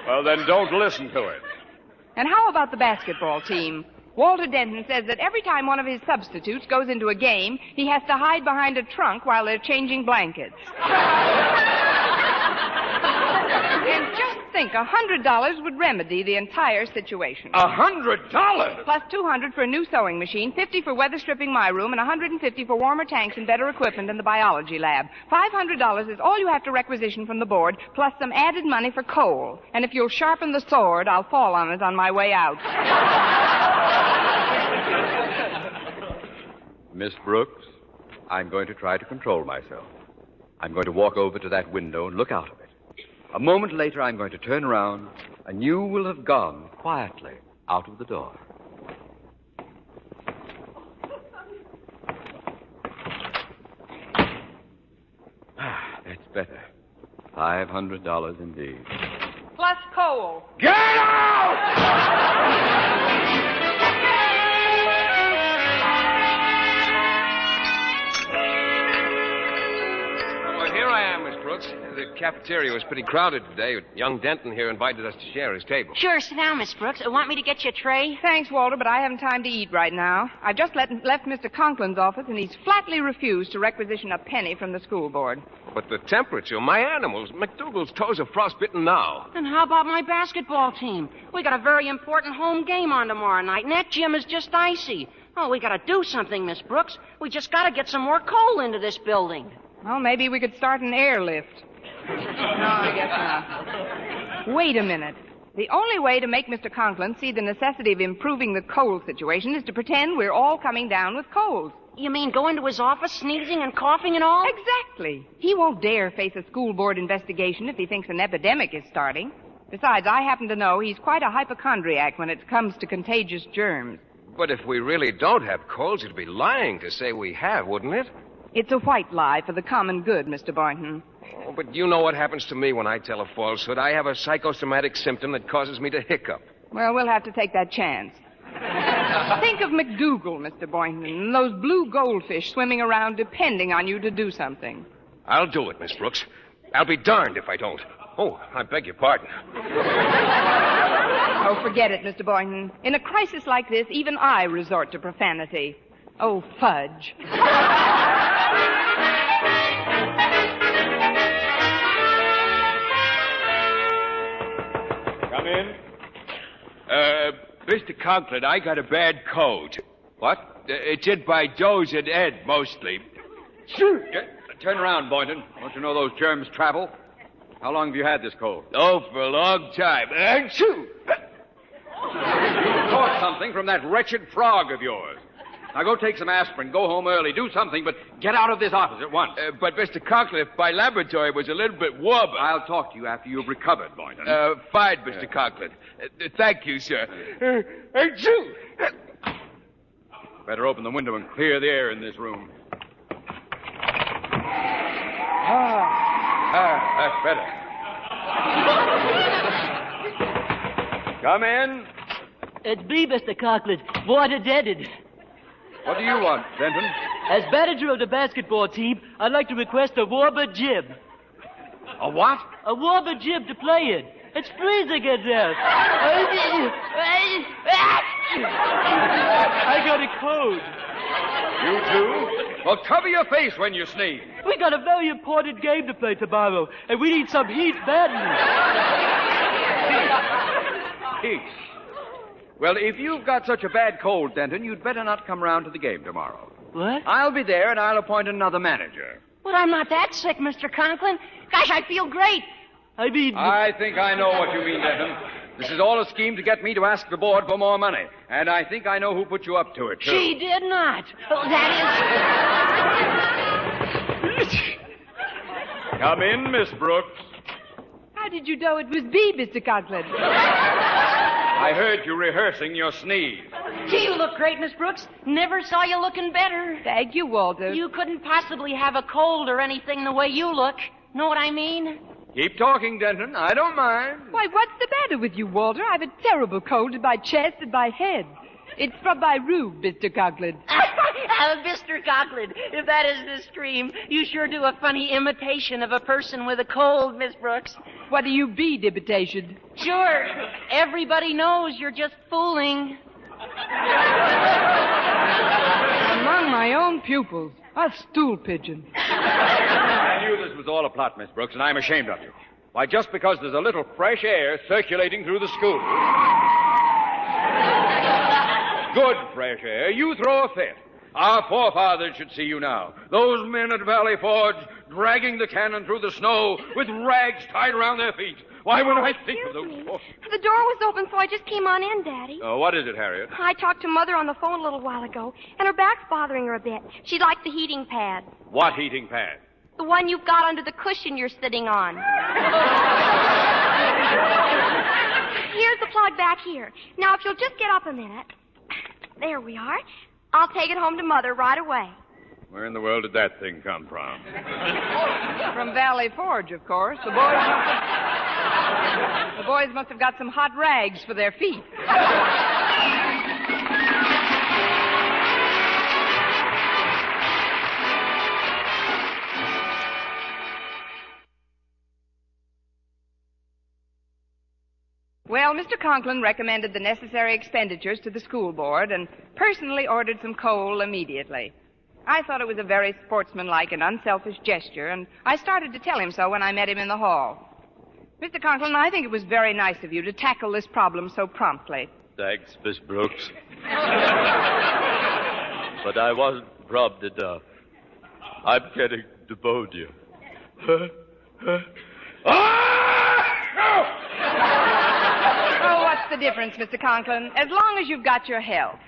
[SPEAKER 6] Well, then don't listen to it.
[SPEAKER 22] And how about the basketball team? Walter Denton says that every time one of his substitutes goes into a game, he has to hide behind a trunk while they're changing blankets. And just think, $100 would remedy the entire situation.
[SPEAKER 6] $100?
[SPEAKER 22] Plus $200 for a new sewing machine, $50 for weather stripping my room, and $150 for warmer tanks and better equipment in the biology lab. $500 is all you have to requisition from the board, plus some added money for coal. And if you'll sharpen the sword, I'll fall on it on my way out.
[SPEAKER 6] Miss Brooks, I'm going to try to control myself. I'm going to walk over to that window and look out of it. A moment later, I'm going to turn around, and you will have gone quietly out of the door. That's better. $500 indeed.
[SPEAKER 22] Plus coal.
[SPEAKER 6] Get out!
[SPEAKER 4] The cafeteria was pretty crowded today. Young Denton here invited us to share his table.
[SPEAKER 11] Sure, sit down, Miss Brooks. Want me to get you a tray?
[SPEAKER 22] Thanks, Walter, but I haven't time to eat right now. I've just left Mr. Conklin's office, and he's flatly refused to requisition a penny from the school board.
[SPEAKER 4] But the temperature, my animals, McDougal's toes are frostbitten now.
[SPEAKER 11] And how about my basketball team? We got a very important home game on tomorrow night, and that gym is just icy. Oh, we got to do something, Miss Brooks. We just got to get some more coal into this building.
[SPEAKER 22] Well, maybe we could start an airlift. No, I guess not. Wait a minute. The only way to make Mr. Conklin see the necessity of improving the coal situation is to pretend we're all coming down with colds.
[SPEAKER 11] You mean go into his office sneezing and coughing and all?
[SPEAKER 22] Exactly. He won't dare face a school board investigation if he thinks an epidemic is starting. Besides, I happen to know he's quite a hypochondriac when it comes to contagious germs.
[SPEAKER 4] But if we really don't have colds, it'd be lying to say we have, wouldn't it?
[SPEAKER 22] It's a white lie for the common good, Mr. Boynton.
[SPEAKER 4] Oh, but you know what happens to me when I tell a falsehood. I have a psychosomatic symptom that causes me to hiccup.
[SPEAKER 22] Well, we'll have to take that chance. Think of McDougal, Mr. Boynton, and those blue goldfish swimming around depending on you to do something.
[SPEAKER 4] I'll do it, Miss Brooks. I'll be darned if I don't. Oh, I beg your pardon.
[SPEAKER 22] Oh, Forget it, Mr. Boynton. In a crisis like this, even I resort to profanity. Oh, fudge.
[SPEAKER 4] Come in. Mr. Conklin, I got a bad cold.
[SPEAKER 6] What?
[SPEAKER 4] It's in by Doze and Ed, mostly.
[SPEAKER 6] Turn around, Boynton. Don't you know those germs travel? How long have you had this cold?
[SPEAKER 4] Oh, for a long time. Achoo!
[SPEAKER 6] You caught something from that wretched frog of yours. Now go take some aspirin, go home early, do something, but get out of this office at once.
[SPEAKER 4] But, Mr. Conklin, if my laboratory was a little bit warmer...
[SPEAKER 6] I'll talk to you after you've recovered, Boynton.
[SPEAKER 4] Fine, Mr. Conklin. Thank you, sir. Achoo!
[SPEAKER 6] Better open the window and clear the air in this room. That's better. Come in.
[SPEAKER 16] It's me, Mr. Conklin. Water deaded.
[SPEAKER 6] What do you want, Denton?
[SPEAKER 16] As manager of the basketball team, I'd like to request a warmer gym.
[SPEAKER 6] A what?
[SPEAKER 16] A warmer gym to play in. It's freezing in there. I got a cold.
[SPEAKER 6] You too? Well, cover your face when you sneeze.
[SPEAKER 16] We got a very important game to play tomorrow, and we need some heat badly.
[SPEAKER 6] Heat? Well, if you've got such a bad cold, Denton, you'd better not come round to the game tomorrow.
[SPEAKER 16] What?
[SPEAKER 6] I'll be there, and I'll appoint another manager.
[SPEAKER 11] But I'm not that sick, Mr. Conklin. Gosh, I feel great.
[SPEAKER 16] I
[SPEAKER 6] think I know what you mean, Denton. This is all a scheme to get me to ask the board for more money. And I think I know who put you up to it, too.
[SPEAKER 11] She did not. Oh, that is...
[SPEAKER 6] Come in, Miss Brooks.
[SPEAKER 22] How did you know it was me, Mr. Conklin?
[SPEAKER 6] I heard you rehearsing your sneeze.
[SPEAKER 11] Gee, you look great, Miss Brooks. Never saw you looking better.
[SPEAKER 22] Thank you, Walter.
[SPEAKER 11] You couldn't possibly have a cold or anything the way you look. Know what I mean?
[SPEAKER 6] Keep talking, Denton. I don't mind.
[SPEAKER 22] Why, what's the matter with you, Walter? I've a terrible cold in my chest and my head. It's from my room, Mr. Conklin.
[SPEAKER 11] Mr. Conklin, if that is the scream, you sure do a funny imitation of a person with a cold, Miss Brooks.
[SPEAKER 22] What do you mean, imitation?
[SPEAKER 11] Sure. Everybody knows you're just fooling.
[SPEAKER 22] Among my own pupils. A stool pigeon.
[SPEAKER 6] I knew this was all a plot, Miss Brooks, and I'm ashamed of you. Why, just because there's a little fresh air circulating through the school. Good fresh air, you throw a fit. Our forefathers should see you now. Those men at Valley Forge dragging the cannon through the snow with rags tied around their feet. Why, when I think of those...
[SPEAKER 9] The door was open, so I just came on in, Daddy.
[SPEAKER 6] What is it, Harriet?
[SPEAKER 9] I talked to Mother on the phone a little while ago, and her back's bothering her a bit. She'd like the heating pad.
[SPEAKER 6] What heating pad?
[SPEAKER 9] The one you've got under the cushion you're sitting on. Here's the plug back here. Now, if you'll just get up a minute. There we are. I'll take it home to Mother right away.
[SPEAKER 6] Where in the world did that thing come from?
[SPEAKER 22] From Valley Forge, of course. The boys must have got some hot rags for their feet. Well, Mr. Conklin recommended the necessary expenditures to the school board and personally ordered some coal immediately. I thought it was a very sportsmanlike and unselfish gesture, and I started to tell him so when I met him in the hall. Mr. Conklin, I think it was very nice of you to tackle this problem so promptly.
[SPEAKER 17] Thanks, Miss Brooks. But I wasn't prompt enough. I'm getting pneumonia.
[SPEAKER 22] Oh, what's the difference, Mr. Conklin? As long as you've got your health.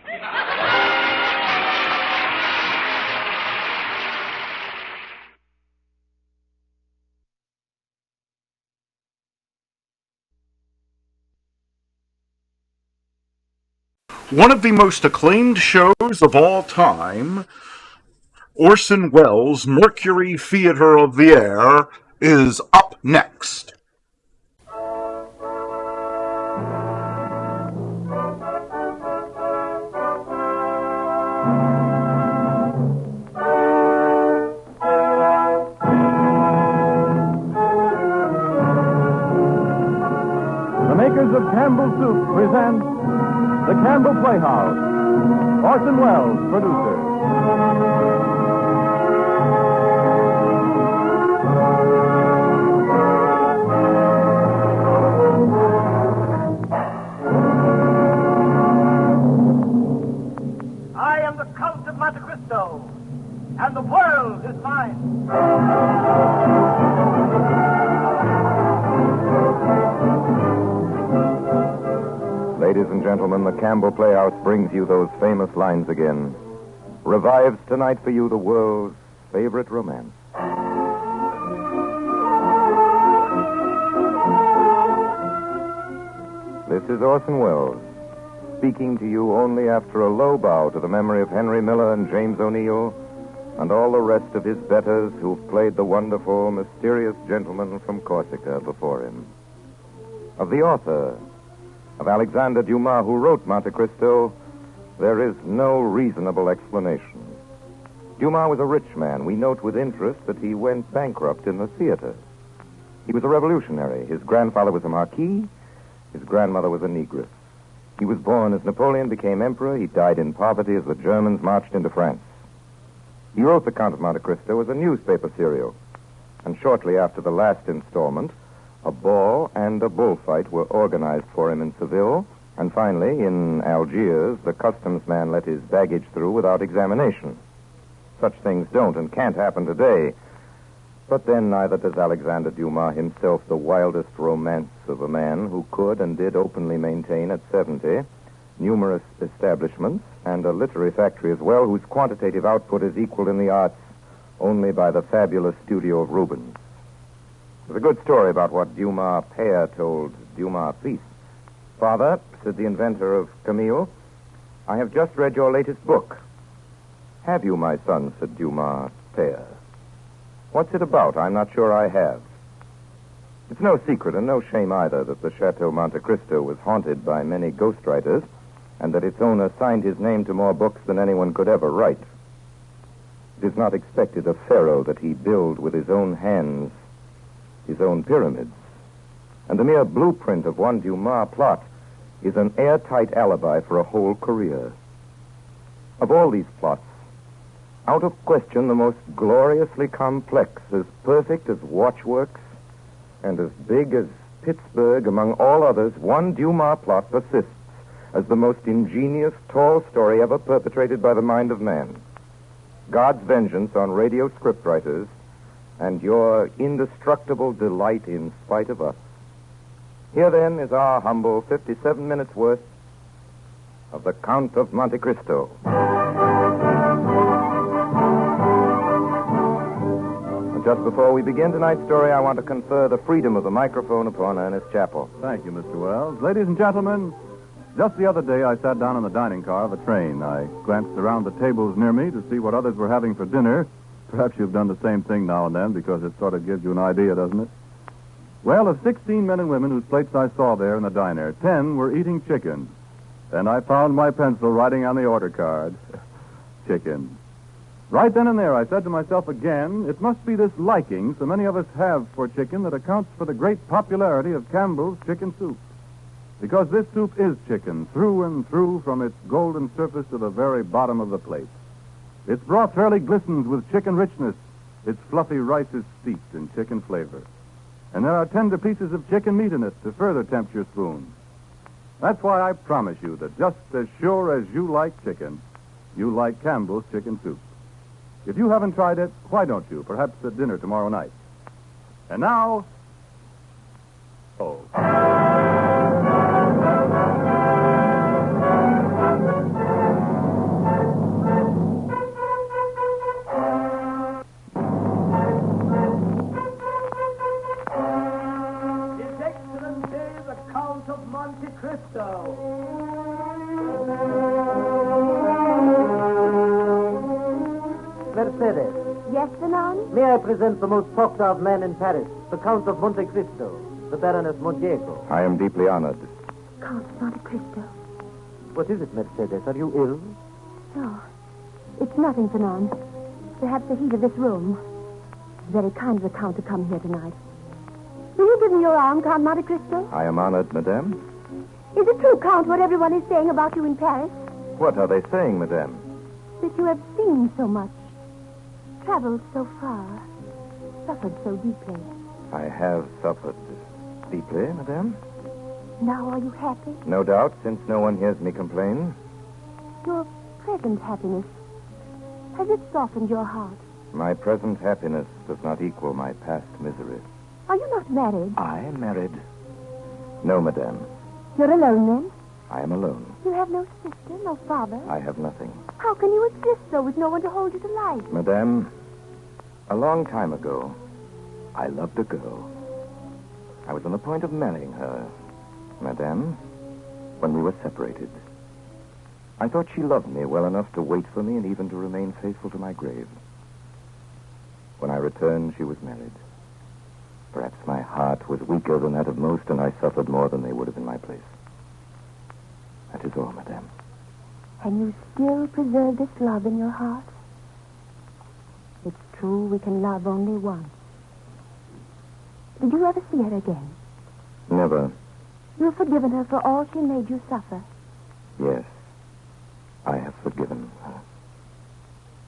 [SPEAKER 13] One of the most acclaimed shows of all time, Orson Welles' Mercury Theater of the Air, is up next.
[SPEAKER 10] The makers of Campbell's Soup
[SPEAKER 7] presents The Campbell Playhouse. Orson Welles, producer.
[SPEAKER 15] I am the Count of Monte Cristo, and the world is mine.
[SPEAKER 10] Ladies and gentlemen, the Campbell Playhouse brings you those famous lines again. Revives tonight for you the world's favorite romance. This is Orson Welles, speaking to you only after a low bow to the memory of Henry Miller and James O'Neill and all the rest of his betters who've played the wonderful, mysterious gentleman from Corsica before him. Of the author, of Alexander Dumas, who wrote Monte Cristo, there is no reasonable explanation. Dumas was a rich man. We note with interest that he went bankrupt in the theater. He was a revolutionary. His grandfather was a marquis. His grandmother was a negress. He was born as Napoleon became emperor. He died in poverty as the Germans marched into France. He wrote The Count of Monte Cristo as a newspaper serial. And shortly after the last installment, a ball and a bullfight were organized for him in Seville, and finally, in Algiers, the customs man let his baggage through without examination. Such things don't and can't happen today. But then neither does Alexander Dumas himself the wildest romance of a man who could and did openly maintain at 70 numerous establishments and a literary factory as well, whose quantitative output is equaled in the arts only by the fabulous studio of Rubens. There's a good story about what Dumas père told Dumas fils. Father, said the inventor of Camille, I have just read your latest book. Have you, my son, said Dumas père. What's it about? I'm not sure I have. It's no secret and no shame either that the Chateau Monte Cristo was haunted by many ghostwriters and that its owner signed his name to more books than anyone could ever write. It is not expected of Pharaoh that he build with his own hands his own pyramids. And the mere blueprint of one Dumas plot is an airtight alibi for a whole career. Of all these plots, out of question the most gloriously complex, as perfect as Watchworks, and as big as Pittsburgh, among all others, one Dumas plot persists as the most ingenious, tall story ever perpetrated by the mind of man. God's vengeance on radio scriptwriters and your indestructible delight in spite of us. Here, then, is our humble 57 minutes' worth of The Count of Monte Cristo. And just before we begin tonight's story, I want to confer the freedom of the microphone upon Ernest Chappell.
[SPEAKER 7] Thank you, Mr. Wells. Ladies and gentlemen, just the other day I sat down in the dining car of a train. I glanced around the tables near me to see what others were having for dinner. Perhaps you've done the same thing now and then because it sort of gives you an idea, doesn't it? Well, of 16 men and women whose plates I saw there in the diner, 10 were eating chicken. And I found my pencil writing on the order card. Chicken. Right then and there, I said to myself again, it must be this liking so many of us have for chicken that accounts for the great popularity of Campbell's chicken soup. Because this soup is chicken through and through from its golden surface to the very bottom of the plate. Its broth fairly glistens with chicken richness. Its fluffy rice is steeped in chicken flavor. And there are tender pieces of chicken meat in it to further tempt your spoon. That's why I promise you that just as sure as you like chicken, you like Campbell's chicken soup. If you haven't tried it, why don't you? Perhaps at dinner tomorrow night. And now...
[SPEAKER 21] Mercedes.
[SPEAKER 9] Yes, Fernand?
[SPEAKER 21] May I present the most talked of man in Paris, the Count of Monte Cristo, the Baroness Montiego.
[SPEAKER 10] I am deeply honored.
[SPEAKER 9] Count of Monte Cristo.
[SPEAKER 21] What is it, Mercedes? Are you ill?
[SPEAKER 9] No. It's nothing, Fernand. Perhaps the heat of this room. It's very kind of the Count to come here tonight. Will you give me your arm, Count Monte Cristo?
[SPEAKER 10] I am honored, madame.
[SPEAKER 9] Is it true, Count, what everyone is saying about you in Paris?
[SPEAKER 7] What are they saying, madame?
[SPEAKER 9] That you have seen so much, traveled so far, suffered so deeply.
[SPEAKER 7] I have suffered deeply, madame.
[SPEAKER 9] Now are you happy?
[SPEAKER 7] No doubt, since no one hears me complain.
[SPEAKER 9] Your present happiness, has it softened your heart?
[SPEAKER 7] My present happiness does not equal my past misery.
[SPEAKER 9] Are you not married?
[SPEAKER 7] I am married. No, madame.
[SPEAKER 9] You're alone, then?
[SPEAKER 7] I am alone.
[SPEAKER 9] You have no sister, no father?
[SPEAKER 7] I have nothing.
[SPEAKER 9] How can you exist so with no one to hold you to life?
[SPEAKER 7] Madame, a long time ago, I loved a girl. I was on the point of marrying her, madame, when we were separated. I thought she loved me well enough to wait for me and even to remain faithful to my grave. When I returned, she was married. Perhaps my heart was weaker than that of most, and I suffered more than they would have in my place. That is all, madame.
[SPEAKER 9] And you still preserve this love in your heart? It's true we can love only once. Did you ever see her again?
[SPEAKER 7] Never.
[SPEAKER 9] You've forgiven her for all she made you suffer?
[SPEAKER 7] Yes. I have forgiven her.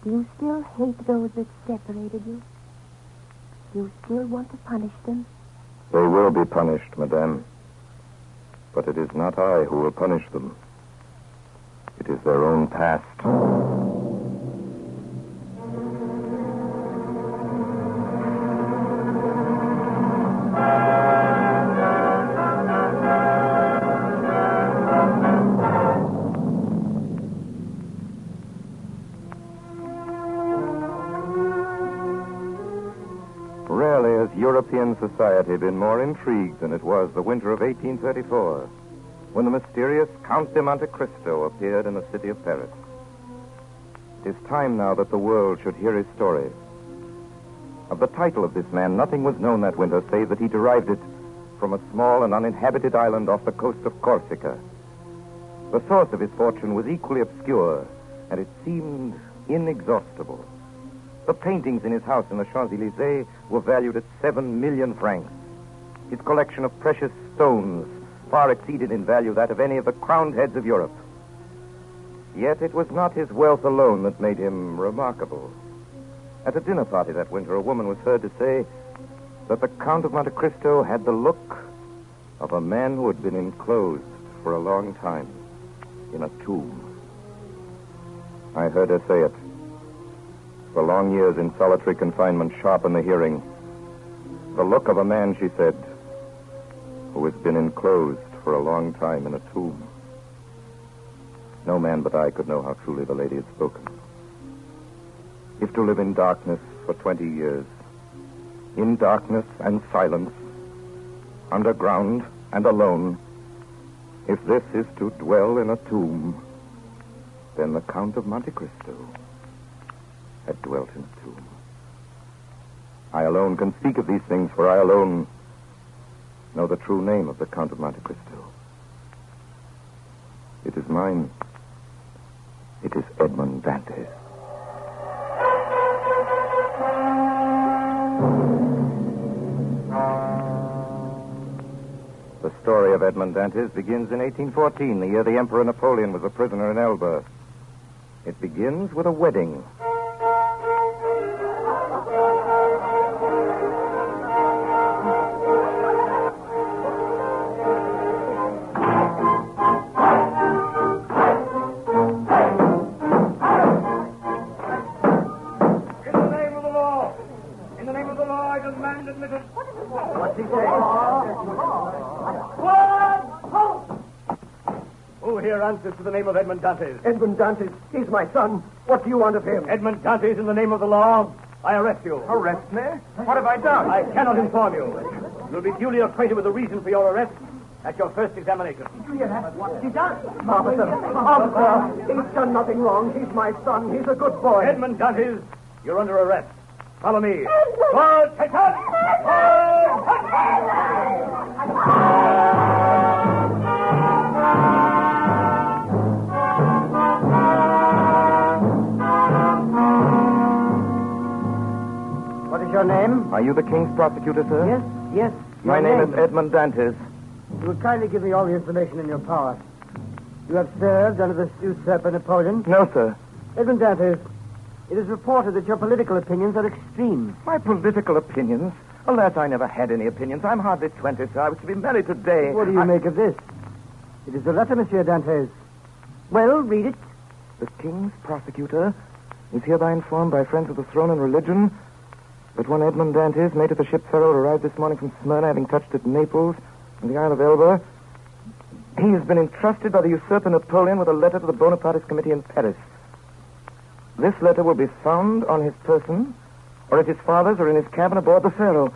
[SPEAKER 9] Do you still hate those that separated you? Do you still want to punish them?
[SPEAKER 7] They will be punished, madame. But it is not I who will punish them. It is their own past. Rarely has European society been more intrigued than it was the winter of 1834, when the mysterious Count de Monte Cristo appeared in the city of Paris. It is time now that the world should hear his story. Of the title of this man, nothing was known that winter save that he derived it from a small and uninhabited island off the coast of Corsica. The source of his fortune was equally obscure, and it seemed inexhaustible. The paintings in his house in the Champs-Élysées were valued at 7 million francs. His collection of precious stones far exceeded in value that of any of the crowned heads of Europe. Yet it was not his wealth alone that made him remarkable. At a dinner party that winter, a woman was heard to say that the Count of Monte Cristo had the look of a man who had been enclosed for a long time in a tomb. I heard her say it. For long years in solitary confinement sharpened the hearing. The look of a man, she said, who has been enclosed for a long time in a tomb. No man but I could know how truly the lady had spoken. If to live in darkness for 20 years, in darkness and silence, underground and alone, if this is to dwell in a tomb, then the Count of Monte Cristo had dwelt in a tomb. I alone can speak of these things, for I alone know the true name of the Count of Monte Cristo. It is mine. It is Edmond Dantes. The story of Edmond Dantes begins in 1814, the year the Emperor Napoleon was a prisoner in Elba. It begins with a wedding.
[SPEAKER 15] What's he saying? Who here answers to the name of Edmond Dantes?
[SPEAKER 2] Edmond Dantes, he's my son. What do you want of him?
[SPEAKER 15] Edmond Dantes, in the name of the law, I arrest you.
[SPEAKER 2] Arrest me? What have I done?
[SPEAKER 15] I cannot inform you. You'll be duly acquainted with the reason for your arrest at your first examination.
[SPEAKER 2] What's he done? Officer, he's done nothing wrong. He's my son. He's a good boy.
[SPEAKER 15] Edmond Dantes, you're under arrest. Follow me. Forward, take up!
[SPEAKER 2] What is your name?
[SPEAKER 7] Are you the king's prosecutor, sir?
[SPEAKER 2] Yes.
[SPEAKER 7] My name is Edmond Dantes.
[SPEAKER 2] You will kindly give me all the information in your power. You have served under the usurper Napoleon?
[SPEAKER 3] No, sir.
[SPEAKER 2] Edmund Dantes, it is reported that your political opinions are extreme.
[SPEAKER 3] My political opinions? Alas, I never had any opinions. I'm hardly 20, sir. I was to be married today.
[SPEAKER 2] What do you make of this? It is the letter, Monsieur Dantes. Well, read it.
[SPEAKER 3] The King's prosecutor is hereby informed by friends of the throne and religion that one Edmund Dantes, mate of the ship Ferro, arrived this morning from Smyrna, having touched at Naples and the Isle of Elba. He has been entrusted by the usurper Napoleon with a letter to the Bonapartist Committee in Paris. This letter will be found on his person, or at his father's, or in his cabin aboard the Pharaoh.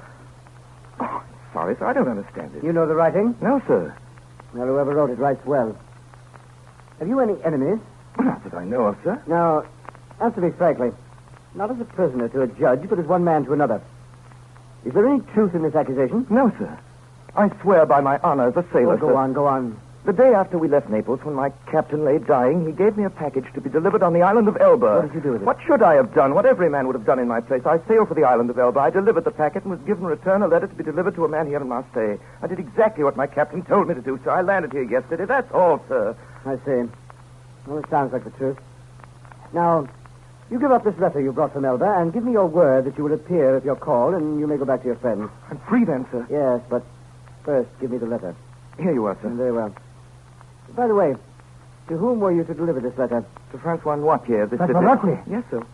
[SPEAKER 3] Oh, sorry, sir, I don't understand it.
[SPEAKER 2] You know the writing?
[SPEAKER 3] No, sir.
[SPEAKER 2] Well, whoever wrote it writes well. Have you any enemies?
[SPEAKER 3] Not that I know of, sir.
[SPEAKER 2] Now, answer me frankly. Not as a prisoner to a judge, but as one man to another. Is there any truth in this accusation?
[SPEAKER 3] No, sir. I swear by my honor as a sailor,
[SPEAKER 2] Go on, go on.
[SPEAKER 3] The day after we left Naples, when my captain lay dying, he gave me a package to be delivered on the island of Elba.
[SPEAKER 2] What did you do with it?
[SPEAKER 3] What should I have done? What every man would have done in my place. I sailed for the island of Elba. I delivered the packet and was given in return a letter to be delivered to a man here in Marseille. I did exactly what my captain told me to do, sir. I landed here yesterday. That's all, sir.
[SPEAKER 2] I see. Well, it sounds like the truth. Now, you give up this letter you brought from Elba and give me your word that you will appear if you're called, and you may go back to your friends.
[SPEAKER 3] I'm free then, sir.
[SPEAKER 2] Yes, but first give me the letter.
[SPEAKER 3] Here you are, sir.
[SPEAKER 2] Very well. By the way, to whom were you to deliver this letter?
[SPEAKER 3] To Francois Noirtier, the
[SPEAKER 2] Francois Noirtier?
[SPEAKER 3] Yes, sir.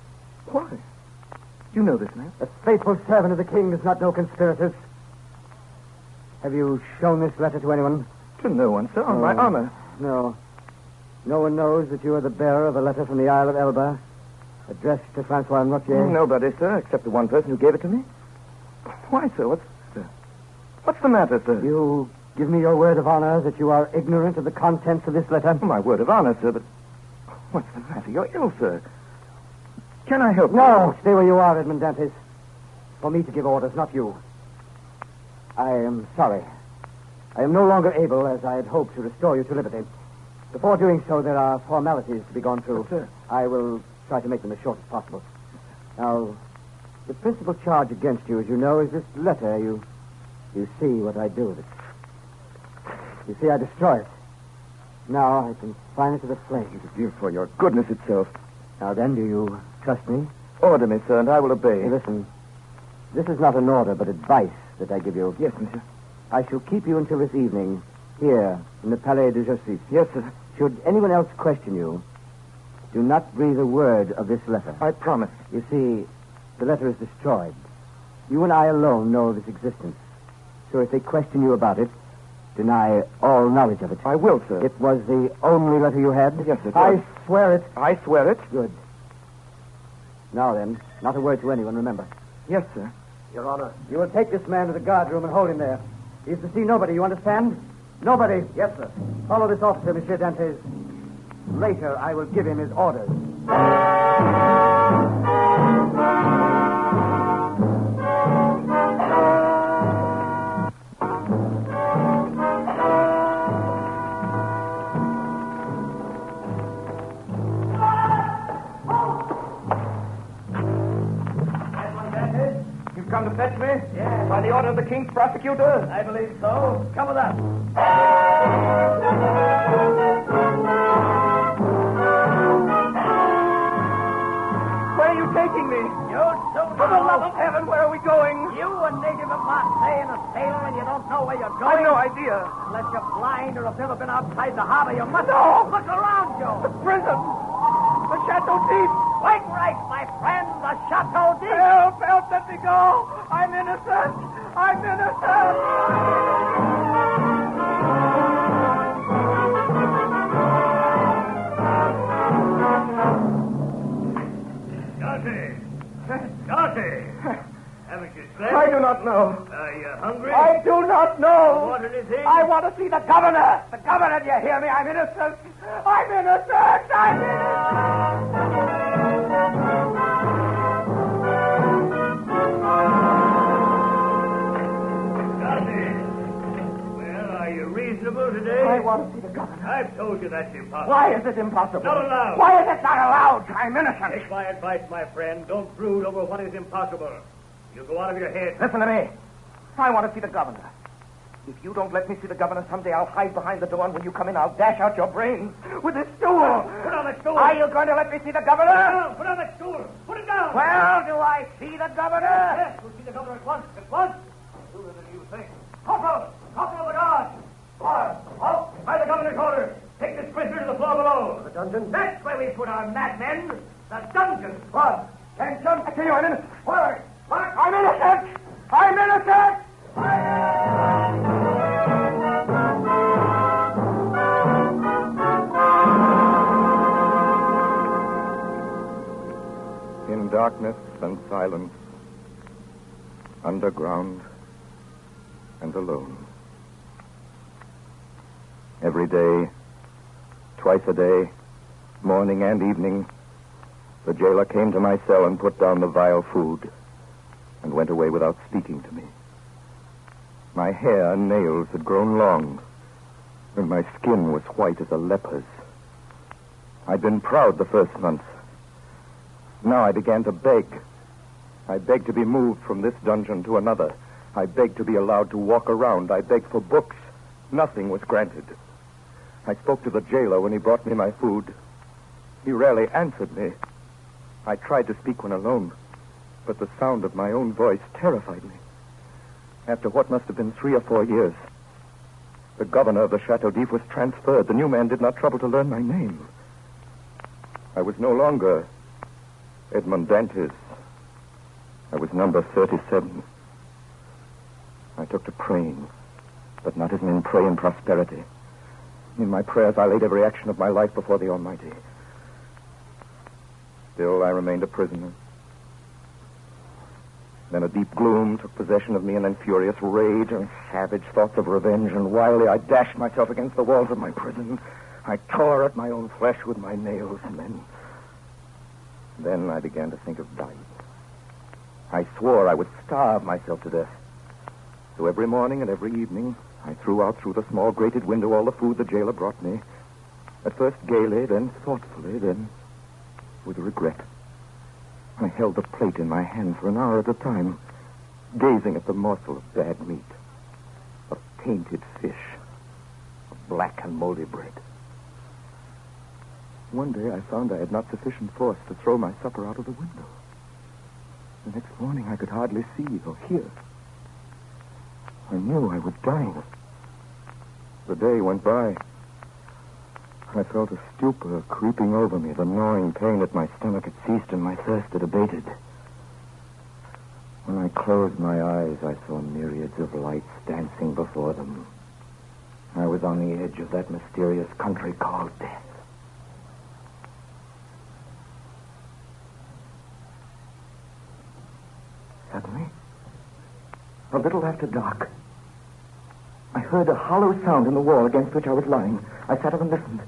[SPEAKER 3] Why? You know this man?
[SPEAKER 2] A faithful servant of the king does not know conspirators. Have you shown this letter to anyone?
[SPEAKER 3] To no one, sir, on my honor.
[SPEAKER 2] No. No one knows that you are the bearer of a letter from the Isle of Elba, addressed to Francois Noirtier?
[SPEAKER 3] Nobody, sir, except the one person who gave it to me. Why, sir? What's the matter, sir?
[SPEAKER 2] You give me your word of honor that you are ignorant of the contents of this letter?
[SPEAKER 3] My word of honor, sir, but what's the matter? You're ill, sir. Can I help you?
[SPEAKER 2] No, stay where you are, Edmund Dantes. For me to give orders, not you. I am sorry. I am no longer able, as I had hoped, to restore you to liberty. Before doing so, there are formalities to be gone through.
[SPEAKER 3] Sir.
[SPEAKER 2] I will try to make them as short as possible. Now, the principal charge against you, as you know, is this letter. You see what I do with it. You see, I destroy it. Now I confine it to the flames.
[SPEAKER 3] For your goodness itself.
[SPEAKER 2] Now then, do you trust me?
[SPEAKER 3] Order me, sir, and I will obey.
[SPEAKER 2] Hey, listen. This is not an order, but advice that I give you.
[SPEAKER 3] Yes, monsieur.
[SPEAKER 2] I shall keep you until this evening, here, in the Palais de Justice.
[SPEAKER 3] Yes, sir.
[SPEAKER 2] Should anyone else question you, do not breathe a word of this letter.
[SPEAKER 3] I promise.
[SPEAKER 2] You see, the letter is destroyed. You and I alone know of its existence. So if they question you about it, deny all knowledge of it.
[SPEAKER 3] I will, sir.
[SPEAKER 2] It was the only letter you had?
[SPEAKER 3] Yes, it was.
[SPEAKER 2] I swear it.
[SPEAKER 3] I swear it.
[SPEAKER 2] Good. Now then, not a word to anyone, remember.
[SPEAKER 3] Yes, sir.
[SPEAKER 2] Your Honor. You will take this man to the guard room and hold him there. He is to see nobody, you understand? Nobody. Yes, sir. Follow this officer, Monsieur Dantes. Later, I will give him his orders.
[SPEAKER 3] Come to fetch me?
[SPEAKER 2] Yes.
[SPEAKER 3] By the order of the King's prosecutor?
[SPEAKER 2] I believe so. Come with us.
[SPEAKER 3] Where are you taking me?
[SPEAKER 2] You soon
[SPEAKER 3] For the love of heaven, where are we going?
[SPEAKER 2] You, a native of Marseille and a sailor, and you don't know where you're
[SPEAKER 3] I've
[SPEAKER 2] going?
[SPEAKER 3] no idea.
[SPEAKER 2] Unless you're blind or have never been outside the harbor, you must.
[SPEAKER 3] No.
[SPEAKER 2] Look around you.
[SPEAKER 3] The prison. The Chateau d'If.
[SPEAKER 2] Quite right, my friend. The Chateau d'If.
[SPEAKER 3] Help, let me go. I'm innocent. I'm innocent.
[SPEAKER 15] Darcy! Haven't you slept?
[SPEAKER 3] I do not know.
[SPEAKER 15] Are you hungry?
[SPEAKER 3] I do not know.
[SPEAKER 15] Want anything?
[SPEAKER 3] I want to see the governor. The governor, do you hear me? I'm innocent. I'm innocent. I'm innocent.
[SPEAKER 15] Reasonable today?
[SPEAKER 3] I want to see the governor.
[SPEAKER 15] I've told you that's impossible.
[SPEAKER 3] Why is it impossible?
[SPEAKER 15] Not allowed.
[SPEAKER 3] Why is it not allowed? I'm innocent.
[SPEAKER 15] Take my advice, my friend. Don't brood over what is impossible. You go out of your head.
[SPEAKER 3] Listen to me. I want to see the governor. If you don't let me see the governor someday, I'll hide behind the door, and when you come in, I'll dash out your brains with this stool.
[SPEAKER 15] Put on that stool.
[SPEAKER 3] Are you going to let me see the governor?
[SPEAKER 15] Put on that stool. Put it down.
[SPEAKER 3] Well, do I see the governor?
[SPEAKER 15] Yes, you'll see the governor at once. At once. Sooner than you think. Corporal! Corporal of the guard! Halt! By the governor's order. Take this prisoner to the floor below.
[SPEAKER 3] The dungeon?
[SPEAKER 15] That's where we put our madmen. The dungeon.
[SPEAKER 3] What? Attention! I tell you, I'm innocent. What? I'm innocent! I'm innocent! In darkness and silence, underground and alone. Every day, twice a day, morning and evening, the jailer came to my cell and put down the vile food and went away without speaking to me. My hair and nails had grown long, and my skin was white as a leper's. I'd been proud the first month. Now I began to beg. I begged to be moved from this dungeon to another. I begged to be allowed to walk around. I begged for books. Nothing was granted. I spoke to the jailer when he brought me my food. He rarely answered me. I tried to speak when alone, but the sound of my own voice terrified me. After what must have been 3 or 4 years, the governor of the Chateau d'If was transferred. The new man did not trouble to learn my name. I was no longer Edmond Dantes. I was number 37. I took to praying, but not as men pray in prosperity. In my prayers, I laid every action of my life before the Almighty. Still, I remained a prisoner. Then a deep gloom took possession of me, and then furious rage and savage thoughts of revenge, and wildly I dashed myself against the walls of my prison. I tore at my own flesh with my nails, and then I began to think of dying. I swore I would starve myself to death. So every morning and every evening, I threw out through the small grated window all the food the jailer brought me. At first gaily, then thoughtfully, then with regret. I held the plate in my hand for an hour at a time, gazing at the morsel of bad meat, of tainted fish, of black and moldy bread. One day I found I had not sufficient force to throw my supper out of the window. The next morning I could hardly see or hear. I knew I was dying. The day went by. I felt a stupor creeping over me. The gnawing pain at my stomach had ceased and my thirst had abated. When I closed my eyes, I saw myriads of lights dancing before them. I was on the edge of that mysterious country called death. Suddenly, a little after dark, I heard a hollow sound in the wall against which I was lying. I sat up and listened.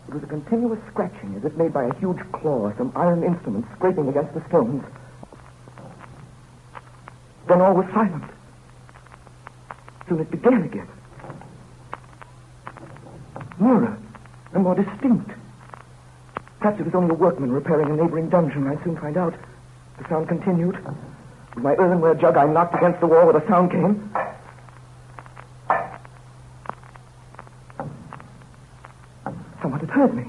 [SPEAKER 3] It was a continuous scratching, as if made by a huge claw, some iron instrument scraping against the stones. Then all was silent. Soon it began again. Nearer and more distinct. Perhaps it was only a workman repairing a neighboring dungeon. I'd soon find out. The sound continued. With my earthenware jug, I knocked against the wall where the sound came. Someone had heard me.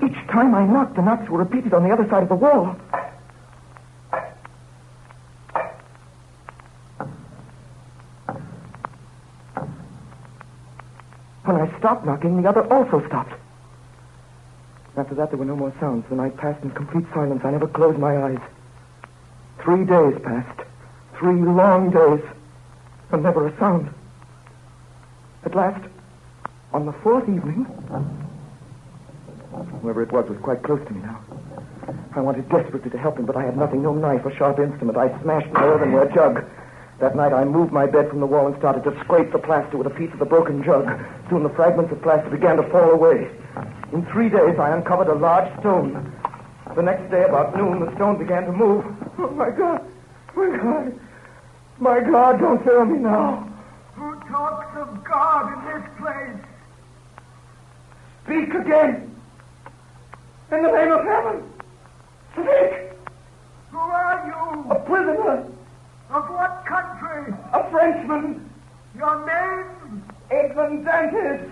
[SPEAKER 3] Each time I knocked, the knocks were repeated on the other side of the wall. When I stopped knocking, the other also stopped. After that, there were no more sounds. The night passed in complete silence. I never closed my eyes. 3 days passed. 3 long days. And never a sound. At last, on the 4th evening, whoever it was quite close to me now. I wanted desperately to help him, but I had nothing, no knife or sharp instrument. I smashed my earthenware jug. That night, I moved my bed from the wall and started to scrape the plaster with a piece of the broken jug. Soon the fragments of plaster began to fall away. In 3 days, I uncovered a large stone. The next day, about noon, the stone began to move. Oh, my God! My God! My God, don't fail me now.
[SPEAKER 5] Who talks of God in this place?
[SPEAKER 3] Speak again.
[SPEAKER 15] In the name of heaven, speak! Who are you? A prisoner. Of what country? A Frenchman. Your name? Edmond Dantes.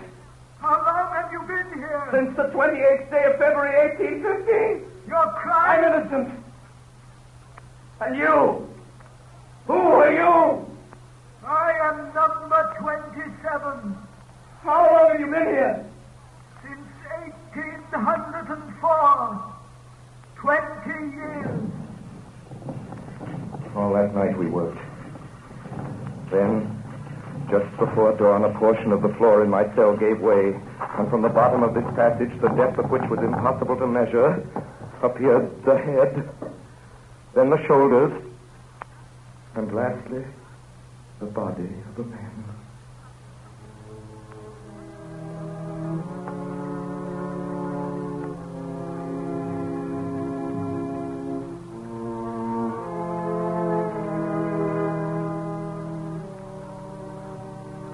[SPEAKER 15] How long have you been here? Since the 28th day of February, 1815. Your crime? I'm innocent. And you? Who are you? I am number 27. How long have you been here? Since 1804. 20 years.
[SPEAKER 3] All that night we worked. Then, just before dawn, a portion of the floor in my cell gave way, and from the bottom of this passage, the depth of which was impossible to measure, appeared the head, then the shoulders, and lastly, the body of a man.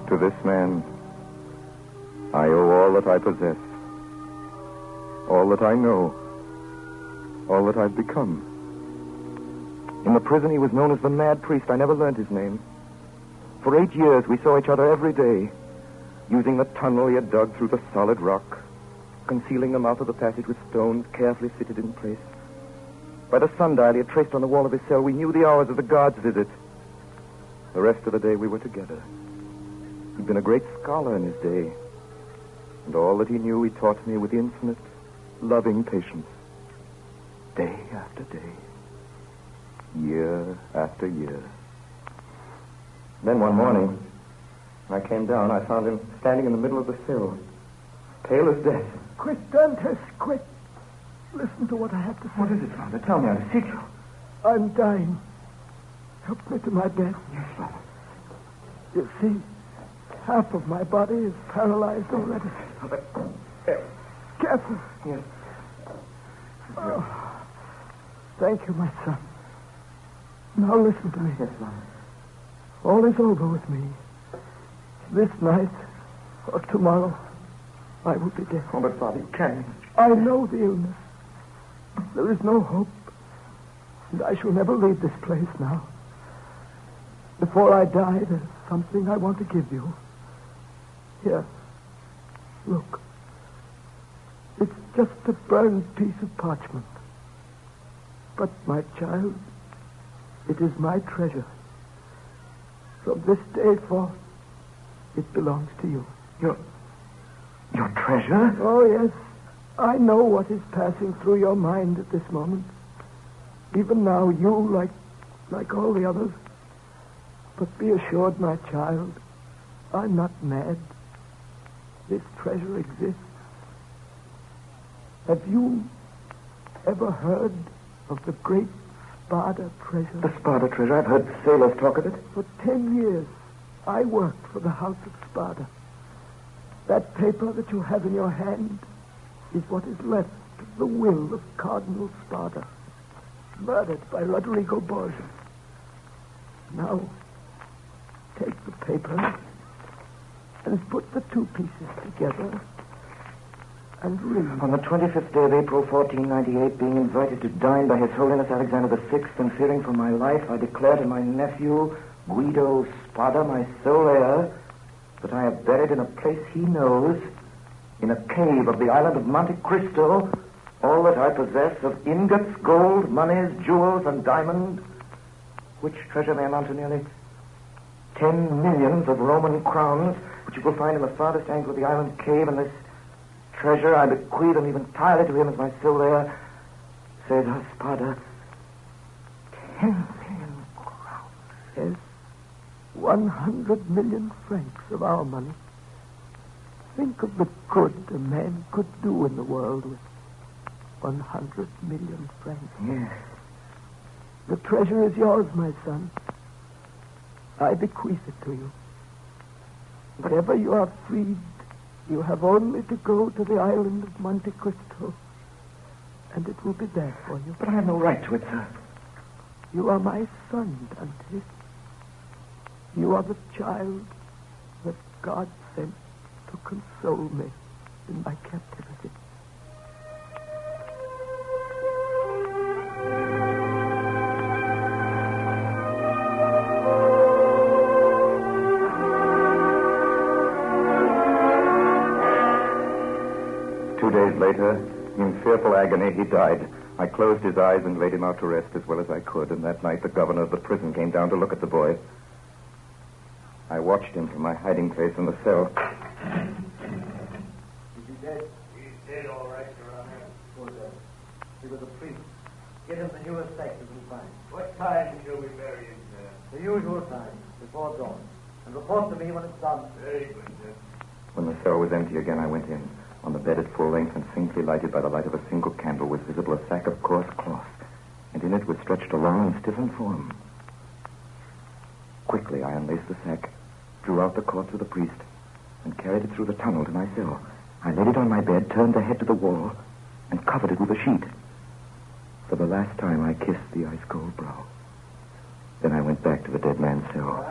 [SPEAKER 3] To this man, I owe all that I possess, all that I know, all that I've become. In the prison, he was known as the Mad Priest. I never learned his name. For 8 years, we saw each other every day, using the tunnel he had dug through the solid rock, concealing the mouth of the passage with stones carefully fitted in place. By the sundial he had traced on the wall of his cell, we knew the hours of the guard's visit. The rest of the day, we were together. He'd been a great scholar in his day, and all that he knew he taught me with infinite, loving patience, day after day, year after year. Then one morning, when I came down, I found him standing in the middle of the cell, pale as death.
[SPEAKER 15] Quick, Dantes, quick. Listen to what I have to say.
[SPEAKER 3] What is it, Father? Tell me, I beseech you.
[SPEAKER 15] I'm dying. Help me to my bed.
[SPEAKER 3] Yes, Father.
[SPEAKER 15] You see, half of my body is paralyzed already. Careful.
[SPEAKER 3] Yes.
[SPEAKER 15] Oh, thank you, my son. Now listen to me.
[SPEAKER 3] Yes, Father.
[SPEAKER 15] All is over with me. This night or tomorrow, I will be dead.
[SPEAKER 3] Oh, but Father, you can't.
[SPEAKER 15] I know the illness. There is no hope. And I shall never leave this place now. Before I die, there's something I want to give you. Here. Look. It's just a burned piece of parchment. But, my child, it is my treasure. From this day forth, it belongs to you.
[SPEAKER 3] Your treasure?
[SPEAKER 15] Oh, yes. I know what is passing through your mind at this moment. Even now, you, like all the others. But be assured, my child, I'm not mad. This treasure exists. Have you ever heard of the great Sparta treasure?
[SPEAKER 3] The Sparta treasure? I've heard sailors talk of it.
[SPEAKER 15] For 10 years, I worked for the House of Sparta. That paper that you have in your hand is what is left of the will of Cardinal Sparta, murdered by Rodrigo Borgia. Now, take the paper and put the two pieces together and read.
[SPEAKER 3] On the 25th day of April, 1498, being invited to dine by His Holiness Alexander VI, and fearing for my life, I declare to my nephew, Guido Spada, my sole heir, that I have buried in a place he knows, in a cave of the island of Monte Cristo, all that I possess of ingots, gold, monies, jewels, and diamonds, which treasure may amount to nearly 10 millions of Roman crowns, which you will find in the farthest angle of the island cave, and this treasure I bequeath and leave entirely to him as my sole heir, Caesar Spada. 10 million crowns.
[SPEAKER 15] Yes, 100 million francs of our money. Think of the good a man could do in the world with 100 million francs.
[SPEAKER 3] Yes.
[SPEAKER 15] The treasure is yours, my son. I bequeath it to you. Whenever you are freed, you have only to go to the island of Monte Cristo, and it will be there for you.
[SPEAKER 3] But I have no right to it, sir.
[SPEAKER 15] You are my son, Dante. You are the child that God sent to console me in my captivity.
[SPEAKER 5] later, in fearful agony, he died. I closed his eyes and laid him out to rest as well as I could, and that night the governor of the prison came down to look at the boy. I watched him from my hiding place in the cell.
[SPEAKER 21] Is he dead? He's dead, all right, Your Honor. Good. He was a priest. Get him the newest sack you can find. What time shall we bury him, sir? The usual time, before dawn. And report to me when it's done. Very good, sir.
[SPEAKER 5] When the cell was empty again, I went in. On the bed at full length and faintly lighted by the light of a single candle was visible a sack of coarse cloth, and in it was stretched a long and stiffened form. Quickly, I unlaced the sack, drew out the corpse of the priest, and carried it through the tunnel to my cell. I laid it on my bed, turned the head to the wall, and covered it with a sheet. For the last time, I kissed the ice-cold brow. Then I went back to the dead man's cell.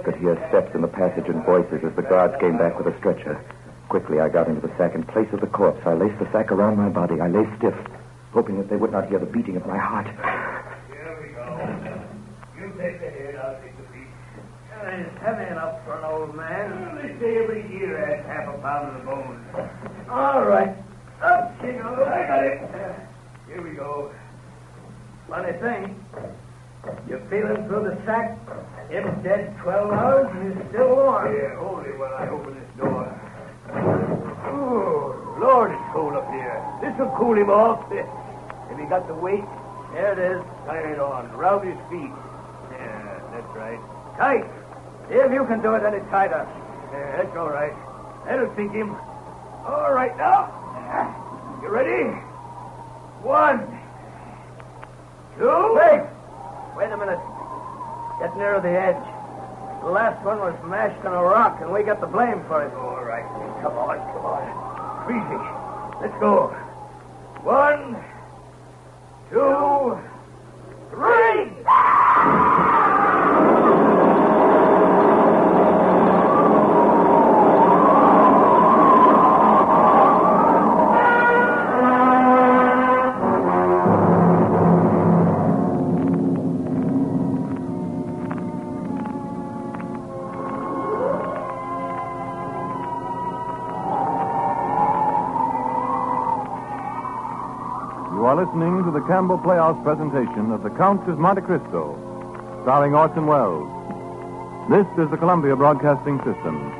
[SPEAKER 5] Could hear steps in the passage and voices as the guards came back with a stretcher. Quickly, I got into the sack. In place of the corpse, I laced the sack around my body. I lay stiff, hoping that they would not hear the beating of my heart.
[SPEAKER 21] Here we go. You take the head, I'll take the feet. It's heavy enough for an old man. They say every year adds half a pound of the bones. All right. Up she goes. I got it. Here we go. Funny thing. You're feeling through the sack. It's dead 12 hours and you're still warm. Yeah, only when I open this door. Oh, Lord, it's cold up here. This'll cool him off. Have you got the weight? There it is. Tie it on. Around his feet. Yeah, that's right. Tight. See if you can do it any tighter. Yeah, that's all right. That'll sink him. All right, now. You ready? 1, 2. Wait a minute. Get nearer the edge. The last one was mashed on a rock, and we got the blame for it. All right. Come on. Easy. Let's go. 1, 2, 3.
[SPEAKER 7] You are listening to the Campbell Playhouse presentation of The Count of Monte Cristo, starring Orson Welles. This is the Columbia Broadcasting System.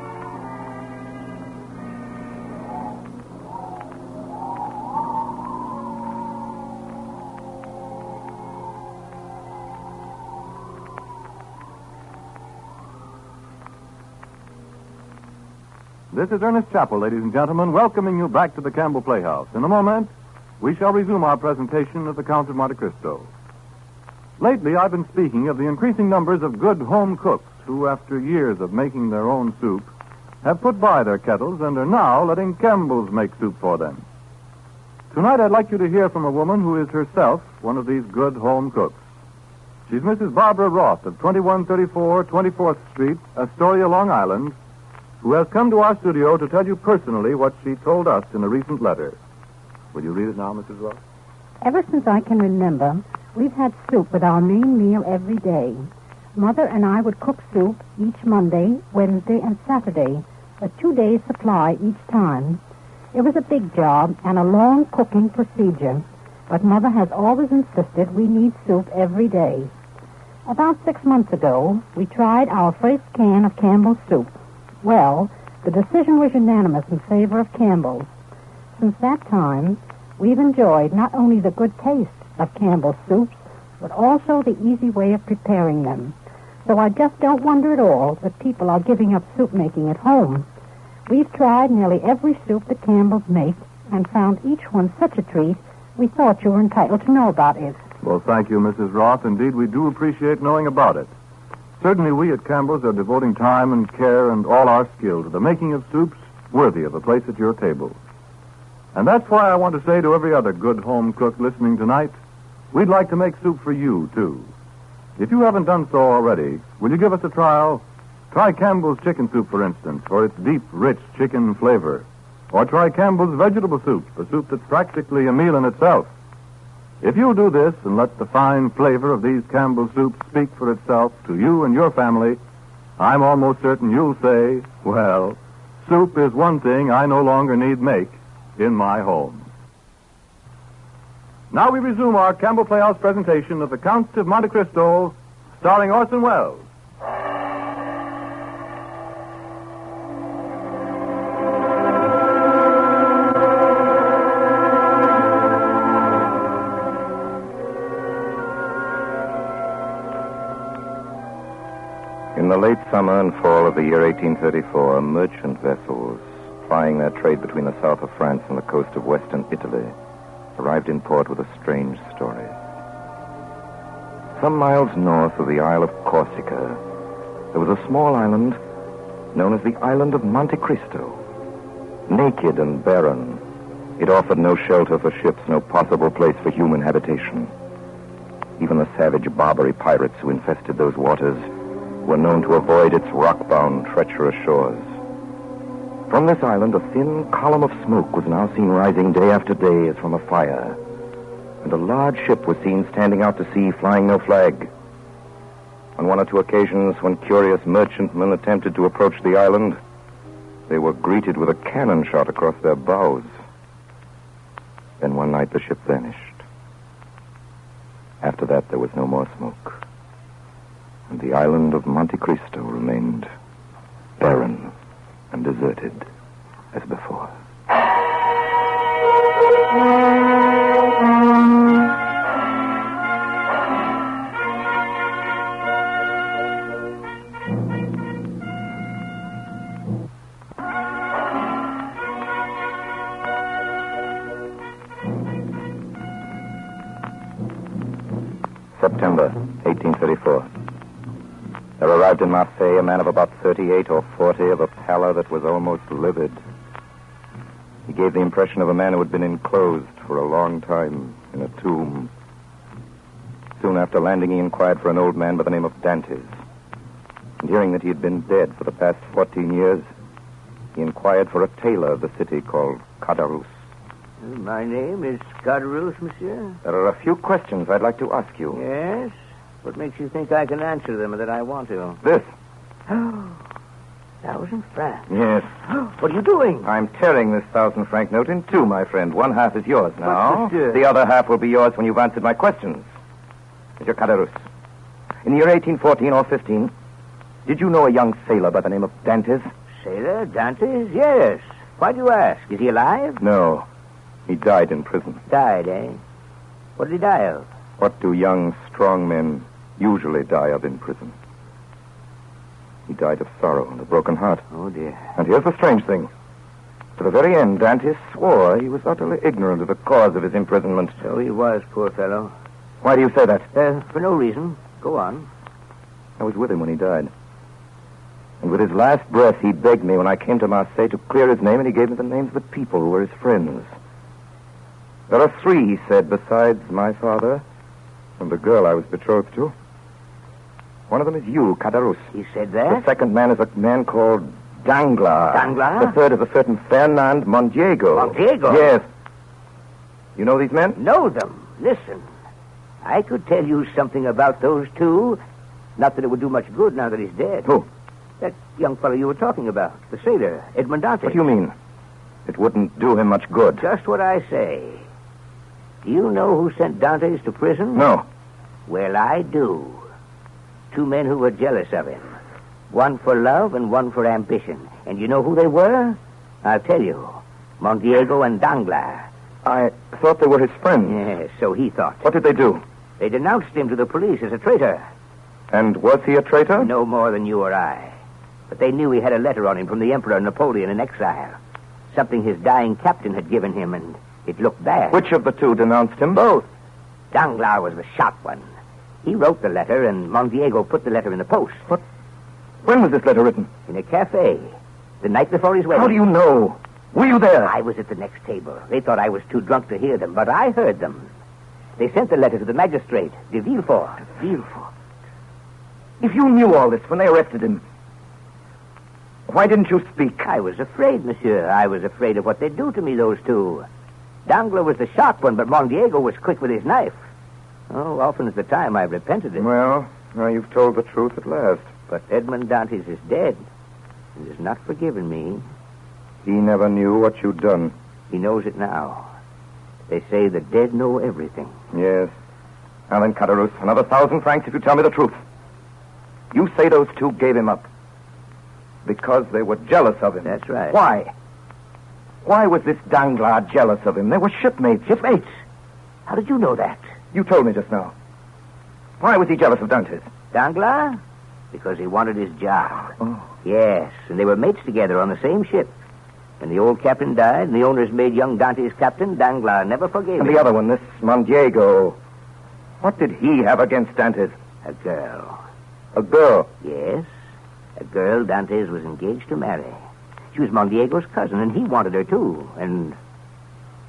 [SPEAKER 7] This is Ernest Chappell, ladies and gentlemen, welcoming you back to the Campbell Playhouse. In a moment, we shall resume our presentation of The Count of Monte Cristo. Lately, I've been speaking of the increasing numbers of good home cooks who, after years of making their own soup, have put by their kettles and are now letting Campbell's make soup for them. Tonight, I'd like you to hear from a woman who is herself one of these good home cooks. She's Mrs. Barbara Roth of 2134 24th Street, Astoria, Long Island, who has come to our studio to tell you personally what she told us in a recent letter. Will you read it now, Mrs. Roth?
[SPEAKER 19] Ever since I can remember, we've had soup with our main meal every day. Mother and I would cook soup each Monday, Wednesday, and Saturday, a 2-day supply each time. It was a big job and a long cooking procedure, but Mother has always insisted we need soup every day. About 6 months ago, we tried our first can of Campbell's soup. Well, the decision was unanimous in favor of Campbell's. Since that time, we've enjoyed not only the good taste of Campbell's soups, but also the easy way of preparing them. So I just don't wonder at all that people are giving up soup making at home. We've tried nearly every soup that Campbell's make and found each one such a treat, we thought you were entitled to know about it.
[SPEAKER 7] Well, thank you, Mrs. Roth. Indeed, we do appreciate knowing about it. Certainly, we at Campbell's are devoting time and care and all our skill to the making of soups worthy of a place at your table. And that's why I want to say to every other good home cook listening tonight, we'd like to make soup for you, too. If you haven't done so already, will you give us a trial? Try Campbell's chicken soup, for instance, for its deep, rich chicken flavor. Or try Campbell's vegetable soup, a soup that's practically a meal in itself. If you'll do this and let the fine flavor of these Campbell soups speak for itself to you and your family, I'm almost certain you'll say, well, soup is one thing I no longer need make in my home. Now we resume our Campbell Playhouse presentation of The Count of Monte Cristo, starring Orson Welles.
[SPEAKER 5] In the late summer and fall of the year 1834, merchant vessels plying their trade between the south of France and the coast of western Italy arrived in port with a strange story. Some miles north of the Isle of Corsica, there was a small island known as the Island of Monte Cristo. Naked and barren, it offered no shelter for ships, no possible place for human habitation. Even the savage Barbary pirates who infested those waters were known to avoid its rock-bound, treacherous shores. From this island, a thin column of smoke was now seen rising day after day as from a fire, and a large ship was seen standing out to sea, flying no flag. On one or two occasions, when curious merchantmen attempted to approach the island, they were greeted with a cannon shot across their bows. Then one night the ship vanished. After that, there was no more smoke, and the island of Monte Cristo remained barren and deserted as before. September 1834. There arrived in Marseille a man of about 38 or 40 of a pallor that was almost livid. He gave the impression of a man who had been enclosed for a long time in a tomb. Soon after landing, he inquired for an old man by the name of Dantes. And hearing that he had been dead for the past 14 years, he inquired for a tailor of the city called Cadarus.
[SPEAKER 21] My name is Cadarus, monsieur.
[SPEAKER 5] There are a few questions I'd like to ask you.
[SPEAKER 21] Yes? What makes you think I can answer them or that I want to?
[SPEAKER 5] This.
[SPEAKER 21] 1,000 francs.
[SPEAKER 5] Yes.
[SPEAKER 21] What are you doing?
[SPEAKER 5] I'm tearing this 1,000-franc note in two, my friend. One half is yours now.
[SPEAKER 21] But, monsieur...
[SPEAKER 5] The other half will be yours when you've answered my questions. Monsieur Cadarus, in the year 1814 or 15, did you know a young sailor by the name of Dantes?
[SPEAKER 21] Sailor? Dantes? Yes. Why do you ask? Is he alive?
[SPEAKER 5] No. He died in prison.
[SPEAKER 21] Died, eh? What did he die of?
[SPEAKER 5] What do young, strong men usually die of in prison? He died of sorrow and a broken heart.
[SPEAKER 21] Oh, dear.
[SPEAKER 5] And here's the strange thing. To the very end, Dantes swore he was utterly ignorant of the cause of his imprisonment.
[SPEAKER 21] So he was, poor fellow.
[SPEAKER 5] Why do you say that?
[SPEAKER 21] For no reason. Go on.
[SPEAKER 5] I was with him when he died. And with his last breath, he begged me when I came to Marseille to clear his name, and he gave me the names of the people who were his friends. There are three, he said, besides my father and the girl I was betrothed to. One of them is you, Cadarus.
[SPEAKER 21] He said that?
[SPEAKER 5] The second man is a man called Danglars.
[SPEAKER 21] Danglars?
[SPEAKER 5] The third is a certain Fernand Mondiego.
[SPEAKER 21] Mondiego?
[SPEAKER 5] Yes. You know these men?
[SPEAKER 21] Know them. Listen. I could tell you something about those two. Not that it would do much good now that he's dead.
[SPEAKER 5] Who?
[SPEAKER 21] That young fellow you were talking about. The sailor, Edmond Dantes.
[SPEAKER 5] What do you mean? It wouldn't do him much good.
[SPEAKER 21] Just what I say. Do you know who sent Dantes to prison?
[SPEAKER 5] No.
[SPEAKER 21] Well, I do. Two men who were jealous of him. One for love and one for ambition. And you know who they were? I'll tell you. Mondiego and Danglars.
[SPEAKER 5] I thought they were his friends.
[SPEAKER 21] Yes, so he thought.
[SPEAKER 5] What did they do?
[SPEAKER 21] They denounced him to the police as a traitor.
[SPEAKER 5] And was he a traitor?
[SPEAKER 21] No more than you or I. But they knew he had a letter on him from the Emperor Napoleon in exile. Something his dying captain had given him, and it looked bad.
[SPEAKER 5] Which of the two denounced him?
[SPEAKER 21] Both. Danglars was the shot one. He wrote the letter, and Mondiego put the letter in the post.
[SPEAKER 5] What? When was this letter written?
[SPEAKER 21] In a cafe. The night before his wedding.
[SPEAKER 5] How do you know? Were you there?
[SPEAKER 21] I was at the next table. They thought I was too drunk to hear them, but I heard them. They sent the letter to the magistrate, de Villefort.
[SPEAKER 5] Villefort? If you knew all this when they arrested him, why didn't you speak?
[SPEAKER 21] I was afraid, monsieur. I was afraid of what they'd do to me, those two. Danglars was the sharp one, but Mondiego was quick with his knife. Oh, often at the time I've repented it.
[SPEAKER 5] Well, now you've told the truth at last.
[SPEAKER 21] But Edmond Dantes is dead. He has not forgiven me.
[SPEAKER 5] He never knew what you'd done.
[SPEAKER 21] He knows it now.
[SPEAKER 12] They say the dead know everything.
[SPEAKER 5] Yes. Now then, Caderousse, another 1,000 francs if you tell me the truth. You say those two gave him up because they were jealous of him.
[SPEAKER 12] That's right.
[SPEAKER 5] Why? Why was this Danglars jealous of him? They were shipmates.
[SPEAKER 12] Shipmates? How did you know that?
[SPEAKER 5] You told me just now. Why was he jealous of Dantes?
[SPEAKER 12] Danglars? Because he wanted his job.
[SPEAKER 5] Oh.
[SPEAKER 12] Yes, and they were mates together on the same ship. When the old captain died and the owners made young Dantes captain, Danglars never forgave him.
[SPEAKER 5] And the other one, this Mondiego. What did he have against Dantes?
[SPEAKER 12] A girl.
[SPEAKER 5] A girl?
[SPEAKER 12] Yes. A girl Dantes was engaged to marry. She was Mondiego's cousin, and he wanted her, too. And,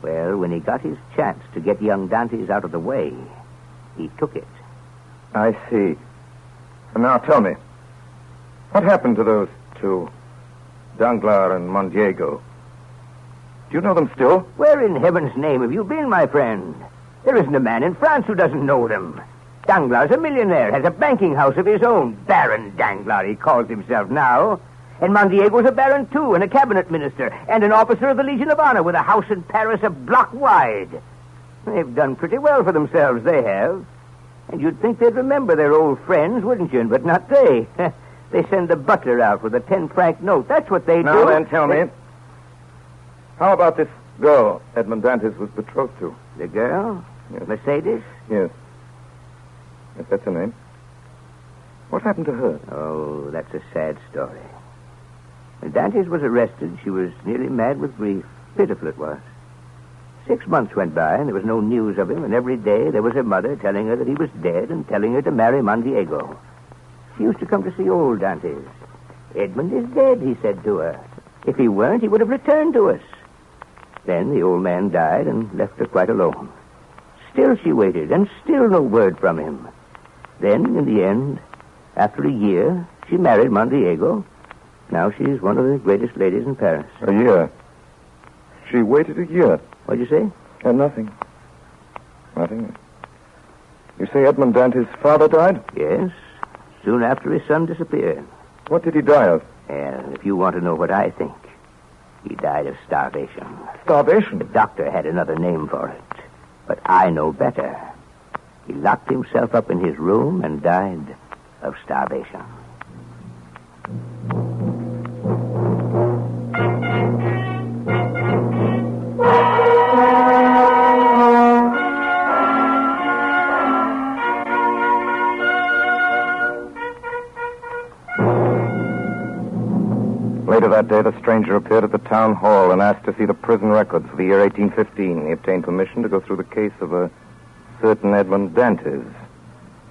[SPEAKER 12] well, when he got his chance to get young Dantes out of the way, he took it.
[SPEAKER 5] I see. And now tell me, what happened to those two, Danglars and Mondiego? Do you know them still?
[SPEAKER 12] Where in heaven's name have you been, my friend? There isn't a man in France who doesn't know them. Danglars, a millionaire, has a banking house of his own. Baron Danglars, he calls himself now. And Mondiego's a baron, too, and a cabinet minister, and an officer of the Legion of Honor with a house in Paris a block wide. They've done pretty well for themselves, they have. And you'd think they'd remember their old friends, wouldn't you? But not they. They send the butler out with a 10-franc note. That's what they do.
[SPEAKER 5] Now then, tell me, how about this girl Edmond Dantes was betrothed to?
[SPEAKER 12] The girl?
[SPEAKER 5] Yes.
[SPEAKER 12] Mercedes?
[SPEAKER 5] Yes. Yes, that's her name. What happened to her?
[SPEAKER 12] Oh, that's a sad story. When Dantes was arrested, she was nearly mad with grief. Pitiful it was. 6 months went by, and there was no news of him, and every day there was her mother telling her that he was dead and telling her to marry Mondiego. She used to come to see old Dantes. Edmund is dead, he said to her. If he weren't, he would have returned to us. Then the old man died and left her quite alone. Still she waited, and still no word from him. Then, in the end, after a year, she married Mondiego. Now she's one of the greatest ladies in Paris.
[SPEAKER 5] A year? She waited a year?
[SPEAKER 12] What'd you say?
[SPEAKER 5] Nothing. Nothing. You say Edmond Dantes' father died?
[SPEAKER 12] Yes. Soon after his son disappeared.
[SPEAKER 5] What did he die of?
[SPEAKER 12] And if you want to know what I think, he died of starvation.
[SPEAKER 5] Starvation?
[SPEAKER 12] The doctor had another name for it. But I know better. He locked himself up in his room and died of starvation.
[SPEAKER 5] Later that day, the stranger appeared at the town hall and asked to see the prison records for the year 1815. He obtained permission to go through the case of a certain Edmond Dantes,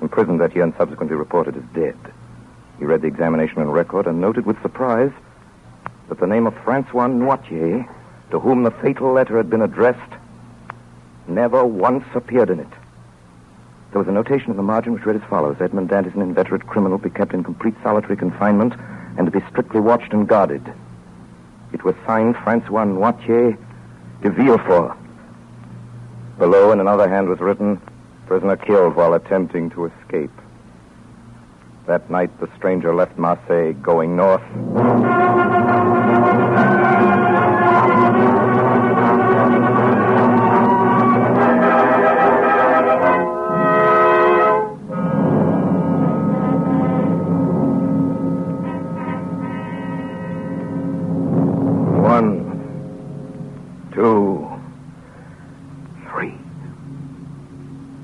[SPEAKER 5] imprisoned that year and subsequently reported as dead. He read the examination and record and noted with surprise that the name of Francois Noirtier, to whom the fatal letter had been addressed, never once appeared in it. There was a notation in the margin which read as follows: Edmond Dantes, an inveterate criminal, be kept in complete solitary confinement and to be strictly watched and guarded. It was signed Francois Noirtier de Villefort. Below, in another hand, was written, prisoner killed while attempting to escape. That night, the stranger left Marseille, going north.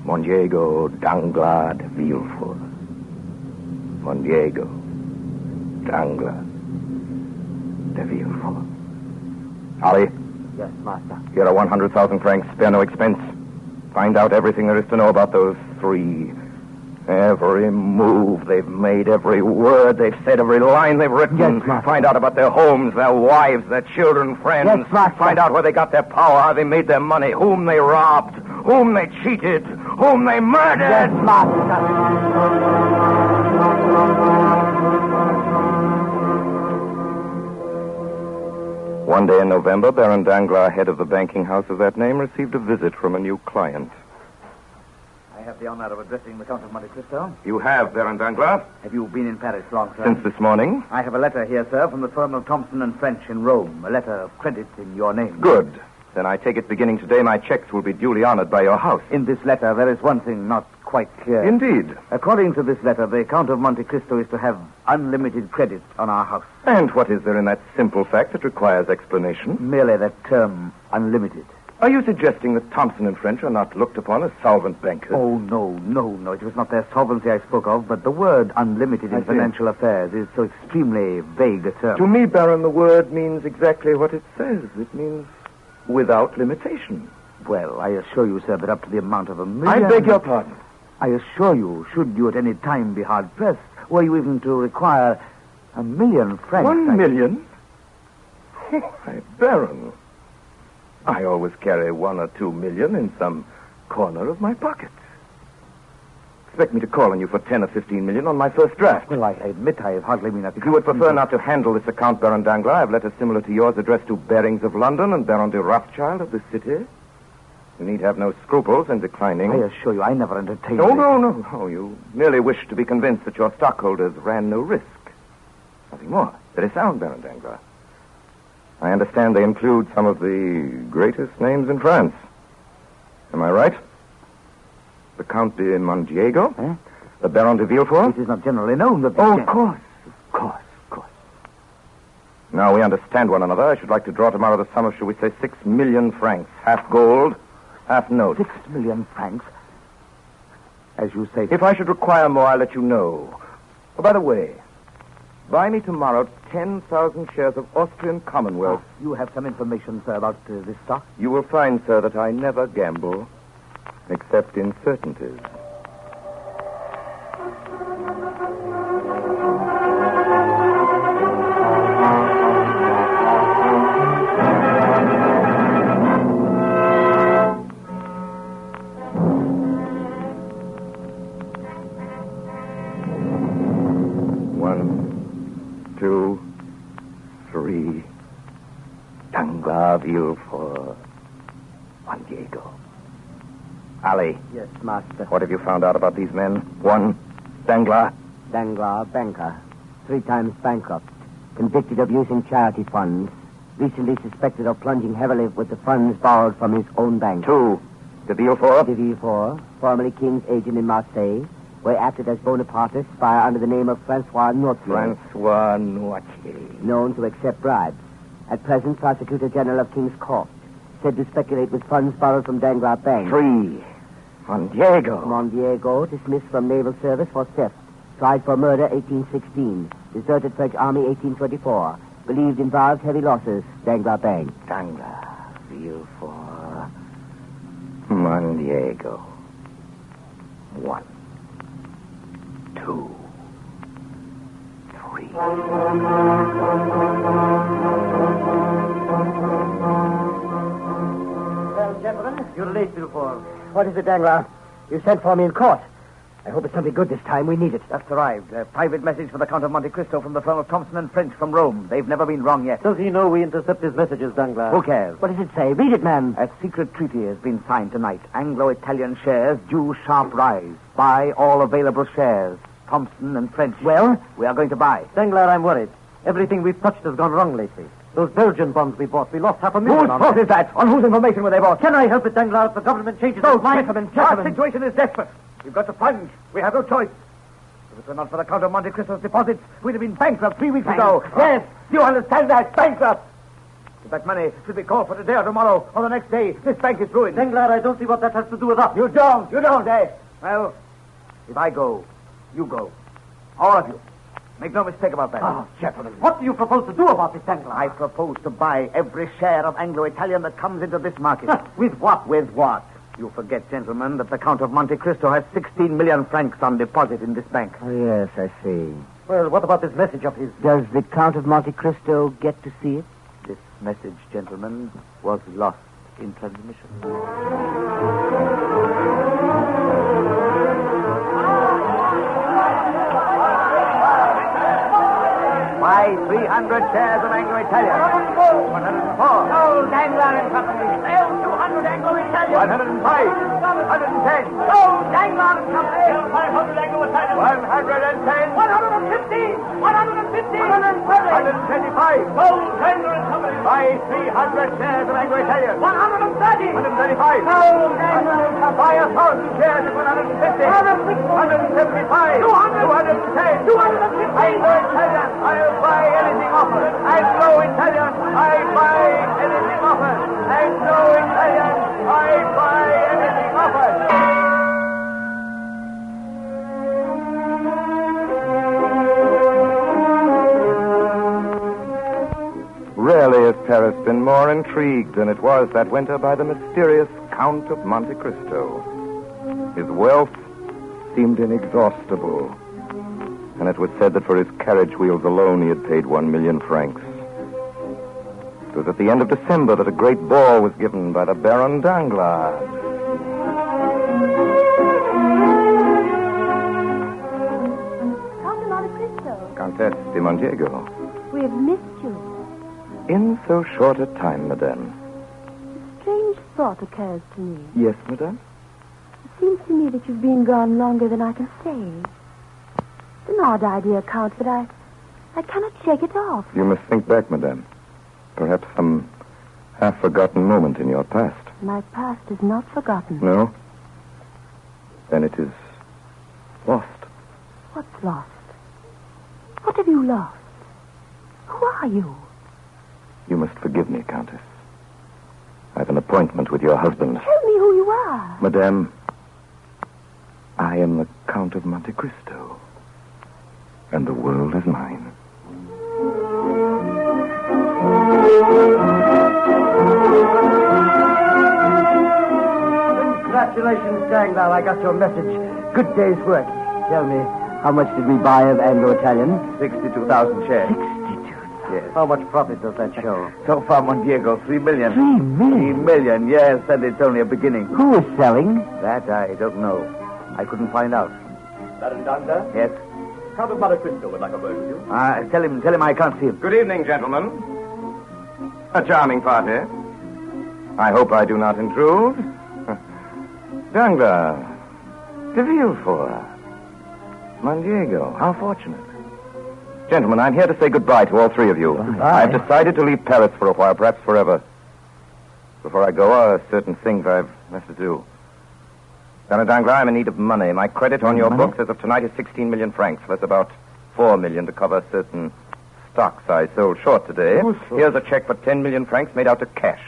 [SPEAKER 5] Mondiego Danglars de Villefort. Mondiego Danglars de Villefort. Harvey?
[SPEAKER 2] Yes, master.
[SPEAKER 5] Here are 100,000 francs. Spare no expense. Find out everything there is to know about those three. Every move they've made, every word they've said, every line they've written.
[SPEAKER 2] Yes, master.
[SPEAKER 5] Find out about their homes, their wives, their children, friends.
[SPEAKER 2] Yes, master.
[SPEAKER 5] Find out where they got their power, how they made their money, whom they robbed, whom they cheated, whom they murdered.
[SPEAKER 2] Yes, master.
[SPEAKER 5] One day in November, Baron Danglars, head of the banking house of that name, received a visit from a new client.
[SPEAKER 2] I have the honor of addressing the Count of Monte Cristo.
[SPEAKER 5] You have, Baron Danglars?
[SPEAKER 2] Have you been in Paris long, sir?
[SPEAKER 5] Since this morning.
[SPEAKER 2] I have a letter here, sir, from the firm of Thompson and French in Rome. A letter of credit in your name.
[SPEAKER 5] Good. Then I take it beginning today my checks will be duly honored by your house.
[SPEAKER 18] In this letter, there is one thing not quite clear.
[SPEAKER 5] Indeed.
[SPEAKER 18] According to this letter, the Count of Monte Cristo is to have unlimited credit on our house.
[SPEAKER 5] And what is there in that simple fact that requires explanation?
[SPEAKER 18] Merely that term, unlimited.
[SPEAKER 5] Are you suggesting that Thompson and French are not looked upon as solvent bankers?
[SPEAKER 18] Oh, no. It was not their solvency I spoke of, but the word unlimited in financial affairs is so extremely vague a term.
[SPEAKER 5] To me, Baron, the word means exactly what it says. It means without limitation.
[SPEAKER 18] Well, I assure you, sir, that up to the amount of $1 million...
[SPEAKER 5] I beg your pardon.
[SPEAKER 18] I assure you, should you at any time be hard-pressed, were you even to require $1 million francs...
[SPEAKER 5] $1 million? Why, Baron, I always carry $1 or $2 million in some corner of my pocket. Expect me to call on you for 10 or 15 million on my first draft.
[SPEAKER 18] Well, I admit I hardly mean that.
[SPEAKER 5] If you would prefer not to handle this account, Baron Danglars, I have letters similar to yours addressed to Barings of London and Baron de Rothschild of the city. You need have no scruples in declining.
[SPEAKER 18] I assure you, I never entertained...
[SPEAKER 5] No. You merely wish to be convinced that your stockholders ran no risk. Nothing more. Very sound, Baron Danglars. I understand they include some of the greatest names in France. Am I right? The Count de Mondiego?
[SPEAKER 18] Eh?
[SPEAKER 5] The Baron de Villefort?
[SPEAKER 18] It is not generally known that...
[SPEAKER 5] Oh, of course. Now we understand one another. I should like to draw tomorrow the sum of, shall we say, 6 million francs. Half gold, half note.
[SPEAKER 18] 6 million francs? As you say...
[SPEAKER 5] If I should require more, I'll let you know. Oh, by the way, buy me tomorrow 10,000 shares of Austrian Commonwealth.
[SPEAKER 18] You have some information, sir, about this stock?
[SPEAKER 5] You will find, sir, that I never gamble, except in certainties. For Mondiego. Ali.
[SPEAKER 2] Yes, master.
[SPEAKER 5] What have you found out about these men? One, Danglars.
[SPEAKER 2] Danglars, banker. 3 times bankrupt. Convicted of using charity funds. Recently suspected of plunging heavily with the funds borrowed from his own bank.
[SPEAKER 5] 2, de Villefort.
[SPEAKER 2] De Villefort, formerly King's agent in Marseille, where he acted as Bonaparte's spy under the name of Francois Noirtier.
[SPEAKER 5] Francois Noirtier.
[SPEAKER 2] Known to accept bribes. At present, Prosecutor General of King's Court. Said to speculate with funds borrowed from Danglars Bank.
[SPEAKER 5] 3, Mondiego.
[SPEAKER 2] Mondiego, dismissed from naval service for theft. Tried for murder, 1816. Deserted French Army, 1824. Believed involved heavy losses, Danglars Bank.
[SPEAKER 5] Danglars, Villefort, Mondiego. 1, 2, 3.
[SPEAKER 2] Well, gentlemen, you're late, Villefort. What is it, Danglars? You sent for me in court. I hope it's something good this time. We need it.
[SPEAKER 18] Just arrived. A private message for the Count of Monte Cristo from the firm of Thompson and French from Rome. They've never been wrong yet.
[SPEAKER 2] Does he know we intercept his messages, Danglars?
[SPEAKER 18] Who cares?
[SPEAKER 2] What does it say? Read it, man.
[SPEAKER 18] A secret treaty has been signed tonight. Anglo-Italian shares due sharp rise. Buy all available shares. Thompson and French.
[SPEAKER 2] Well?
[SPEAKER 18] We are going to buy.
[SPEAKER 2] Danglars, I'm worried. Everything we've touched has gone wrong lately. Those Belgian bonds we bought, we lost $500,000
[SPEAKER 18] Whose
[SPEAKER 2] on.
[SPEAKER 18] fault is that? On whose information were they bought?
[SPEAKER 2] Can I help it, Danglars, if the government changes its mind?
[SPEAKER 18] Gentlemen. Our situation is desperate. We've got to plunge. We have no choice. If it were not for the Count of Monte Cristo's deposits, we'd have been bankrupt 3 weeks ago. Yes, you understand that? Bankrupt. If that money should be called for today or tomorrow or the next day, this bank is ruined.
[SPEAKER 2] Danglars, I don't see what that has to do with us.
[SPEAKER 18] You don't, eh? Well, if I go, you go. All of you. Make no mistake about that.
[SPEAKER 2] Oh, gentlemen, what do you propose to do about this, Danglars?
[SPEAKER 18] I propose to buy every share of Anglo-Italian that comes into this market.
[SPEAKER 2] With what?
[SPEAKER 18] With what? You forget, gentlemen, that the Count of Monte Cristo has 16 million francs on deposit in this bank.
[SPEAKER 2] Oh, yes, I see.
[SPEAKER 18] Well, what about this message of his?
[SPEAKER 2] Does the Count of Monte Cristo get to see it?
[SPEAKER 18] This message, gentlemen, was lost in transmission. Buy 300 shares of Anglo-Italian. 104.
[SPEAKER 15] Sold Danglars and Company. Sell 200 Anglo-Italian.
[SPEAKER 18] 105. 110.
[SPEAKER 15] Sold Danglars and Company. Sell 500 Anglo-Italian.
[SPEAKER 18] 110.
[SPEAKER 15] 115. 115. 120.
[SPEAKER 18] 125. Gold Anglo Company. Buy 300 shares of Anglo Italian. 130. 135. Gold Anglo Company. Buy 1,000 shares at 150. 175. 200. 210. 250. Anglo Italian. I'll buy anything offered. Anglo Italian. I buy anything offered. Anglo Italian. I buy anything offered.
[SPEAKER 3] Rarely has Paris been more intrigued than it was that winter by the mysterious Count of Monte Cristo. His wealth seemed inexhaustible, and it was said that for his carriage wheels alone he had paid 1 million francs. It was at the end of December that a great ball was given by the Baron Danglars.
[SPEAKER 9] Count of Monte Cristo.
[SPEAKER 3] Countess de Mondiego.
[SPEAKER 9] We have missed you.
[SPEAKER 3] In so short a time, madame.
[SPEAKER 9] A strange thought occurs to me.
[SPEAKER 3] Yes, madame?
[SPEAKER 9] It seems to me that you've been gone longer than I can say. It's an odd idea, Count, but I cannot shake it off.
[SPEAKER 3] You must think back, madame. Perhaps some half-forgotten moment in your past.
[SPEAKER 9] My past is not forgotten.
[SPEAKER 3] No? Then it is lost.
[SPEAKER 9] What's lost? What have you lost? Who are you?
[SPEAKER 3] You must forgive me, Countess. I have an appointment with your husband.
[SPEAKER 9] Tell me who you are.
[SPEAKER 3] Madame, I am the Count of Monte Cristo, and the world is mine.
[SPEAKER 2] Congratulations, Danglars. I got your message. Good day's work. Tell me, how much did we buy of Anglo-Italian?
[SPEAKER 18] 62,000 shares.
[SPEAKER 2] 62,000?
[SPEAKER 18] Yes.
[SPEAKER 2] How much profit does that show?
[SPEAKER 18] So far, Mondiego, 3 million.
[SPEAKER 2] 3 million?
[SPEAKER 18] 3 million, yes, and it's only a beginning.
[SPEAKER 2] Who is selling?
[SPEAKER 18] That I don't know. I couldn't find out.
[SPEAKER 1] Baron Danglars?
[SPEAKER 18] Yes?
[SPEAKER 1] Count of Monte Cristo would like a word with you.
[SPEAKER 18] Tell him I can't see him.
[SPEAKER 3] Good evening, gentlemen. A charming party. I hope I do not intrude. Danglars, de Villefort, Mondiego, how fortunate. Gentlemen, I'm here to say goodbye to all three of you.
[SPEAKER 2] Goodbye.
[SPEAKER 3] I've decided to leave Paris for a while, perhaps forever. Before I go, there are certain things I've left to do. Baron Danglars, I'm in need of money. My credit on your books as of tonight is 16 million francs. That's about 4 million to cover certain stocks I sold short today. Here's a check for 10 million francs made out to cash.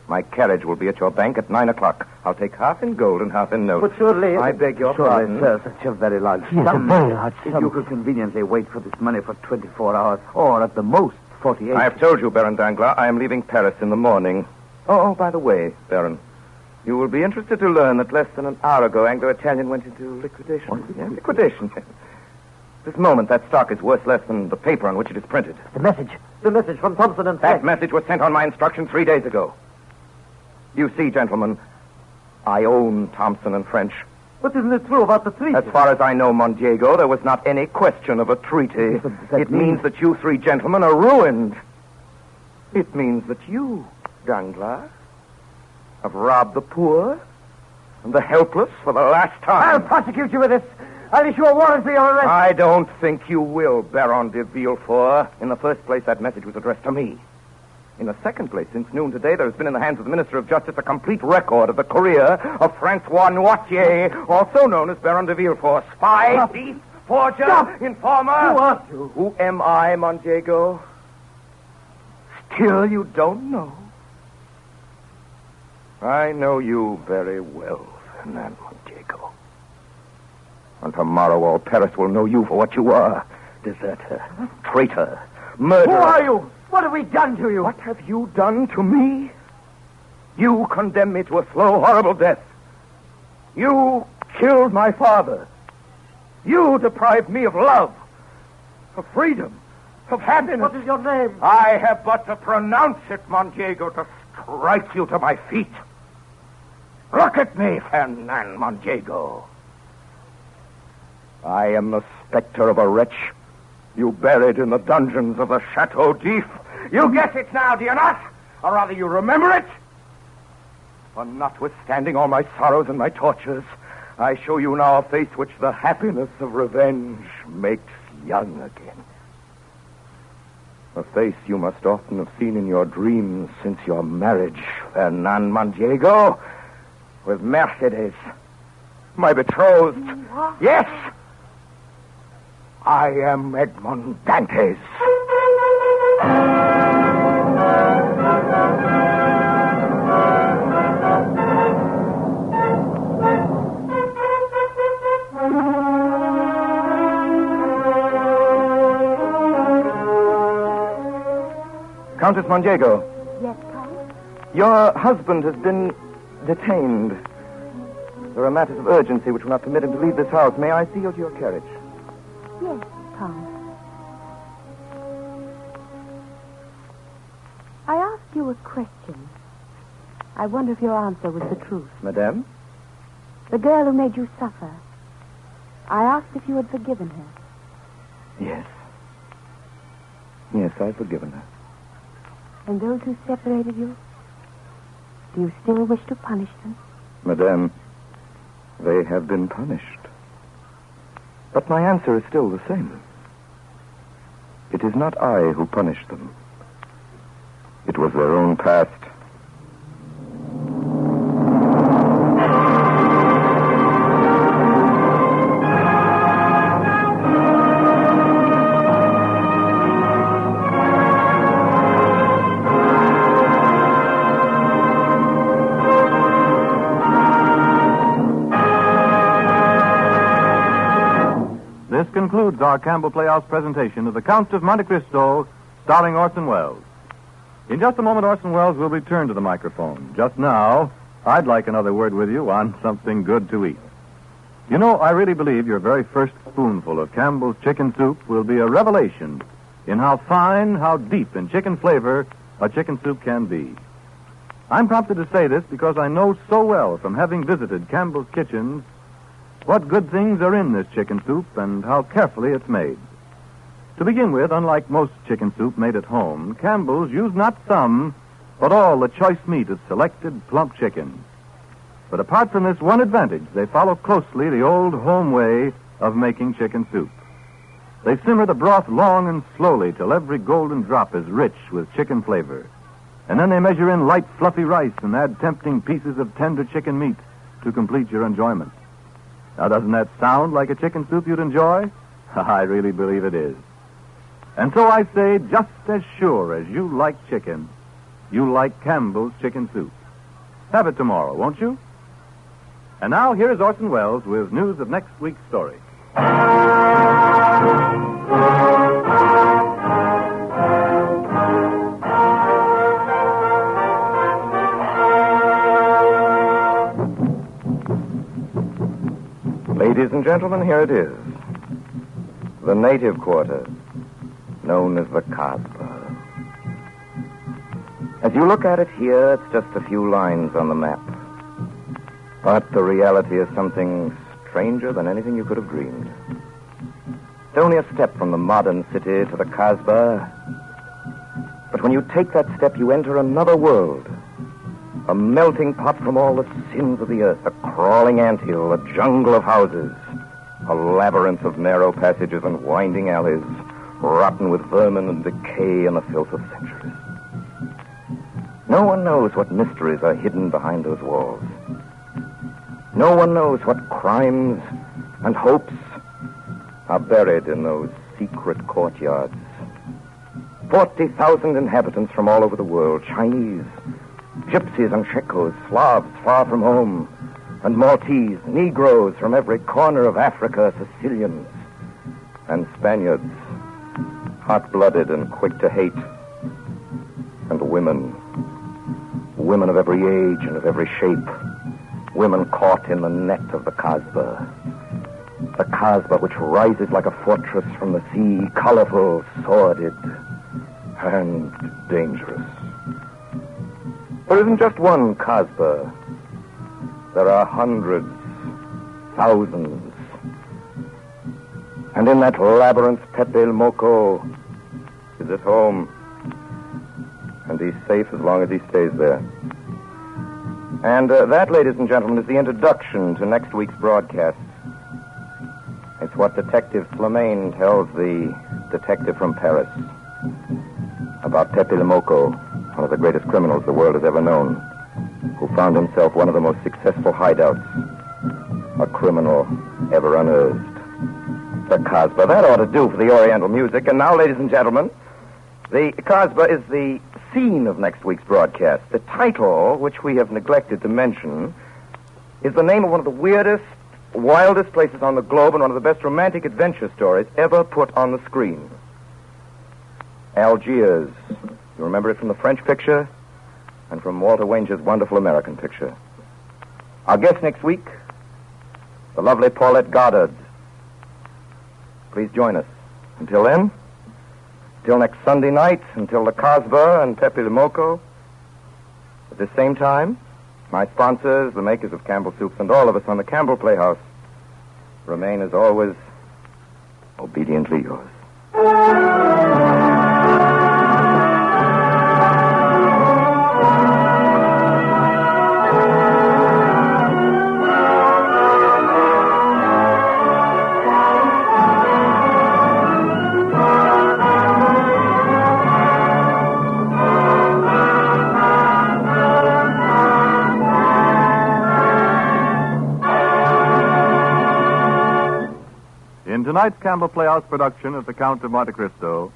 [SPEAKER 3] My carriage will be at your bank at 9 o'clock. I'll take half in gold and half in notes.
[SPEAKER 2] But surely...
[SPEAKER 3] I beg your pardon.
[SPEAKER 18] Sir, such a very large
[SPEAKER 2] Yes,
[SPEAKER 18] sum.
[SPEAKER 2] a very large
[SPEAKER 18] If
[SPEAKER 2] sum.
[SPEAKER 18] you could conveniently wait for this money for 24 hours, or at the most, 48.
[SPEAKER 3] I have told you, Baron Danglars, I am leaving Paris in the morning. Oh, by the way, Baron, you will be interested to learn that less than an hour ago, Anglo-Italian went into liquidation. Yes, liquidation. This moment, that stock is worth less than the paper on which it is printed.
[SPEAKER 2] The message from Thompson and
[SPEAKER 3] That message was sent on my instruction 3 days ago. You see, gentlemen, I own Thompson and French.
[SPEAKER 2] But isn't it true about the treaty?
[SPEAKER 3] As far as I know, Mondiego, there was not any question of a treaty. It means that you three gentlemen are ruined. It means that you, Danglars, have robbed the poor and the helpless for the last time.
[SPEAKER 2] I'll prosecute you with this. I'll issue a warrant for your arrest.
[SPEAKER 3] I don't think you will, Baron de Villefort. In the first place, that message was addressed to me. In the second place, since noon today, there has been in the hands of the Minister of Justice a complete record of the career of Francois Noirtier, also known as Baron de Villefort. Spy, thief, forger, informer.
[SPEAKER 2] Who are you?
[SPEAKER 3] Who am I, Mondiego? Still you don't know. I know you very well, Fernand Mondiego. And tomorrow all Paris will know you for what you are. Deserter, traitor, murderer.
[SPEAKER 2] Who are you? What have we done to you?
[SPEAKER 3] What have you done to me? You condemned me to a slow, horrible death. You killed my father. You deprived me of love, of freedom, of happiness.
[SPEAKER 2] What is your name?
[SPEAKER 3] I have but to pronounce it, Mondiego, to strike you to my feet. Look at me, Fernand Mondiego. I am the specter of a wretch you buried in the dungeons of the Chateau d'If. You guess it now, do you not? Or rather, you remember it? For notwithstanding all my sorrows and my tortures, I show you now a face which the happiness of revenge makes young again.
[SPEAKER 5] A face you must often have seen in your dreams since your marriage, Hernan Mondiego, with Mercedes, my betrothed.
[SPEAKER 15] What?
[SPEAKER 5] Yes! I am Edmond Dantes. Countess Mondiego.
[SPEAKER 9] Yes, Count?
[SPEAKER 5] Your husband has been detained. There are matters of urgency which will not permit him to leave this house. May I see you to your carriage?
[SPEAKER 9] Yes, Count. I asked you a question. I wonder if your answer was the truth.
[SPEAKER 5] Madame?
[SPEAKER 9] The girl who made you suffer. I asked if you had forgiven her.
[SPEAKER 5] Yes. Yes, I've forgiven her.
[SPEAKER 9] And those who separated you? Do you still wish to punish them?
[SPEAKER 5] Madame, they have been punished. But my answer is still the same. It is not I who punished them. It was their own past.
[SPEAKER 7] This concludes our Campbell Playhouse presentation of The Count of Monte Cristo, starring Orson Welles. In just a moment, Orson Welles will return to the microphone. Just now, I'd like another word with you on something good to eat. You know, I really believe your very first spoonful of Campbell's chicken soup will be a revelation in how fine, how deep in chicken flavor a chicken soup can be. I'm prompted to say this because I know so well from having visited Campbell's kitchens what good things are in this chicken soup and how carefully it's made. To begin with, unlike most chicken soup made at home, Campbell's use not some, but all the choice meat of selected plump chicken. But apart from this one advantage, they follow closely the old home way of making chicken soup. They simmer the broth long and slowly till every golden drop is rich with chicken flavor. And then they measure in light, fluffy rice and add tempting pieces of tender chicken meat to complete your enjoyment. Now, doesn't that sound like a chicken soup you'd enjoy? I really believe it is. And so I say, just as sure as you like chicken, you like Campbell's chicken soup. Have it tomorrow, won't you? And now, here's Orson Welles with news of next week's story.
[SPEAKER 5] Ladies and gentlemen, here it is. The native quarter, known as the Casbah. As you look at it here, it's just a few lines on the map. But the reality is something stranger than anything you could have dreamed. It's only a step from the modern city to the Casbah. But when you take that step, you enter another world. A melting pot from all the sins of the earth, a crawling anthill, a jungle of houses, a labyrinth of narrow passages and winding alleys, rotten with vermin and decay and the filth of centuries. No one knows what mysteries are hidden behind those walls. No one knows what crimes and hopes are buried in those secret courtyards. 40,000 inhabitants from all over the world, Chinese, Gypsies and Checos, Slavs far from home, and Maltese, Negroes from every corner of Africa, Sicilians, and Spaniards, hot-blooded and quick to hate, and women of every age and of every shape, women caught in the net of the Casbah. The Casbah which rises like a fortress from the sea, colorful, sordid, and dangerous. There isn't just one Casbah. There are hundreds, thousands. And in that labyrinth, Pepe El Moco is at home. And he's safe as long as he stays there. And that, ladies and gentlemen, is the introduction to next week's broadcast. It's what Detective Slemaine tells the detective from Paris. about Pepe Loco, one of the greatest criminals the world has ever known, who found himself one of the most successful hideouts. A criminal ever unearthed. The Casbah. That ought to do for the Oriental music. And now, ladies and gentlemen, the Casbah is the scene of next week's broadcast. The title, which we have neglected to mention, is the name of one of the weirdest, wildest places on the globe and one of the best romantic adventure stories ever put on the screen. Algiers. You remember it from the French picture and from Walter Wanger's wonderful American picture. Our guest next week, the lovely Paulette Goddard. Please join us. Until then, till next Sunday night, until the Casbah and Pepe Loco, at the same time, my sponsors, the makers of Campbell Soups, and all of us on the Campbell Playhouse remain, as always, obediently yours.
[SPEAKER 7] Tonight's Campbell Playhouse production of The Count of Monte Cristo,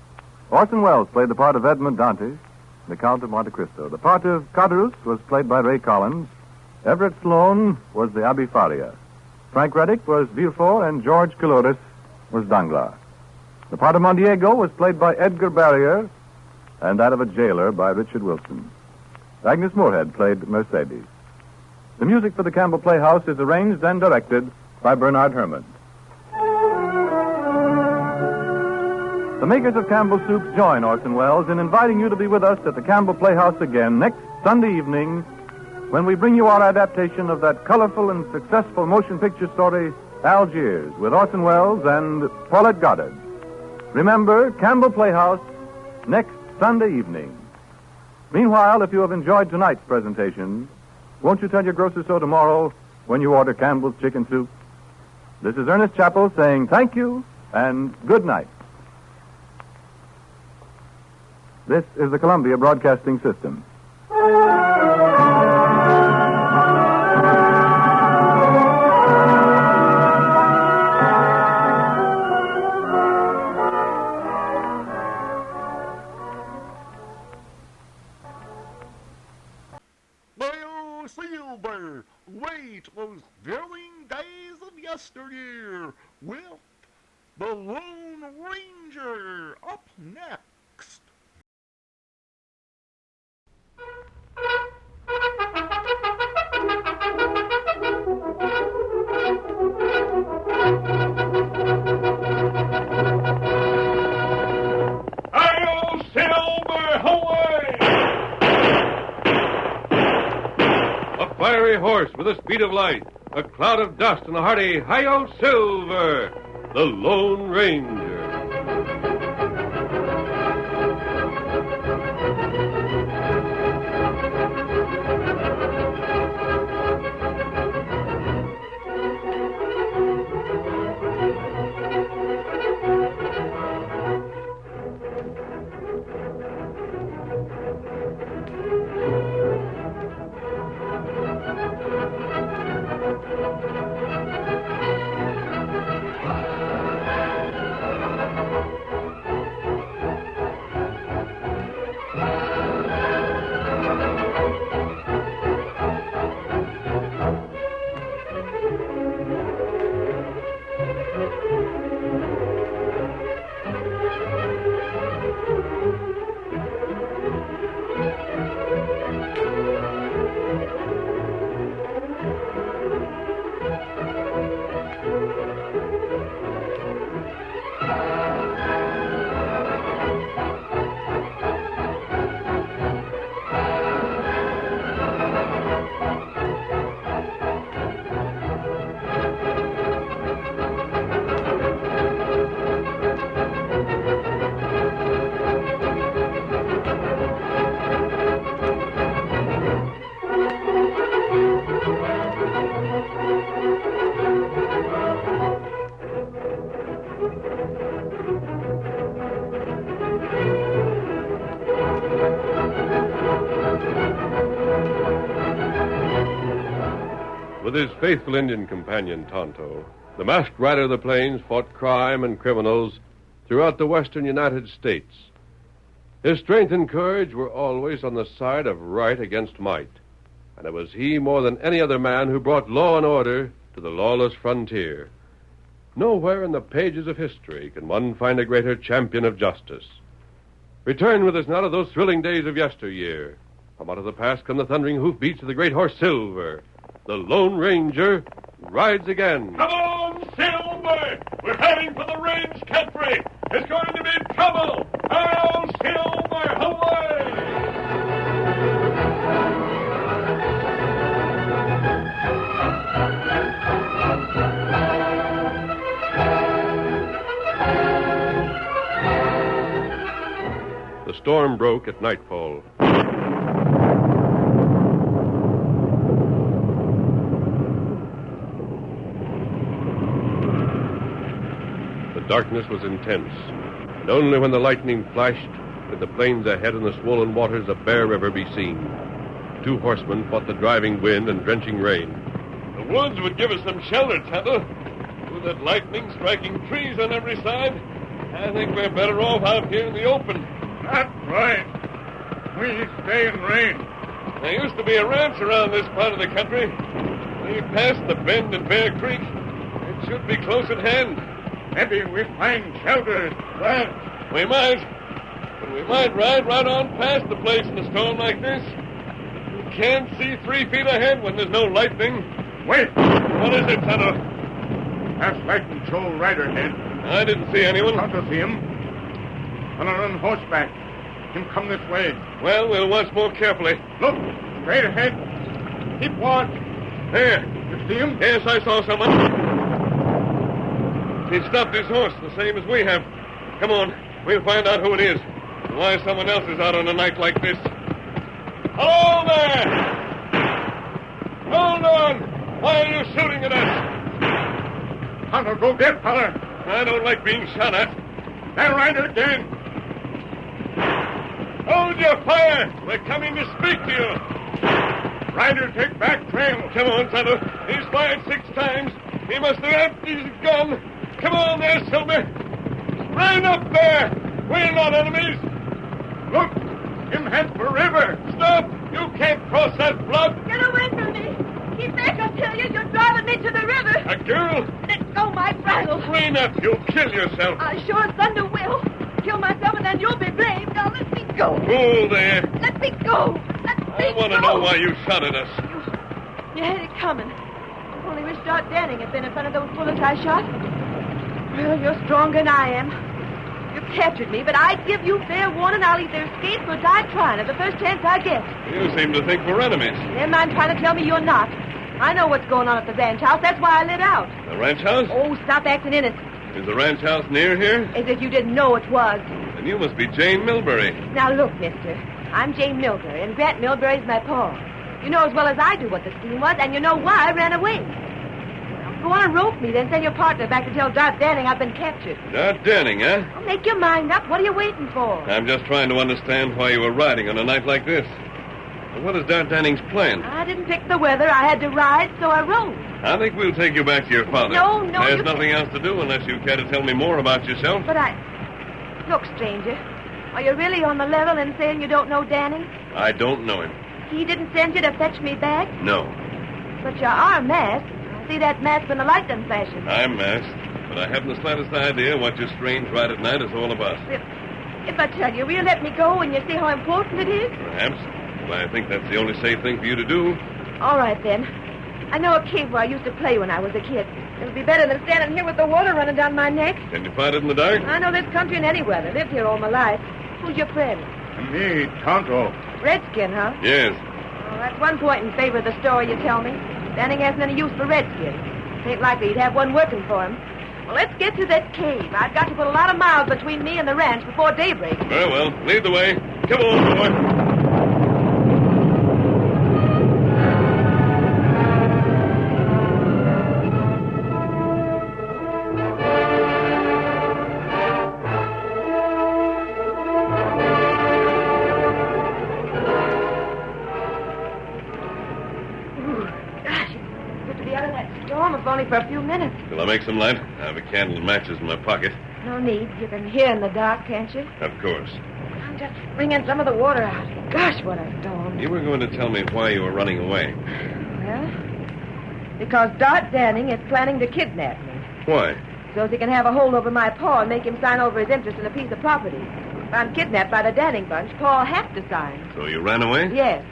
[SPEAKER 7] Orson Welles played the part of Edmond Dantes, The Count of Monte Cristo. The part of Carterus was played by Ray Collins. Everett Sloane was the Abbe Faria. Frank Reddick was Villefort, and George Caloris was Danglars. The part of Mondiego was played by Edgar Barrier, and that of a jailer by Richard Wilson. Agnes Moorehead played Mercedes. The music for the Campbell Playhouse is arranged and directed by Bernard Herrmann. The makers of Campbell Soups join Orson Welles in inviting you to be with us at the Campbell Playhouse again next Sunday evening when we bring you our adaptation of that colorful and successful motion picture story, Algiers, with Orson Welles and Paulette Goddard. Remember, Campbell Playhouse next Sunday evening. Meanwhile, if you have enjoyed tonight's presentation, won't you tell your grocer so tomorrow when you order Campbell's Chicken Soup? This is Ernest Chappell saying thank you and good night. This is the Columbia Broadcasting System.
[SPEAKER 13] Well, Silver, wait those thrilling days of yesteryear with the Lone Ranger up next.
[SPEAKER 14] Hail, Silver, away! A fiery horse with the speed of light, a cloud of dust, and a hearty Hi-Yo Silver, the Lone Ranger. With his faithful Indian companion, Tonto, the masked rider of the plains fought crime and criminals throughout the western United States. His strength and courage were always on the side of right against might, and it was he more than any other man who brought law and order to the lawless frontier. Nowhere in the pages of history can one find a greater champion of justice. Return with us now to those thrilling days of yesteryear. From out of the past come the thundering hoofbeats of the great horse Silver. The Lone Ranger rides again.
[SPEAKER 8] Come on, Silver! We're heading for the range country. It's going to be trouble. Oh, Silver, away!
[SPEAKER 14] The storm broke at nightfall. The darkness was intense, and only when the lightning flashed could the plains ahead and the swollen waters of Bear River be seen. Two horsemen fought the driving wind and drenching rain.
[SPEAKER 8] The woods would give us some shelter, Tonto. With that lightning striking trees on every side, I think we're better off out here in the open.
[SPEAKER 21] That's right. We stay in rain.
[SPEAKER 8] There used to be a ranch around this part of the country. We passed the bend in Bear Creek. It should be close at hand.
[SPEAKER 21] Maybe we find shelter at last.
[SPEAKER 8] We might. But we might ride right on past the place in a storm like this. You can't see 3 feet ahead when there's no lightning.
[SPEAKER 21] Wait.
[SPEAKER 8] What is it, Tonto?
[SPEAKER 21] That's lightning show right ahead.
[SPEAKER 8] I didn't see anyone.
[SPEAKER 21] Tonto see him. On horseback. Him come this way.
[SPEAKER 8] Well, we'll watch more carefully.
[SPEAKER 21] Look, straight ahead. Keep watch.
[SPEAKER 8] There.
[SPEAKER 21] You see him?
[SPEAKER 8] Yes, I saw someone. He stopped his horse, the same as we have. Come on, we'll find out who it is. And why someone else is out on a night like this. Hello there! Hold on! Why are you shooting at us?
[SPEAKER 21] Tonto, go get fella.
[SPEAKER 8] I don't like being shot at.
[SPEAKER 21] That rider again.
[SPEAKER 8] Hold your fire! We're coming to speak to you.
[SPEAKER 21] Rider, take back trail.
[SPEAKER 8] Come on, Tonto. He's fired 6 times. He must have emptied his gun. Come on there, Silver. Rain up there. We're not enemies.
[SPEAKER 21] Look, him head for river.
[SPEAKER 8] Stop. You can't cross that flood.
[SPEAKER 20] Get away from me. Keep back, I tell you. You're driving me to the river.
[SPEAKER 8] A girl?
[SPEAKER 20] Let go my bridle.
[SPEAKER 8] Rain up. You'll kill yourself.
[SPEAKER 20] I sure as thunder will. Kill myself and then you'll be blamed. Now let me go.
[SPEAKER 8] Hold there.
[SPEAKER 20] Let me go. Let me go.
[SPEAKER 8] I want to know why you shot at us.
[SPEAKER 20] You had it coming. Only wish Dart Danning had been in front of those bullets I shot. Well, you're stronger than I am. You captured me, but I give you fair warning I'll either escape or die trying at the first chance I get.
[SPEAKER 8] You seem to think we're enemies.
[SPEAKER 20] Never mind trying to tell me you're not. I know what's going on at the ranch house. That's why I lit out.
[SPEAKER 8] The ranch house?
[SPEAKER 20] Oh, stop acting innocent.
[SPEAKER 8] Is the ranch house near here?
[SPEAKER 20] As if you didn't know it was.
[SPEAKER 8] Then you must be Jane Milbury.
[SPEAKER 20] Now, look, mister. I'm Jane Milbury, and Grant Milbury's my pa. You know as well as I do what the scheme was, and you know why I ran away. Now, go on and rope me, then send your partner back to tell Dart Danning I've been captured.
[SPEAKER 8] Dart Danning, huh?
[SPEAKER 20] Well, make your mind up. What are you waiting for?
[SPEAKER 8] I'm just trying to understand why you were riding on a night like this. What is Dart Danning's plan?
[SPEAKER 20] I didn't pick the weather. I had to ride, so I rode.
[SPEAKER 8] I think we'll take you back to your father.
[SPEAKER 20] No,
[SPEAKER 8] There's nothing else to do unless you care to tell me more about yourself.
[SPEAKER 20] But Look, stranger, are you really on the level in saying you don't know Danning?
[SPEAKER 8] I don't know him.
[SPEAKER 20] He didn't send you to fetch me back?
[SPEAKER 8] No.
[SPEAKER 20] But you are masked. I see that mask when the light done flashes.
[SPEAKER 8] I'm masked, but I haven't the slightest idea what your strange ride at night is all about.
[SPEAKER 20] If I tell you, will you let me go and you see how important it is?
[SPEAKER 8] Perhaps. But I think that's the only safe thing for you to do.
[SPEAKER 20] All right, then. I know a cave where I used to play when I was a kid. It'll be better than standing here with the water running down my neck.
[SPEAKER 8] Can you find it in the dark?
[SPEAKER 20] I know this country in any weather. Lived here all my life. Who's your friend?
[SPEAKER 21] Me, Tonto.
[SPEAKER 20] Redskin, huh?
[SPEAKER 8] Yes.
[SPEAKER 20] Well, that's one point in favor of the story you tell me. Danning hasn't any use for Redskin. Ain't likely he'd have one working for him. Well, let's get to that cave. I've got to put a lot of miles between me and the ranch before daybreak.
[SPEAKER 8] Very well. Lead the way. Come on, boy.
[SPEAKER 14] make some light? I have a candle and matches in my pocket.
[SPEAKER 20] No need. You can hear in the dark, can't you?
[SPEAKER 14] Of course.
[SPEAKER 20] I'm just bringing some of the water out. Gosh, what a storm.
[SPEAKER 14] You were going to tell me why you were running away.
[SPEAKER 20] Well, because Dart Danning is planning to kidnap me.
[SPEAKER 14] Why?
[SPEAKER 20] So as he can have a hold over my paw and make him sign over his interest in a piece of property. If I'm kidnapped by the Danning bunch, Paul has to sign.
[SPEAKER 14] So you ran away?
[SPEAKER 20] Yes.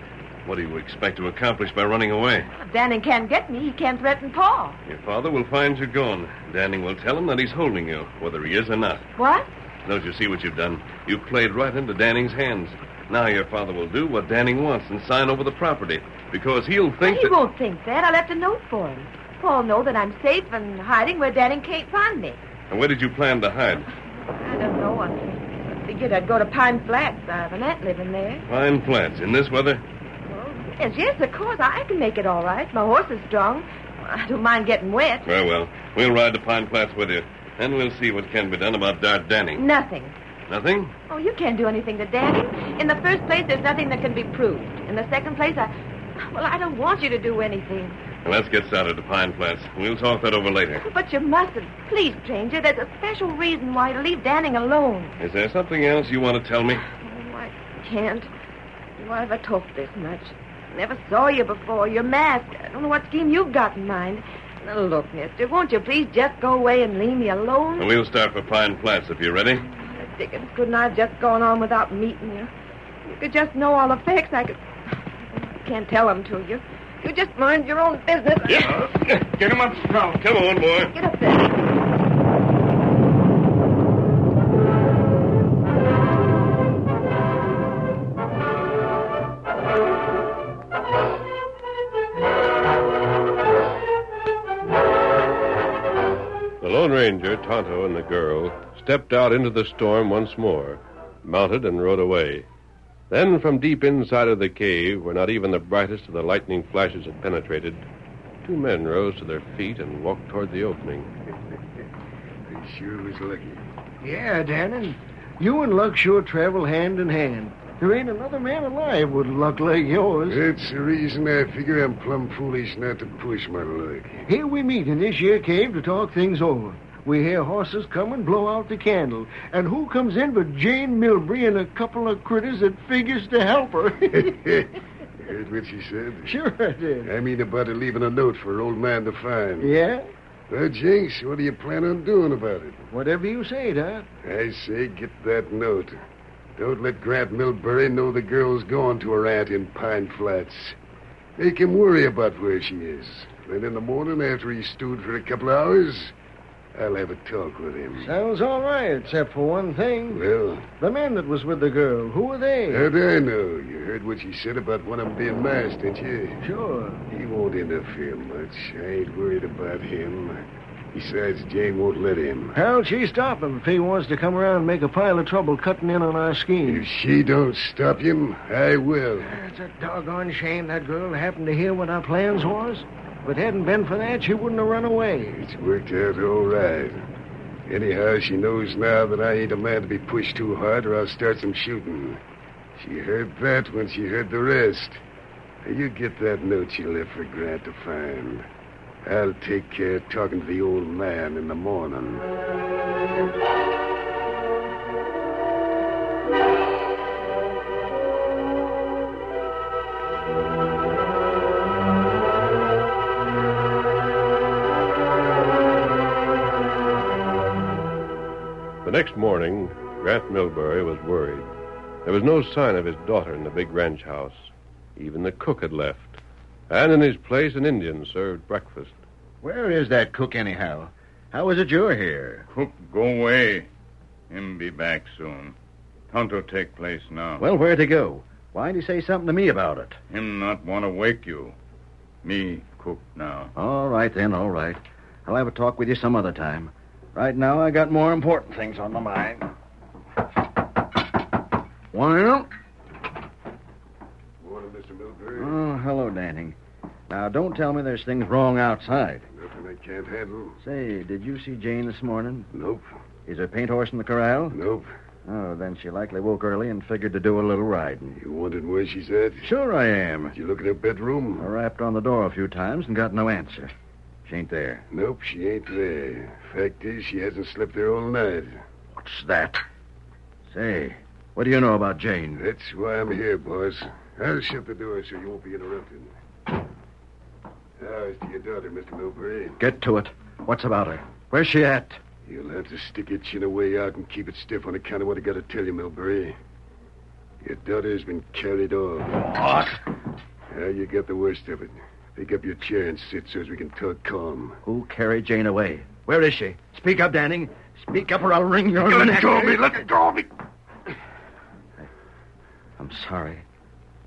[SPEAKER 14] What do you expect to accomplish by running away?
[SPEAKER 20] If Danning can't get me, he can't threaten Paul.
[SPEAKER 14] Your father will find you gone. Danning will tell him that he's holding you, whether he is or not.
[SPEAKER 20] What?
[SPEAKER 14] Don't you see what you've done? You've played right into Danning's hands. Now your father will do what Danning wants and sign over the property, because he'll think
[SPEAKER 20] He won't think that. I left a note for him. Paul know that I'm safe and hiding where Danning can't find me.
[SPEAKER 14] And where did you plan to hide?
[SPEAKER 20] I don't know. I figured I'd go to Pine Flats. I have an aunt living there.
[SPEAKER 14] Pine Flats. In this weather?
[SPEAKER 20] Yes, of course. I can make it all right. My horse is strong. I don't mind getting wet.
[SPEAKER 14] Well, we'll ride to Pine Flats with you. And we'll see what can be done about Dart Danning.
[SPEAKER 20] Nothing.
[SPEAKER 14] Nothing?
[SPEAKER 20] Oh, you can't do anything to Danning. In the first place, there's nothing that can be proved. In the second place, I don't want you to do anything.
[SPEAKER 14] Well, let's get started to Pine Flats. We'll talk that over later.
[SPEAKER 20] But you mustn't. Please, stranger. There's a special reason why to leave Danning alone.
[SPEAKER 14] Is there something else you want to tell me?
[SPEAKER 20] Oh, I can't. Why have I talked this much? Never saw you before. You're masked. I don't know what scheme you've got in mind. Now, look, mister, won't you please just go away and leave me alone?
[SPEAKER 14] Well, we'll start for Pine Flats if you're ready.
[SPEAKER 20] Dickens, couldn't I have just gone on without meeting you? You could just know all the facts. I can't tell them to you. You just mind your own business.
[SPEAKER 14] Yeah. Get him up strong. Come on, boy.
[SPEAKER 20] Get up there.
[SPEAKER 14] The Lone Ranger, Tonto, and the girl stepped out into the storm once more, mounted and rode away. Then from deep inside of the cave, where not even the brightest of the lightning flashes had penetrated, two men rose to their feet and walked toward the opening.
[SPEAKER 4] They sure was lucky.
[SPEAKER 21] Yeah, Dannon. You and luck sure travel hand in hand. There ain't another man alive with luck like yours.
[SPEAKER 4] That's the reason I figure I'm plumb foolish not to push my luck.
[SPEAKER 21] Here we meet in this here cave to talk things over. We hear horses come and blow out the candle. And who comes in but Jane Milbury and a couple of critters that figures to help her?
[SPEAKER 4] Heard what she said?
[SPEAKER 21] Sure I did.
[SPEAKER 4] I mean about her leaving a note for her old man to find.
[SPEAKER 21] Yeah?
[SPEAKER 4] Well, Jinx, what do you plan on doing about it?
[SPEAKER 21] Whatever you say, Doc.
[SPEAKER 4] I say get that note. Don't let Grant Milbury know the girl's gone to her aunt in Pine Flats. Make him worry about where she is. Then in the morning, after he's stewed for a couple of hours, I'll have a talk with him.
[SPEAKER 21] Sounds all right, except for one thing.
[SPEAKER 4] Well?
[SPEAKER 21] The man that was with the girl, who were they?
[SPEAKER 4] How'd I know? You heard what she said about one of them being masked, didn't you?
[SPEAKER 21] Sure.
[SPEAKER 4] He won't interfere much. I ain't worried about him. Besides, Jane won't let him.
[SPEAKER 21] How'll she stop him if he wants to come around and make a pile of trouble cutting in on our scheme?
[SPEAKER 4] If she don't stop him, I will.
[SPEAKER 21] It's a doggone shame that girl happened to hear what our plans was. If it hadn't been for that, she wouldn't have run away.
[SPEAKER 4] It's worked out all right. Anyhow, she knows now that I ain't a man to be pushed too hard or I'll start some shooting. She heard that when she heard the rest. Now, you get that note she left for Grant to find. I'll take care of talking to the old man in the morning.
[SPEAKER 14] The next morning, Grant Milbury was worried. There was no sign of his daughter in the big ranch house. Even the cook had left. And in his place, an Indian served breakfast.
[SPEAKER 16] Where is that cook, anyhow? How is it you're here?
[SPEAKER 23] Cook, go away. Him be back soon. Tonto take place now.
[SPEAKER 16] Well, where'd he go? Why'd he say something to me about it?
[SPEAKER 23] Him not want to wake you. Me cook now.
[SPEAKER 16] All right, then, all right. I'll have a talk with you some other time. Right now, I got more important things on my mind. Well?
[SPEAKER 4] Morning, Mr. Milbury.
[SPEAKER 16] Oh, hello, Danning. Now, don't tell me there's things wrong outside.
[SPEAKER 4] Nothing I can't handle.
[SPEAKER 16] Say, did you see Jane this morning?
[SPEAKER 4] Nope.
[SPEAKER 16] Is her paint horse in the corral?
[SPEAKER 4] Nope.
[SPEAKER 16] Oh, then she likely woke early and figured to do a little riding.
[SPEAKER 4] You wondered where she's at?
[SPEAKER 16] Sure I am.
[SPEAKER 4] Did you look in her bedroom?
[SPEAKER 16] I rapped on the door a few times and got no answer. She ain't there.
[SPEAKER 4] Nope, she ain't there. Fact is, she hasn't slept there all night.
[SPEAKER 16] What's that? Say, what do you know about Jane?
[SPEAKER 4] That's why I'm here, boss. I'll shut the door so you won't be interrupted. Now, as to your daughter, Mr. Milbury.
[SPEAKER 16] Get to it. What's about her? Where's she at?
[SPEAKER 4] You'll have to stick your chin away out and keep it stiff on account of what I got to tell you, Milbury. Your daughter's been carried off.
[SPEAKER 16] What?
[SPEAKER 4] Now, you got the worst of it. Pick up your chair and sit so as we can talk calm.
[SPEAKER 16] Who carried Jane away? Where is she? Speak up, Danning. Speak up or I'll wring your neck.
[SPEAKER 4] Let go of me. Let go of me.
[SPEAKER 16] I'm sorry.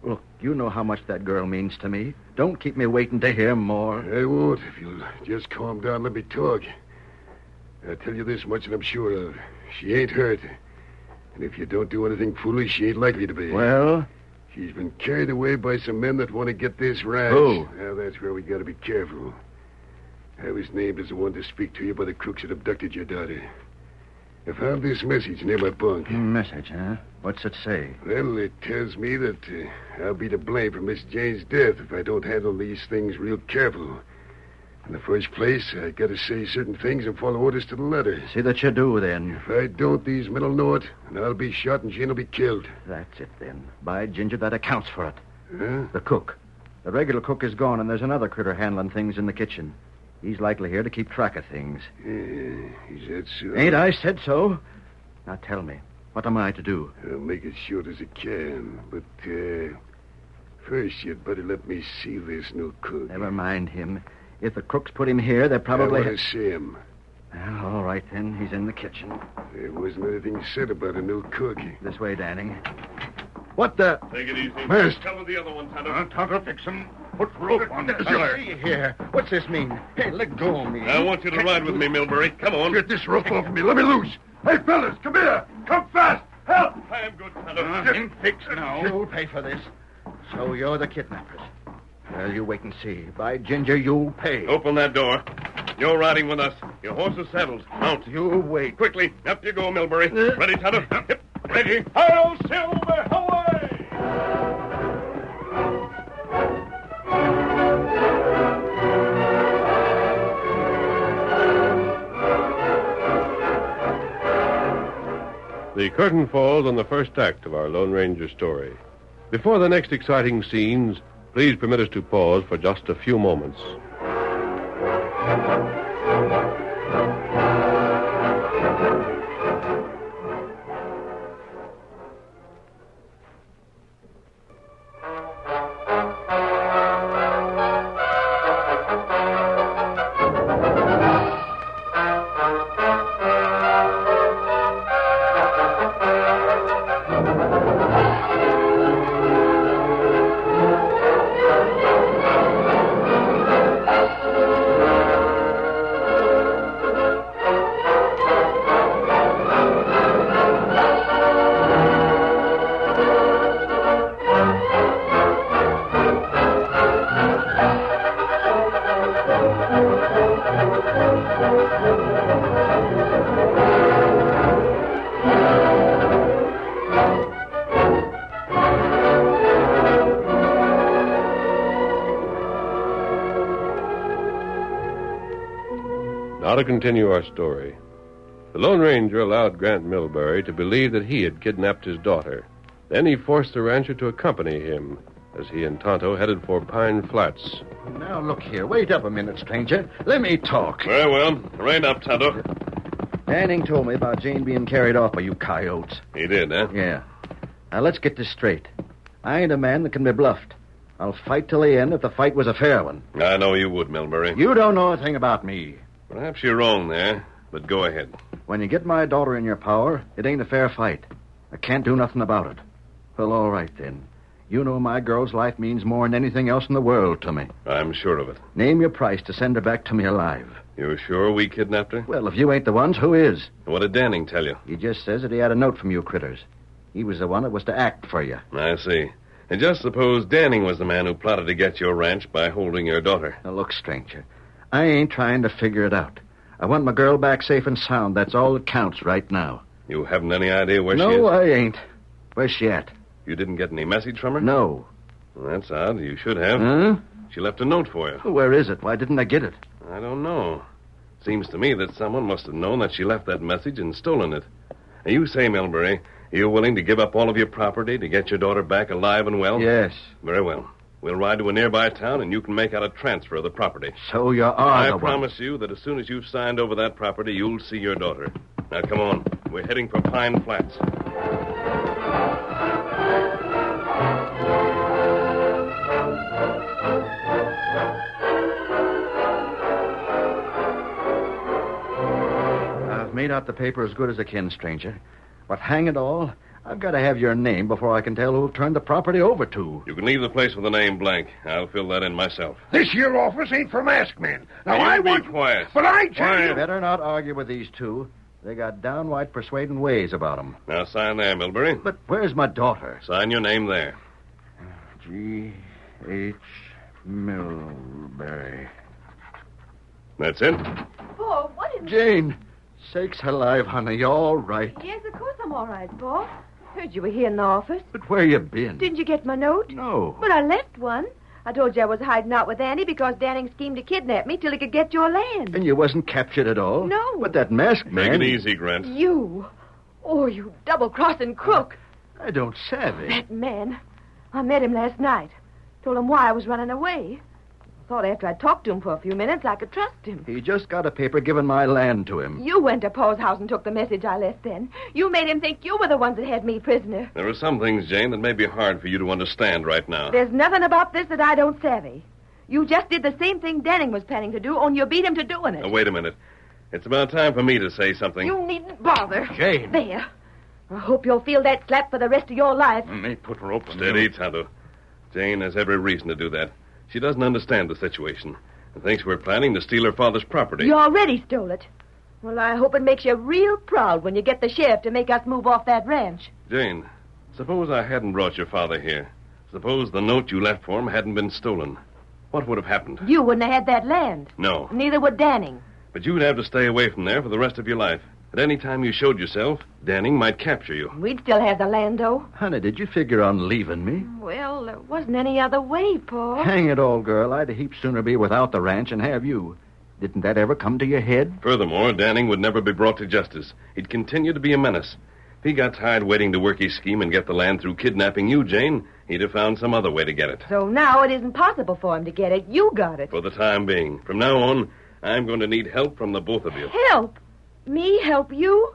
[SPEAKER 16] Look, you know how much that girl means to me. Don't keep me waiting to hear more.
[SPEAKER 4] I won't if you'll just calm down and let me talk. I'll tell you this much and I'm sure of. She ain't hurt. And if you don't do anything foolish, she ain't likely to be.
[SPEAKER 16] Well?
[SPEAKER 4] She's been carried away by some men that want to get this ranch.
[SPEAKER 16] Who?
[SPEAKER 4] Now, that's where we got to be careful. I was named as the one to speak to you by the crooks that abducted your daughter. I found this message near my bunk.
[SPEAKER 16] Message, huh? What's it say?
[SPEAKER 4] Well, it tells me that I'll be to blame for Miss Jane's death if I don't handle these things real careful. In the first place, I got to say certain things and follow orders to the letter.
[SPEAKER 16] See that you do, then.
[SPEAKER 4] If I don't, these men will know it, and I'll be shot and Jane will be killed.
[SPEAKER 16] That's it, then. By ginger, that accounts for it.
[SPEAKER 4] Huh?
[SPEAKER 16] The cook. The regular cook is gone, and there's another critter handling things in the kitchen. He's likely here to keep track of things.
[SPEAKER 4] Is that so?
[SPEAKER 16] Ain't I said so? Now tell me, what am I to do?
[SPEAKER 4] I'll make it short as I can, but first you'd better let me see this new cook.
[SPEAKER 16] Never mind him. If the crooks put him here, they're probably...
[SPEAKER 4] I want to see him.
[SPEAKER 16] Well, all right, then. He's in the kitchen.
[SPEAKER 4] There wasn't anything said about a new cook.
[SPEAKER 16] This way, Danning. What the...
[SPEAKER 14] Take it easy.
[SPEAKER 16] Where's...
[SPEAKER 14] Cover the other one, Tanner.
[SPEAKER 23] Tonto, fix him. Put rope on the feller.
[SPEAKER 16] See here. What's this mean? Hey, let go of me.
[SPEAKER 14] I want you to ride with me, Milbury. Come on.
[SPEAKER 4] Get this rope off me. Let me loose. Hey, fellas, come here. Come fast. Help.
[SPEAKER 14] I am good, Tanner.
[SPEAKER 23] Him fixed now.
[SPEAKER 16] You'll pay for this. So you're the kidnappers. Well, you wait and see. By ginger, you'll pay.
[SPEAKER 14] Open that door. You're riding with us. Your horse is saddled. Mount.
[SPEAKER 16] You wait.
[SPEAKER 14] Quickly. Up you go, Milbury. Ready, Tanner? Yep. Ready. Hi-yo, Silver. Away! The curtain falls on the first act of our Lone Ranger story. Before the next exciting scenes, please permit us to pause for just a few moments. Now to continue our story. The Lone Ranger allowed Grant Milbury to believe that he had kidnapped his daughter. Then he forced the rancher to accompany him as he and Tonto headed for Pine Flats.
[SPEAKER 16] Now, look here. Wait up a minute, stranger. Let me talk.
[SPEAKER 14] Very well. Rein up, Tonto.
[SPEAKER 16] Danning told me about Jane being carried off by you coyotes.
[SPEAKER 14] He did, huh?
[SPEAKER 16] Yeah. Now, let's get this straight. I ain't a man that can be bluffed. I'll fight till the end if the fight was a fair one.
[SPEAKER 14] I know you would, Milbury.
[SPEAKER 16] You don't know a thing about me.
[SPEAKER 14] Perhaps you're wrong there, but go ahead.
[SPEAKER 16] When you get my daughter in your power, it ain't a fair fight. I can't do nothing about it. Well, all right, then. You know my girl's life means more than anything else in the world to me.
[SPEAKER 14] I'm sure of it.
[SPEAKER 16] Name your price to send her back to me alive.
[SPEAKER 14] You're sure we kidnapped her?
[SPEAKER 16] Well, if you ain't the ones, who is?
[SPEAKER 14] What did Danning tell you?
[SPEAKER 16] He just says that he had a note from you critters. He was the one that was to act for you.
[SPEAKER 14] I see. And just suppose Danning was the man who plotted to get your ranch by holding your daughter.
[SPEAKER 16] Now, look, stranger, I ain't trying to figure it out. I want my girl back safe and sound. That's all that counts right now.
[SPEAKER 14] You haven't any idea where she is?
[SPEAKER 16] No, I ain't. Where's she at?
[SPEAKER 14] You didn't get any message from her?
[SPEAKER 16] No.
[SPEAKER 14] Well, that's odd. You should have.
[SPEAKER 16] Huh?
[SPEAKER 14] She left a note for you.
[SPEAKER 16] Where is it? Why didn't I get it?
[SPEAKER 6] I don't know. Seems to me that someone must have known that she left that message and stolen it. Now, you say, Milbury, you're willing to give up all of your property to get your daughter back alive and well?
[SPEAKER 16] Yes.
[SPEAKER 6] Very well. We'll ride to a nearby town, and you can make out a transfer of the property.
[SPEAKER 16] So you are
[SPEAKER 6] I
[SPEAKER 16] the one.
[SPEAKER 6] promise you that as soon as you've signed over that property, you'll see your daughter. Now, come on. We're heading for Pine Flats.
[SPEAKER 16] I've made out the paper as good as I can, stranger. But hang it all, I've got to have your name before I can tell who turned the property over to.
[SPEAKER 6] You can leave the place with the name blank. I'll fill that in myself.
[SPEAKER 15] This here office ain't for masked men. Now,
[SPEAKER 6] You
[SPEAKER 15] I
[SPEAKER 6] be
[SPEAKER 15] want...
[SPEAKER 6] quiet.
[SPEAKER 15] But I tell you...
[SPEAKER 16] Better not argue with these two. They got downright persuading ways about them.
[SPEAKER 6] Now, sign there, Milbury.
[SPEAKER 16] But where's my daughter?
[SPEAKER 6] Sign your name there.
[SPEAKER 16] G.H. Milbury.
[SPEAKER 6] That's it?
[SPEAKER 20] Paul, what is...
[SPEAKER 16] Jane! Sakes alive, honey. You all right?
[SPEAKER 20] Yes, of course I'm all right, Paul. Heard you were here in the office.
[SPEAKER 16] But where you been?
[SPEAKER 20] Didn't you get my note?
[SPEAKER 16] No.
[SPEAKER 20] But I left one. I told you I was hiding out with Annie because Danning schemed to kidnap me till he could get your land.
[SPEAKER 16] And you wasn't captured at all?
[SPEAKER 20] No.
[SPEAKER 16] But that masked man...
[SPEAKER 6] Take it easy, Grant.
[SPEAKER 20] You. Oh, you double-crossing crook.
[SPEAKER 16] I don't savvy.
[SPEAKER 20] That man. I met him last night. Told him why I was running away. I thought after I'd talked to him for a few minutes, I could trust him.
[SPEAKER 16] He just got a paper giving my land to him.
[SPEAKER 20] You went to Paul's house and took the message I left then. You made him think you were the ones that had me prisoner.
[SPEAKER 6] There are some things, Jane, that may be hard for you to understand right now.
[SPEAKER 20] There's nothing about this that I don't savvy. You just did the same thing Danning was planning to do, only you beat him to doing it.
[SPEAKER 6] Now, wait a minute. It's about time for me to say something.
[SPEAKER 20] You needn't bother.
[SPEAKER 16] Jane.
[SPEAKER 20] There. I hope you'll feel that slap for the rest of your life.
[SPEAKER 6] May put rope on Steady, Tonto. Jane has every reason to do that. She doesn't understand the situation and thinks we're planning to steal her father's property.
[SPEAKER 20] You already stole it. Well, I hope it makes you real proud when you get the sheriff to make us move off that ranch.
[SPEAKER 6] Jane, suppose I hadn't brought your father here. Suppose the note you left for him hadn't been stolen. What would have happened?
[SPEAKER 20] You wouldn't have had that land.
[SPEAKER 6] No.
[SPEAKER 20] Neither would Danning.
[SPEAKER 6] But you'd have to stay away from there for the rest of your life. At any time you showed yourself, Danning might capture you.
[SPEAKER 20] We'd still have the land, though.
[SPEAKER 16] Honey, did you figure on leaving me?
[SPEAKER 20] Well, there wasn't any other way, Paul.
[SPEAKER 16] Hang it all, girl. I'd a heap sooner be without the ranch and have you. Didn't that ever come to your head?
[SPEAKER 6] Furthermore, Danning would never be brought to justice. He'd continue to be a menace. If he got tired waiting to work his scheme and get the land through kidnapping you, Jane, he'd have found some other way to get it.
[SPEAKER 20] So now it isn't possible for him to get it. You got it.
[SPEAKER 6] For the time being. From now on, I'm going to need help from the both of you.
[SPEAKER 20] Help? Me help you?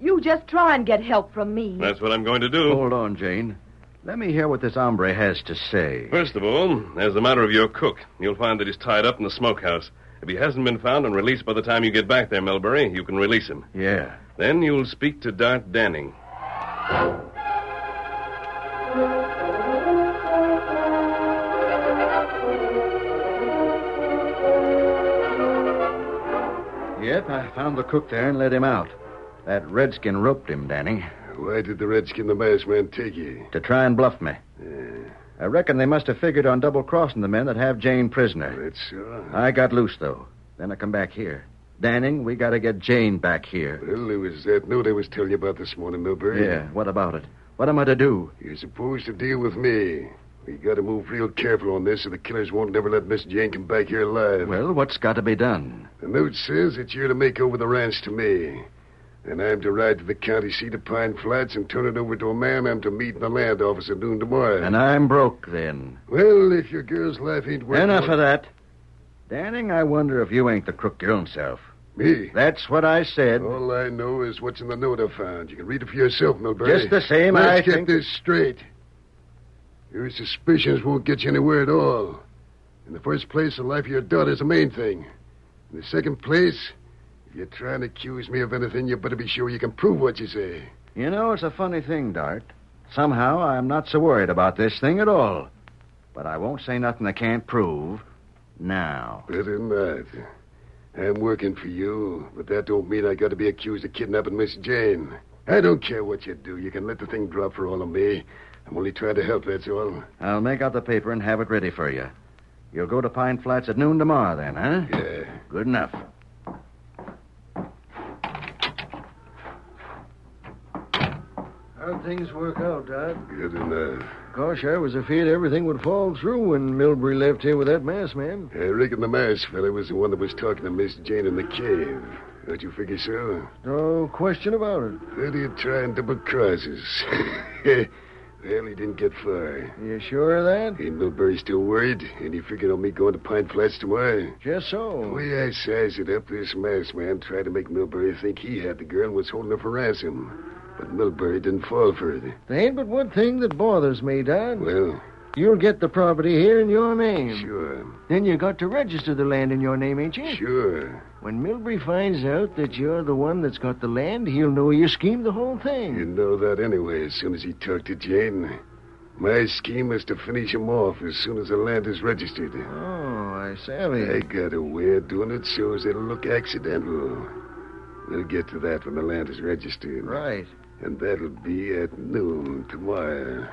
[SPEAKER 20] You just try and get help from me.
[SPEAKER 6] That's what I'm going to do.
[SPEAKER 16] Hold on, Jane. Let me hear what this hombre has to say.
[SPEAKER 6] First of all, there's the matter of your cook. You'll find that he's tied up in the smokehouse. If he hasn't been found and released by the time you get back there, Milbury, you can release him.
[SPEAKER 16] Yeah.
[SPEAKER 6] Then you'll speak to Dart Danning.
[SPEAKER 16] Yep, I found the cook there and let him out. That redskin roped him, Danny.
[SPEAKER 4] Why did the redskin, the masked man, take you?
[SPEAKER 16] To try and bluff me. I reckon they must have figured on double-crossing the men that have Jane prisoner.
[SPEAKER 4] That's so.
[SPEAKER 16] I got loose, though. Then I come back here. Danning, we got to get Jane back here.
[SPEAKER 4] Well, there was that note I was telling you about this morning, Milbury.
[SPEAKER 16] Yeah, what about it? What am I to do?
[SPEAKER 4] You're supposed to deal with me. We got to move real careful on this so the killers won't never let Miss Jane come back here alive.
[SPEAKER 16] Well, what's got to be done?
[SPEAKER 4] The note says that you're to make over the ranch to me. Then I'm to ride to the county seat of Pine Flats and turn it over to a man I'm to meet in the land office at noon tomorrow.
[SPEAKER 16] And I'm broke, then.
[SPEAKER 4] Well, if your girl's life ain't worth...
[SPEAKER 16] Enough of that. Danning, I wonder if you ain't the crook your own self.
[SPEAKER 4] Me?
[SPEAKER 16] That's what I said.
[SPEAKER 4] All I know is what's in the note I found. You can read it for yourself, Milbury.
[SPEAKER 16] Just the same,
[SPEAKER 4] Let's
[SPEAKER 16] I
[SPEAKER 4] get
[SPEAKER 16] think...
[SPEAKER 4] this straight. Your suspicions won't get you anywhere at all. In the first place, the life of your daughter's the main thing. In the second place, if you're trying to accuse me of anything, you better be sure you can prove what you say.
[SPEAKER 16] You know, it's a funny thing, Dart. Somehow, I'm not so worried about this thing at all. But I won't say nothing I can't prove. Now.
[SPEAKER 4] Better not. I'm working for you, but that don't mean I got to be accused of kidnapping Miss Jane. I don't care what you do. You can let the thing drop for all of me. I'm only trying to help, that's all.
[SPEAKER 16] I'll make out the paper and have it ready for you. You'll go to Pine Flats at noon tomorrow, then, huh?
[SPEAKER 4] Yeah.
[SPEAKER 16] Good enough.
[SPEAKER 11] How'd things work out, Dad?
[SPEAKER 4] Good enough.
[SPEAKER 11] Gosh, I was afraid everything would fall through when Milbury left here with that masked man.
[SPEAKER 4] I reckon the masked fella was the one that was talking to Miss Jane in the cave. Don't you figure so?
[SPEAKER 11] No question about it.
[SPEAKER 4] Thought he'd try and double-cross us. Well, he didn't get far.
[SPEAKER 11] You sure of that?
[SPEAKER 4] Ain't Milbury still worried? And he figured on me going to Pine Flats tomorrow?
[SPEAKER 11] Just so.
[SPEAKER 4] The way I sized it up, this masked man tried to make Milbury think he had the girl and was holding her for ransom. But Milbury didn't fall for it.
[SPEAKER 11] There ain't but one thing that bothers me, Don.
[SPEAKER 4] Well?
[SPEAKER 11] You'll get the property here in your name.
[SPEAKER 4] Sure.
[SPEAKER 11] Then you got to register the land in your name, ain't you?
[SPEAKER 4] Sure.
[SPEAKER 11] When Milbury finds out that you're the one that's got the land, he'll know you schemed the whole thing.
[SPEAKER 4] He'd know that anyway as soon as he talked to Jane. My scheme is to finish him off as soon as the land is registered.
[SPEAKER 11] Oh, I savvy.
[SPEAKER 4] I got a way of doing it so as it'll look accidental. We'll get to that when the land is registered.
[SPEAKER 11] Right.
[SPEAKER 4] And that'll be at noon tomorrow.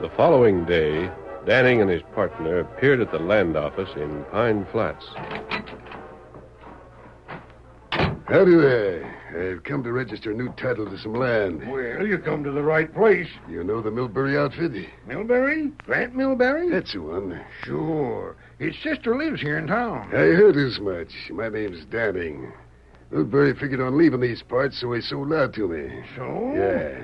[SPEAKER 14] The following day, Danning and his partner appeared at the land office in Pine Flats.
[SPEAKER 4] Howdy there. I've come to register a new title to some land.
[SPEAKER 17] Well, you come to the right place.
[SPEAKER 4] You know the Milbury outfit?
[SPEAKER 17] Milbury? Grant Milbury?
[SPEAKER 4] That's the one.
[SPEAKER 17] Sure. His sister lives here in town.
[SPEAKER 4] I heard as much. My name's Danning. Milbury figured on leaving these parts, so he sold out to me.
[SPEAKER 17] So?
[SPEAKER 4] Yeah.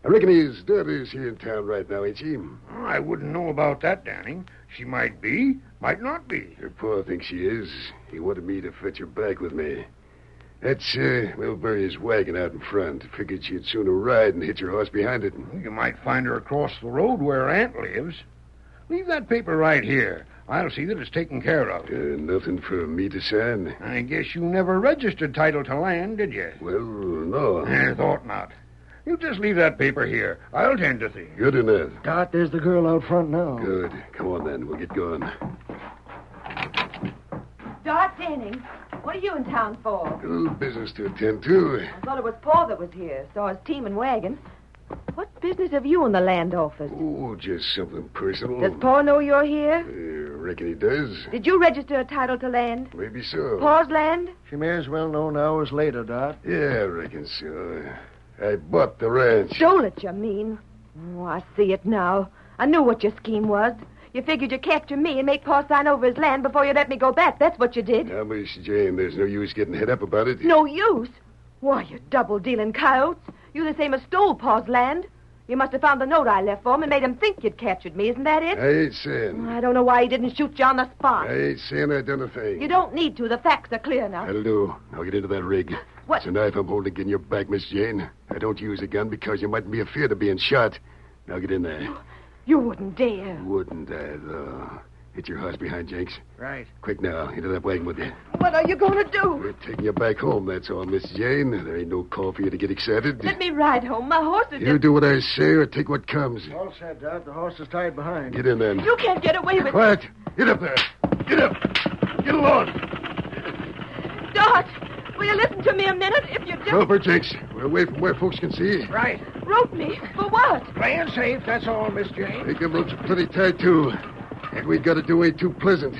[SPEAKER 4] I reckon his daughter's here in town right now, ain't she?
[SPEAKER 17] I wouldn't know about that, Danning. She might be, might not be.
[SPEAKER 4] Her pa thinks she is. He wanted me to fetch her back with me. That's Milbury's wagon out in front. Figured she'd sooner ride and hitch her horse behind it.
[SPEAKER 17] You might find her across the road where her aunt lives. Leave that paper right here. I'll see that it's taken care of.
[SPEAKER 4] Nothing for me to sign?
[SPEAKER 17] I guess you never registered title to land, did you?
[SPEAKER 4] Well, no.
[SPEAKER 17] I thought not. You just leave that paper here. I'll tend to things.
[SPEAKER 4] Good enough.
[SPEAKER 11] Dot, there's the girl out front now.
[SPEAKER 4] Good. Come on, then. We'll get going.
[SPEAKER 20] Dot Danning, what are you in town for?
[SPEAKER 4] A little business to attend to.
[SPEAKER 20] I thought it was Paul that was here. Saw his team and wagon. What business have you in the land office?
[SPEAKER 4] Oh, just something personal.
[SPEAKER 20] Does Paul know you're here?
[SPEAKER 4] Reckon he does.
[SPEAKER 20] Did you register a title to land?
[SPEAKER 4] Maybe so.
[SPEAKER 20] Paul's land?
[SPEAKER 11] She may as well know now as later, Dot.
[SPEAKER 4] Yeah, I reckon so. I bought the ranch.
[SPEAKER 20] Stole it, you mean? Oh, I see it now. I knew what your scheme was. You figured you'd capture me and make Paul sign over his land before you let me go back. That's what you did.
[SPEAKER 4] Now, Miss Jane, there's no use getting head up about it.
[SPEAKER 20] No use? Why, you double-dealing coyotes. You the same as stole Paul's land. You must have found the note I left for him and made him think you'd captured me. Isn't that it?
[SPEAKER 4] I ain't saying.
[SPEAKER 20] I don't know why he didn't shoot you on the spot.
[SPEAKER 4] I ain't saying I done a thing.
[SPEAKER 20] You don't need to. The facts are clear now.
[SPEAKER 4] That'll do. I'll get into that rig.
[SPEAKER 20] What?
[SPEAKER 4] It's a knife I'm holding in your back, Miss Jane. I don't use a gun because you mightn't be afraid of being shot. Now get in there.
[SPEAKER 20] You wouldn't dare.
[SPEAKER 4] Wouldn't I, though? Hit your horse behind, Jenks.
[SPEAKER 11] Right.
[SPEAKER 4] Quick now, into that wagon with you.
[SPEAKER 20] What are you going to do?
[SPEAKER 4] We're taking you back home, that's all, Miss Jane. There ain't no call for you to get excited.
[SPEAKER 20] Let me ride home. My horse is
[SPEAKER 4] You do what I say or take what comes.
[SPEAKER 11] All set, Dot. The horse is tied behind.
[SPEAKER 4] Get in, then.
[SPEAKER 20] You can't get away with
[SPEAKER 4] Quiet. Get up there. Get up. Get along.
[SPEAKER 20] Dot, will you listen to me a minute? If you don't...
[SPEAKER 4] Help her, Jenks. We're away from where folks can see.
[SPEAKER 17] Right.
[SPEAKER 20] Rope me? For what?
[SPEAKER 17] Playing safe, that's all, Miss Jane.
[SPEAKER 4] Make them ropes are plenty tight, too. What we got to do ain't too pleasant.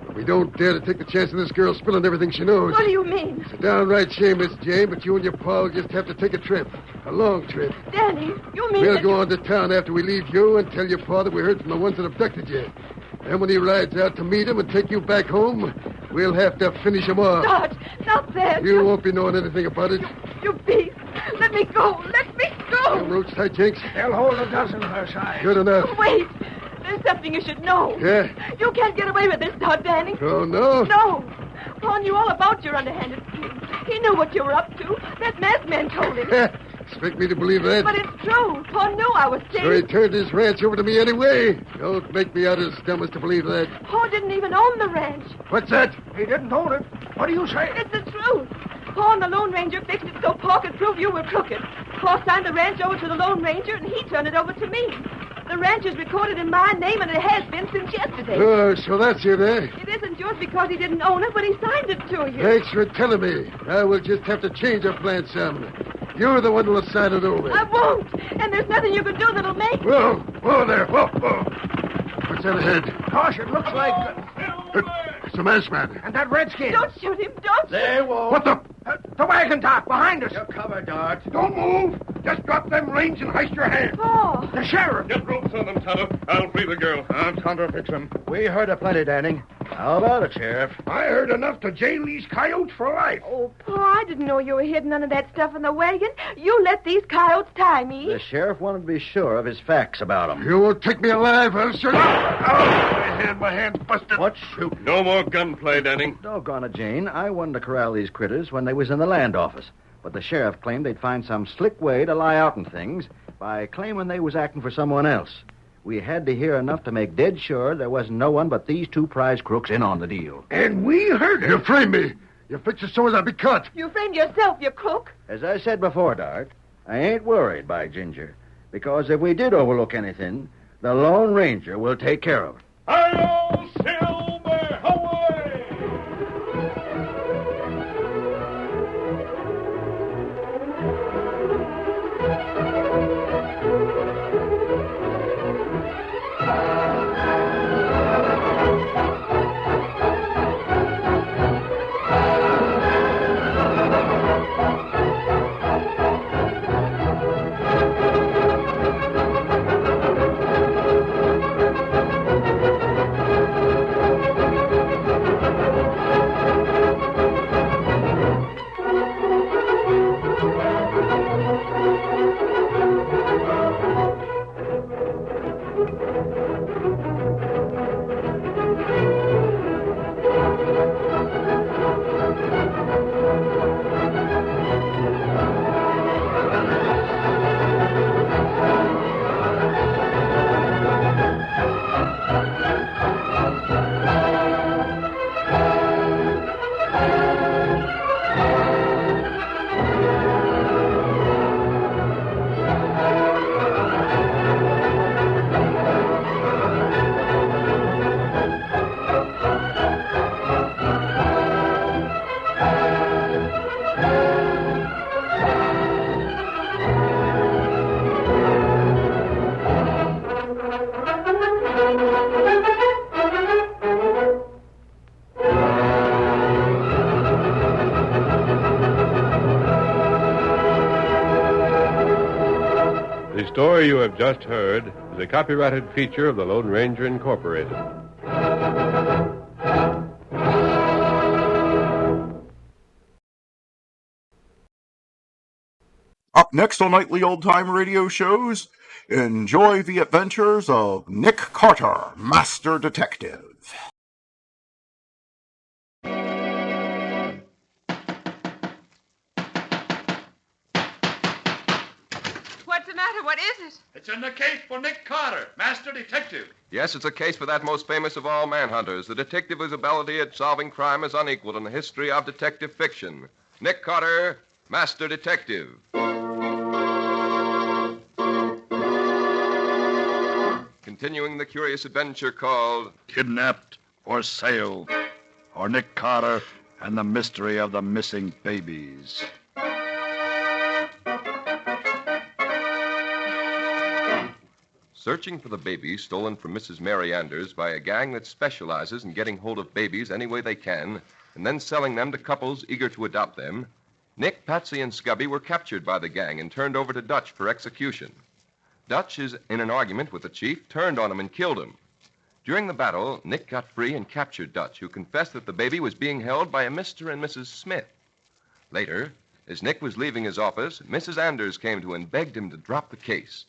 [SPEAKER 4] But we don't dare to take the chance of this girl spilling everything she knows.
[SPEAKER 20] What do you mean?
[SPEAKER 4] It's a downright shame, Miss Jane, but you and your pa will just have to take a trip. A long trip.
[SPEAKER 20] Danny, you mean
[SPEAKER 4] We'll
[SPEAKER 20] that
[SPEAKER 4] go on to town after we leave you and tell your pa that we heard from the ones that abducted you. Then when he rides out to meet him and take you back home, we'll have to finish him off.
[SPEAKER 20] Dot, not that.
[SPEAKER 4] You won't be knowing anything about it.
[SPEAKER 20] You beast. Let me go. Let me go.
[SPEAKER 4] Them ropes tight, Jenks.
[SPEAKER 17] They'll hold a dozen her size.
[SPEAKER 4] Good enough.
[SPEAKER 20] Wait. There's something you should know.
[SPEAKER 4] Yeah?
[SPEAKER 20] You can't get away with this, Dot Danning.
[SPEAKER 4] Oh, no?
[SPEAKER 20] No. Paul knew all about your underhanded scheme. He knew what you were up to. That masked man told him.
[SPEAKER 4] Expect me to believe that?
[SPEAKER 20] But it's true. Paul knew I was safe.
[SPEAKER 4] So he turned his ranch over to me anyway. Don't make me out as dumb as to believe that.
[SPEAKER 20] Paul didn't even own the ranch.
[SPEAKER 4] What's that?
[SPEAKER 17] He didn't own it. What do you say?
[SPEAKER 20] It's the truth. Paul and the Lone Ranger fixed it so Paul could prove you were crooked. Paul signed the ranch over to the Lone Ranger, and he turned it over to me. The ranch is recorded in my name, and it has been since yesterday.
[SPEAKER 4] Oh, so that's it, eh?
[SPEAKER 20] It isn't yours because he didn't own it, but he signed it to you.
[SPEAKER 4] Thanks for telling me. Now we'll just have to change our plan some.
[SPEAKER 17] You're the one who decided over.
[SPEAKER 20] I won't. And there's nothing you can do that'll make me.
[SPEAKER 17] Whoa there. Whoa. What's that ahead?
[SPEAKER 11] Caution, looks like...
[SPEAKER 17] It's a masked man.
[SPEAKER 11] And that redskin.
[SPEAKER 20] Don't shoot him. Don't shoot
[SPEAKER 11] They
[SPEAKER 20] him.
[SPEAKER 11] won't.
[SPEAKER 17] What the?
[SPEAKER 11] The wagon dock behind us.
[SPEAKER 17] You're covered, Dart. Don't move. Just drop them reins and hoist your hand.
[SPEAKER 20] Oh.
[SPEAKER 11] The sheriff.
[SPEAKER 8] Get ropes on them, Tonto. I'll free the girl.
[SPEAKER 16] Tonto, fix him. We heard a plenty, Danning. How about it, Sheriff?
[SPEAKER 17] I heard enough to jail these coyotes for life.
[SPEAKER 20] Oh, Pa, I didn't know you were hiding none of that stuff in the wagon. You let these coyotes tie me.
[SPEAKER 16] The sheriff wanted to be sure of his facts about him.
[SPEAKER 17] You won't take me alive, I'll shoot you. My hand's busted.
[SPEAKER 16] What shoot?
[SPEAKER 6] No more gunplay, Danning.
[SPEAKER 16] Doggone it, Jane. I wanted to corral these critters when they was in the land office. But the sheriff claimed they'd find some slick way to lie out in things by claiming they was acting for someone else. We had to hear enough to make dead sure there wasn't no one but these two prize crooks in on the deal.
[SPEAKER 17] And we heard it. You framed me. You fix it so as I'll be cut.
[SPEAKER 20] You framed yourself, you crook.
[SPEAKER 16] As I said before, Dart, I ain't worried, by Ginger. Because if we did overlook anything, the Lone Ranger will take care of it.
[SPEAKER 8] Hi-yo, Silver! Away!
[SPEAKER 14] The story you have just heard is a copyrighted feature of the Lone Ranger Incorporated.
[SPEAKER 10] Up next on Nightly Old-Time Radio Shows, enjoy the adventures of Nick Carter, Master Detective.
[SPEAKER 19] What's the matter? What is it?
[SPEAKER 22] It's in the case for Nick Carter, Master Detective.
[SPEAKER 24] Yes, it's a case for that most famous of all manhunters, the detective whose ability at solving crime is unequaled in the history of detective fiction. Nick Carter, Master Detective. Continuing the curious adventure called
[SPEAKER 23] Kidnapped for Sale, or Nick Carter and the Mystery of the Missing Babies.
[SPEAKER 24] Searching for the babies stolen from Mrs. Mary Anders by a gang that specializes in getting hold of babies any way they can and then selling them to couples eager to adopt them, Nick, Patsy, and Scubby were captured by the gang and turned over to Dutch for execution. Dutch, in an argument with the chief, turned on him and killed him. During the battle, Nick got free and captured Dutch, who confessed that the baby was being held by a Mr. and Mrs. Smith. Later, as Nick was leaving his office, Mrs. Anders came to him and begged him to drop the case.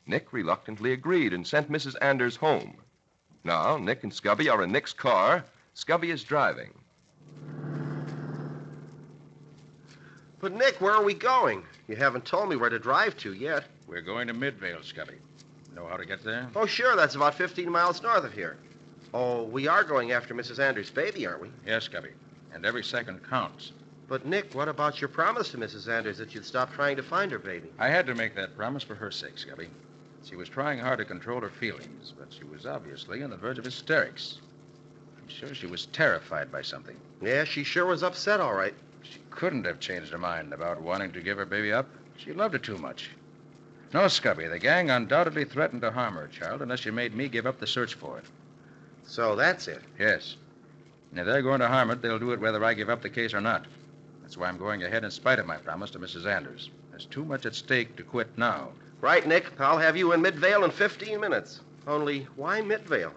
[SPEAKER 24] Nick reluctantly agreed and sent Mrs. Anders home. Now, Nick and Scubby are in Nick's car. Scubby is driving.
[SPEAKER 25] But, Nick, where are we going? You haven't told me where to drive to yet.
[SPEAKER 23] We're going to Midvale, Scubby. Know how to get there?
[SPEAKER 25] Oh, sure, that's about 15 miles north of here. Oh, we are going after Mrs. Anders' baby, aren't we?
[SPEAKER 23] Yes, Scubby. And every second counts.
[SPEAKER 25] But, Nick, what about your promise to Mrs. Anders that you'd stop trying to find her baby?
[SPEAKER 23] I had to make that promise for her sake, Scubby. She was trying hard to control her feelings, but she was obviously on the verge of hysterics. I'm sure she was terrified by something.
[SPEAKER 25] Yeah, she sure was upset, all right.
[SPEAKER 23] She couldn't have changed her mind about wanting to give her baby up. She loved it too much. No, Scubby, the gang undoubtedly threatened to harm her child unless she made me give up the search for it.
[SPEAKER 25] So that's it?
[SPEAKER 23] Yes. And if they're going to harm it, they'll do it whether I give up the case or not. That's why I'm going ahead in spite of my promise to Mrs. Anders. There's too much at stake to quit now.
[SPEAKER 25] Right, Nick. I'll have you in Midvale in 15 minutes. Only, why Midvale?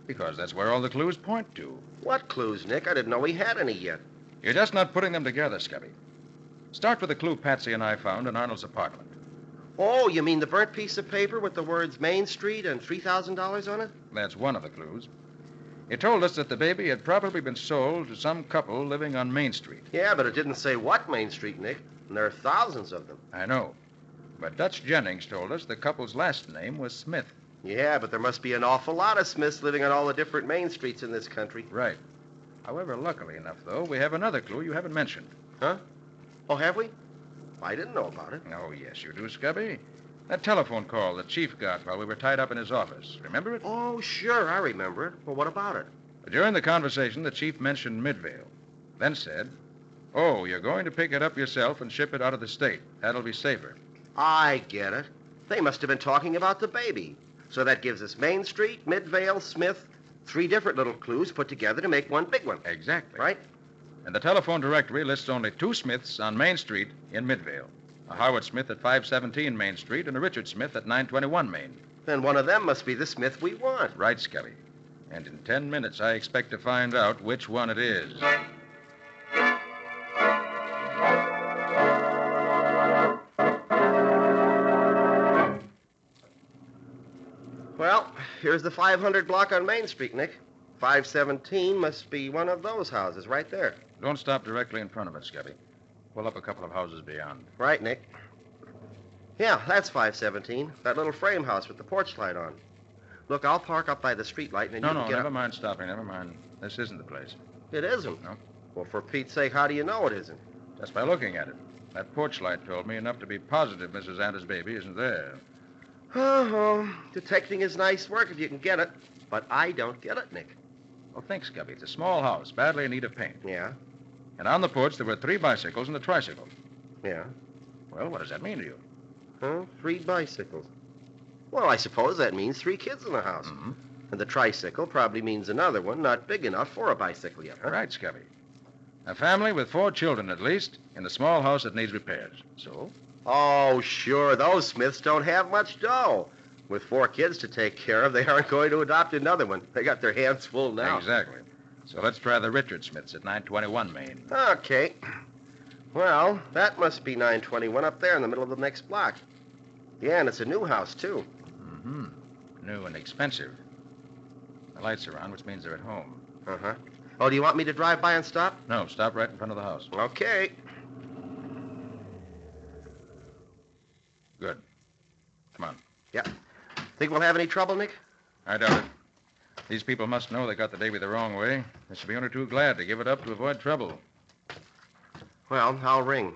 [SPEAKER 23] Because that's where all the clues point to.
[SPEAKER 25] What clues, Nick? I didn't know we had any yet.
[SPEAKER 23] You're just not putting them together, Scubby. Start with the clue Patsy and I found in Arnold's apartment.
[SPEAKER 25] Oh, you mean the burnt piece of paper with the words Main Street and $3,000 on it?
[SPEAKER 23] That's one of the clues. It told us that the baby had probably been sold to some couple living on Main Street.
[SPEAKER 25] Yeah, but it didn't say what Main Street, Nick. And there are thousands of them.
[SPEAKER 23] I know. But Dutch Jennings told us the couple's last name was Smith.
[SPEAKER 25] Yeah, but there must be an awful lot of Smiths living on all the different main streets in this country.
[SPEAKER 23] Right. However, luckily enough, though, we have another clue you haven't mentioned.
[SPEAKER 25] Huh? Oh, have we? I didn't know about it.
[SPEAKER 23] Oh, yes, you do, Scubby. That telephone call the chief got while we were tied up in his office. Remember it?
[SPEAKER 25] Oh, sure, I remember it. Well, what about it?
[SPEAKER 23] During the conversation, the chief mentioned Midvale. Then said, "Oh, you're going to pick it up yourself and ship it out of the state. That'll be safer."
[SPEAKER 25] I get it. They must have been talking about the baby. So that gives us Main Street, Midvale, Smith, 3 different little clues put together to make one big one.
[SPEAKER 23] Exactly.
[SPEAKER 25] Right?
[SPEAKER 23] And the telephone directory lists only 2 Smiths on Main Street in Midvale. A Howard Smith at 517 Main Street and a Richard Smith at 921 Main.
[SPEAKER 25] Then one of them must be the Smith we want.
[SPEAKER 23] Right, Scubby. And in 10 minutes, I expect to find out which one it is.
[SPEAKER 25] Well, here's the 500 block on Main Street, Nick. 517 must be one of those houses right there.
[SPEAKER 23] Don't stop directly in front of it, Scubby. Pull up a couple of houses beyond.
[SPEAKER 25] Right, Nick. Yeah, that's 517. That little frame house with the porch light on. Look, I'll park up by the street light and then you can get
[SPEAKER 23] never
[SPEAKER 25] up.
[SPEAKER 23] mind stopping. Never mind. This isn't the place.
[SPEAKER 25] It isn't?
[SPEAKER 23] No.
[SPEAKER 25] Well, for Pete's sake, how do you know it isn't?
[SPEAKER 23] Just by looking at it. That porch light told me enough to be positive Mrs. Anders' baby isn't there.
[SPEAKER 25] Oh, detecting is nice work if you can get it. But I don't get it, Nick.
[SPEAKER 23] Well, think, Scubby. It's a small house, badly in need of paint.
[SPEAKER 25] Yeah?
[SPEAKER 23] And on the porch, there were 3 bicycles and a tricycle.
[SPEAKER 25] Yeah?
[SPEAKER 23] Well, what does that mean to you?
[SPEAKER 25] Huh? 3 bicycles. Well, I suppose that means 3 kids in the house.
[SPEAKER 23] Mm-hmm.
[SPEAKER 25] And the tricycle probably means another one not big enough for a bicycle yet, huh?
[SPEAKER 23] Right, Scubby. A family with 4 children, at least, in a small house that needs repairs. So?
[SPEAKER 25] Oh, sure. Those Smiths don't have much dough. With 4 kids to take care of, they aren't going to adopt another one. They got their hands full now.
[SPEAKER 23] Exactly. So let's try the Richard Smiths at 921 Main.
[SPEAKER 25] Okay. Well, that must be 921 up there in the middle of the next block. Yeah, and it's a new house, too.
[SPEAKER 23] Mm-hmm. New and expensive. The lights are on, which means they're at home.
[SPEAKER 25] Uh-huh. Oh, do you want me to drive by and stop?
[SPEAKER 23] No, stop right in front of the house.
[SPEAKER 25] Okay.
[SPEAKER 23] Good. Come on.
[SPEAKER 25] Yeah. Think we'll have any trouble, Nick?
[SPEAKER 23] I doubt it. These people must know they got the baby the wrong way. They should be only too glad to give it up to avoid trouble.
[SPEAKER 25] Well, I'll ring.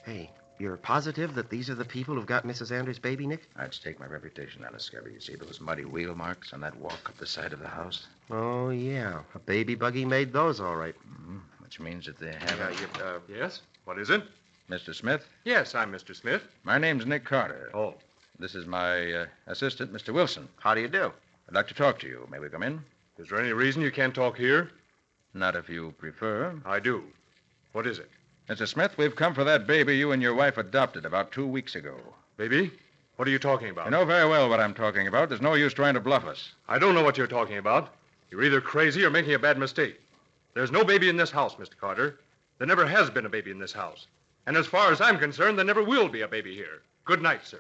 [SPEAKER 25] Hey, you're positive that these are the people who've got Mrs. Anders' baby, Nick?
[SPEAKER 23] I'd stake my reputation on it, Scubby. You see those muddy wheel marks on that walk up the side of the house?
[SPEAKER 25] Oh, yeah. A baby buggy made those, all right.
[SPEAKER 23] Mm-hmm. Which means that they have
[SPEAKER 1] Yes? What is it?
[SPEAKER 23] Mr. Smith?
[SPEAKER 1] Yes, I'm Mr. Smith.
[SPEAKER 23] My name's Nick Carter.
[SPEAKER 1] Oh.
[SPEAKER 23] This is my assistant, Mr. Wilson.
[SPEAKER 25] How do you do?
[SPEAKER 23] I'd like to talk to you. May we come in?
[SPEAKER 1] Is there any reason you can't talk here?
[SPEAKER 23] Not if you prefer.
[SPEAKER 1] I do. What is it?
[SPEAKER 23] Mr. Smith, we've come for that baby you and your wife adopted about 2 weeks ago.
[SPEAKER 1] Baby? What are you talking about?
[SPEAKER 23] You know very well what I'm talking about. There's no use trying to bluff us.
[SPEAKER 1] I don't know what you're talking about. You're either crazy or making a bad mistake. There's no baby in this house, Mr. Carter. There never has been a baby in this house. And as far as I'm concerned, there never will be a baby here. Good night, sir.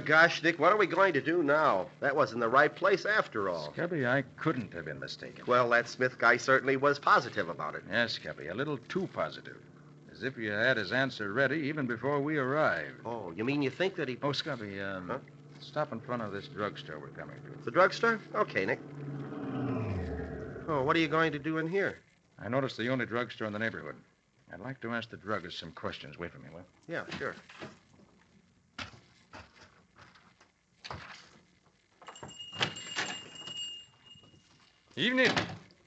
[SPEAKER 25] Gosh, Nick, what are we going to do now? That wasn't the right place after all.
[SPEAKER 23] Scubby, I couldn't have been mistaken.
[SPEAKER 25] Well, that Smith guy certainly was positive about it.
[SPEAKER 23] Yes, Scubby, a little too positive. As if he had his answer ready even before we arrived.
[SPEAKER 25] Oh, you mean you think that he...
[SPEAKER 23] Oh, Scubby, stop in front of this drugstore we're coming to.
[SPEAKER 25] The drugstore? Okay, Nick. Oh, what are you going to do in here?
[SPEAKER 23] I noticed the only drugstore in the neighborhood. I'd like to ask the druggist some questions. Wait for me, will you?
[SPEAKER 25] Yeah, sure.
[SPEAKER 1] Evening.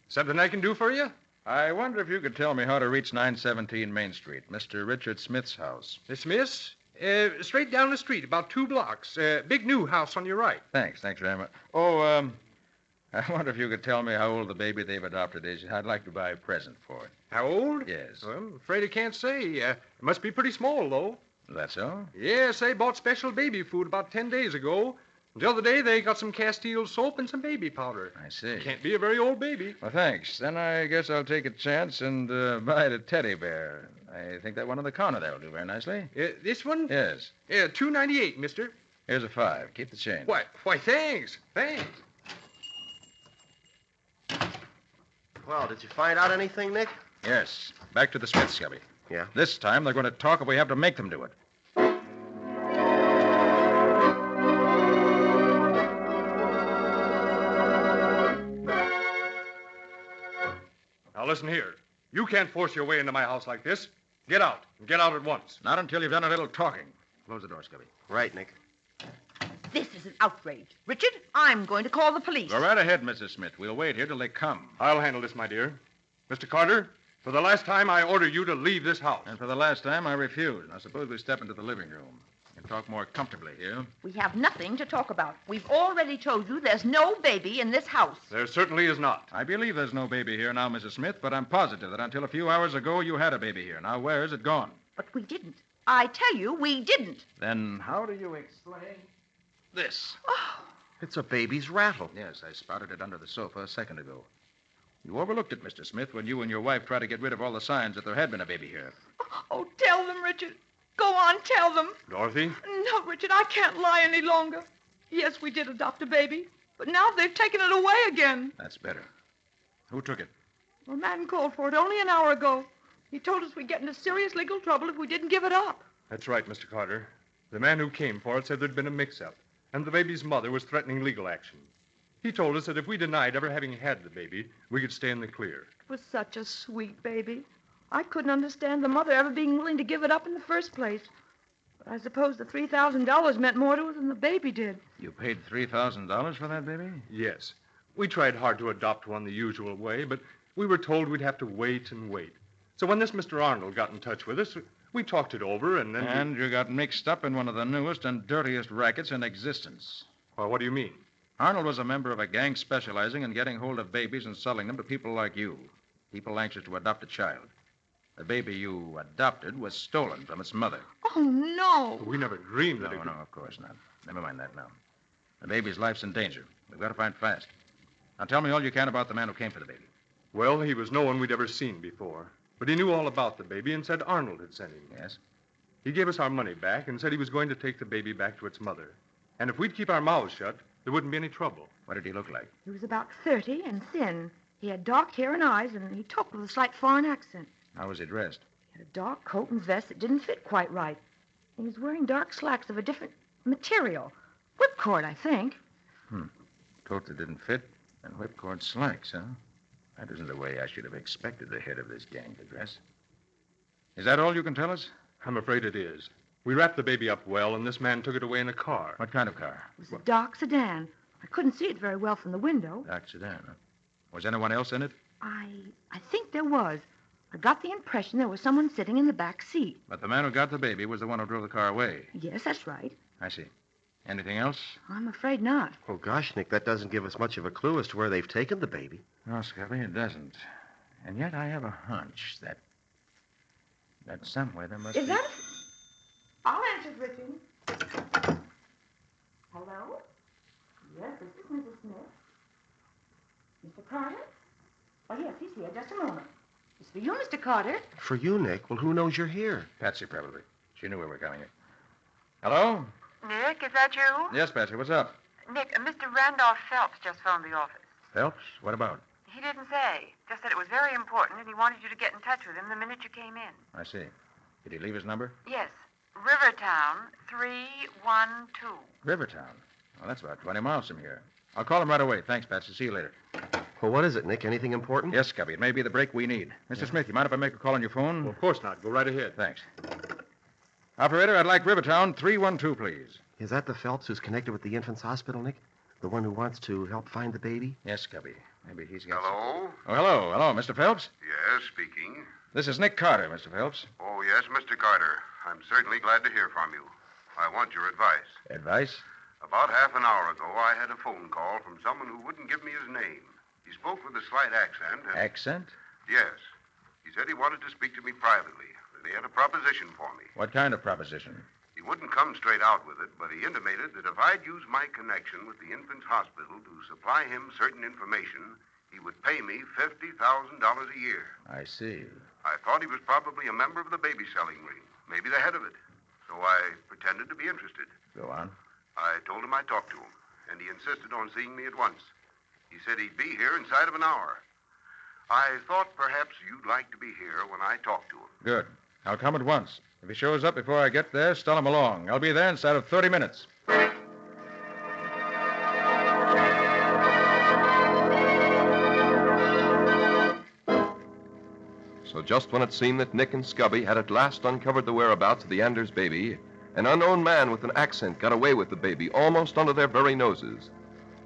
[SPEAKER 1] Something I can do for you?
[SPEAKER 23] I wonder if you could tell me how to reach 917 Main Street, Mr. Richard Smith's house.
[SPEAKER 1] The Smiths? Straight down the street, about 2 blocks. Big new house on your right.
[SPEAKER 23] Thanks very much. Oh, I wonder if you could tell me how old the baby they've adopted is. I'd like to buy a present for it.
[SPEAKER 1] How old?
[SPEAKER 23] Yes.
[SPEAKER 1] Well, I'm afraid I can't say. It must be pretty small, though.
[SPEAKER 23] Is that so?
[SPEAKER 1] Yes, they bought special baby food about 10 days ago. The other day, they got some Castile soap and some baby powder.
[SPEAKER 23] I see.
[SPEAKER 1] Can't be a very old baby.
[SPEAKER 23] Well, thanks. Then I guess I'll take a chance and buy the teddy bear. I think that one on the counter that'll do very nicely.
[SPEAKER 1] This one?
[SPEAKER 23] Yes.
[SPEAKER 1] $2.98, mister.
[SPEAKER 23] Here's a $5. Keep the change.
[SPEAKER 1] Why, thanks. Thanks.
[SPEAKER 25] Well, did you find out anything, Nick?
[SPEAKER 23] Yes. Back to the Smiths, Gubby.
[SPEAKER 25] Yeah?
[SPEAKER 23] This time they're going to talk if we have to make them do it.
[SPEAKER 1] Now, listen here. You can't force your way into my house like this. Get out, and get out at once.
[SPEAKER 23] Not until you've done a little talking. Close the door, Scubby.
[SPEAKER 25] Right, Nick.
[SPEAKER 2] This is an outrage. Richard, I'm going to call the police.
[SPEAKER 23] Go right ahead, Mrs. Smith. We'll wait here till they come.
[SPEAKER 1] I'll handle this, my dear. Mr. Carter, for the last time, I order you to leave this house.
[SPEAKER 23] And for the last time, I refuse. Now, suppose we step into the living room. We can talk more comfortably here.
[SPEAKER 2] We have nothing to talk about. We've already told you there's no baby in this house.
[SPEAKER 1] There certainly is not.
[SPEAKER 23] I believe there's no baby here now, Mrs. Smith, but I'm positive that until a few hours ago you had a baby here. Now, where is it gone?
[SPEAKER 2] But we didn't. I tell you, we didn't.
[SPEAKER 23] Then how do you explain this?
[SPEAKER 2] Oh.
[SPEAKER 25] It's a baby's rattle.
[SPEAKER 23] Yes, I spotted it under the sofa a second ago. You overlooked it, Mr. Smith, when you and your wife tried to get rid of all the signs that there had been a baby here.
[SPEAKER 2] Oh, tell them, Richard. Go on, tell them.
[SPEAKER 1] Dorothy?
[SPEAKER 2] No, Richard, I can't lie any longer. Yes, we did adopt a baby, but now they've taken it away again.
[SPEAKER 23] That's better. Who took it?
[SPEAKER 2] A man called for it only an hour ago. He told us we'd get into serious legal trouble if we didn't give it up.
[SPEAKER 1] That's right, Mr. Carter. The man who came for it said there'd been a mix-up, and the baby's mother was threatening legal action. He told us that if we denied ever having had the baby, we could stay in the clear.
[SPEAKER 2] It was such a sweet baby. I couldn't understand the mother ever being willing to give it up in the first place. But I suppose the $3,000 meant more to us than the baby did.
[SPEAKER 23] You paid $3,000 for that baby?
[SPEAKER 1] Yes. We tried hard to adopt one the usual way, but we were told we'd have to wait and wait. So when this Mr. Arnold got in touch with us, we talked it over, and then...
[SPEAKER 23] And you got mixed up in one of the newest and dirtiest rackets in existence.
[SPEAKER 1] Well, what do you mean?
[SPEAKER 23] Arnold was a member of a gang specializing in getting hold of babies and selling them to people like you. People anxious to adopt a child. The baby you adopted was stolen from its mother.
[SPEAKER 2] Oh, no.
[SPEAKER 1] We never dreamed that
[SPEAKER 23] No, of course not. Never mind that now. The baby's life's in danger. We've got to find fast. Now tell me all you can about the man who came for the baby.
[SPEAKER 1] Well, he was no one we'd ever seen before. But he knew all about the baby and said Arnold had sent him.
[SPEAKER 23] Yes?
[SPEAKER 1] He gave us our money back and said he was going to take the baby back to its mother. And if we'd keep our mouths shut, there wouldn't be any trouble.
[SPEAKER 23] What did he look like?
[SPEAKER 2] He was about 30 and thin. He had dark hair and eyes, and he talked with a slight foreign accent.
[SPEAKER 23] How was he dressed?
[SPEAKER 2] He had a dark coat and vest that didn't fit quite right. He was wearing dark slacks of a different material. Whipcord, I think.
[SPEAKER 23] Coat that didn't fit and whipcord slacks, huh? That isn't the way I should have expected the head of this gang to dress. Is that all you can tell us?
[SPEAKER 1] I'm afraid it is. We wrapped the baby up well, and this man took it away in a car.
[SPEAKER 23] What kind of car?
[SPEAKER 2] It was a dark sedan. I couldn't see it very well from the window.
[SPEAKER 23] Dark sedan, huh? Was anyone else in it?
[SPEAKER 2] I think there was. I got the impression there was someone sitting in the back seat.
[SPEAKER 23] But the man who got the baby was the one who drove the car away.
[SPEAKER 2] Yes, that's right.
[SPEAKER 23] I see. Anything else?
[SPEAKER 2] I'm afraid not.
[SPEAKER 25] Oh, gosh, Nick, that doesn't give us much of a clue as to where they've taken the baby.
[SPEAKER 23] No, Scubby, it doesn't. And yet I have a hunch that somewhere there must
[SPEAKER 2] Is
[SPEAKER 23] be...
[SPEAKER 2] that... I'll answer, Richard. Hello? Yes, this is Mrs. Smith. Mr. Carter? Oh, yes, he's here. Just a moment. It's for you, Mr. Carter.
[SPEAKER 25] For you, Nick? Well, who knows you're here?
[SPEAKER 23] Patsy, probably. She knew we were coming in. Hello?
[SPEAKER 19] Nick, is that you?
[SPEAKER 23] Yes, Patsy, what's up?
[SPEAKER 19] Nick, Mr. Randolph Phelps just phoned the office.
[SPEAKER 23] Phelps? What about?
[SPEAKER 19] He didn't say. Just said it was very important and he wanted you to get in touch with him the minute you came in.
[SPEAKER 23] I see. Did he leave his number?
[SPEAKER 19] Yes. Rivertown 312.
[SPEAKER 23] Rivertown? Well, that's about 20 miles from here. I'll call him right away. Thanks, Patsy. See you later.
[SPEAKER 25] Well, what is it, Nick? Anything important?
[SPEAKER 23] Yes, Scubby. It may be the break we need. Mr. Smith, you mind if I make a call on your phone?
[SPEAKER 1] Well, of course not. Go right ahead.
[SPEAKER 23] Thanks. Operator, I'd like Rivertown 312, please.
[SPEAKER 25] Is that the Phelps who's connected with the infant's hospital, Nick? The one who wants to help find the baby?
[SPEAKER 23] Yes, Scubby. Maybe he's got...
[SPEAKER 3] Hello?
[SPEAKER 23] Oh, hello, Mr. Phelps.
[SPEAKER 3] Yes, speaking.
[SPEAKER 23] This is Nick Carter, Mr. Phelps.
[SPEAKER 3] Oh, yes, Mr. Carter. I'm certainly glad to hear from you. I want your advice.
[SPEAKER 23] Advice?
[SPEAKER 3] About half an hour ago, I had a phone call from someone who wouldn't give me his name. He spoke with a slight accent. And...
[SPEAKER 23] Accent?
[SPEAKER 3] Yes. He said he wanted to speak to me privately, that he had a proposition for me.
[SPEAKER 23] What kind of proposition?
[SPEAKER 3] He wouldn't come straight out with it, but he intimated that if I'd use my connection with the infant's hospital to supply him certain information, he would pay me $50,000 a year.
[SPEAKER 23] I see.
[SPEAKER 3] I thought he was probably a member of the baby selling ring, maybe the head of it. So I pretended to be interested.
[SPEAKER 23] Go on.
[SPEAKER 3] I told him I'd talk to him, and he insisted on seeing me at once. He said he'd be here inside of an hour. I thought perhaps you'd like to be here when I talk to him.
[SPEAKER 23] Good. I'll come at once. If he shows up before I get there, stall him along. I'll be there inside of 30 minutes.
[SPEAKER 24] So just when it seemed that Nick and Scubby had at last uncovered the whereabouts of the Anders baby, an unknown man with an accent got away with the baby almost under their very noses.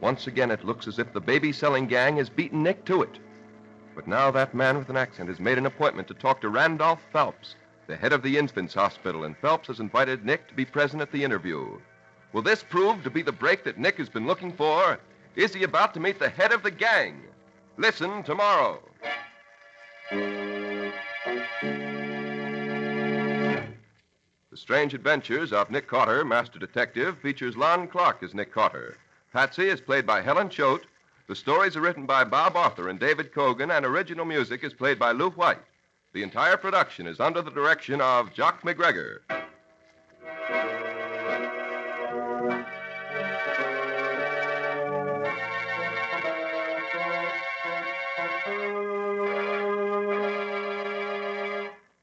[SPEAKER 24] Once again, it looks as if the baby-selling gang has beaten Nick to it. But now that man with an accent has made an appointment to talk to Randolph Phelps, the head of the infants hospital, and Phelps has invited Nick to be present at the interview. Will this prove to be the break that Nick has been looking for? Is he about to meet the head of the gang? Listen tomorrow. The Strange Adventures of Nick Carter, Master Detective, features Lon Clark as Nick Carter. Patsy is played by Helen Choate. The stories are written by Bob Arthur and David Cogan, and original music is played by Lou White. The entire production is under the direction of Jock McGregor.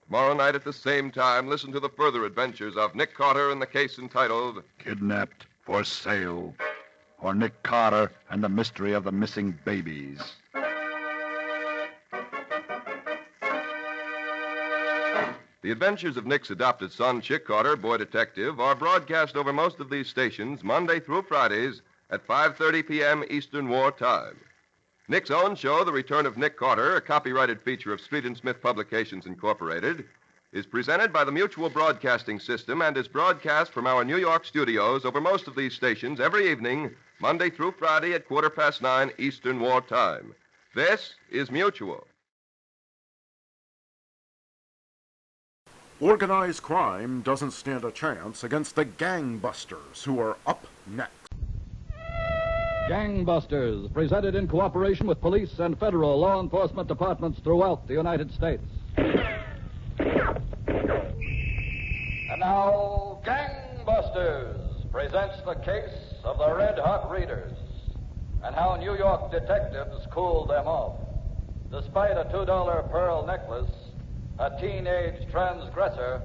[SPEAKER 24] Tomorrow night at the same time, listen to the further adventures of Nick Carter in the case entitled
[SPEAKER 10] Kidnapped for Sale, or Nick Carter and the Mystery of the Missing Babies.
[SPEAKER 24] The adventures of Nick's adopted son, Chick Carter, boy detective, are broadcast over most of these stations Monday through Fridays at 5:30 p.m. Eastern War Time. Nick's own show, The Return of Nick Carter, a copyrighted feature of Street and Smith Publications, Incorporated, is presented by the Mutual Broadcasting System and is broadcast from our New York studios over most of these stations every evening, Monday through Friday at 9:15 Eastern War Time. This is Mutual.
[SPEAKER 10] Organized crime doesn't stand a chance against the gangbusters, who are up next.
[SPEAKER 5] Gangbusters, presented in cooperation with police and federal law enforcement departments throughout the United States. And now, Gangbusters presents the case of the Red Hot Readers and how New York detectives cooled them off. Despite a $2 pearl necklace, a teenage transgressor,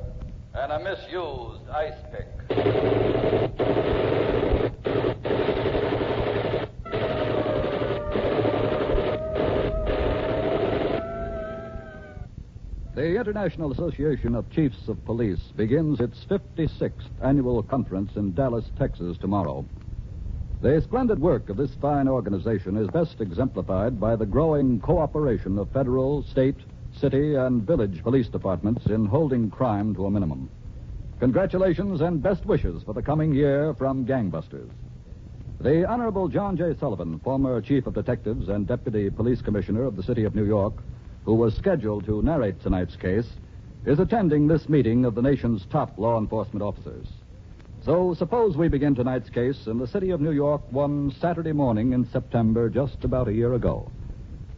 [SPEAKER 5] and a misused ice pick. The International Association of Chiefs of Police begins its 56th annual conference in Dallas, Texas tomorrow. The splendid work of this fine organization is best exemplified by the growing cooperation of federal, state, city, and village police departments in holding crime to a minimum. Congratulations and best wishes for the coming year from Gangbusters. The Honorable John J. Sullivan, former Chief of Detectives and Deputy Police Commissioner of the City of New York, who was scheduled to narrate tonight's case, is attending this meeting of the nation's top law enforcement officers. So suppose we begin tonight's case in the City of New York one Saturday morning in September just about a year ago.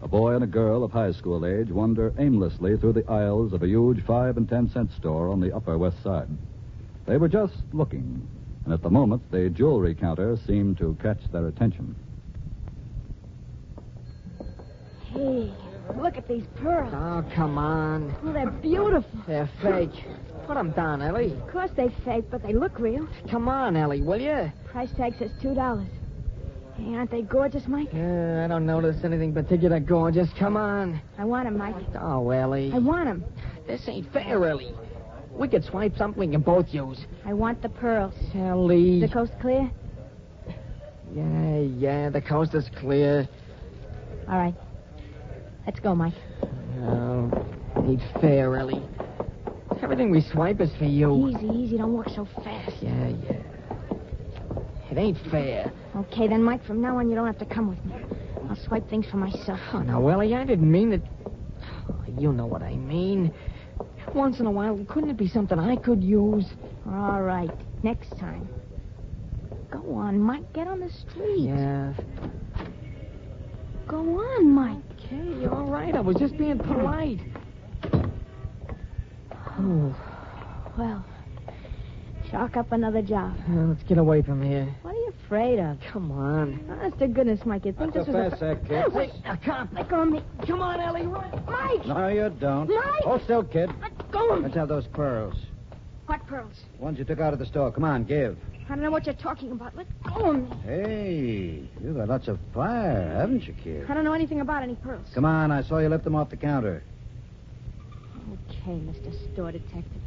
[SPEAKER 5] A boy and a girl of high school age wander aimlessly through the aisles of a huge 5 and 10 cent store on the Upper West Side. They were just looking, and at the moment the jewelry counter seemed to catch their attention.
[SPEAKER 9] Hey, look at these pearls.
[SPEAKER 11] Oh, come on.
[SPEAKER 9] Oh, they're beautiful.
[SPEAKER 11] They're fake. Put them down, Ellie.
[SPEAKER 9] Of course they're fake, but they look real.
[SPEAKER 11] Come on, Ellie, will you?
[SPEAKER 9] Price tag says $2. Hey, aren't they gorgeous, Mike?
[SPEAKER 11] I don't notice anything particular gorgeous. Come on.
[SPEAKER 9] I want them, Mike.
[SPEAKER 11] Oh, Ellie.
[SPEAKER 9] I want them.
[SPEAKER 11] This ain't fair, Ellie. We could swipe something we can both use.
[SPEAKER 9] I want the pearls.
[SPEAKER 11] Ellie.
[SPEAKER 9] Is the coast clear?
[SPEAKER 11] Yeah, the coast is clear.
[SPEAKER 9] All right. Let's go, Mike.
[SPEAKER 7] Oh, ain't fair, Ellie. Everything we swipe is for you.
[SPEAKER 9] Easy. Don't walk so fast.
[SPEAKER 7] Yeah. It ain't fair.
[SPEAKER 9] Okay, then, Mike, from now on, you don't have to come with me. I'll swipe things for myself.
[SPEAKER 7] Oh, now, Ellie, I didn't mean that... Oh, you know what I mean. Once in a while, couldn't it be something I could use?
[SPEAKER 9] All right. Next time. Go on, Mike. Get on the street.
[SPEAKER 7] Yeah.
[SPEAKER 9] Go on, Mike.
[SPEAKER 7] Okay, all right. I was just being polite.
[SPEAKER 9] Oh. Well, chalk up another job.
[SPEAKER 7] Let's get away from here.
[SPEAKER 9] What are you afraid of?
[SPEAKER 7] Come on.
[SPEAKER 9] Honest to goodness, Mike, you think
[SPEAKER 16] Not
[SPEAKER 9] this
[SPEAKER 16] so
[SPEAKER 9] is
[SPEAKER 16] fast, that kid.
[SPEAKER 9] Wait, a cop. Let go of me.
[SPEAKER 7] Come on, Ellie, run.
[SPEAKER 9] Mike!
[SPEAKER 16] No, you don't.
[SPEAKER 9] Mike!
[SPEAKER 16] Hold still, kid.
[SPEAKER 9] Let go of me.
[SPEAKER 16] Let's have those pearls.
[SPEAKER 9] What pearls?
[SPEAKER 16] Ones you took out of the store. Come on, give.
[SPEAKER 9] I don't know what you're talking about. Let go of me.
[SPEAKER 16] Hey, you got lots of fire, haven't you, kid?
[SPEAKER 9] I don't know anything about any pearls.
[SPEAKER 16] Come on, I saw you lift them off the counter.
[SPEAKER 9] Okay, Mr. Store Detective.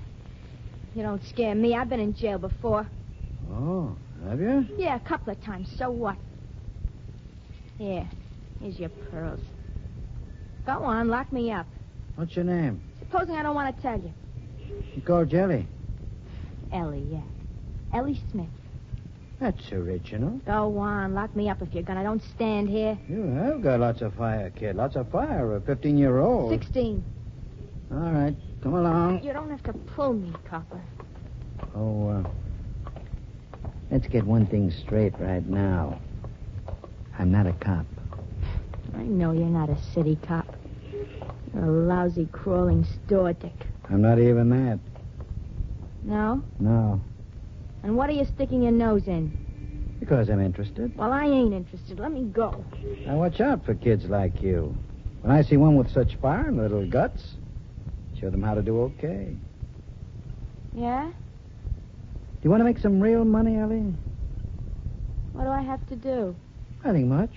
[SPEAKER 9] You don't scare me. I've been in jail before.
[SPEAKER 16] Oh, have you?
[SPEAKER 9] Yeah, a couple of times. So what? Here. Here's your pearls. Go on, lock me up.
[SPEAKER 16] What's your name?
[SPEAKER 9] Supposing I don't want to tell you.
[SPEAKER 16] You called Jelly.
[SPEAKER 9] Ellie, yeah. Ellie Smith.
[SPEAKER 16] That's original.
[SPEAKER 9] Go on, lock me up if you're gonna. Don't stand here.
[SPEAKER 16] You have got lots of fire, kid. Lots of fire for a 15-year-old.
[SPEAKER 9] 16.
[SPEAKER 16] All right, come along.
[SPEAKER 9] You don't have to pull me, copper.
[SPEAKER 16] Oh, let's get one thing straight right now. I'm not a cop.
[SPEAKER 9] I know you're not a city cop. You're a lousy, crawling store dick.
[SPEAKER 16] I'm not even that.
[SPEAKER 9] No?
[SPEAKER 16] No.
[SPEAKER 9] And what are you sticking your nose in?
[SPEAKER 16] Because I'm interested.
[SPEAKER 9] Well, I ain't interested. Let me go.
[SPEAKER 16] Now, watch out for kids like you. When I see one with such fire and little guts, show them how to do okay.
[SPEAKER 9] Yeah?
[SPEAKER 16] Do you want to make some real money, Ellie?
[SPEAKER 9] What do I have to do?
[SPEAKER 16] Nothing much.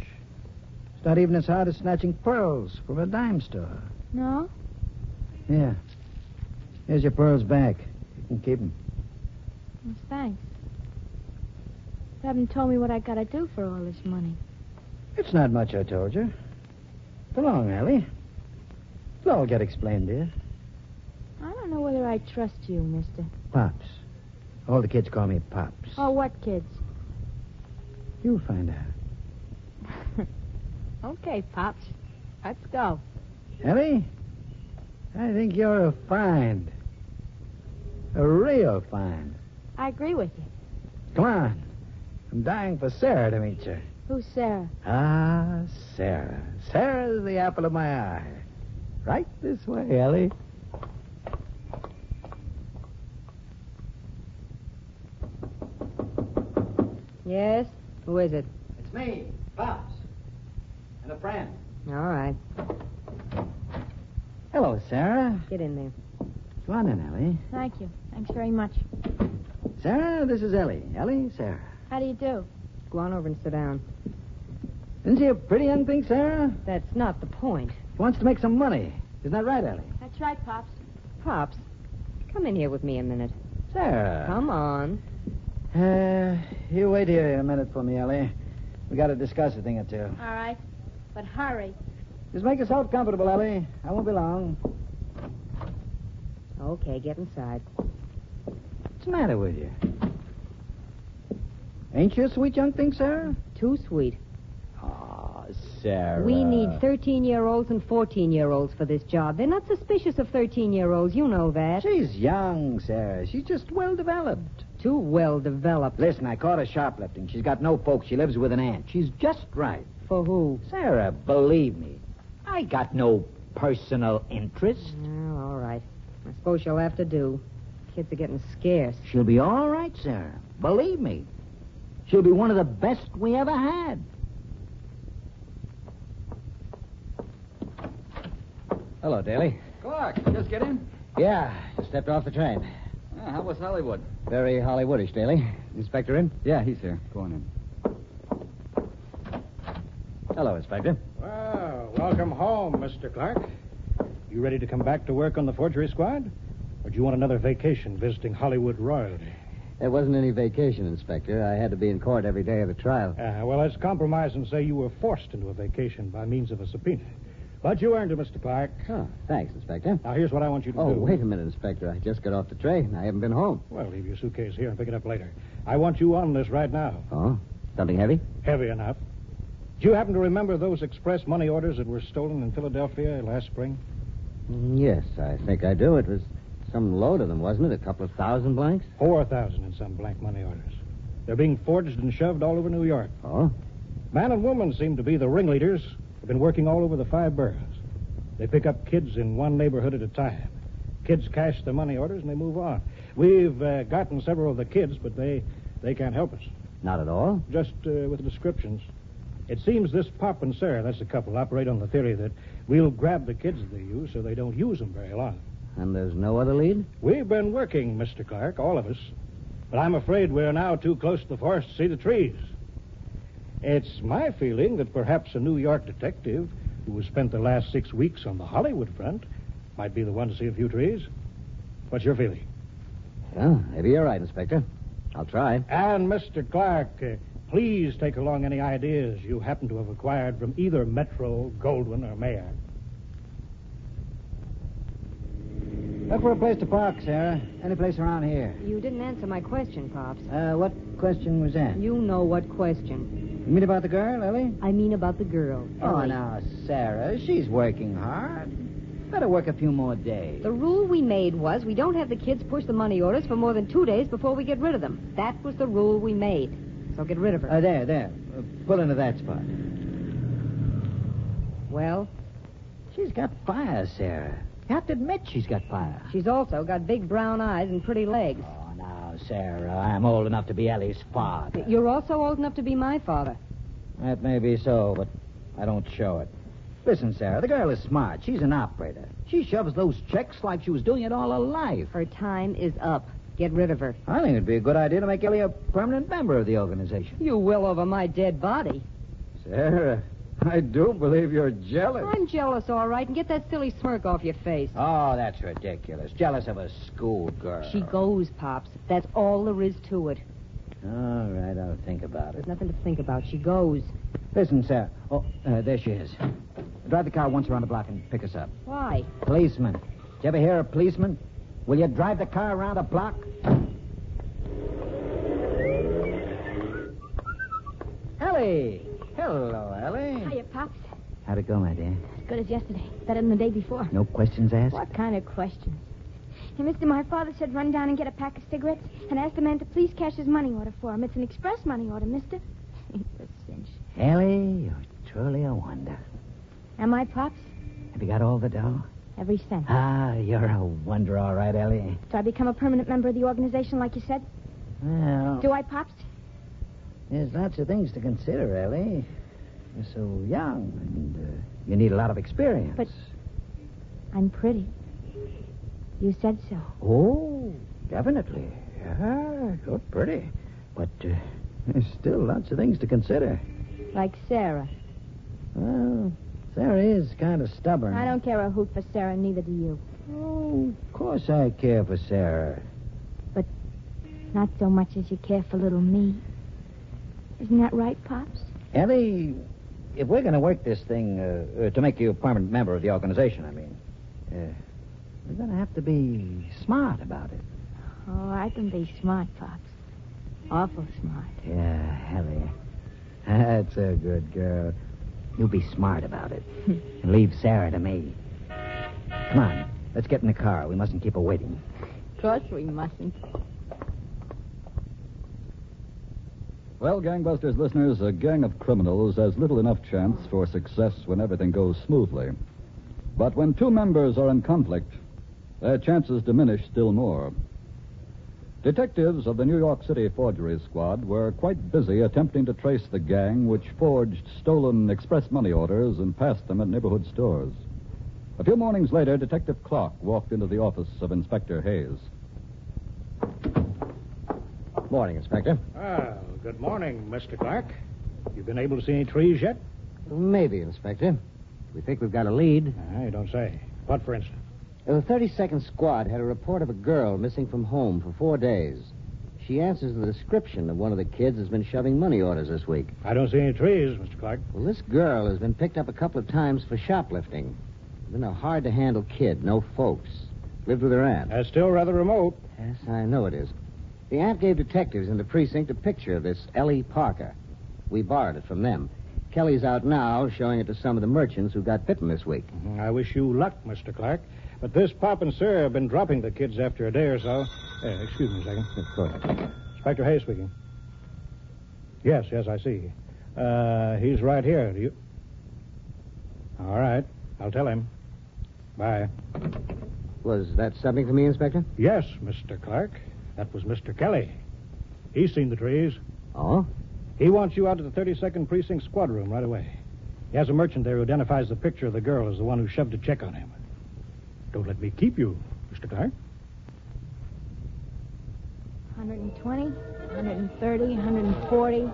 [SPEAKER 16] It's not even as hard as snatching pearls from a dime store.
[SPEAKER 9] No?
[SPEAKER 16] Yeah. Here's your pearls back. You can keep them.
[SPEAKER 9] Well, thanks. You haven't told me what I gotta do for all this money.
[SPEAKER 16] It's not much, I told you. Come along, Ellie. It'll all get explained, dear.
[SPEAKER 9] I don't know whether I trust you, mister.
[SPEAKER 16] Pops. All the kids call me Pops.
[SPEAKER 9] Oh, what kids?
[SPEAKER 16] You'll find out.
[SPEAKER 9] Okay, Pops. Let's go.
[SPEAKER 16] Ellie, I think you're a find. A real find.
[SPEAKER 9] I agree with you.
[SPEAKER 16] Come on. I'm dying for Sarah to meet you.
[SPEAKER 9] Who's Sarah?
[SPEAKER 16] Ah, Sarah. Sarah's the apple of my eye. Right this way, Ellie.
[SPEAKER 12] Yes? Who is it?
[SPEAKER 16] It's me, Pops. And a friend.
[SPEAKER 12] All right.
[SPEAKER 16] Hello, Sarah.
[SPEAKER 12] Get in there.
[SPEAKER 16] Go on in, Ellie.
[SPEAKER 9] Thank you. Thanks very much.
[SPEAKER 16] Sarah, this is Ellie. Ellie, Sarah.
[SPEAKER 9] How do you do?
[SPEAKER 12] Go on over and sit down.
[SPEAKER 16] Isn't she a pretty young thing, Sarah?
[SPEAKER 12] That's not the point.
[SPEAKER 16] She wants to make some money. Isn't that right, Ellie?
[SPEAKER 9] That's right, Pops.
[SPEAKER 12] Pops, come in here with me a minute.
[SPEAKER 16] Sarah.
[SPEAKER 12] Come on.
[SPEAKER 16] You wait here a minute for me, Ellie. We got to discuss a thing or two.
[SPEAKER 9] All right. But hurry.
[SPEAKER 16] Just make yourself comfortable, Ellie. I won't be long.
[SPEAKER 12] Okay, get inside.
[SPEAKER 16] What's the matter with you? Ain't you a sweet young thing, Sarah?
[SPEAKER 12] Too sweet.
[SPEAKER 16] Oh, Sarah.
[SPEAKER 12] We need 13-year-olds and 14-year-olds for this job. They're not suspicious of 13-year-olds. You know that.
[SPEAKER 16] She's young, Sarah. She's just well-developed.
[SPEAKER 12] Too well-developed.
[SPEAKER 16] Listen, I caught her shoplifting. She's got no folks. She lives with an aunt. She's just right.
[SPEAKER 12] For who?
[SPEAKER 16] Sarah, believe me. I got no personal interest.
[SPEAKER 12] Oh, all right. I suppose she'll have to do. Kids are getting scarce.
[SPEAKER 16] She'll be all right, Sarah. Believe me. She'll be one of the best we ever had.
[SPEAKER 13] Hello, Daly.
[SPEAKER 7] Clark, just get in.
[SPEAKER 13] Yeah, just stepped off the train.
[SPEAKER 7] How was Hollywood?
[SPEAKER 13] Very Hollywoodish, Daly. Inspector in?
[SPEAKER 7] Yeah, he's here. Go on in.
[SPEAKER 13] Hello, Inspector.
[SPEAKER 17] Well, welcome home, Mr. Clark. You ready to come back to work on the forgery squad? Or do you want another vacation visiting Hollywood royalty?
[SPEAKER 13] It wasn't any vacation, Inspector. I had to be in court every day of the trial.
[SPEAKER 4] Well, let's compromise and say you were forced into a vacation by means of a subpoena. But you earned it, Mr. Clark.
[SPEAKER 13] Oh, thanks, Inspector.
[SPEAKER 4] Now, here's what I want you to do.
[SPEAKER 13] Oh, wait a minute, Inspector. I just got off the train. I haven't been home.
[SPEAKER 4] Well, leave your suitcase here and pick it up later. I want you on this right now.
[SPEAKER 13] Oh? Something heavy?
[SPEAKER 4] Heavy enough. Do you happen to remember those express money orders that were stolen in Philadelphia last spring?
[SPEAKER 13] Yes, I think I do. It was some load of them, wasn't it? A couple of thousand blanks?
[SPEAKER 4] 4,000 in some blank money orders. They're being forged and shoved all over New York.
[SPEAKER 13] Oh?
[SPEAKER 4] Man and woman seem to be the ringleaders. They've been working all over the 5 boroughs. They pick up kids in one neighborhood at a time. Kids cash their money orders and they move on. We've gotten several of the kids, but they can't help us.
[SPEAKER 13] Not at all?
[SPEAKER 4] Just with the descriptions. It seems this Pop and Sarah, that's the couple, operate on the theory that we'll grab the kids they use so they don't use them very long.
[SPEAKER 13] And there's no other lead?
[SPEAKER 4] We've been working, Mr. Clark, all of us. But I'm afraid we're now too close to the forest to see the trees. It's my feeling that perhaps a New York detective who has spent the last 6 weeks on the Hollywood front might be the one to see a few trees. What's your feeling?
[SPEAKER 13] Well, maybe you're right, Inspector. I'll try.
[SPEAKER 4] And, Mr. Clark, please take along any ideas you happen to have acquired from either Metro, Goldwyn, or Mayer.
[SPEAKER 11] Look for a place to park, Sarah. Any place around here.
[SPEAKER 12] You didn't answer my question, Pops.
[SPEAKER 11] What question was that?
[SPEAKER 12] You know what question.
[SPEAKER 11] You mean about the girl, Ellie?
[SPEAKER 12] I mean about the girl.
[SPEAKER 11] Oh,
[SPEAKER 12] Ellie.
[SPEAKER 11] now, Sarah, she's working hard. Better work a few more days.
[SPEAKER 12] The rule we made was we don't have the kids push the money orders for more than 2 days before we get rid of them. That was the rule we made. So get rid of her.
[SPEAKER 11] There. Pull into that spot.
[SPEAKER 12] Well?
[SPEAKER 11] She's got fire, Sarah. You have to admit she's got fire.
[SPEAKER 12] She's also got big brown eyes and pretty legs.
[SPEAKER 11] Oh, now, Sarah, I'm old enough to be Ellie's father.
[SPEAKER 12] You're also old enough to be my father.
[SPEAKER 11] That may be so, but I don't show it. Listen, Sarah, the girl is smart. She's an operator. She shoves those checks like she was doing it all her life.
[SPEAKER 12] Her time is up. Get rid of her.
[SPEAKER 11] I think it'd be a good idea to make Ellie a permanent member of the organization.
[SPEAKER 12] You will over my dead body.
[SPEAKER 11] Sarah, I do believe you're jealous.
[SPEAKER 12] I'm jealous, all right, and get that silly smirk off your face.
[SPEAKER 11] Oh, that's ridiculous. Jealous of a schoolgirl.
[SPEAKER 12] She goes, Pops. That's all there is to it.
[SPEAKER 11] All right, I'll think about it.
[SPEAKER 12] There's nothing to think about. She goes.
[SPEAKER 11] Listen, Sarah. Oh, there she is. Drive the car once around the block and pick us up.
[SPEAKER 12] Why?
[SPEAKER 11] Policeman. Did you ever hear of policeman? Will you drive the car around a block? Ellie! Hello, Ellie.
[SPEAKER 9] Hiya, Pops.
[SPEAKER 11] How'd it go, my dear?
[SPEAKER 9] As good as yesterday. Better than the day before.
[SPEAKER 11] No questions asked?
[SPEAKER 9] What kind of questions? Hey, mister, my father said run down and get a pack of cigarettes and ask the man to please cash his money order for him. It's an express money order, mister. It's a cinch.
[SPEAKER 11] Ellie, you're truly a wonder.
[SPEAKER 9] Am I, Pops?
[SPEAKER 11] Have you got all the dough?
[SPEAKER 9] Every cent.
[SPEAKER 11] Ah, you're a wonder, all right, Ellie.
[SPEAKER 9] Do I become a permanent member of the organization like you said?
[SPEAKER 11] Well,
[SPEAKER 9] Do I, Pops?
[SPEAKER 11] there's lots of things to consider, Ellie. You're so young, and you need a lot of experience.
[SPEAKER 9] But I'm pretty. You said so.
[SPEAKER 11] Oh, definitely. Yeah, you're pretty. But there's still lots of things to consider.
[SPEAKER 9] Like Sarah.
[SPEAKER 11] Well, Sarah is kind of stubborn.
[SPEAKER 9] I don't care a hoot for Sarah, neither do you.
[SPEAKER 11] Oh, of course I care for Sarah.
[SPEAKER 9] But not so much as you care for little me. Isn't that right, Pops?
[SPEAKER 11] Ellie, if we're going to work this thing to make you a permanent member of the organization, I mean, we're going to have to be smart about it.
[SPEAKER 9] Oh, I can be smart, Pops. Awful smart.
[SPEAKER 11] Yeah, Ellie. That's a good girl. You be smart about it. And leave Sarah to me. Come on, let's get in the car. We mustn't keep her waiting.
[SPEAKER 9] Of course we mustn't.
[SPEAKER 5] Well, Gangbusters listeners, a gang of criminals has little enough chance for success when everything goes smoothly. But when two members are in conflict, their chances diminish still more. Detectives of the New York City Forgery Squad were quite busy attempting to trace the gang which forged stolen express money orders and passed them at neighborhood stores. A few mornings later, Detective Clark walked into the office of Inspector Hayes.
[SPEAKER 13] Morning, Inspector.
[SPEAKER 4] Well, good morning, Mr. Clark. You been able to see any trees yet?
[SPEAKER 13] Maybe, Inspector. We think we've got a lead.
[SPEAKER 4] You don't say. What, for instance?
[SPEAKER 13] The 32nd Squad had a report of a girl missing from home for 4 days. She answers the description of one of the kids that's been shoving money orders this week.
[SPEAKER 4] I don't see any trees, Mr. Clark.
[SPEAKER 13] Well, this girl has been picked up a couple of times for shoplifting. Been a hard-to-handle kid, no folks. Lived with her aunt.
[SPEAKER 4] That's still rather remote.
[SPEAKER 13] Yes, I know it is. The aunt gave detectives in the precinct a picture of this Ellie Parker. We borrowed it from them. Kelly's out now showing it to some of the merchants who got bitten this week.
[SPEAKER 4] I wish you luck, Mr. Clark. But this Pop and Sir have been dropping the kids after a day or so. Excuse me a second.
[SPEAKER 13] Of course.
[SPEAKER 4] Inspector Hayes speaking. Yes, I see. He's right here. Do you... All right. I'll tell him. Bye.
[SPEAKER 13] Was that something for me, Inspector?
[SPEAKER 4] Yes, Mr. Clark. That was Mr. Kelly. He's seen the trees.
[SPEAKER 13] Oh?
[SPEAKER 4] He wants you out to the 32nd Precinct squad room right away. He has a merchant there who identifies the picture of the girl as the one who shoved a check on him. Don't let me keep you, Mr. Clark.
[SPEAKER 9] 120, 130, 140,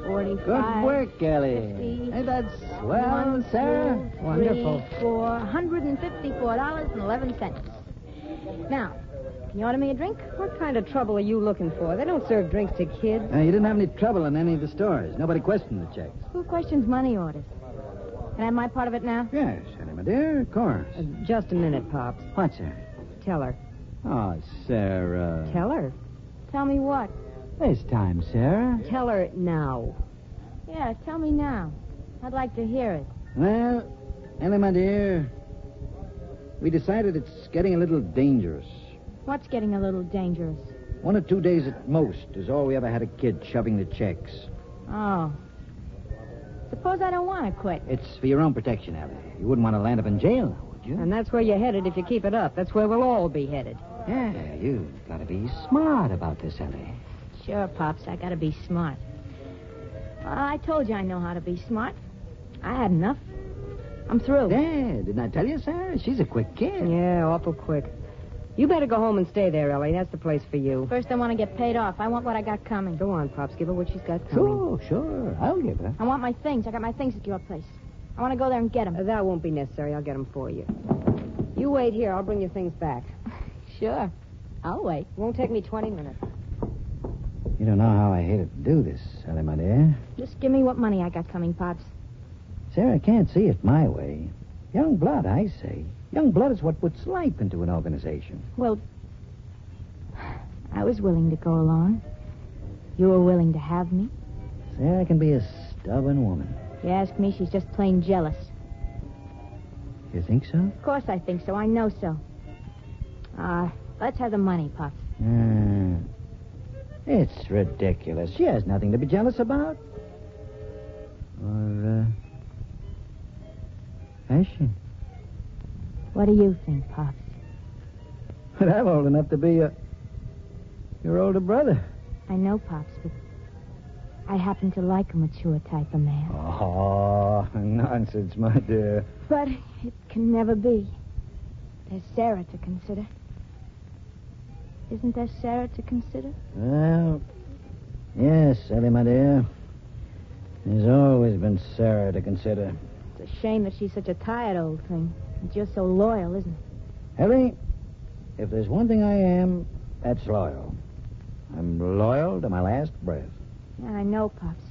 [SPEAKER 9] 45.
[SPEAKER 13] Good work, Kelly.
[SPEAKER 9] 50,
[SPEAKER 13] Ain't that swell, Sarah?
[SPEAKER 9] Wonderful. For $154.11. Now, can you order me a drink?
[SPEAKER 12] What kind of trouble are you looking for? They don't serve drinks to kids.
[SPEAKER 11] You didn't have any trouble in any of the stores. Nobody questioned the checks.
[SPEAKER 9] Who questions money orders? Can I have my part of it now?
[SPEAKER 11] Yes, Ellie, my dear, of course.
[SPEAKER 12] Just a minute, Pops.
[SPEAKER 11] What, sir?
[SPEAKER 12] Tell her.
[SPEAKER 11] Oh, Sarah.
[SPEAKER 12] Tell her.
[SPEAKER 9] Tell me what?
[SPEAKER 11] This time, Sarah.
[SPEAKER 12] Tell her now.
[SPEAKER 9] Yeah, tell me now. I'd like to hear it.
[SPEAKER 11] Well, Ellie, my dear, we decided it's getting a little dangerous.
[SPEAKER 9] What's getting a little dangerous?
[SPEAKER 11] 1 or 2 days at most is all we ever had a kid shoving the checks.
[SPEAKER 9] Oh. Suppose I don't want to quit.
[SPEAKER 11] It's for your own protection, Ellie. You wouldn't want to land up in jail, would you?
[SPEAKER 12] And that's where you're headed if you keep it up. That's where we'll all be headed.
[SPEAKER 11] Yeah, you've got to be smart about this, Ellie.
[SPEAKER 9] Sure, Pops, I gotta be smart. Well, I told you I know how to be smart. I had enough. I'm through.
[SPEAKER 11] Yeah, didn't I tell you, Sarah? She's a quick kid.
[SPEAKER 12] Yeah, awful quick. You better go home and stay there, Ellie. That's the place for you.
[SPEAKER 9] First, I want to get paid off. I want what I got coming.
[SPEAKER 12] Go on, Pops. Give her what she's got coming.
[SPEAKER 11] Sure. I'll give her.
[SPEAKER 9] I want my things. I got my things at your place. I want to go there and get them.
[SPEAKER 12] That won't be necessary. I'll get them for you. You wait here. I'll bring your things back.
[SPEAKER 9] Sure. I'll wait.
[SPEAKER 12] Won't take me 20 minutes.
[SPEAKER 11] You don't know how I hated to do this, Ellie, my dear.
[SPEAKER 9] Just give me what money I got coming, Pops.
[SPEAKER 11] Sarah, I can't see it my way. Young blood, I say. Young blood is what puts life into an organization.
[SPEAKER 9] Well, I was willing to go along. You were willing to have me.
[SPEAKER 11] Sarah can be a stubborn woman.
[SPEAKER 9] If you ask me, she's just plain jealous.
[SPEAKER 11] You think so?
[SPEAKER 9] Of course I think so. I know so. Let's have the money, Pops.
[SPEAKER 11] It's ridiculous. She has nothing to be jealous about. Or, has she?
[SPEAKER 9] What do you think, Pops?
[SPEAKER 11] But I'm old enough to be your older brother.
[SPEAKER 9] I know, Pops, but I happen to like a mature type of man.
[SPEAKER 11] Oh, nonsense, my dear.
[SPEAKER 9] But it can never be. There's Sarah to consider. Isn't there Sarah to consider?
[SPEAKER 11] Well, yes, Ellie, my dear. There's always been Sarah to consider.
[SPEAKER 9] It's a shame that she's such a tired old thing. And you're so loyal, isn't it?
[SPEAKER 11] Ellie, if there's one thing I am, that's loyal. I'm loyal to my last breath.
[SPEAKER 9] Yeah, I know, Pops.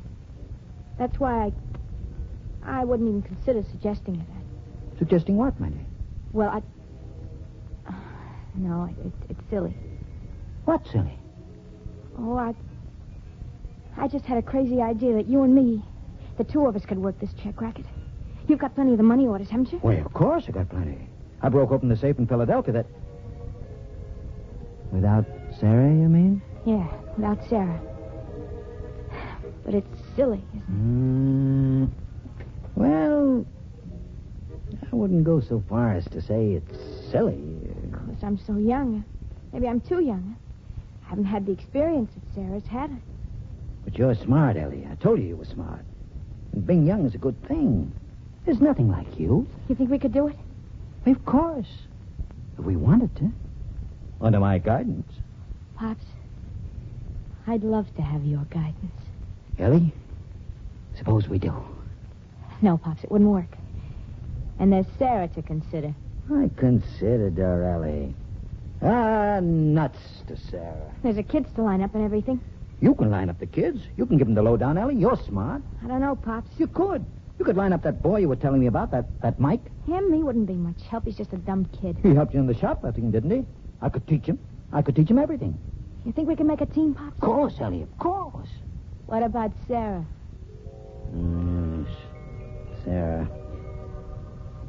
[SPEAKER 9] That's why I wouldn't even consider suggesting it.
[SPEAKER 11] Suggesting what, my dear?
[SPEAKER 9] Well, no, it's silly.
[SPEAKER 11] What's silly?
[SPEAKER 9] Oh, I just had a crazy idea that you and me, the two of us, could work this check racket. You've got plenty of the money orders, haven't you?
[SPEAKER 11] Well, of course I got plenty. I broke open the safe in Philadelphia that... Without Sarah, you mean?
[SPEAKER 9] Yeah, without Sarah. But it's silly, isn't
[SPEAKER 11] it? Well, I wouldn't go so far as to say it's silly.
[SPEAKER 9] Of course, I'm so young. Maybe I'm too young. I haven't had the experience that Sarah's had.
[SPEAKER 11] But you're smart, Ellie. I told you were smart. And being young is a good thing. There's nothing like youth.
[SPEAKER 9] You think we could do it?
[SPEAKER 11] Of course. If we wanted to. Under my guidance.
[SPEAKER 9] Pops, I'd love to have your guidance.
[SPEAKER 11] Ellie, suppose we do.
[SPEAKER 9] No, Pops, it wouldn't work. And there's Sarah to consider.
[SPEAKER 11] I considered her, Ellie. Nuts to Sarah.
[SPEAKER 9] There's a kids to line up and everything.
[SPEAKER 11] You can line up the kids. You can give them the lowdown, Ellie. You're smart.
[SPEAKER 9] I don't know, Pops.
[SPEAKER 11] You could. You could line up that boy you were telling me about, that Mike.
[SPEAKER 9] Him, he wouldn't be much help. He's just a dumb kid.
[SPEAKER 11] He helped you in the shop, I think, didn't he? I could teach him. I could teach him everything.
[SPEAKER 9] You think we can make a team, Pops?
[SPEAKER 11] Of course, Ellie, of course.
[SPEAKER 9] What about Sarah?
[SPEAKER 11] Sarah.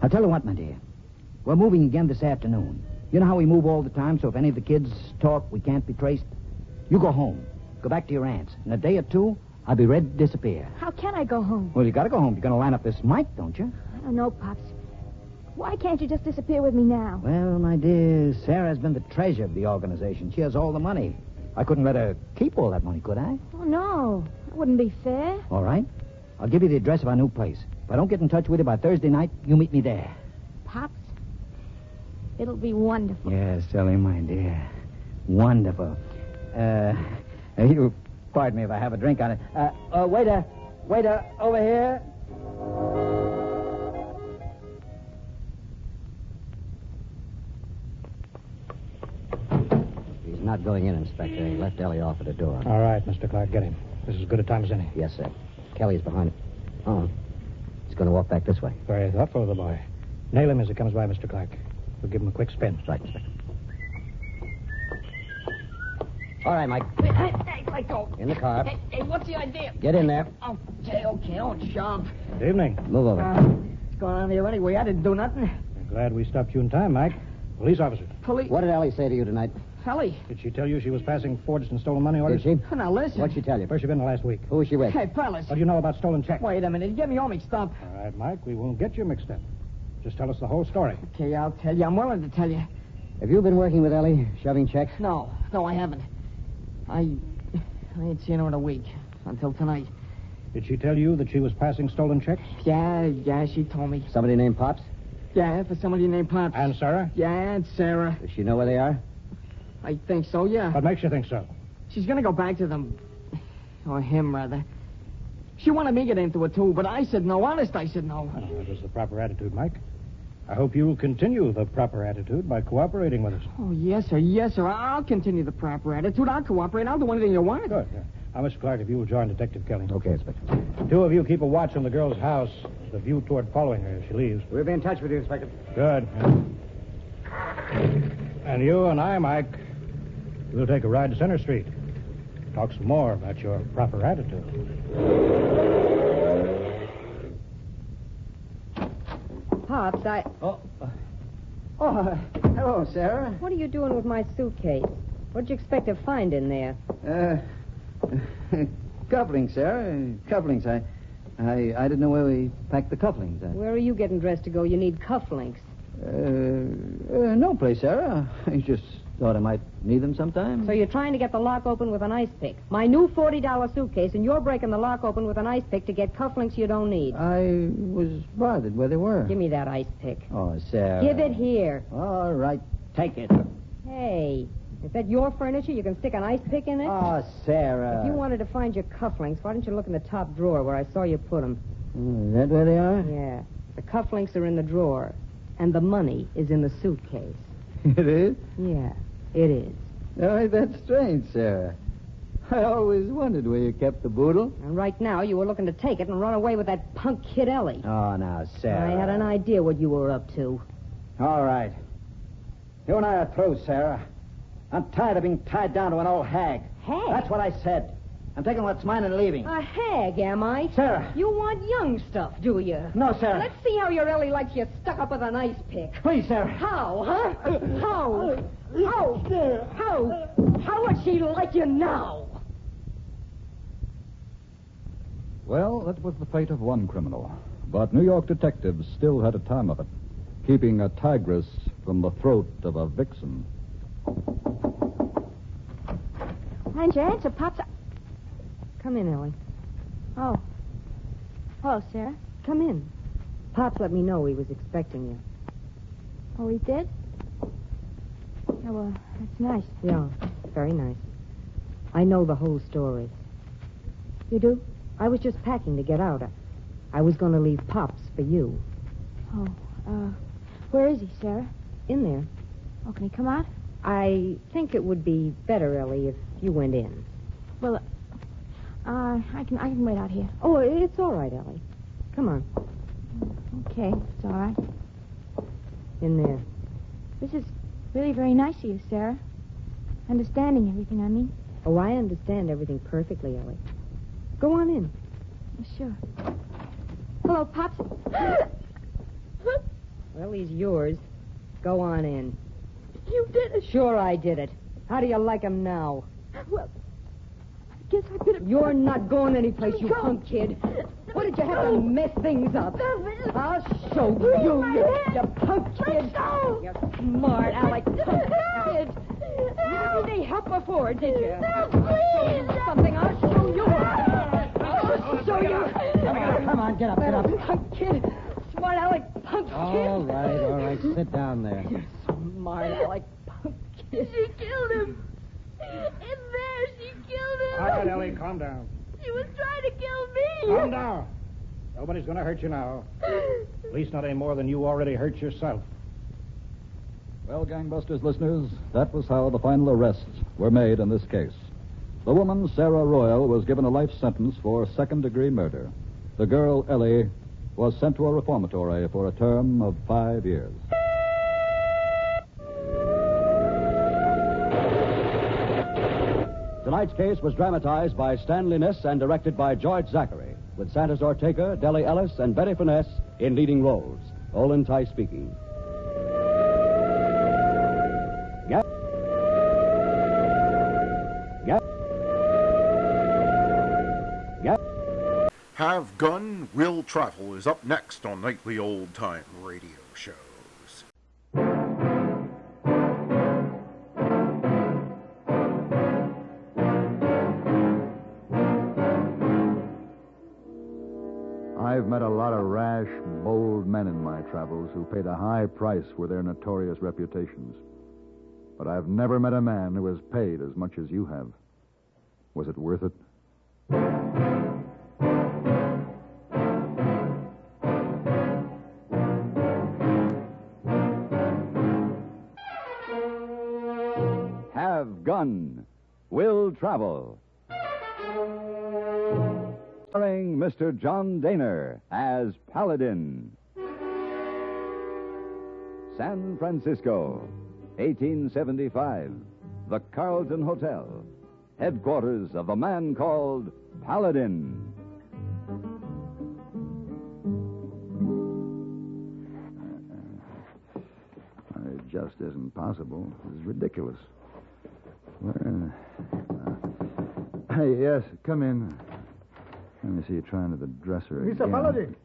[SPEAKER 11] I'll tell you what, my dear. We're moving again this afternoon. You know how we move all the time, so if any of the kids talk, we can't be traced? You go home. Go back to your aunt's. In a day or two, I'll be ready to disappear.
[SPEAKER 9] How can I go home?
[SPEAKER 11] Well, you gotta go home. You're gonna line up this Mike, don't you?
[SPEAKER 9] I don't know, Pops. Why can't you just disappear with me now?
[SPEAKER 11] Well, my dear, Sarah's been the treasure of the organization. She has all the money. I couldn't let her keep all that money, could I?
[SPEAKER 9] Oh, no. That wouldn't be fair.
[SPEAKER 11] All right. I'll give you the address of our new place. If I don't get in touch with you by Thursday night, you meet me there.
[SPEAKER 9] Pops, it'll be wonderful.
[SPEAKER 11] Yes, Ellie, my dear. Wonderful. You pardon me if I have a drink on it. Waiter, over here. He's not going in, Inspector. He left Ellie off at the door.
[SPEAKER 4] All right, Mr. Clark, get him. This is as good a time as any.
[SPEAKER 11] Yes, sir. Kelly's behind it. Oh, he's going to walk back this way.
[SPEAKER 4] Very thoughtful of the boy. Nail him as he comes by, Mr. Clark. We'll give him a quick spin.
[SPEAKER 11] Right, Inspector. All right, Mike.
[SPEAKER 7] Hey, let go.
[SPEAKER 11] In the car.
[SPEAKER 7] Hey, what's the idea?
[SPEAKER 11] Get in there.
[SPEAKER 7] Okay, don't shove.
[SPEAKER 4] Good evening.
[SPEAKER 11] Move over.
[SPEAKER 7] What's going on here anyway? I didn't do nothing.
[SPEAKER 4] I'm glad we stopped you in time, Mike. Police officer.
[SPEAKER 11] What did Ellie say to you tonight?
[SPEAKER 7] Ellie?
[SPEAKER 4] Did she tell you she was passing forged and stolen money orders?
[SPEAKER 11] Did she?
[SPEAKER 7] Now, listen.
[SPEAKER 11] What'd she tell you?
[SPEAKER 4] Where's she been the last week?
[SPEAKER 11] Who was she with?
[SPEAKER 7] Hey, fellas.
[SPEAKER 4] What do you know about stolen checks?
[SPEAKER 7] Wait a minute. You get me all mixed up.
[SPEAKER 4] All right, Mike, we won't get you mixed up. Just tell us the whole story.
[SPEAKER 7] Okay, I'll tell you. I'm willing to tell you.
[SPEAKER 11] Have you been working with Ellie, shoving checks?
[SPEAKER 7] No, I haven't. I ain't seen her in a week. Until tonight.
[SPEAKER 4] Did she tell you that she was passing stolen checks?
[SPEAKER 7] Yeah, she told me.
[SPEAKER 11] Somebody named Pops?
[SPEAKER 7] Yeah, for somebody named Pops.
[SPEAKER 4] And Sarah?
[SPEAKER 7] Yeah, and Sarah.
[SPEAKER 11] Does she know where they are?
[SPEAKER 7] I think so, yeah.
[SPEAKER 4] What makes you think so?
[SPEAKER 7] She's gonna go back to them. Or him, rather. She wanted me to get into it, too, but I said no. Honest, I said no.
[SPEAKER 4] Well, that was the proper attitude, Mike. I hope you'll continue the proper attitude by cooperating with us.
[SPEAKER 7] Oh, yes, sir. I'll continue the proper attitude. I'll cooperate. I'll do anything you want.
[SPEAKER 4] Good. Now, Mr. Clark, if you will join Detective Kelly.
[SPEAKER 11] Okay, Inspector.
[SPEAKER 4] Two of you keep a watch on the girl's house, with a view toward following her as she leaves.
[SPEAKER 11] We'll be in touch with you, Inspector.
[SPEAKER 4] Good. And you and I, Mike, we'll take a ride to Center Street. Talk some more about your proper attitude.
[SPEAKER 12] Pops,
[SPEAKER 11] Oh, hello, Sarah.
[SPEAKER 12] What are you doing with my suitcase? What'd you expect to find in there?
[SPEAKER 11] Cufflinks, Sarah. Cufflinks. I didn't know where we packed the cufflinks.
[SPEAKER 12] Where are you getting dressed to go? You need cufflinks.
[SPEAKER 11] No place, Sarah. I just thought I might need them sometime.
[SPEAKER 12] So you're trying to get the lock open with an ice pick. My new $40 suitcase, and you're breaking the lock open with an ice pick to get cufflinks you don't need.
[SPEAKER 11] I was bothered where they were.
[SPEAKER 12] Give me that ice pick.
[SPEAKER 11] Oh, Sarah.
[SPEAKER 12] Give it here.
[SPEAKER 11] All right. Take it.
[SPEAKER 12] Hey, is that your furniture? You can stick an ice pick in it?
[SPEAKER 11] Oh, Sarah.
[SPEAKER 12] If you wanted to find your cufflinks, why didn't you look in the top drawer where I saw you put them?
[SPEAKER 11] Is that where they are?
[SPEAKER 12] Yeah. The cufflinks are in the drawer, and the money is in the suitcase.
[SPEAKER 11] It is?
[SPEAKER 12] Yeah, it is.
[SPEAKER 11] Oh, that's strange, Sarah. I always wondered where you kept the boodle.
[SPEAKER 12] And right now, you were looking to take it and run away with that punk kid Ellie.
[SPEAKER 11] Oh, now, Sarah.
[SPEAKER 12] I had an idea what you were up to.
[SPEAKER 11] All right. You and I are through, Sarah. I'm tired of being tied down to an old hag.
[SPEAKER 12] Hag?
[SPEAKER 11] That's what I said. I'm taking what's mine and leaving.
[SPEAKER 12] A hag, am I?
[SPEAKER 11] Sarah.
[SPEAKER 12] You want young stuff, do you?
[SPEAKER 11] No, Sarah.
[SPEAKER 12] Let's see how your Ellie likes you stuck up with an ice pick.
[SPEAKER 11] Please, Sarah.
[SPEAKER 12] How, huh? How would she like you now?
[SPEAKER 5] Well, that was the fate of one criminal. But New York detectives still had a time of it, keeping a tigress from the throat of a vixen.
[SPEAKER 9] Why didn't you answer, Pops?
[SPEAKER 12] Come in, Ellie.
[SPEAKER 9] Oh. Hello, Sarah.
[SPEAKER 12] Come in. Pops let me know he was expecting you.
[SPEAKER 9] Oh, he did? Yeah, well, that's nice.
[SPEAKER 12] Yeah, very nice. I know the whole story.
[SPEAKER 9] You do?
[SPEAKER 12] I was just packing to get out. I was going to leave Pops for you.
[SPEAKER 9] Oh, where is he, Sarah?
[SPEAKER 12] In there.
[SPEAKER 9] Oh, can he come out?
[SPEAKER 12] I think it would be better, Ellie, if you went in.
[SPEAKER 7] Well, I can wait out here.
[SPEAKER 12] Oh, it's all right, Ellie. Come on.
[SPEAKER 7] Okay, it's all right.
[SPEAKER 12] In there.
[SPEAKER 7] This is really very nice of you, Sarah. Understanding everything, I mean.
[SPEAKER 12] Oh, I understand everything perfectly, Ellie. Go on in.
[SPEAKER 7] Sure. Hello, Pops.
[SPEAKER 12] Well, he's yours. Go on in.
[SPEAKER 7] You did it.
[SPEAKER 12] Sure I did it. How do you like him now?
[SPEAKER 7] Well, I guess I could have...
[SPEAKER 12] You're not going anyplace, you punk kid. What did you have to mess things up? I'll show you, you punk kid. You smart Alec punk kid. You didn't need any help before, did you? I'll show you something. I'll show you. I'll show you.
[SPEAKER 11] Come on, get up, get up.
[SPEAKER 12] Punk kid. Smart Alec punk kid.
[SPEAKER 11] All right. Sit down there.
[SPEAKER 12] You smart Alec punk kid.
[SPEAKER 9] She killed him. In there, she killed him.
[SPEAKER 4] All right, Ellie, calm down.
[SPEAKER 9] She was trying to kill me.
[SPEAKER 4] Calm down. Nobody's going to hurt you now. At least not any more than you already hurt yourself.
[SPEAKER 5] Well, Gangbusters listeners, that was how the final arrests were made in this case. The woman, Sarah Royal, was given a life sentence for second-degree murder. The girl, Ellie, was sent to a reformatory for a term of 5 years. Tonight's case was dramatized by Stanley Niss and directed by George Zachary, with Santos Ortega, Deli Ellis, and Betty Finesse in leading roles. Olin Ty speaking.
[SPEAKER 10] Have Gun, Will Travel is up next on Nightly Old Time Radio Shows.
[SPEAKER 6] I've met a lot of rash, bold men in my travels who paid a high price for their notorious reputations. But I've never met a man who has paid as much as you have. Was it worth it? Have Gun, Will Travel. Starring Mr. John Daner as Paladin. San Francisco, 1875. The Carlton Hotel, headquarters of the man called Paladin. It just isn't possible. It's ridiculous. Hey, yes, come in. Let me see you trying to the dresser
[SPEAKER 15] Mr.
[SPEAKER 6] again.
[SPEAKER 15] Paladin.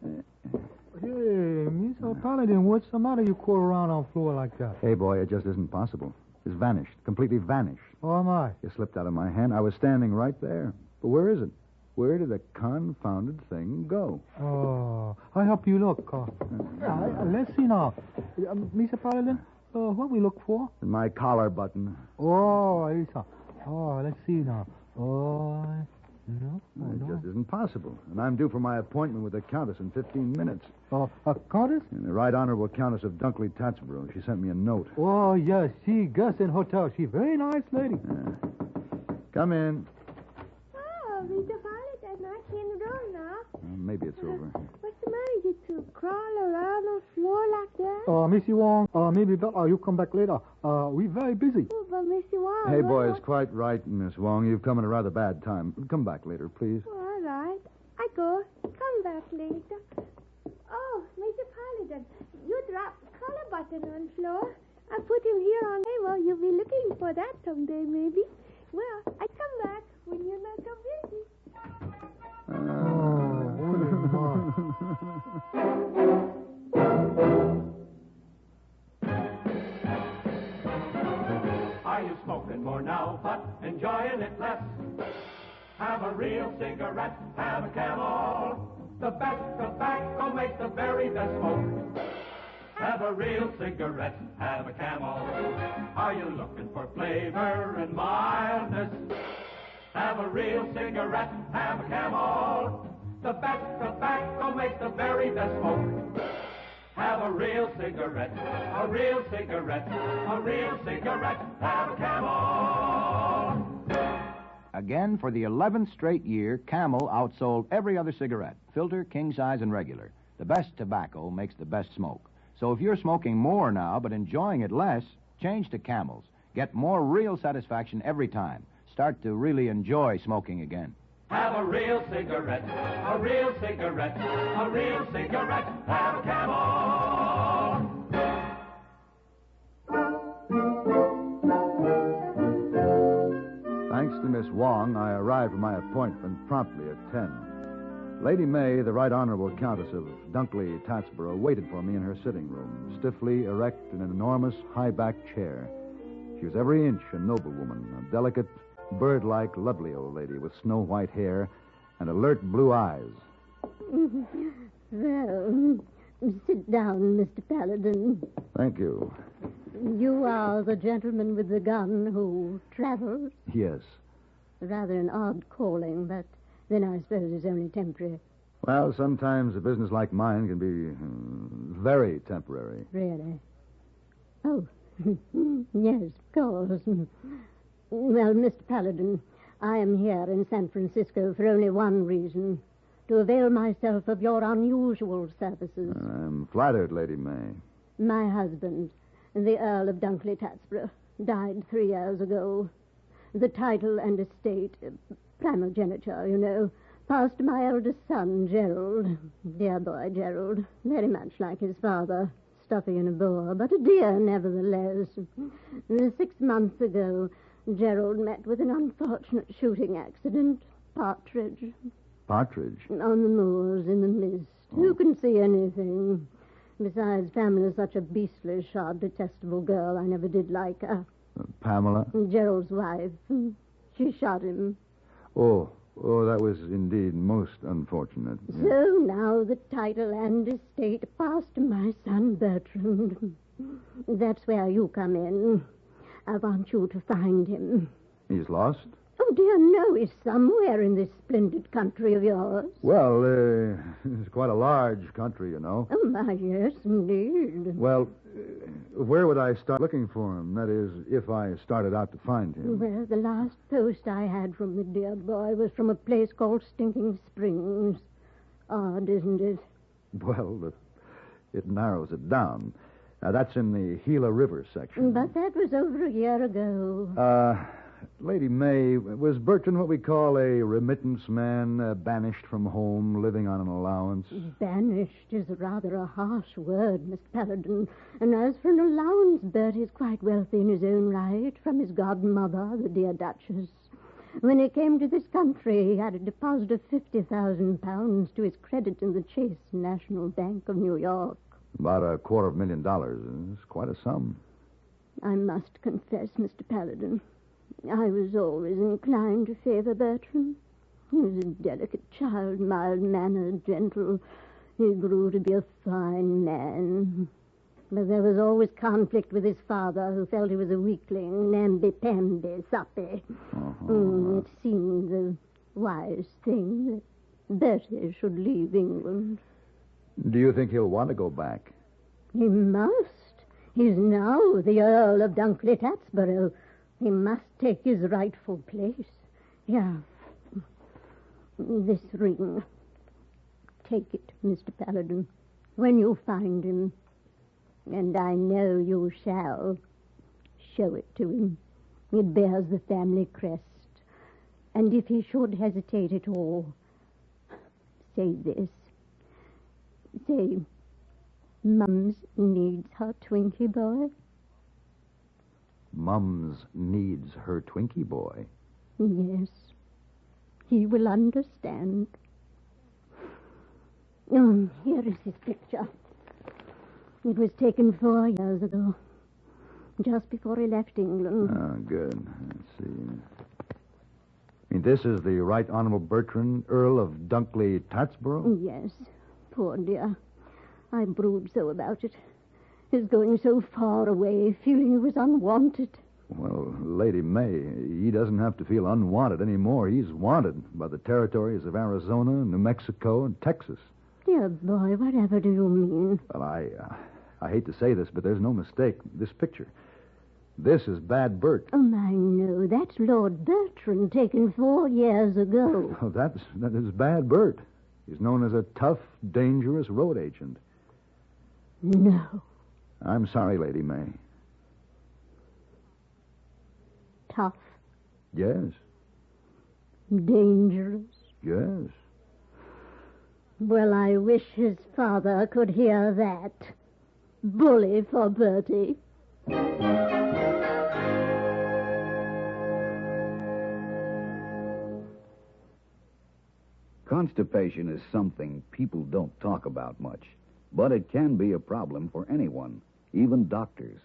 [SPEAKER 15] Hey, Mr. Paladin, what's the matter? You crawl around on the floor like that.
[SPEAKER 6] Hey, boy, it just isn't possible. It's vanished. Completely vanished.
[SPEAKER 15] Oh, my.
[SPEAKER 6] You slipped out of my hand. I was standing right there. But where is it? Where did the confounded thing go?
[SPEAKER 15] Oh, I help you look. Let's see now. Mr. Paladin, what we look for?
[SPEAKER 6] My collar button.
[SPEAKER 15] Oh, let's see now. Oh, no.
[SPEAKER 6] It just isn't possible. And I'm due for my appointment with the Countess in 15 minutes.
[SPEAKER 15] Countess?
[SPEAKER 6] And the Right Honorable Countess of Dunkley Tatsboro. She sent me a note.
[SPEAKER 15] Oh, yes, she guests in hotel. She very nice lady.
[SPEAKER 6] Come in.
[SPEAKER 9] Oh, Mr. Paladin, I can't go now.
[SPEAKER 6] Maybe it's over.
[SPEAKER 9] What's the matter? You two crawl around on the floor like that?
[SPEAKER 15] Missy Wong, maybe you come back later. We're very busy.
[SPEAKER 9] Oh, but Missy Wong...
[SPEAKER 6] Hey, boys, quite right, Miss Wong. You've come at a rather bad time. Come back later, please.
[SPEAKER 9] Oh, all right. I go. Come back later. Oh, Mr. Paladin, you dropped the collar button on the floor. I put him here on the table. You'll be looking for that someday, maybe. Well, I come back when you're not so busy.
[SPEAKER 18] Are you smoking more now, but enjoying it less? Have a real cigarette, have a Camel. The best tobacco makes the very best smoke. Have a real cigarette, have a Camel. Are you looking for flavor and mildness? Have a real cigarette, have a Camel. The best tobacco makes the very best smoke. Have Have a real cigarette, a real cigarette, a real cigarette. Have a Camel.
[SPEAKER 8] Again, for the 11th straight year, Camel outsold every other cigarette, filter, king size, and regular. The best tobacco makes the best smoke. So if you're smoking more now but enjoying it less, change to Camels. Get more real satisfaction every time. Start to really enjoy smoking again.
[SPEAKER 18] Have a real cigarette, a real cigarette, a real cigarette. Have a Camel.
[SPEAKER 6] Thanks to Miss Wong, I arrived at my appointment promptly at 10. Lady May, the Right Honorable Countess of Dunkley Tatsboro, waited for me in her sitting room, stiffly erect in an enormous high-backed chair. She was every inch a noblewoman, a delicate, bird-like, lovely old lady with snow-white hair and alert blue eyes.
[SPEAKER 9] Well, sit down, Mr. Paladin.
[SPEAKER 6] Thank you.
[SPEAKER 9] You are the gentleman with the gun who travels?
[SPEAKER 6] Yes.
[SPEAKER 9] Rather an odd calling, but then I suppose it's only temporary.
[SPEAKER 6] Well, sometimes a business like mine can be very temporary.
[SPEAKER 9] Really? Oh, yes, of course. Well, Mr. Paladin, I am here in San Francisco for only one reason, to avail myself of your unusual services.
[SPEAKER 6] I'm flattered, Lady May.
[SPEAKER 9] My husband, the Earl of Dunkley Tatsboro, died 3 years ago. The title and estate, primogeniture, you know, passed to my eldest son, Gerald. Dear boy, Gerald, very much like his father. Stuffy and a bore, but a dear nevertheless. 6 months ago, Gerald met with an unfortunate shooting accident. Partridge.
[SPEAKER 6] Partridge?
[SPEAKER 9] On the moors in the mist. Who can see anything? Besides, Pamela's such a beastly, sharp, detestable girl. I never did like her.
[SPEAKER 6] Pamela?
[SPEAKER 9] Gerald's wife. She shot him.
[SPEAKER 6] Oh, that was indeed most unfortunate.
[SPEAKER 9] So now the title and estate passed to my son Bertrand. That's where you come in. I want you to find him.
[SPEAKER 6] He's lost?
[SPEAKER 9] Oh, dear, no. He's somewhere in this splendid country of yours.
[SPEAKER 6] Well, it's quite a large country, you know.
[SPEAKER 9] Oh, my, yes, indeed.
[SPEAKER 6] Well, where would I start looking for him? That is, if I started out to find him.
[SPEAKER 9] Well, the last post I had from the dear boy was from a place called Stinking Springs. Odd, isn't it?
[SPEAKER 6] Well, it narrows it down. That's in the Gila River section.
[SPEAKER 9] But that was over a year ago.
[SPEAKER 6] Lady May, was Bertrand what we call a remittance man, banished from home, living on an allowance?
[SPEAKER 9] Banished is rather a harsh word, Mr. Paladin. And as for an allowance, Bert is quite wealthy in his own right, from his godmother, the dear Duchess. When he came to this country, he had a deposit of £50,000 to his credit in the Chase National Bank of New York.
[SPEAKER 6] About $250,000. It's quite a sum.
[SPEAKER 9] I must confess, Mr. Paladin, I was always inclined to favor Bertrand. He was a delicate child, mild-mannered, gentle. He grew to be a fine man. But there was always conflict with his father, who felt he was a weakling, namby-pamby, soppy. It seemed the wise thing that Bertie should leave England.
[SPEAKER 6] Do you think he'll want to go back?
[SPEAKER 9] He must. He's now the Earl of Dunkley Tatsboro. He must take his rightful place. Yeah. This ring. Take it, Mr. Paladin, when you find him. And I know you shall. Show it to him. It bears the family crest. And if he should hesitate at all, say this. Say, Mums needs her Twinkie boy.
[SPEAKER 6] Mums needs her Twinkie boy.
[SPEAKER 9] Yes. He will understand. Here is his picture. It was taken 4 years ago, just before he left England.
[SPEAKER 6] Oh, good. Let's see. I mean, this is the Right Honorable Bertrand, Earl of Dunkley Tatsboro?
[SPEAKER 9] Yes. Poor dear. I brood so about it. His going so far away, feeling he was unwanted.
[SPEAKER 6] Well, Lady May, he doesn't have to feel unwanted anymore. He's wanted by the territories of Arizona, New Mexico, and Texas.
[SPEAKER 9] Dear boy, whatever do you mean?
[SPEAKER 6] Well, I hate to say this, but there's no mistake. This picture. This is Bad Bert.
[SPEAKER 9] Oh, I know. That's Lord Bertrand taken 4 years ago.
[SPEAKER 6] Oh, that is Bad Bert. He's known as a tough, dangerous road agent.
[SPEAKER 9] No.
[SPEAKER 6] I'm sorry, Lady May.
[SPEAKER 9] Tough.
[SPEAKER 6] Yes.
[SPEAKER 9] Dangerous.
[SPEAKER 6] Yes.
[SPEAKER 9] Well, I wish his father could hear that. Bully for Bertie.
[SPEAKER 5] Constipation is something people don't talk about much, but it can be a problem for anyone, even doctors.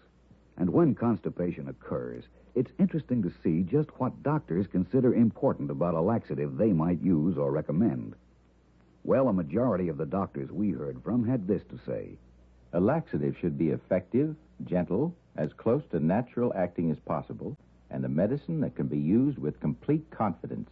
[SPEAKER 5] And when constipation occurs, it's interesting to see just what doctors consider important about a laxative they might use or recommend. Well, a majority of the doctors we heard from had this to say.
[SPEAKER 2] A laxative should be effective, gentle, as close to natural acting as possible, and a medicine that can be used with complete confidence.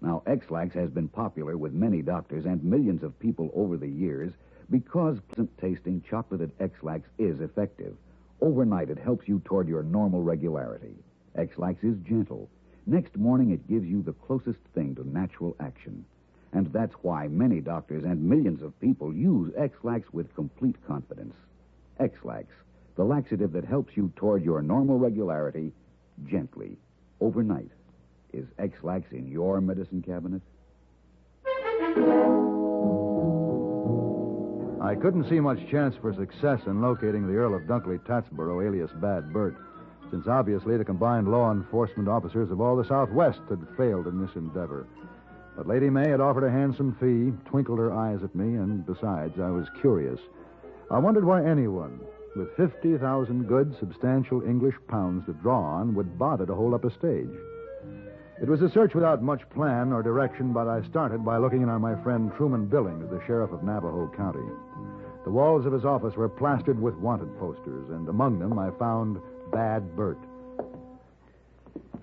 [SPEAKER 5] Now, X-Lax has been popular with many doctors and millions of people over the years because pleasant-tasting chocolated X-Lax is effective. Overnight, it helps you toward your normal regularity. X-Lax is gentle. Next morning, it gives you the closest thing to natural action. And that's why many doctors and millions of people use X-Lax with complete confidence. X-Lax, the laxative that helps you toward your normal regularity gently, overnight. Is X-Lax in your medicine cabinet?
[SPEAKER 6] I couldn't see much chance for success in locating the Earl of Dunkley-Tatsboro, alias Bad Bert, since obviously the combined law enforcement officers of all the Southwest had failed in this endeavor. But Lady May had offered a handsome fee, twinkled her eyes at me, and besides, I was curious. I wondered why anyone with 50,000 good, substantial English pounds to draw on would bother to hold up a stage. It was a search without much plan or direction, but I started by looking in on my friend Truman Billings, the sheriff of Navajo County. The walls of his office were plastered with wanted posters, and among them I found Bad Bert.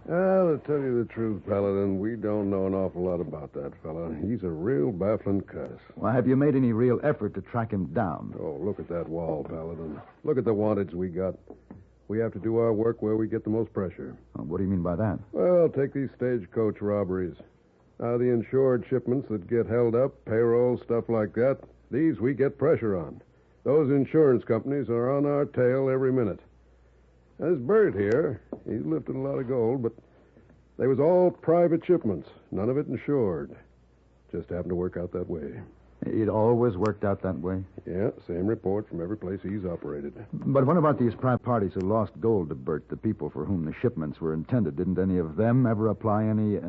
[SPEAKER 14] Well, to tell you the truth, Paladin, we don't know an awful lot about that fella. He's a real baffling cuss.
[SPEAKER 6] Well, have you made any real effort to track him down?
[SPEAKER 14] Oh, look at that wall, Paladin. Look at the wanteds we got. We have to do our work where we get the most pressure.
[SPEAKER 6] What do you mean by that?
[SPEAKER 14] Well, take these stagecoach robberies. Now, the insured shipments that get held up, payroll, stuff like that, these we get pressure on. Those insurance companies are on our tail every minute. There's Bert here. He's lifted a lot of gold, but they was all private shipments, none of it insured. Just happened to work out that way.
[SPEAKER 6] It always worked out that way?
[SPEAKER 14] Yeah, same report from every place he's operated.
[SPEAKER 6] But what about these private parties who lost gold to Bert, the people for whom the shipments were intended? Didn't any of them ever apply any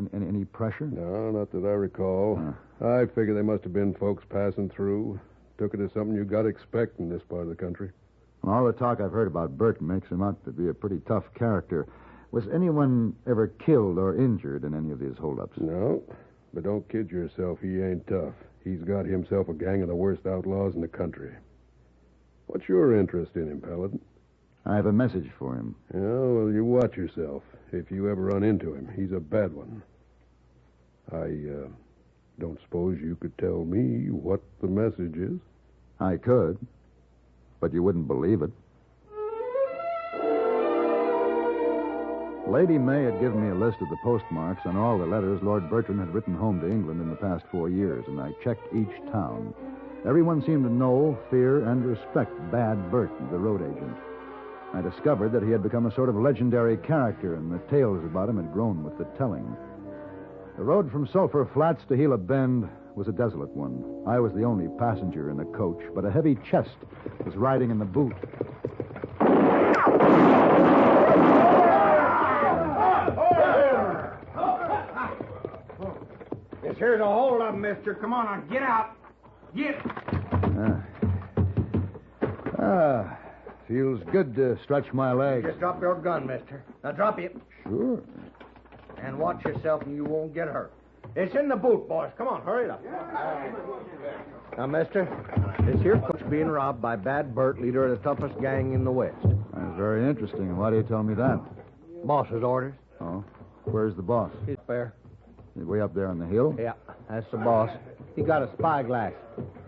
[SPEAKER 6] pressure?
[SPEAKER 14] No, not that I recall. I figure they must have been folks passing through. Took it as something you got to expect in this part of the country.
[SPEAKER 6] All the talk I've heard about Bert makes him out to be a pretty tough character. Was anyone ever killed or injured in any of these holdups?
[SPEAKER 14] No, but don't kid yourself. He ain't tough. He's got himself a gang of the worst outlaws in the country. What's your interest in him, Paladin?
[SPEAKER 6] I have a message for him.
[SPEAKER 14] Yeah, well, you watch yourself. If you ever run into him, he's a bad one. I don't suppose you could tell me what the message is?
[SPEAKER 6] I could, but you wouldn't believe it. Lady May had given me a list of the postmarks on all the letters Lord Bertrand had written home to England in the past 4 years, and I checked each town. Everyone seemed to know, fear, and respect Bad Bert, the road agent. I discovered that he had become a sort of legendary character, and the tales about him had grown with the telling. The road from Sulphur Flats to Gila Bend was a desolate one. I was the only passenger in the coach, but a heavy chest was riding in the boot.
[SPEAKER 20] Here's a hold of 'em, mister. Come on, now, get out. Get.
[SPEAKER 6] Feels good to stretch my legs.
[SPEAKER 20] Just drop your gun, mister. Now, drop it.
[SPEAKER 6] Sure.
[SPEAKER 20] And watch yourself and you won't get hurt. It's in the boot, boys. Come on, hurry it up. Now, mister, this here coach being robbed by Bad Bert, leader of the toughest gang in the West.
[SPEAKER 6] That's very interesting. Why do you tell me that?
[SPEAKER 20] Boss's orders.
[SPEAKER 6] Oh. Where's the boss?
[SPEAKER 20] He's there.
[SPEAKER 6] Way up there on the hill?
[SPEAKER 20] Yeah, that's the boss. He got a spyglass.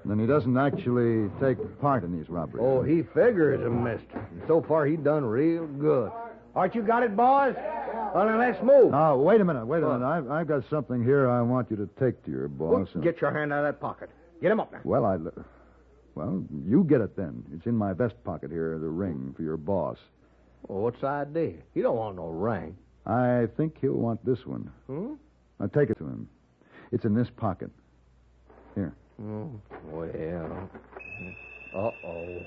[SPEAKER 6] Then he doesn't actually take part in these robberies.
[SPEAKER 20] Oh, he figures, mister. And so far, he done real good. Aren't you got it, boys? Well, then let's move.
[SPEAKER 6] Oh, wait a minute. I've got something here I want you to take to your boss.
[SPEAKER 20] Get your hand out of that pocket. Get him up now.
[SPEAKER 6] Well, you get it then. It's in my vest pocket here, the ring for your boss.
[SPEAKER 20] Well, what's the idea? He don't want no ring.
[SPEAKER 6] I think he'll want this one. Now take it to him. It's in this pocket. Here.
[SPEAKER 20] Oh, well. Uh-oh.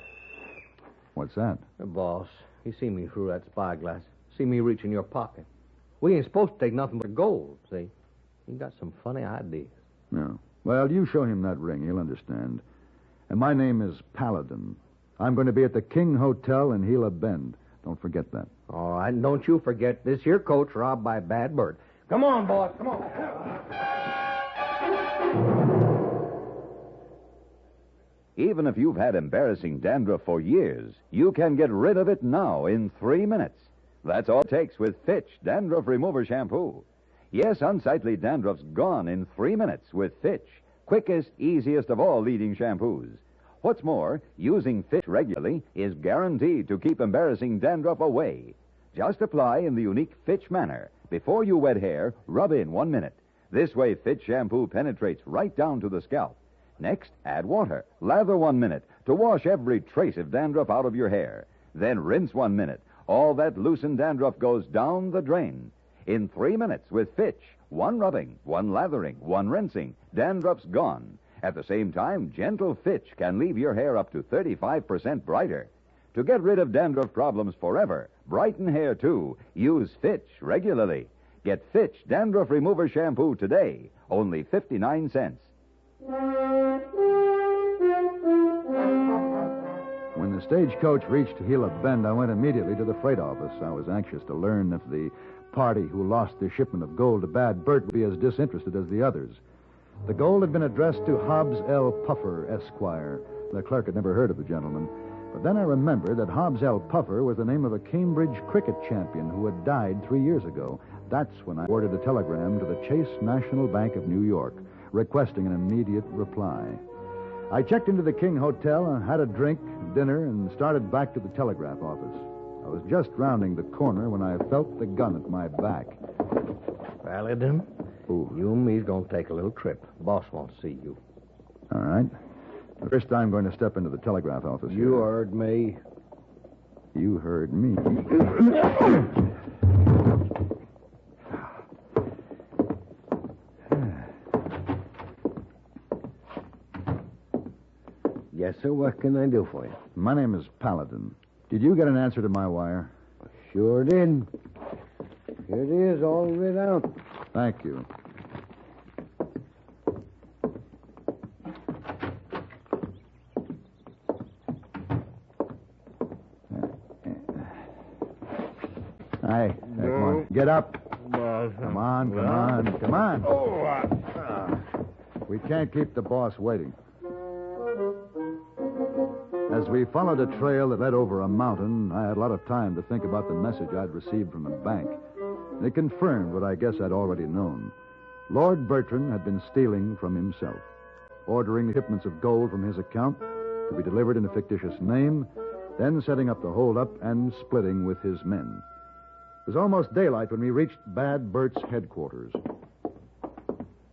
[SPEAKER 6] What's that?
[SPEAKER 20] The boss, he see me through that spyglass. See me reach in your pocket. We ain't supposed to take nothing but gold, see? He got some funny ideas.
[SPEAKER 6] No. Well, you show him that ring. He'll understand. And my name is Paladin. I'm going to be at the King Hotel in Gila Bend. Don't forget that.
[SPEAKER 20] All right, and don't you forget this here coach robbed by a bad bird. Come on, boss, come on.
[SPEAKER 1] Even if you've had embarrassing dandruff for years, you can get rid of it now in 3 minutes. That's all it takes with Fitch Dandruff Remover Shampoo. Yes, unsightly dandruff's gone in 3 minutes with Fitch. Quickest, easiest of all leading shampoos. What's more, using Fitch regularly is guaranteed to keep embarrassing dandruff away. Just apply in the unique Fitch manner. Before you wet hair, rub in 1 minute. This way, Fitch shampoo penetrates right down to the scalp. Next, add water. Lather 1 minute to wash every trace of dandruff out of your hair. Then rinse 1 minute. All that loosened dandruff goes down the drain. In 3 minutes with Fitch, 1 rubbing, 1 lathering, 1 rinsing, dandruff's gone. At the same time, gentle Fitch can leave your hair up to 35% brighter. To get rid of dandruff problems forever, brighten hair too, use Fitch regularly. Get Fitch Dandruff Remover Shampoo today, only 59 cents.
[SPEAKER 6] When the stagecoach reached Gila Bend, I went immediately to the freight office. I was anxious to learn if the party who lost their shipment of gold to Bad Bert would be as disinterested as the others. The gold had been addressed to Hobbs L. Puffer, Esquire. The clerk had never heard of the gentleman. But then I remembered that Hobbs L. Puffer was the name of a Cambridge cricket champion who had died 3 years ago. That's when I ordered a telegram to the Chase National Bank of New York, requesting an immediate reply. I checked into the King Hotel, had a drink, dinner, and started back to the telegraph office. I was just rounding the corner when I felt the gun at my back.
[SPEAKER 20] Paladin, you and me's going to take a little trip. Boss wants to see you.
[SPEAKER 6] All right. First, I'm going to step into the telegraph office.
[SPEAKER 20] You heard me.
[SPEAKER 6] You heard me.
[SPEAKER 20] Yes, sir. What can I do for you?
[SPEAKER 6] My name is Paladin. Did you get an answer to my wire?
[SPEAKER 20] Sure did. Here it is, all writ out.
[SPEAKER 6] Thank you. Hey, come on. Get up. Come on. We can't keep the boss waiting. As we followed a trail that led over a mountain, I had a lot of time to think about the message I'd received from the bank. It confirmed what I guess I'd already known. Lord Bertrand had been stealing from himself, ordering the shipments of gold from his account to be delivered in a fictitious name, then setting up the holdup and splitting with his men. It was almost daylight when we reached Bad Bert's headquarters.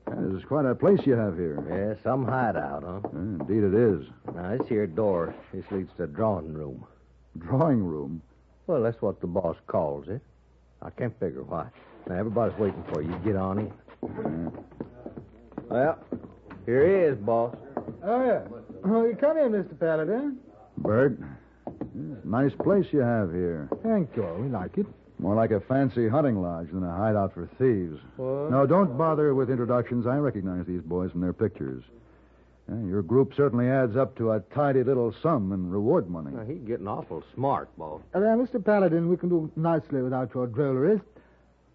[SPEAKER 6] This is quite a place you have here.
[SPEAKER 20] Yeah, some hideout, huh?
[SPEAKER 6] Indeed it is.
[SPEAKER 20] Now, this here door, this leads to the drawing room.
[SPEAKER 6] Drawing room?
[SPEAKER 20] Well, that's what the boss calls it. I can't figure why. Now, everybody's waiting for you. Get on in. Well, here he is, boss.
[SPEAKER 15] Oh, yeah. Oh, you come in, Mr. Paladin.
[SPEAKER 6] Bert, nice place you have here.
[SPEAKER 15] Thank you. We like it.
[SPEAKER 6] More like a fancy hunting lodge than a hideout for thieves.
[SPEAKER 15] What?
[SPEAKER 6] No, don't bother with introductions. I recognize these boys from their pictures. Your group certainly adds up to a tidy little sum in reward money.
[SPEAKER 20] Now, he's getting awful smart, boss.
[SPEAKER 15] Mr. Paladin, we can do nicely without your drolleries.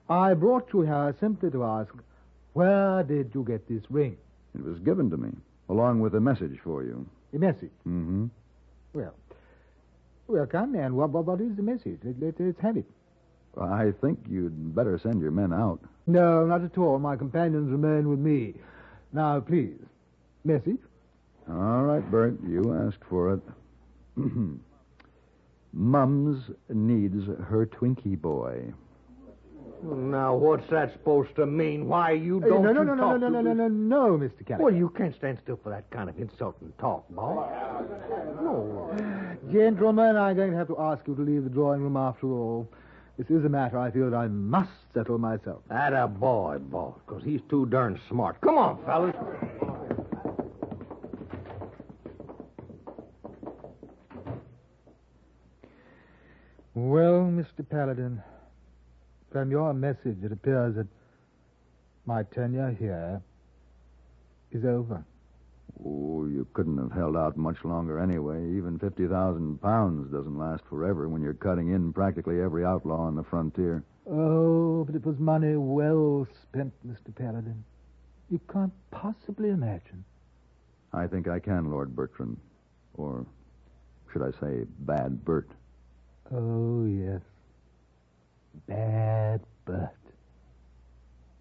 [SPEAKER 15] I brought you here simply to ask, where did you get this ring?
[SPEAKER 6] It was given to me, along with a message for you.
[SPEAKER 15] A message?
[SPEAKER 6] Mm-hmm.
[SPEAKER 15] Well, come then. What is the message? Let's have it.
[SPEAKER 6] I think you'd better send your men out.
[SPEAKER 15] No, not at all. My companions remain with me. Now, please, Message?
[SPEAKER 6] All right, Bert, you asked for it. Mums needs her Twinkie boy.
[SPEAKER 20] Now, what's that supposed to mean? Why you don't
[SPEAKER 15] No, Mr. Kelly.
[SPEAKER 20] Well, you can't stand still for that kind of insulting talk, boy. No.
[SPEAKER 15] Gentlemen, I'm going to have to ask you to leave the drawing room after all. This is a matter I feel that I must settle myself.
[SPEAKER 20] Atta boy, because he's too darn smart. Come on, fellas.
[SPEAKER 15] Well, Mr. Paladin, from your message, it appears that my tenure here is over.
[SPEAKER 6] Oh, you couldn't have held out much longer anyway. Even 50,000 pounds doesn't last forever when you're cutting in practically every outlaw on the frontier.
[SPEAKER 15] Oh, but it was money well spent, Mr. Paladin. You can't possibly imagine.
[SPEAKER 6] I think I can, Lord Bertrand. Or should I say, Bad Bert.
[SPEAKER 15] Oh, yes. Bad Bert.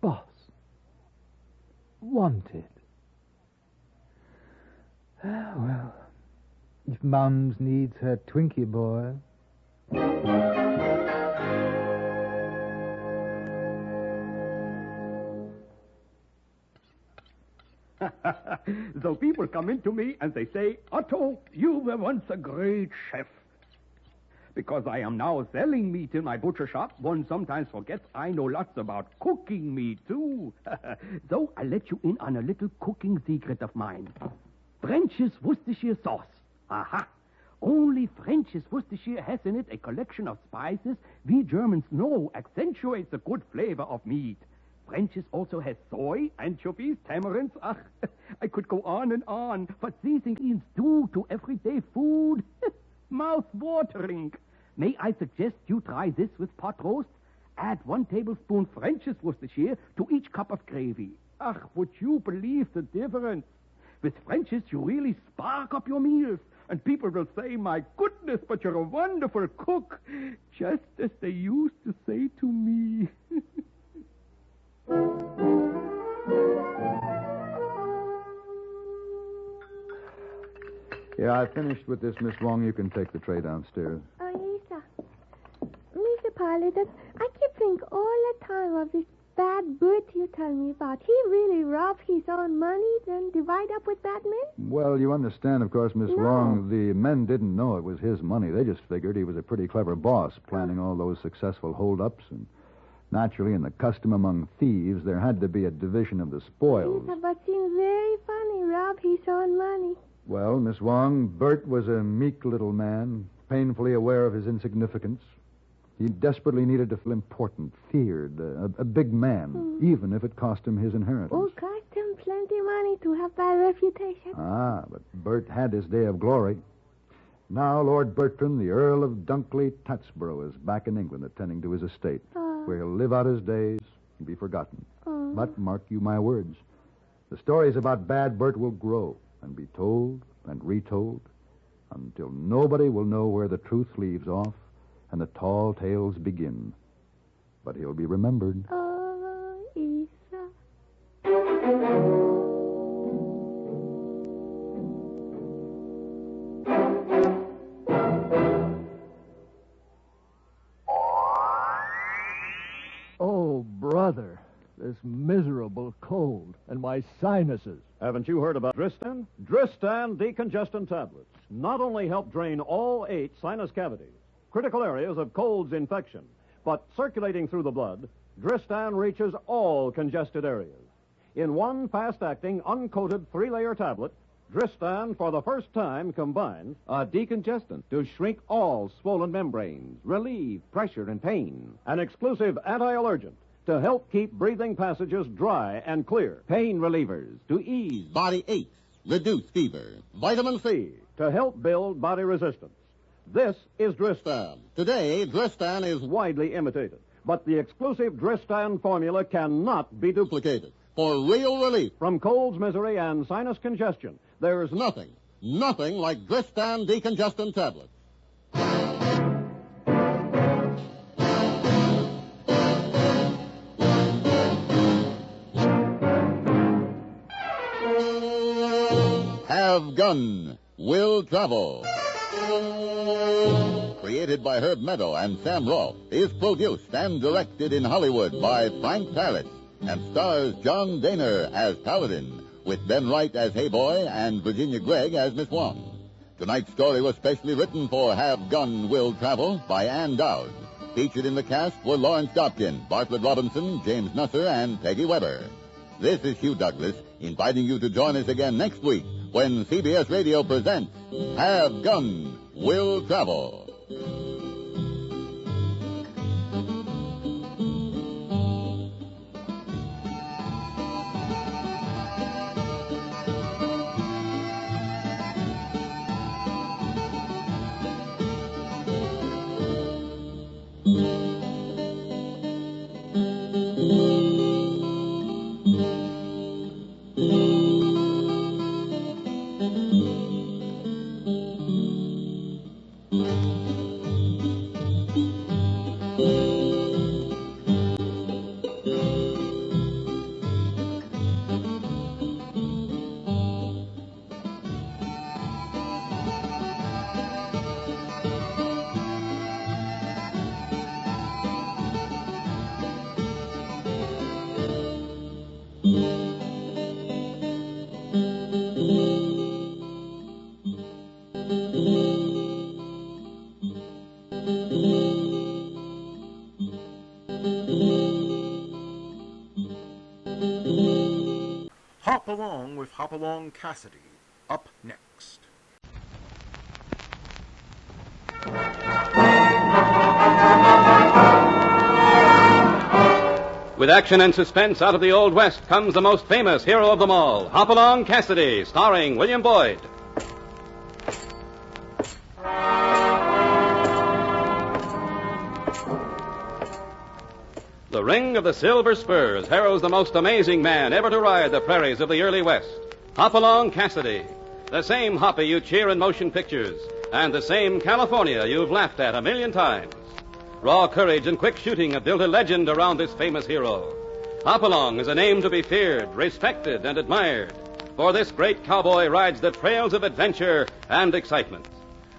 [SPEAKER 15] Boss. Wanted. Ah, well, if Mums needs her Twinkie boy.
[SPEAKER 3] So people come in to me and they say, Otto, you were once a great chef. Because I am now selling meat in my butcher shop, one sometimes forgets I know lots about cooking meat, too. So I let you in on a little cooking secret of mine. French's Worcestershire sauce. Aha! Only French's Worcestershire has in it a collection of spices we Germans know accentuates the good flavor of meat. French's also has soy, anchovies, tamarinds. Ach, I could go on, but these ingredients do to everyday food. Mouth-watering. May I suggest you try this with pot roast? Add 1 tablespoon French's Worcestershire to each cup of gravy. Ach, would you believe the difference? With French's, you really spark up your meals, and people will say, my goodness, but you're a wonderful cook, just as they used to say to me.
[SPEAKER 6] Yeah, I finished with this, Miss Wong. You can take the tray downstairs.
[SPEAKER 9] Oh, yes, sir. Mr. Paladin, I keep thinking all the time of this Bad Bert you tell me about. He really robbed his own money, then divide up with bad men?
[SPEAKER 6] Well, you understand, of course, Miss Wong, the men didn't know it was his money. They just figured he was a pretty clever boss, planning all those successful hold-ups. And naturally, in the custom among thieves, there had to be a division of the spoils.
[SPEAKER 9] Yes, but seems very funny, rob his own money.
[SPEAKER 6] Well, Miss Wong, Bert was a meek little man, painfully aware of his insignificance. He desperately needed to feel important, feared, a big man, even if it cost him his inheritance.
[SPEAKER 9] Oh, cost him plenty money to have bad reputation.
[SPEAKER 6] Ah, but Bert had his day of glory. Now Lord Bertrand, the Earl of Dunkley-Tatsborough, is back in England attending to his estate, where he'll live out his days and be forgotten. But mark you my words, the stories about Bad Bert will grow and be told and retold until nobody will know where the truth leaves off and the tall tales begin. But he'll be remembered.
[SPEAKER 9] Oh, Isa.
[SPEAKER 19] Oh, brother, this miserable cold and my sinuses.
[SPEAKER 21] Haven't you heard about Dristan? Dristan decongestant tablets not only help drain all 8 sinus cavities, critical areas of cold's infection, but circulating through the blood, Dristan reaches all congested areas. In one fast-acting, uncoated 3-layer tablet, Dristan, for the first time, combines
[SPEAKER 2] a decongestant to shrink all swollen membranes, relieve pressure and pain.
[SPEAKER 21] An exclusive anti-allergent to help keep breathing passages dry and clear.
[SPEAKER 2] Pain relievers to ease body aches, reduce fever.
[SPEAKER 21] Vitamin C to help build body resistance. This is Dristan.
[SPEAKER 2] Today, Dristan
[SPEAKER 21] is widely imitated, but the exclusive Dristan formula cannot be duplicated.
[SPEAKER 2] For real relief
[SPEAKER 21] from cold's misery and sinus congestion, there's
[SPEAKER 2] nothing like Dristan decongestant tablets.
[SPEAKER 16] Have Gun Will Travel. Created by Herb Meadow and Sam Rolfe, is produced and directed in Hollywood by Frank Paris, and stars John Daner as Paladin, with Ben Wright as Hayboy and Virginia Gregg as Miss Wong. Tonight's story was specially written for Have Gun Will Travel by Ann Dowd. Featured in the cast were Lawrence Dobkin, Bartlett Robinson, James Nusser, and Peggy Weber. This is Hugh Douglas, inviting you to join us again next week when CBS Radio presents Have Gun Will Travel.
[SPEAKER 10] Hop Along with Along Cassidy, up next.
[SPEAKER 22] With action and suspense out of the Old West comes the most famous hero of them all, Along Cassidy, starring William Boyd. The Ring of the Silver Spurs heralds the most amazing man ever to ride the prairies of the early West, Along Cassidy. The same Hoppy you cheer in motion pictures, and the same California you've laughed at a million times. Raw courage and quick shooting have built a legend around this famous hero. Hopalong is a name to be feared, respected, and admired, for this great cowboy rides the trails of adventure and excitement.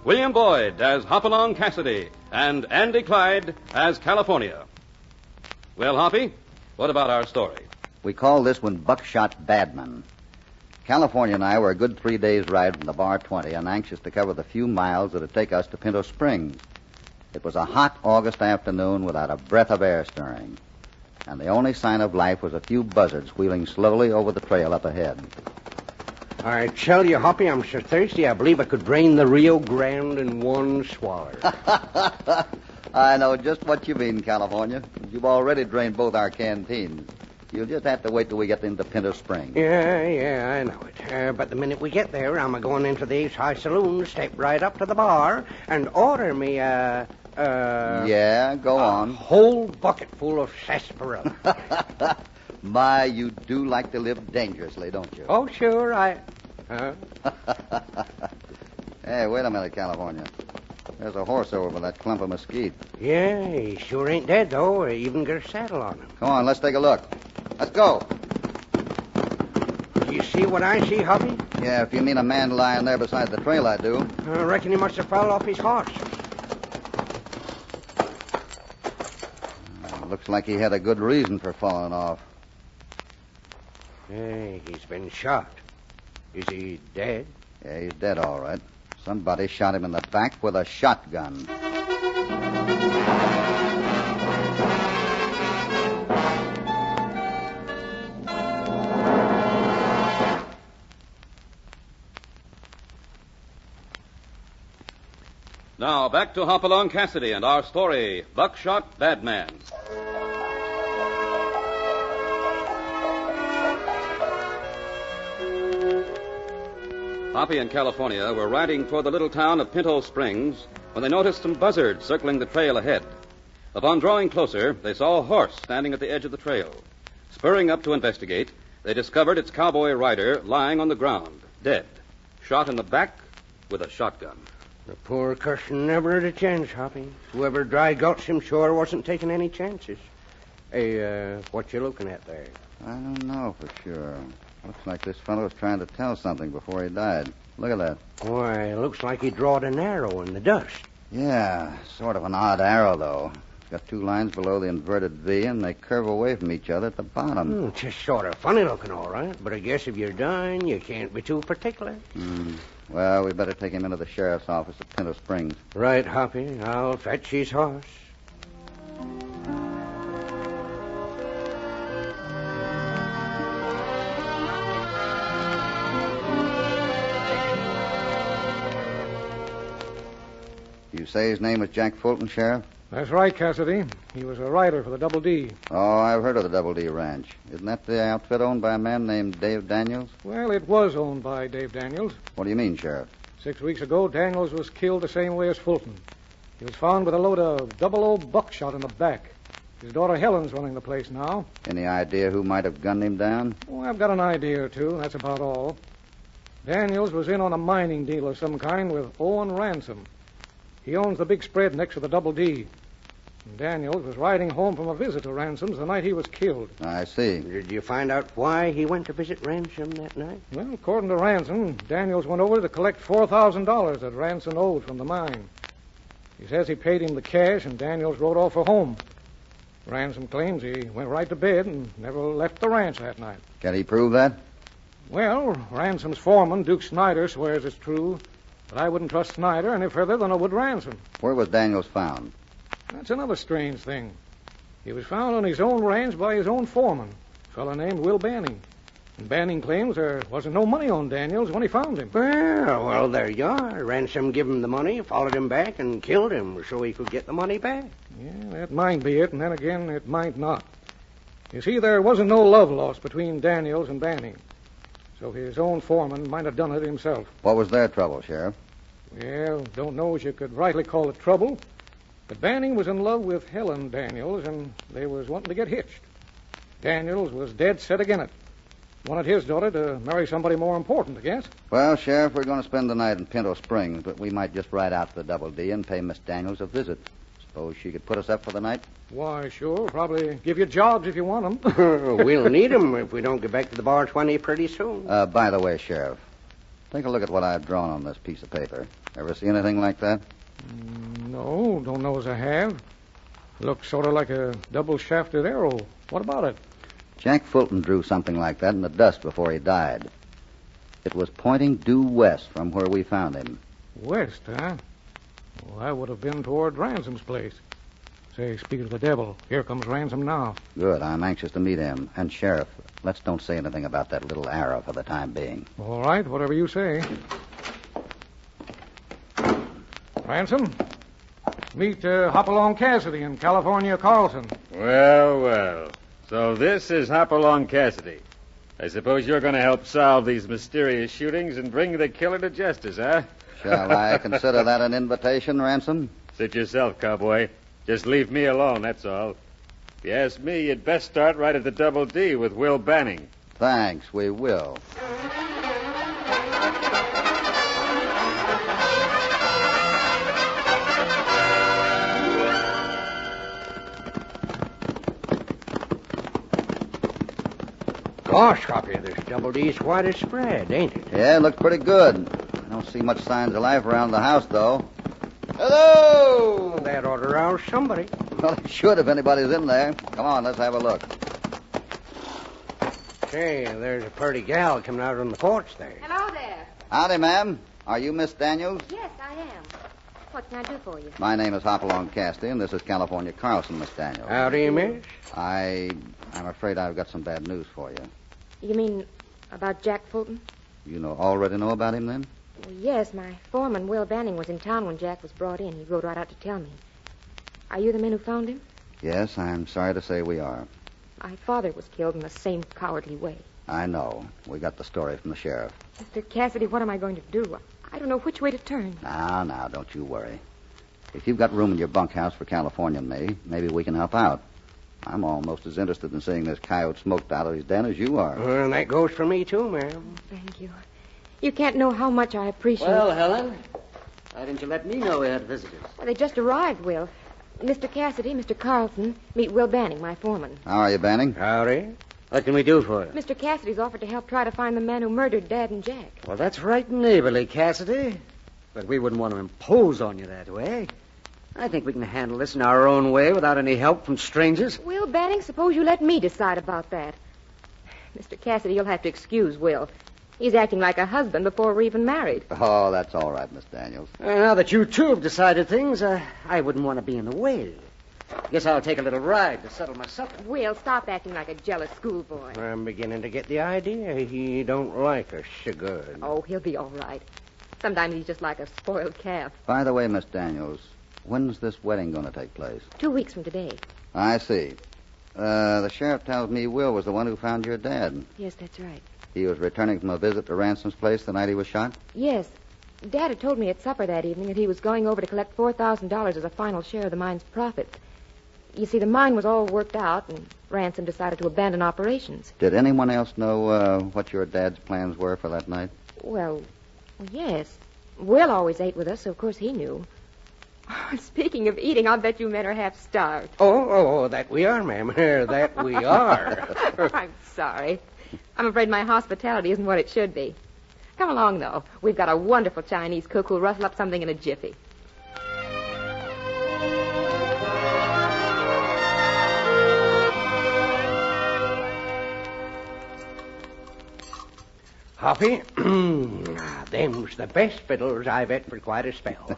[SPEAKER 22] William Boyd as Hopalong Cassidy, and Andy Clyde as California. Well, Hoppy, what about our story?
[SPEAKER 23] We call this one Buckshot Badman. California and I were a good 3 days' ride from the Bar 20 and anxious to cover the few miles that would take us to Pinto Springs. It was a hot August afternoon without a breath of air stirring, and the only sign of life was a few buzzards wheeling slowly over the trail up ahead.
[SPEAKER 24] I tell you, Hoppy, I'm so thirsty I believe I could drain the Rio Grande in one swallow.
[SPEAKER 23] I know just what you mean, California. You've already drained both our canteens. You'll just have to wait till we get into Pinto Springs.
[SPEAKER 24] Yeah, I know it. But the minute we get there, I'm going into the Ace High Saloon, step right up to the bar, and order me
[SPEAKER 23] Yeah, go on.
[SPEAKER 24] Whole bucket full of sarsaparilla.
[SPEAKER 23] My, you do like to live dangerously, don't you?
[SPEAKER 24] Oh, sure,
[SPEAKER 23] Hey, wait a minute, California. There's a horse over by that clump of mesquite.
[SPEAKER 24] Yeah, he sure ain't dead, though. I even got a saddle on him.
[SPEAKER 23] Come on, let's take a look. Let's go.
[SPEAKER 24] Do you see what I see, Hoppy?
[SPEAKER 23] Yeah, if you mean a man lying there beside the trail, I do.
[SPEAKER 24] I reckon he must have fell off his horse.
[SPEAKER 23] Looks like he had a good reason for falling off.
[SPEAKER 24] Hey, he's been shot. Is he dead?
[SPEAKER 23] Yeah, he's dead, all right. Somebody shot him in the back with a shotgun.
[SPEAKER 22] Now, back to Hopalong Cassidy and our story, Buckshot Badman. Hoppy and California were riding toward the little town of Pinto Springs when they noticed some buzzards circling the trail ahead. Upon drawing closer, they saw a horse standing at the edge of the trail. Spurring up to investigate, they discovered its cowboy rider lying on the ground, dead, shot in the back with a shotgun.
[SPEAKER 24] The poor cuss never had a chance, Hoppy. Whoever dry gulched him sure wasn't taking any chances. Hey, what you looking at there?
[SPEAKER 23] I don't know for sure. Looks like this fellow was trying to tell something before he died. Look at that.
[SPEAKER 24] Why, it looks like he drawed an arrow in the dust.
[SPEAKER 23] Yeah, sort of an odd arrow, though. It's got two lines below the inverted V, and they curve away from each other at the bottom.
[SPEAKER 24] Just sort of funny looking, all right. But I guess if you're dying, you can't be too particular.
[SPEAKER 23] Well, we better take him into the sheriff's office at Pinto Springs.
[SPEAKER 24] Right, Hoppy. I'll fetch his horse.
[SPEAKER 23] You say his name was Jack Fulton, Sheriff?
[SPEAKER 7] That's right, Cassidy. He was a rider for the Double D.
[SPEAKER 23] Oh, I've heard of the Double D Ranch. Isn't that the outfit owned by a man named Dave Daniels?
[SPEAKER 7] Well, it was owned by Dave Daniels.
[SPEAKER 23] What do you mean, Sheriff?
[SPEAKER 7] 6 weeks ago, Daniels was killed the same way as Fulton. He was found with a load of double-O buckshot in the back. His daughter Helen's running the place now.
[SPEAKER 23] Any idea who might have gunned him down?
[SPEAKER 7] Oh, I've got an idea or two. That's about all. Daniels was in on a mining deal of some kind with Owen Ransom. He owns the big spread next to the Double D. And Daniels was riding home from a visit to Ransom's the night he was killed.
[SPEAKER 23] I see.
[SPEAKER 24] Did you find out why he went to visit Ransom that night?
[SPEAKER 7] Well, according to Ransom, Daniels went over to collect $4,000 that Ransom owed from the mine. He says he paid him the cash, and Daniels rode off for home. Ransom claims he went right to bed and never left the ranch that night.
[SPEAKER 23] Can he prove that?
[SPEAKER 7] Well, Ransom's foreman, Duke Snyder, swears it's true. But I wouldn't trust Snyder any further than I would Ransom.
[SPEAKER 23] Where was Daniels found?
[SPEAKER 7] That's another strange thing. He was found on his own ranch by his own foreman, a fellow named Will Banning. And Banning claims there wasn't no money on Daniels when he found him.
[SPEAKER 24] Well, there you are. Ransom gave him the money, followed him back, and killed him so he could get the money back.
[SPEAKER 7] Yeah, that might be it, and then again, it might not. You see, there wasn't no love lost between Daniels and Banning. So his own foreman might have done it himself.
[SPEAKER 23] What was their trouble, Sheriff?
[SPEAKER 7] Well, don't know as you could rightly call it trouble. But Banning was in love with Helen Daniels, and they was wanting to get hitched. Daniels was dead set again it. Wanted his daughter to marry somebody more important, I guess.
[SPEAKER 23] Well, Sheriff, we're going to spend the night in Pinto Springs, but we might just ride out to the Double D and pay Miss Daniels a visit. Suppose she could put us up for the night?
[SPEAKER 7] Why, sure. Probably give you jobs if you want them.
[SPEAKER 24] We'll need them if we don't get back to the Bar 20 pretty soon.
[SPEAKER 23] By the way, Sheriff, take a look at what I've drawn on this piece of paper. Ever see anything like that?
[SPEAKER 7] No, don't know as I have. Looks sort of like a double-shafted arrow. What about it?
[SPEAKER 23] Jack Fulton drew something like that in the dust before he died. It was pointing due west from where we found him.
[SPEAKER 7] West, huh? Well, that would have been toward Ransom's place. Say, speak of the devil, here comes Ransom now.
[SPEAKER 23] Good. I'm anxious to meet him. And, Sheriff, let's don't say anything about that little arrow for the time being.
[SPEAKER 7] All right, whatever you say. Ransom, meet Along Cassidy in California, Carlson.
[SPEAKER 11] Well, well. So this is Along Cassidy. I suppose you're going to help solve these mysterious shootings and bring the killer to justice, huh?
[SPEAKER 23] Shall I consider that an invitation, Ransom?
[SPEAKER 11] Suit yourself, cowboy. Just leave me alone, that's all. If you ask me, you'd best start right at the Double D with Will Banning.
[SPEAKER 23] Thanks, we will.
[SPEAKER 24] Gosh, Hoppy, this Double D's quite a spread, ain't it?
[SPEAKER 23] Yeah, it looked pretty good. I don't see much signs of life around the house, though. Hello!
[SPEAKER 24] That ought to rouse somebody.
[SPEAKER 23] Well, it should if anybody's in there. Come on, let's have a look.
[SPEAKER 24] Say, there's a pretty gal coming out on the porch there.
[SPEAKER 13] Hello there.
[SPEAKER 23] Howdy, ma'am. Are you Miss Daniels?
[SPEAKER 13] Yes, I am. What can I do for you?
[SPEAKER 23] My name is Along Cassidy, and this is California Carlson, Miss Daniels.
[SPEAKER 24] Howdy, miss.
[SPEAKER 23] I'm afraid I've got some bad news for you.
[SPEAKER 13] You mean about Jack Fulton?
[SPEAKER 23] You already know about him, then?
[SPEAKER 13] Well, yes, my foreman, Will Banning, was in town when Jack was brought in. He rode right out to tell me. Are you the men who found him?
[SPEAKER 23] Yes, I'm sorry to say we are.
[SPEAKER 13] My father was killed in the same cowardly way.
[SPEAKER 23] I know. We got the story from the sheriff.
[SPEAKER 13] Mr. Cassidy, what am I going to do? I don't know which way to turn.
[SPEAKER 23] Now, don't you worry. If you've got room in your bunkhouse for California and me, maybe we can help out. I'm almost as interested in seeing this coyote smoked out of his den as you are.
[SPEAKER 24] Well, that goes for me, too, ma'am.
[SPEAKER 13] Thank you. You can't know how much I appreciate...
[SPEAKER 17] Well, Helen, why didn't you let me know we had visitors?
[SPEAKER 13] Well, they just arrived, Will. Mr. Cassidy, Mr. Carlson, meet Will Banning, my foreman.
[SPEAKER 23] How are you, Banning?
[SPEAKER 24] Howdy.
[SPEAKER 17] What can we do for you?
[SPEAKER 13] Mr. Cassidy's offered to help try to find the man who murdered Dad and Jack.
[SPEAKER 17] Well, that's right neighborly, Cassidy. But we wouldn't want to impose on you that way. I think we can handle this in our own way without any help from strangers.
[SPEAKER 13] Will Banning, suppose you let me decide about that. Mr. Cassidy, you'll have to excuse Will. He's acting like a husband before we're even married.
[SPEAKER 23] Oh, that's all right, Miss Daniels.
[SPEAKER 17] Now that you two have decided things, I wouldn't want to be in the way. Guess I'll take a little ride to settle my supper.
[SPEAKER 13] Will, stop acting like a jealous schoolboy.
[SPEAKER 24] I'm beginning to get the idea he don't like us so good.
[SPEAKER 13] Oh, he'll be all right. Sometimes he's just like a spoiled calf.
[SPEAKER 23] By the way, Miss Daniels, when's this wedding going to take place?
[SPEAKER 13] 2 weeks from today.
[SPEAKER 23] I see. The sheriff tells me Will was the one who found your dad.
[SPEAKER 13] Yes, that's right.
[SPEAKER 23] He was returning from a visit to Ransom's place the night he was shot?
[SPEAKER 13] Yes. Dad had told me at supper that evening that he was going over to collect $4,000 as a final share of the mine's profits. You see, the mine was all worked out, and Ransom decided to abandon operations.
[SPEAKER 23] Did anyone else know what your dad's plans were for that night?
[SPEAKER 13] Well, yes. Will always ate with us, so of course he knew. Speaking of eating, I'll bet you men are half starved.
[SPEAKER 24] Oh, that we are, ma'am. That we are.
[SPEAKER 13] I'm sorry. I'm afraid my hospitality isn't what it should be. Come along, though. We've got a wonderful Chinese cook who'll rustle up something in a jiffy.
[SPEAKER 24] Hoppy, them's the best fiddles I've ate for quite a spell.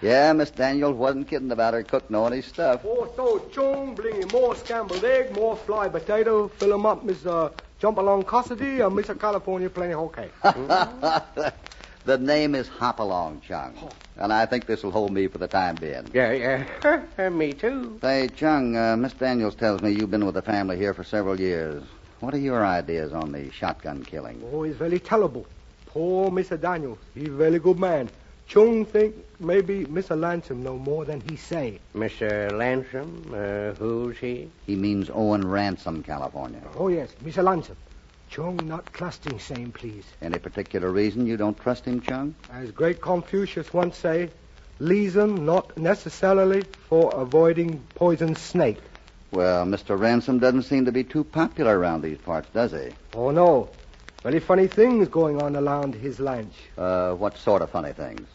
[SPEAKER 23] Yeah, Miss Daniels wasn't kidding about her cook knowing his stuff.
[SPEAKER 4] More so chung, bring in more scrambled egg, more fly potato, fill 'em up, Miss Jump Along Cassidy, or Miss California Plenty Okay.
[SPEAKER 23] The name is Hop Along, Chung. And I think this will hold me for the time being.
[SPEAKER 24] Yeah. Me too.
[SPEAKER 23] Say, Chung, Miss Daniels tells me you've been with the family here for several years. What are your ideas on the shotgun killing?
[SPEAKER 4] Oh, he's very terrible. Poor Mr. Daniels. He's a very good man. Chung think maybe Mr. Lansom know more than he say.
[SPEAKER 24] Mr. Lansom? Who's he?
[SPEAKER 23] He means Owen Ransom, California.
[SPEAKER 4] Oh, yes, Mr. Lansom. Chung not trusting same, please.
[SPEAKER 23] Any particular reason you don't trust him, Chung?
[SPEAKER 4] As great Confucius once say, reason not necessarily for avoiding poison snake.
[SPEAKER 23] Well, Mr. Ransom doesn't seem to be too popular around these parts, does he?
[SPEAKER 4] Oh, no. Very funny things going on around his lunch.
[SPEAKER 23] What sort of funny things?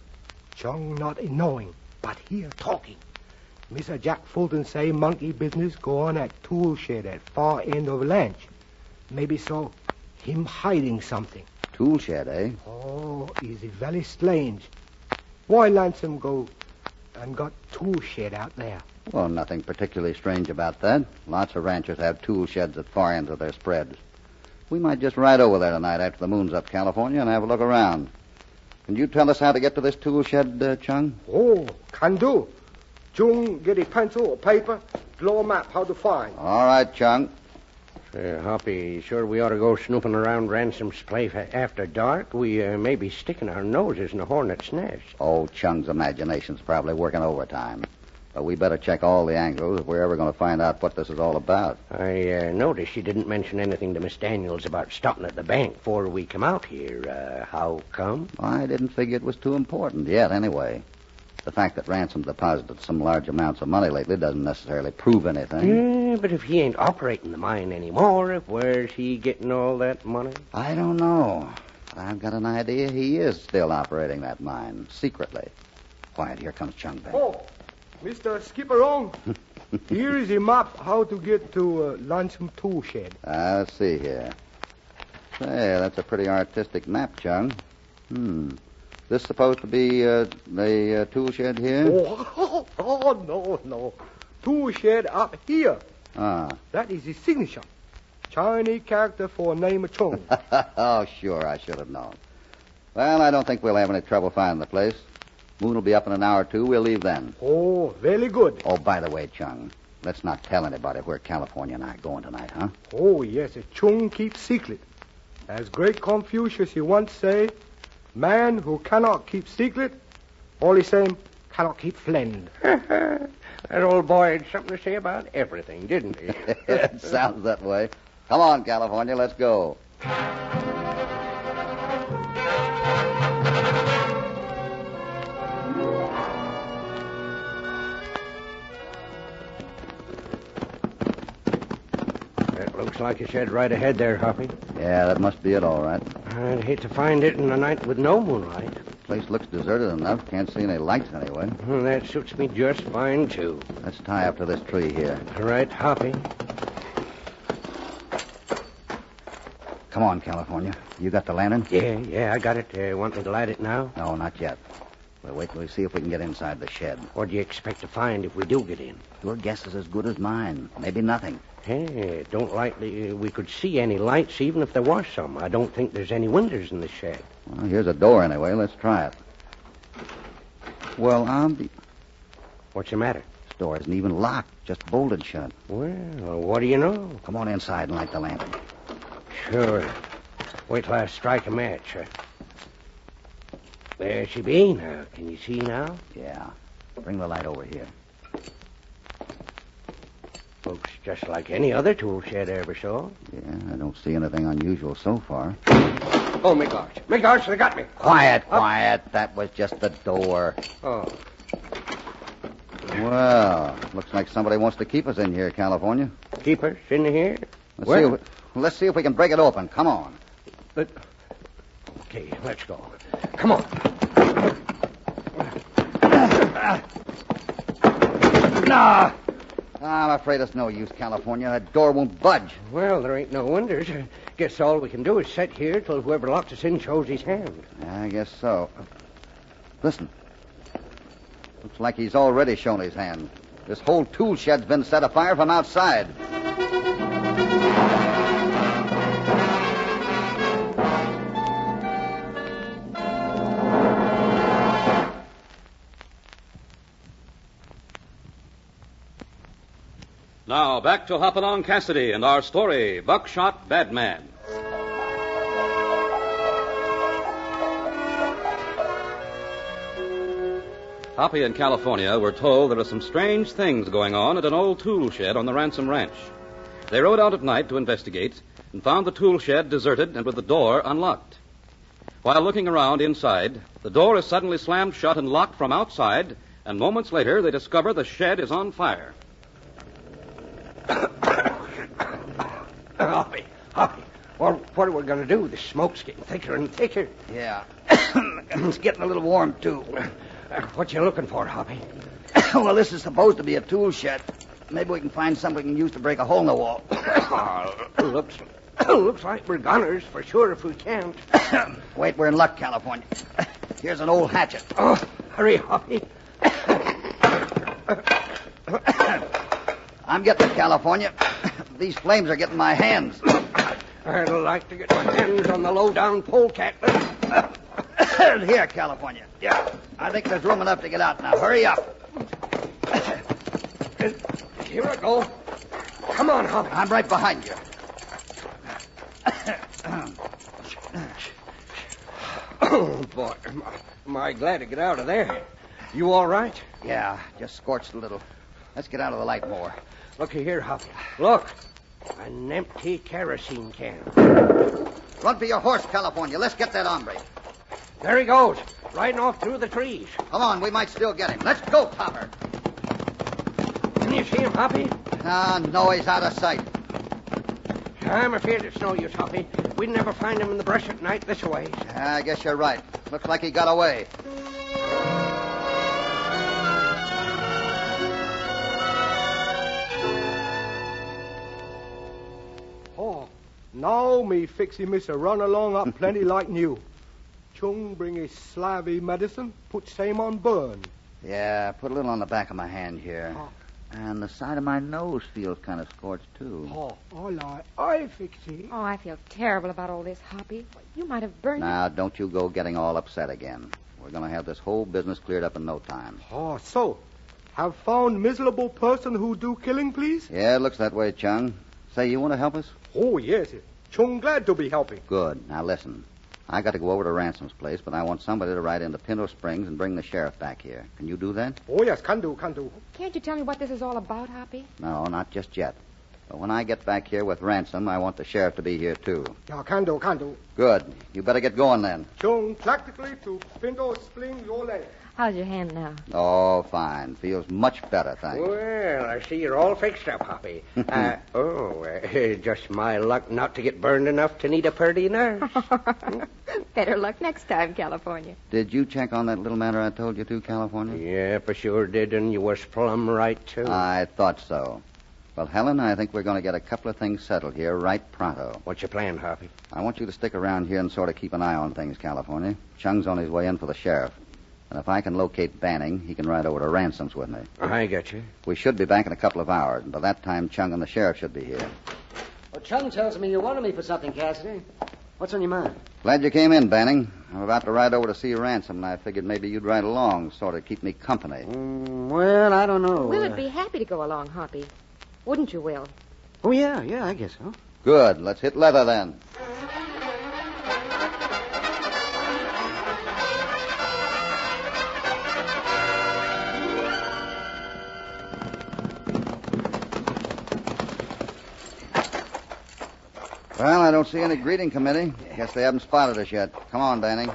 [SPEAKER 4] Chung not knowing, but here talking. Mr. Jack Fulton say monkey business go on at tool shed at far end of lunch. Maybe so, him hiding something.
[SPEAKER 23] Tool shed, eh?
[SPEAKER 4] Oh, is it very strange. Why Lansom go and got tool shed out there?
[SPEAKER 23] Well, nothing particularly strange about that. Lots of ranchers have tool sheds at far ends of their spreads. We might just ride over there tonight after the moon's up, California, and have a look around. Can you tell us how to get to this tool shed, Chung?
[SPEAKER 4] Oh, can do. Chung, get a pencil or paper, draw a map how to find.
[SPEAKER 23] All right, Chung.
[SPEAKER 24] Hoppy, sure we ought to go snooping around Ransom's place after dark? We may be sticking our noses in a hornet's nest.
[SPEAKER 23] Oh, Chung's imagination's probably working overtime. But we better check all the angles if we're ever going to find out what this is all about.
[SPEAKER 24] I noticed you didn't mention anything to Miss Daniels about stopping at the bank before we come out here. How come?
[SPEAKER 23] I didn't figure it was too important yet, anyway. The fact that Ransom deposited some large amounts of money lately doesn't necessarily prove anything.
[SPEAKER 24] But if he ain't operating the mine anymore, where's he getting all that money?
[SPEAKER 23] I don't know. But I've got an idea he is still operating that mine, secretly. Quiet, here comes Chung back.
[SPEAKER 4] Oh, Mr. Skipperong, here is a map how to get to Lansom tool shed.
[SPEAKER 23] Let's see here. Say, that's a pretty artistic map, Chung. This supposed to be the tool shed here?
[SPEAKER 4] Oh, no. Tool shed up here. That is his signature. Chinese character for name of Chung.
[SPEAKER 23] Oh, sure, I should have known. Well, I don't think we'll have any trouble finding the place. Moon will be up in an hour or two. We'll leave then.
[SPEAKER 4] Oh, very good.
[SPEAKER 23] Oh, by the way, Chung, let's not tell anybody where California and I are going tonight, huh?
[SPEAKER 4] Oh, yes, a Chung keeps secret. As great Confucius he once say, man who cannot keep secret, all the same, cannot keep friend.
[SPEAKER 24] That old boy had something to say about everything, didn't he?
[SPEAKER 23] It sounds that way. Come on, California, let's go.
[SPEAKER 24] Looks like a shed right ahead there, Hoppy.
[SPEAKER 23] Yeah, that must be it, all right.
[SPEAKER 24] I'd hate to find it in a night with no moonlight.
[SPEAKER 23] Place looks deserted enough. Can't see any lights anyway.
[SPEAKER 24] Well, that suits me just fine, too.
[SPEAKER 23] Let's tie up to this tree here.
[SPEAKER 24] All right, Hoppy.
[SPEAKER 23] Come on, California. You got the lantern?
[SPEAKER 24] Yeah, I got it. Want me to light it now?
[SPEAKER 23] No, not yet. We'll wait till we see if we can get inside the shed.
[SPEAKER 24] What do you expect to find if we do get in?
[SPEAKER 23] Your guess is as good as mine. Maybe nothing.
[SPEAKER 24] Hey, don't likely we could see any lights even if there was some. I don't think there's any windows in the shed.
[SPEAKER 23] Well, here's a door anyway. Let's try it. Well,
[SPEAKER 24] What's the matter?
[SPEAKER 23] This door isn't even locked, just bolted shut.
[SPEAKER 24] Well, what do you know?
[SPEAKER 23] Come on inside and light the lantern.
[SPEAKER 24] Sure. Wait till I strike a match. There she be now. Can you see now?
[SPEAKER 23] Yeah. Bring the light over here.
[SPEAKER 24] Looks just like any other tool shed I ever saw.
[SPEAKER 23] Yeah, I don't see anything unusual so far.
[SPEAKER 24] Oh, my gosh, they got me.
[SPEAKER 23] Quiet. That was just the door.
[SPEAKER 24] Oh.
[SPEAKER 23] Well, looks like somebody wants to keep us in here, California.
[SPEAKER 24] Keep us in here?
[SPEAKER 23] Let's see if we can break it open. Come on.
[SPEAKER 24] Okay, let's go. Come on.
[SPEAKER 23] No! I'm afraid it's no use, California. That door won't budge.
[SPEAKER 24] Well, there ain't no windows. Guess all we can do is sit here till whoever locks us in shows his hand.
[SPEAKER 23] I guess so. Listen. Looks like he's already shown his hand. This whole tool shed's been set afire from outside.
[SPEAKER 22] Now, back to Along Cassidy and our story, Buckshot Badman. Hoppy and California were told there are some strange things going on at an old tool shed on the Ransom Ranch. They rode out at night to investigate and found the tool shed deserted and with the door unlocked. While looking around inside, the door is suddenly slammed shut and locked from outside, and moments later they discover the shed is on fire.
[SPEAKER 24] Hoppy. Well, what are we going to do? The smoke's getting thicker and thicker.
[SPEAKER 23] Yeah. It's getting a little warm, too.
[SPEAKER 24] What you looking for, Hoppy?
[SPEAKER 23] Well, this is supposed to be a tool shed. Maybe we can find something we can use to break a hole in the wall.
[SPEAKER 24] Looks like we're gunners, for sure, if we can't.
[SPEAKER 23] Wait, we're in luck, California. Here's an old hatchet.
[SPEAKER 24] Oh, hurry, Hoppy.
[SPEAKER 23] I'm getting it, California. These flames are getting my hands.
[SPEAKER 24] I'd like to get my hands on the low-down polecat.
[SPEAKER 23] Here, California. Yeah, I think there's room enough to get out now. Hurry up.
[SPEAKER 24] Here I go. Come on, Hoppy.
[SPEAKER 23] I'm right behind you.
[SPEAKER 24] Oh, boy. Am I glad to get out of there. You all right?
[SPEAKER 23] Yeah, just scorched a little. Let's get out of the light more.
[SPEAKER 24] Looky here, Hoppy. Look. An empty kerosene can.
[SPEAKER 23] Run for your horse, California. Let's get that hombre.
[SPEAKER 24] There he goes, riding off through the trees.
[SPEAKER 23] Come on, we might still get him. Let's go, Topper.
[SPEAKER 24] Can you see him, Hoppy?
[SPEAKER 23] No, he's out of sight.
[SPEAKER 24] I'm afraid it's no use, Hoppy. We'd never find him in the brush at night this way.
[SPEAKER 23] I guess you're right. Looks like he got away.
[SPEAKER 4] Oh, now me fixie Mr. Run along up plenty like new. Chung bring his slavey medicine, put same on burn.
[SPEAKER 23] Yeah, put a little on the back of my hand here.
[SPEAKER 4] Oh.
[SPEAKER 23] And the side of my nose feels kind of scorched, too.
[SPEAKER 4] Oh, I fixie.
[SPEAKER 13] Oh, I feel terrible about all this, Hoppy. You might have burned
[SPEAKER 23] Now, don't you go getting all upset again. We're going to have this whole business cleared up in no time.
[SPEAKER 4] Oh, so, have found miserable person who do killing, please?
[SPEAKER 23] Yeah, it looks that way, Chung. Say, you want to help us?
[SPEAKER 4] Oh, yes. Chung glad to be helping.
[SPEAKER 23] Good. Now, listen. I got to go over to Ransom's place, but I want somebody to ride into Pinto Springs and bring the sheriff back here. Can you do that?
[SPEAKER 4] Oh, yes, can do.
[SPEAKER 13] Can't you tell me what this is all about, Hoppy?
[SPEAKER 23] No, not just yet. But when I get back here with Ransom, I want the sheriff to be here, too.
[SPEAKER 4] Yeah, can do.
[SPEAKER 23] Good. You better get going, then.
[SPEAKER 4] Chung, practically to Pinto Springs, your land.
[SPEAKER 13] How's your hand now?
[SPEAKER 23] Oh, fine. Feels much better, thanks.
[SPEAKER 24] Well, I see you're all fixed up, Hoppy. Just my luck not to get burned enough to need a purdy nurse.
[SPEAKER 13] Better luck next time, California.
[SPEAKER 23] Did you check on that little matter I told you to, California?
[SPEAKER 24] Yeah, for sure did, and you was plumb right, too.
[SPEAKER 23] I thought so. Well, Helen, I think we're going to get a couple of things settled here right pronto.
[SPEAKER 24] What's your plan, Hoppy?
[SPEAKER 23] I want you to stick around here and sort of keep an eye on things, California. Chung's on his way in for the sheriff. And if I can locate Banning, he can ride over to Ransom's with me.
[SPEAKER 24] I get you.
[SPEAKER 23] We should be back in a couple of hours, and by that time, Chung and the sheriff should be here.
[SPEAKER 17] Well, Chung tells me you wanted me for something, Cassidy. What's on your mind?
[SPEAKER 23] Glad you came in, Banning. I'm about to ride over to see Ransom, and I figured maybe you'd ride along, sort of keep me company.
[SPEAKER 17] Well, I don't know.
[SPEAKER 13] Will would be happy to go along, Hoppy. Wouldn't you, Will?
[SPEAKER 17] Oh, yeah, I guess so.
[SPEAKER 23] Good. Let's hit leather then. Well, I don't see any greeting committee. Guess they haven't spotted us yet. Come on, Banning.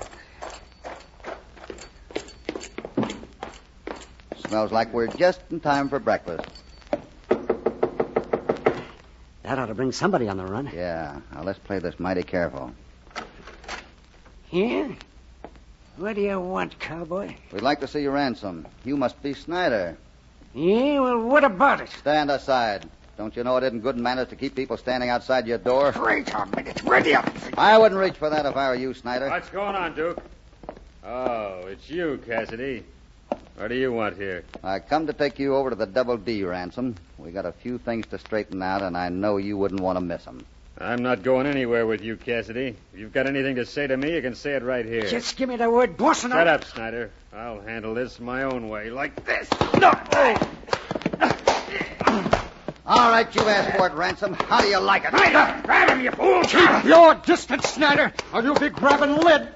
[SPEAKER 23] Smells like we're just in time for breakfast.
[SPEAKER 17] That ought to bring somebody on the run.
[SPEAKER 23] Yeah. Now, let's play this mighty careful.
[SPEAKER 24] Yeah? What do you want, cowboy?
[SPEAKER 23] We'd like to see you, Ransom. You must be Snyder.
[SPEAKER 24] Yeah, well, what about it?
[SPEAKER 23] Stand aside. Don't you know it isn't good manners to keep people standing outside your door?
[SPEAKER 24] Wait a minute. Ready up.
[SPEAKER 23] I wouldn't reach for that if I were you, Snyder.
[SPEAKER 11] What's going on, Duke? Oh, it's you, Cassidy. What do you want here?
[SPEAKER 23] I come to take you over to the Double D, Ransom. We got a few things to straighten out, and I know you wouldn't want to miss them.
[SPEAKER 11] I'm not going anywhere with you, Cassidy. If you've got anything to say to me, you can say it right here.
[SPEAKER 24] Just give me the word, boss, and
[SPEAKER 11] Shut up, Snyder. I'll handle this my own way, like this.
[SPEAKER 24] No!
[SPEAKER 23] All right, you asked for it, Ransom. How do you like it?
[SPEAKER 24] Grab him, you fool!
[SPEAKER 7] Keep your distance, Snyder, or you'll be grabbing lead.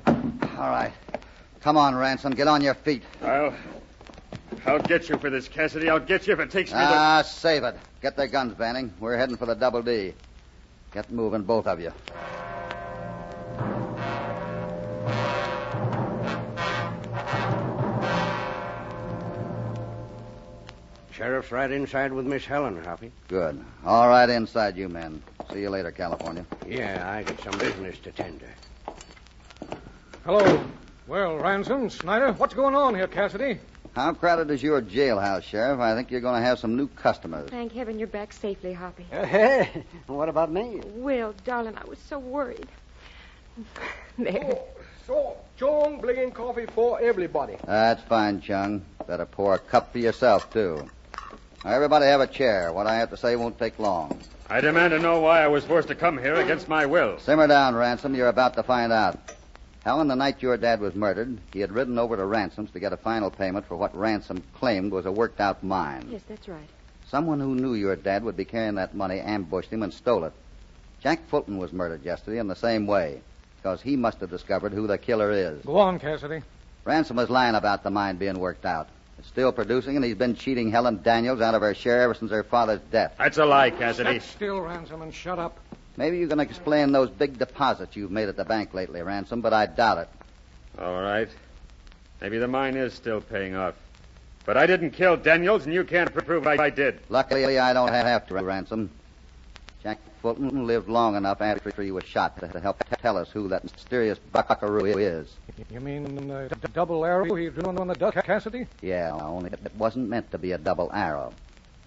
[SPEAKER 23] All right. Come on, Ransom. Get on your feet.
[SPEAKER 11] I'll get you for this, Cassidy. I'll get you if it takes me
[SPEAKER 23] Save it. Get their guns, Banning. We're heading for the Double D. Get moving, both of you.
[SPEAKER 24] Sheriff's right inside with Miss Helen, Hoppy.
[SPEAKER 23] Good. All right, inside, you men. See you later, California.
[SPEAKER 24] Yeah, I got some business to tend to.
[SPEAKER 7] Hello. Well, Ransom, Snyder, what's going on here, Cassidy?
[SPEAKER 23] How crowded is your jailhouse, Sheriff? I think you're going to have some new customers.
[SPEAKER 13] Thank heaven you're back safely, Hoppy.
[SPEAKER 17] Hey, what about me?
[SPEAKER 13] Will, darling, I was so worried. There.
[SPEAKER 4] So, Chung, bringing coffee for everybody.
[SPEAKER 23] That's fine, Chung. Better pour a cup for yourself, too. Now, everybody have a chair. What I have to say won't take long.
[SPEAKER 11] I demand to know why I was forced to come here against my will.
[SPEAKER 23] Simmer down, Ransom. You're about to find out. Helen, the night your dad was murdered, he had ridden over to Ransom's to get a final payment for what Ransom claimed was a worked-out mine.
[SPEAKER 13] Yes, that's right.
[SPEAKER 23] Someone who knew your dad would be carrying that money ambushed him and stole it. Jack Fulton was murdered yesterday in the same way, because he must have discovered who the killer is.
[SPEAKER 7] Go on, Cassidy.
[SPEAKER 23] Ransom was lying about the mine being worked out. It's still producing, and he's been cheating Helen Daniels out of her share ever since her father's death.
[SPEAKER 11] That's a lie, Cassidy.
[SPEAKER 7] Sit still, Ransom, and shut up.
[SPEAKER 23] Maybe you can explain those big deposits you've made at the bank lately, Ransom, but I doubt it.
[SPEAKER 11] All right. Maybe the mine is still paying off. But I didn't kill Daniels, and you can't prove I did.
[SPEAKER 23] Luckily, I don't have to, Ransom. Jack Fulton lived long enough after he was shot to help tell us who that mysterious buckaroo is.
[SPEAKER 7] You mean the double arrow he drew on the duck, Cassidy?
[SPEAKER 23] Yeah, only it wasn't meant to be a double arrow.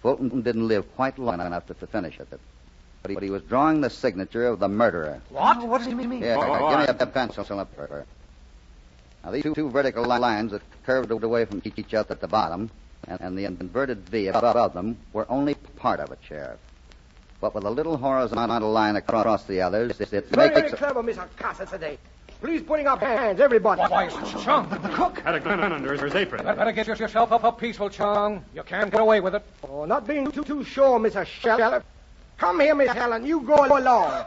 [SPEAKER 23] Fulton didn't live quite long enough to finish it. But he was drawing the signature of the murderer.
[SPEAKER 7] What? What does he mean?
[SPEAKER 23] Yeah, give me a pencil up there. Now, these two vertical lines that curved away from each other at the bottom and the inverted V above them were only part of it, Sheriff. But with a little horizontal line across the others, it
[SPEAKER 4] Very
[SPEAKER 23] makes...
[SPEAKER 4] clever, Mr. Cassidy. Please putting up hands, everybody.
[SPEAKER 7] Why, Chung, the cook.
[SPEAKER 11] Had a gun under his apron.
[SPEAKER 7] Better get yourself up peaceful, Chung. You can't get away with it.
[SPEAKER 4] Oh, not being too sure, Mr. Sheriff. Come here, Miss Helen. You go along.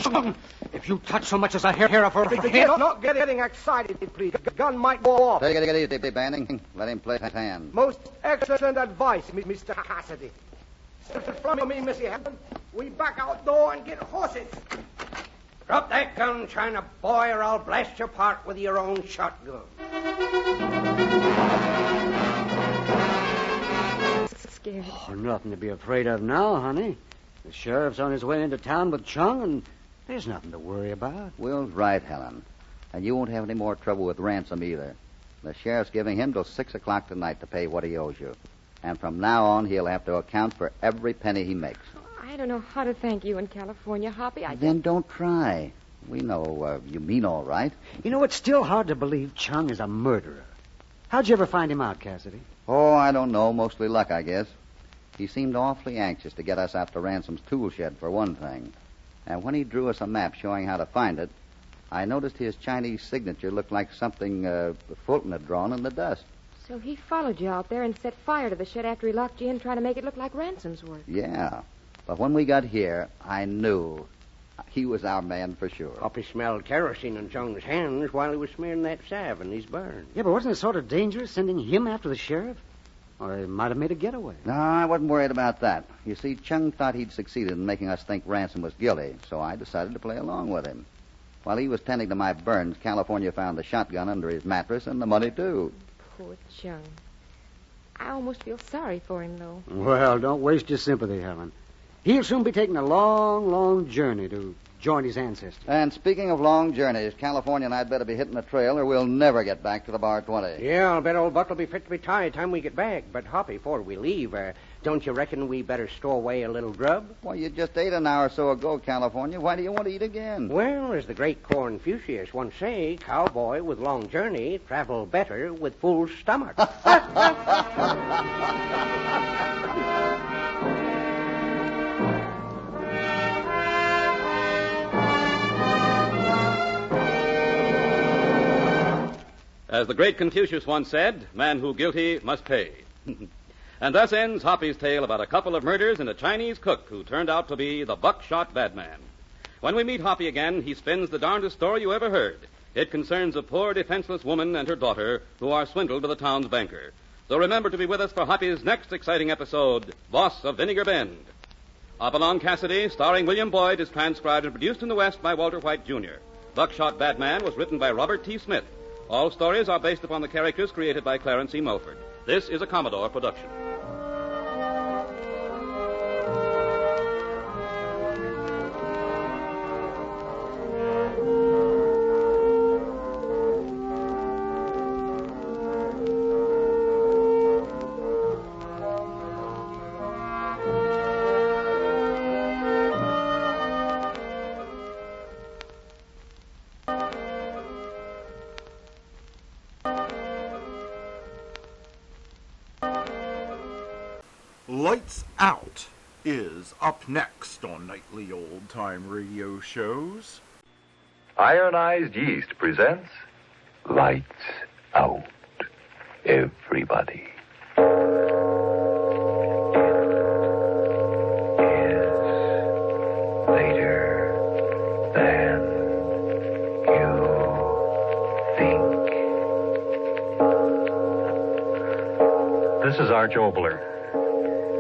[SPEAKER 7] Chung! If you touch so much as a hair of her head...
[SPEAKER 4] Not getting excited, please. The gun might go off.
[SPEAKER 23] Take it easy, Banning. Let him play his hand.
[SPEAKER 4] Most excellent advice, Mr. Cassidy. From me, Missy Helen. We back outdoor and get horses.
[SPEAKER 24] Drop that gun, China boy, or I'll blast you apart with your own shotgun.
[SPEAKER 13] Scared.
[SPEAKER 17] Oh, nothing to be afraid of now, honey. The sheriff's on his way into town with Chung, and there's nothing to worry about.
[SPEAKER 23] Will's right, Helen. And you won't have any more trouble with Ransom either. The sheriff's giving him till 6 o'clock tonight to pay what he owes you. And from now on, he'll have to account for every penny he makes.
[SPEAKER 13] I don't know how to thank you in California, Hoppy.
[SPEAKER 23] Then don't try. We know you mean all right.
[SPEAKER 17] You know, it's still hard to believe Chung is a murderer. How'd you ever find him out, Cassidy?
[SPEAKER 23] Oh, I don't know. Mostly luck, I guess. He seemed awfully anxious to get us out to Ransom's tool shed, for one thing. And when he drew us a map showing how to find it, I noticed his Chinese signature looked like something Fulton had drawn in the dust.
[SPEAKER 13] So he followed you out there and set fire to the shed after he locked you in, trying to make it look like Ransom's work.
[SPEAKER 23] Yeah. But when we got here, I knew he was our man for sure.
[SPEAKER 24] Hoppy smelled kerosene on Chung's hands while he was smearing that salve in his burn.
[SPEAKER 17] Yeah, but wasn't it sort of dangerous sending him after the sheriff? Or he might have made a getaway.
[SPEAKER 23] No, I wasn't worried about that. You see, Chung thought he'd succeeded in making us think Ransom was guilty, so I decided to play along with him. While he was tending to my burns, California found the shotgun under his mattress and the money, too.
[SPEAKER 13] Poor Chung. I almost feel sorry for him, though.
[SPEAKER 17] Well, don't waste your sympathy, Helen. He'll soon be taking a long, long journey to join his ancestors.
[SPEAKER 23] And speaking of long journeys, California and I'd better be hitting the trail or we'll never get back to the Bar 20.
[SPEAKER 24] Yeah, I'll bet old Buck will be fit to be tied time we get back. But, Hoppy, before we leave, don't you reckon we better stow away a little grub?
[SPEAKER 23] Well, you just ate an hour or so ago, California. Why do you want to eat again?
[SPEAKER 24] Well, as the great Confucius once say, cowboy with long journey travel better with full stomach.
[SPEAKER 22] As the great Confucius once said, man who guilty must pay. And thus ends Hoppy's tale about a couple of murders and a Chinese cook who turned out to be the buckshot bad man. When we meet Hoppy again, he spins the darndest story you ever heard. It concerns a poor, defenseless woman and her daughter who are swindled by the town's banker. So remember to be with us for Hoppy's next exciting episode, Boss of Vinegar Bend. Up Along Cassidy, starring William Boyd, is transcribed and produced in the West by Walter White, Jr. Buckshot Bad Man was written by Robert T. Smith. All stories are based upon the characters created by Clarence E. Mulford. This is a Commodore production.
[SPEAKER 10] Lights Out is up next on Nightly Old Time Radio Shows.
[SPEAKER 5] Ironized Yeast presents Lights Out. Everybody.
[SPEAKER 8] This is Arch Obler.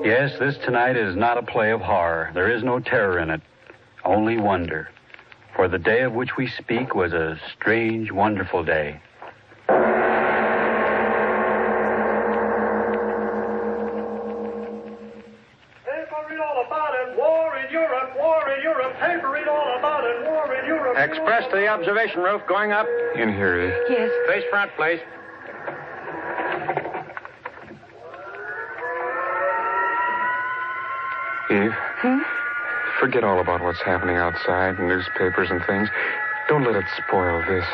[SPEAKER 8] Yes, this tonight is not a play of horror. There is no terror in it, only wonder. For the day of which we speak was a strange, wonderful day.
[SPEAKER 12] Express to the observation roof, going up.
[SPEAKER 18] In here, Eve.
[SPEAKER 13] Yes.
[SPEAKER 12] Face front, please.
[SPEAKER 18] Eve? Forget all about what's happening outside, newspapers and things. Don't let it spoil this.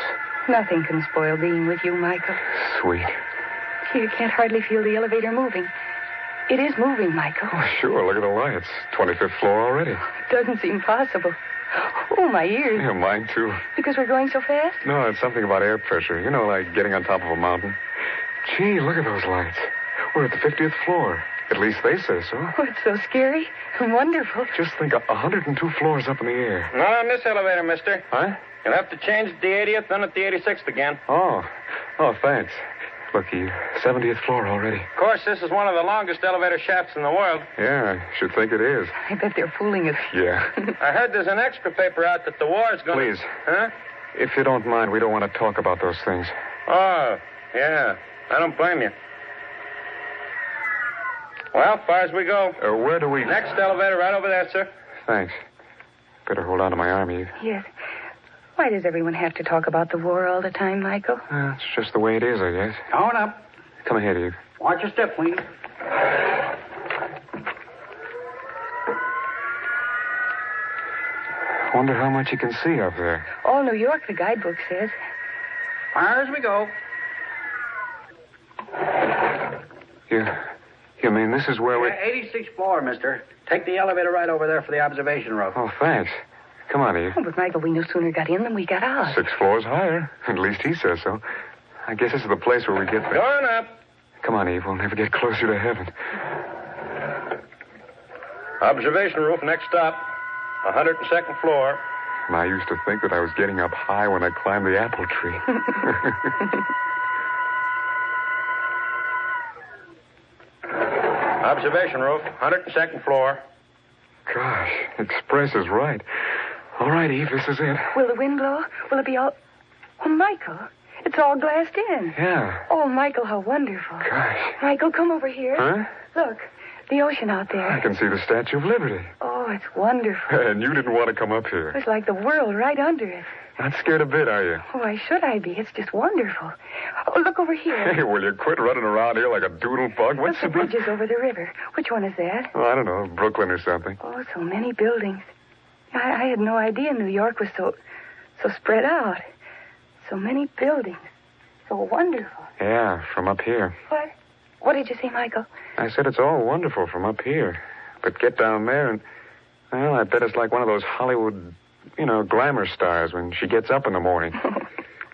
[SPEAKER 25] Nothing can spoil being with you, Michael.
[SPEAKER 18] Sweet.
[SPEAKER 25] You can't hardly feel the elevator moving. It is moving, Michael.
[SPEAKER 18] Oh, sure. Look at the lights. 25th floor already.
[SPEAKER 25] It doesn't seem possible. Oh, my ears.
[SPEAKER 18] Yeah, mine, too.
[SPEAKER 25] Because we're going so fast?
[SPEAKER 18] No, it's something about air pressure. You know, like getting on top of a mountain. Gee, look at those lights. We're at the 50th floor. At least they say so.
[SPEAKER 25] Oh, it's so scary and wonderful.
[SPEAKER 18] Just think, 102 floors up in the air.
[SPEAKER 12] Not on this elevator, mister.
[SPEAKER 18] Huh?
[SPEAKER 12] You'll have to change at the 80th, then at the 86th again.
[SPEAKER 18] Oh, thanks. Look, Eve, 70th floor already.
[SPEAKER 12] Of course, this is one of the longest elevator shafts in the world.
[SPEAKER 18] Yeah, I should think it is.
[SPEAKER 25] I bet they're fooling us.
[SPEAKER 18] Yeah.
[SPEAKER 12] I heard there's an extra paper out that the war's going to...
[SPEAKER 18] Please.
[SPEAKER 12] Huh?
[SPEAKER 18] If you don't mind, we don't want to talk about those things.
[SPEAKER 12] Oh, yeah. I don't blame you. Well, far as we go.
[SPEAKER 18] Where do we...
[SPEAKER 12] Next elevator right over there, sir.
[SPEAKER 18] Thanks. Better hold on to my arm, Eve.
[SPEAKER 25] Yes. Why does everyone have to talk about the war all the time, Michael?
[SPEAKER 18] It's just the way it is, I guess.
[SPEAKER 1] On up.
[SPEAKER 18] Come ahead, Eve.
[SPEAKER 1] Watch your step, please.
[SPEAKER 18] Wonder how much you can see up there.
[SPEAKER 25] All New York, the guidebook says.
[SPEAKER 1] Far as we go.
[SPEAKER 18] You mean this is where we...
[SPEAKER 1] 86th floor, mister. Take the elevator right over there for the observation room.
[SPEAKER 18] Oh, thanks. Come on, Eve.
[SPEAKER 25] Oh, but Michael, we no sooner got in than we got out.
[SPEAKER 18] 6 floors higher. At least he says so. I guess this is the place where we get there.
[SPEAKER 12] Going up.
[SPEAKER 18] Come on, Eve. We'll never get closer to heaven.
[SPEAKER 12] Observation roof, next stop. 102nd floor.
[SPEAKER 18] And I used to think that I was getting up high when I climbed the apple tree.
[SPEAKER 12] Observation roof, 102nd floor.
[SPEAKER 18] Gosh, Express is right. All right, Eve, this is it.
[SPEAKER 25] Will the wind blow? Will it be all... Oh, Michael, it's all glassed in.
[SPEAKER 18] Yeah.
[SPEAKER 25] Oh, Michael, how wonderful.
[SPEAKER 18] Gosh.
[SPEAKER 25] Michael, come over here.
[SPEAKER 18] Huh?
[SPEAKER 25] Look, the ocean out there.
[SPEAKER 18] I can see the Statue of Liberty.
[SPEAKER 25] Oh, it's wonderful.
[SPEAKER 18] And you didn't want to come up here.
[SPEAKER 25] It's like the world right under it.
[SPEAKER 18] Not scared a bit, are you?
[SPEAKER 25] Oh, why should I be? It's just wonderful. Oh, look over here.
[SPEAKER 18] Hey, will you quit running around here like a doodle bug? What's
[SPEAKER 25] Look, the bridges over the river. Which one is that?
[SPEAKER 18] Oh, I don't know, Brooklyn or something.
[SPEAKER 25] Oh, so many buildings. I had no idea New York was so spread out. So many buildings. So wonderful.
[SPEAKER 18] Yeah, from up here.
[SPEAKER 25] What? What did you say, Michael?
[SPEAKER 18] I said it's all wonderful from up here. But get down there and, well, I bet it's like one of those Hollywood, glamour stars when she gets up in the morning.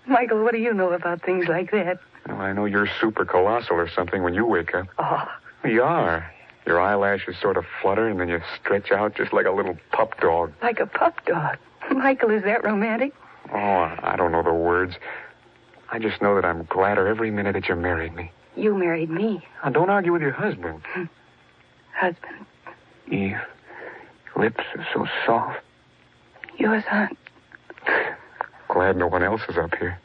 [SPEAKER 25] Michael, what do you know about things like that?
[SPEAKER 18] Well, I know you're super colossal or something when you wake up.
[SPEAKER 25] Oh.
[SPEAKER 18] You are. Your eyelashes sort of flutter and then you stretch out just like a little pup dog.
[SPEAKER 25] Like a pup dog? Michael, is that romantic?
[SPEAKER 18] Oh, I don't know the words. I just know that I'm gladder every minute that you married me.
[SPEAKER 25] You married me.
[SPEAKER 18] Now, don't argue with your husband.
[SPEAKER 25] Husband?
[SPEAKER 18] Eve, lips are so soft.
[SPEAKER 25] Yours aren't.
[SPEAKER 18] Glad no one else is up here.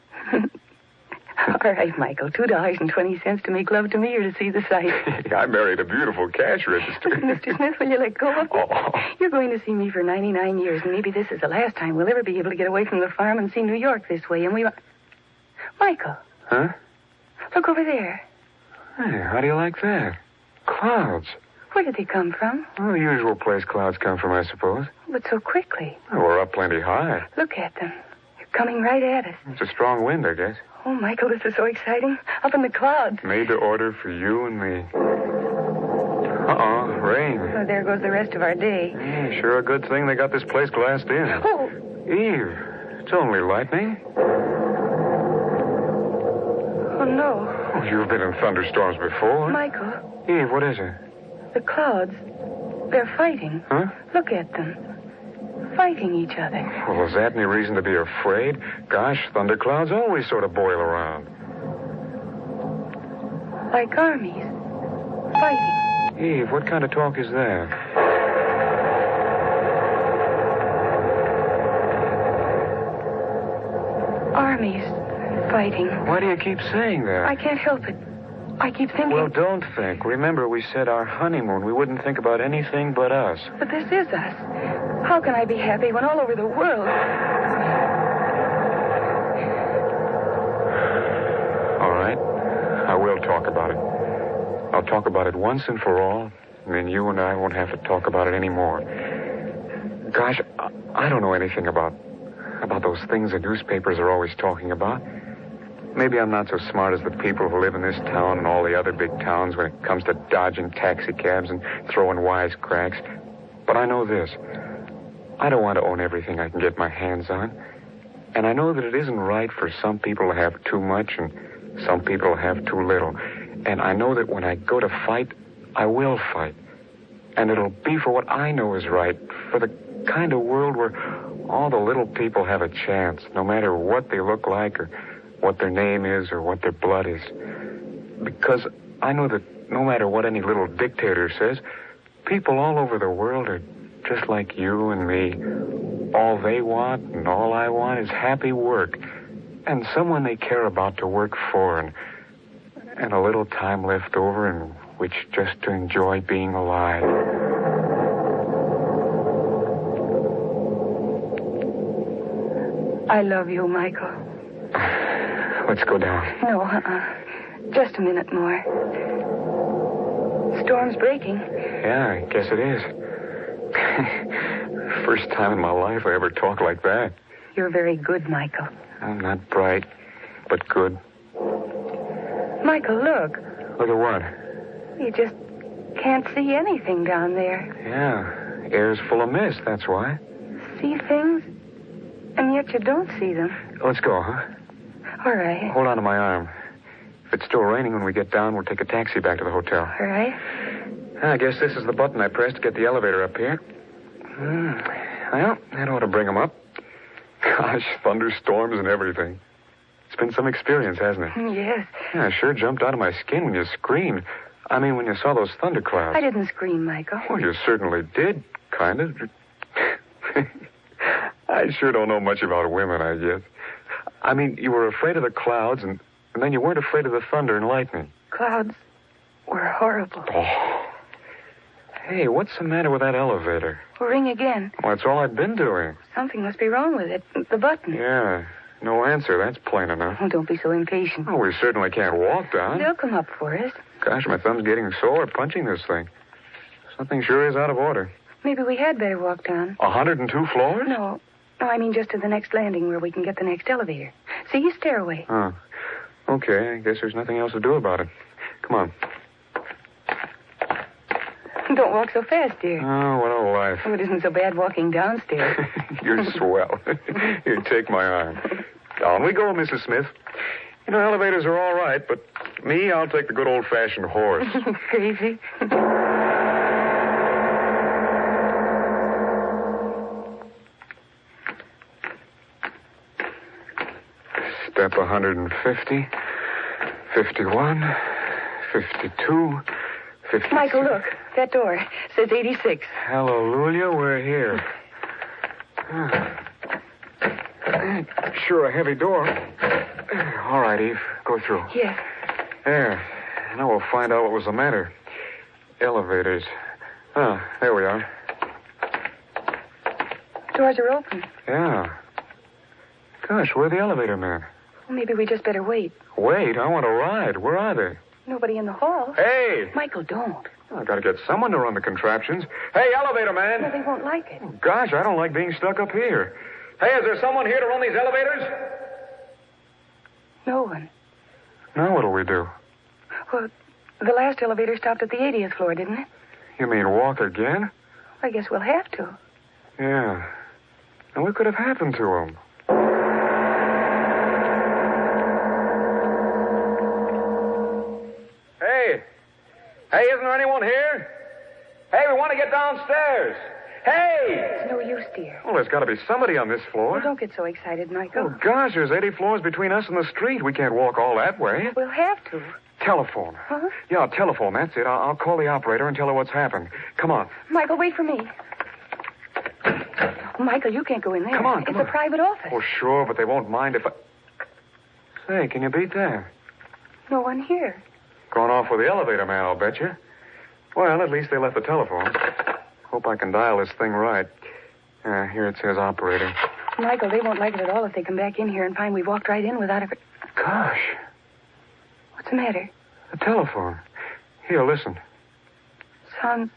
[SPEAKER 25] All right, Michael. $2.20 to make love to me or to see the sight.
[SPEAKER 18] I married a beautiful cash register.
[SPEAKER 25] Mr. Smith, will you let go of me?
[SPEAKER 18] Oh.
[SPEAKER 25] You're going to see me for 99 years, and maybe this is the last time we'll ever be able to get away from the farm and see New York this way, and we... Michael.
[SPEAKER 18] Huh?
[SPEAKER 25] Look over there.
[SPEAKER 18] Hey, how do you like that? Clouds.
[SPEAKER 25] Where did they come from?
[SPEAKER 18] Well, the usual place clouds come from, I suppose.
[SPEAKER 25] But so quickly.
[SPEAKER 18] Well, we're up plenty high.
[SPEAKER 25] Look at them. They're coming right at us.
[SPEAKER 18] It's a strong wind, I guess.
[SPEAKER 25] Oh, Michael, this is so exciting. Up in the clouds.
[SPEAKER 18] Made to order for you and me. Uh-oh, rain.
[SPEAKER 25] Oh, there goes the rest of our day.
[SPEAKER 18] Yeah, sure a good thing they got this place glassed in.
[SPEAKER 25] Oh!
[SPEAKER 18] Eve, it's only lightning.
[SPEAKER 25] Oh, no.
[SPEAKER 18] Oh, you've been in thunderstorms before.
[SPEAKER 25] Michael.
[SPEAKER 18] Eve, what is it?
[SPEAKER 25] The clouds. They're fighting.
[SPEAKER 18] Huh?
[SPEAKER 25] Look at them. Fighting each other.
[SPEAKER 18] Well, is that any reason to be afraid? Gosh, thunderclouds always sort of boil around.
[SPEAKER 25] Like armies. Fighting.
[SPEAKER 18] Eve, what kind of talk is that?
[SPEAKER 25] Armies. Fighting.
[SPEAKER 18] Why do you keep saying that?
[SPEAKER 25] I can't help it. I keep thinking...
[SPEAKER 18] Well, don't think. Remember, we said our honeymoon. We wouldn't think about anything but us.
[SPEAKER 25] But this is us. How can I be happy when all over the world...
[SPEAKER 18] All right. I will talk about it. I'll talk about it once and for all, and then you and I won't have to talk about it anymore. Gosh, I don't know anything about those things the newspapers are always talking about. Maybe I'm not so smart as the people who live in this town and all the other big towns when it comes to dodging taxi cabs and throwing wisecracks. But I know this. I don't want to own everything I can get my hands on. And I know that it isn't right for some people to have too much and some people to have too little. And I know that when I go to fight, I will fight. And it'll be for what I know is right, for the kind of world where all the little people have a chance, no matter what they look like or what their name is or what their blood is. Because I know that no matter what any little dictator says, people all over the world are just like you and me. All they want and all I want is happy work and someone they care about to work for and a little time left over in which just to enjoy being alive.
[SPEAKER 25] I love you, Michael.
[SPEAKER 18] Let's go down.
[SPEAKER 25] No, just a minute more. Storm's breaking.
[SPEAKER 18] Yeah, I guess it is. First time in my life I ever talk like that.
[SPEAKER 25] You're very good, Michael.
[SPEAKER 18] I'm not bright, but good.
[SPEAKER 25] Michael, look.
[SPEAKER 18] Look at what?
[SPEAKER 25] You just can't see anything down there.
[SPEAKER 18] Yeah, air's full of mist, that's why.
[SPEAKER 25] See things, and yet you don't see them.
[SPEAKER 18] Let's go, huh?
[SPEAKER 25] All right.
[SPEAKER 18] Hold on to my arm. If it's still raining when we get down, we'll take a taxi back to the hotel.
[SPEAKER 25] All right.
[SPEAKER 18] I guess this is the button I pressed to get the elevator up here. Well, that ought to bring them up. Gosh, thunderstorms and everything. It's been some experience, hasn't it?
[SPEAKER 25] Yes.
[SPEAKER 18] Yeah, it sure jumped out of my skin when you screamed. I mean, when you saw those thunderclouds.
[SPEAKER 25] I didn't scream, Michael.
[SPEAKER 18] Well, you certainly did, kind of. I sure don't know much about women, I guess. I mean, you were afraid of the clouds, and then you weren't afraid of the thunder and lightning.
[SPEAKER 25] Clouds were horrible.
[SPEAKER 18] Oh. Hey, what's the matter with that elevator?
[SPEAKER 25] Ring again.
[SPEAKER 18] Well, that's all I've been doing.
[SPEAKER 25] Something must be wrong with it. The button.
[SPEAKER 18] Yeah, no answer. That's plain enough.
[SPEAKER 25] Oh, don't be so impatient.
[SPEAKER 18] Oh, we certainly can't walk down.
[SPEAKER 25] They'll come up for us.
[SPEAKER 18] Gosh, my thumb's getting sore punching this thing. Something sure is out of order.
[SPEAKER 25] Maybe we had better walk down.
[SPEAKER 18] 102 floors?
[SPEAKER 25] No, I mean just to the next landing where we can get the next elevator. See, stairway.
[SPEAKER 18] Oh. Okay, I guess there's nothing else to do about it. Come on.
[SPEAKER 25] Don't walk so fast, dear.
[SPEAKER 18] Oh, what a life.
[SPEAKER 25] Oh, it isn't so bad walking downstairs.
[SPEAKER 18] You're swell. Here, take my arm. Down we go, Mrs. Smith. You know, elevators are all right, but me, I'll take the good old-fashioned horse.
[SPEAKER 25] Crazy.
[SPEAKER 18] Step 150, 51, 52, 56.
[SPEAKER 25] Michael, look. That door says 86.
[SPEAKER 18] Hallelujah, we're here. Sure a heavy door. All right, Eve, go through.
[SPEAKER 25] Yes.
[SPEAKER 18] There. Now we'll find out what was the matter. Elevators. Ah, there we are.
[SPEAKER 25] Doors are open.
[SPEAKER 18] Yeah. Gosh, where's the elevator man?
[SPEAKER 25] Well, maybe we just better wait.
[SPEAKER 18] Wait, I want to ride. Where are they?
[SPEAKER 25] Nobody in the hall.
[SPEAKER 18] Hey!
[SPEAKER 25] Michael, don't.
[SPEAKER 18] I gotta get someone to run the contraptions. Hey, elevator man!
[SPEAKER 25] No, they won't like it.
[SPEAKER 18] Oh, gosh, I don't like being stuck up here. Hey, is there someone here to run these elevators?
[SPEAKER 25] No one.
[SPEAKER 18] Now what'll we do?
[SPEAKER 25] Well, the last elevator stopped at the 80th floor, didn't it?
[SPEAKER 18] You mean walk again?
[SPEAKER 25] I guess we'll have to.
[SPEAKER 18] Yeah. And what could have happened to him? Hey, isn't there anyone here? Hey, we want to get downstairs. Hey!
[SPEAKER 25] It's no use, dear.
[SPEAKER 18] Well, there's got to be somebody on this floor.
[SPEAKER 25] Well, don't get so excited, Michael.
[SPEAKER 18] Oh, gosh, there's 80 floors between us and the street. We can't walk all that way.
[SPEAKER 25] We'll have to.
[SPEAKER 18] Telephone.
[SPEAKER 25] Huh?
[SPEAKER 18] Yeah, telephone. That's it. I'll call the operator and tell her what's happened. Come on.
[SPEAKER 25] Michael, wait for me. Michael, you can't go in there.
[SPEAKER 18] Come on.
[SPEAKER 25] It's a private office.
[SPEAKER 18] Oh, sure, but they won't mind if I... Say, can you beat that?
[SPEAKER 25] No one here.
[SPEAKER 18] Gone off with the elevator man, I'll bet you. Well, at least they left the telephone. Hope I can dial this thing right. Here it says operator.
[SPEAKER 25] Michael, they won't like it at all if they come back in here and find we walked right in without a...
[SPEAKER 18] Gosh.
[SPEAKER 25] What's the matter?
[SPEAKER 18] The telephone. Here, listen.
[SPEAKER 25] Sounds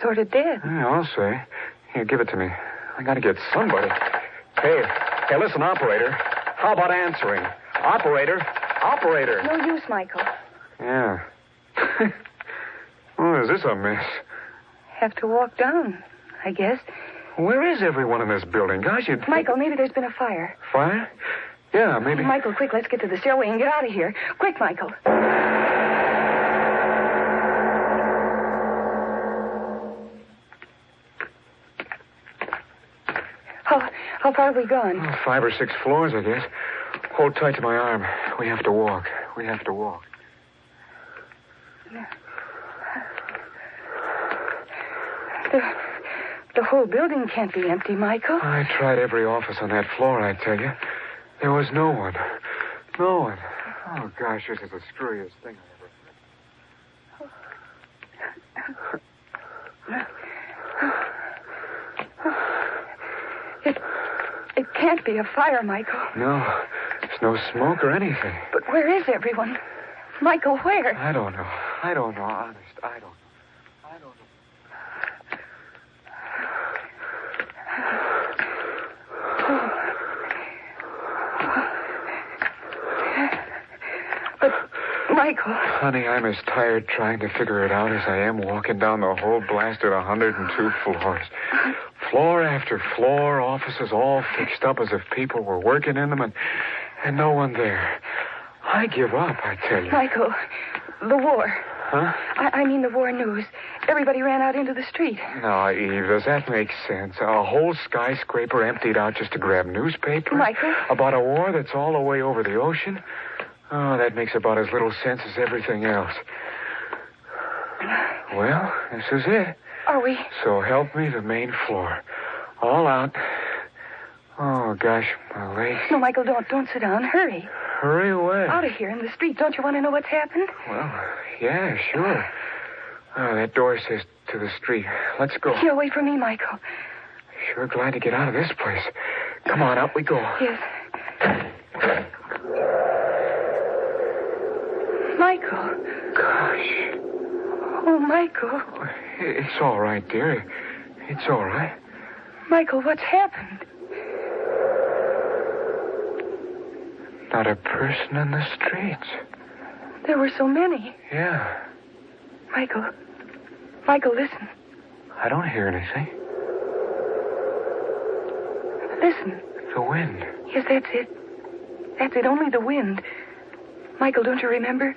[SPEAKER 25] sort of dead.
[SPEAKER 18] Yeah, I'll say. Here, give it to me. I gotta get somebody. Hey, listen, operator. How about answering? Operator.
[SPEAKER 25] No use, Michael.
[SPEAKER 18] Yeah. Oh, is this a mess?
[SPEAKER 25] Have to walk down, I guess.
[SPEAKER 18] Where is everyone in this building? Gosh, you'd...
[SPEAKER 25] Michael, maybe there's been a fire.
[SPEAKER 18] Fire? Yeah, maybe...
[SPEAKER 25] Michael, quick, let's get to the stairway and get out of here. Quick, Michael. How far have we gone?
[SPEAKER 18] 5 or 6 floors, I guess. Hold tight to my arm. We have to walk.
[SPEAKER 25] The whole building can't be empty, Michael.
[SPEAKER 18] I tried every office on that floor, I tell you. There was no one. No one. Oh, gosh, this is the screwiest thing I ever
[SPEAKER 25] heard. It can't be a fire, Michael.
[SPEAKER 18] No, there's no smoke or anything.
[SPEAKER 25] But where is everyone? Michael, where?
[SPEAKER 18] I don't know. Honest, I don't know.
[SPEAKER 25] But, Michael...
[SPEAKER 18] Honey, I'm as tired trying to figure it out as I am walking down the whole blasted 102 floors. Floor after floor, offices all fixed up as if people were working in them, and no one there. I give up, I tell you.
[SPEAKER 25] Michael, the war.
[SPEAKER 18] Huh?
[SPEAKER 25] I mean the war news. Everybody ran out into the street.
[SPEAKER 18] No, Eve, does that make sense? A whole skyscraper emptied out just to grab newspapers?
[SPEAKER 25] Michael?
[SPEAKER 18] About a war that's all the way over the ocean? Oh, that makes about as little sense as everything else. Well, this is it.
[SPEAKER 25] Are we?
[SPEAKER 18] So help me, the main floor. All out. Oh, gosh, my legs.
[SPEAKER 25] No, Michael, don't sit down. Hurry.
[SPEAKER 18] Hurry away.
[SPEAKER 25] Out of here in the street. Don't you want to know what's happened?
[SPEAKER 18] Well, yeah, sure. Oh, that door says to the street. Let's go.
[SPEAKER 25] Here, wait for me, Michael.
[SPEAKER 18] Sure glad to get out of this place. Come on, up we go.
[SPEAKER 25] Yes. Michael.
[SPEAKER 18] Gosh.
[SPEAKER 25] Oh, Michael.
[SPEAKER 18] It's all right, dear. It's all right.
[SPEAKER 25] Michael, what's happened?
[SPEAKER 18] Not a person in the streets.
[SPEAKER 25] There were so many.
[SPEAKER 18] Yeah.
[SPEAKER 25] Michael, listen.
[SPEAKER 18] I don't hear anything.
[SPEAKER 25] Listen.
[SPEAKER 18] The wind.
[SPEAKER 25] Yes, that's it. That's it, only the wind. Michael, don't you remember?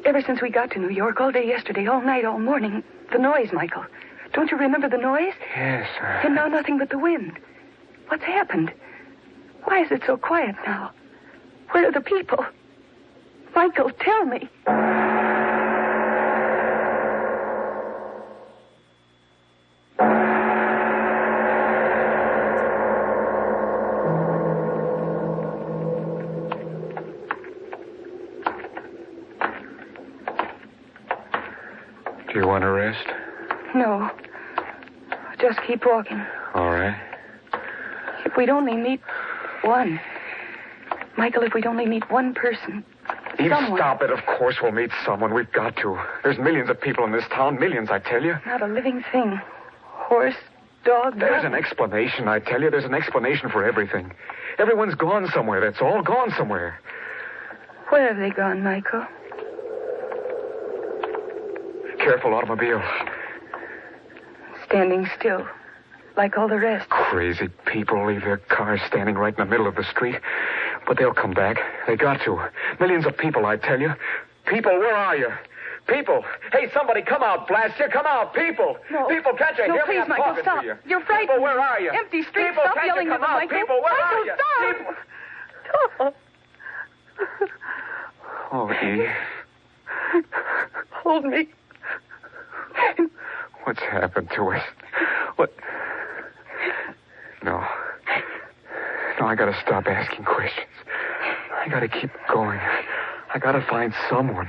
[SPEAKER 25] Ever since we got to New York, all day yesterday, all night, all morning, the noise, Michael. Don't you remember the noise?
[SPEAKER 18] Yes, sir.
[SPEAKER 25] And now nothing but the wind. What's happened? Why is it so quiet now? Where are the people? Michael, tell me.
[SPEAKER 18] Do you want to rest?
[SPEAKER 25] No. Just keep walking.
[SPEAKER 18] All right.
[SPEAKER 25] If we'd only meet one. Michael, if we'd only meet one person.
[SPEAKER 18] Eve,
[SPEAKER 25] someone.
[SPEAKER 18] stop it. Of course we'll meet someone. We've got to. There's millions of people in this town. Millions, I tell you.
[SPEAKER 25] Not a living thing. Horse, dog,
[SPEAKER 18] There's an explanation, I tell you. There's an explanation for everything. Everyone's gone somewhere, that's all. Gone somewhere.
[SPEAKER 25] Where have they gone, Michael?
[SPEAKER 18] Careful, automobile.
[SPEAKER 25] Standing still. Like all the rest.
[SPEAKER 18] Crazy people leave their cars standing right in the middle of the street. But they'll come back. They got to. Millions of people, I tell you. People, where are you? People. Hey, somebody, come out, blast you. Come out, people.
[SPEAKER 25] No.
[SPEAKER 18] People, can't you
[SPEAKER 25] No,
[SPEAKER 18] hear
[SPEAKER 25] please,
[SPEAKER 18] me? I'm
[SPEAKER 25] Michael,
[SPEAKER 18] talking
[SPEAKER 25] stop.
[SPEAKER 18] to you.
[SPEAKER 25] You're frightened.
[SPEAKER 18] People, where are you?
[SPEAKER 25] Empty streets.
[SPEAKER 18] People,
[SPEAKER 25] Stop
[SPEAKER 18] can't
[SPEAKER 25] yelling
[SPEAKER 18] you
[SPEAKER 25] at
[SPEAKER 18] come
[SPEAKER 25] them,
[SPEAKER 18] out?
[SPEAKER 25] Michael.
[SPEAKER 18] People, where
[SPEAKER 25] Michael,
[SPEAKER 18] are you?
[SPEAKER 25] stop.
[SPEAKER 18] People. Oh, Eve.
[SPEAKER 25] Hold me.
[SPEAKER 18] What's happened to us? What? No. No, I gotta stop asking questions. I gotta keep going. I gotta find someone.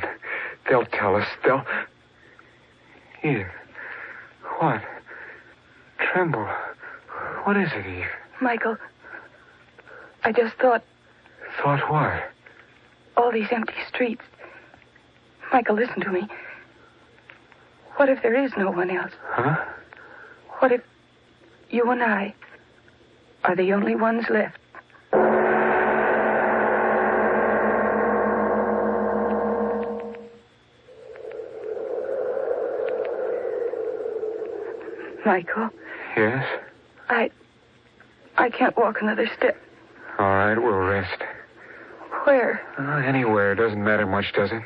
[SPEAKER 18] They'll tell us. Eve. What? Tremble. What is it, Eve?
[SPEAKER 25] Michael, I just thought...
[SPEAKER 18] Thought what?
[SPEAKER 25] All these empty streets. Michael, listen to me. What if there is no one else?
[SPEAKER 18] Huh?
[SPEAKER 25] What if you and I are the only ones left? Michael?
[SPEAKER 18] Yes?
[SPEAKER 25] I can't walk another step.
[SPEAKER 18] All right, we'll rest.
[SPEAKER 25] Where?
[SPEAKER 18] Anywhere. Doesn't matter much, does it?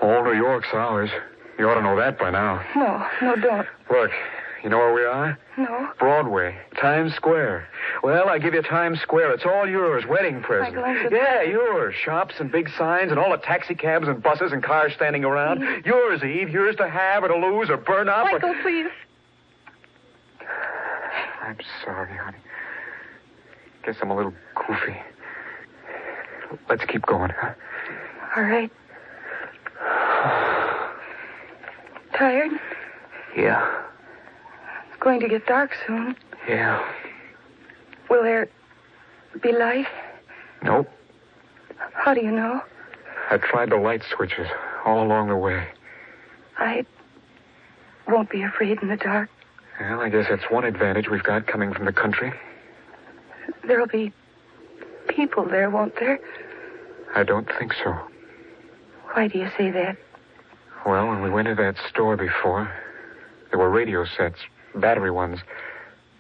[SPEAKER 18] All New York's ours. You ought to know that by now.
[SPEAKER 25] No, don't.
[SPEAKER 18] Look, You know where we are?
[SPEAKER 25] No.
[SPEAKER 18] Broadway. Times Square. Well, I give you Times Square. It's all yours. Wedding present. Yeah, yours. Shops and big signs and all the taxi cabs and buses and cars standing around. Yours, Eve. Yours to have or to lose or burn up.
[SPEAKER 25] Michael, please.
[SPEAKER 18] I'm sorry, honey. Guess I'm a little goofy. Let's keep going, huh?
[SPEAKER 25] All right. Tired?
[SPEAKER 18] Yeah.
[SPEAKER 25] It's going to get dark soon.
[SPEAKER 18] Yeah.
[SPEAKER 25] Will there be light?
[SPEAKER 18] Nope.
[SPEAKER 25] How do you know?
[SPEAKER 18] I tried the light switches all along the way.
[SPEAKER 25] I won't be afraid in the dark.
[SPEAKER 18] Well, I guess that's one advantage we've got coming from the country.
[SPEAKER 25] There'll be people there, won't there?
[SPEAKER 18] I don't think so.
[SPEAKER 25] Why do you say that?
[SPEAKER 18] Well, when we went to that store before, there were radio sets, battery ones.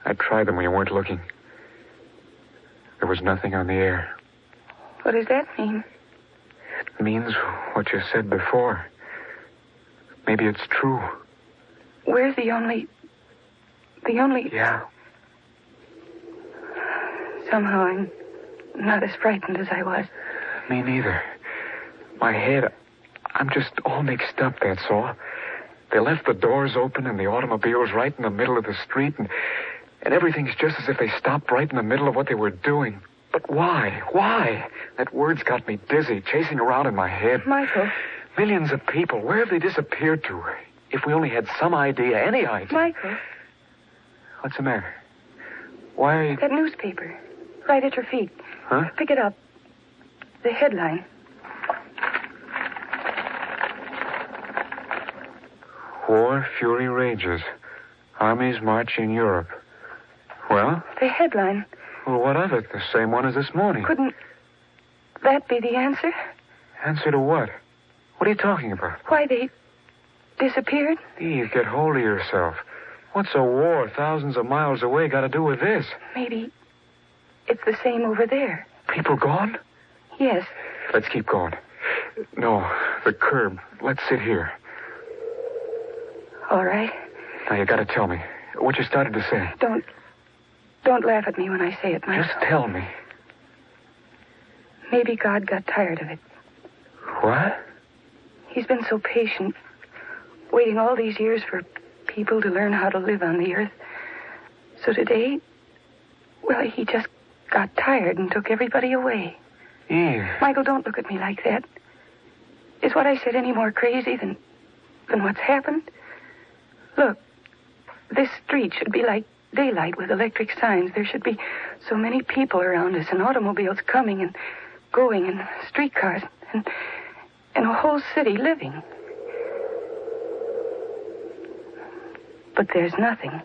[SPEAKER 18] I tried them when you weren't looking. There was nothing on the air.
[SPEAKER 25] What does that mean?
[SPEAKER 18] It means what you said before. Maybe it's true.
[SPEAKER 25] We're the only...
[SPEAKER 18] Yeah.
[SPEAKER 25] Somehow I'm not as frightened as I was.
[SPEAKER 18] Me neither. My head, I'm just all mixed up, that's all. They left the doors open and the automobiles right in the middle of the street, and everything's just as if they stopped right in the middle of what they were doing. But why? Why? That word's got me dizzy, chasing around in my head.
[SPEAKER 25] Michael.
[SPEAKER 18] Millions of people. Where have they disappeared to? If we only had some idea, any idea.
[SPEAKER 25] Michael.
[SPEAKER 18] What's the matter? Why are you...
[SPEAKER 25] That newspaper. Right at your feet.
[SPEAKER 18] Huh?
[SPEAKER 25] Pick it up. The headline.
[SPEAKER 18] War fury rages. Armies march in Europe. Well?
[SPEAKER 25] The headline.
[SPEAKER 18] Well, what of it? The same one as this morning.
[SPEAKER 25] Couldn't that be the answer?
[SPEAKER 18] Answer to what? What are you talking about?
[SPEAKER 25] Why they disappeared?
[SPEAKER 18] Eve, get hold of yourself. What's a war thousands of miles away got to do with this?
[SPEAKER 25] Maybe it's the same over there.
[SPEAKER 18] People gone?
[SPEAKER 25] Yes.
[SPEAKER 18] Let's keep going. No, the curb. Let's sit here.
[SPEAKER 25] All right.
[SPEAKER 18] Now, you got to tell me what you started to say.
[SPEAKER 25] Don't laugh at me when I say it, Michael.
[SPEAKER 18] Just tell me.
[SPEAKER 25] Maybe God got tired of it.
[SPEAKER 18] What?
[SPEAKER 25] He's been so patient, waiting all these years for people to learn how to live on the earth. So today, well, he just got tired and took everybody away.
[SPEAKER 18] Eve.
[SPEAKER 25] Michael, don't look at me like that. Is what I said any more crazy than what's happened? Look, this street should be like daylight with electric signs. There should be so many people around us and automobiles coming and going and streetcars and a whole city living. But there's nothing.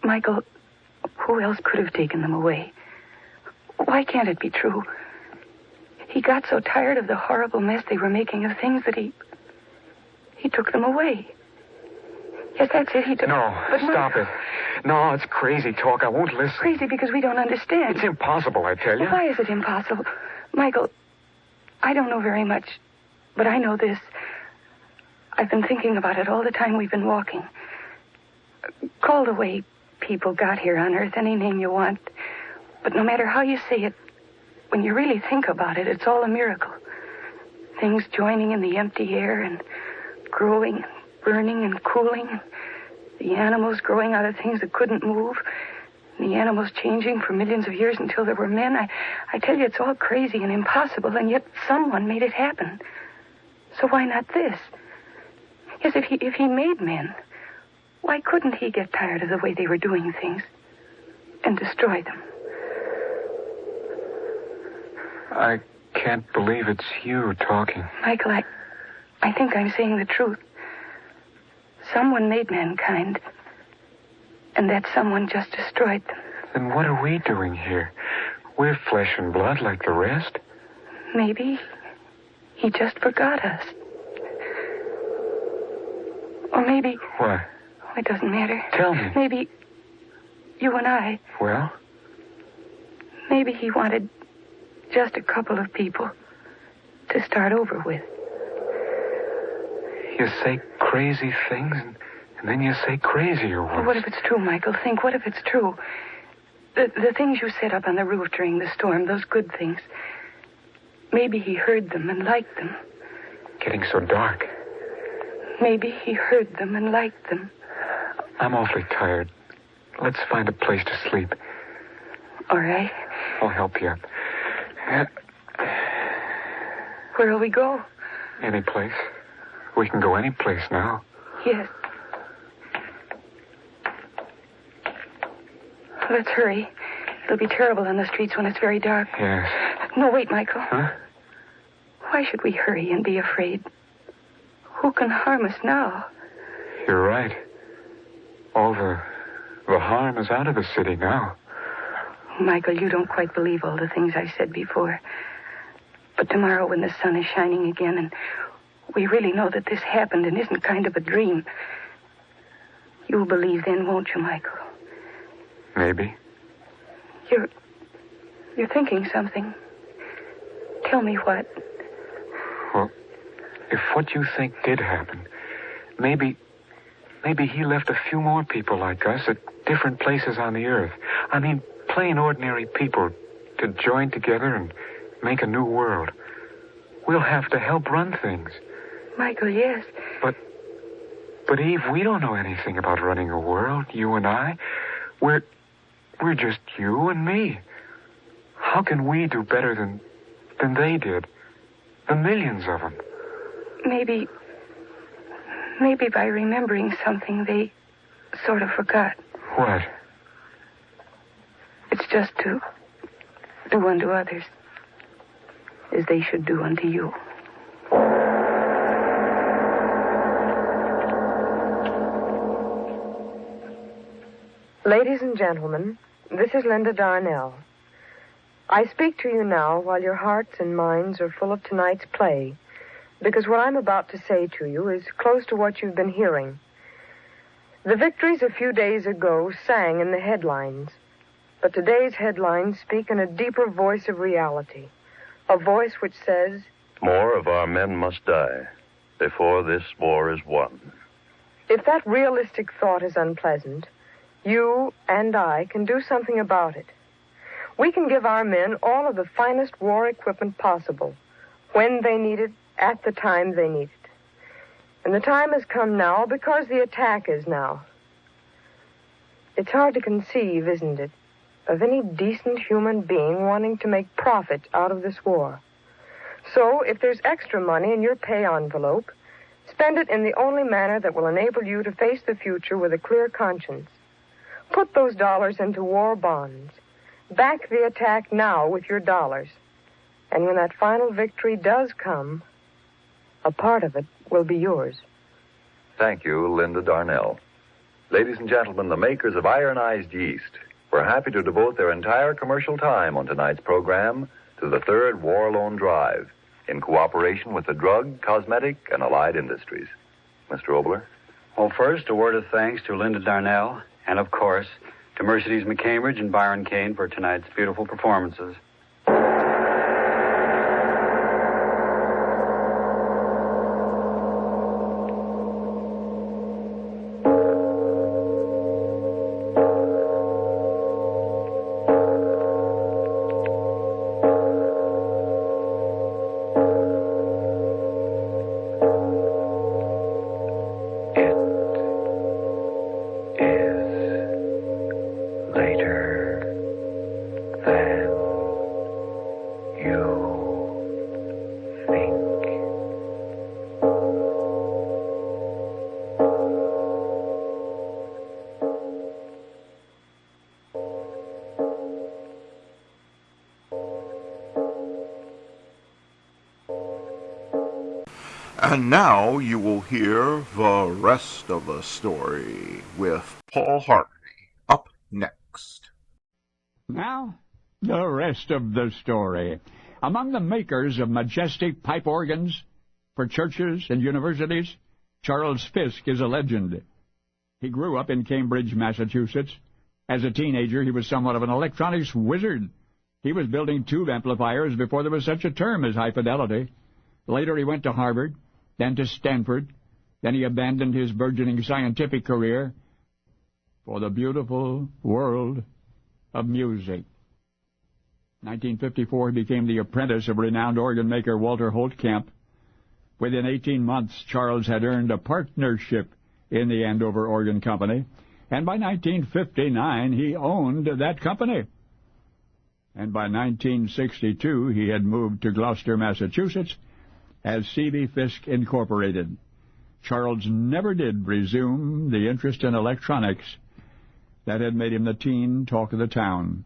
[SPEAKER 25] Michael, who else could have taken them away? Why can't it be true? He got so tired of the horrible mess they were making of things that he took them away. Yes, that's it. He took...
[SPEAKER 18] No,
[SPEAKER 25] but
[SPEAKER 18] stop it. No, it's crazy talk. I won't listen.
[SPEAKER 25] Crazy because we don't understand.
[SPEAKER 18] It's impossible, I tell you.
[SPEAKER 25] Well, why is it impossible? Michael, I don't know very much, but I know this. I've been thinking about it all the time we've been walking. Call the way people got here on Earth any name you want. But no matter how you say it, when you really think about it, it's all a miracle. Things joining in the empty air and growing, burning and cooling. The animals growing out of things that couldn't move. And the animals changing for millions of years until there were men. I tell you, it's all crazy and impossible, and yet someone made it happen. So why not this? Yes, if he made men, why couldn't he get tired of the way they were doing things and destroy them?
[SPEAKER 18] I can't believe it's you talking.
[SPEAKER 25] Michael, I think I'm saying the truth. Someone made mankind, and that someone just destroyed them.
[SPEAKER 18] Then what are we doing here? We're flesh and blood like the rest.
[SPEAKER 25] Maybe he just forgot us. Or maybe...
[SPEAKER 18] What?
[SPEAKER 25] Oh, it doesn't matter.
[SPEAKER 18] Tell me.
[SPEAKER 25] Maybe you and I...
[SPEAKER 18] Well?
[SPEAKER 25] Maybe he wanted just a couple of people to start over with.
[SPEAKER 18] You say crazy things, and then you say crazier ones.
[SPEAKER 25] Well, what if it's true, Michael? Think, what if it's true? The things you said up on the roof during the storm, those good things. Maybe he heard them and liked them.
[SPEAKER 18] Getting so dark.
[SPEAKER 25] Maybe he heard them and liked them.
[SPEAKER 18] I'm awfully tired. Let's find a place to sleep.
[SPEAKER 25] All right.
[SPEAKER 18] I'll help you.
[SPEAKER 25] Where'll we go?
[SPEAKER 18] Any place. We can go any place now.
[SPEAKER 25] Yes. Let's hurry. It'll be terrible on the streets when it's very dark.
[SPEAKER 18] Yes.
[SPEAKER 25] No, wait, Michael.
[SPEAKER 18] Huh?
[SPEAKER 25] Why should we hurry and be afraid? Who can harm us now?
[SPEAKER 18] You're right. All the harm is out of the city now.
[SPEAKER 25] Michael, you don't quite believe all the things I said before. But tomorrow when the sun is shining again and we really know that this happened and isn't kind of a dream, you'll believe then, won't you, Michael?
[SPEAKER 18] Maybe.
[SPEAKER 25] You're thinking something. Tell me what.
[SPEAKER 18] Well, if what you think did happen, maybe he left a few more people like us at different places on the earth. I mean, plain ordinary people to join together and make a new world. We'll have to help run things.
[SPEAKER 25] Michael, yes.
[SPEAKER 18] But Eve, we don't know anything about running a world, you and I. We're just you and me. How can we do better than they did? The millions of them.
[SPEAKER 25] Maybe by remembering something they sort of forgot.
[SPEAKER 18] What?
[SPEAKER 25] It's just to do unto others as they should do unto you.
[SPEAKER 3] Ladies and gentlemen, this is Linda Darnell. I speak to you now while your hearts and minds are full of tonight's play, because what I'm about to say to you is close to what you've been hearing. The victories a few days ago sang in the headlines, but today's headlines speak in a deeper voice of reality, a voice which says,
[SPEAKER 12] "More of our men must die before this war is won."
[SPEAKER 3] If that realistic thought is unpleasant, you and I can do something about it. We can give our men all of the finest war equipment possible, when they need it, at the time they need it. And the time has come now because the attack is now. It's hard to conceive, isn't it, of any decent human being wanting to make profit out of this war. So, if there's extra money in your pay envelope, spend it in the only manner that will enable you to face the future with a clear conscience. Put those dollars into war bonds. Back the attack now with your dollars. And when that final victory does come, a part of it will be yours.
[SPEAKER 5] Thank you, Linda Darnell. Ladies and gentlemen, the makers of ironized yeast were happy to devote their entire commercial time on tonight's program to the third War Loan Drive in cooperation with the drug, cosmetic, and allied industries. Mr. Obler?
[SPEAKER 8] Well, first, a word of thanks to Linda Darnell and, of course, to Mercedes McCambridge and Byron Kane for tonight's beautiful performances.
[SPEAKER 10] And now you will hear the rest of the story with Paul Harvey up next.
[SPEAKER 6] Now, the rest of the story. Among the makers of majestic pipe organs for churches and universities, Charles Fisk is a legend. He grew up in Cambridge, Massachusetts. As a teenager, he was somewhat of an electronics wizard. He was building tube amplifiers before there was such a term as high fidelity. Later he went to Harvard, then to Stanford. Then he abandoned his burgeoning scientific career for the beautiful world of music. In 1954, he became the apprentice of renowned organ maker Walter Holtkamp. Within 18 months, Charles had earned a partnership in the Andover Organ Company, and by 1959, he owned that company. And by 1962, he had moved to Gloucester, Massachusetts, as C.B. Fisk Incorporated. Charles never did resume the interest in electronics that had made him the teen talk of the town.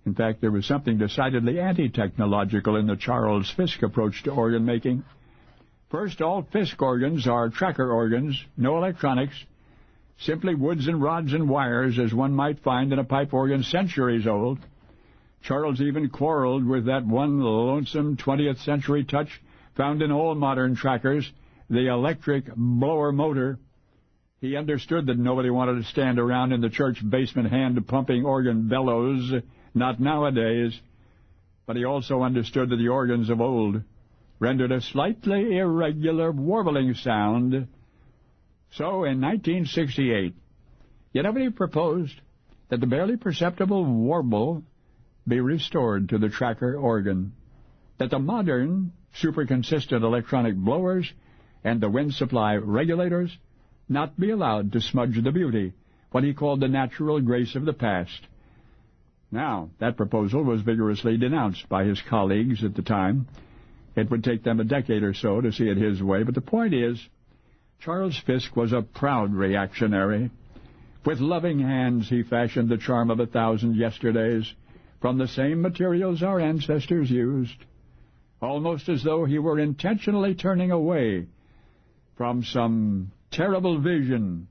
[SPEAKER 6] In fact, there was something decidedly anti-technological in the Charles Fisk approach to organ making. First, all Fisk organs are tracker organs, no electronics, simply woods and rods and wires as one might find in a pipe organ centuries old. Charles even quarreled with that one lonesome 20th century touch found in all modern trackers, the electric blower motor. He understood that nobody wanted to stand around in the church basement hand-pumping organ bellows, not nowadays. But he also understood that the organs of old rendered a slightly irregular warbling sound. So in 1968, he proposed that the barely perceptible warble be restored to the tracker organ, that the modern, super-consistent electronic blowers and the wind supply regulators not be allowed to smudge the beauty, what he called the natural grace of the past. Now, that proposal was vigorously denounced by his colleagues at the time. It would take them a decade or so to see it his way, but the point is, Charles Fisk was a proud reactionary. With loving hands he fashioned the charm of 1,000 yesterdays from the same materials our ancestors used, almost as though he were intentionally turning away from some terrible vision,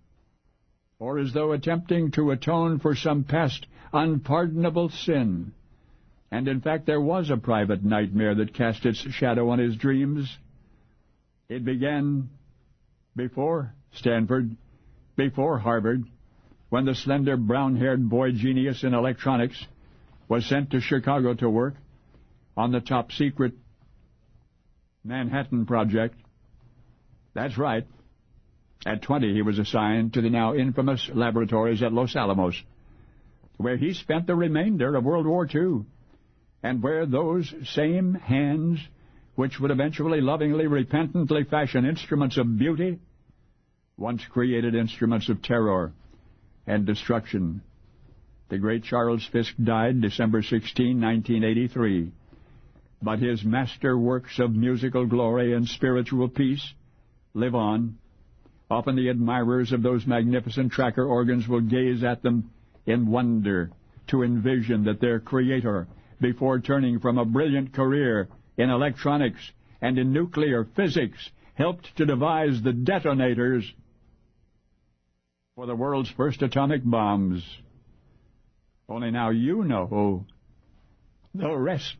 [SPEAKER 6] or as though attempting to atone for some past unpardonable sin. And in fact, there was a private nightmare that cast its shadow on his dreams. It began before Stanford, before Harvard, when the slender brown-haired boy genius in electronics was sent to Chicago to work on the top-secret Manhattan Project. That's right. At 20, he was assigned to the now infamous laboratories at Los Alamos, where he spent the remainder of World War II, and where those same hands, which would eventually lovingly, repentantly fashion instruments of beauty, once created instruments of terror and destruction. The great Charles Fisk died December 16, 1983. But his master works of musical glory and spiritual peace live on. Often the admirers of those magnificent tracker organs will gaze at them in wonder to envision that their creator, before turning from a brilliant career in electronics and in nuclear physics, helped to devise the detonators for the world's first atomic bombs. Only now you know the rest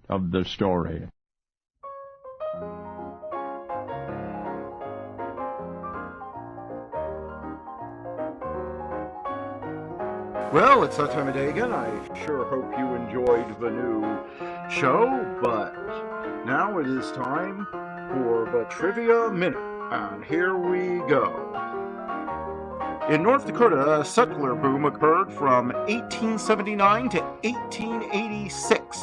[SPEAKER 6] of the story.
[SPEAKER 10] Well, it's that time of day again. I sure hope you enjoyed the new show, but now it is time for the Trivia Minute, and here we go. In North Dakota, a settler boom occurred from 1879 to 1886.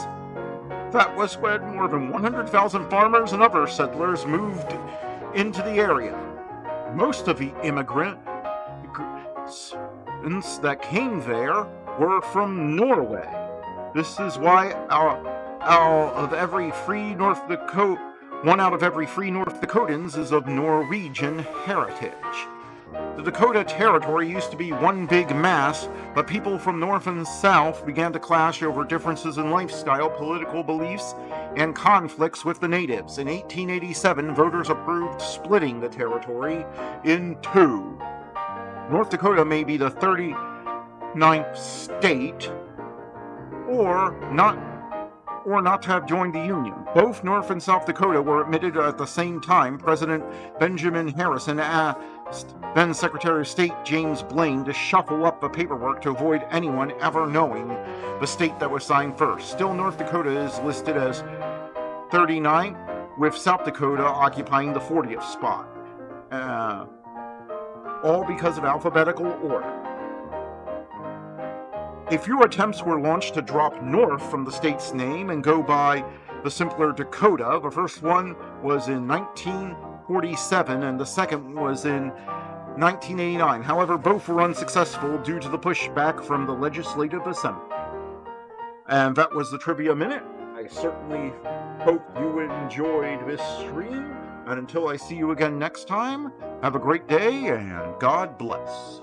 [SPEAKER 10] That was when more than 100,000 farmers and other settlers moved into the area. Most of the immigrants that came there were from Norway. This is why one out of every free North Dakotans is of Norwegian heritage. The Dakota Territory used to be one big mass, but people from north and south began to clash over differences in lifestyle, political beliefs, and conflicts with the natives. In 1887, voters approved splitting the territory in two. North Dakota may be the 39th state, or not to have joined the Union. Both North and South Dakota were admitted at the same time. President Benjamin Harrison then Secretary of State James Blaine to shuffle up the paperwork to avoid anyone ever knowing the state that was signed first. Still, North Dakota is listed as 39th, with South Dakota occupying the 40th spot. All because of alphabetical order. A few attempts were launched to drop North from the state's name and go by the simpler Dakota. The first one was in 1947 and the second was in 1989. However, both were unsuccessful due to the pushback from the Legislative Assembly. And that was the Trivia Minute. I certainly hope you enjoyed this stream. And until I see you again next time, have a great day and God bless.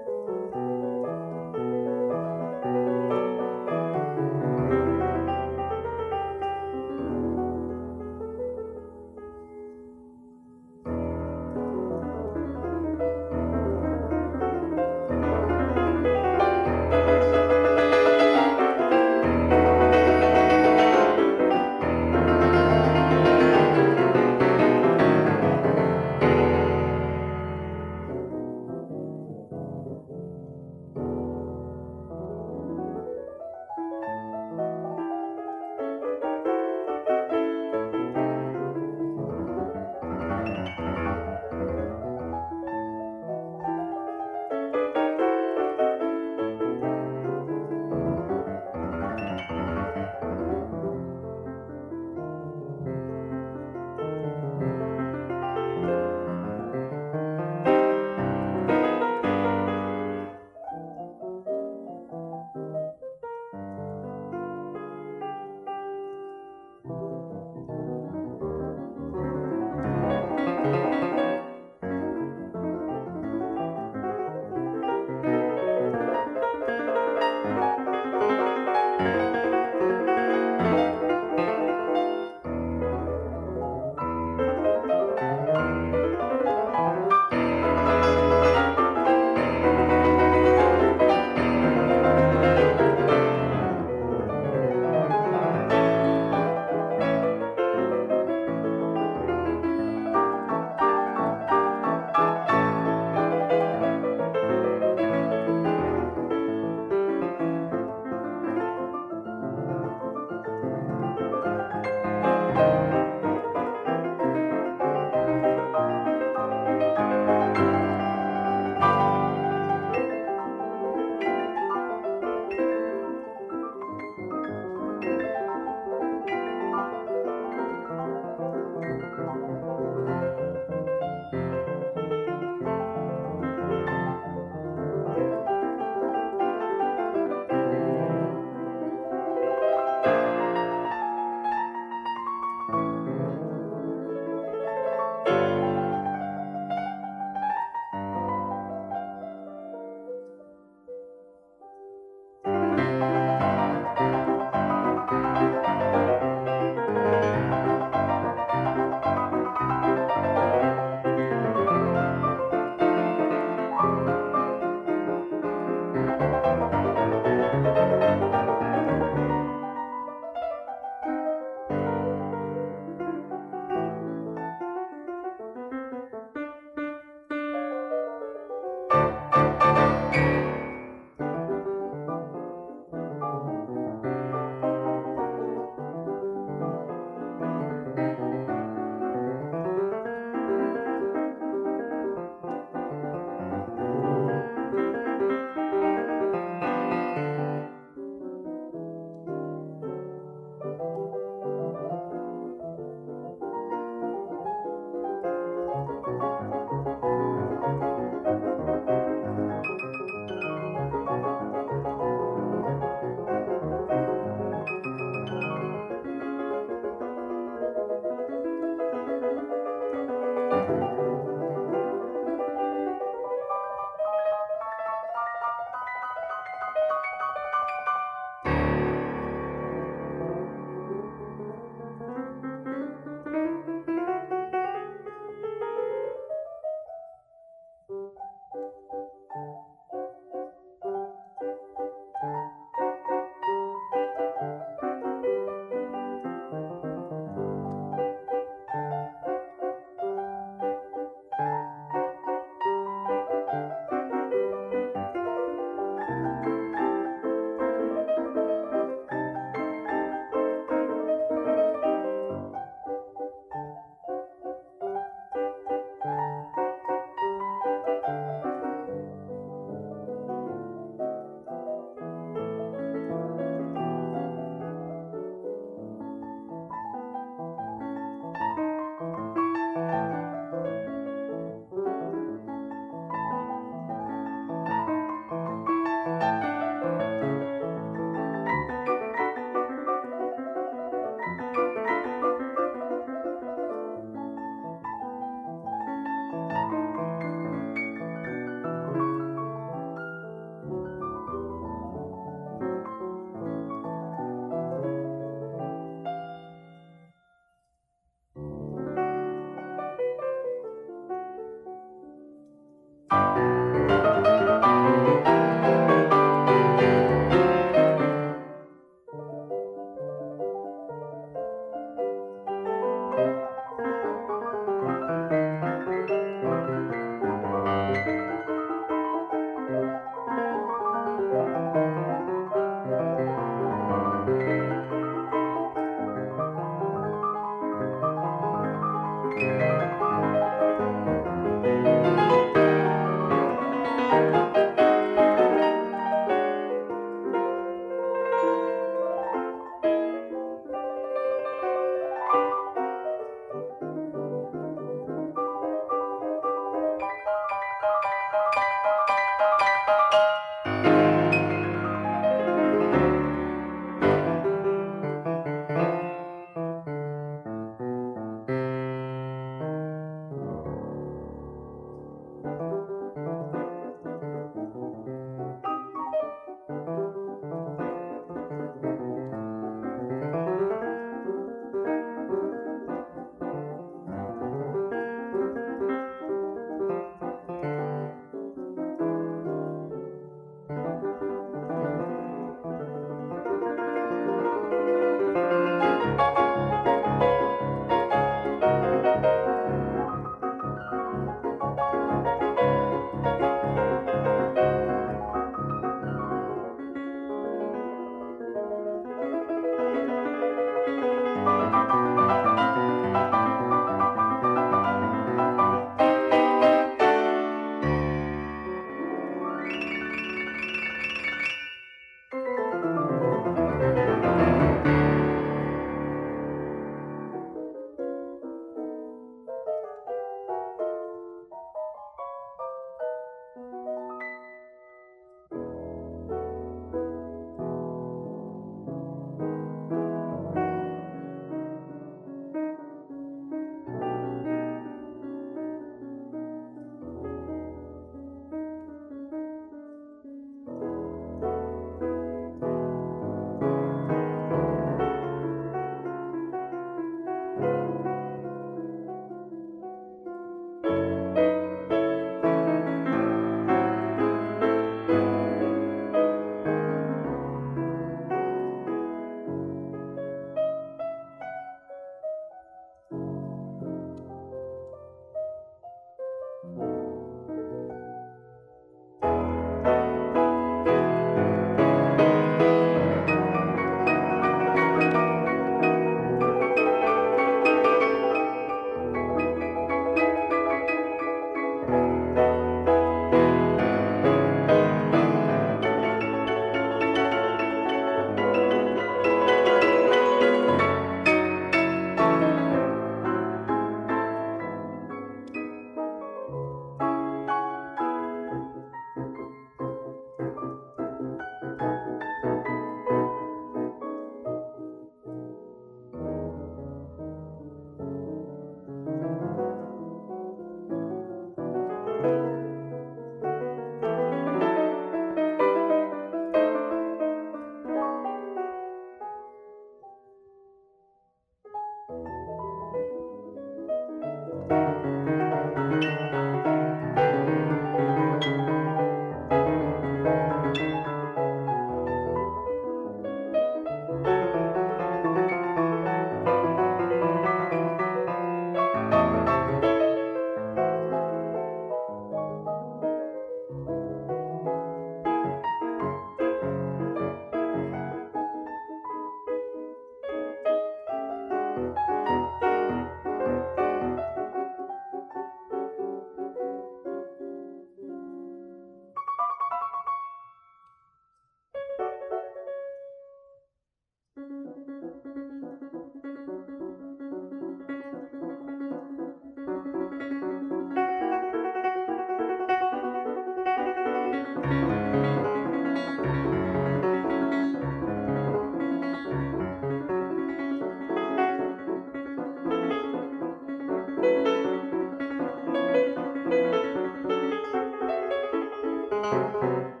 [SPEAKER 23] Thank you.